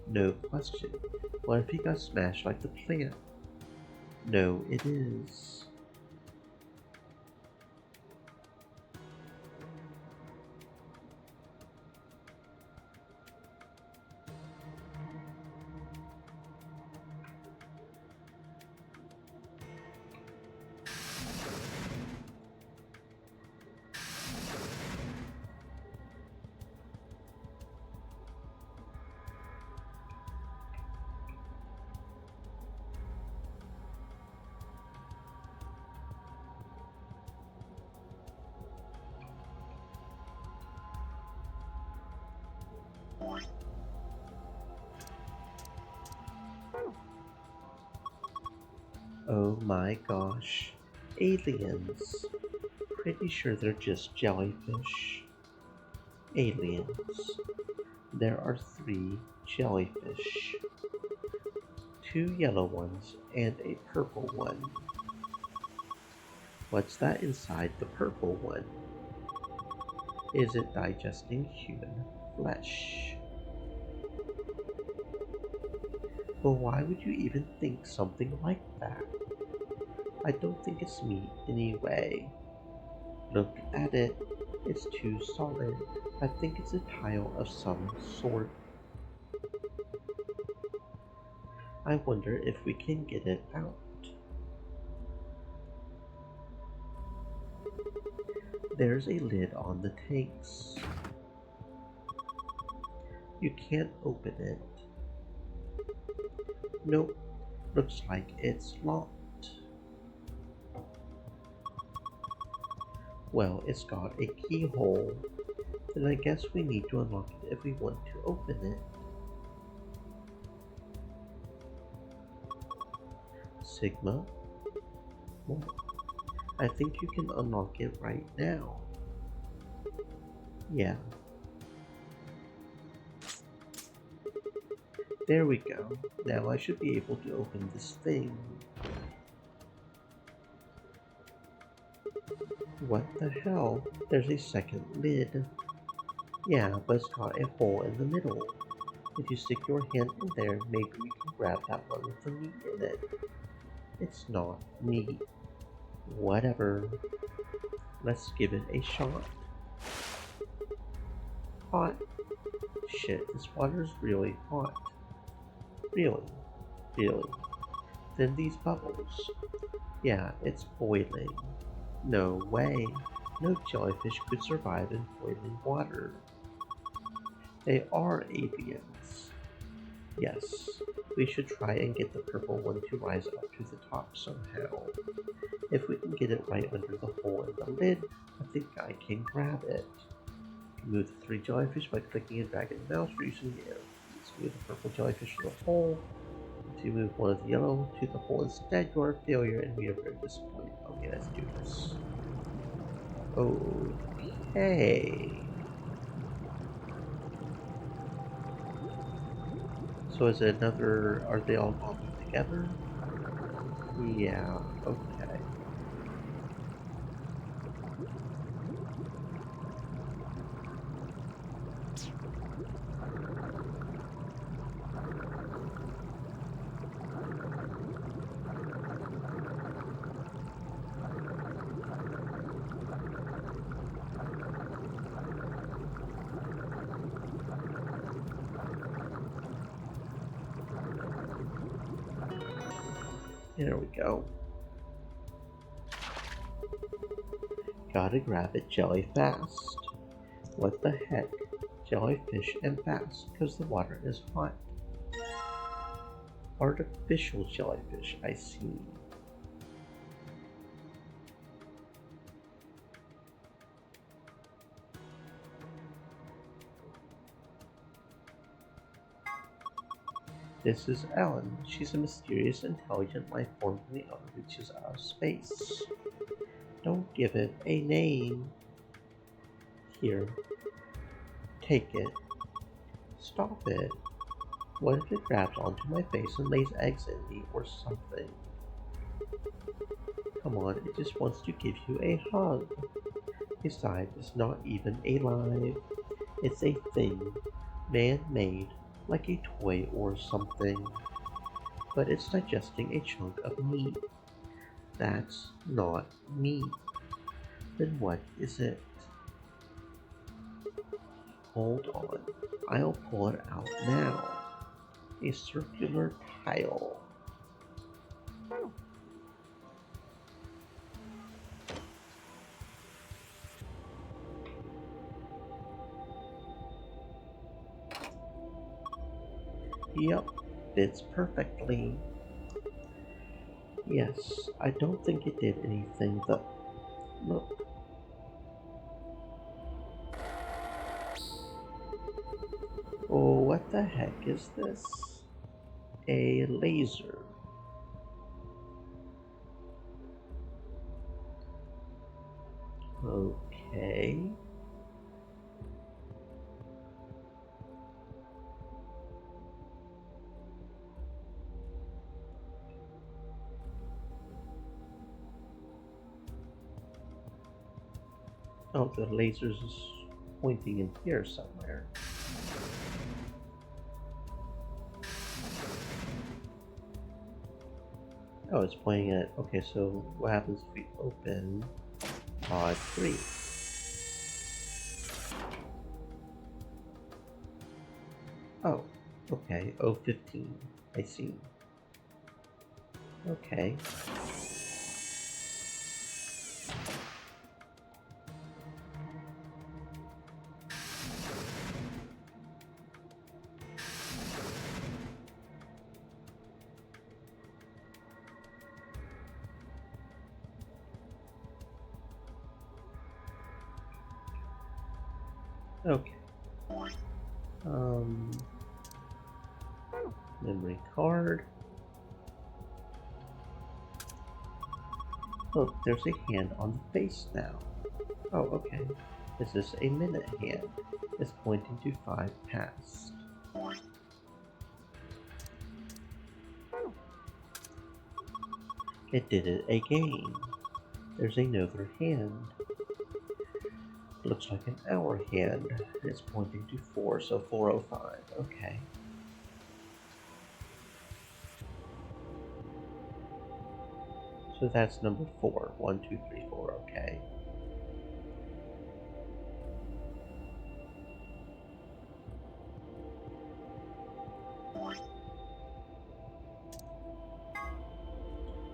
No question. What if he got smashed like the plant? No, it is. Oh my gosh. Aliens. Pretty sure they're just jellyfish. Aliens. There are 3 jellyfish. 2 yellow ones and a purple one. What's that inside the purple one? Is it digesting human flesh? Well, why would you even think something like that? I don't think it's meat anyway. Look at it. It's too solid. I think it's a tile of some sort. I wonder if we can get it out. There's a lid on the tanks. You can't open it. Nope, looks like it's locked. Well, it's got a keyhole. Then I guess we need to unlock it if we want to open it. Sigma? What? I think you can unlock it right now. Yeah. There we go. Now I should be able to open this thing. What the hell? There's a second lid. Yeah, but it's got a hole in the middle. If you stick your hand in there, maybe we can grab that one with the meat in it. It's not meat. Whatever. Let's give it a shot. Hot. Shit, this water's really hot. Really? Really? Then these bubbles. Yeah, it's boiling. No way. No jellyfish could survive in boiling water. They are avians. Yes, we should try and get the purple one to rise up to the top somehow. If we can get it right under the hole in the lid, I think I can grab it. Move the 3 jellyfish by clicking and dragging the mouse or using the arrow keys. Move the purple jellyfish to the hole. If you move one of the yellow to the hole instead, you are a failure and we are very disappointed. Okay, let's do this. Okay. So is it another, are they all bonded together? Yeah, okay. There we go. Gotta grab it jelly fast. What the heck? Jellyfish and fast, because the water is hot. Artificial jellyfish, I see. This is Ellen. She's a mysterious, intelligent life form from the outer reaches of space. Don't give it a name. Here. Take it. Stop it. What if it grabs onto my face and lays eggs in me or something? Come on, it just wants to give you a hug. Besides, it's not even alive. It's a thing. Man-made. Like a toy or something. But it's digesting a chunk of meat. That's not meat. Then what is it? Hold on. I'll pull it out now. A circular tile. Yep, fits perfectly. Yes, I don't think it did anything though. Look. the heck is this? A laser. Okay. Oh, the laser's pointing in here somewhere. Oh, it's pointing at... Okay, so what happens if we open pod 3? Oh, okay, 015. I see. Okay. Okay. Memory card. Look, there's a hand on the face now. Oh, okay. This is a minute hand. It's pointing to 5 past. It did it again. There's another hand. Looks like an hour hand. It's pointing to 4, so 4:05. Okay. So that's number 4. 1, 2, 3, 4. Okay.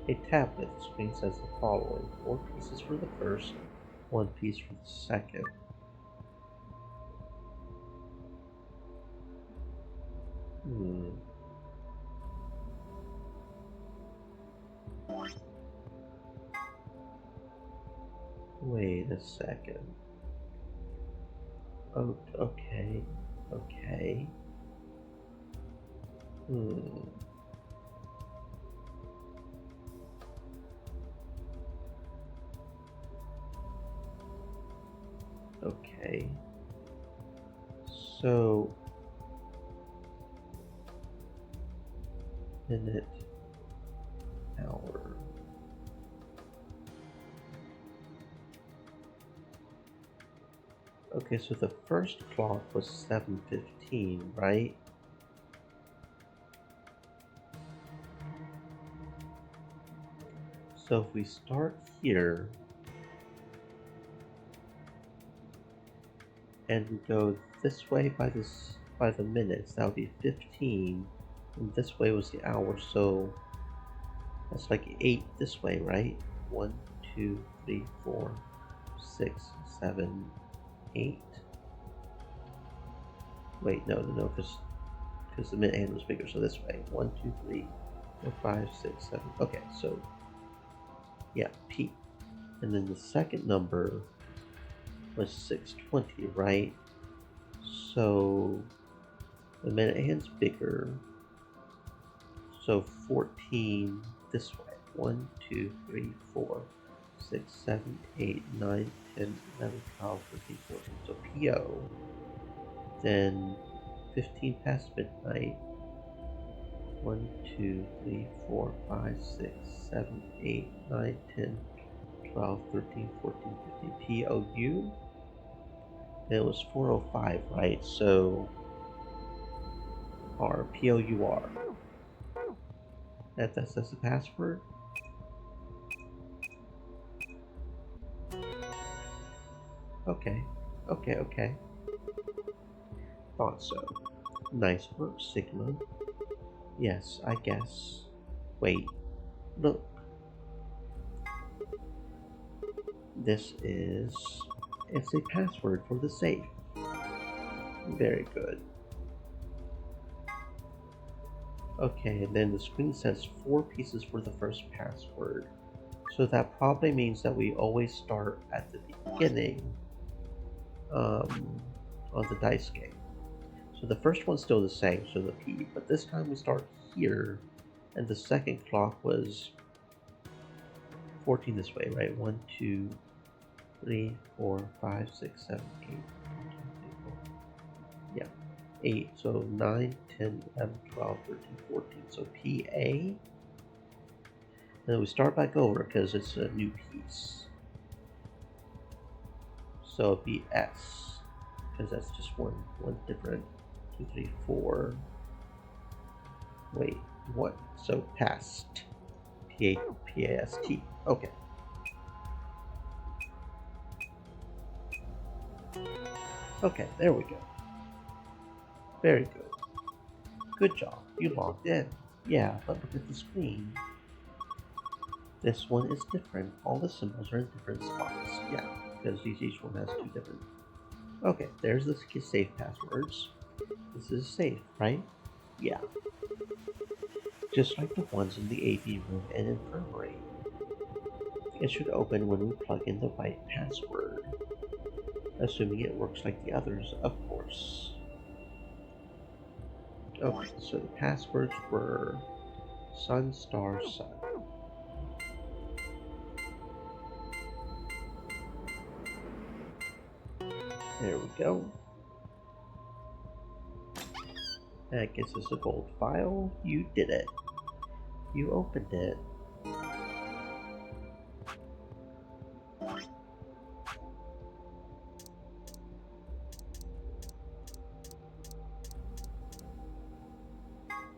A tablet screen says the following: 4 pieces for the first, 1 piece for the second. Wait a second. Oh, okay. Okay. Okay. So, minute, hour. Okay, so the first clock was 7:15, right? So if we start here and we go this way by the minutes, that would be 15, and this way was the hour, so that's like 8 this way, right? 1, 2, 3, 4, 6, 7, 8. Wait, no, because the minute hand was bigger, so this way. 1, 2, 3, 4, 5, 6, 7. Okay, so yeah, P. And then the second number was 6:20, right? So the minute hand's bigger. So 14 this way. 1, 2, 3, 4, 6, 7, 8, 9, 10, 11, 12, 13, 14. So PO. Then 15 past midnight. 1, 2, 3, 4, 5, 6, 7, 8, 9, 10, 12, 13, 14, 15. POU. It was 4:05, right? So R, POUR. That's the password. Okay. Thought so. Nice work, Sigma. Yes, I guess. Wait. Look. It's a password for the safe. Very good. Okay, and then the screen says 4 pieces for the first password. So that probably means that we always start at the beginning on the dice game. So the first one's still the same, so the P, but this time we start here, and the second clock was 14 this way, right? 1, 2, 3, 4, 5, 6, 7, 8. Yeah, 8. So 9, 10, 11, 12, 13, 14. So PA. Then we start back over because it's a new piece. So it'd be S, because that's just one different. 2, 3, 4. Wait, what? So past. P-A-S-T. Okay. Okay, there we go. Very good. Good job. You logged in. Yeah, but look at the screen. This one is different. All the symbols are in different spots. Yeah, because each one has 2 different. Okay, there's the safe passwords. This is safe, right? Yeah. Just like the ones in the AV room and infirmary. It should open when we plug in the right password. Assuming it works like the others, of course. Okay, so the passwords were sun, star, sun. There we go. That gets us a gold file. You did it. You opened it.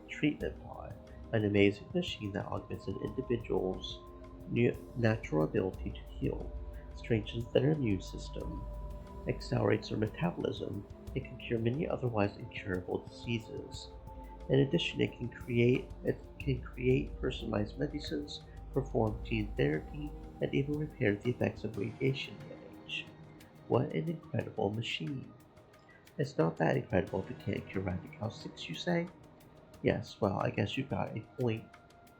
Treatment pod, an amazing machine that augments an individual's natural ability to heal, strengthens their immune system, accelerates their metabolism, and can cure many otherwise incurable diseases. In addition, it can create personalized medicines, perform gene therapy, and even repair the effects of radiation damage. What an incredible machine! It's not that incredible if it can't cure Radical 6, you say? Yes, well, I guess you've got a point.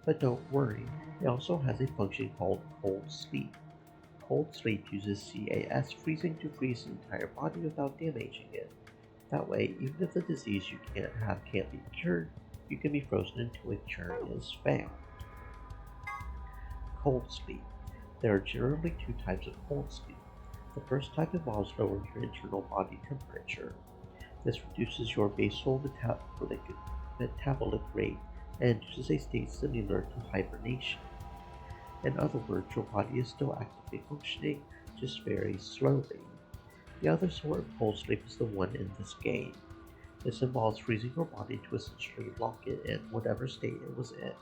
But don't worry, it also has a function called cold sleep. Cold sleep uses CAS freezing to freeze the entire body without damaging it. That way, even if the disease you can't be cured, you can be frozen until a cure is found. Cold sleep. There are generally 2 types of cold sleep. The first type involves lowering your internal body temperature. This reduces your basal metabolic rate and induces a state similar to hibernation. In other words, your body is still actively functioning, just very slowly. The other sort of cold sleep is the one in this game. This involves freezing your body to essentially lock it in whatever state it was in.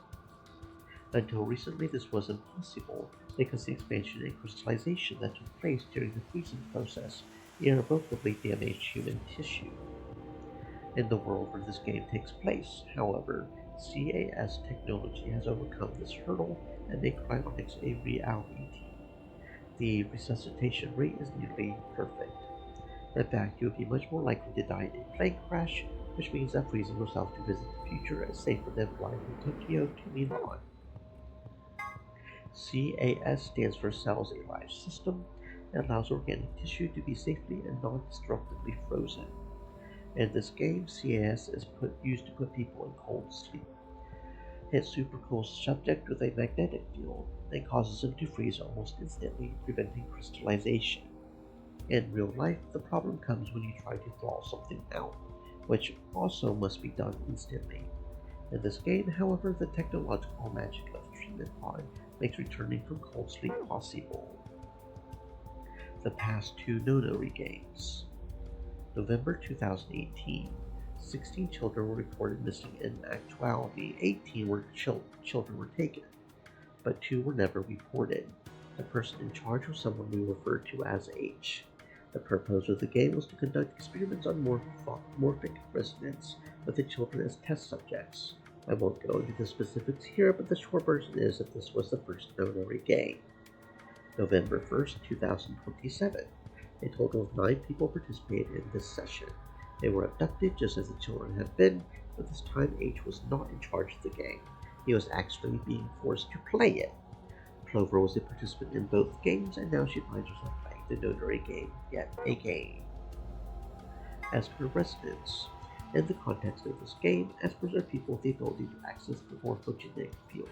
Until recently, this was impossible because the expansion and crystallization that took place during the freezing process irrevocably damaged human tissue. In the world where this game takes place, however, CAS technology has overcome this hurdle and made cryonics a reality. The resuscitation rate is nearly perfect. In fact, you would be much more likely to die in a plane crash, which means that freezing yourself to visit the future is safer than flying from Tokyo to Milan. CAS stands for Cells Alive System and allows organic tissue to be safely and non-destructively frozen. In this game, CAS is used to put people in cold sleep. It supercools subject with a magnetic field and causes them to freeze almost instantly, preventing crystallization. In real life, the problem comes when you try to thaw something out, which also must be done instantly. In this game, however, the technological magic of Treatment Pod makes returning from cold sleep possible. The past 2 Nonary games. November 2018, 16 children were reported missing. In actuality, 18 children were taken, but 2 were never reported. The person in charge was someone we refer to as H. The purpose of the game was to conduct experiments on morphic resonance with the children as test subjects. I won't go into the specifics here, but the short version is that this was the first Nonary game. November 1st, 2027. A total of 9 people participated in this session. They were abducted just as the children had been, but this time H was not in charge of the game. He was actually being forced to play it. Clover was a participant in both games, and now she finds herself playing the Nonary game yet again. As per Resonance, In the context of this game, espers are people with the ability to access the morphogenetic field.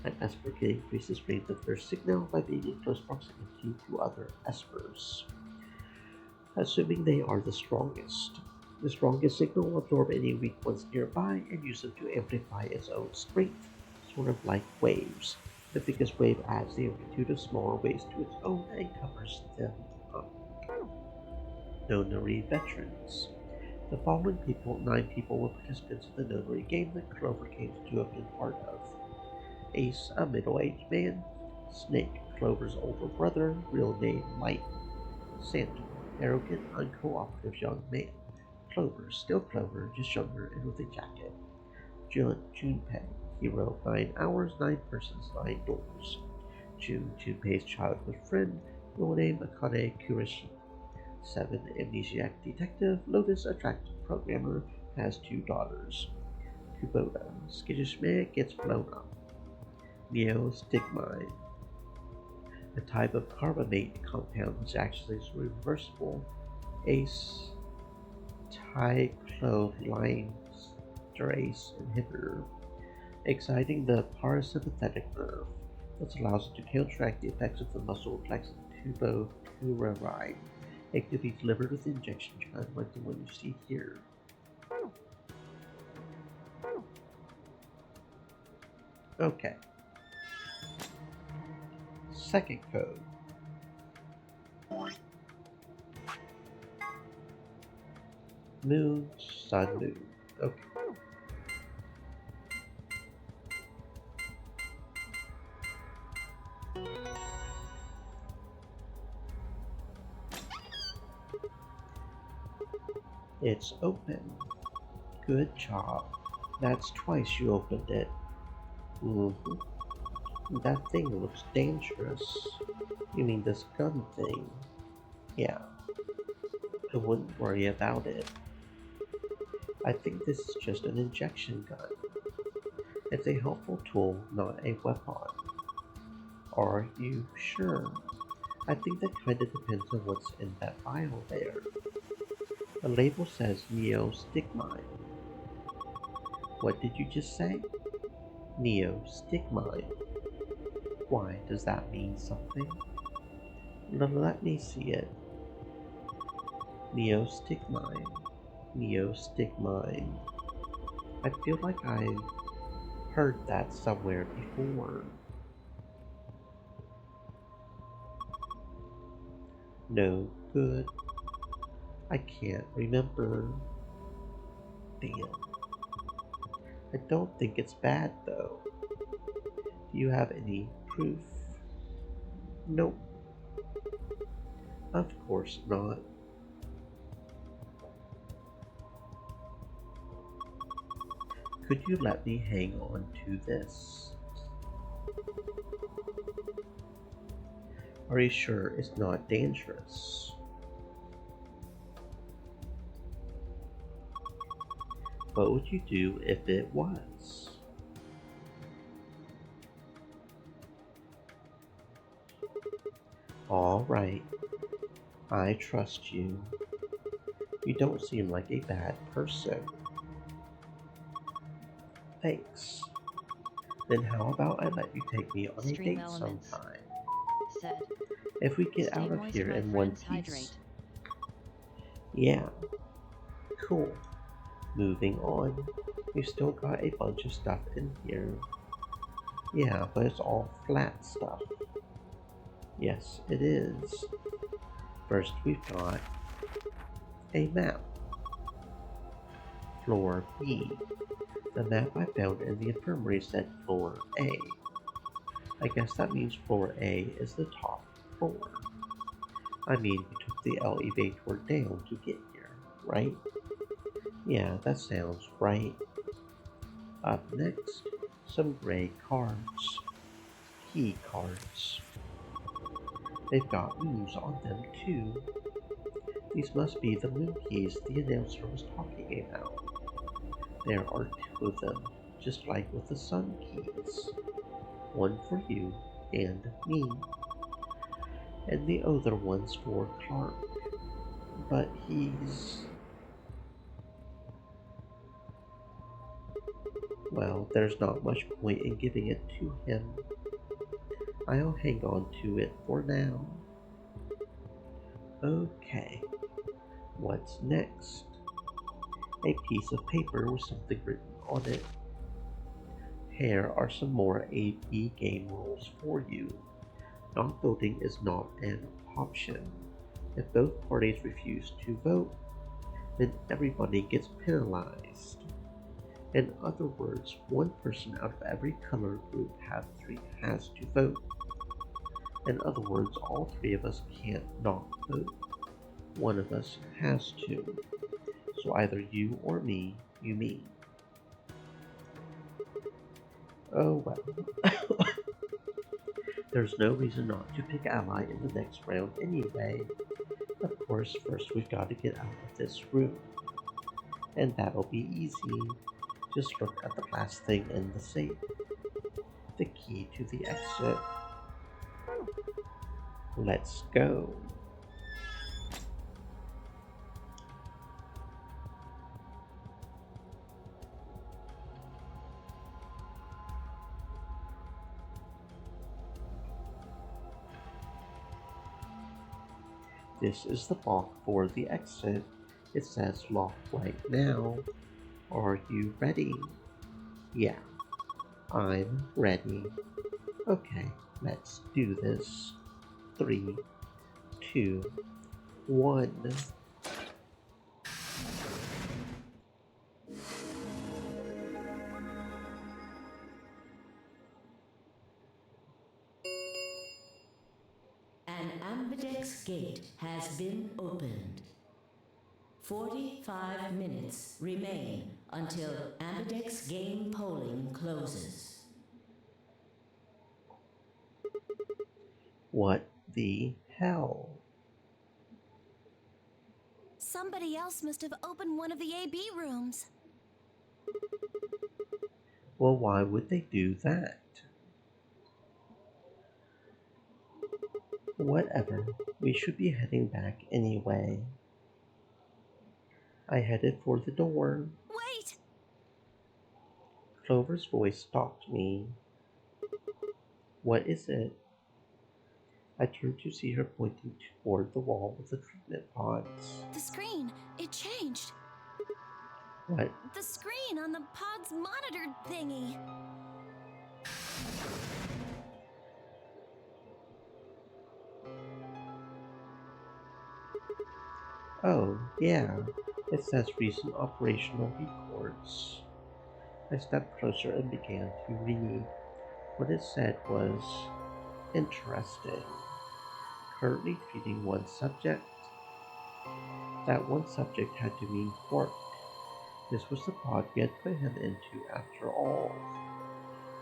An esper can increase the strength of their signal by being in close proximity to other espers, assuming they are the strongest. The strongest signal will absorb any weak ones nearby and use them to amplify its own strength, sort of like waves. The biggest wave adds the amplitude of smaller waves to its own and covers them up. Nonary veterans. The following 9 people were participants in the Nonary game that Clover came to have been part of. Ace, a middle-aged man. Snake, Clover's older brother, real name Mike. Santo, arrogant, uncooperative young man. Clover, still Clover, just younger and with a jacket. Junpei, hero, 9 hours, 9 persons, 9 doors. Junpei's childhood friend, real name Akane Kureshi. 7, amnesiac detective, Lotus, attractive programmer, has 2 daughters. Kubota, skittish man, gets blown up. Neo, stigmine, a type of carbonate compound which actually is reversible. Ace, triclolynesterase inhibitor, exciting the parasympathetic nerve. This allows it to counteract the effects of the muscle reflex tubocuraride. It could be delivered with injection gun like the one you see here. Okay. Second code. Moon, sun, moon. Okay. It's open. Good job. That's twice you opened it. That thing looks dangerous. You mean this gun thing? Yeah. I wouldn't worry about it. I think this is just an injection gun. It's a helpful tool, not a weapon. Are you sure? I think that kinda depends on what's in that vial there. The label says neostigmine. What did you just say? Neostigmine. Why, does that mean something? Let me see it. Neostigmine. Neostigmine. I feel like I've heard that somewhere before. No good. I can't remember. Damn. I don't think it's bad though. Do you have any proof? Nope. Of course not. Could you let me hang on to this? Are you sure it's not dangerous? What would you do if it was? All right. I trust you. You don't seem like a bad person. Thanks. Then how about I let you take me on a Stream date elements. sometime? Said. If we get Stay out of moist, here my in one friends, piece. hydrate. Yeah. Cool. Moving on. We've still got a bunch of stuff in here. Yeah, but it's all flat stuff. Yes, it is. First we've got a map. Floor B. The map I found in the infirmary said floor A. I guess that means floor A is the top floor. I mean, we took the elevator down to get here, right? Yeah, that sounds right. Up next, some gray cards. Key cards. They've got moons on them too. These must be the moon keys the announcer was talking about. There are 2 of them, just like with the sun keys. One for you and me. And the other one's for Clark. But he's... Well, there's not much point in giving it to him. I'll hang on to it for now. Okay, what's next? A piece of paper with something written on it. Here are some more AB game rules for you. Not voting is not an option. If both parties refuse to vote, then everybody gets penalized. In other words, one person out of every color group has to vote. In other words, all three of us can't not vote. One of us has to. So either you or me, you mean. Oh well. There's no reason not to pick ally in the next round anyway. Of course, first we've got to get out of this room. And that'll be easy. Just look at the last thing in the safe. The key to the exit. Let's go. This is the lock for the exit. It says lock right now. Are you ready? Yeah, I'm ready. Okay, let's do this. 3, 2, 1. An ambidex gate has been opened. 45 minutes remain until ambidex game polling closes. What the hell? Somebody else must have opened one of the AB rooms. Well, why would they do that? Whatever, we should be heading back anyway. I headed for the door. Wait! Clover's voice stopped me. What is it? I turned to see her pointing toward the wall with the treatment pods. The screen, it changed. What? The screen on the pod's monitor thingy. Oh, yeah. It says recent operational reports. I stepped closer and began to read. What it said was interesting. Currently treating one subject. That one subject had to mean Quark. This was the pod we had put him into after all.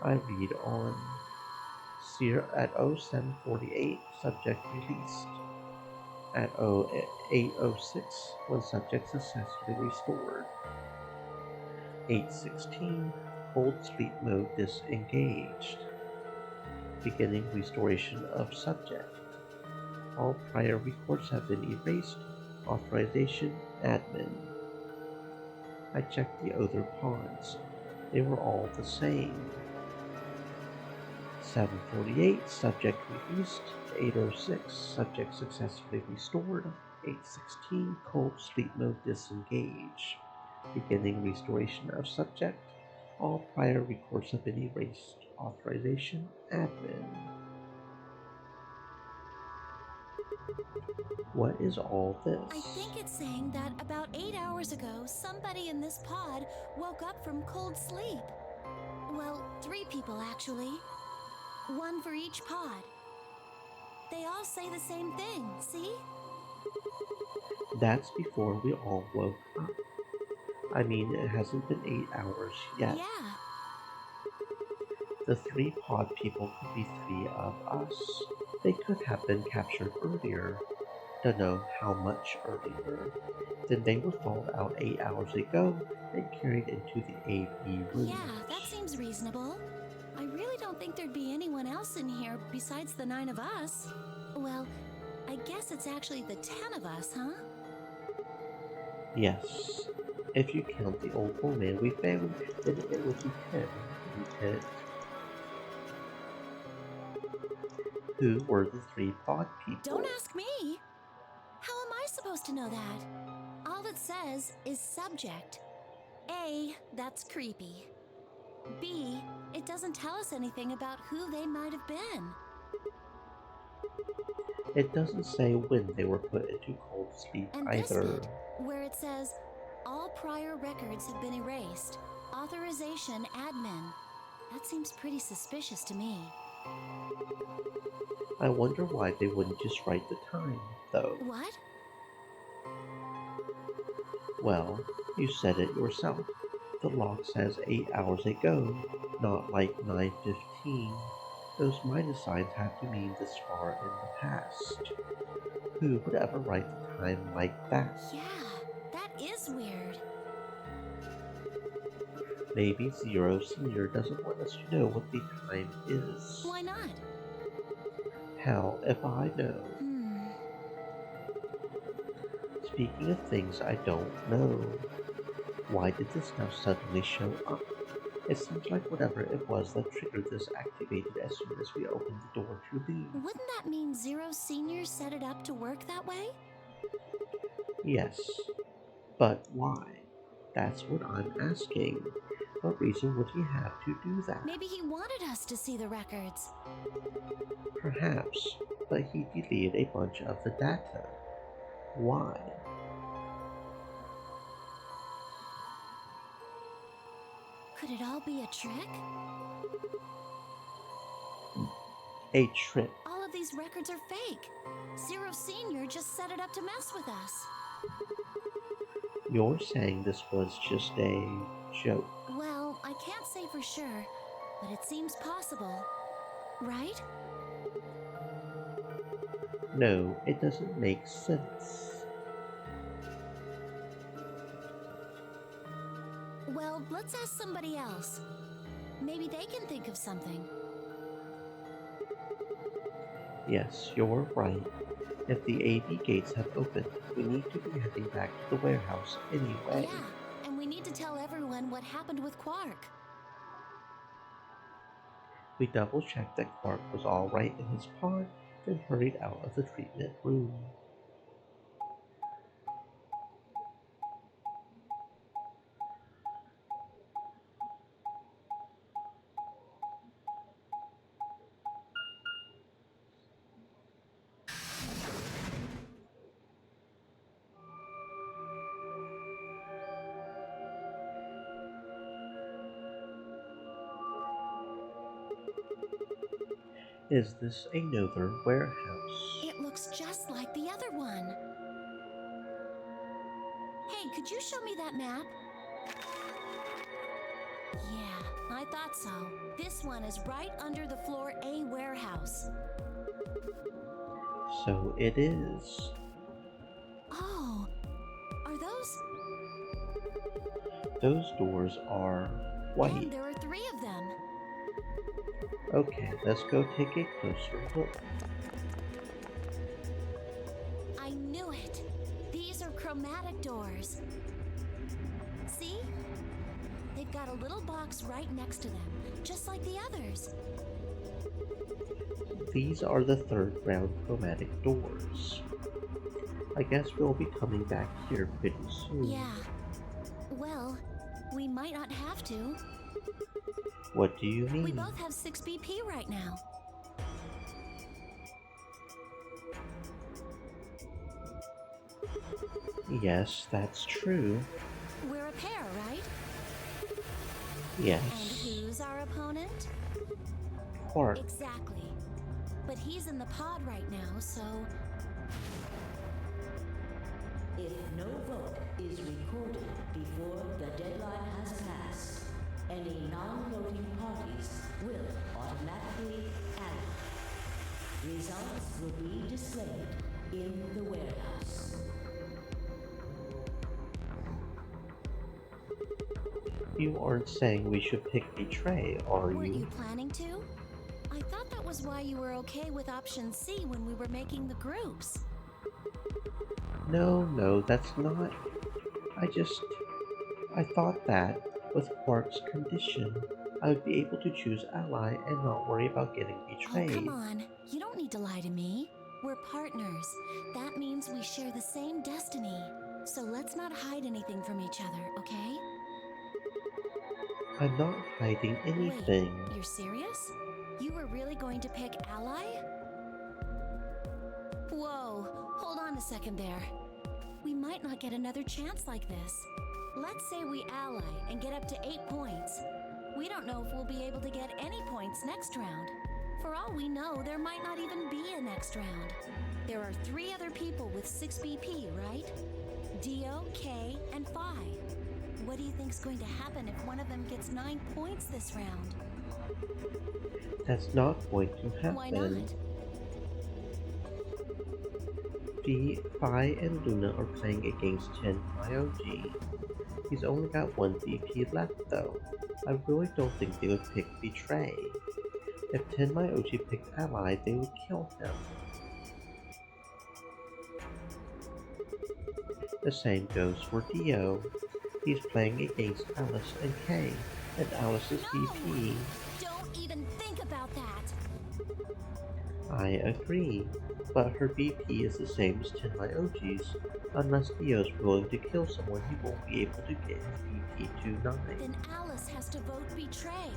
I read on. Seer at 0748, subject released. At 0806, one subject successfully restored. 816, cold sleep mode disengaged. Beginning restoration of subject. All prior records have been erased. Authorization, admin. I checked the other pods. They were all the same. 748, subject released. 806, subject successfully restored. 816, cold sleep mode disengaged. Beginning restoration of subject. All prior records have been erased. Authorization, admin. What is all this? I think it's saying that about 8 hours ago, somebody in this pod woke up from cold sleep. Well, 3 people actually. 1 for each pod. They all say the same thing, see? That's before we all woke up. I mean, it hasn't been 8 hours yet. Yeah. The 3 pod people could be 3 of us. They could have been captured earlier. Don't know how much earlier. Then they were thawed out 8 hours ago and carried into the AB room. Yeah, that seems reasonable. I really don't think there'd be anyone else in here besides the 9 of us. Well, I guess it's actually the 10 of us, huh? Yes. If you count the old woman we found, then it would be 10, wouldn't it? Who were the three pod people? Don't ask me. How am I supposed to know that? All it says is subject. A, that's creepy. B, it doesn't tell us anything about who they might have been. It doesn't say when they were put into cold sleep And this either. bit, where it says, all prior records have been erased. Authorization admin. That seems pretty suspicious to me. I wonder why they wouldn't just write the time, though. What? Well, you said it yourself. The log says 8 hours ago, not like 9:15. Those minus signs have to mean this far in the past. Who would ever write the time like that? Yeah, that is weird. Maybe Zero Senior doesn't want us to know what the time is. Why not? Hell if I know. Hmm. Speaking of things I don't know, why did this stuff suddenly show up? It seems like whatever it was that triggered this activated as soon as we opened the door to leave. Wouldn't that mean Zero Senior set it up to work that way? Yes, but why? That's what I'm asking. What reason would he have to do that? Maybe he wanted us to see the records. Perhaps, but he deleted a bunch of the data. Why? Could it all be a trick? A trick. All of these records are fake. Zero Senior just set it up to mess with us. You're saying this was just a joke? Well, I can't say for sure, but it seems possible. Right? No, it doesn't make sense. Well, let's ask somebody else. Maybe they can think of something. Yes, you're right. If the AV gates have opened, we need to be heading back to the warehouse anyway. Yeah, and we need to tell everyone what happened with Quark. We double-checked that Quark was all right in his pod, then hurried out of the treatment room. Is this another warehouse? It looks just like the other one. Hey, could you show me that map? Yeah, I thought so. This one is right under the floor A warehouse. So it is. Oh, are those? Those doors are white. And there are 3 of them. Okay, let's go take a closer look. I knew it. These are chromatic doors. See? They've got a little box right next to them, just like the others. These are the third round chromatic doors. I guess we'll be coming back here pretty soon. Yeah. Well, we might not have to. What do you mean? We both have 6 BP right now. Yes, that's true. We're a pair, right? Yes. And who's our opponent? Quark. Exactly. But he's in the pod right now, so... If no vote is recorded before the deadline has passed, any non-voting parties will automatically add. Results will be displayed in the warehouse. You aren't saying we should pick a tray, are Weren't you? you planning to? I thought that was why you were okay with option C when we were making the groups. No, that's not. I thought that with Quark's condition, I would be able to choose ally and not worry about getting Oh, come betrayed. on. You don't need to lie to me. We're partners. That means we share the same destiny. So let's not hide anything from each other, okay? I'm not hiding anything. Wait, you're serious? You were really going to pick ally? Whoa, hold on a second there. We might not get another chance like this. Let's say we ally and get up to 8 points. We don't know if we'll be able to get any points next round. For all we know, there might not even be a next round. There are 3 other people with 6 BP, right? Dio, Kay, and Phi. What do you think's going to happen if one of them gets 9 points this round? That's not going to happen. Why not? Phi and Luna are playing against 10 IOG. He's only got 1 BP left though. I really don't think they would pick Betray. If 10 Myoji picked Ally, they would kill him. The same goes for Dio. He's playing against Alice and Kay, and Alice's BP. Don't even think about that! I agree, but her BP is the same as 10 Myoji's. Unless Dio's willing to kill someone, he won't be able to get his BP to 9. Then Alice has to vote Betray.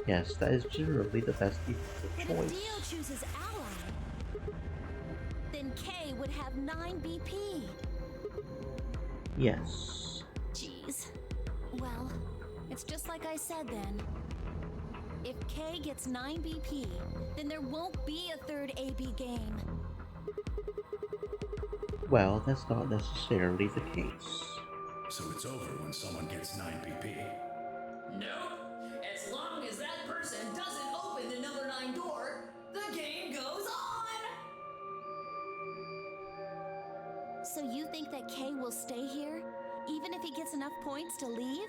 Yes, that is generally the best defensive But choice. if Dio chooses ally, then Kay would have 9 BP. Yes. Jeez. Well, it's just like I said then. If Kay gets 9 BP, then there won't be a third AB game. Well, that's not necessarily the case. So it's over when someone gets 9 PP. Nope. As long as that person doesn't open the number 9 door, the game goes on! So you think that Kay will stay here, even if he gets enough points to leave?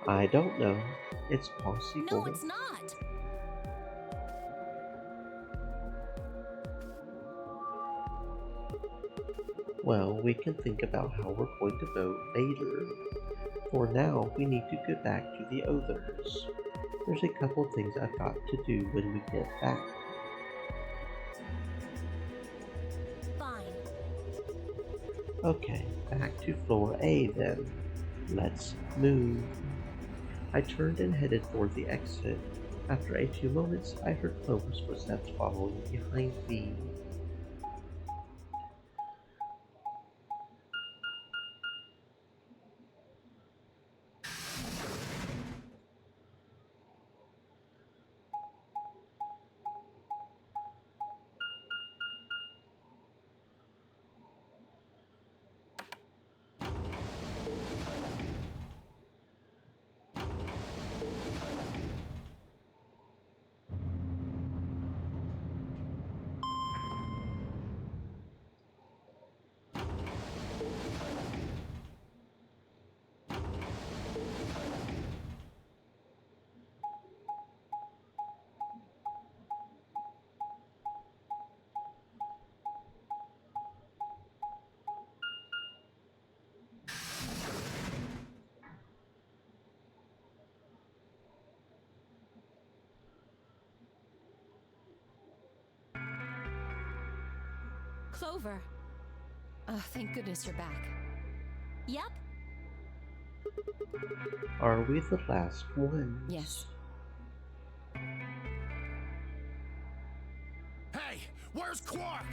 I don't know. It's possible. No, it's not! Well, we can think about how we're going to vote later. For now, we need to get back to the others. There's a couple things I've got to do when we get back. Fine. Okay, back to floor A then. Let's move. I turned and headed for the exit. After a few moments, I heard Clover's footsteps following behind me. Clover. Oh, thank goodness you're back. Yep. Are we the last ones? Yes. Hey, where's Quark?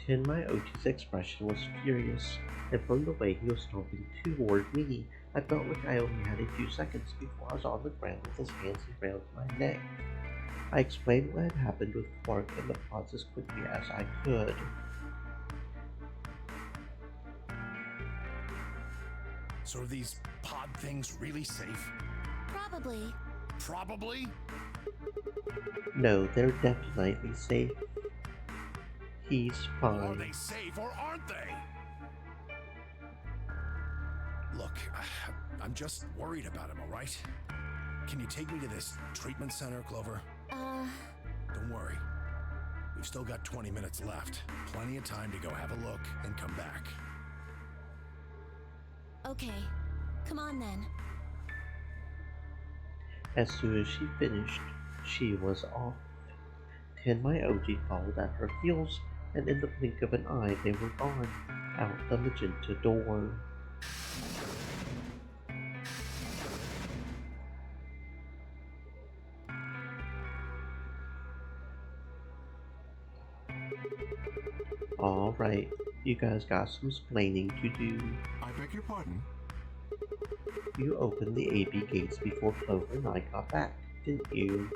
Myoji's expression was furious, and from the way he was stomping toward me, I felt like I only had a few seconds before I was on the ground with his hands around my neck. I explained what had happened with Quark and the pods as quickly as I could. So are these pod things really safe? Probably. Probably? No, they're definitely safe. He's Are fine. they safe or aren't they? Look, I'm just worried about him, alright? Can you take me to this treatment center, Clover? Don't worry. We've still got 20 minutes left. Plenty of time to go have a look and come back. Okay, come on then. As soon as she finished, she was off. Tenmyoji followed at her heels, and in the blink of an eye they were gone, out the magenta door. Alright, you guys got some explaining to do. I beg your pardon? You opened the AB gates before Clover and I got back, didn't you?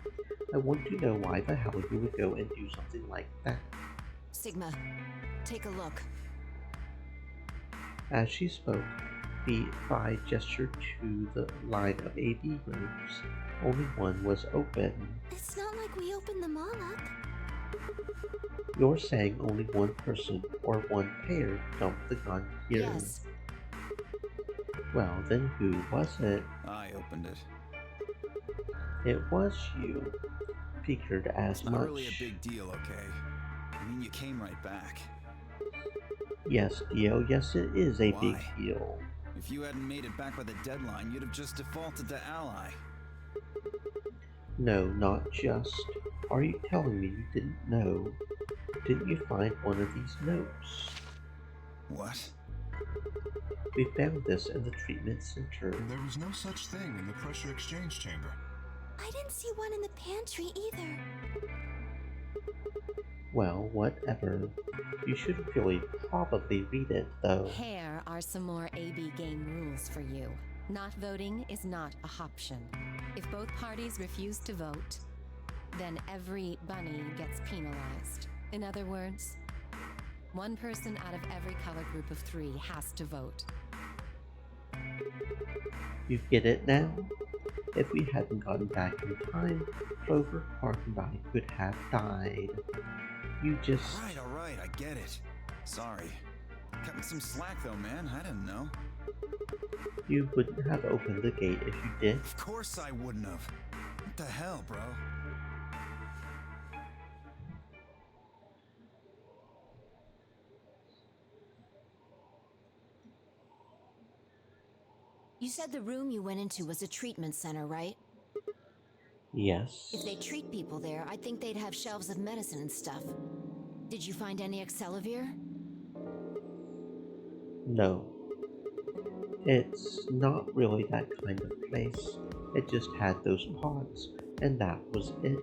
I want to know why the hell you would go and do something like that. Sigma, take a look. As she spoke, the Phi gestured to the line of AB rooms. Only one was open. It's not like we opened them all up. You're saying only one person or one pair dumped the gun here? Yes. Well, then who was it? I opened it. It was you. Figured as Not much. really a big deal, okay? I mean, you came right back. Yes, Dio, yes it is a Why? big deal. If you hadn't made it back by the deadline, you'd have just defaulted to ally. No, not just. Are you telling me you didn't know? Didn't you find one of these notes? What? We found this in the treatment center. There was no such thing in the pressure exchange chamber. I didn't see one in the pantry either. Well, whatever. You should really probably read it, though. Here are some more AB game rules for you. Not voting is not a option. If both parties refuse to vote, then every bunny gets penalized. In other words, one person out of every color group of 3 has to vote. You get it now? If we hadn't gotten back in time, Clover, Park, and I could have died. You just... Alright, I get it. Sorry. Cut me some slack though, man. I didn't know. You wouldn't have opened the gate if you did. Of course I wouldn't have. What the hell, bro? You said the room you went into was a treatment center, right? Yes. If they treat people there, I'd think they'd have shelves of medicine and stuff. Did you find any Excelavir? No. It's not really that kind of place. It just had those pods, and that was it.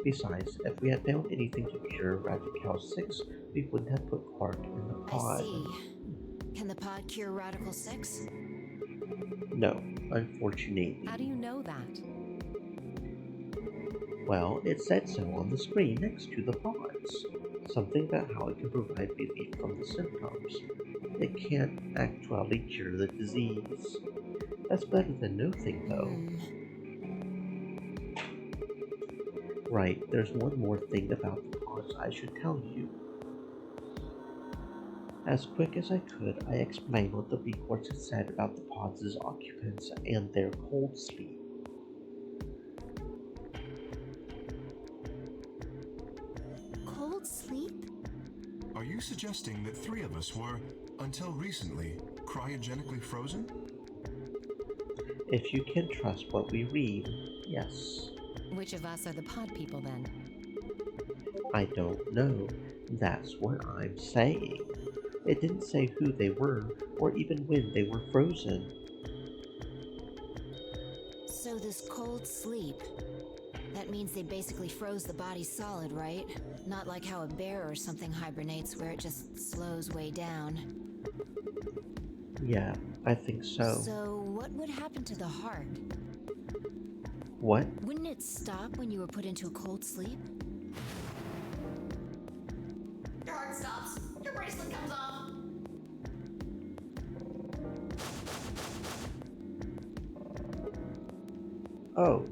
Besides, if we had found anything to cure Radical 6, we wouldn't have put Quark in the pod. I see. Can the pod cure Radical 6? No, unfortunately. How do you know that? Well, it said so on the screen next to the pods. Something about how it can provide relief from the symptoms. It can't actually cure the disease. That's better than nothing, though. Right, there's one more thing about the pods I should tell you. As quick as I could, I explained what the reports had said about the pods' occupants and their cold sleep. Cold sleep? Are you suggesting that 3 of us were, until recently, cryogenically frozen? If you can trust what we read, yes. Which of us are the pod people then? I don't know. That's what I'm saying. It didn't say who they were, or even when they were frozen. So this cold sleep, that means they basically froze the body solid, right? Not like how a bear or something hibernates where it just slows way down. Yeah, I think so. So what would happen to the heart? What? Wouldn't it stop when you were put into a cold sleep? Your heart stops. Your bracelet comes off. Oh.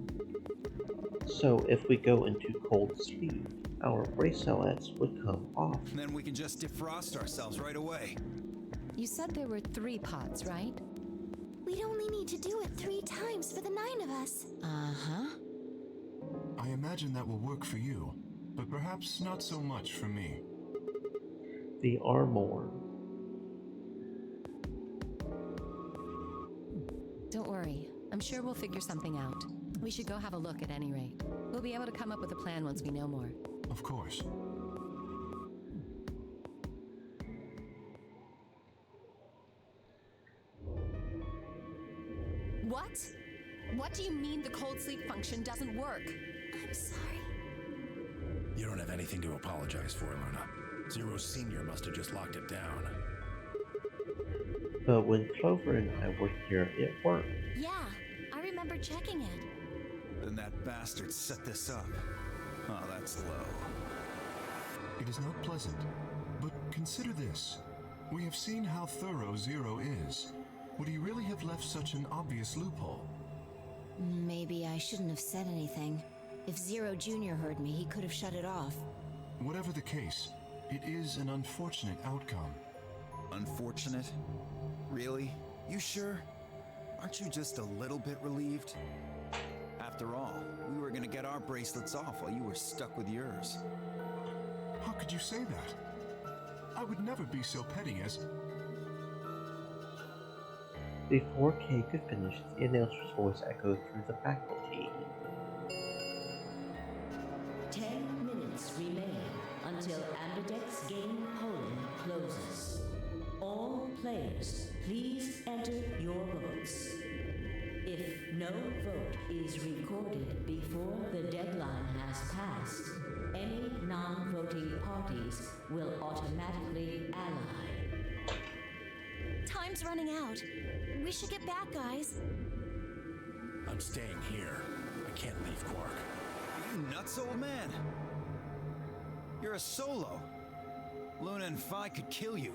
So if we go into cold sleep, our bracelets would come off. Then we can just defrost ourselves right away. You said there were 3 pods, right? We'd only need to do it 3 times for the 9 of us. Uh-huh. I imagine that will work for you. but perhaps not so much for me. The armor. Don't worry. I'm sure we'll figure something out. We should go have a look at any rate. We'll be able to come up with a plan once we know more. Of course. What? What do you mean the cold sleep function doesn't work? I'm sorry. You don't have anything to apologize for, Luna. Zero Senior must have just locked it down. But when Clover and I were here, it worked. Yeah, I remember checking it. Then that bastard set this up. Oh, that's low. It is not pleasant, but consider this. We have seen how thorough Zero is. Would he really have left such an obvious loophole? Maybe I shouldn't have said anything. If Zero Jr. heard me, he could have shut it off. Whatever the case, it is an unfortunate outcome. Unfortunate? Really? You sure? Aren't you just a little bit relieved? After all, we were gonna get our bracelets off while you were stuck with yours. How could you say that? I would never be so petty as... Before Kay could finish, the announcer's voice echoed through the faculty. 10 minutes remain until Ambidex game polling closes. All players, please enter your votes. If no vote is recorded before the deadline has passed, any non-voting parties will automatically ally. Time's running out. We should get back, guys. I'm staying here. I can't leave Quark. You nuts, old man? You're a solo. Luna and Phi could kill you.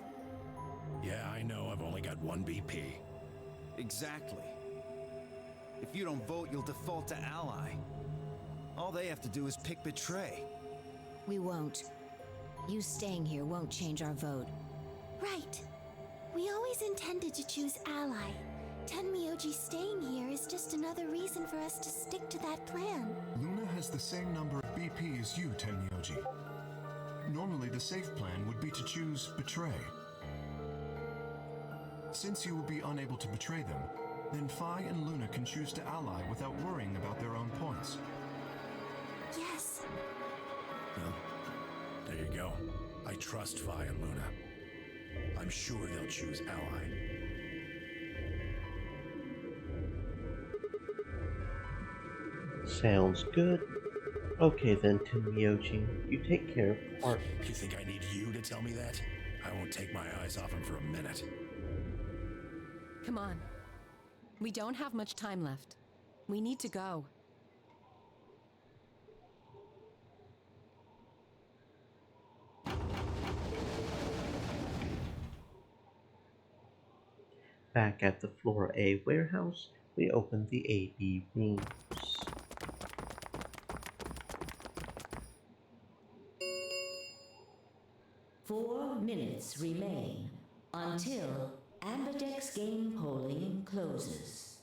Yeah, I know. I've only got one BP. Exactly. If you don't vote, you'll default to ally. All they have to do is pick betray. We won't. You staying here won't change our vote. Right. We always intended to choose ally. Tenmyoji staying here is just another reason for us to stick to that plan. Luna has the same number of BP as you, Tenmyoji. Normally, the safe plan would be to choose Betray. Since you will be unable to betray them, then Phi and Luna can choose to ally without worrying about their own points. Yes. Well, there you go. I trust Phi and Luna. I'm sure they'll choose ally. Sounds good. Okay then, Tenmyoji, you take care of Quark. You think I need you to tell me that? I won't take my eyes off him for a minute. Come on. We don't have much time left. We need to go. Back at the Floor A warehouse, we open the AB rooms. Four minutes remain until Ambidex game polling closes.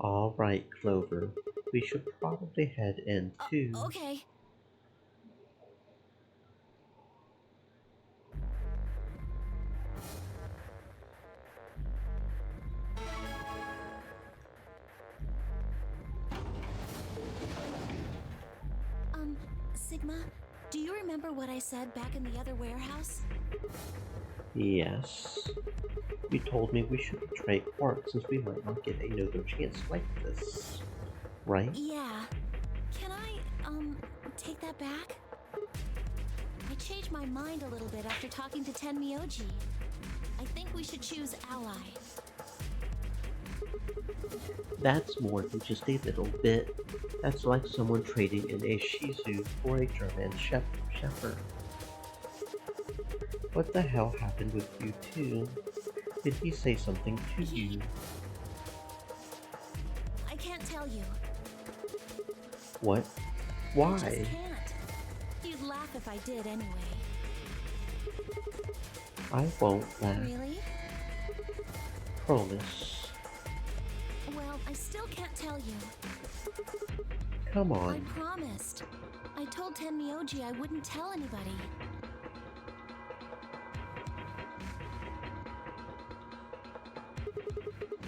Alright, Clover. We should probably head into... Okay. Sigma, do you remember what I said back in the other warehouse? Yes. You told me we should betray Quark since we might not get another chance like this. Right? Yeah. Can I, take that back? I changed my mind a little bit after talking to Tenmyoji. I think we should choose ally. That's more than just a little bit. That's like someone trading in a Shih Tzu for a German Shepherd. What the hell happened with you two? Did he say something to you? I can't tell you. What? I Why? just can't. You'd laugh if I did anyway. I won't laugh. Really? Promise. Well, I still can't tell you. Come I on. promised. I told Tenmyoji I wouldn't tell anybody.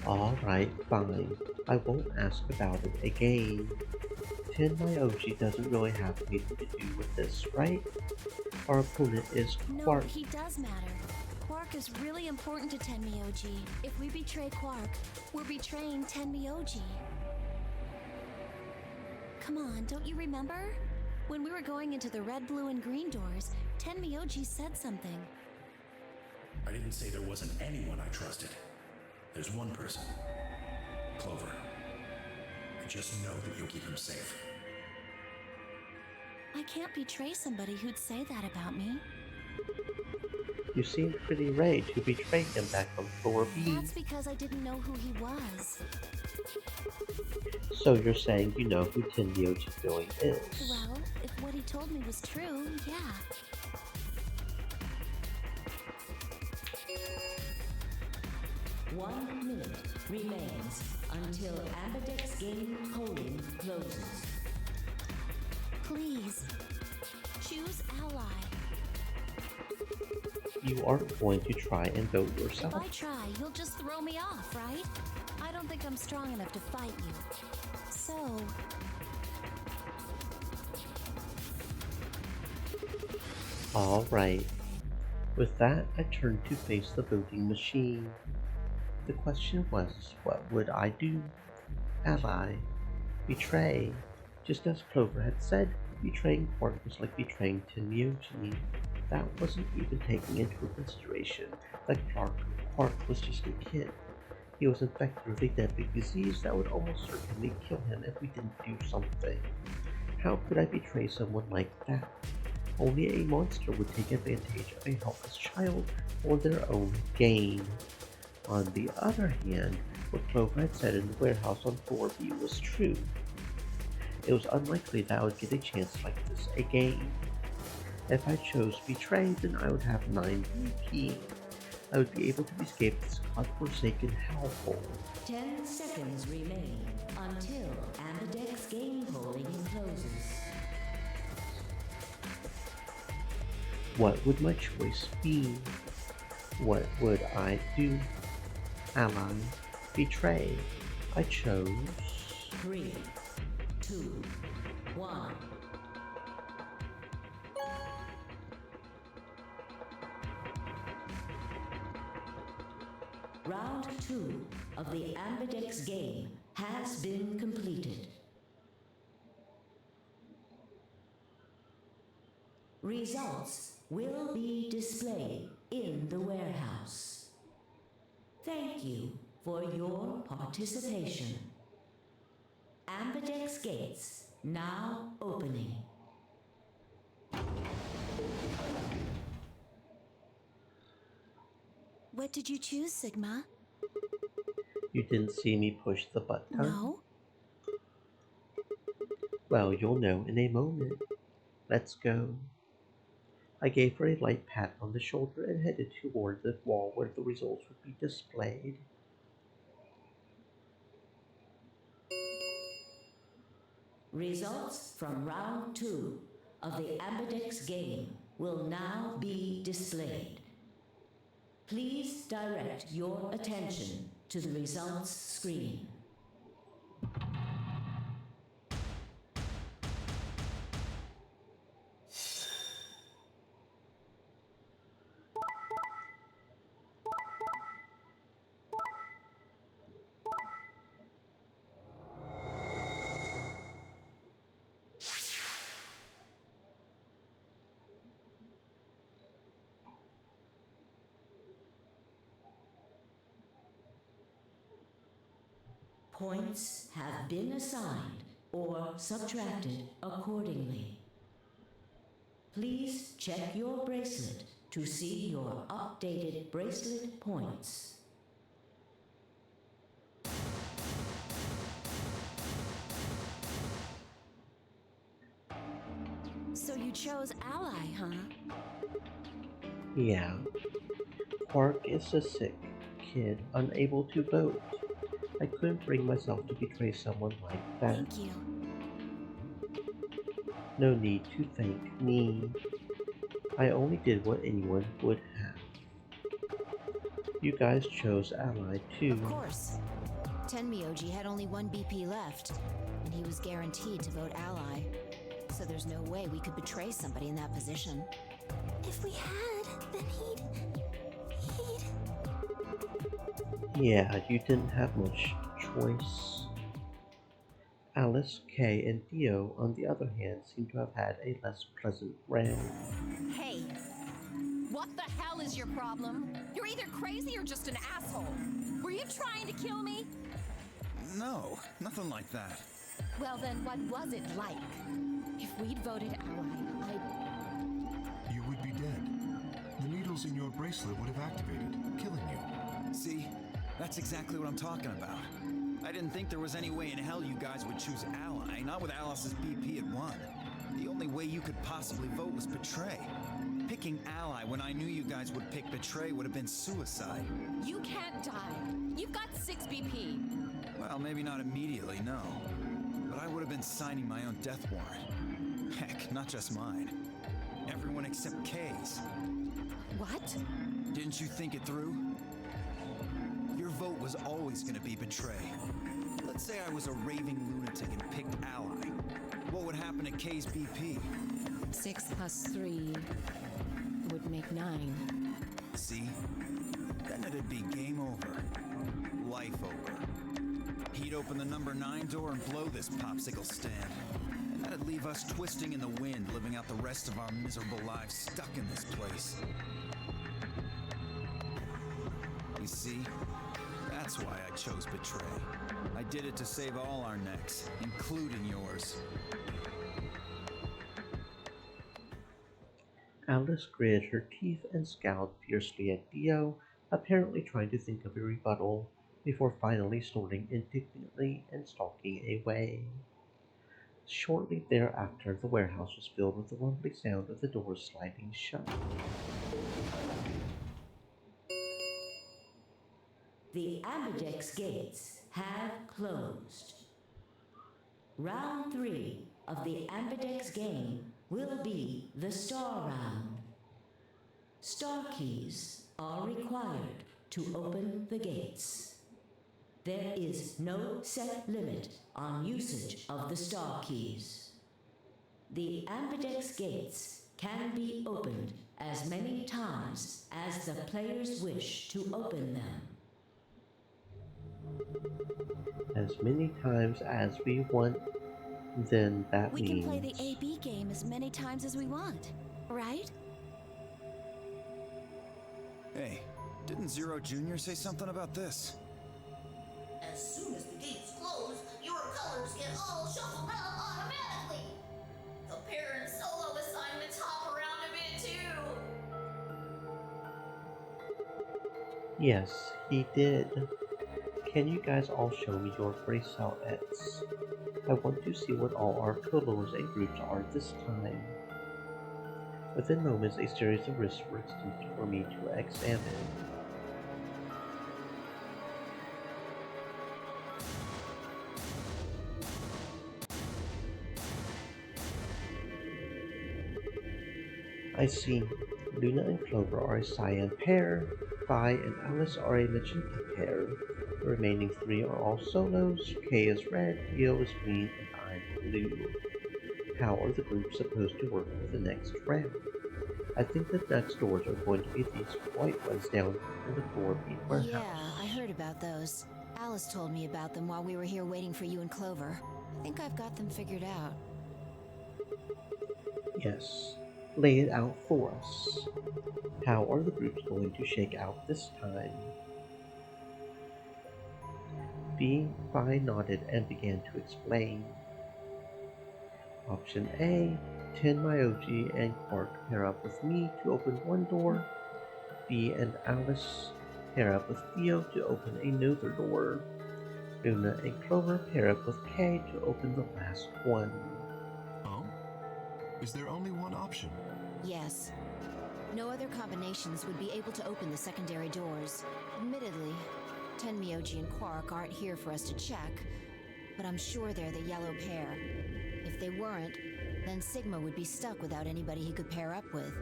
Alright, fine. I won't ask about it again. Tenmyoji doesn't really have anything to do with this, right? Our opponent is No, Quark. he does matter. Quark is really important to Tenmyoji. If we betray Quark, we're betraying Tenmyoji. Come on, don't you remember? When we were going into the red, blue, and green doors, Tenmyoji said something. I didn't say there wasn't anyone I trusted. There's one person. Clover. I just know that you'll keep him safe. I can't betray somebody who'd say that about me. You seemed pretty ready to betray him back on floor B. That's because I didn't know who he was. So you're saying you know who Tenmyoji really is? Well, if what he told me was true, yeah. One minute remains until Ambidex game polling closes. Please, choose ally. You aren't going to try and vote yourself. If I try, you'll just throw me off, right? I don't think I'm strong enough to fight you. So... Alright. With that, I turned to face the voting machine. The question was, what would I do? Ally. Betray. Just as Clover had said, betraying Quark was like betraying Tenmyoji. That wasn't even taking into consideration that Quark was just a kid. He was infected with a deadly disease that would almost certainly kill him if we didn't do something. How could I betray someone like that? Only a monster would take advantage of a helpless child for their own gain. On the other hand, what Clover had said in the warehouse on floor B was true. It was unlikely that I would get a chance like this again. If I chose Betray, then I would have 9 BP. I would be able to escape this godforsaken hellhole. 10 seconds remain until Ambidex game polling closes. What would my choice be? What would I do? Ally. Betray. I chose... 3, 2, 1. Round 2 of the Ambidex game has been completed. Results will be displayed in the warehouse. Thank you for your participation. Ambidex gates now opening. What did you choose, Sigma? You didn't see me push the button? No? Well, you'll know in a moment. Let's go. I gave her a light pat on the shoulder and headed toward the wall where the results would be displayed. Results from round 2 of the Ambidex game will now be displayed. Please direct your attention to the results screen. Points have been assigned or subtracted accordingly. Please check your bracelet to see your updated bracelet points. So you chose Ally, huh? Yeah. Quark is a sick kid, unable to vote. I couldn't bring myself to betray someone like that. Thank you. No need to thank me. I only did what anyone would have. You guys chose ally too. Of course. Tenmyoji had only one BP left, and he was guaranteed to vote ally. So there's no way we could betray somebody in that position. If we had, then he'd... Yeah, you didn't have much choice. Alice, Kay, and Theo, on the other hand, seem to have had a less pleasant round. Hey, what the hell is your problem? You're either crazy or just an asshole. Were you trying to kill me? No, nothing like that. Well then, what was it like? If we'd voted ally, You would be dead. The needles in your bracelet would have activated, killing you. See? That's exactly what I'm talking about. I didn't think there was any way in hell you guys would choose ally, not with Alice's BP at 1. The only way you could possibly vote was betray. Picking ally when I knew you guys would pick betray would have been suicide. You can't die. You've got 6 BP. Well, maybe not immediately, no. But I would have been signing my own death warrant. Heck, not just mine. Everyone except Kay's. What? Didn't you think it through? Your vote was always gonna be betray. Let's say I was a raving lunatic and picked ally. What would happen to Kay's BP? 6 plus 3 would make 9. See? Then it'd be game over. Life over. He'd open the number 9 door and blow this popsicle stand. And that'd leave us twisting in the wind, living out the rest of our miserable lives stuck in this place. You see? That's why I chose betray. I did it to save all our necks, including yours. Alice gritted her teeth and scowled fiercely at Theo, apparently trying to think of a rebuttal, before finally snorting indignantly and stalking away. Shortly thereafter, the warehouse was filled with the rumbling sound of the doors sliding shut. The Ambidex gates have closed. Round 3 of the Ambidex game will be the Star Round. Star keys are required to open the gates. There is no set limit on usage of the Star keys. The Ambidex gates can be opened as many times as the players wish to open them. As many times as we want, then that We means... can play the AB game as many times as we want, right? Hey, didn't Zero Jr. say something about this? As soon as the gates close, your colors get all shuffled up automatically. The pair and solo assignments hop around a bit too. Yes, he did. Can you guys all show me your bracelets? I want to see what all our colors and groups are this time. Within moments, a series of wrists were extended for me to examine. I see. Luna and Clover are a cyan pair, Vi and Alice are a magenta pair. The remaining 3 are all solos. Kay is red, Theo is green, and I'm blue. How are the groups supposed to work for the next round? I think the next doors are going to be these white ones down in the 4B warehouse. Yeah, I heard about those. Alice told me about them while we were here waiting for you and Clover. I think I've got them figured out. Yes. Lay it out for us. How are the groups going to shake out this time? Vi nodded and began to explain. Option A, Tenmyoji and Quark pair up with me to open one door. Vi and Alice pair up with Theo to open another door. Luna and Clover pair up with Kay to open the last one. Oh? Is there only one option? Yes. No other combinations would be able to open the secondary doors. Admittedly, Tenmyoji and Quark aren't here for us to check, but I'm sure they're the yellow pair. If if they weren't, then Sigma would be stuck without anybody he could pair up with.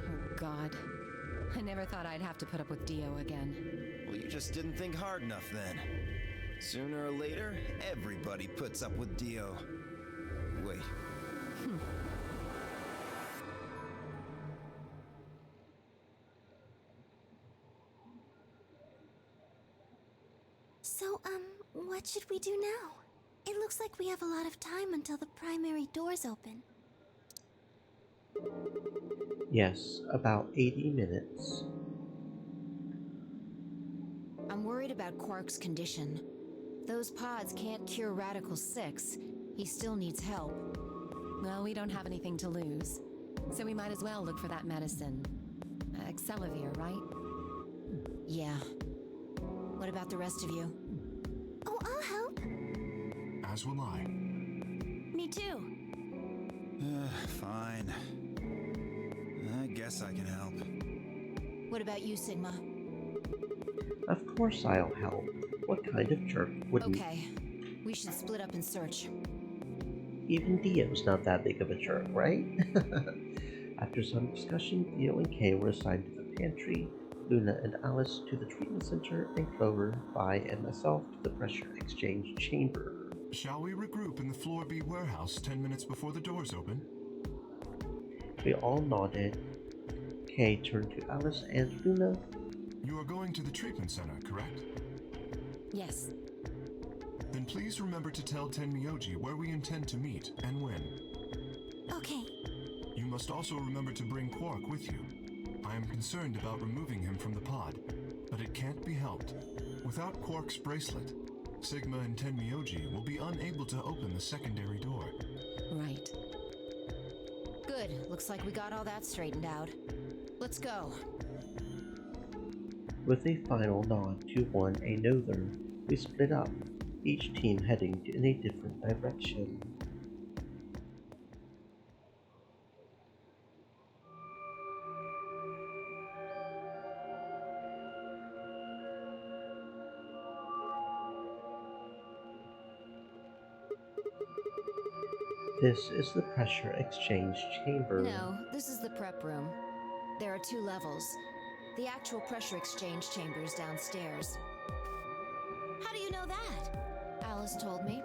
Oh, God. I never thought I'd have to put up with Dio again. Well, you just didn't think hard enough then. Sooner or later, everybody puts up with Dio. Wait. So, what should we do now? It looks like we have a lot of time until the primary doors open. Yes, about 80 minutes. I'm worried about Quark's condition. Those pods can't cure Radical 6. He still needs help. Well, we don't have anything to lose, so we might as well look for that medicine. Excelavir, right? Yeah. What about the rest of you? Oh, I'll help. As will I. Me too. Fine. I guess I can help. What about you, Sigma? Of course I'll help. What kind of jerk wouldn't? Okay. We should split up and search. Even Dio's not that big of a jerk, right? After some discussion, Dio and Kay were assigned to the pantry, Luna and Alice to the treatment center, and Clover, Vi, and myself to the pressure exchange chamber. Shall we regroup in the Floor B warehouse 10 minutes before the doors open? We all nodded. Kay turned to Alice and Luna. You are going to the treatment center, correct? Yes. Then please remember to tell Tenmyoji where we intend to meet and when. Okay. You must also remember to bring Quark with you. I am concerned about removing him from the pod, but it can't be helped. Without Quark's bracelet, Sigma and Tenmyoji will be unable to open the secondary door. Right. Good. Looks like we got all that straightened out. Let's go. With a final nod to one another, we split up, each team heading in a different direction. This is the pressure exchange chamber. No, this is the prep room. There are 2 levels. The actual pressure exchange chamber is downstairs. How do you know that? Alice told me.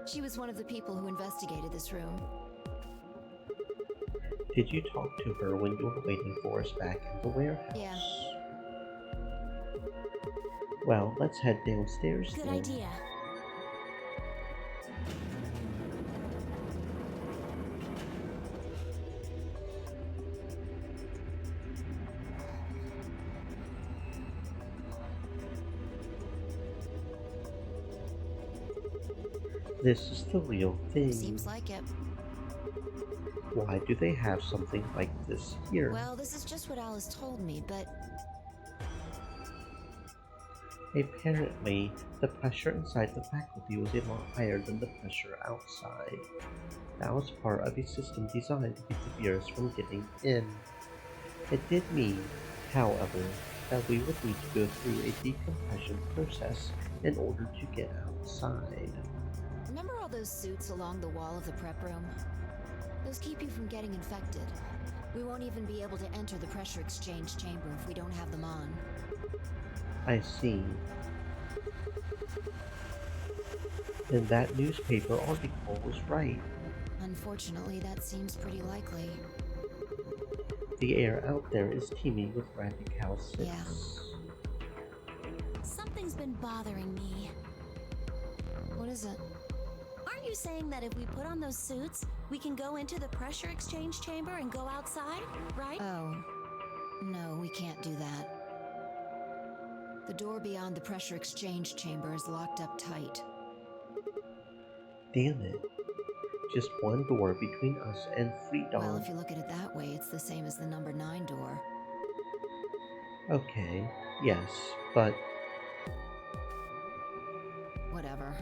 She was one of the people who investigated this room. Did you talk to her when you were waiting for us back in the warehouse? Yeah. Well, let's head downstairs Good then. idea. This is the real thing. Seems like it. Why do they have something like this here? Well, this is just what Alice told me, but Apparently, the pressure inside the faculty was a lot higher than the pressure outside. That was part of a system designed to keep the virus from getting in. It did mean, however, that we would need to go through a decompression process in order to get outside. remember all those suits along the wall of the prep room? Those keep you from getting infected. We won't even be able to enter the pressure exchange chamber if we don't have them on. I see. Then that newspaper article was right. Unfortunately, that seems pretty likely. The air out there is teeming with Radical 6. Yeah. Something's been bothering me. What is it? Aren't you saying that if we put on those suits, we can go into the pressure exchange chamber and go outside, right? Oh. No, we can't do that. The door beyond the pressure exchange chamber is locked up tight. Damn it. Just one door between us and freedom. Well, if you look at it that way, it's the same as the number 9 door. Okay, yes, but... Whatever.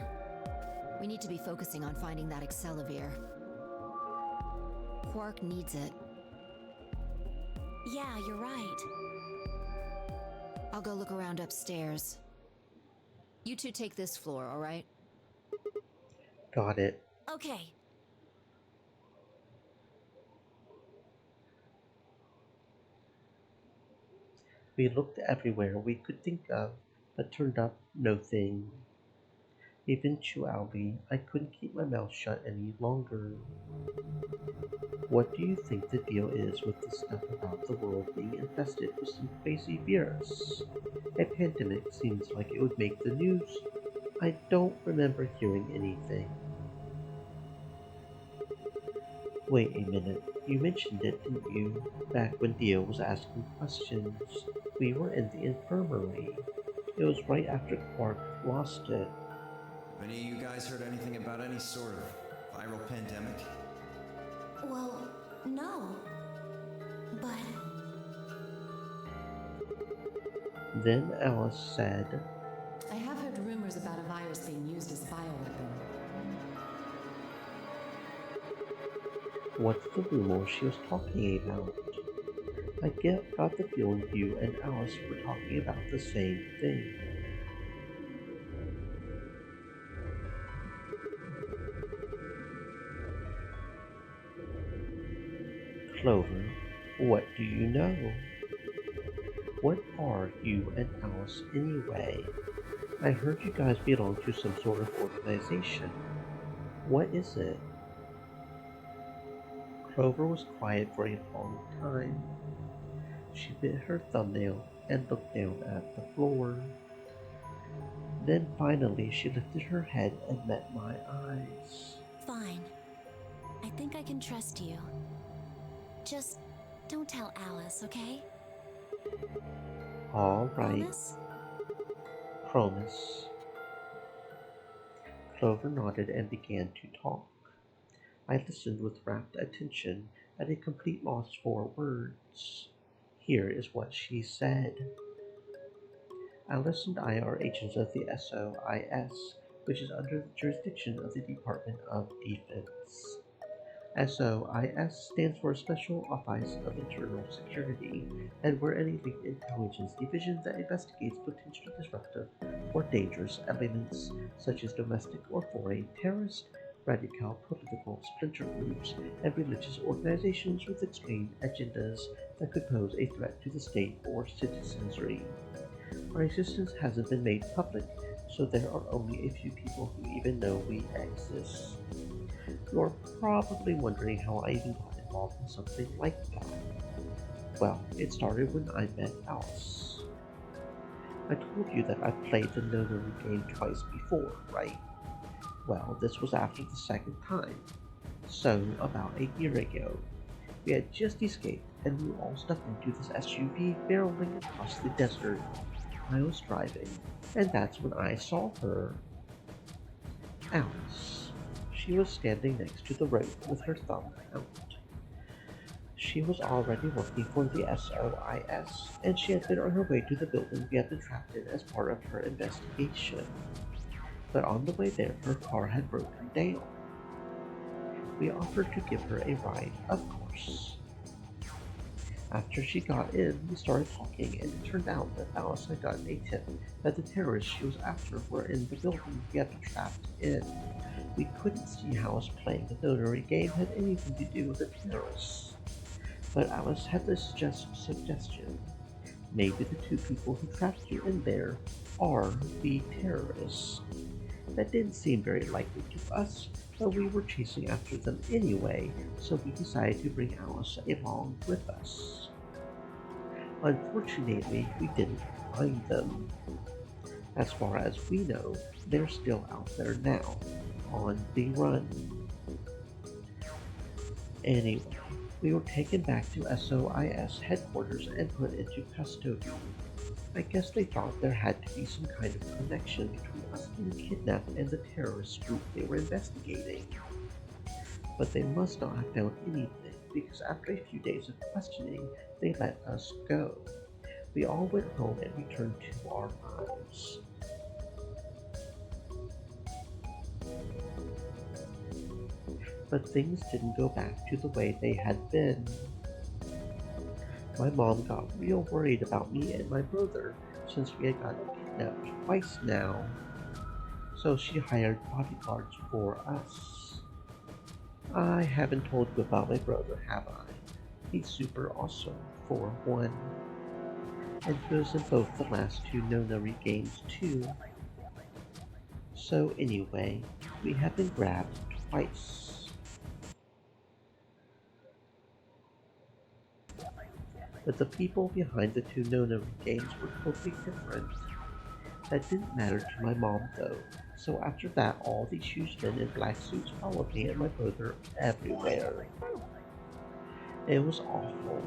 We need to be focusing on finding that Excelavir. Quark needs it. Yeah, you're right. I'll go look around upstairs. You two take this floor, all right? Got it. Okay. We looked everywhere we could think of, but turned up nothing. Eventually, I couldn't keep my mouth shut any longer. What do you think the deal is with the stuff about the world being infested with some crazy virus? A pandemic seems like it would make the news. I don't remember hearing anything. Wait a minute, you mentioned it, didn't you? Back when Dio was asking questions. We were in the infirmary. It was right after Quark lost it. Have any of you guys heard anything about any sort of viral pandemic? Well, no. But Then Alice said, I have heard rumors about a virus being used as a bioweapon. what's the rumor she was talking about? Got the feeling you and Alice were talking about the same thing. Clover, what do you know? What are you and Alice anyway? I heard you guys belong to some sort of organization. What is it? Clover was quiet for a long time. She bit her thumbnail and looked down at the floor. Then finally she lifted her head and met my eyes. fine. I think I can trust you. Just don't tell Alice, okay? All right. Promise? Promise. Clover nodded and began to talk. I listened with rapt attention, at a complete loss for words. Here is what she said. Alice and I are agents of the SOIS, which is under the jurisdiction of the Department of Defense. SOIS stands for Special Office of Internal Security, and we're an elite intelligence division that investigates potentially disruptive or dangerous elements such as domestic or foreign terrorist, radical political splinter groups, and religious organizations with extreme agendas that could pose a threat to the state or citizenry. Our existence hasn't been made public, so there are only a few people who even know we exist. You're probably wondering how I even got involved in something like that. Well, it started when I met Alice. I told you that I've played the Nonary game twice before, right? Well, this was after the second time. So, about a year ago, we had just escaped and we were all stuck into this SUV barreling across the desert. I was driving, and that's when I saw her. Alice. She was standing next to the road with her thumb out. She was already working for the SOIS, and she had been on her way to the building we had been trapped in as part of her investigation. But on the way there, her car had broken down. We offered to give her a ride, of course. After she got in, we started talking, and it turned out that Alice had gotten a tip that the terrorists she was after were in the building we had been trapped in. We couldn't see how us playing the Nonary game had anything to do with the terrorists. But Alice had this suggestion. Maybe the two people who trapped you in there are the terrorists. That didn't seem very likely to us, but we were chasing after them anyway, so we decided to bring Alice along with us. Unfortunately, we didn't find them. As far as we know, they're still out there now, on the run. Anyway, we were taken back to SOIS headquarters and put into custody. I guess they thought there had to be some kind of connection between us being kidnapped and the terrorist group they were investigating. But they must not have found anything, because after a few days of questioning, they let us go. We all went home and returned to our lives. But things didn't go back to the way they had been. My mom got real worried about me and my brother since we had gotten kidnapped twice now. so she hired bodyguards for us. I haven't told you about my brother, have I? He's super awesome, for one. And he was in both the last two Nonary games too. So anyway, we have been grabbed twice. But the people behind the two Nonary games were totally different. That didn't matter to my mom though, so after that all these huge men in black suits followed me and my brother everywhere. It was awful.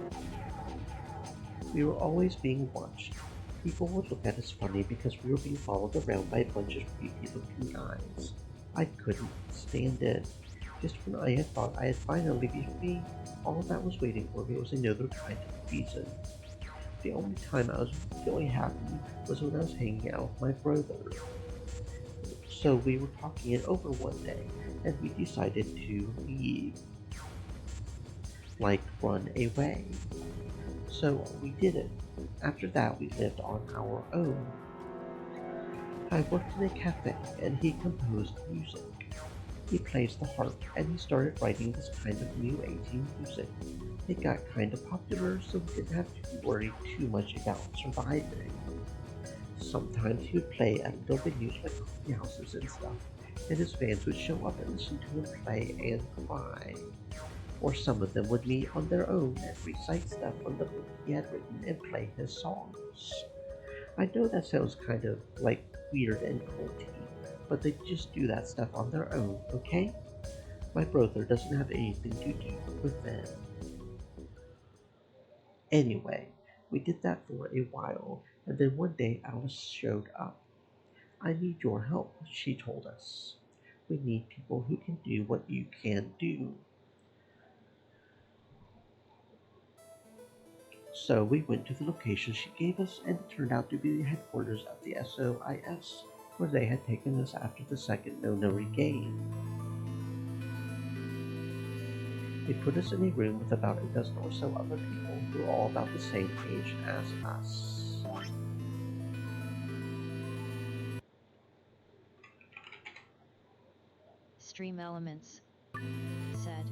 We were always being watched. People would look at us funny because we were being followed around by a bunch of creepy looking guys. I couldn't stand it. Just when I had thought I had finally been free, all that was waiting for me was another kind of reason. The only time I was really happy was when I was hanging out with my brother. So we were talking it over one day, and we decided to leave. Like, run away. So we did it. After that, we lived on our own. I worked in a cafe, and he composed music. He plays the harp, and he started writing this kind of new 18 music. It got kind of popular, so we didn't have to worry too much about surviving. Sometimes he would play at little venues like coffee houses and stuff, and his fans would show up and listen to him play and cry. Or some of them would meet on their own and recite stuff from the book he had written and play his songs. I know that sounds kind of like weird and culty, but they just do that stuff on their own, okay? My brother doesn't have anything to do with them. Anyway, we did that for a while, and then one day Alice showed up. I need your help, she told us. We need people who can do what you can do. So we went to the location she gave us, and it turned out to be the headquarters of the SOIS, where they had taken us after the second Nonary game. They put us in a room with about a dozen or so other people who were all about the same age as us. Stream Elements said.